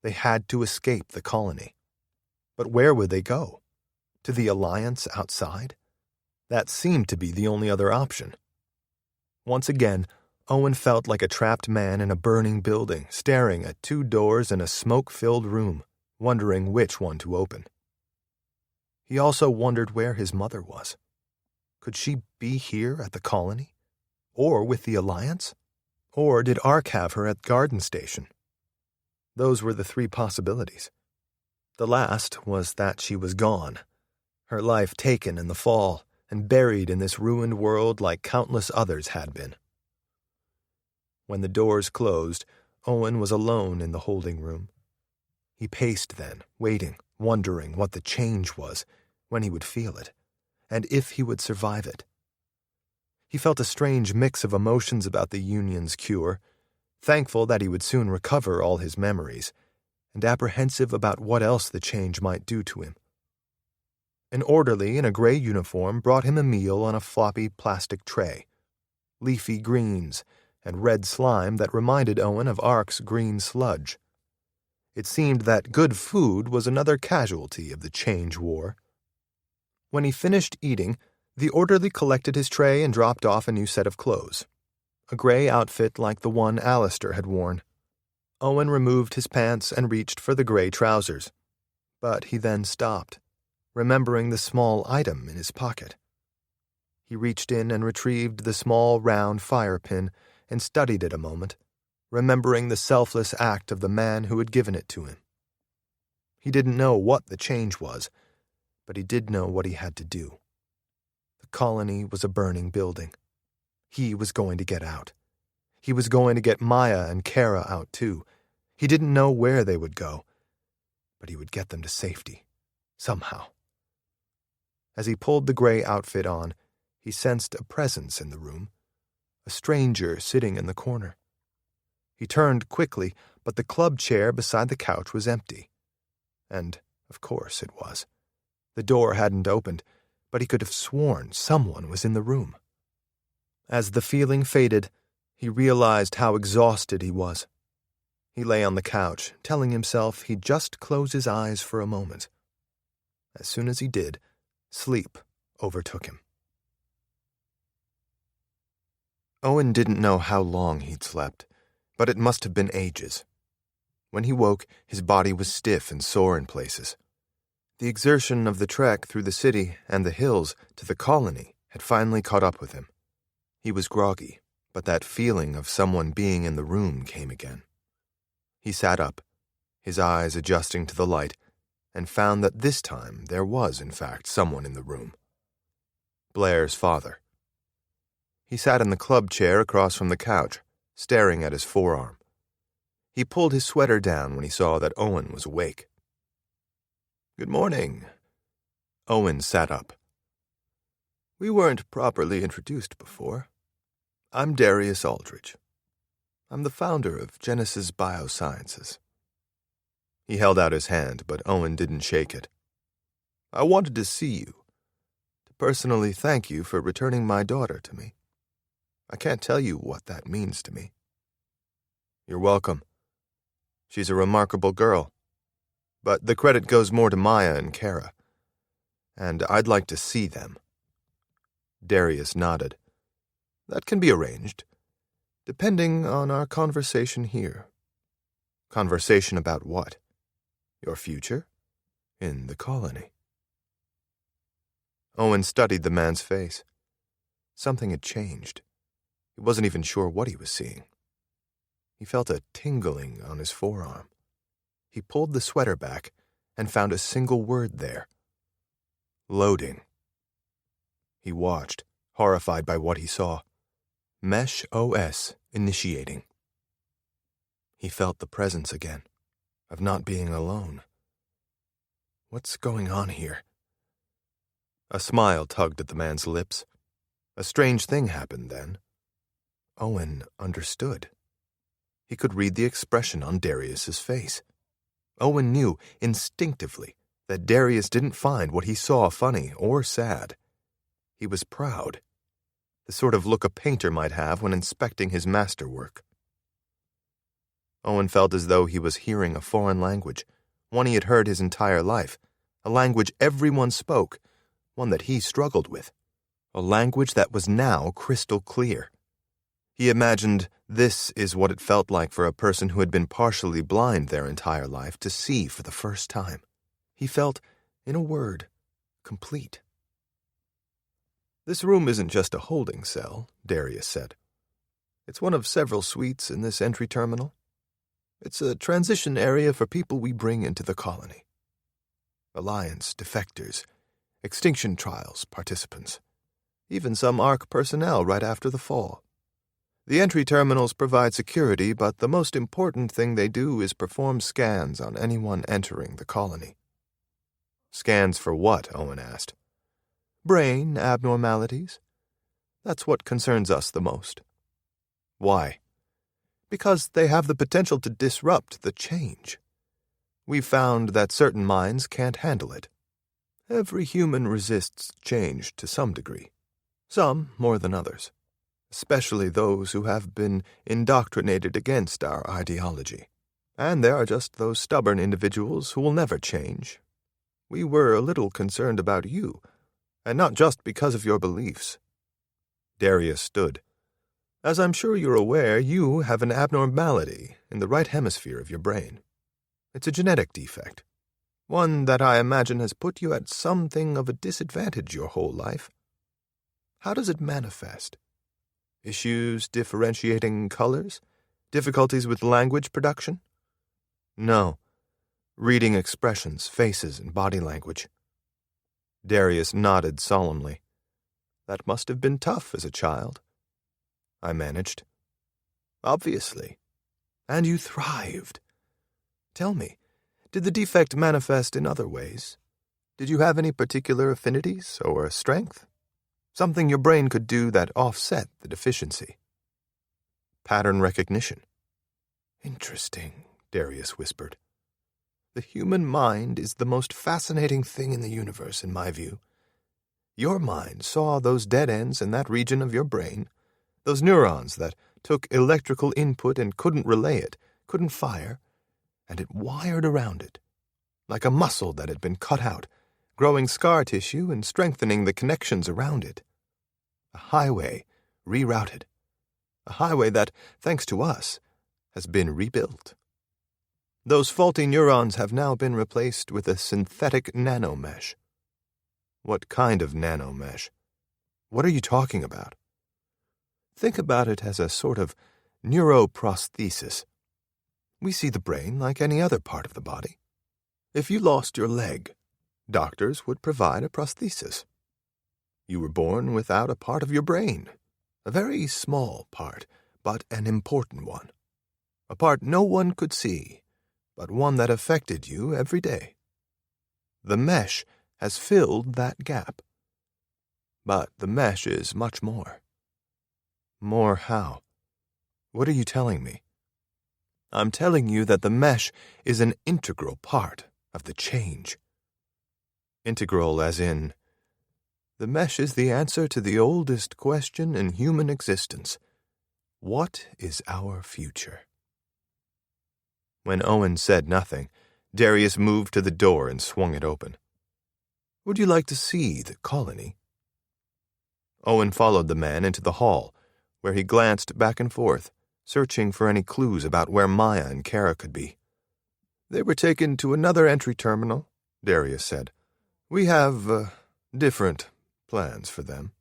They had to escape the colony. But where would they go? To the Alliance outside? That seemed to be the only other option. Once again, Owen felt like a trapped man in a burning building, staring at two doors in a smoke-filled room, wondering which one to open. He also wondered where his mother was. Could she be here at the colony? Or with the Alliance? Or did Ark have her at Garden Station? Those were the three possibilities. The last was that she was gone, her life taken in the fall and buried in this ruined world like countless others had been. When the doors closed, Owen was alone in the holding room. He paced then, waiting, wondering what the change was, when he would feel it, and if he would survive it. He felt a strange mix of emotions about the Union's cure, thankful that he would soon recover all his memories, and apprehensive about what else the change might do to him. An orderly in a gray uniform brought him a meal on a floppy plastic tray, leafy greens, and red slime that reminded Owen of Ark's green sludge. It seemed that good food was another casualty of the change war. When he finished eating, the orderly collected his tray and dropped off a new set of clothes, a gray outfit like the one Alistair had worn. Owen removed his pants and reached for the gray trousers, but he then stopped, remembering the small item in his pocket. He reached in and retrieved the small round fire pin and studied it a moment, remembering the selfless act of the man who had given it to him. He didn't know what the change was, but he did know what he had to do. The colony was a burning building. He was going to get out. He was going to get Maya and Kara out too. He didn't know where they would go, but he would get them to safety, somehow. As he pulled the gray outfit on, he sensed a presence in the room, a stranger sitting in the corner. He turned quickly, but the club chair beside the couch was empty. And, of course, it was. The door hadn't opened, but he could have sworn someone was in the room. As the feeling faded, he realized how exhausted he was. He lay on the couch, telling himself he'd just close his eyes for a moment. As soon as he did, sleep overtook him. Owen didn't know how long he'd slept, but it must have been ages. When he woke, his body was stiff and sore in places. The exertion of the trek through the city and the hills to the colony had finally caught up with him. He was groggy, but that feeling of someone being in the room came again. He sat up, his eyes adjusting to the light, and found that this time there was, in fact, someone in the room. Blair's father. He sat in the club chair across from the couch, staring at his forearm. He pulled his sweater down when he saw that Owen was awake. "Good morning." Owen sat up. "We weren't properly introduced before. I'm Darius Aldridge." I'm the founder of Genesis Biosciences. He held out his hand, but Owen didn't shake it. I wanted to see you, to personally thank you for returning my daughter to me. I can't tell you what that means to me. You're welcome. She's a remarkable girl. But the credit goes more to Maya and Kara. And I'd like to see them. Darius nodded. That can be arranged, depending on our conversation here. Conversation about what? Your future? In the colony. Owen studied the man's face. Something had changed. He wasn't even sure what he was seeing. He felt a tingling on his forearm. He pulled the sweater back and found a single word there. Loading. He watched, horrified by what he saw. Mesh OS initiating. He felt the presence again, of not being alone. What's going on here? A smile tugged at the man's lips. A strange thing happened then. Owen understood. He could read the expression on Darius's face. Owen knew instinctively that Darius didn't find what he saw funny or sad. He was proud, the sort of look a painter might have when inspecting his masterwork. Owen felt as though he was hearing a foreign language, one he had heard his entire life, a language everyone spoke, one that he struggled with, a language that was now crystal clear. He imagined this is what it felt like for a person who had been partially blind their entire life to see for the first time. He felt, in a word, complete. This room isn't just a holding cell, Darius said. It's one of several suites in this entry terminal. It's a transition area for people we bring into the colony. Alliance defectors, Extinction Trials participants, even some ARC personnel right after the fall. The entry terminals provide security, but the most important thing they do is perform scans on anyone entering the colony. Scans for what? Owen asked. Brain abnormalities. That's what concerns us the most. Why? Because they have the potential to disrupt the change. We've found that certain minds can't handle it. Every human resists change to some degree. Some more than others. Especially those who have been indoctrinated against our ideology. And there are just those stubborn individuals who will never change. We were a little concerned about you, and not just because of your beliefs. Darius stood. As I'm sure you're aware, you have an abnormality in the right hemisphere of your brain. It's a genetic defect, one that I imagine has put you at something of a disadvantage your whole life. How does it manifest? Issues differentiating colors? Difficulties with language production? No. Reading expressions, faces, and body language. Darius nodded solemnly. That must have been tough as a child. I managed. Obviously. And you thrived. Tell me, did the defect manifest in other ways? Did you have any particular affinities or strength? Something your brain could do that offset the deficiency. Pattern recognition. Interesting, Darius whispered. The human mind is the most fascinating thing in the universe, in my view. Your mind saw those dead ends in that region of your brain, those neurons that took electrical input and couldn't relay it, couldn't fire, and it wired around it, like a muscle that had been cut out, growing scar tissue and strengthening the connections around it. A highway rerouted. A highway that, thanks to us, has been rebuilt. Those faulty neurons have now been replaced with a synthetic nanomesh. What kind of nanomesh? What are you talking about? Think about it as a sort of neuroprosthesis. We see the brain like any other part of the body. If you lost your leg, doctors would provide a prosthesis. You were born without a part of your brain, a very small part, but an important one. A part no one could see, but one that affected you every day. The mesh has filled that gap. But the mesh is much more. More how? What are you telling me? I'm telling you that the mesh is an integral part of the change. Integral as in, the mesh is the answer to the oldest question in human existence. What is our future? When Owen said nothing, Darius moved to the door and swung it open. Would you like to see the colony? Owen followed the man into the hall, where he glanced back and forth, searching for any clues about where Maya and Kara could be. They were taken to another entry terminal, Darius said. We have, different plans for them.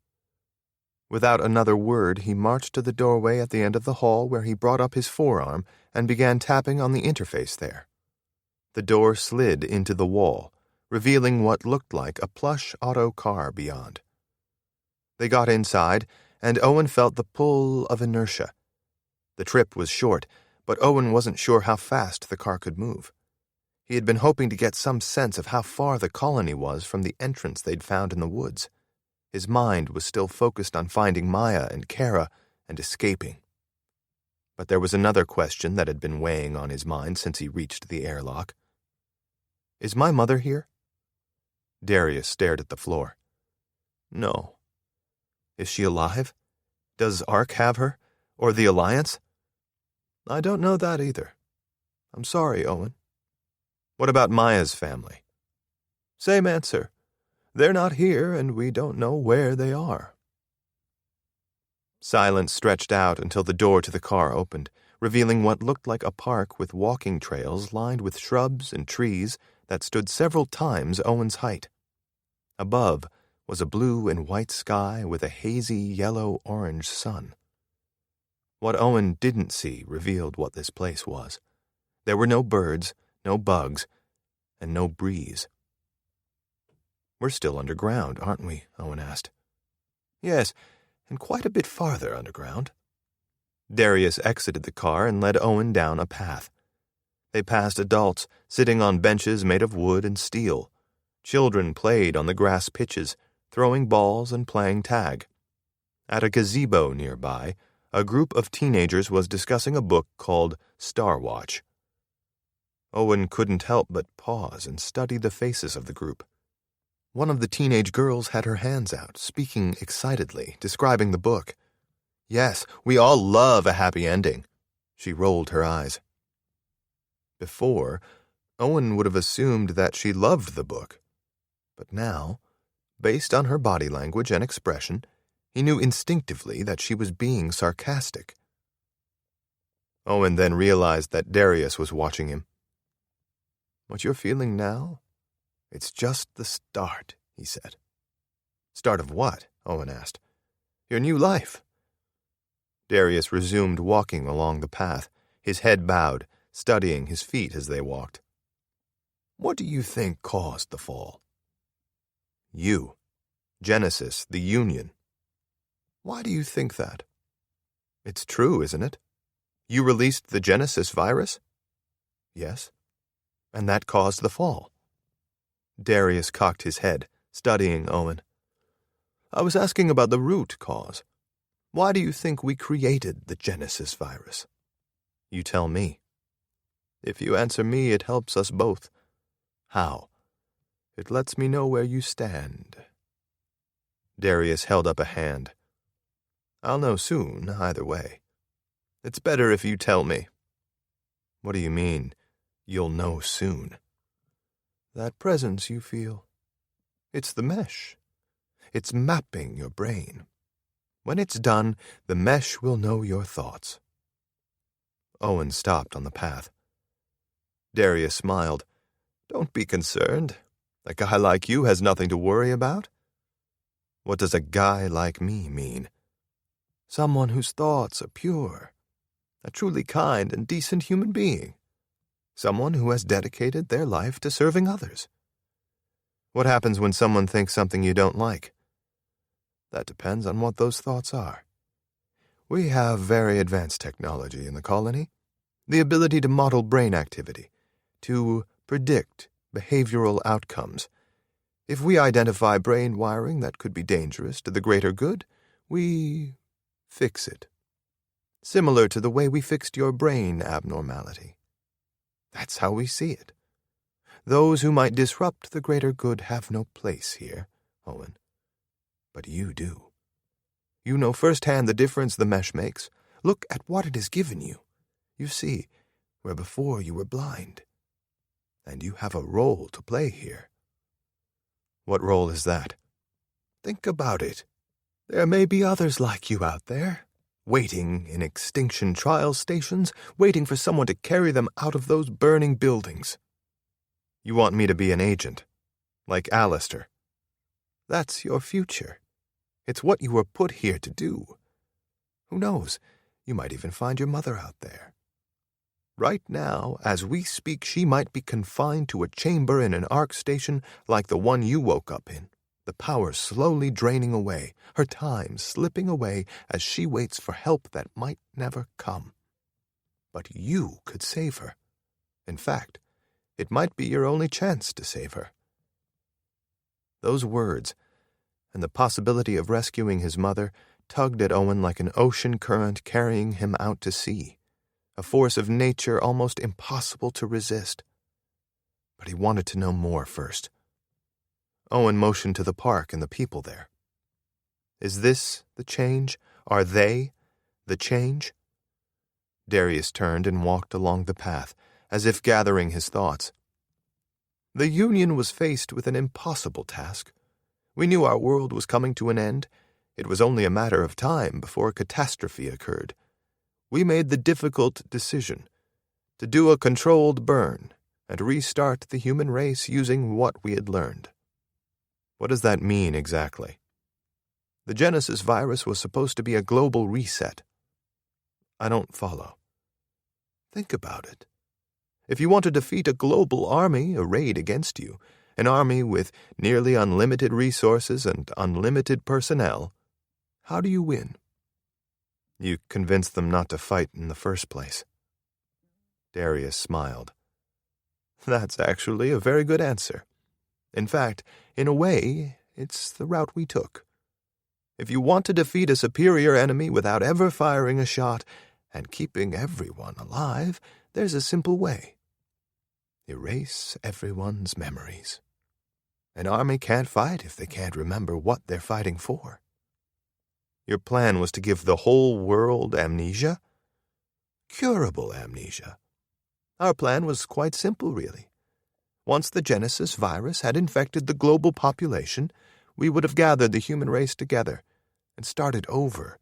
Without another word, he marched to the doorway at the end of the hall where he brought up his forearm and began tapping on the interface there. The door slid into the wall, revealing what looked like a plush auto car beyond. They got inside, and Owen felt the pull of inertia. The trip was short, but Owen wasn't sure how fast the car could move. He had been hoping to get some sense of how far the colony was from the entrance they'd found in the woods. His mind was still focused on finding Maya and Kara and escaping. But there was another question that had been weighing on his mind since he reached the airlock. Is my mother here? Darius stared at the floor. No. Is she alive? Does Ark have her? Or the Alliance? I don't know that either. I'm sorry, Owen. What about Maya's family? Same answer. They're not here, and we don't know where they are. Silence stretched out until the door to the car opened, revealing what looked like a park with walking trails lined with shrubs and trees that stood several times Owen's height. Above was a blue and white sky with a hazy yellow-orange sun. What Owen didn't see revealed what this place was. There were no birds, no bugs, and no breeze. We're still underground, aren't we? Owen asked. Yes, and quite a bit farther underground. Darius exited the car and led Owen down a path. They passed adults sitting on benches made of wood and steel. Children played on the grass pitches, throwing balls and playing tag. At a gazebo nearby, a group of teenagers was discussing a book called Star Watch. Owen couldn't help but pause and study the faces of the group. One of the teenage girls had her hands out, speaking excitedly, describing the book. Yes, we all love a happy ending. She rolled her eyes. Before, Owen would have assumed that she loved the book. But now, based on her body language and expression, he knew instinctively that she was being sarcastic. Owen then realized that Darius was watching him. What you're feeling now? It's just the start, he said. Start of what? Owen asked. Your new life. Darius resumed walking along the path, his head bowed, studying his feet as they walked. What do you think caused the fall? You. Genesis, the Union. Why do you think that? It's true, isn't it? You released the Genesis virus? Yes. And that caused the fall. Darius cocked his head, studying Owen. I was asking about the root cause. Why do you think we created the Genesis virus? You tell me. If you answer me, it helps us both. How? It lets me know where you stand. Darius held up a hand. I'll know soon, either way. It's better if you tell me. What do you mean, you'll know soon? That presence you feel. It's the mesh. It's mapping your brain. When it's done, the mesh will know your thoughts. Owen stopped on the path. Darius smiled. Don't be concerned. A guy like you has nothing to worry about. What does a guy like me mean? Someone whose thoughts are pure. A truly kind and decent human being. Someone who has dedicated their life to serving others. What happens when someone thinks something you don't like? That depends on what those thoughts are. We have very advanced technology in the colony. The ability to model brain activity, to predict behavioral outcomes. If we identify brain wiring that could be dangerous to the greater good, we fix it. similar to the way we fixed your brain abnormality. That's how we see it. Those who might disrupt the greater good have no place here, Owen. But you do. You know firsthand the difference the mesh makes. Look at what it has given you. You see, where before you were blind. And you have a role to play here. What role is that? Think about it. There may be others like you out there, waiting in Extinction Trials stations, waiting for someone to carry them out of those burning buildings. You want me to be an agent, like Alistair. That's your future. It's what you were put here to do. Who knows, you might even find your mother out there. Right now, as we speak, she might be confined to a chamber in an ARC station like the one you woke up in, the power slowly draining away, her time slipping away as she waits for help that might never come. But you could save her. In fact, it might be your only chance to save her. Those words, and the possibility of rescuing his mother, tugged at Owen like an ocean current carrying him out to sea, a force of nature almost impossible to resist. But he wanted to know more first. Owen motioned to the park and the people there. Is this the change? Are they the change? Darius turned and walked along the path, as if gathering his thoughts. The Union was faced with an impossible task. We knew our world was coming to an end. It was only a matter of time before a catastrophe occurred. We made the difficult decision to do a controlled burn and restart the human race using what we had learned. What does that mean exactly? The Genesis virus was supposed to be a global reset. I don't follow. Think about it. If you want to defeat a global army arrayed against you, an army with nearly unlimited resources and unlimited personnel, how do you win? You convince them not to fight in the first place. Darius smiled. That's actually a very good answer. In fact, in a way, it's the route we took. If you want to defeat a superior enemy without ever firing a shot and keeping everyone alive, there's a simple way. Erase everyone's memories. An army can't fight if they can't remember what they're fighting for. Your plan was to give the whole world amnesia? Curable amnesia. Our plan was quite simple, really. Once the Genesis virus had infected the global population, we would have gathered the human race together and started over.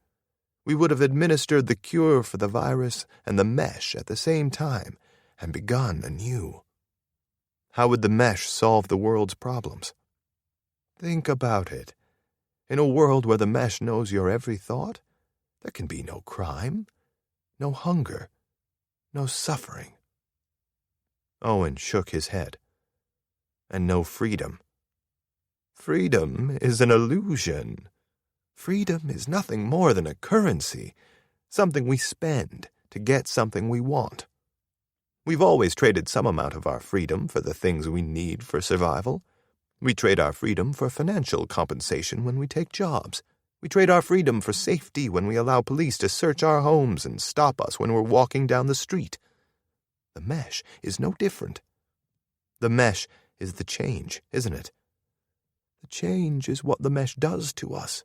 We would have administered the cure for the virus and the mesh at the same time and begun anew. How would the mesh solve the world's problems? Think about it. In a world where the mesh knows your every thought, there can be no crime, no hunger, no suffering. Owen shook his head. And no freedom. Freedom is an illusion. Freedom is nothing more than a currency, something we spend to get something we want. We've always traded some amount of our freedom for the things we need for survival. We trade our freedom for financial compensation when we take jobs. We trade our freedom for safety when we allow police to search our homes and stop us when we're walking down the street. The mesh is no different. The mesh is the change, isn't it? The change is what the mesh does to us.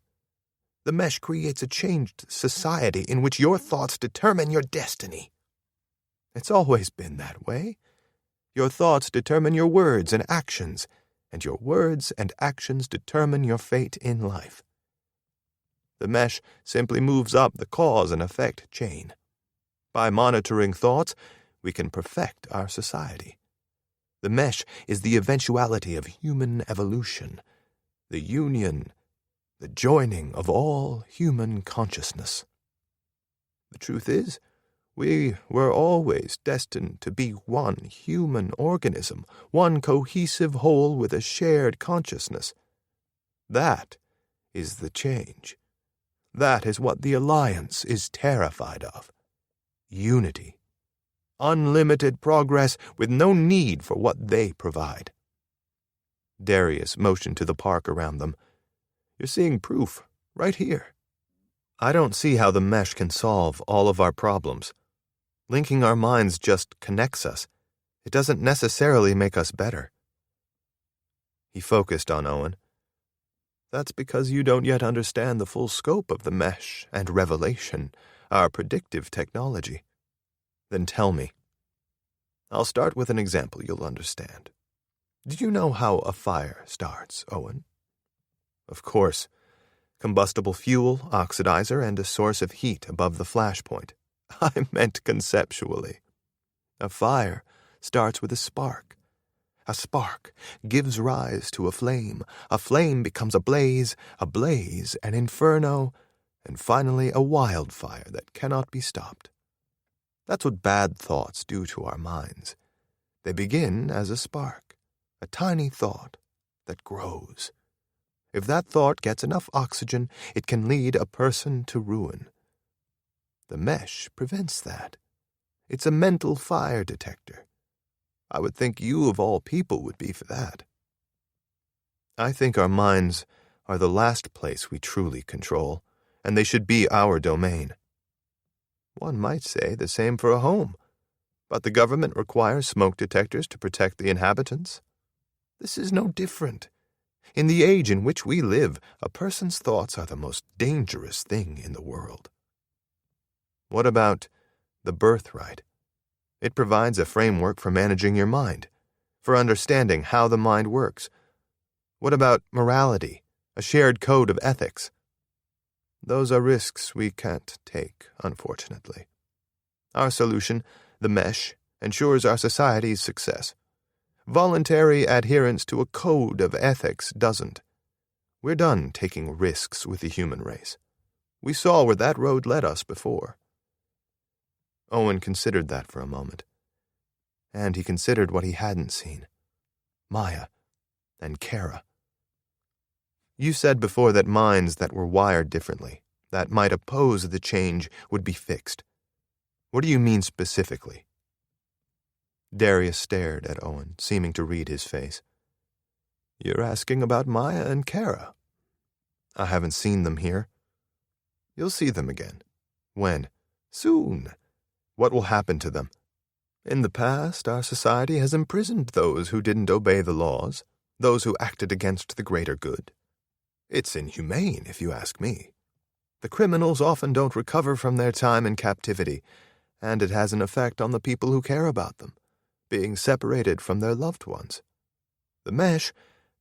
The mesh creates a changed society in which your thoughts determine your destiny. It's always been that way. Your thoughts determine your words and actions, and your words and actions determine your fate in life. The mesh simply moves up the cause and effect chain. By monitoring thoughts, we can perfect our society. The mesh is the eventuality of human evolution, the union, the joining of all human consciousness. The truth is, we were always destined to be one human organism, one cohesive whole with a shared consciousness. That is the change. That is what the Alliance is terrified of. Unity. Unlimited progress with no need for what they provide. Darius motioned to the park around them. You're seeing proof, right here. I don't see how the mesh can solve all of our problems. Linking our minds just connects us. It doesn't necessarily make us better. He focused on Owen. That's because you don't yet understand the full scope of the mesh and revelation, our predictive technology. Then tell me. I'll start with an example you'll understand. Do you know how a fire starts, Owen? Of course. Combustible fuel, oxidizer, and a source of heat above the flash point. I meant conceptually. A fire starts with a spark. A spark gives rise to a flame becomes a blaze an inferno, and finally a wildfire that cannot be stopped. That's what bad thoughts do to our minds. They begin as a spark, a tiny thought that grows. If that thought gets enough oxygen, it can lead a person to ruin. The mesh prevents that. It's a mental fire detector. I would think you of all people would be for that. I think our minds are the last place we truly control, and they should be our domain. One might say the same for a home, but the government requires smoke detectors to protect the inhabitants. This is no different. In the age in which we live, a person's thoughts are the most dangerous thing in the world. What about the birthright? It provides a framework for managing your mind, for understanding how the mind works. What about morality, a shared code of ethics? Those are risks we can't take, unfortunately. Our solution, the mesh, ensures our society's success. Voluntary adherence to a code of ethics doesn't. We're done taking risks with the human race. We saw where that road led us before. Owen considered that for a moment. And he considered what he hadn't seen. Maya and Kara. You said before that minds that were wired differently, that might oppose the change, would be fixed. What do you mean specifically? Darius stared at Owen, seeming to read his face. You're asking about Maya and Kara. I haven't seen them here. You'll see them again. When? Soon. What will happen to them? In the past, our society has imprisoned those who didn't obey the laws, those who acted against the greater good. It's inhumane, if you ask me. The criminals often don't recover from their time in captivity, and it has an effect on the people who care about them, being separated from their loved ones. The mesh,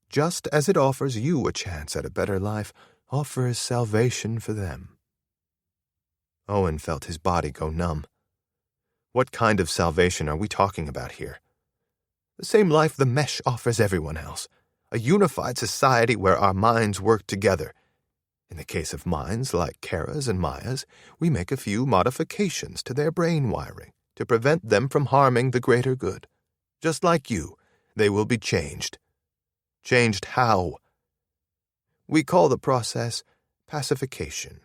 just as it offers you a chance at a better life, offers salvation for them. Owen felt his body go numb. What kind of salvation are we talking about here? The same life the mesh offers everyone else. A unified society where our minds work together. In the case of minds like Kara's and Maya's, we make a few modifications to their brain wiring to prevent them from harming the greater good. Just like you, they will be changed. Changed how? We call the process pacification.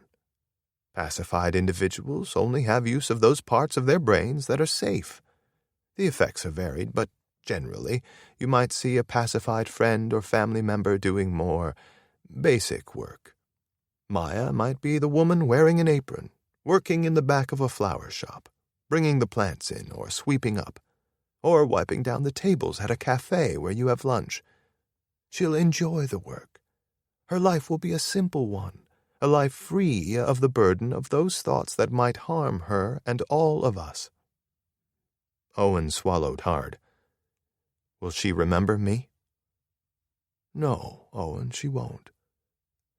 Pacified individuals only have use of those parts of their brains that are safe. The effects are varied, but generally, you might see a pacified friend or family member doing more basic work. Maya might be the woman wearing an apron, working in the back of a flower shop, bringing the plants in or sweeping up, or wiping down the tables at a cafe where you have lunch. She'll enjoy the work. Her life will be a simple one, a life free of the burden of those thoughts that might harm her and all of us. Owen swallowed hard. Will she remember me? No, Owen, she won't.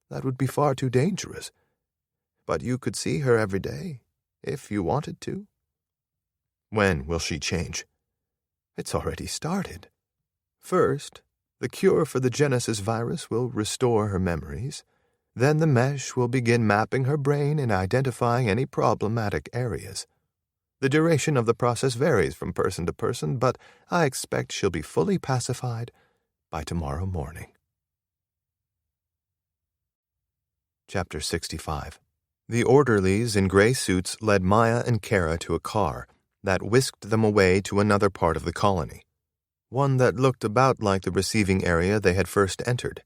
That would be far too dangerous. But you could see her every day, if you wanted to. When will she change? It's already started. First, the cure for the Genesis virus will restore her memories. Then the mesh will begin mapping her brain and identifying any problematic areas. The duration of the process varies from person to person, but I expect she'll be fully pacified by tomorrow morning. Chapter 65. The orderlies in gray suits led Maya and Kara to a car that whisked them away to another part of the colony, one that looked about like the receiving area they had first entered.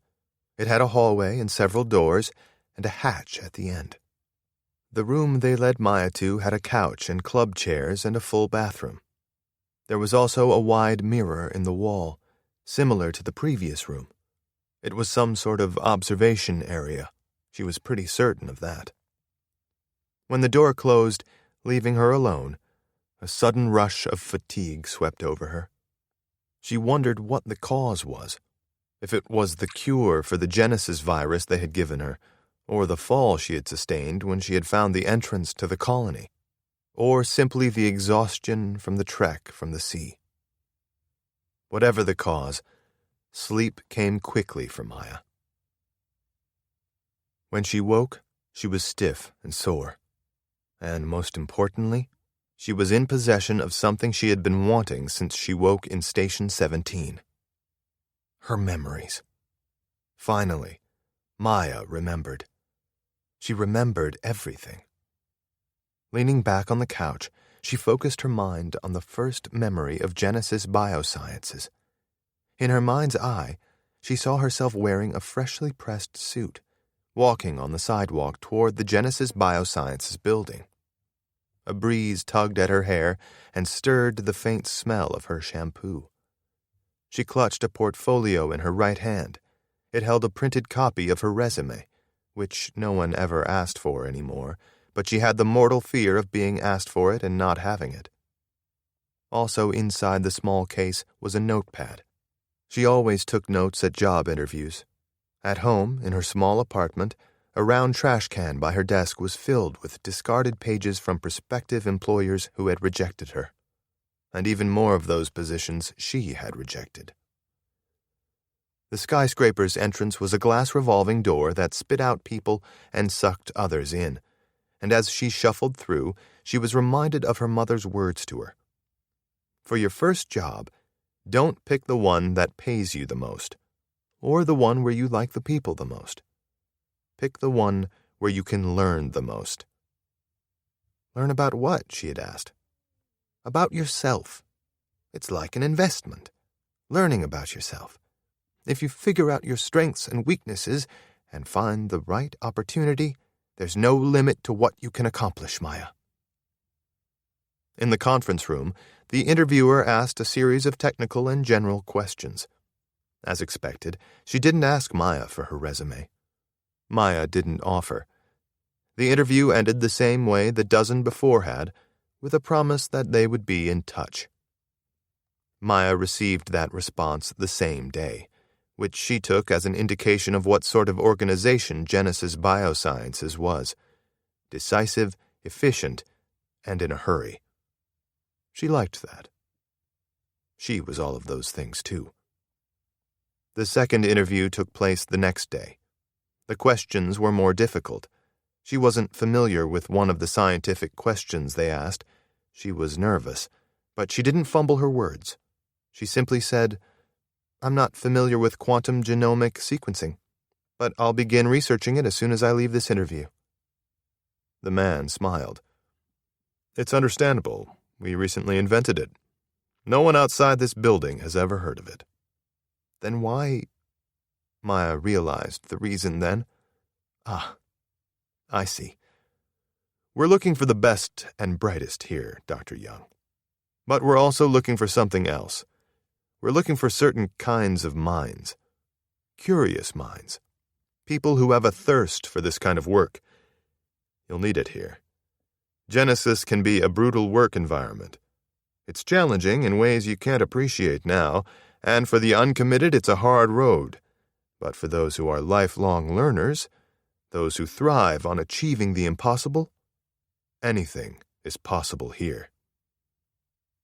It had a hallway and several doors, and a hatch at the end. The room they led Maya to had a couch and club chairs and a full bathroom. There was also a wide mirror in the wall, similar to the previous room. It was some sort of observation area. She was pretty certain of that. When the door closed, leaving her alone, a sudden rush of fatigue swept over her. She wondered what the cause was, if it was the cure for the Genesis virus they had given her, or the fall she had sustained when she had found the entrance to the colony, or simply the exhaustion from the trek from the sea. Whatever the cause, sleep came quickly for Maya. When she woke, she was stiff and sore, and most importantly, she was in possession of something she had been wanting since she woke in Station 17. Her memories. Finally, Maya remembered. She remembered everything. Leaning back on the couch, she focused her mind on the first memory of Genesis Biosciences. In her mind's eye, she saw herself wearing a freshly pressed suit, walking on the sidewalk toward the Genesis Biosciences building. A breeze tugged at her hair and stirred the faint smell of her shampoo. She clutched a portfolio in her right hand. It held a printed copy of her resume, which no one ever asked for anymore, but she had the mortal fear of being asked for it and not having it. Also inside the small case was a notepad. She always took notes at job interviews. At home, in her small apartment, a round trash can by her desk was filled with discarded pages from prospective employers who had rejected her, and even more of those positions she had rejected. The skyscraper's entrance was a glass revolving door that spit out people and sucked others in, and as she shuffled through, she was reminded of her mother's words to her. For your first job, don't pick the one that pays you the most, or the one where you like the people the most. Pick the one where you can learn the most. Learn about what? She had asked. About yourself. It's like an investment. Learning about yourself. If you figure out your strengths and weaknesses and find the right opportunity, there's no limit to what you can accomplish, Maya. In the conference room, the interviewer asked a series of technical and general questions. As expected, she didn't ask Maya for her resume. Maya didn't offer. The interview ended the same way the dozen before had, with a promise that they would be in touch. Maya received that response the same day, which she took as an indication of what sort of organization Genesis Biosciences was: decisive, efficient, and in a hurry. She liked that. She was all of those things, too. The second interview took place the next day. The questions were more difficult. She wasn't familiar with one of the scientific questions they asked. She was nervous, but she didn't fumble her words. She simply said, "I'm not familiar with quantum genomic sequencing, but I'll begin researching it as soon as I leave this interview." The man smiled. "It's understandable. We recently invented it. No one outside this building has ever heard of it." Then why... Maya realized the reason then. I see. We're looking for the best and brightest here, Dr. Young. But we're also looking for something else. We're looking for certain kinds of minds. Curious minds. People who have a thirst for this kind of work. You'll need it here. Genesis can be a brutal work environment. It's challenging in ways you can't appreciate now, and for the uncommitted it's a hard road. But for those who are lifelong learners, those who thrive on achieving the impossible, anything is possible here.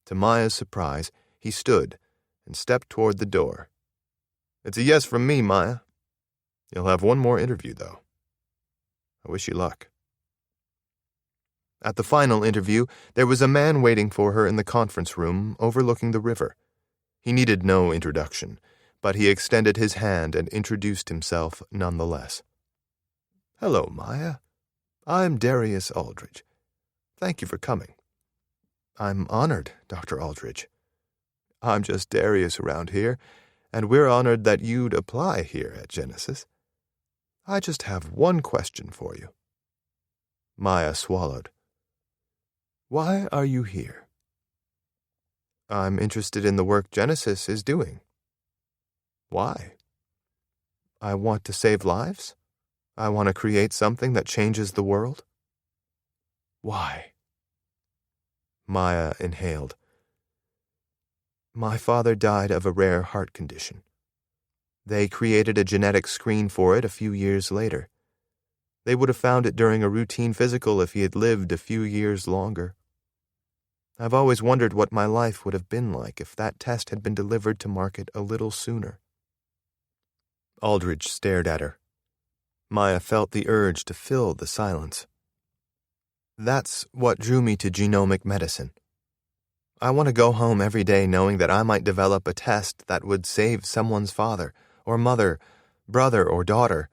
To Maya's surprise, he stood and stepped toward the door. "It's a yes from me, Maya. You'll have one more interview, though. I wish you luck." At the final interview, there was a man waiting for her in the conference room overlooking the river. He needed no introduction, but he extended his hand and introduced himself nonetheless. "Hello, Maya. I'm Darius Aldridge. Thank you for coming." "I'm honored, Dr. Aldridge." "I'm just Darius around here, and we're honored that you'd apply here at Genesis. I just have one question for you." Maya swallowed. Why are you here? I'm interested in the work Genesis is doing. Why? I want to save lives. I want to create something that changes the world. Why? Maya inhaled. My father died of a rare heart condition. They created a genetic screen for it a few years later. They would have found it during a routine physical if he had lived a few years longer. I've always wondered what my life would have been like if that test had been delivered to market a little sooner. Aldridge stared at her. Maya felt the urge to fill the silence. That's what drew me to genomic medicine. I want to go home every day knowing that I might develop a test that would save someone's father, or mother, brother, or daughter.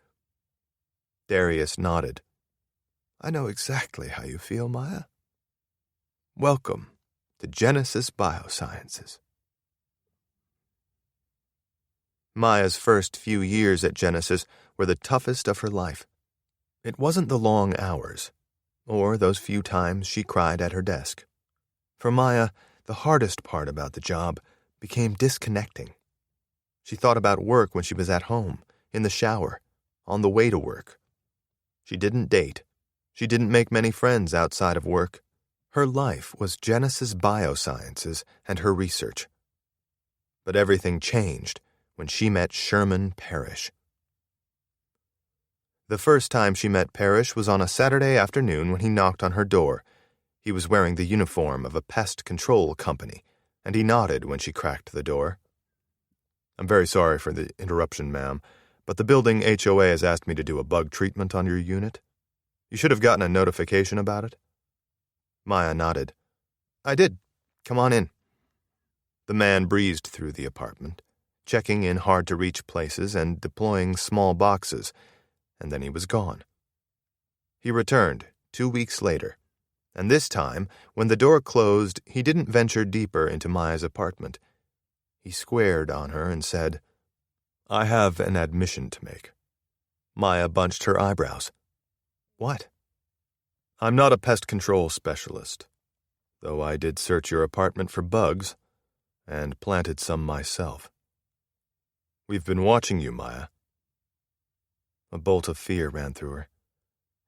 Darius nodded. I know exactly how you feel, Maya. Welcome to Genesis Biosciences. Maya's first few years at Genesis were the toughest of her life. It wasn't the long hours, or those few times she cried at her desk. For Maya, the hardest part about the job became disconnecting. She thought about work when she was at home, in the shower, on the way to work. She didn't date. She didn't make many friends outside of work. Her life was Genesis Biosciences and her research. But everything changed when she met Sherman Parrish. The first time she met Parrish was on a Saturday afternoon when he knocked on her door. He was wearing the uniform of a pest control company, and he nodded when she cracked the door. I'm very sorry for the interruption, ma'am, but the building HOA has asked me to do a bug treatment on your unit. You should have gotten a notification about it. Maya nodded. I did. Come on in. The man breezed through the apartment, checking in hard-to-reach places and deploying small boxes, and then he was gone. He returned 2 weeks later, and this time, when the door closed, he didn't venture deeper into Maya's apartment. He squared on her and said, I have an admission to make. Maya bunched her eyebrows. What? I'm not a pest control specialist, though I did search your apartment for bugs and planted some myself. We've been watching you, Maya. A bolt of fear ran through her.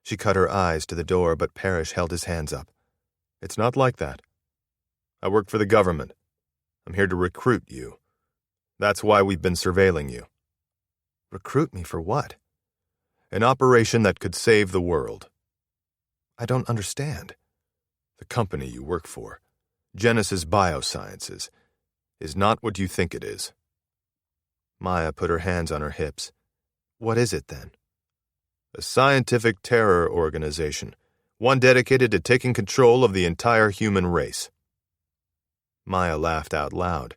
She cut her eyes to the door, but Parrish held his hands up. It's not like that. I work for the government. I'm here to recruit you. That's why we've been surveilling you. Recruit me for what? An operation that could save the world. I don't understand. The company you work for, Genesis Biosciences, is not what you think it is. Maya put her hands on her hips. What is it, then? A scientific terror organization, one dedicated to taking control of the entire human race. Maya laughed out loud.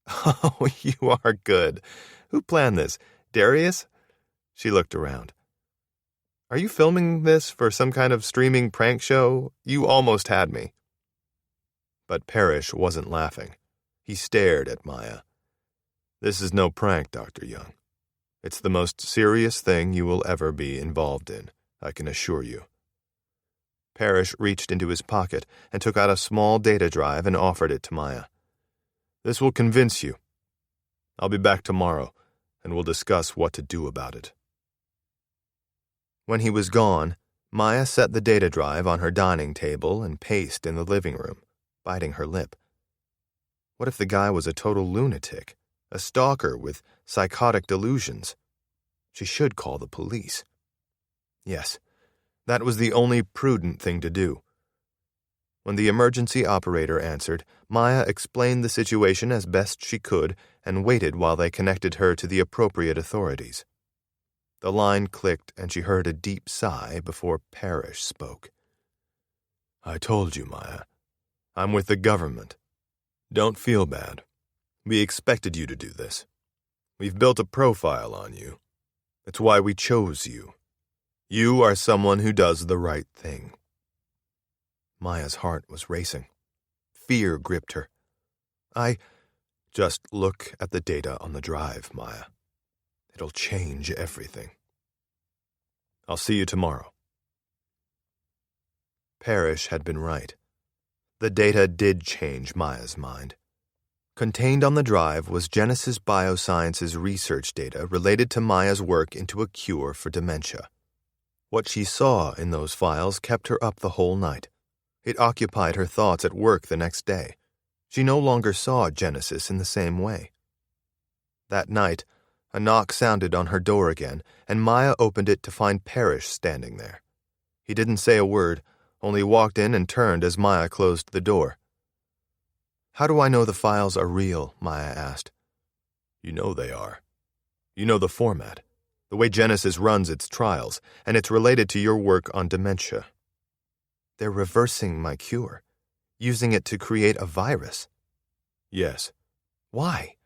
Oh, you are good. Who planned this? Darius? She looked around. Are you filming this for some kind of streaming prank show? You almost had me. But Parrish wasn't laughing. He stared at Maya. This is no prank, Dr. Young. It's the most serious thing you will ever be involved in, I can assure you. Parrish reached into his pocket and took out a small data drive and offered it to Maya. This will convince you. I'll be back tomorrow, and we'll discuss what to do about it. When he was gone, Maya set the data drive on her dining table and paced in the living room, biting her lip. What if the guy was a total lunatic, a stalker with psychotic delusions? She should call the police. Yes, that was the only prudent thing to do. When the emergency operator answered, Maya explained the situation as best she could and waited while they connected her to the appropriate authorities. The line clicked and she heard a deep sigh before Parrish spoke. I told you, Maya. I'm with the government. Don't feel bad. We expected you to do this. We've built a profile on you. It's why we chose you. You are someone who does the right thing. Maya's heart was racing. Fear gripped her. Just look at the data on the drive, Maya. It'll change everything. I'll see you tomorrow. Parrish had been right. The data did change Maya's mind. Contained on the drive was Genesis Biosciences research data related to Maya's work into a cure for dementia. What she saw in those files kept her up the whole night. It occupied her thoughts at work the next day. She no longer saw Genesis in the same way. That night, a knock sounded on her door again, and Maya opened it to find Parrish standing there. He didn't say a word, only walked in and turned as Maya closed the door. "How do I know the files are real?" Maya asked. "You know they are. You know the format, the way Genesis runs its trials, and it's related to your work on dementia." "They're reversing my cure, using it to create a virus." "Yes." "Why?"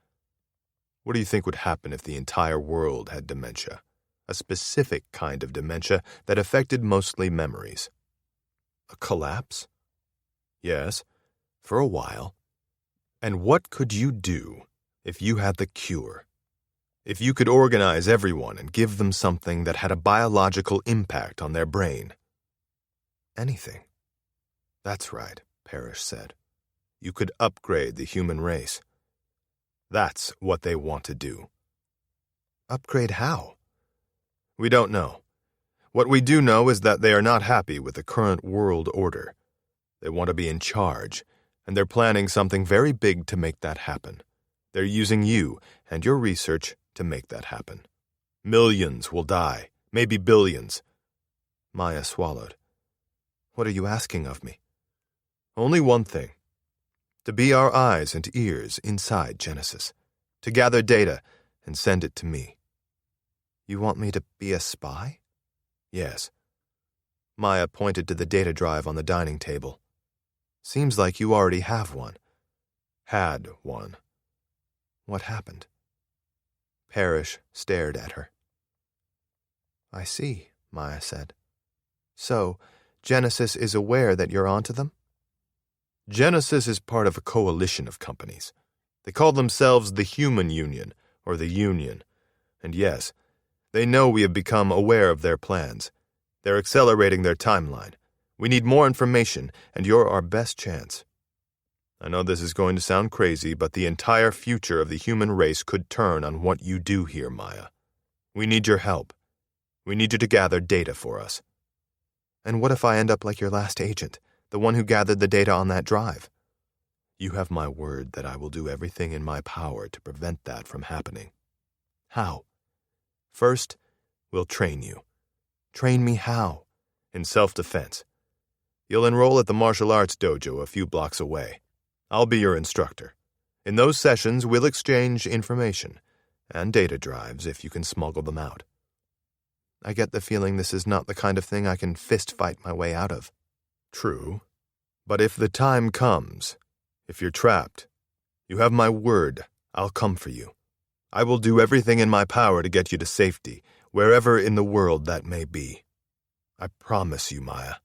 "What do you think would happen if the entire world had dementia? A specific kind of dementia that affected mostly memories." "A collapse?" "Yes, for a while." "And what could you do if you had the cure? If you could organize everyone and give them something that had a biological impact on their brain?" "Anything." "That's right," Parrish said. "You could upgrade the human race. That's what they want to do." "Upgrade how?" "We don't know. What we do know is that they are not happy with the current world order. They want to be in charge, and they're planning something very big to make that happen. They're using you and your research to make that happen. Millions will die, maybe billions." Maya swallowed. "What are you asking of me?" "Only one thing. To be our eyes and ears inside Genesis. To gather data and send it to me." "You want me to be a spy?" "Yes." Maya pointed to the data drive on the dining table. "Seems like you already have one." "Had one." "What happened?" Parrish stared at her. "I see," Maya said. "So, Genesis is aware that you're onto them?" "Genesis is part of a coalition of companies. They call themselves the Human Union, or the Union. And yes, they know we have become aware of their plans. They're accelerating their timeline. We need more information, and you're our best chance. I know this is going to sound crazy, but the entire future of the human race could turn on what you do here, Maya. We need your help. We need you to gather data for us." "And what if I end up like your last agent, the one who gathered the data on that drive?" "You have my word that I will do everything in my power to prevent that from happening." "How?" "First, we'll train you." "Train me how?" "In self-defense. You'll enroll at the martial arts dojo a few blocks away. I'll be your instructor. In those sessions, we'll exchange information, and data drives if you can smuggle them out." "I get the feeling this is not the kind of thing I can fist-fight my way out of." "True. But if the time comes, if you're trapped, you have my word, I'll come for you. I will do everything in my power to get you to safety, wherever in the world that may be. I promise you, Maya."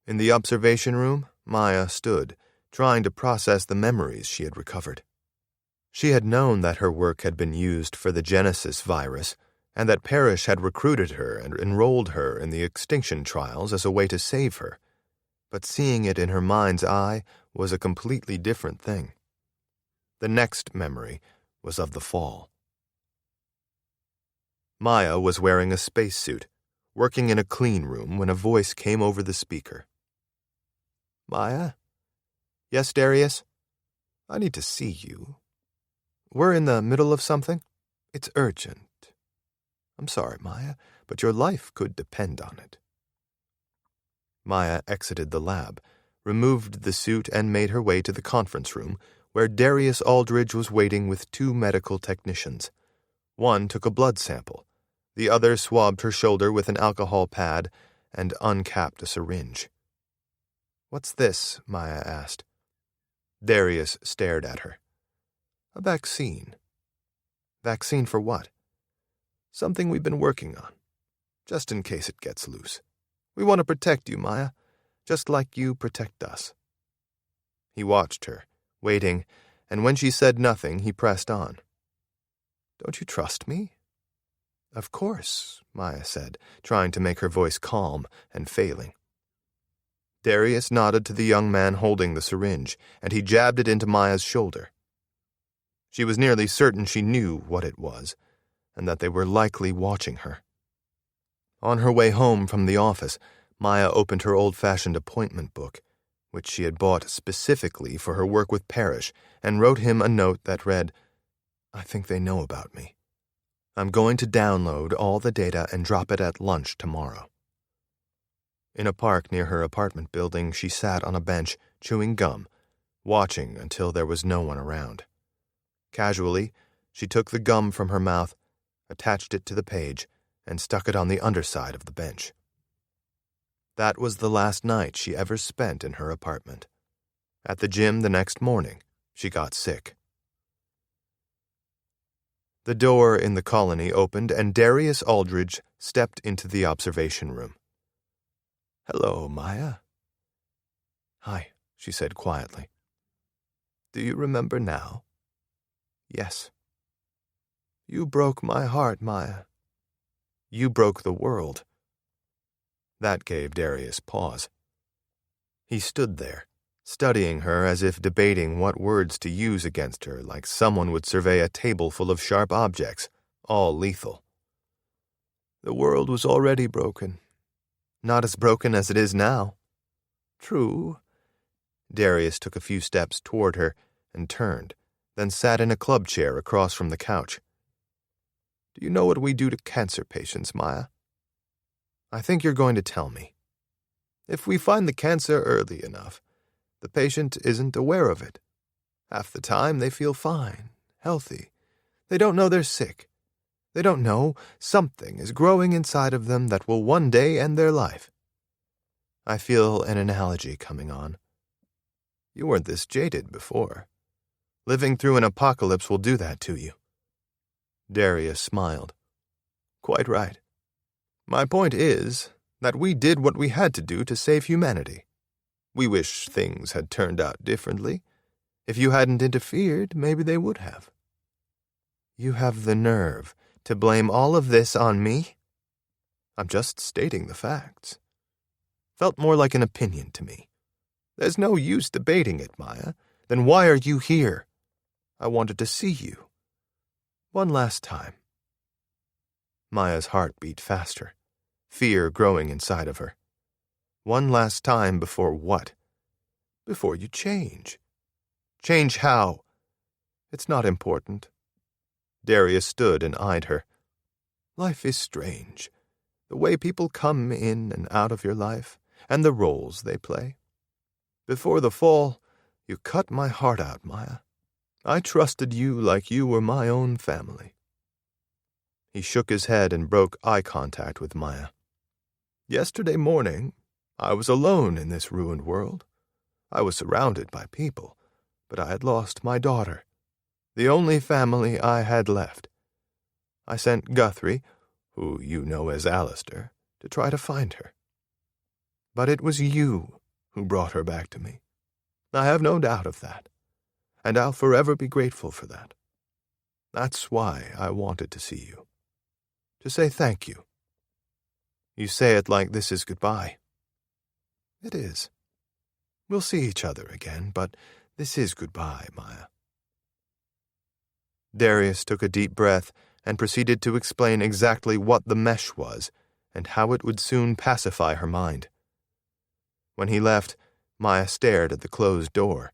In the observation room, Maya stood, trying to process the memories she had recovered. She had known that her work had been used for the Genesis virus, and that Parrish had recruited her and enrolled her in the Extinction Trials as a way to save her. But seeing it in her mind's eye was a completely different thing. The next memory was of the fall. Maya was wearing a spacesuit, working in a clean room when a voice came over the speaker. "Maya?" "Yes, Darius?" "I need to see you. We're in the middle of something. It's urgent. I'm sorry, Maya, but your life could depend on it." Maya exited the lab, removed the suit, and made her way to the conference room, where Darius Aldridge was waiting with 2 medical technicians. One took a blood sample. The other swabbed her shoulder with an alcohol pad and uncapped a syringe. "What's this?" Maya asked. Darius stared at her. "A vaccine." "Vaccine for what?" "Something we've been working on, just in case it gets loose. We want to protect you, Maya, just like you protect us." He watched her, waiting, and when she said nothing, he pressed on. "Don't you trust me?" Of course, Maya said, trying to make her voice calm and failing. Darius nodded to the young man holding the syringe, and he jabbed it into Maya's shoulder. She was nearly certain she knew what it was, and that they were likely watching her. On her way home from the office, Maya opened her old-fashioned appointment book, which she had bought specifically for her work with Parrish, and wrote him a note that read, "I think they know about me. I'm going to download all the data and drop it at lunch tomorrow." In a park near her apartment building, she sat on a bench, chewing gum, watching until there was no one around. Casually, she took the gum from her mouth, attached it to the page, and stuck it on the underside of the bench. That was the last night she ever spent in her apartment. At the gym the next morning, she got sick. The door in the colony opened, and Darius Aldridge stepped into the observation room. "Hello, Maya." "Hi," she said quietly. "Do you remember now?" "Yes." "You broke my heart, Maya. You broke the world." That gave Darius pause. He stood there, studying her as if debating what words to use against her, like someone would survey a table full of sharp objects, all lethal. "The world was already broken. Not as broken as it is now." "True." Darius took a few steps toward her and turned, then sat in a club chair across from the couch. "Do you know what we do to cancer patients, Maya?" "I think you're going to tell me." "If we find the cancer early enough, the patient isn't aware of it. Half the time they feel fine, healthy. They don't know they're sick. They don't know something is growing inside of them that will one day end their life." I feel an analogy coming on. You weren't this jaded before. Living through an apocalypse will do that to you. Darius smiled. "Quite right. My point is that we did what we had to do to save humanity. We wish things had turned out differently. If you hadn't interfered, maybe they would have." "You have the nerve to blame all of this on me?" "I'm just stating the facts." Felt more like an opinion to me. "There's no use debating it, Maya. Then why are you here?" "I wanted to see you. One last time." Maya's heart beat faster, fear growing inside of her. One last time before what? Before you change. "Change how?" "It's not important." Darius stood and eyed her. "Life is strange. The way people come in and out of your life, and the roles they play. Before the fall, you cut my heart out, Maya. I trusted you like you were my own family." He shook his head and broke eye contact with Maya. "Yesterday morning, I was alone in this ruined world. I was surrounded by people, but I had lost my daughter, the only family I had left. I sent Guthrie, who you know as Alistair, to try to find her. But it was you who brought her back to me. I have no doubt of that, and I'll forever be grateful for that. That's why I wanted to see you. To say thank you." "You say it like this is goodbye." "It is. We'll see each other again, but this is goodbye, Maya." Darius took a deep breath and proceeded to explain exactly what the mesh was and how it would soon pacify her mind. When he left, Maya stared at the closed door.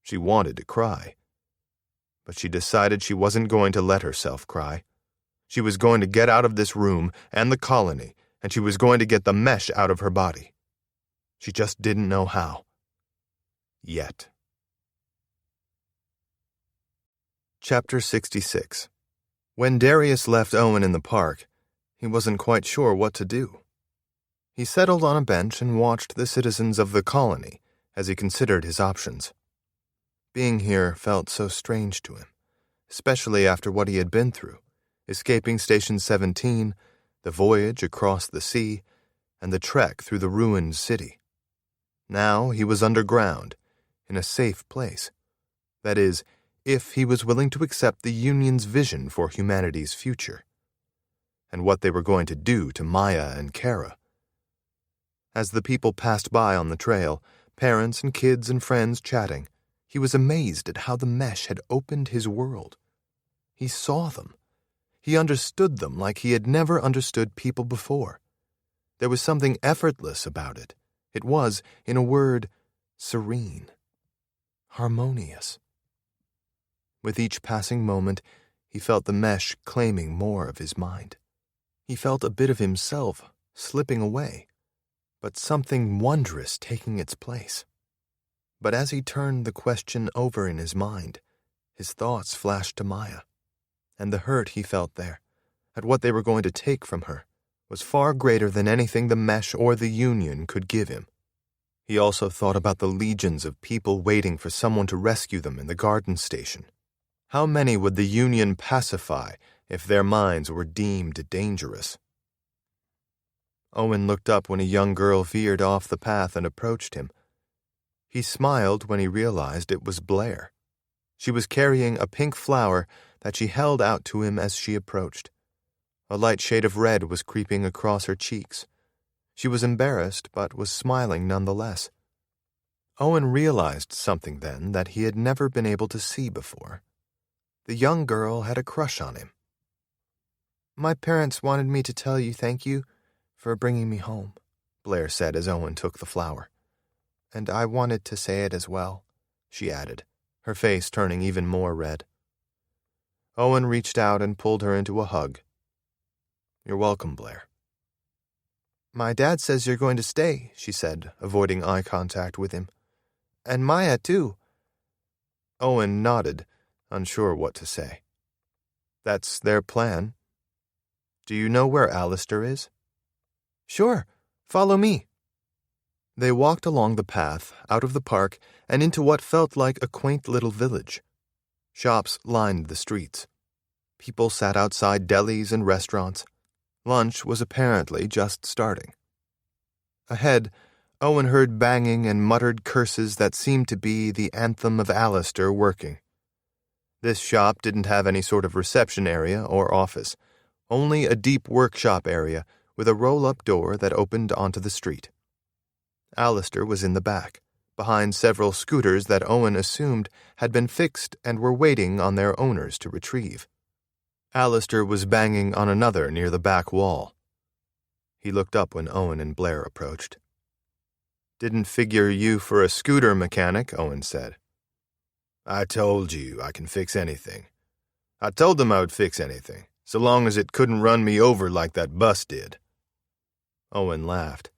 She wanted to cry, but she decided she wasn't going to let herself cry. She was going to get out of this room and the colony, and she was going to get the mesh out of her body. She just didn't know how. Yet. Chapter 66. When Darius left Owen in the park, he wasn't quite sure what to do. He settled on a bench and watched the citizens of the colony as he considered his options. Being here felt so strange to him, especially after what he had been through, escaping Station 17, the voyage across the sea, and the trek through the ruined city. Now he was underground, in a safe place. That is, if he was willing to accept the Union's vision for humanity's future. and what they were going to do to Maya and Kara. As the people passed by on the trail, parents and kids and friends chatting, he was amazed at how the mesh had opened his world. He saw them. He understood them like he had never understood people before. There was something effortless about it. It was, in a word, serene, harmonious. With each passing moment, he felt the mesh claiming more of his mind. He felt a bit of himself slipping away, but something wondrous taking its place. But as he turned the question over in his mind, his thoughts flashed to Maya, and the hurt he felt there, at what they were going to take from her, was far greater than anything the mesh or the union could give him. He also thought about the legions of people waiting for someone to rescue them in the garden station. How many would the union pacify if their minds were deemed dangerous? Owen looked up when a young girl veered off the path and approached him. He smiled when he realized it was Blair. She was carrying a pink flower that she held out to him as she approached. A light shade of red was creeping across her cheeks. She was embarrassed, but was smiling nonetheless. Owen realized something then that he had never been able to see before. The young girl had a crush on him. "My parents wanted me to tell you thank you for bringing me home," Blair said as Owen took the flower. "And I wanted to say it as well," she added, her face turning even more red. Owen reached out and pulled her into a hug. "You're welcome, Blair." "My dad says you're going to stay," she said, avoiding eye contact with him. "And Maya, too." Owen nodded, unsure what to say. "That's their plan. Do you know where Alistair is?" "Sure. Follow me." They walked along the path, out of the park, and into what felt like a quaint little village. Shops lined the streets. People sat outside delis and restaurants. Lunch was apparently just starting. Ahead, Owen heard banging and muttered curses that seemed to be the anthem of Alistair working. This shop didn't have any sort of reception area or office, only a deep workshop area with a roll-up door that opened onto the street. Alistair was in the back, behind several scooters that Owen assumed had been fixed and were waiting on their owners to retrieve. Alistair was banging on another near the back wall. He looked up when Owen and Blair approached. "Didn't figure you for a scooter mechanic," Owen said. "I told you I can fix anything. I told them I would fix anything, so long as it couldn't run me over like that bus did." Owen laughed.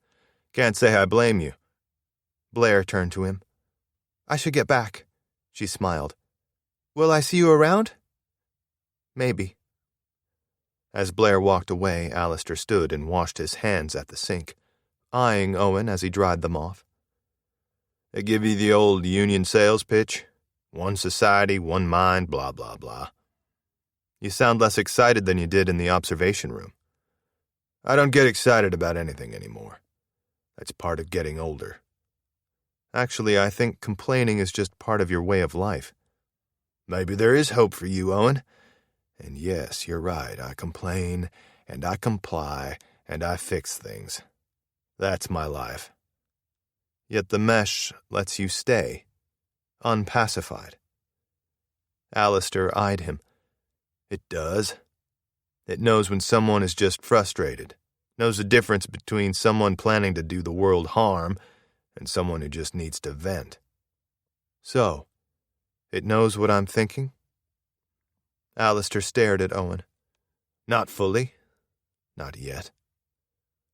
"Can't say I blame you." Blair turned to him. "I should get back," she smiled. "Will I see you around?" "Maybe." As Blair walked away, Alistair stood and washed his hands at the sink, eyeing Owen as he dried them off. "They give you the old union sales pitch? One society, one mind, blah, blah, blah. You sound less excited than you did in the observation room." "I don't get excited about anything anymore. That's part of getting older." "Actually, I think complaining is just part of your way of life." "Maybe there is hope for you, Owen. And yes, you're right, I complain, and I comply, and I fix things. That's my life." Yet the mesh lets you stay, unpacified. Alistair eyed him. "It does. It knows when someone is just frustrated, knows the difference between someone planning to do the world harm and someone who just needs to vent." "So, it knows what I'm thinking?" Alistair stared at Owen. "Not fully. Not yet.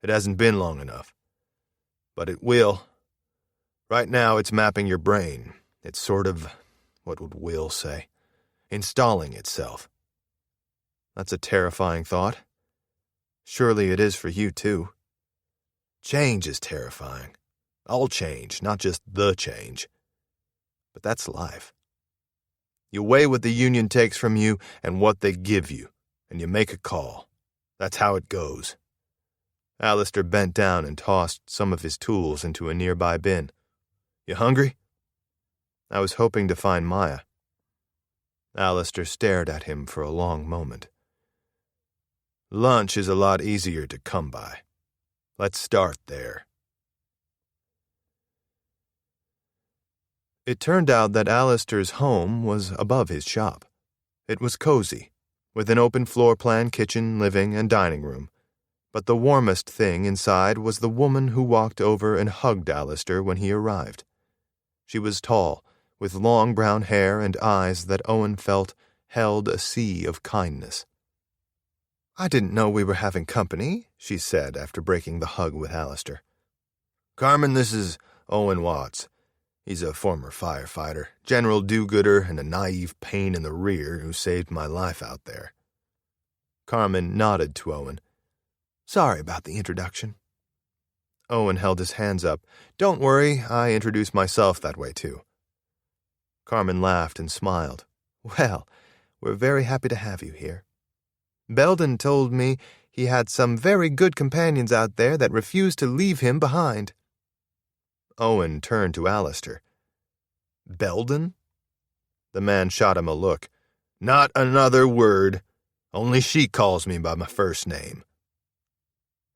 It hasn't been long enough. But it will. Right now it's mapping your brain. It's sort of, what would Will say, installing itself." "That's a terrifying thought. Surely it is for you, too." "Change is terrifying. All change, not just the change. But that's life. You weigh what the union takes from you and what they give you, and you make a call. That's how it goes." Alistair bent down and tossed some of his tools into a nearby bin. "You hungry?" "I was hoping to find Maya." Alistair stared at him for a long moment. Lunch is a lot easier to come by. Let's start there. It turned out that Alistair's home was above his shop. It was cozy, with an open floor plan kitchen, living, and dining room. But the warmest thing inside was the woman who walked over and hugged Alistair when he arrived. She was tall, with long brown hair and eyes that Owen felt held a sea of kindness. "I didn't know we were having company," she said after breaking the hug with Alistair. "Carmen, this is Owen Watts. He's a former firefighter, general do-gooder, and a naive pain in the rear who saved my life out there." Carmen nodded to Owen. "Sorry about the introduction." Owen held his hands up. "Don't worry, I introduced myself that way too." Carmen laughed and smiled. "Well, we're very happy to have you here. Belden told me he had some very good companions out there that refused to leave him behind." Owen turned to Alistair. "Belden?" The man shot him a look. "Not another word. Only she calls me by my first name."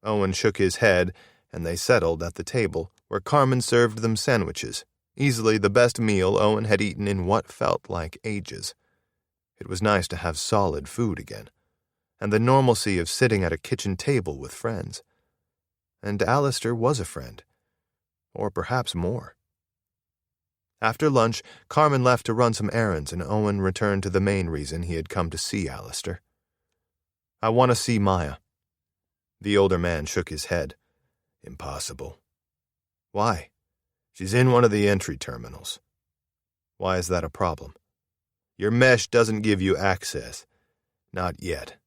Owen shook his head, and they settled at the table, where Carmen served them sandwiches, easily the best meal Owen had eaten in what felt like ages. It was nice to have solid food again, and the normalcy of sitting at a kitchen table with friends. And Alistair was a friend. Or perhaps more. After lunch, Carmen left to run some errands, and Owen returned to the main reason he had come to see Alistair. "I want to see Maya." The older man shook his head. "Impossible." "Why?" "She's in one of the entry terminals." "Why is that a problem?" "Your mesh doesn't give you access. Not yet."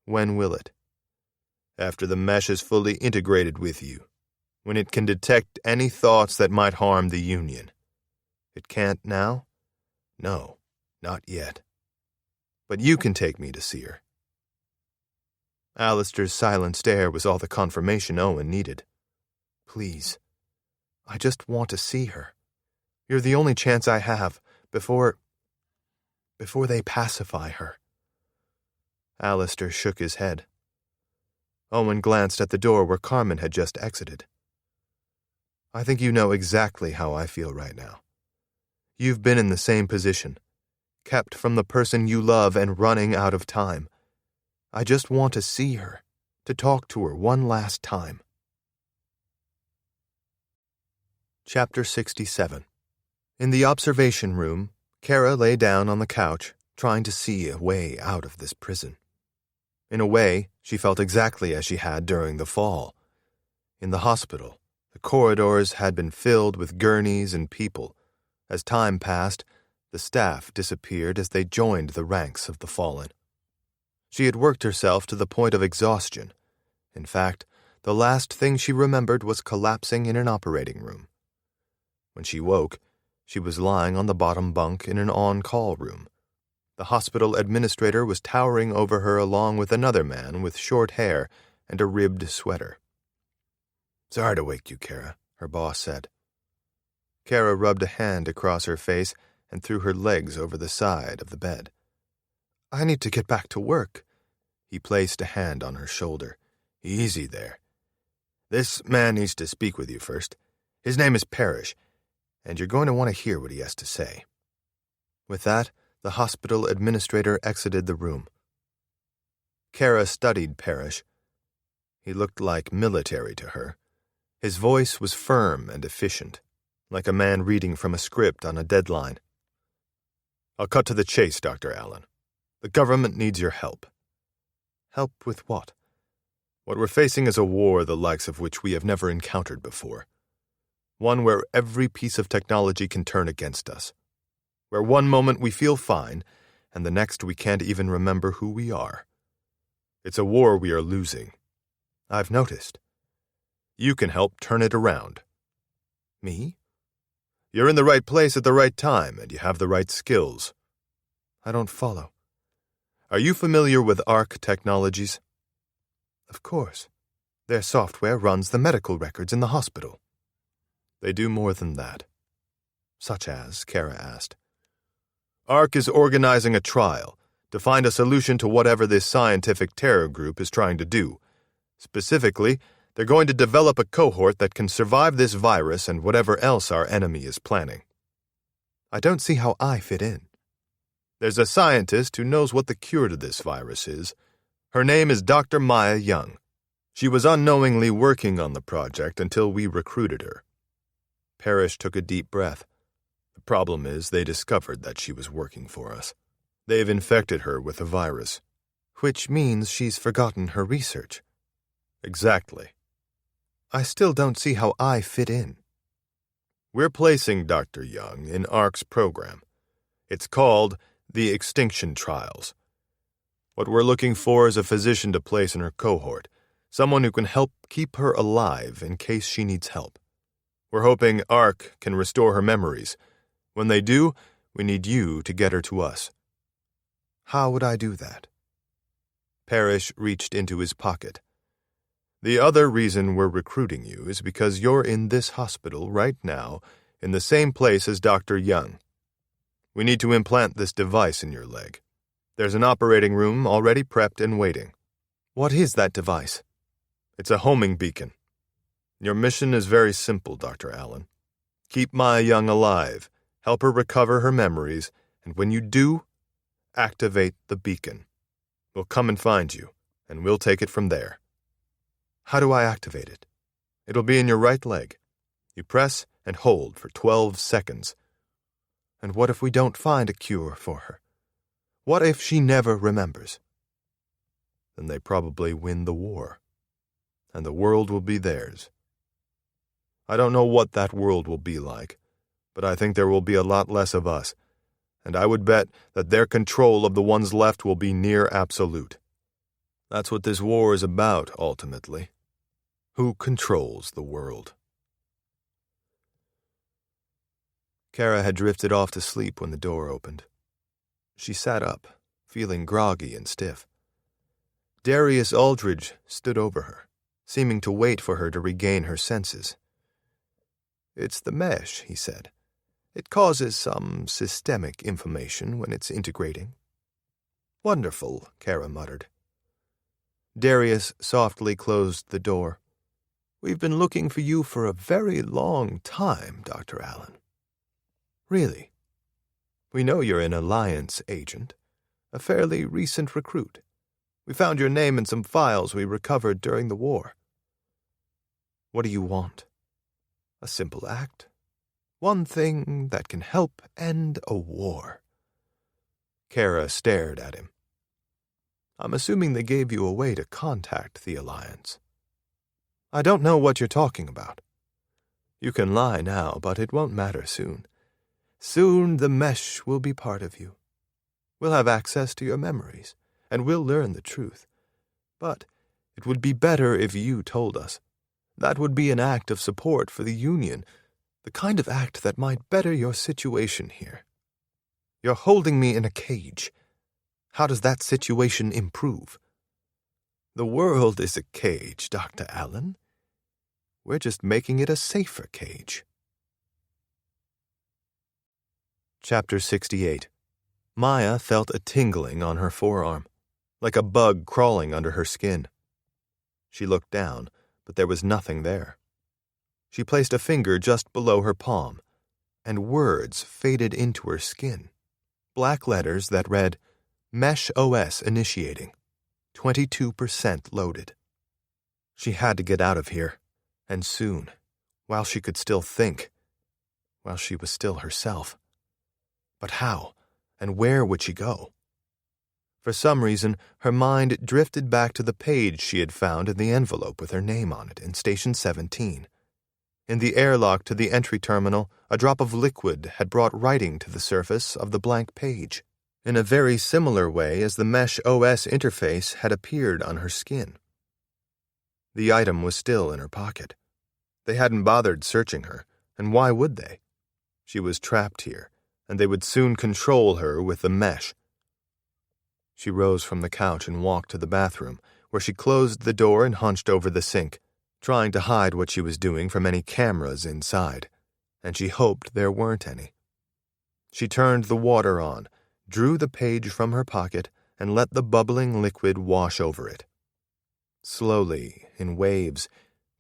"When will it?" "After the mesh is fully integrated with you. When it can detect any thoughts that might harm the Union." "It can't now?" "No, not yet. But you can take me to see her." Alistair's silent stare was all the confirmation Owen needed. "Please, I just want to see her. You're the only chance I have before they pacify her." Alistair shook his head. Owen glanced at the door where Carmen had just exited. "I think you know exactly how I feel right now. You've been in the same position, kept from the person you love and running out of time. I just want to see her, to talk to her one last time." Chapter 67. In the observation room, Kara lay down on the couch, trying to see a way out of this prison. In a way, she felt exactly as she had during the fall. In the hospital, the corridors had been filled with gurneys and people. As time passed, the staff disappeared as they joined the ranks of the fallen. She had worked herself to the point of exhaustion. In fact, the last thing she remembered was collapsing in an operating room. When she woke, she was lying on the bottom bunk in an on-call room. The hospital administrator was towering over her along with another man with short hair and a ribbed sweater. "Sorry to wake you, Kara," her boss said. Kara rubbed a hand across her face and threw her legs over the side of the bed. "I need to get back to work." He placed a hand on her shoulder. "Easy there. This man needs to speak with you first. His name is Parrish, and you're going to want to hear what he has to say." With that, the hospital administrator exited the room. Kara studied Parrish. He looked like military to her. His voice was firm and efficient, like a man reading from a script on a deadline. "I'll cut to the chase, Dr. Allen. The government needs your help." "Help with what?" "What we're facing is a war the likes of which we have never encountered before. One where every piece of technology can turn against us. Where one moment we feel fine, and the next we can't even remember who we are. It's a war we are losing. I've noticed. You can help turn it around." "Me?" "You're in the right place at the right time, and you have the right skills." "I don't follow." "Are you familiar with ARC Technologies?" "Of course. Their software runs the medical records in the hospital." "They do more than that." "Such as?" Kara asked. "ARC is organizing a trial to find a solution to whatever this scientific terror group is trying to do. Specifically, they're going to develop a cohort that can survive this virus and whatever else our enemy is planning. I don't see how I fit in. There's a scientist who knows what the cure to this virus is. Her name is Dr. Maya Young. She was unknowingly working on the project until we recruited her. Parrish took a deep breath. The problem is they discovered that she was working for us. They've infected her with the virus. Which means she's forgotten her research. Exactly. I still don't see how I fit in. We're placing Dr. Young in ARC's program. It's called the Extinction Trials. What we're looking for is a physician to place in her cohort, someone who can help keep her alive in case she needs help. We're hoping ARC can restore her memories. When they do, we need you to get her to us. How would I do that? Parrish reached into his pocket. The other reason we're recruiting you is because you're in this hospital right now, in the same place as Dr. Young. We need to implant this device in your leg. There's an operating room already prepped and waiting. What is that device? It's a homing beacon. Your mission is very simple, Dr. Allen. Keep Maya Young alive, help her recover her memories, and when you do, activate the beacon. We'll come and find you, and we'll take it from there. How do I activate it? It'll be in your right leg. You press and hold for 12 seconds. And what if we don't find a cure for her? What if she never remembers? Then they probably win the war, and the world will be theirs. I don't know what that world will be like, but I think there will be a lot less of us, and I would bet that their control of the ones left will be near absolute. That's what this war is about, ultimately. Who controls the world? Kara had drifted off to sleep when the door opened. She sat up, feeling groggy and stiff. Darius Aldridge stood over her, seeming to wait for her to regain her senses. "It's the mesh," he said. "It causes some systemic information when it's integrating." "Wonderful," Kara muttered. Darius softly closed the door. "We've been looking for you for a very long time, Dr. Allen." "Really? We know you're an Alliance agent, a fairly recent recruit. We found your name in some files we recovered during the war." "What do you want?" "A simple act. One thing that can help end a war." Kara stared at him. "I'm assuming they gave you a way to contact the Alliance." "I don't know what you're talking about." "You can lie now, but it won't matter soon. Soon the mesh will be part of you. We'll have access to your memories, and we'll learn the truth. But it would be better if you told us. That would be an act of support for the Union, the kind of act that might better your situation here. You're holding me in a cage. How does that situation improve?" "The world is a cage, Dr. Allen. We're just making it a safer cage." Chapter 68. Maya felt a tingling on her forearm, like a bug crawling under her skin. She looked down, but there was nothing there. She placed a finger just below her palm, and words faded into her skin. Black letters that read, "Mesh OS initiating. 22% loaded." She had to get out of here, and soon, while she could still think, while she was still herself. But how, and where would she go? For some reason, her mind drifted back to the page she had found in the envelope with her name on it in Station 17. In the airlock to the entry terminal, a drop of liquid had brought writing to the surface of the blank page, in a very similar way as the Mesh OS interface had appeared on her skin. The item was still in her pocket. They hadn't bothered searching her, and why would they? She was trapped here, and they would soon control her with the mesh. She rose from the couch and walked to the bathroom, where she closed the door and hunched over the sink, trying to hide what she was doing from any cameras inside, and she hoped there weren't any. She turned the water on, drew the page from her pocket, and let the bubbling liquid wash over it. Slowly, in waves,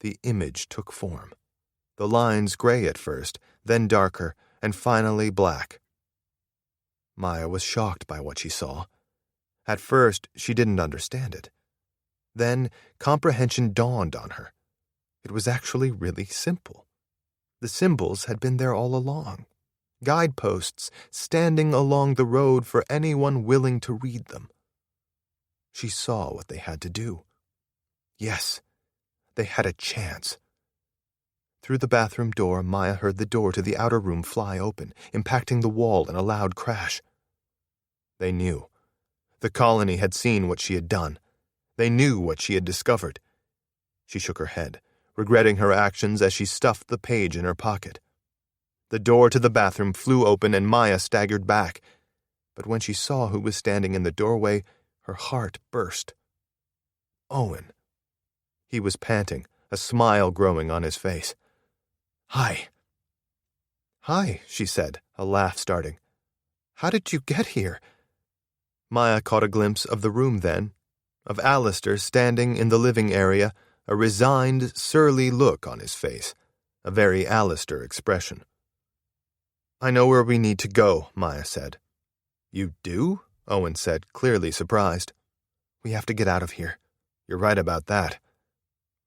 the image took form. The lines gray at first, then darker, and finally black. Maya was shocked by what she saw. At first, she didn't understand it. Then, comprehension dawned on her. It was actually really simple. The symbols had been there all along. Guideposts standing along the road for anyone willing to read them. She saw what they had to do. Yes, they had a chance. Through the bathroom door, Maya heard the door to the outer room fly open, impacting the wall in a loud crash. They knew. The colony had seen what she had done. They knew what she had discovered. She shook her head, regretting her actions as she stuffed the page in her pocket. The door to the bathroom flew open and Maya staggered back. But when she saw who was standing in the doorway, her heart burst. Owen. He was panting, a smile growing on his face. "Hi." "Hi," she said, a laugh starting. "How did you get here?" Maya caught a glimpse of the room then, of Alistair standing in the living area, a resigned, surly look on his face, a very Alistair expression. "I know where we need to go," Maya said. "You do?" Owen said, clearly surprised. "We have to get out of here." "You're right about that."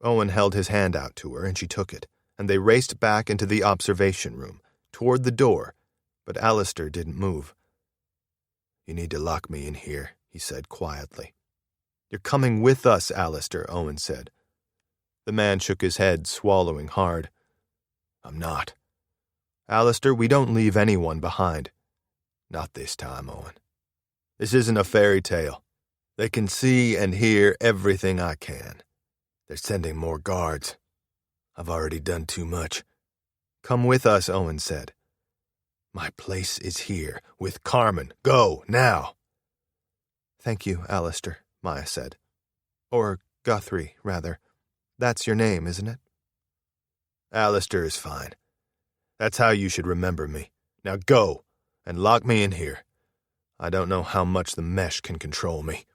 Owen held his hand out to her, and she took it, and they raced back into the observation room, toward the door, but Alistair didn't move. "You need to lock me in here," he said quietly. "You're coming with us, Alistair," Owen said. The man shook his head, swallowing hard. "I'm not. Alistair, we don't leave anyone behind." "Not this time, Owen. This isn't a fairy tale. They can see and hear everything I can. They're sending more guards. I've already done too much." "Come with us," Owen said. "My place is here, with Carmen. Go, now." "Thank you, Alistair," Maya said. "Or Guthrie, rather. That's your name, isn't it?" "Alistair is fine. That's how you should remember me. Now go, and lock me in here. I don't know how much the mesh can control me."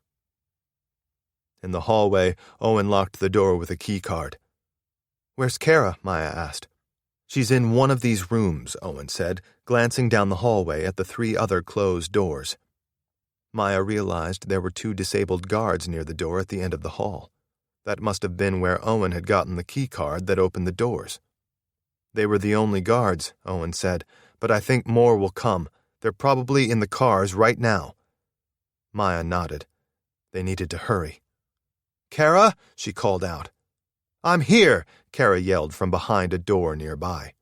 In the hallway, Owen locked the door with a keycard. "Where's Kara?" Maya asked. "She's in one of these rooms," Owen said, glancing down the hallway at the 3 other closed doors. Maya realized there were 2 disabled guards near the door at the end of the hall. That must have been where Owen had gotten the keycard that opened the doors. "They were the only guards," Owen said, "but I think more will come. They're probably in the cars right now." Maya nodded. They needed to hurry. "Kara!" she called out. "I'm here!" Kara yelled from behind a door nearby.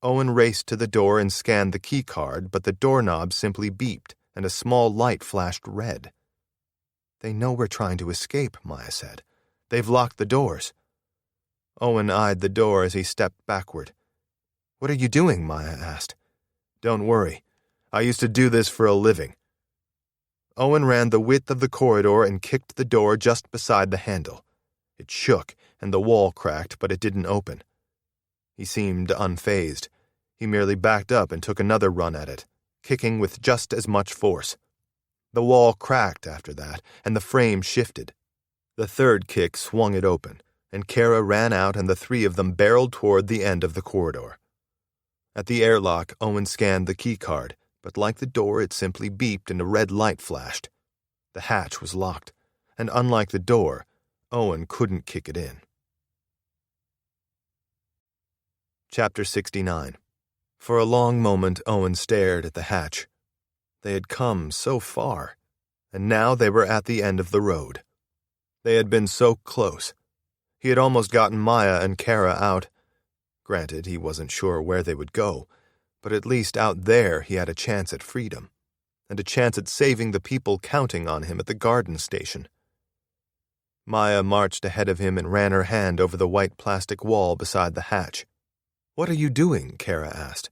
Owen raced to the door and scanned the keycard, but the doorknob simply beeped, and a small light flashed red. "They know we're trying to escape," Maya said. "They've locked the doors." Owen eyed the door as he stepped backward. "What are you doing?" Maya asked. "Don't worry. I used to do this for a living." Owen ran the width of the corridor and kicked the door just beside the handle. It shook, and the wall cracked, but it didn't open. He seemed unfazed. He merely backed up and took another run at it, kicking with just as much force. The wall cracked after that, and the frame shifted. The third kick swung it open, and Kara ran out and the 3 of them barreled toward the end of the corridor. At the airlock, Owen scanned the keycard, but like the door, it simply beeped and a red light flashed. The hatch was locked, and unlike the door, Owen couldn't kick it in. Chapter 69. For a long moment, Owen stared at the hatch. They had come so far, and now they were at the end of the road. They had been so close. He had almost gotten Maya and Kara out. Granted, he wasn't sure where they would go, but at least out there he had a chance at freedom, and a chance at saving the people counting on him at the garden station. Maya marched ahead of him and ran her hand over the white plastic wall beside the hatch. "What are you doing?" Kara asked.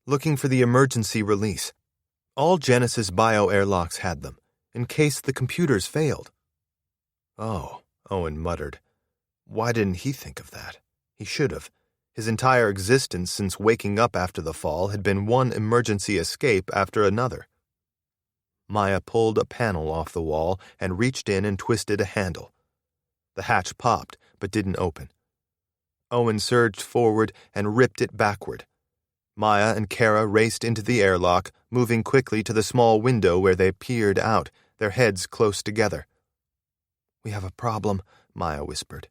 "Looking for the emergency release. All Genesis bio-airlocks had them, in case the computers failed." "Oh," Owen muttered. Why didn't he think of that? He should have. His entire existence since waking up after the fall had been one emergency escape after another. Maya pulled a panel off the wall and reached in and twisted a handle. The hatch popped, but didn't open. Owen surged forward and ripped it backward. Maya and Kara raced into the airlock, moving quickly to the small window where they peered out, their heads close together. "We have a problem," Maya whispered.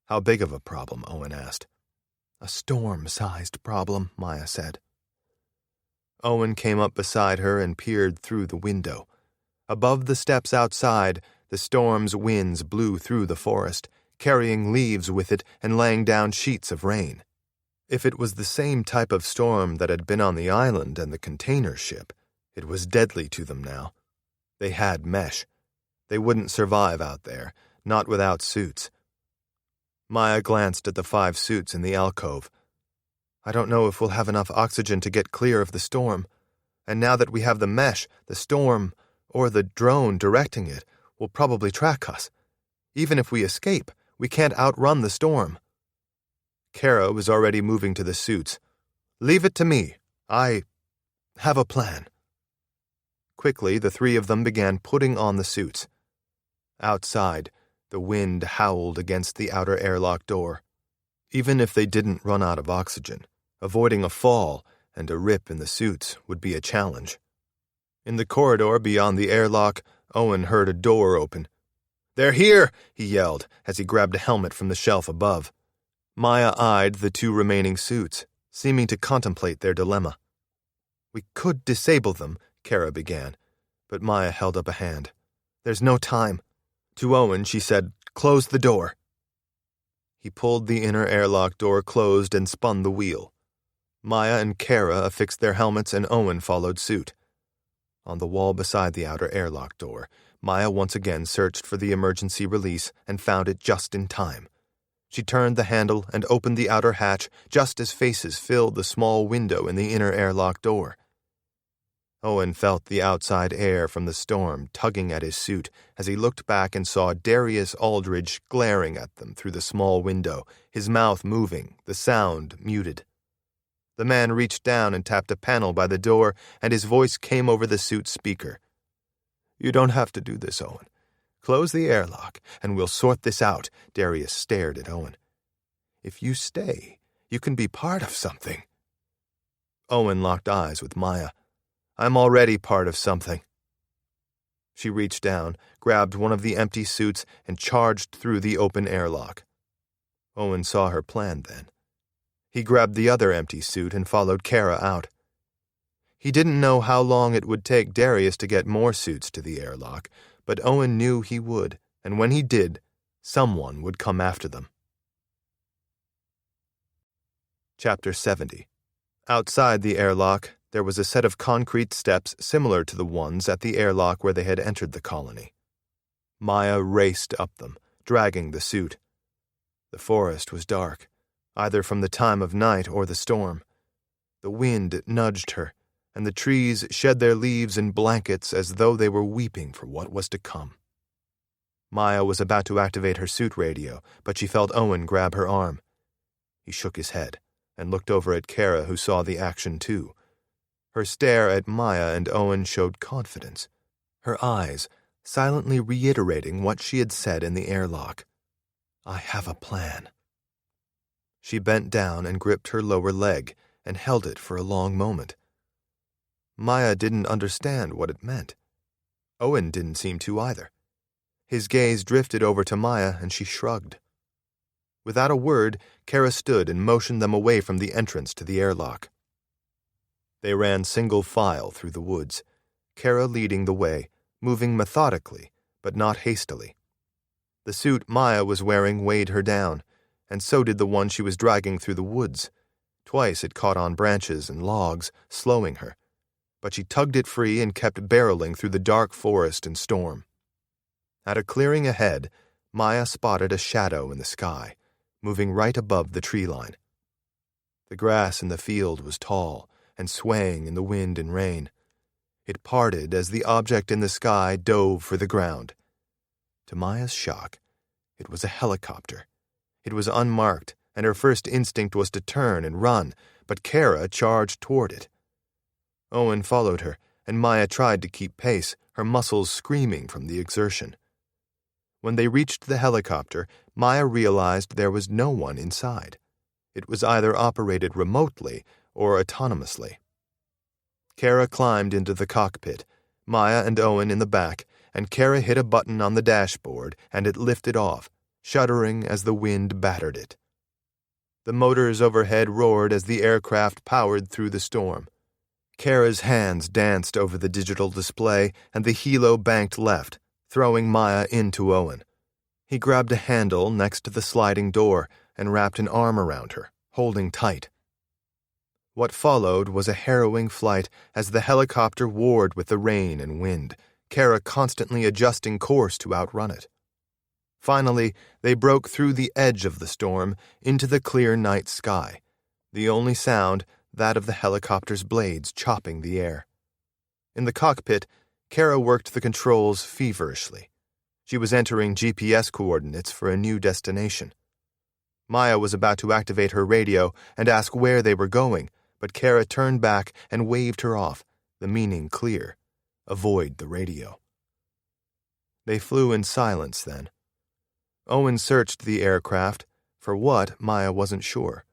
"How big of a problem?" Owen asked. "A storm-sized problem," Maya said. Owen came up beside her and peered through the window. Above the steps outside, the storm's winds blew through the forest, carrying leaves with it and laying down sheets of rain. If it was the same type of storm that had been on the island and the container ship, it was deadly to them now. They had mesh. They wouldn't survive out there, not without suits. Maya glanced at the 5 suits in the alcove. "I don't know if we'll have enough oxygen to get clear of the storm. And now that we have the mesh, the storm, or the drone directing it, will probably track us. Even if we escape, we can't outrun the storm." Kara was already moving to the suits. "Leave it to me. I have a plan." Quickly, the 3 of them began putting on the suits. Outside, the wind howled against the outer airlock door. Even if they didn't run out of oxygen, avoiding a fall and a rip in the suits would be a challenge. In the corridor beyond the airlock, Owen heard a door open. "They're here!" he yelled as he grabbed a helmet from the shelf above. Maya eyed the 2 remaining suits, seeming to contemplate their dilemma. "We could disable them," Kara began, but Maya held up a hand. "There's no time." To Owen, she said, "Close the door." He pulled the inner airlock door closed and spun the wheel. Maya and Kara affixed their helmets and Owen followed suit. On the wall beside the outer airlock door, Maya once again searched for the emergency release and found it just in time. She turned the handle and opened the outer hatch just as faces filled the small window in the inner airlock door. Owen felt the outside air from the storm tugging at his suit as he looked back and saw Darius Aldridge glaring at them through the small window, his mouth moving, the sound muted. The man reached down and tapped a panel by the door, and his voice came over the suit speaker. "You don't have to do this, Owen. Close the airlock, and we'll sort this out." Darius stared at Owen. "If you stay, you can be part of something." Owen locked eyes with Maya. "I'm already part of something." She reached down, grabbed one of the empty suits, and charged through the open airlock. Owen saw her plan then. He grabbed the other empty suit and followed Kara out. He didn't know how long it would take Darius to get more suits to the airlock, but Owen knew he would, and when he did, someone would come after them. Chapter 70. Outside the airlock, there was a set of concrete steps similar to the ones at the airlock where they had entered the colony. Maya raced up them, dragging the suit. The forest was dark, either from the time of night or the storm. The wind nudged her, and the trees shed their leaves in blankets as though they were weeping for what was to come. Maya was about to activate her suit radio, but she felt Owen grab her arm. He shook his head and looked over at Kara, who saw the action too. Her stare at Maya and Owen showed confidence, her eyes silently reiterating what she had said in the airlock. "I have a plan." She bent down and gripped her lower leg and held it for a long moment. Maya didn't understand what it meant. Owen didn't seem to either. His gaze drifted over to Maya and she shrugged. Without a word, Kara stood and motioned them away from the entrance to the airlock. They ran single file through the woods, Kara leading the way, moving methodically, but not hastily. The suit Maya was wearing weighed her down, and so did the one she was dragging through the woods. Twice it caught on branches and logs, slowing her. But she tugged it free and kept barreling through the dark forest and storm. At a clearing ahead, Maya spotted a shadow in the sky, moving right above the tree line. The grass in the field was tall and swaying in the wind and rain. It parted as the object in the sky dove for the ground. To Maya's shock, it was a helicopter. It was unmarked, and her first instinct was to turn and run, but Kara charged toward it. Owen followed her, and Maya tried to keep pace, her muscles screaming from the exertion. When they reached the helicopter, Maya realized there was no one inside. It was either operated remotely or autonomously. Kara climbed into the cockpit, Maya and Owen in the back, and Kara hit a button on the dashboard and it lifted off, shuddering as the wind battered it. The motors overhead roared as the aircraft powered through the storm. Kara's hands danced over the digital display and the helo banked left, throwing Maya into Owen. He grabbed a handle next to the sliding door and wrapped an arm around her, holding tight. What followed was a harrowing flight as the helicopter warred with the rain and wind, Kara constantly adjusting course to outrun it. Finally, they broke through the edge of the storm into the clear night sky, the only sound that of the helicopter's blades chopping the air. In the cockpit, Kara worked the controls feverishly. She was entering GPS coordinates for a new destination. Maya was about to activate her radio and ask where they were going, but Kara turned back and waved her off, the meaning clear. Avoid the radio. They flew in silence then. Owen searched the aircraft. For what, Maya wasn't sure.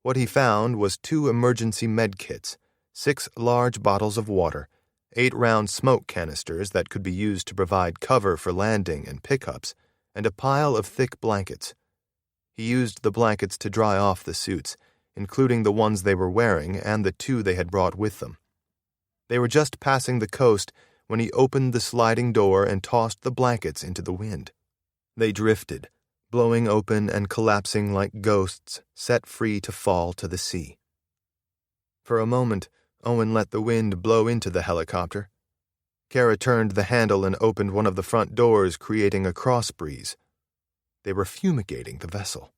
What he found was 2 emergency med kits, 6 large bottles of water, 8 round smoke canisters that could be used to provide cover for landing and pickups, and a pile of thick blankets. He used the blankets to dry off the suits, including the ones they were wearing and the 2 they had brought with them. They were just passing the coast when he opened the sliding door and tossed the blankets into the wind. They drifted, blowing open and collapsing like ghosts set free to fall to the sea. For a moment, Owen let the wind blow into the helicopter. Kara turned the handle and opened one of the front doors, creating a cross breeze. They were fumigating the vessel.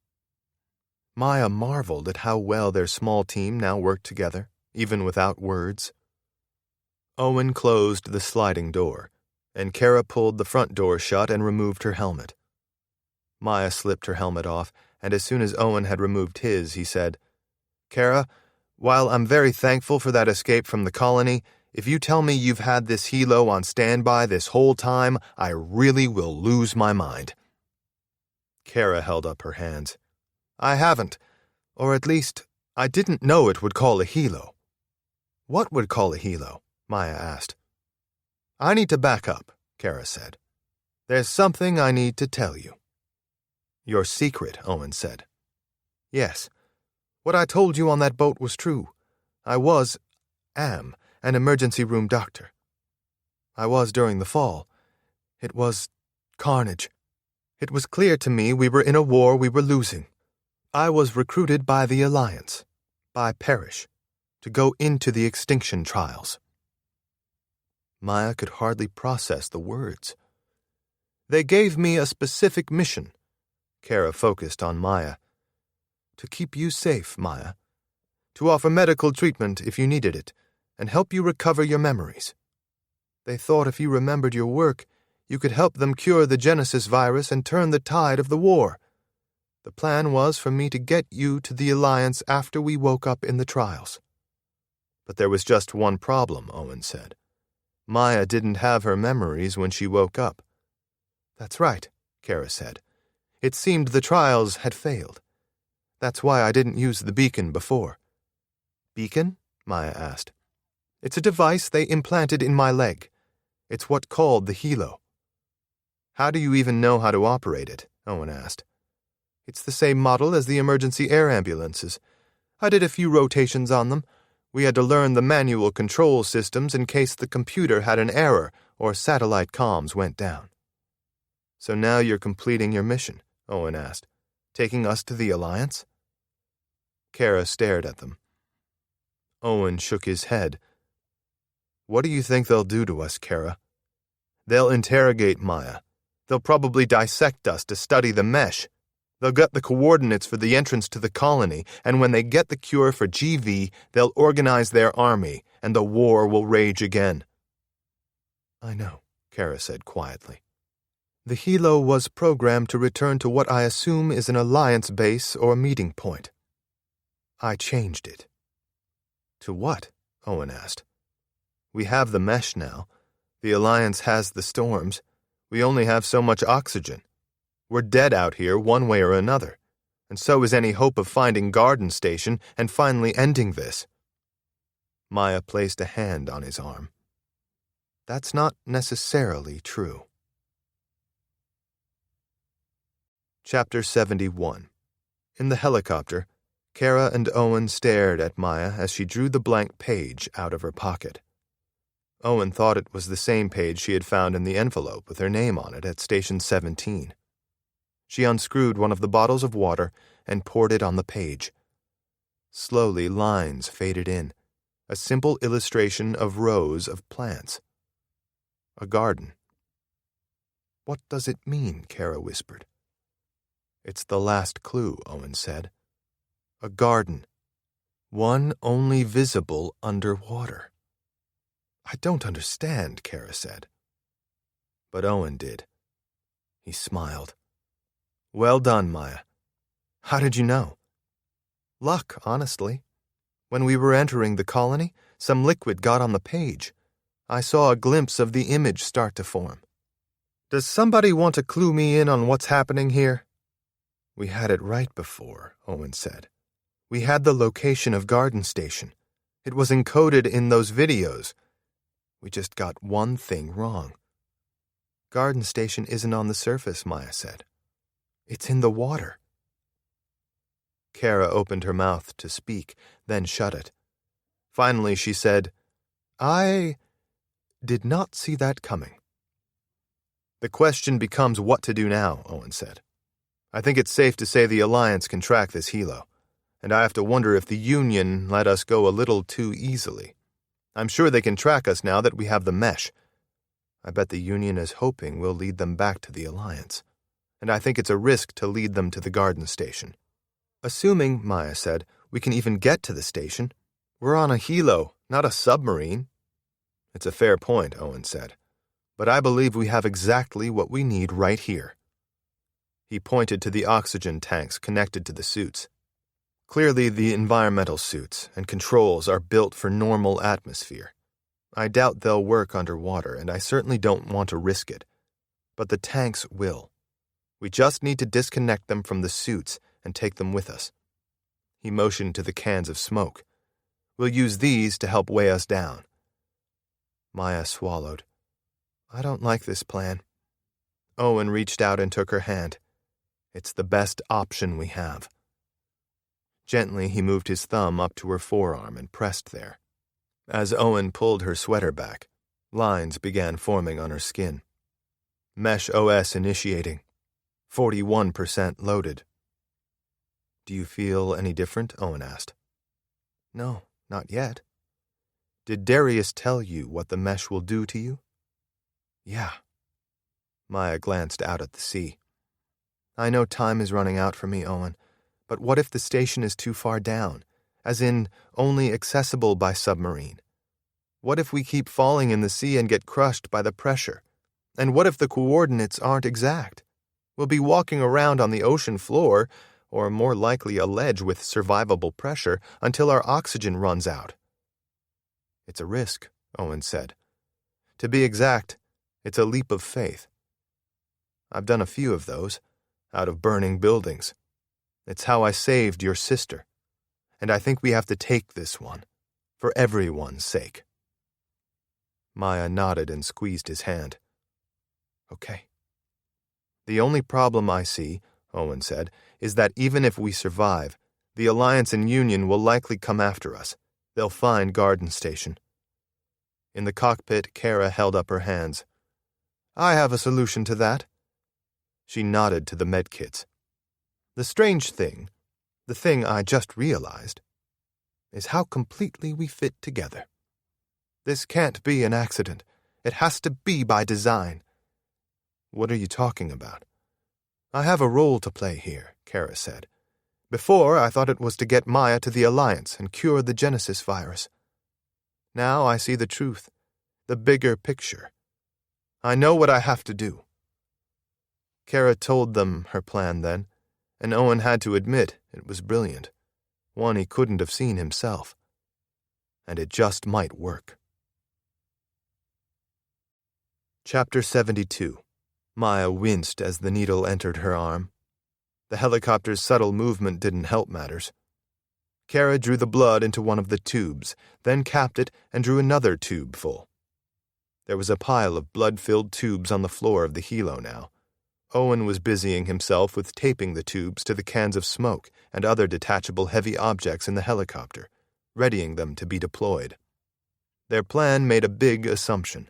Maya marveled at how well their small team now worked together, even without words. Owen closed the sliding door, and Kara pulled the front door shut and removed her helmet. Maya slipped her helmet off, and as soon as Owen had removed his, he said, "Kara, while I'm very thankful for that escape from the colony, if you tell me you've had this helo on standby this whole time, I really will lose my mind." Kara held up her hands. "I haven't, or at least, I didn't know it would call a helo." "What would call a helo?" Maya asked. "I need to back up," Kara said. "There's something I need to tell you." "Your secret," Owen said. "Yes. What I told you on that boat was true. I am, an emergency room doctor. I was during the fall. It was carnage. It was clear to me we were in a war we were losing. I was recruited by the Alliance, by Parrish, to go into the Extinction Trials." Maya could hardly process the words. "They gave me a specific mission." Kara focused on Maya. "To keep you safe, Maya. To offer medical treatment if you needed it, and help you recover your memories. They thought if you remembered your work, you could help them cure the Genesis virus and turn the tide of the war. The plan was for me to get you to the Alliance after we woke up in the trials." "But there was just one problem," Owen said. "Maya didn't have her memories when she woke up." "That's right," Kara said. "It seemed the trials had failed. That's why I didn't use the beacon before." "Beacon?" Maya asked. "It's a device they implanted in my leg. It's what called the helo." "How do you even know how to operate it?" Owen asked. "It's the same model as the emergency air ambulances. I did a few rotations on them. We had to learn the manual control systems in case the computer had an error or satellite comms went down." "So now you're completing your mission?" Owen asked. "Taking us to the Alliance?" Kara stared at them. Owen shook his head. "What do you think they'll do to us, Kara?" "They'll interrogate Maya. They'll probably dissect us to study the mesh. They'll get the coordinates for the entrance to the colony, and when they get the cure for GV, they'll organize their army, and the war will rage again." "I know," Kara said quietly. "The helo was programmed to return to what I assume is an Alliance base or meeting point. I changed it." "To what?" Owen asked. "We have the mesh now. The Alliance has the storms. We only have so much oxygen. We're dead out here one way or another, and so is any hope of finding Garden Station and finally ending this. Maya placed a hand on his arm. That's not necessarily true. Chapter 71. In the helicopter, Kara and Owen stared at Maya as she drew the blank page out of her pocket. Owen thought it was the same page she had found in the envelope with her name on it at Station 17. She unscrewed one of the bottles of water and poured it on the page. Slowly, lines faded in, a simple illustration of rows of plants. A garden. What does it mean? Kara whispered. It's the last clue, Owen said. A garden. One only visible underwater. I don't understand, Kara said. But Owen did. He smiled. Well done, Maya. How did you know? Luck, honestly. When we were entering the colony, some liquid got on the page. I saw a glimpse of the image start to form. Does somebody want to clue me in on what's happening here? We had it right before, Owen said. We had the location of Garden Station. It was encoded in those videos. We just got one thing wrong. Garden Station isn't on the surface, Maya said. It's in the water. Kara opened her mouth to speak, then shut it. Finally, she said, I did not see that coming. The question becomes what to do now, Owen said. I think it's safe to say the Alliance can track this helo, and I have to wonder if the Union let us go a little too easily. I'm sure they can track us now that we have the mesh. I bet the Union is hoping we'll lead them back to the Alliance, and I think it's a risk to lead them to the Garden Station. Assuming, Maya said, we can even get to the station. We're on a helo, not a submarine. It's a fair point, Owen said, but I believe we have exactly what we need right here. He pointed to the oxygen tanks connected to the suits. Clearly, the environmental suits and controls are built for normal atmosphere. I doubt they'll work underwater, and I certainly don't want to risk it. But the tanks will. We just need to disconnect them from the suits and take them with us. He motioned to the cans of smoke. We'll use these to help weigh us down. Maya swallowed. I don't like this plan. Owen reached out and took her hand. It's the best option we have. Gently, he moved his thumb up to her forearm and pressed there. As Owen pulled her sweater back, lines began forming on her skin. Mesh OS initiating. 41% loaded. Do you feel any different? Owen asked. No, not yet. Did Darius tell you what the mesh will do to you? Yeah. Maya glanced out at the sea. I know time is running out for me, Owen, but what if the station is too far down, as in only accessible by submarine? What if we keep falling in the sea and get crushed by the pressure? And what if the coordinates aren't exact? We'll be walking around on the ocean floor, or more likely a ledge with survivable pressure, until our oxygen runs out. It's a risk, Owen said. To be exact, it's a leap of faith. I've done a few of those, out of burning buildings. It's how I saved your sister, and I think we have to take this one, for everyone's sake. Maya nodded and squeezed his hand. Okay. The only problem I see, Owen said, is that even if we survive, the Alliance and Union will likely come after us. They'll find Garden Station. In the cockpit, Kara held up her hands. I have a solution to that. She nodded to the medkits. The strange thing, the thing I just realized, is how completely we fit together. This can't be an accident. It has to be by design. What are you talking about? I have a role to play here, Kara said. Before, I thought it was to get Maya to the Alliance and cure the Genesis virus. Now I see the truth, the bigger picture. I know what I have to do. Kara told them her plan then, and Owen had to admit it was brilliant, one he couldn't have seen himself. And it just might work. Chapter 72. Maya winced as the needle entered her arm. The helicopter's subtle movement didn't help matters. Kara drew the blood into one of the tubes, then capped it and drew another tube full. There was a pile of blood-filled tubes on the floor of the helo now. Owen was busying himself with taping the tubes to the cans of smoke and other detachable heavy objects in the helicopter, readying them to be deployed. Their plan made a big assumption,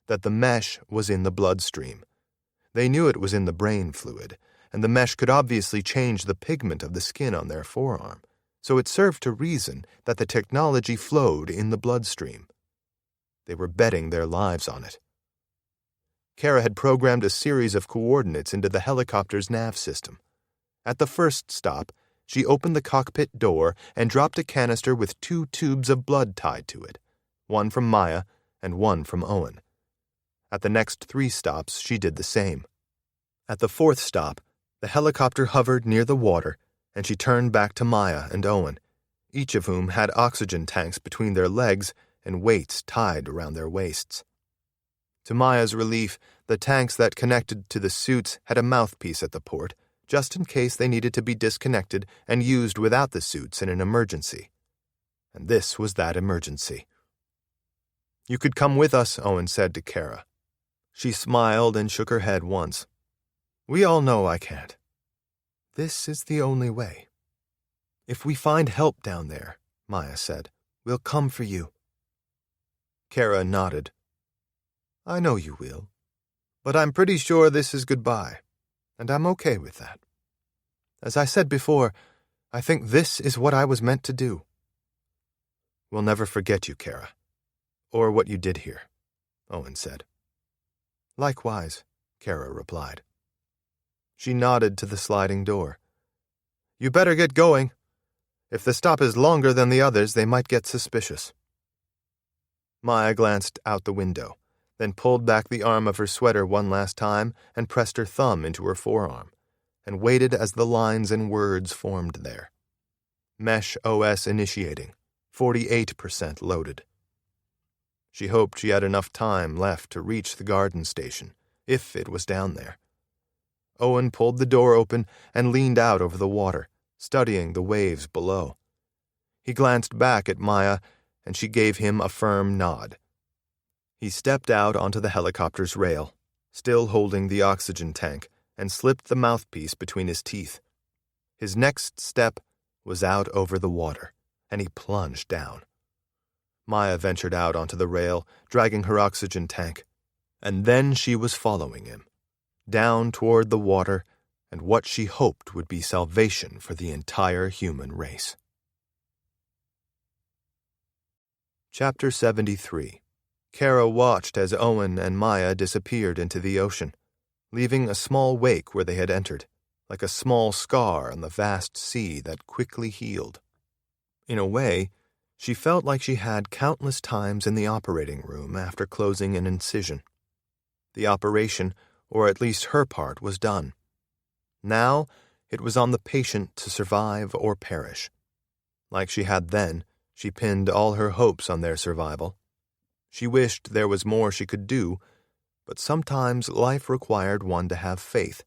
that the mesh was in the bloodstream. They knew it was in the brain fluid, and the mesh could obviously change the pigment of the skin on their forearm, so it served to reason that the technology flowed in the bloodstream. They were betting their lives on it. Kara had programmed a series of coordinates into the helicopter's nav system. At the first stop, she opened the cockpit door and dropped a canister with 2 tubes of blood tied to it, one from Maya and one from Owen. At the next 3 stops, she did the same. At the 4th stop, the helicopter hovered near the water, and she turned back to Maya and Owen, each of whom had oxygen tanks between their legs and weights tied around their waists. To Maya's relief, the tanks that connected to the suits had a mouthpiece at the port, just in case they needed to be disconnected and used without the suits in an emergency. And this was that emergency. "You could come with us," Owen said to Kara. She smiled and shook her head once. "We all know I can't. This is the only way." "If we find help down there," Maya said, "we'll come for you." Kara nodded. "I know you will. But I'm pretty sure this is goodbye, and I'm okay with that. As I said before, I think this is what I was meant to do." "We'll never forget you, Kara. Or what you did here," Owen said. "Likewise," Kara replied. She nodded to the sliding door. "You better get going. If the stop is longer than the others, they might get suspicious." Maya glanced out the window, then pulled back the arm of her sweater one last time and pressed her thumb into her forearm, and waited as the lines and words formed there. Mesh OS initiating, 48% loaded. She hoped she had enough time left to reach the garden station, if it was down there. Owen pulled the door open and leaned out over the water, studying the waves below. He glanced back at Maya, and she gave him a firm nod. He stepped out onto the helicopter's rail, still holding the oxygen tank, and slipped the mouthpiece between his teeth. His next step was out over the water, and he plunged down. Maya ventured out onto the rail, dragging her oxygen tank, and then she was following him, down toward the water and what she hoped would be salvation for the entire human race. Chapter 73. Kara watched as Owen and Maya disappeared into the ocean, leaving a small wake where they had entered, like a small scar on the vast sea that quickly healed. In a way, she felt like she had countless times in the operating room after closing an incision. The operation, or at least her part, was done. Now, it was on the patient to survive or perish. Like she had then, she pinned all her hopes on their survival. She wished there was more she could do, but sometimes life required one to have faith,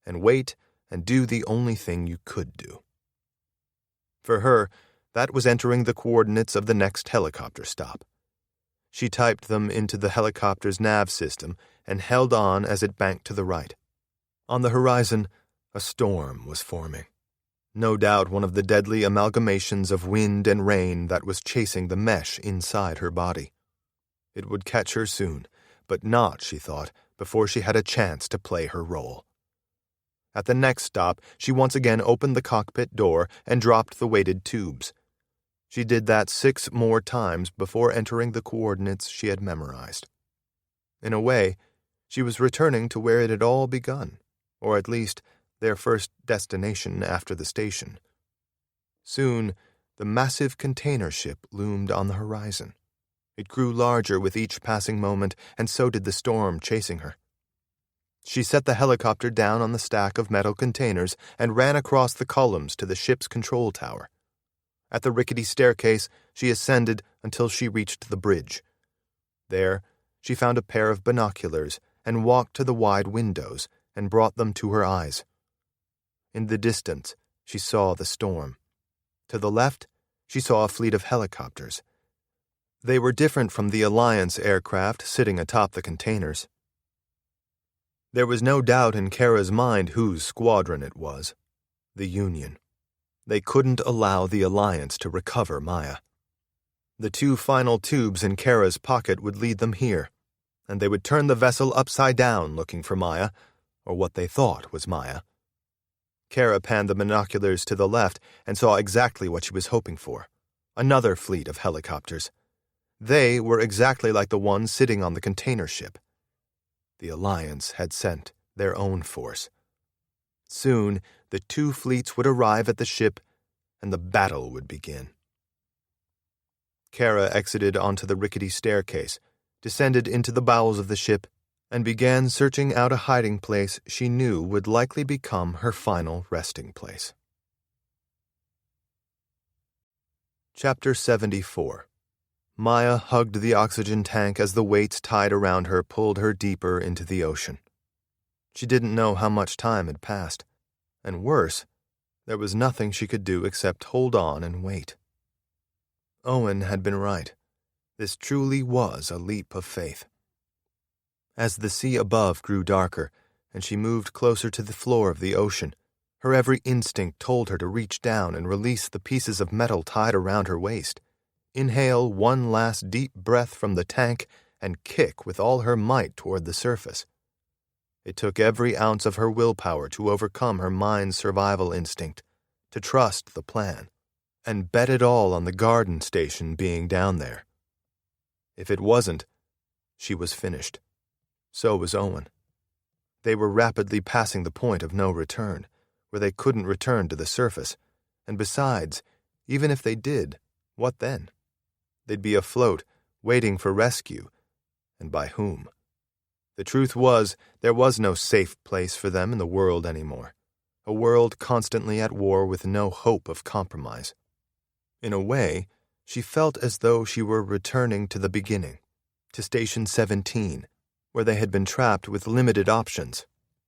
and wait and do the only thing you could do. For her, that was entering the coordinates of the next helicopter stop. She typed them into the helicopter's nav system and held on as it banked to the right. On the horizon, a storm was forming. No doubt one of the deadly amalgamations of wind and rain that was chasing the mesh inside her body. It would catch her soon, but not, she thought, before she had a chance to play her role. At the next stop, she once again opened the cockpit door and dropped the weighted tubes. She did that 6 more times before entering the coordinates she had memorized. In a way, she was returning to where it had all begun, or at least their first destination after the station. Soon, the massive container ship loomed on the horizon. It grew larger with each passing moment, and so did the storm chasing her. She set the helicopter down on the stack of metal containers and ran across the columns to the ship's control tower. At the rickety staircase, she ascended until she reached the bridge. There, she found a pair of binoculars and walked to the wide windows and brought them to her eyes. In the distance, she saw the storm. To the left, she saw a fleet of helicopters. They were different from the Alliance aircraft sitting atop the containers. There was no doubt in Kara's mind whose squadron it was. The Union. They couldn't allow the Alliance to recover Maya. The 2 final tubes in Kara's pocket would lead them here, and they would turn the vessel upside down looking for Maya, or what they thought was Maya. Kara panned the binoculars to the left and saw exactly what she was hoping for. Another fleet of helicopters. They were exactly like the ones sitting on the container ship. The Alliance had sent their own force. Soon, the 2 fleets would arrive at the ship, and the battle would begin. Kara exited onto the rickety staircase, descended into the bowels of the ship, and began searching out a hiding place she knew would likely become her final resting place. Chapter 74. Maya hugged the oxygen tank as the weights tied around her pulled her deeper into the ocean. She didn't know how much time had passed, and worse, there was nothing she could do except hold on and wait. Owen had been right. This truly was a leap of faith. As the sea above grew darker, and she moved closer to the floor of the ocean, her every instinct told her to reach down and release the pieces of metal tied around her waist, inhale one last deep breath from the tank, and kick with all her might toward the surface. It took every ounce of her willpower to overcome her mind's survival instinct, to trust the plan, and bet it all on the garden station being down there. If it wasn't, she was finished. So was Owen. They were rapidly passing the point of no return, where they couldn't return to the surface, and besides, even if they did, what then? They'd be afloat, waiting for rescue, and by whom? The truth was, there was no safe place for them in the world anymore, a world constantly at war with no hope of compromise. In a way, she felt as though she were returning to the beginning, to Station 17, where they had been trapped with limited options,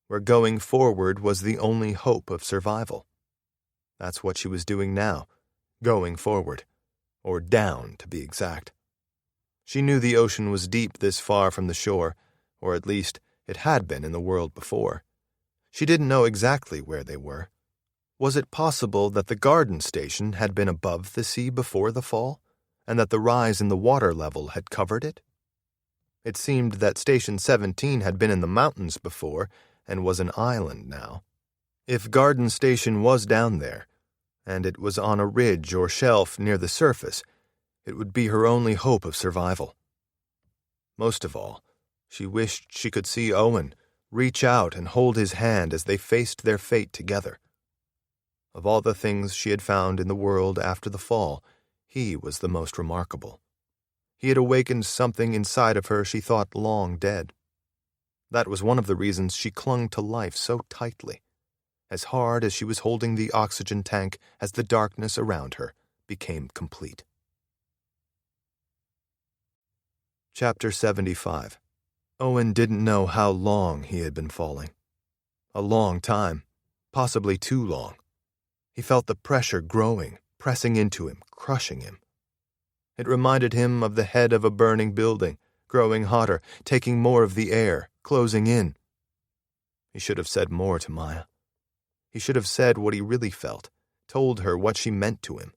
where going forward was the only hope of survival. That's what she was doing now, going forward, or down to be exact. She knew the ocean was deep this far from the shore, or at least it had been in the world before. She didn't know exactly where they were. Was it possible that the garden station had been above the sea before the fall, and that the rise in the water level had covered it? It seemed that Station 17 had been in the mountains before and was an island now. If Garden Station was down there, and it was on a ridge or shelf near the surface, it would be her only hope of survival. Most of all, she wished she could see Owen, reach out and hold his hand as they faced their fate together. Of all the things she had found in the world after the fall, he was the most remarkable. He had awakened something inside of her she thought long dead. That was one of the reasons she clung to life so tightly, as hard as she was holding the oxygen tank as the darkness around her became complete. Chapter 75. Owen didn't know how long he had been falling. A long time, possibly too long. He felt the pressure growing, pressing into him, crushing him. It reminded him of the head of a burning building, growing hotter, taking more of the air, closing in. He should have said more to Maya. He should have said what he really felt, told her what she meant to him.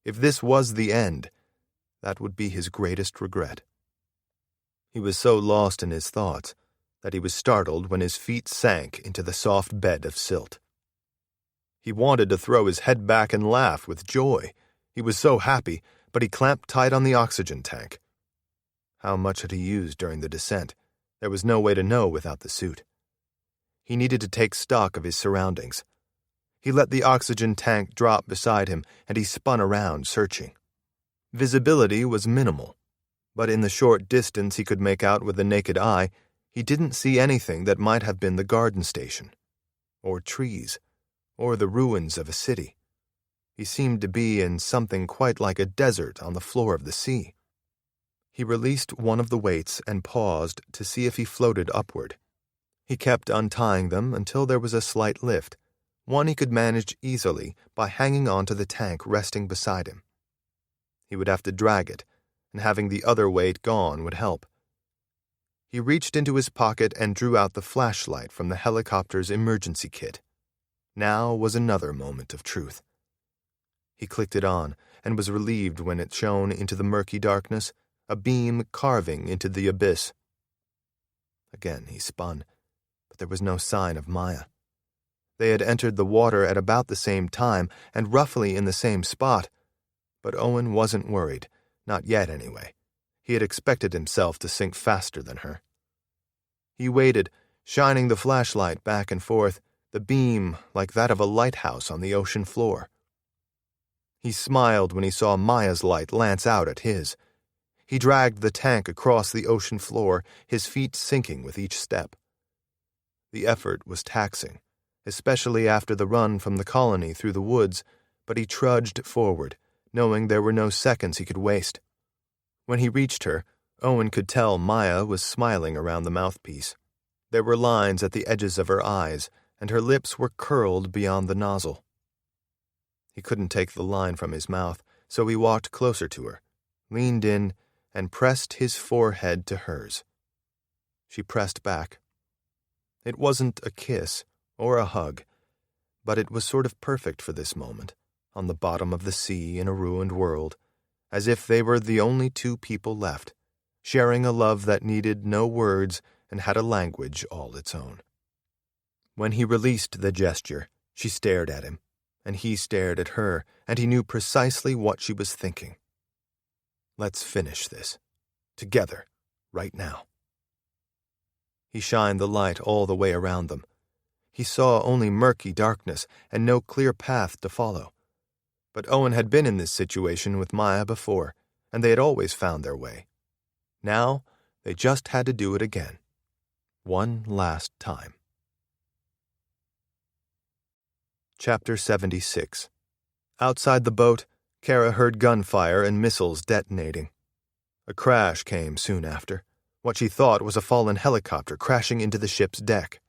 If this was the end, that would be his greatest regret. He was so lost in his thoughts that he was startled when his feet sank into the soft bed of silt. He wanted to throw his head back and laugh with joy. He was so happy, but he clamped tight on the oxygen tank. How much had he used during the descent? There was no way to know without the suit. He needed to take stock of his surroundings. He let the oxygen tank drop beside him, and he spun around, searching. Visibility was minimal, but in the short distance he could make out with the naked eye, he didn't see anything that might have been the garden station, or trees, or the ruins of a city. He seemed to be in something quite like a desert on the floor of the sea. He released one of the weights and paused to see if he floated upward. He kept untying them until there was a slight lift, one he could manage easily by hanging onto the tank resting beside him. He would have to drag it, and having the other weight gone would help. He reached into his pocket and drew out the flashlight from the helicopter's emergency kit. Now was another moment of truth. He clicked it on and was relieved when it shone into the murky darkness, a beam carving into the abyss. Again he spun, but there was no sign of Maya. They had entered the water at about the same time and roughly in the same spot, but Owen wasn't worried, not yet anyway. He had expected himself to sink faster than her. He waited, shining the flashlight back and forth, the beam like that of a lighthouse on the ocean floor. He smiled when he saw Maya's light lance out at his. He dragged the tank across the ocean floor, his feet sinking with each step. The effort was taxing, especially after the run from the colony through the woods, but he trudged forward, knowing there were no seconds he could waste. When he reached her, Owen could tell Maya was smiling around the mouthpiece. There were lines at the edges of her eyes, and her lips were curled beyond the nozzle. He couldn't take the line from his mouth, so he walked closer to her, leaned in, and pressed his forehead to hers. She pressed back. It wasn't a kiss or a hug, but it was sort of perfect for this moment, on the bottom of the sea in a ruined world, as if they were the only two people left, sharing a love that needed no words and had a language all its own. When he released the gesture, she stared at him, and he stared at her, and he knew precisely what she was thinking. Let's finish this. Together, right now. He shined the light all the way around them. He saw only murky darkness and no clear path to follow. But Owen had been in this situation with Maya before, and they had always found their way. Now, they just had to do it again. One last time. Chapter 76. Outside the boat, Kara heard gunfire and missiles detonating. A crash came soon after, what she thought was a fallen helicopter crashing into the ship's deck.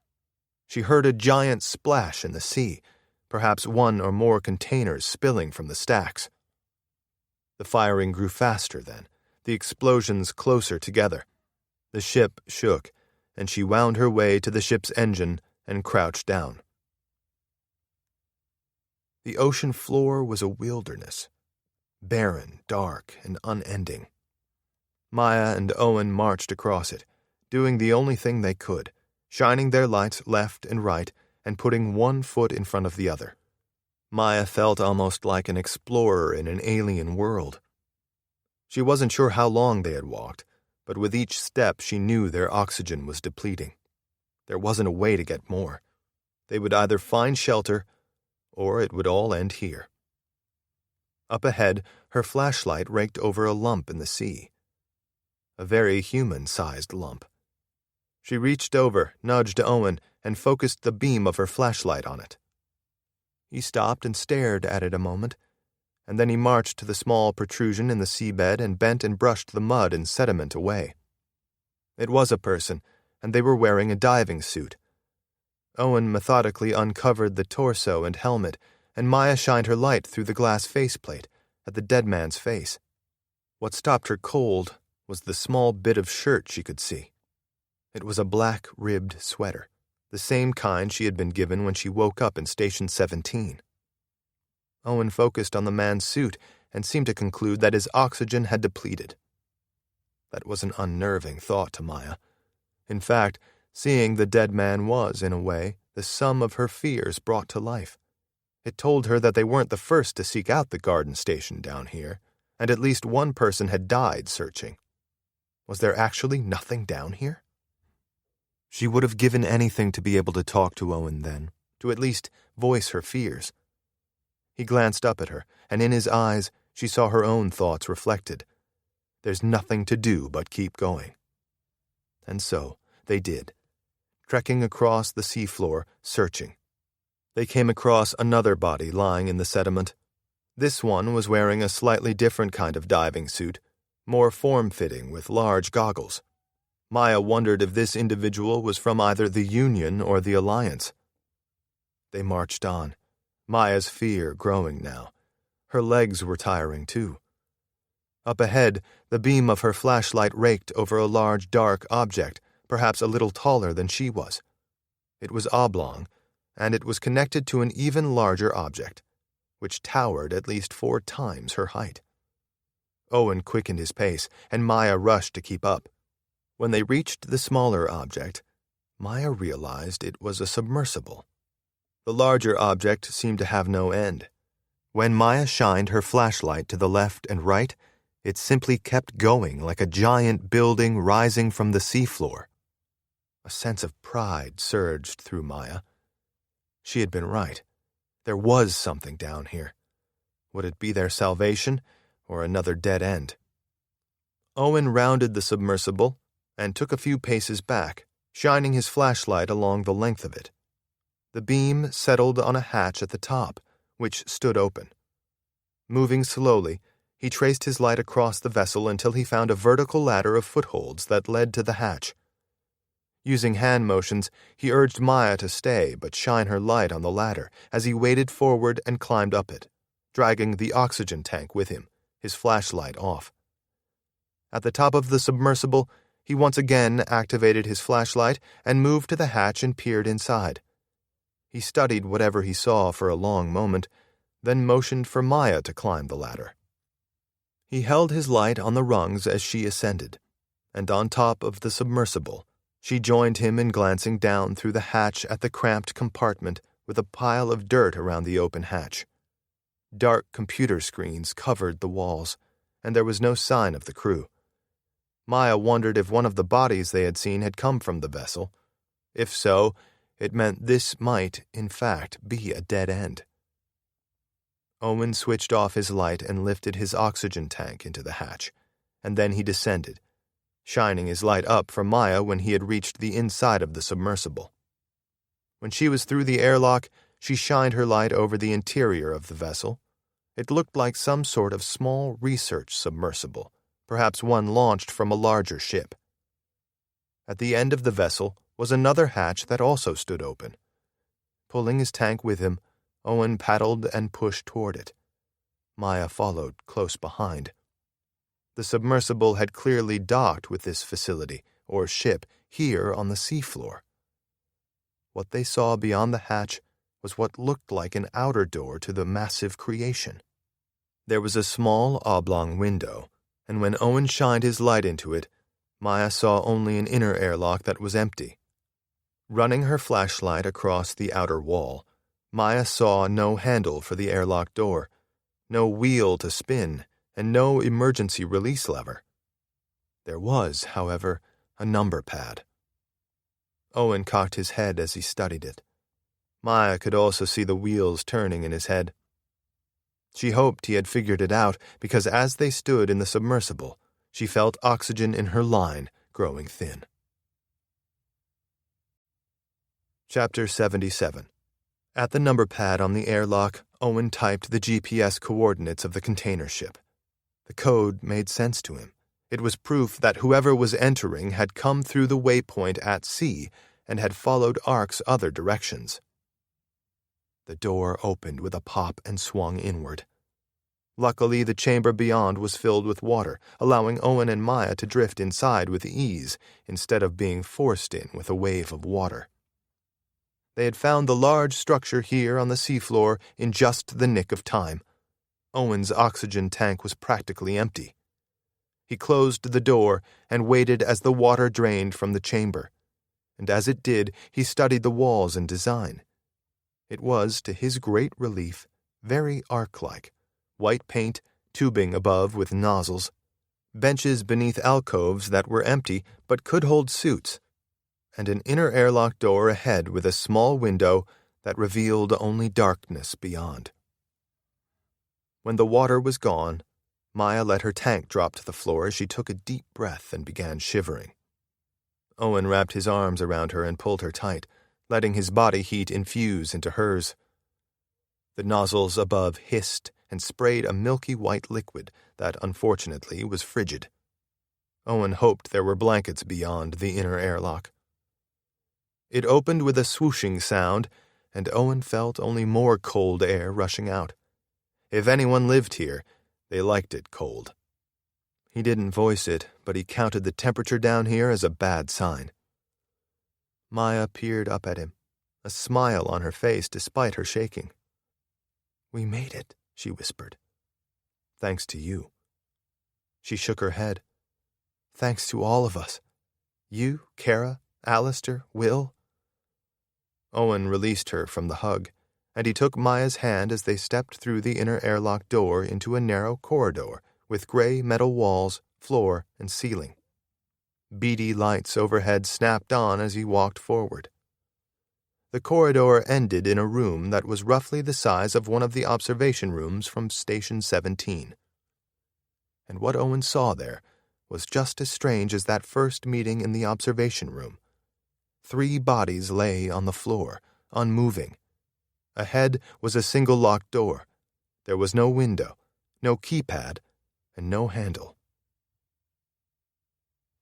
She heard a giant splash in the sea, perhaps one or more containers spilling from the stacks. The firing grew faster then, the explosions closer together. The ship shook, and she wound her way to the ship's engine and crouched down. The ocean floor was a wilderness, barren, dark, and unending. Maya and Owen marched across it, doing the only thing they could, shining their lights left and right and putting one foot in front of the other. Maya felt almost like an explorer in an alien world. She wasn't sure how long they had walked, but with each step she knew their oxygen was depleting. There wasn't a way to get more. They would either find shelter, or it would all end here. Up ahead, her flashlight raked over a lump in the sea. A very human-sized lump. She reached over, nudged Owen, and focused the beam of her flashlight on it. He stopped and stared at it a moment, and then he marched to the small protrusion in the seabed and bent and brushed the mud and sediment away. It was a person, and they were wearing a diving suit. Owen methodically uncovered the torso and helmet, and Maya shined her light through the glass faceplate at the dead man's face. What stopped her cold was the small bit of shirt she could see. It was a black-ribbed sweater, the same kind she had been given when she woke up in Station 17. Owen focused on the man's suit and seemed to conclude that his oxygen had depleted. That was an unnerving thought to Maya. In fact, seeing the dead man was, in a way, the sum of her fears brought to life. It told her that they weren't the first to seek out the garden station down here, and at least one person had died searching. Was there actually nothing down here? She would have given anything to be able to talk to Owen then, to at least voice her fears. He glanced up at her, and in his eyes she saw her own thoughts reflected. There's nothing to do but keep going. And so they did, trekking across the seafloor, searching. They came across another body lying in the sediment. This one was wearing a slightly different kind of diving suit, more form-fitting with large goggles. Maya wondered if this individual was from either the Union or the Alliance. They marched on, Maya's fear growing now. Her legs were tiring too. Up ahead, the beam of her flashlight raked over a large dark object, perhaps a little taller than she was. It was oblong, and it was connected to an even larger object, which towered at least 4 times her height. Owen quickened his pace, and Maya rushed to keep up. When they reached the smaller object, Maya realized it was a submersible. The larger object seemed to have no end. When Maya shined her flashlight to the left and right, it simply kept going like a giant building rising from the seafloor. A sense of pride surged through Maya. She had been right. There was something down here. Would it be their salvation or another dead end? Owen rounded the submersible and took a few paces back, shining his flashlight along the length of it. The beam settled on a hatch at the top, which stood open. Moving slowly, he traced his light across the vessel until he found a vertical ladder of footholds that led to the hatch. Using hand motions, he urged Maya to stay but shine her light on the ladder as he waded forward and climbed up it, dragging the oxygen tank with him, his flashlight off. At the top of the submersible, he once again activated his flashlight and moved to the hatch and peered inside. He studied whatever he saw for a long moment, then motioned for Maya to climb the ladder. He held his light on the rungs as she ascended, and on top of the submersible, she joined him in glancing down through the hatch at the cramped compartment with a pile of dirt around the open hatch. Dark computer screens covered the walls, and there was no sign of the crew. Maya wondered if one of the bodies they had seen had come from the vessel. If so, it meant this might, in fact, be a dead end. Owen switched off his light and lifted his oxygen tank into the hatch, and then he descended, shining his light up for Maya when he had reached the inside of the submersible. When she was through the airlock, she shined her light over the interior of the vessel. It looked like some sort of small research submersible, perhaps one launched from a larger ship. At the end of the vessel was another hatch that also stood open. Pulling his tank with him, Owen paddled and pushed toward it. Maya followed close behind. The submersible had clearly docked with this facility, or ship, here on the seafloor. What they saw beyond the hatch was what looked like an outer door to the massive creation. There was a small oblong window, and when Owen shined his light into it, Maya saw only an inner airlock that was empty. Running her flashlight across the outer wall, Maya saw no handle for the airlock door, no wheel to spin, and no emergency release lever. There was, however, a number pad. Owen cocked his head as he studied it. Maya could also see the wheels turning in his head. She hoped he had figured it out because as they stood in the submersible, she felt oxygen in her line growing thin. Chapter 77. At the number pad on the airlock, Owen typed the GPS coordinates of the container ship. The code made sense to him. It was proof that whoever was entering had come through the waypoint at sea and had followed Ark's other directions. The door opened with a pop and swung inward. Luckily, the chamber beyond was filled with water, allowing Owen and Maya to drift inside with ease instead of being forced in with a wave of water. They had found the large structure here on the seafloor in just the nick of time. Owen's oxygen tank was practically empty. He closed the door and waited as the water drained from the chamber, and as it did, he studied the walls and design. It was, to his great relief, very Ark-like. White paint, tubing above with nozzles, benches beneath alcoves that were empty but could hold suits, and an inner airlock door ahead with a small window that revealed only darkness beyond. When the water was gone, Maya let her tank drop to the floor as she took a deep breath and began shivering. Owen wrapped his arms around her and pulled her tight, letting his body heat infuse into hers. The nozzles above hissed and sprayed a milky white liquid that, unfortunately, was frigid. Owen hoped there were blankets beyond the inner airlock. It opened with a swooshing sound, and Owen felt only more cold air rushing out. If anyone lived here, they liked it cold. He didn't voice it, but he counted the temperature down here as a bad sign. Maya peered up at him, a smile on her face despite her shaking. "We made it," she whispered. "Thanks to you." She shook her head. "Thanks to all of us. You, Kara, Alistair, Will." Owen released her from the hug, and he took Maya's hand as they stepped through the inner airlock door into a narrow corridor with gray metal walls, floor, and ceiling. Beady lights overhead snapped on as he walked forward. The corridor ended in a room that was roughly the size of one of the observation rooms from Station 17. And what Owen saw there was just as strange as that first meeting in the observation room. 3 bodies lay on the floor, unmoving. Ahead was a single locked door. There was no window, no keypad, and no handle.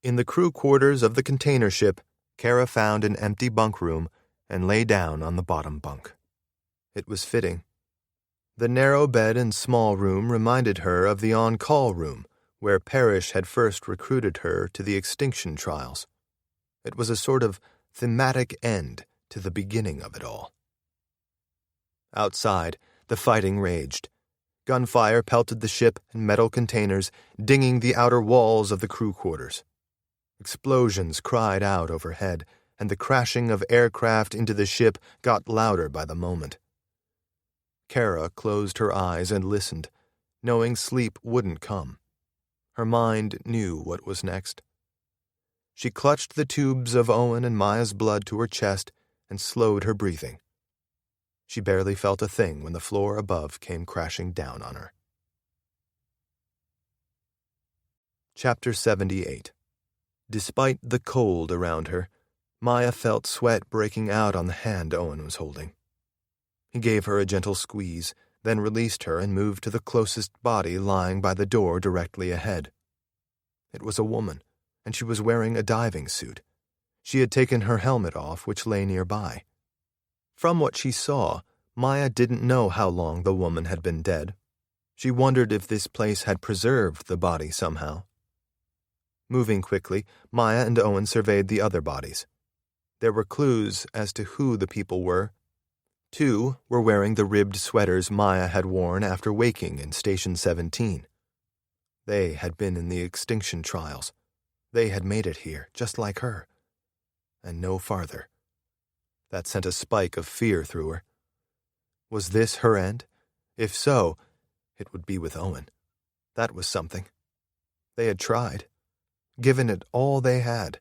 In the crew quarters of the container ship, Kara found an empty bunk room and lay down on the bottom bunk. It was fitting. The narrow bed and small room reminded her of the on-call room, where Parrish had first recruited her to the Extinction Trials. It was a sort of thematic end to the beginning of it all. Outside, the fighting raged. Gunfire pelted the ship and metal containers, dinging the outer walls of the crew quarters. Explosions cried out overhead, and the crashing of aircraft into the ship got louder by the moment. Kara closed her eyes and listened, knowing sleep wouldn't come. Her mind knew what was next. She clutched the tubes of Owen and Maya's blood to her chest and slowed her breathing. She barely felt a thing when the floor above came crashing down on her. Chapter 78. Despite the cold around her, Maya felt sweat breaking out on the hand Owen was holding. He gave her a gentle squeeze, then released her and moved to the closest body lying by the door directly ahead. It was a woman, and she was wearing a diving suit. She had taken her helmet off, which lay nearby. From what she saw, Maya didn't know how long the woman had been dead. She wondered if this place had preserved the body somehow. Moving quickly, Maya and Owen surveyed the other bodies. There were clues as to who the people were. 2 were wearing the ribbed sweaters Maya had worn after waking in Station 17. They had been in the Extinction Trials. They had made it here, just like her. And no farther. That sent a spike of fear through her. Was this her end? If so, it would be with Owen. That was something. They had tried. Given it all they had.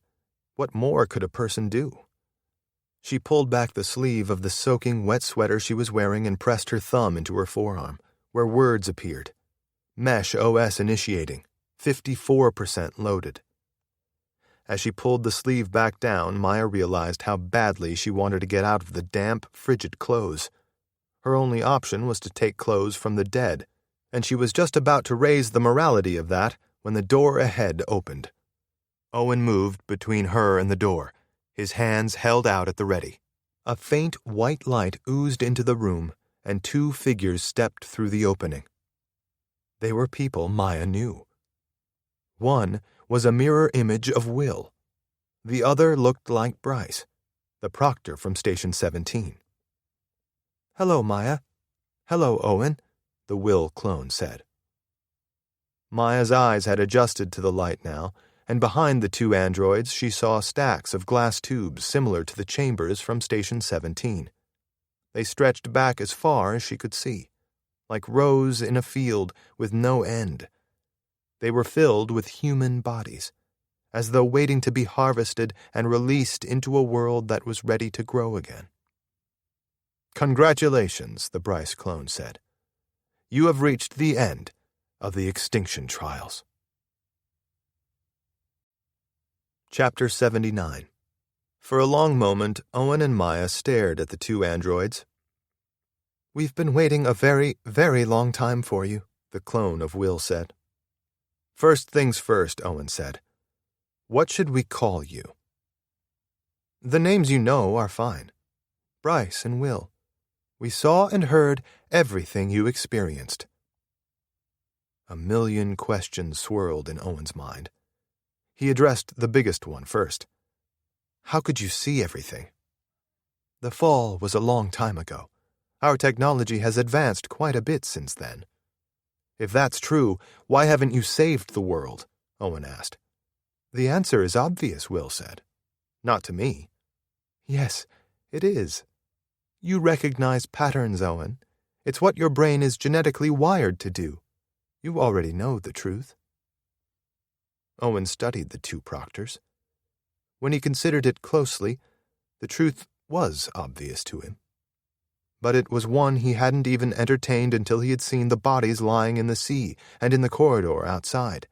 What more could a person do? She pulled back the sleeve of the soaking wet sweater she was wearing and pressed her thumb into her forearm, where words appeared. Mesh OS initiating. 54% loaded. As she pulled the sleeve back down, Maya realized how badly she wanted to get out of the damp, frigid clothes. Her only option was to take clothes from the dead, and she was just about to raise the morality of that when the door ahead opened. Owen moved between her and the door, his hands held out at the ready. A faint white light oozed into the room, and 2 figures stepped through the opening. They were people Maya knew. One was a mirror image of Will. The other looked like Bryce, the proctor from Station 17. "Hello, Maya." "Hello, Owen," the Will clone said. Maya's eyes had adjusted to the light now, and behind the 2 androids she saw stacks of glass tubes similar to the chambers from Station 17. They stretched back as far as she could see, like rows in a field with no end. They were filled with human bodies, as though waiting to be harvested and released into a world that was ready to grow again. "Congratulations," the Bryce clone said. "You have reached the end of the Extinction Trials." Chapter 79. For a long moment, Owen and Maya stared at the 2 androids. We've been waiting a very, very long time for you, the clone of Will said. First things first, Owen said. What should we call you? The names you know are fine. Bryce and Will. We saw and heard everything you experienced. A million questions swirled in Owen's mind. He addressed the biggest one first. How could you see everything? The fall was a long time ago. Our technology has advanced quite a bit since then. If that's true, why haven't you saved the world? Owen asked. The answer is obvious, Will said. Not to me. Yes, it is. You recognize patterns, Owen. It's what your brain is genetically wired to do. You already know the truth. Owen studied the two proctors. When he considered it closely, the truth was obvious to him. But it was one he hadn't even entertained until he had seen the bodies lying in the sea and in the corridor outside,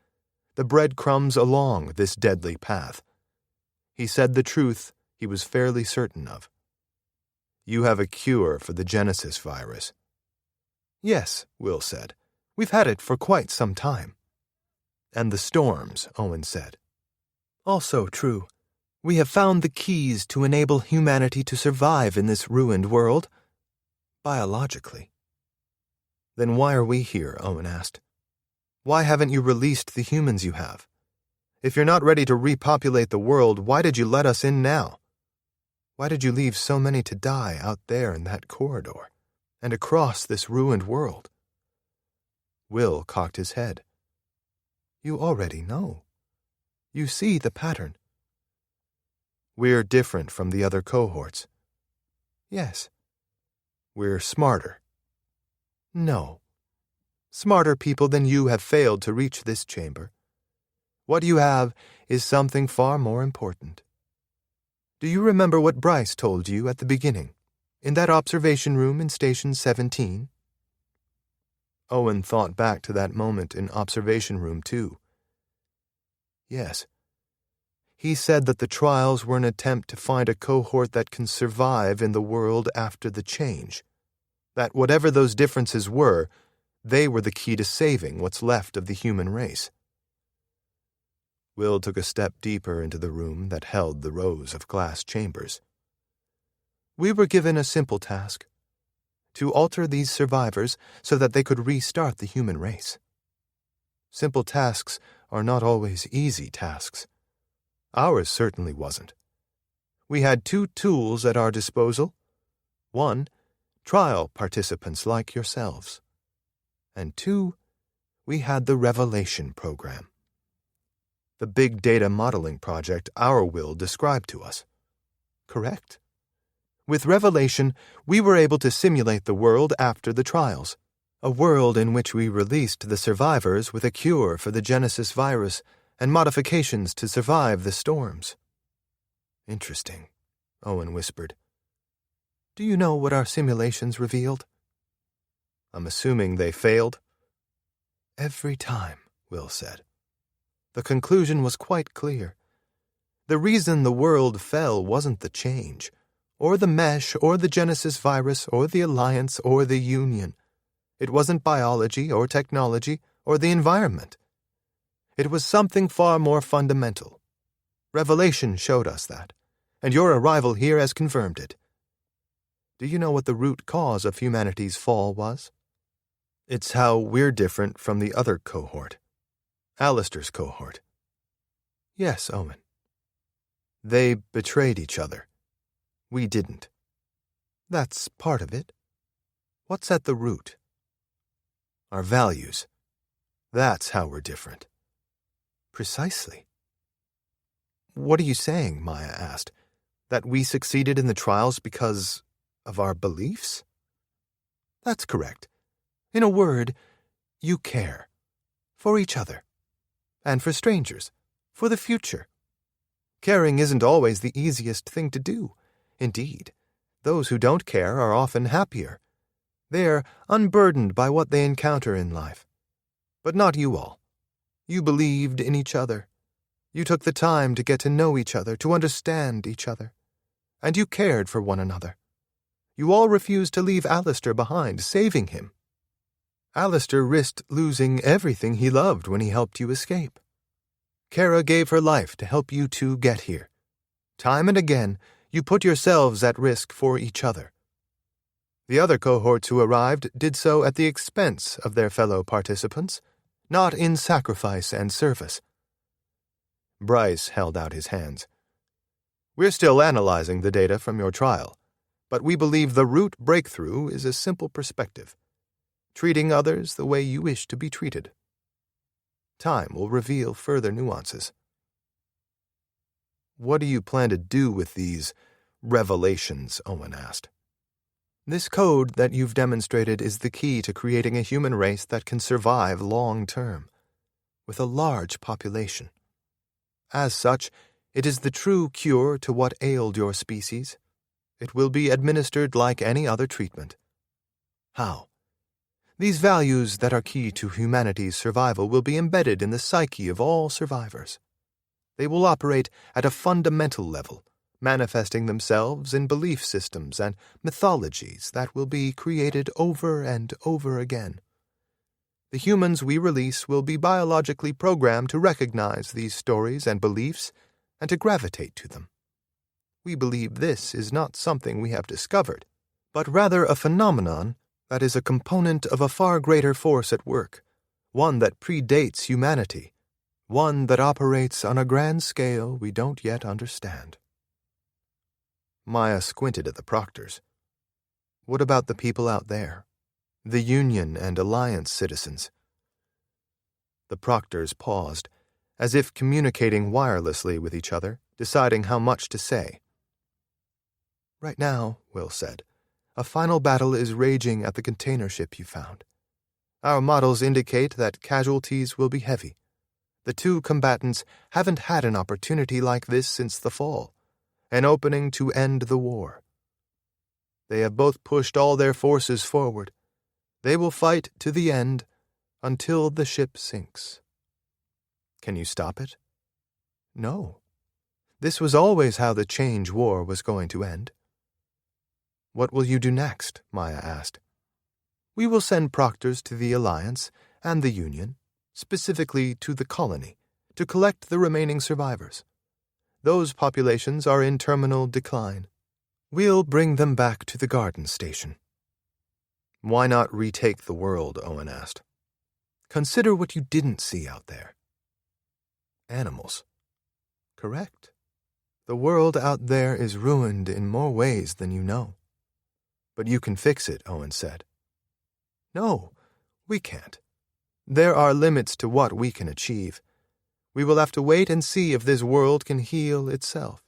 the breadcrumbs along this deadly path. He said the truth he was fairly certain of. You have a cure for the Genesis virus. Yes, Will said. We've had it for quite some time. And the storms, Owen said. Also true. We have found the keys to enable humanity to survive in this ruined world. Biologically. Then why are we here? Owen asked. Why haven't you released the humans you have? If you're not ready to repopulate the world, why did you let us in now? Why did you leave so many to die out there in that corridor, and across this ruined world? Will cocked his head. You already know. You see the pattern. We're different from the other cohorts. Yes. We're smarter. No. Smarter people than you have failed to reach this chamber. What you have is something far more important. Do you remember what Bryce told you at the beginning, in that observation room in Station 17? Owen thought back to that moment in Observation Room 2. Yes. He said that the trials were an attempt to find a cohort that can survive in the world after the change. That whatever those differences were, they were the key to saving what's left of the human race. Will took a step deeper into the room that held the rows of glass chambers. We were given a simple task. To alter these survivors so that they could restart the human race. Simple tasks are not always easy tasks. Ours certainly wasn't. We had two tools at our disposal. One, trial participants like yourselves. And two, we had the Revelation program. The big data modeling project our Will described to us. Correct? With Revelation, we were able to simulate the world after the trials, a world in which we released the survivors with a cure for the Genesis virus and modifications to survive the storms. Interesting, Owen whispered. Do you know what our simulations revealed? I'm assuming they failed. Every time, Will said. The conclusion was quite clear. The reason the world fell wasn't the change, or the mesh, or the Genesis virus, or the alliance, or the union. It wasn't biology, or technology, or the environment. It was something far more fundamental. Revelation showed us that, and your arrival here has confirmed it. Do you know what the root cause of humanity's fall was? It's how we're different from the other cohort. Alistair's cohort. Yes, Owen. They betrayed each other. We didn't. That's part of it. What's at the root? Our values. That's how we're different. Precisely. What are you saying, Maya asked? That we succeeded in the trials because of our beliefs? That's correct. In a word, you care. For each other. And for strangers. For the future. Caring isn't always the easiest thing to do. Indeed, those who don't care are often happier. They're unburdened by what they encounter in life. But not you all. You believed in each other. You took the time to get to know each other, to understand each other. And you cared for one another. You all refused to leave Alistair behind, saving him. Alistair risked losing everything he loved when he helped you escape. Kara gave her life to help you two get here. Time and again, you put yourselves at risk for each other. The other cohorts who arrived did so at the expense of their fellow participants, not in sacrifice and service. Bryce held out his hands. We're still analyzing the data from your trial, but we believe the root breakthrough is a simple perspective, treating others the way you wish to be treated. Time will reveal further nuances. What do you plan to do with these revelations? Owen asked. This code that you've demonstrated is the key to creating a human race that can survive long-term, with a large population. As such, it is the true cure to what ailed your species. It will be administered like any other treatment. How? These values that are key to humanity's survival will be embedded in the psyche of all survivors. They will operate at a fundamental level, manifesting themselves in belief systems and mythologies that will be created over and over again. The humans we release will be biologically programmed to recognize these stories and beliefs and to gravitate to them. We believe this is not something we have discovered, but rather a phenomenon that is a component of a far greater force at work, one that predates humanity, one that operates on a grand scale we don't yet understand. Maya squinted at the proctors. What about the people out there? The Union and Alliance citizens? The proctors paused, as if communicating wirelessly with each other, deciding how much to say. Right now, Will said, a final battle is raging at the container ship you found. Our models indicate that casualties will be heavy. The two combatants haven't had an opportunity like this since the fall, an opening to end the war. They have both pushed all their forces forward. They will fight to the end until the ship sinks. Can you stop it? No. This was always how the Change War was going to end. What will you do next? Maya asked. We will send proctors to the Alliance and the Union, specifically to the colony, to collect the remaining survivors. Those populations are in terminal decline. We'll bring them back to the Garden Station. Why not retake the world? Owen asked. Consider what you didn't see out there. Animals. Correct. The world out there is ruined in more ways than you know. But you can fix it, Owen said. No, we can't. There are limits to what we can achieve. We will have to wait and see if this world can heal itself.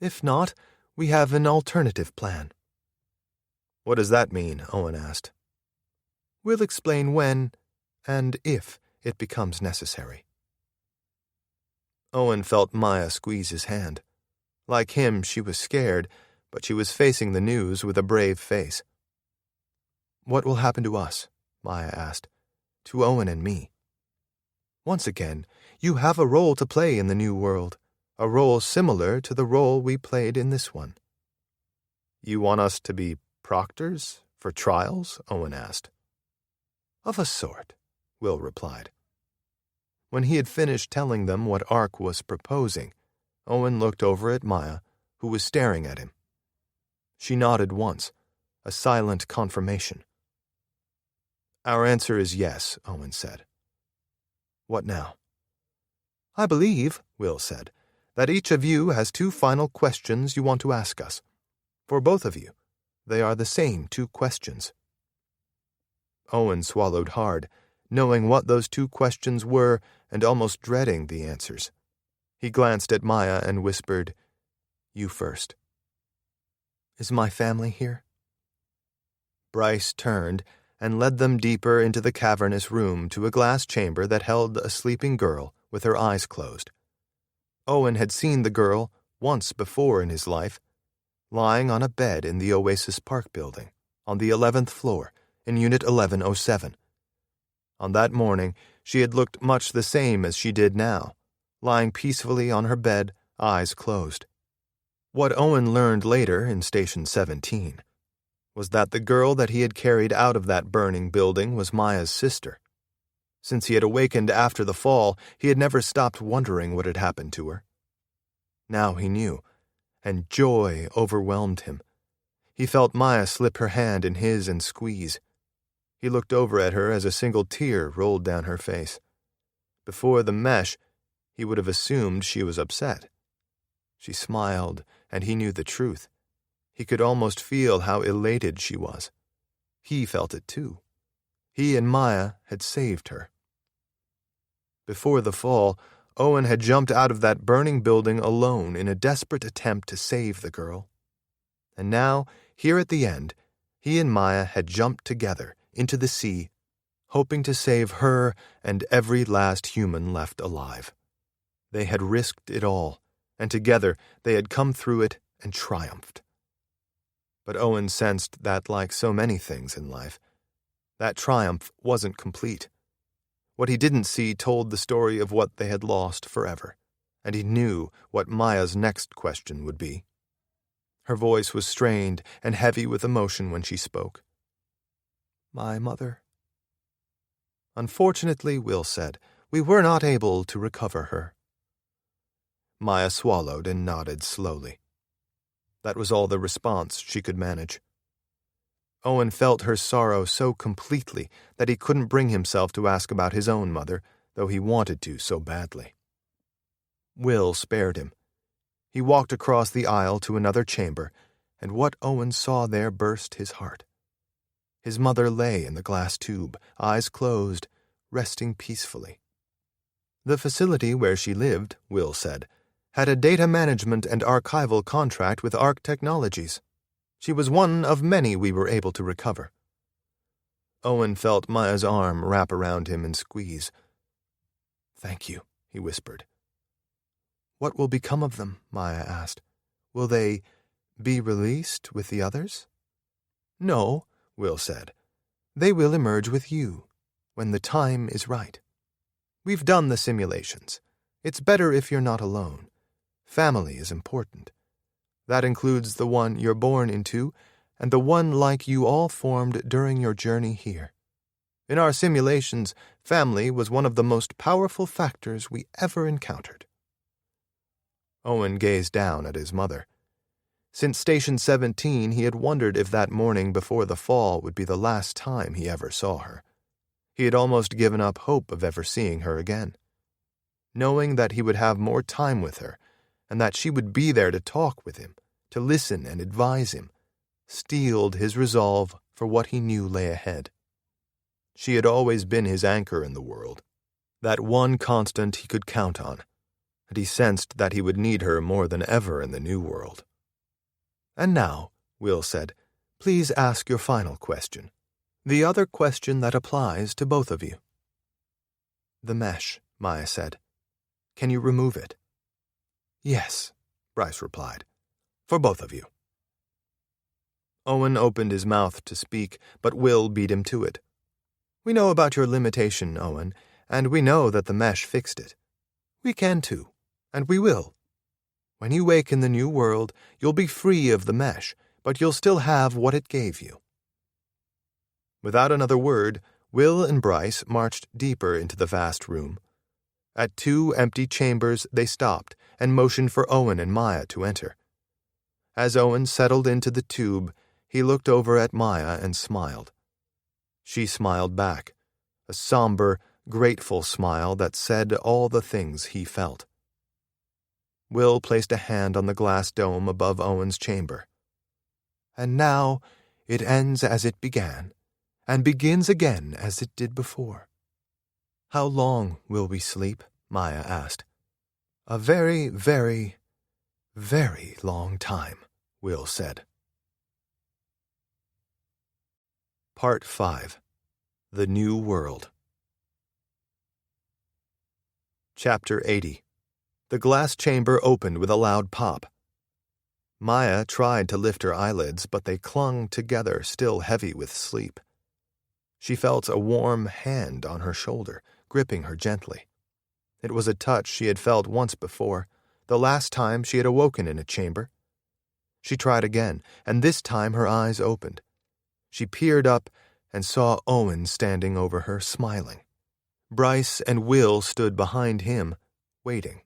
If not, we have an alternative plan. What does that mean? Owen asked. We'll explain when and if it becomes necessary. Owen felt Maya squeeze his hand. Like him, she was scared, but she was facing the news with a brave face. What will happen to us? Maya asked. To Owen and me. Once again, you have a role to play in the new world, a role similar to the role we played in this one. You want us to be proctors for trials? Owen asked. Of a sort, Will replied. When he had finished telling them what Ark was proposing, Owen looked over at Maya, who was staring at him. She nodded once, a silent confirmation. Our answer is yes, Owen said. What now? I believe, Will said, that each of you has 2 final questions you want to ask us. For both of you, they are the same 2 questions. Owen swallowed hard, knowing what those 2 questions were and almost dreading the answers. He glanced at Maya and whispered, You first. Is my family here? Bryce turned and led them deeper into the cavernous room to a glass chamber that held a sleeping girl with her eyes closed. Owen had seen the girl once before in his life, lying on a bed in the Oasis Park building, on the 11th floor, in Unit 1107. On that morning, she had looked much the same as she did now, lying peacefully on her bed, eyes closed. What Owen learned later in Station 17 was that the girl that he had carried out of that burning building was Maya's sister. Since he had awakened after the fall, he had never stopped wondering what had happened to her. Now he knew, and joy overwhelmed him. He felt Maya slip her hand in his and squeeze. He looked over at her as a single tear rolled down her face. Before the mesh, he would have assumed she was upset. She smiled, and he knew the truth. He could almost feel how elated she was. He felt it too. He and Maya had saved her. Before the fall, Owen had jumped out of that burning building alone in a desperate attempt to save the girl. And now, here at the end, he and Maya had jumped together into the sea, hoping to save her and every last human left alive. They had risked it all, and together they had come through it and triumphed. But Owen sensed that, like so many things in life, that triumph wasn't complete. What he didn't see told the story of what they had lost forever, and he knew what Maya's next question would be. Her voice was strained and heavy with emotion when she spoke. "My mother." "Unfortunately," Will said, "we were not able to recover her." Maya swallowed and nodded slowly. That was all the response she could manage. Owen felt her sorrow so completely that he couldn't bring himself to ask about his own mother, though he wanted to so badly. Will spared him. He walked across the aisle to another chamber, and what Owen saw there burst his heart. His mother lay in the glass tube, eyes closed, resting peacefully. The facility where she lived, Will said, had a data management and archival contract with ARC Technologies. She was one of many we were able to recover. Owen felt Maya's arm wrap around him and squeeze. "Thank you," he whispered. "What will become of them?" Maya asked. "Will they be released with the others?" "No," Will said. "They will emerge with you, when the time is right. We've done the simulations. It's better if you're not alone. Family is important. That includes the one you're born into, and the one like you all formed during your journey here. In our simulations, family was one of the most powerful factors we ever encountered." Owen gazed down at his mother. Since Station 17, he had wondered if that morning before the fall would be the last time he ever saw her. He had almost given up hope of ever seeing her again. Knowing that he would have more time with her, and that she would be there to talk with him, to listen and advise him, steeled his resolve for what he knew lay ahead. She had always been his anchor in the world, that one constant he could count on, and he sensed that he would need her more than ever in the new world. "And now," Will said, "please ask your final question. The other question that applies to both of you." "The mesh," Maya said. "Can you remove it?" "Yes," Bryce replied. "For both of you." Owen opened his mouth to speak, but Will beat him to it. "We know about your limitation, Owen, and we know that the mesh fixed it. We can too, and we will. When you wake in the new world, you'll be free of the mesh, but you'll still have what it gave you." Without another word, Will and Bryce marched deeper into the vast room. At 2 empty chambers, they stopped and motioned for Owen and Maya to enter. As Owen settled into the tube, he looked over at Maya and smiled. She smiled back, a somber, grateful smile that said all the things he felt. Will placed a hand on the glass dome above Owen's chamber. "And now it ends as it began, and begins again as it did before." "How long will we sleep?" Maya asked. "A very, very, very long time," Will said. Part 5. The New World. Chapter 80. The glass chamber opened with a loud pop. Maya tried to lift her eyelids, but they clung together, still heavy with sleep. She felt a warm hand on her shoulder, gripping her gently. It was a touch she had felt once before, the last time she had awoken in a chamber. She tried again, and this time her eyes opened. She peered up and saw Owen standing over her, smiling. Bryce and Will stood behind him, waiting.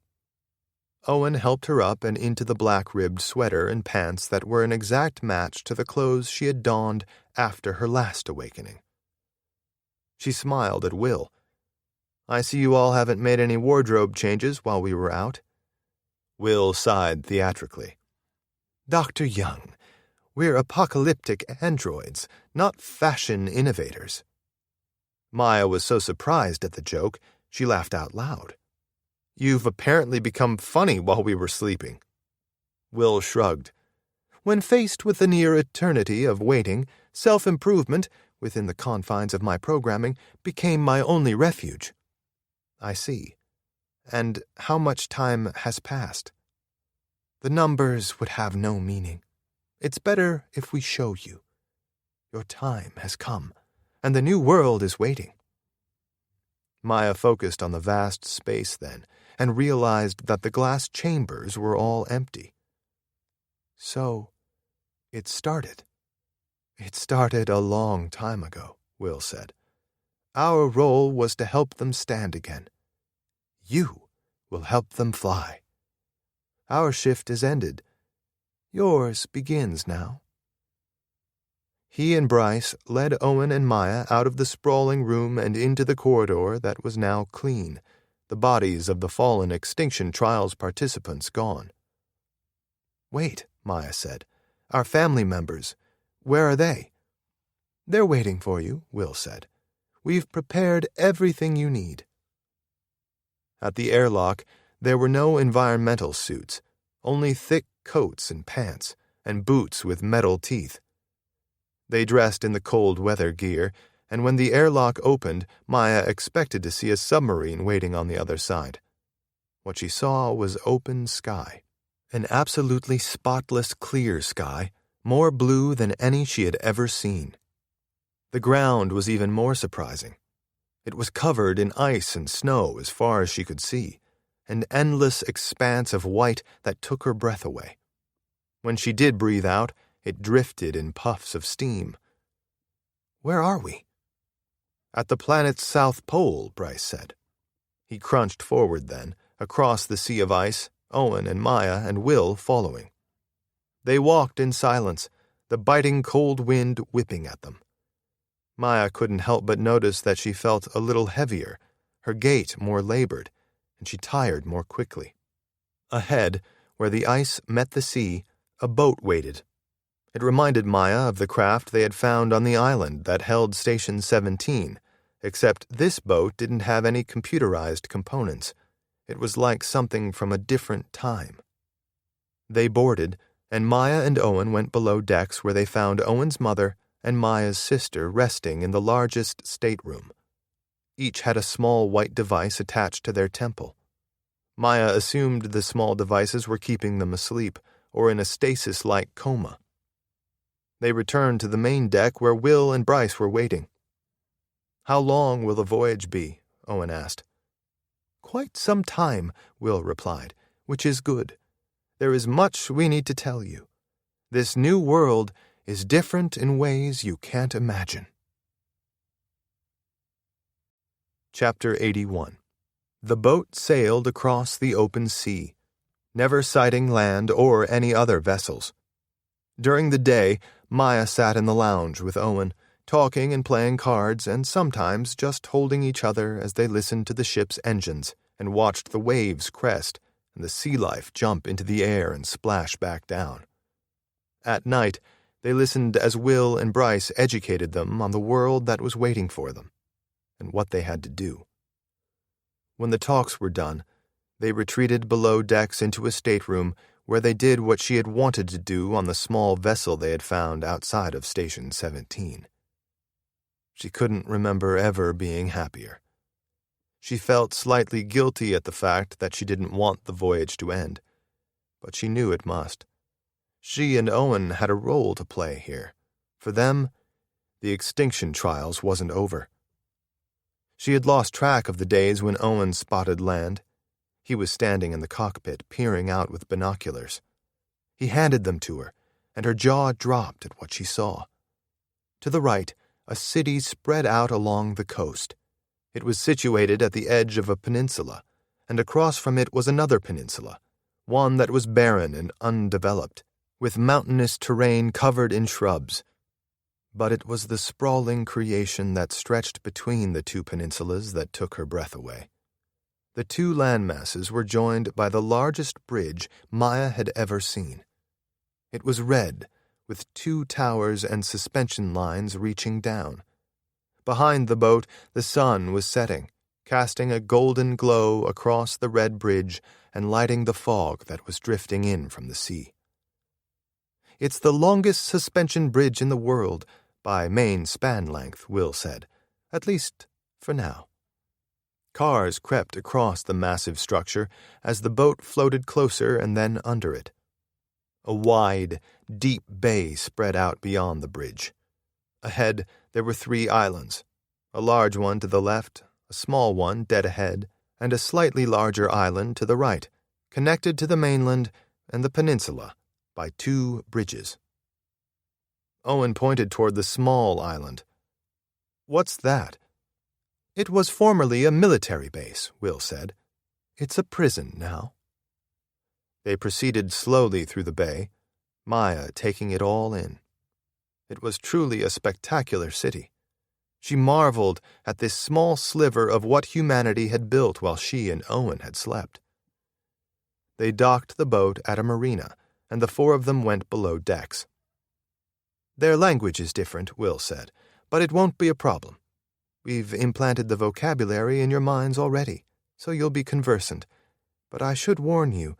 Owen helped her up and into the black-ribbed sweater and pants that were an exact match to the clothes she had donned after her last awakening. She smiled at Will. "I see you all haven't made any wardrobe changes while we were out." Will sighed theatrically. "Dr. Young, we're apocalyptic androids, not fashion innovators." Maya was so surprised at the joke, she laughed out loud. "You've apparently become funny while we were sleeping." Will shrugged. "When faced with the near eternity of waiting, self-improvement, within the confines of my programming, became my only refuge." "I see. And how much time has passed?" "The numbers would have no meaning. It's better if we show you. Your time has come, and the new world is waiting." Maya focused on the vast space then, and realized that the glass chambers were all empty. "So, it started." "It started a long time ago," Will said. "Our role was to help them stand again. You will help them fly. Our shift is ended. Yours begins now." He and Bryce led Owen and Maya out of the sprawling room and into the corridor that was now clean, the bodies of the fallen Extinction Trials participants gone. "Wait," Maya said. "Our family members. Where are they?" "They're waiting for you," Will said. "We've prepared everything you need." At the airlock, there were no environmental suits, only thick coats and pants, and boots with metal teeth. They dressed in the cold weather gear, and when the airlock opened, Maya expected to see a submarine waiting on the other side. What she saw was open sky, an absolutely spotless clear sky, more blue than any she had ever seen. The ground was even more surprising. It was covered in ice and snow as far as she could see, an endless expanse of white that took her breath away. When she did breathe out, it drifted in puffs of steam. "Where are we?" "At the planet's south pole," Bryce said. He crunched forward then, across the sea of ice, Owen and Maya and Will following. They walked in silence, the biting cold wind whipping at them. Maya couldn't help but notice that she felt a little heavier, her gait more labored, and she tired more quickly. Ahead, where the ice met the sea, a boat waited. It reminded Maya of the craft they had found on the island that held Station 17, except this boat didn't have any computerized components. It was like something from a different time. They boarded, and Maya and Owen went below decks where they found Owen's mother and Maya's sister resting in the largest stateroom. Each had a small white device attached to their temple. Maya assumed the small devices were keeping them asleep, or in a stasis-like coma. They returned to the main deck where Will and Bryce were waiting. "How long will the voyage be?" Owen asked. "Quite some time," Will replied, "which is good. There is much we need to tell you. This new world is different in ways you can't imagine." Chapter 81. The boat sailed across the open sea, never sighting land or any other vessels. During the day, Maya sat in the lounge with Owen, talking and playing cards and sometimes just holding each other as they listened to the ship's engines and watched the waves crest and the sea life jump into the air and splash back down. At night, they listened as Will and Bryce educated them on the world that was waiting for them and what they had to do. When the talks were done, they retreated below decks into a stateroom where they did what she had wanted to do on the small vessel they had found outside of Station 17. She couldn't remember ever being happier. She felt slightly guilty at the fact that she didn't want the voyage to end, but she knew it must. She and Owen had a role to play here. For them, the Extinction Trials wasn't over. She had lost track of the days when Owen spotted land. He was standing in the cockpit, peering out with binoculars. He handed them to her, and her jaw dropped at what she saw. To the right, a city spread out along the coast. It was situated at the edge of a peninsula, and across from it was another peninsula, one that was barren and undeveloped, with mountainous terrain covered in shrubs. But it was the sprawling creation that stretched between the two peninsulas that took her breath away. The two landmasses were joined by the largest bridge Maya had ever seen. It was red, with 2 towers and suspension lines reaching down. Behind the boat, the sun was setting, casting a golden glow across the red bridge and lighting the fog that was drifting in from the sea. "It's the longest suspension bridge in the world, by main span length," Will said, "at least for now." Cars crept across the massive structure as the boat floated closer and then under it. A wide, deep bay spread out beyond the bridge. Ahead, there were 3 islands, a large one to the left, a small one dead ahead, and a slightly larger island to the right, connected to the mainland and the peninsula by 2 bridges. Owen pointed toward the small island. "What's that?" "It was formerly a military base," Will said. "It's a prison now." They proceeded slowly through the bay, Maya taking it all in. It was truly a spectacular city. She marveled at this small sliver of what humanity had built while she and Owen had slept. They docked the boat at a marina, and the 4 of them went below decks. "Their language is different," Will said, "but it won't be a problem. We've implanted the vocabulary in your minds already, so you'll be conversant. But I should warn you,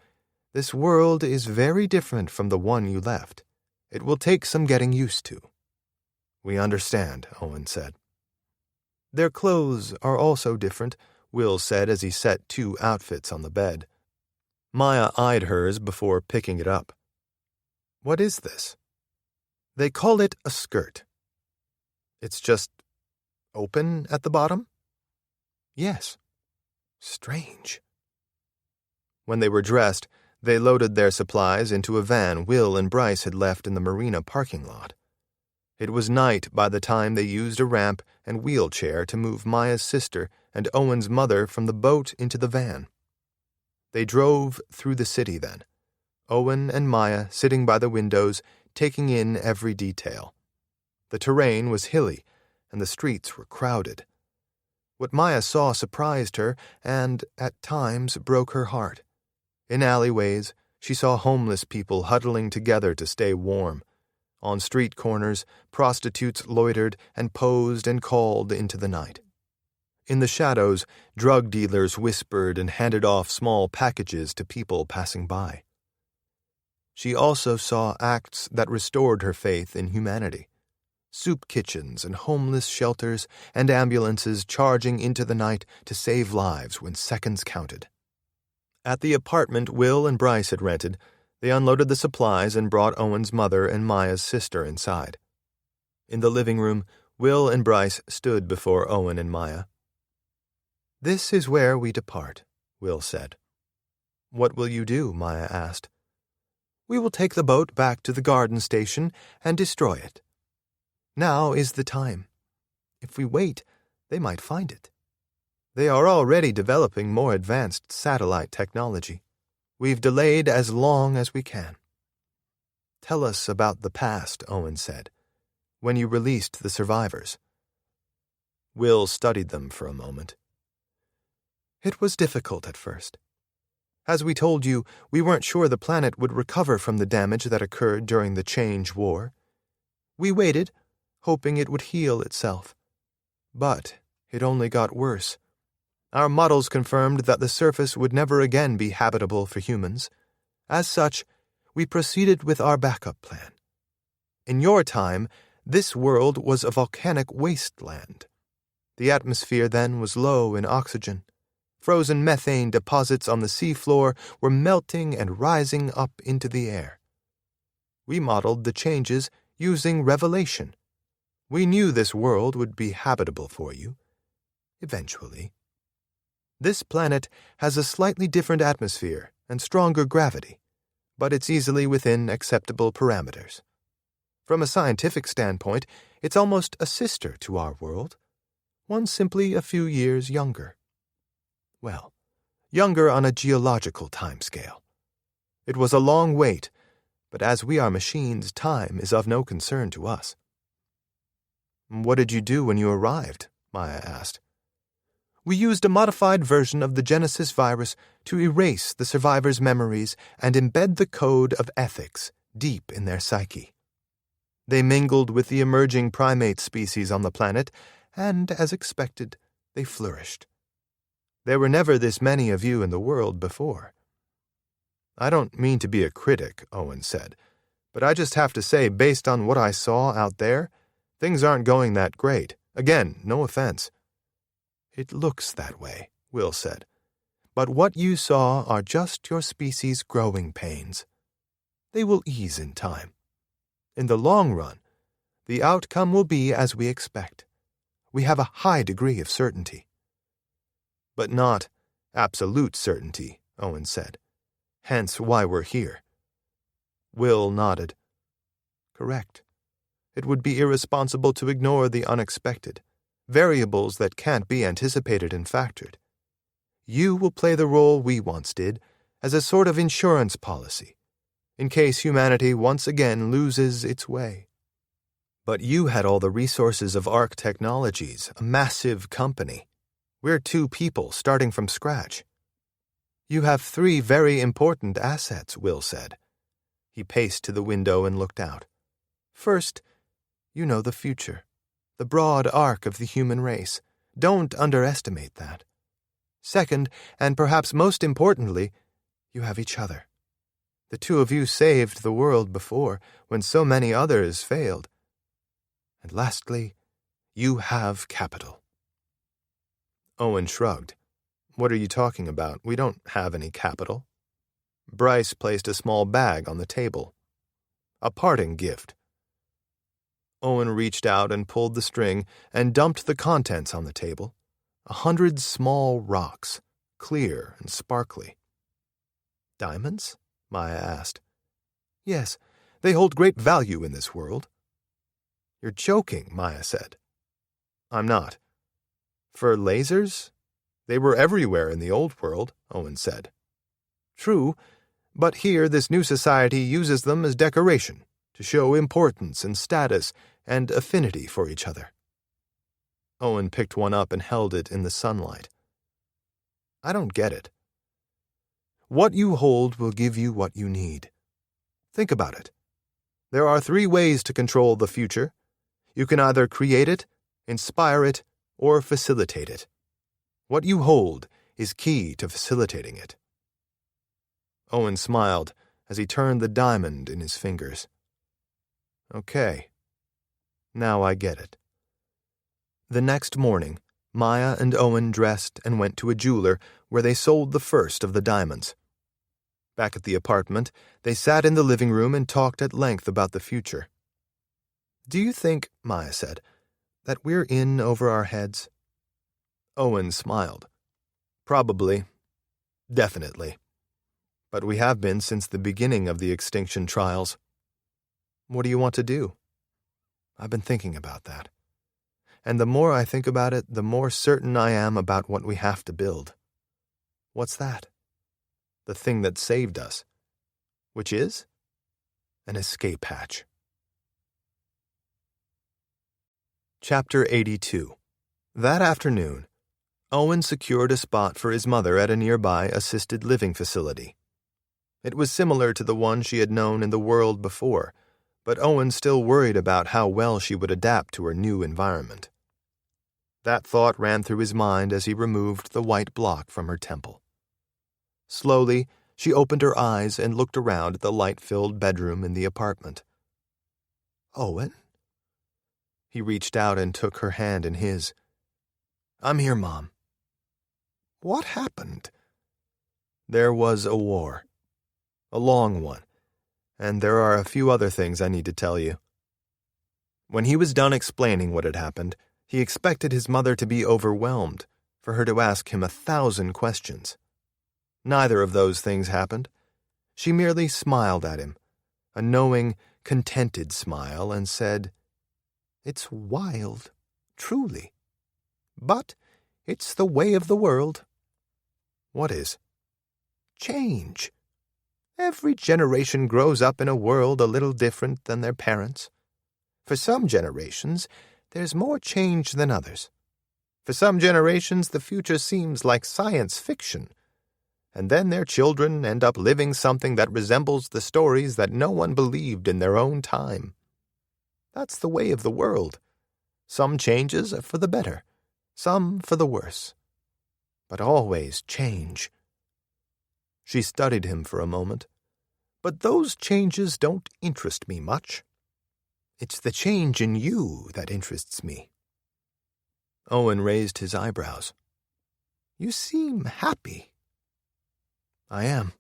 this world is very different from the one you left. It will take some getting used to." "We understand," Owen said. "Their clothes are also different," Will said as he set 2 outfits on the bed. Maya eyed hers before picking it up. "What is this?" "They call it a skirt." "It's just open at the bottom?" "Yes." "Strange." When they were dressed, they loaded their supplies into a van Will and Bryce had left in the marina parking lot. It was night by the time they used a ramp and wheelchair to move Maya's sister and Owen's mother from the boat into the van. They drove through the city then, Owen and Maya sitting by the windows, taking in every detail. The terrain was hilly, and the streets were crowded. What Maya saw surprised her and, at times, broke her heart. In alleyways, she saw homeless people huddling together to stay warm. On street corners, prostitutes loitered and posed and called into the night. In the shadows, drug dealers whispered and handed off small packages to people passing by. She also saw acts that restored her faith in humanity. Soup kitchens and homeless shelters and ambulances charging into the night to save lives when seconds counted. At the apartment Will and Bryce had rented, they unloaded the supplies and brought Owen's mother and Maya's sister inside. In the living room, Will and Bryce stood before Owen and Maya. "This is where we depart," Will said. "What will you do?" Maya asked. "We will take the boat back to the garden station and destroy it. Now is the time. If we wait, they might find it. They are already developing more advanced satellite technology. We've delayed as long as we can." "Tell us about the past," Owen said, "when you released the survivors." Will studied them for a moment. "It was difficult at first. As we told you, we weren't sure the planet would recover from the damage that occurred during the Change War. We waited, hoping it would heal itself. But it only got worse. Our models confirmed that the surface would never again be habitable for humans. As such, we proceeded with our backup plan. In your time, this world was a volcanic wasteland. The atmosphere then was low in oxygen. Frozen methane deposits on the seafloor were melting and rising up into the air. We modeled the changes using revelation. We knew this world would be habitable for you, eventually. This planet has a slightly different atmosphere and stronger gravity, but it's easily within acceptable parameters. From a scientific standpoint, It's almost a sister to our world, one simply a few years younger. Well, younger on a geological timescale. It was a long wait, but as we are machines, time is of no concern to us. What did you do when you arrived? Maya asked. We used a modified version of the Genesis virus to erase the survivors' memories and embed the code of ethics deep in their psyche. They mingled with the emerging primate species on the planet, and, as expected, they flourished. There were never this many of you in the world before. I don't mean to be a critic, Owen said, but I just have to say, based on what I saw out there, things aren't going that great. Again, no offense. It looks that way, Will said. But what you saw are just your species' growing pains. They will ease in time. In the long run, the outcome will be as we expect. We have a high degree of certainty. But not absolute certainty, Owen said. Hence why we're here. Will nodded. Correct. It would be irresponsible to ignore the unexpected, variables that can't be anticipated and factored. You will play the role we once did, as a sort of insurance policy, in case humanity once again loses its way. But you had all the resources of ARC Technologies, a massive company. We're two people starting from scratch. You have 3 very important assets, Will said. He paced to the window and looked out. First, you know the future, the broad arc of the human race. Don't underestimate that. Second, and perhaps most importantly, you have each other. The two of you saved the world before, when so many others failed. And lastly, you have capital. Owen shrugged. What are you talking about? We don't have any capital. Bryce placed a small bag on the table. A parting gift. Owen reached out and pulled the string and dumped the contents on the table. 100 small rocks, clear and sparkly. Diamonds? Maya asked. Yes, they hold great value in this world. You're joking, Maya said. I'm not. For lasers? They were everywhere in the old world, Owen said. True, but here this new society uses them as decoration, to show importance and status and affinity for each other. Owen picked one up and held it in the sunlight. I don't get it. What you hold will give you what you need. Think about it. There are 3 ways to control the future. You can either create it, inspire it, or facilitate it. What you hold is key to facilitating it. Owen smiled as he turned the diamond in his fingers. Okay. Now I get it. The next morning, Maya and Owen dressed and went to a jeweler where they sold the first of the diamonds. Back at the apartment, they sat in the living room and talked at length about the future. Do you think, Maya said, that we're in over our heads? Owen smiled. Probably. Definitely. But we have been since the beginning of the Extinction Trials. What do you want to do? I've been thinking about that. And the more I think about it, the more certain I am about what we have to build. What's that? The thing that saved us. Which is? An escape hatch. Chapter 82. That afternoon, Owen secured a spot for his mother at a nearby assisted living facility. It was similar to the one she had known in the world before, but Owen still worried about how well she would adapt to her new environment. That thought ran through his mind as he removed the white block from her temple. Slowly, she opened her eyes and looked around at the light-filled bedroom in the apartment. Owen? He reached out and took her hand in his. I'm here, Mom. What happened? There was a war. A long one. And there are a few other things I need to tell you. When he was done explaining what had happened, he expected his mother to be overwhelmed, for her to ask him 1,000 questions. Neither of those things happened. She merely smiled at him, a knowing, contented smile, and said, It's wild, truly. But it's the way of the world. What is? Change. Every generation grows up in a world a little different than their parents. For some generations, there's more change than others. For some generations, the future seems like science fiction. And then their children end up living something that resembles the stories that no one believed in their own time. That's the way of the world. Some changes are for the better, some for the worse. But always change. She studied him for a moment. But those changes don't interest me much. It's the change in you that interests me. Owen raised his eyebrows. You seem happy. I am.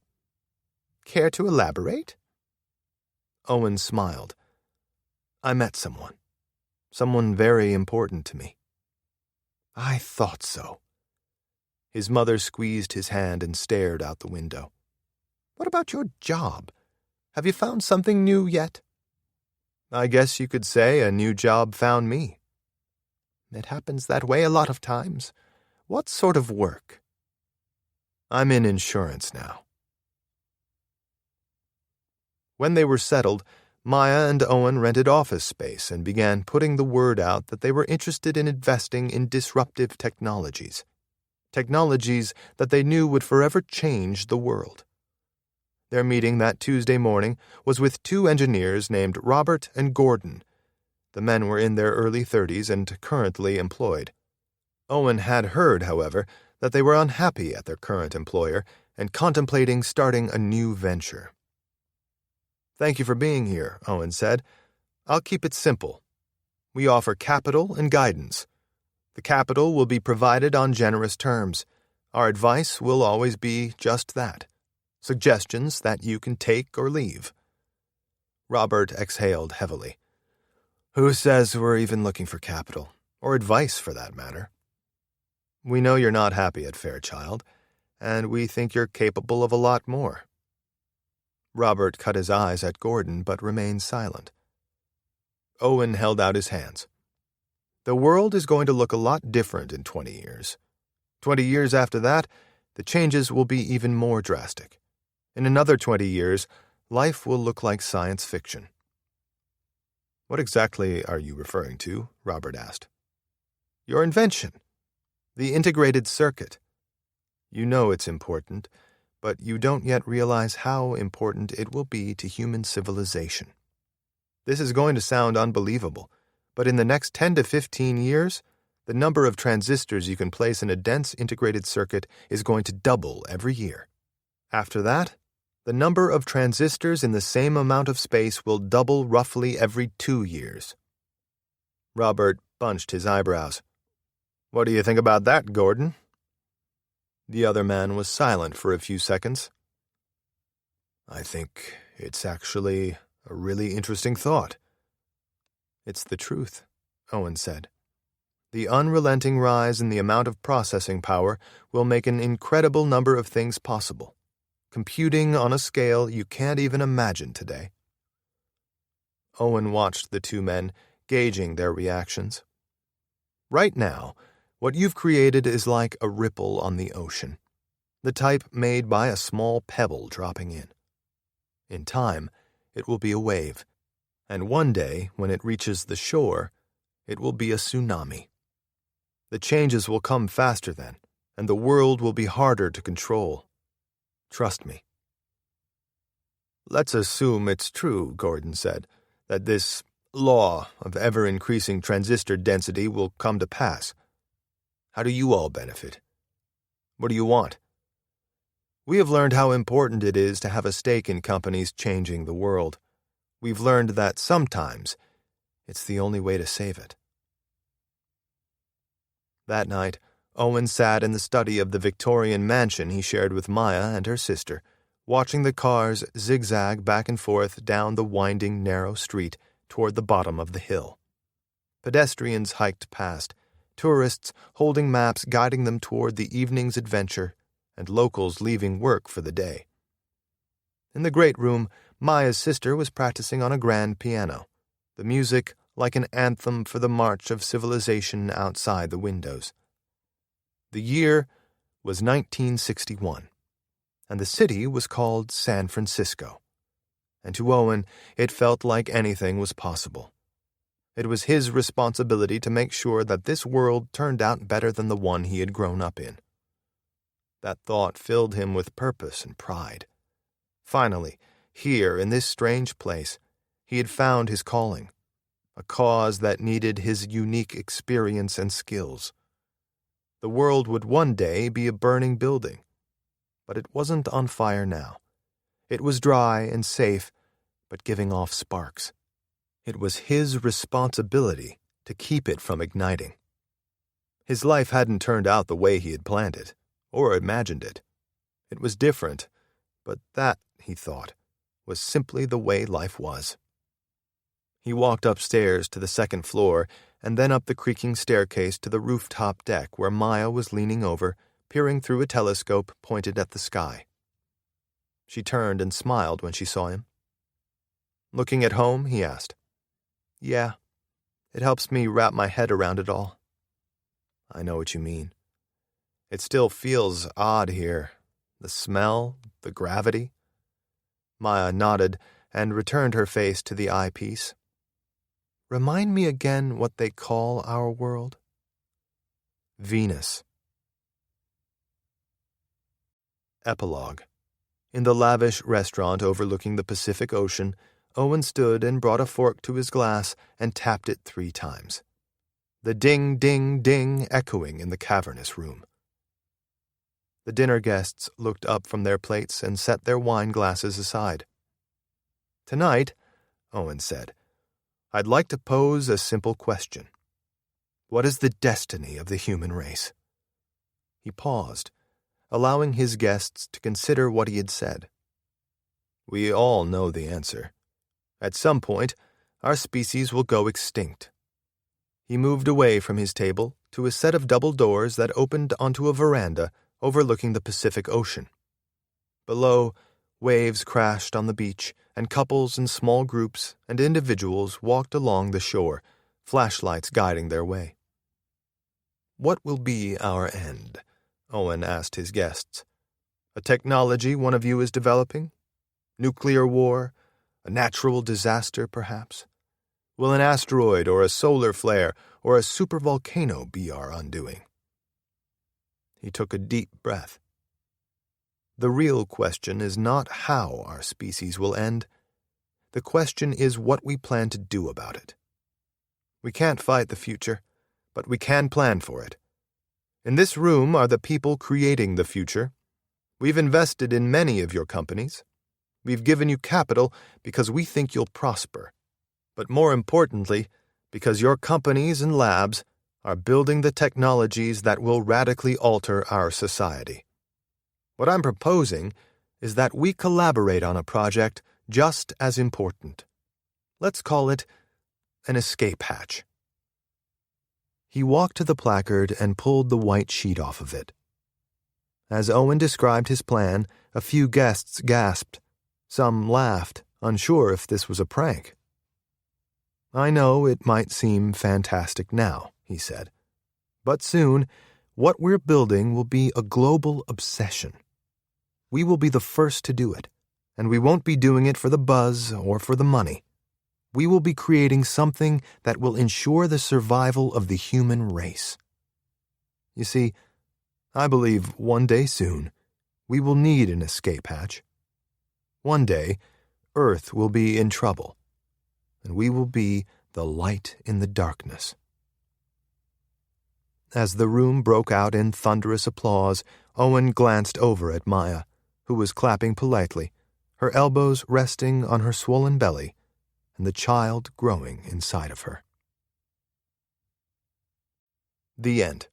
Care to elaborate? Owen smiled. I met someone very important to me. I thought so. His mother squeezed his hand and stared out the window. What about your job? Have you found something new yet? I guess you could say a new job found me. It happens that way a lot of times. What sort of work? I'm in insurance now. When they were settled, Maya and Owen rented office space and began putting the word out that they were interested in investing in disruptive technologies. Technologies that they knew would forever change the world. Their meeting that Tuesday morning was with two engineers named Robert and Gordon. The men were in their early 30s and currently employed. Owen had heard, however, that they were unhappy at their current employer and contemplating starting a new venture. Thank you for being here, Owen said. I'll keep it simple. We offer capital and guidance. The capital will be provided on generous terms. Our advice will always be just that. Suggestions that you can take or leave. Robert exhaled heavily. Who says we're even looking for capital, or advice for that matter? We know you're not happy at Fairchild, and we think you're capable of a lot more. Robert cut his eyes at Gordon but remained silent. Owen held out his hands. The world is going to look a lot different in 20 years. 20 years after that, the changes will be even more drastic. In another 20 years, life will look like science fiction. What exactly are you referring to? Robert asked. Your invention. The integrated circuit. You know it's important, but you don't yet realize how important it will be to human civilization. This is going to sound unbelievable, but in the next 10 to 15 years, the number of transistors you can place in a dense integrated circuit is going to double every year. After that, the number of transistors in the same amount of space will double roughly every 2 years. Robert bunched his eyebrows. What do you think about that, Gordon? The other man was silent for a few seconds. I think it's actually a really interesting thought. It's the truth, Owen said. The unrelenting rise in the amount of processing power will make an incredible number of things possible. Computing on a scale you can't even imagine today. Owen watched the two men, gauging their reactions. Right now, what you've created is like a ripple on the ocean, the type made by a small pebble dropping in. In time, it will be a wave, and one day, when it reaches the shore, it will be a tsunami. The changes will come faster then, and the world will be harder to control. Trust me. Let's assume it's true, Gordon said, that this law of ever-increasing transistor density will come to pass. How do you all benefit? What do you want? We have learned how important it is to have a stake in companies changing the world. We've learned that sometimes it's the only way to save it. That night, Owen sat in the study of the Victorian mansion he shared with Maya and her sister, watching the cars zigzag back and forth down the winding, narrow street toward the bottom of the hill. Pedestrians hiked past, tourists holding maps guiding them toward the evening's adventure, and locals leaving work for the day. In the great room, Maya's sister was practicing on a grand piano, the music like an anthem for the march of civilization outside the windows. The year was 1961, and the city was called San Francisco. And to Owen, it felt like anything was possible. It was his responsibility to make sure that this world turned out better than the one he had grown up in. That thought filled him with purpose and pride. Finally, here in this strange place, he had found his calling, a cause that needed his unique experience and skills. The world would one day be a burning building, but it wasn't on fire now. It was dry and safe, but giving off sparks. It was his responsibility to keep it from igniting. His life hadn't turned out the way he had planned it, or imagined it. It was different, but that, he thought, was simply the way life was. He walked upstairs to the second floor and then up the creaking staircase to the rooftop deck where Maya was leaning over, peering through a telescope pointed at the sky. She turned and smiled when she saw him. "Looking at home?" he asked. "Yeah, it helps me wrap my head around it all." "I know what you mean. It still feels odd here. The smell, the gravity." Maya nodded and returned her face to the eyepiece. "Remind me again what they call our world." "Venus." Epilogue. In the lavish restaurant overlooking the Pacific Ocean, Owen stood and brought a fork to his glass and tapped it 3 times. The ding, ding, ding echoing in the cavernous room. The dinner guests looked up from their plates and set their wine glasses aside. "Tonight," Owen said, "I'd like to pose a simple question. What is the destiny of the human race?" He paused, allowing his guests to consider what he had said. "We all know the answer. At some point, our species will go extinct." He moved away from his table to a set of double doors that opened onto a veranda overlooking the Pacific Ocean. Below, waves crashed on the beach, and couples and small groups and individuals walked along the shore, flashlights guiding their way. "What will be our end?" Owen asked his guests. "A technology one of you is developing? Nuclear war? A natural disaster, perhaps? Will an asteroid or a solar flare or a supervolcano be our undoing?" He took a deep breath. "The real question is not how our species will end. The question is what we plan to do about it. We can't fight the future, but we can plan for it. In this room are the people creating the future. We've invested in many of your companies. We've given you capital because we think you'll prosper. But more importantly, because your companies and labs are building the technologies that will radically alter our society. What I'm proposing is that we collaborate on a project just as important. Let's call it an escape hatch." He walked to the placard and pulled the white sheet off of it. As Owen described his plan, a few guests gasped. Some laughed, unsure if this was a prank. "I know it might seem fantastic now," he said, "but soon, what we're building will be a global obsession. We will be the first to do it, and we won't be doing it for the buzz or for the money. We will be creating something that will ensure the survival of the human race. You see, I believe one day soon, we will need an escape hatch. One day, Earth will be in trouble, and we will be the light in the darkness." As the room broke out in thunderous applause, Owen glanced over at Maya, who was clapping politely, her elbows resting on her swollen belly, and the child growing inside of her. The end.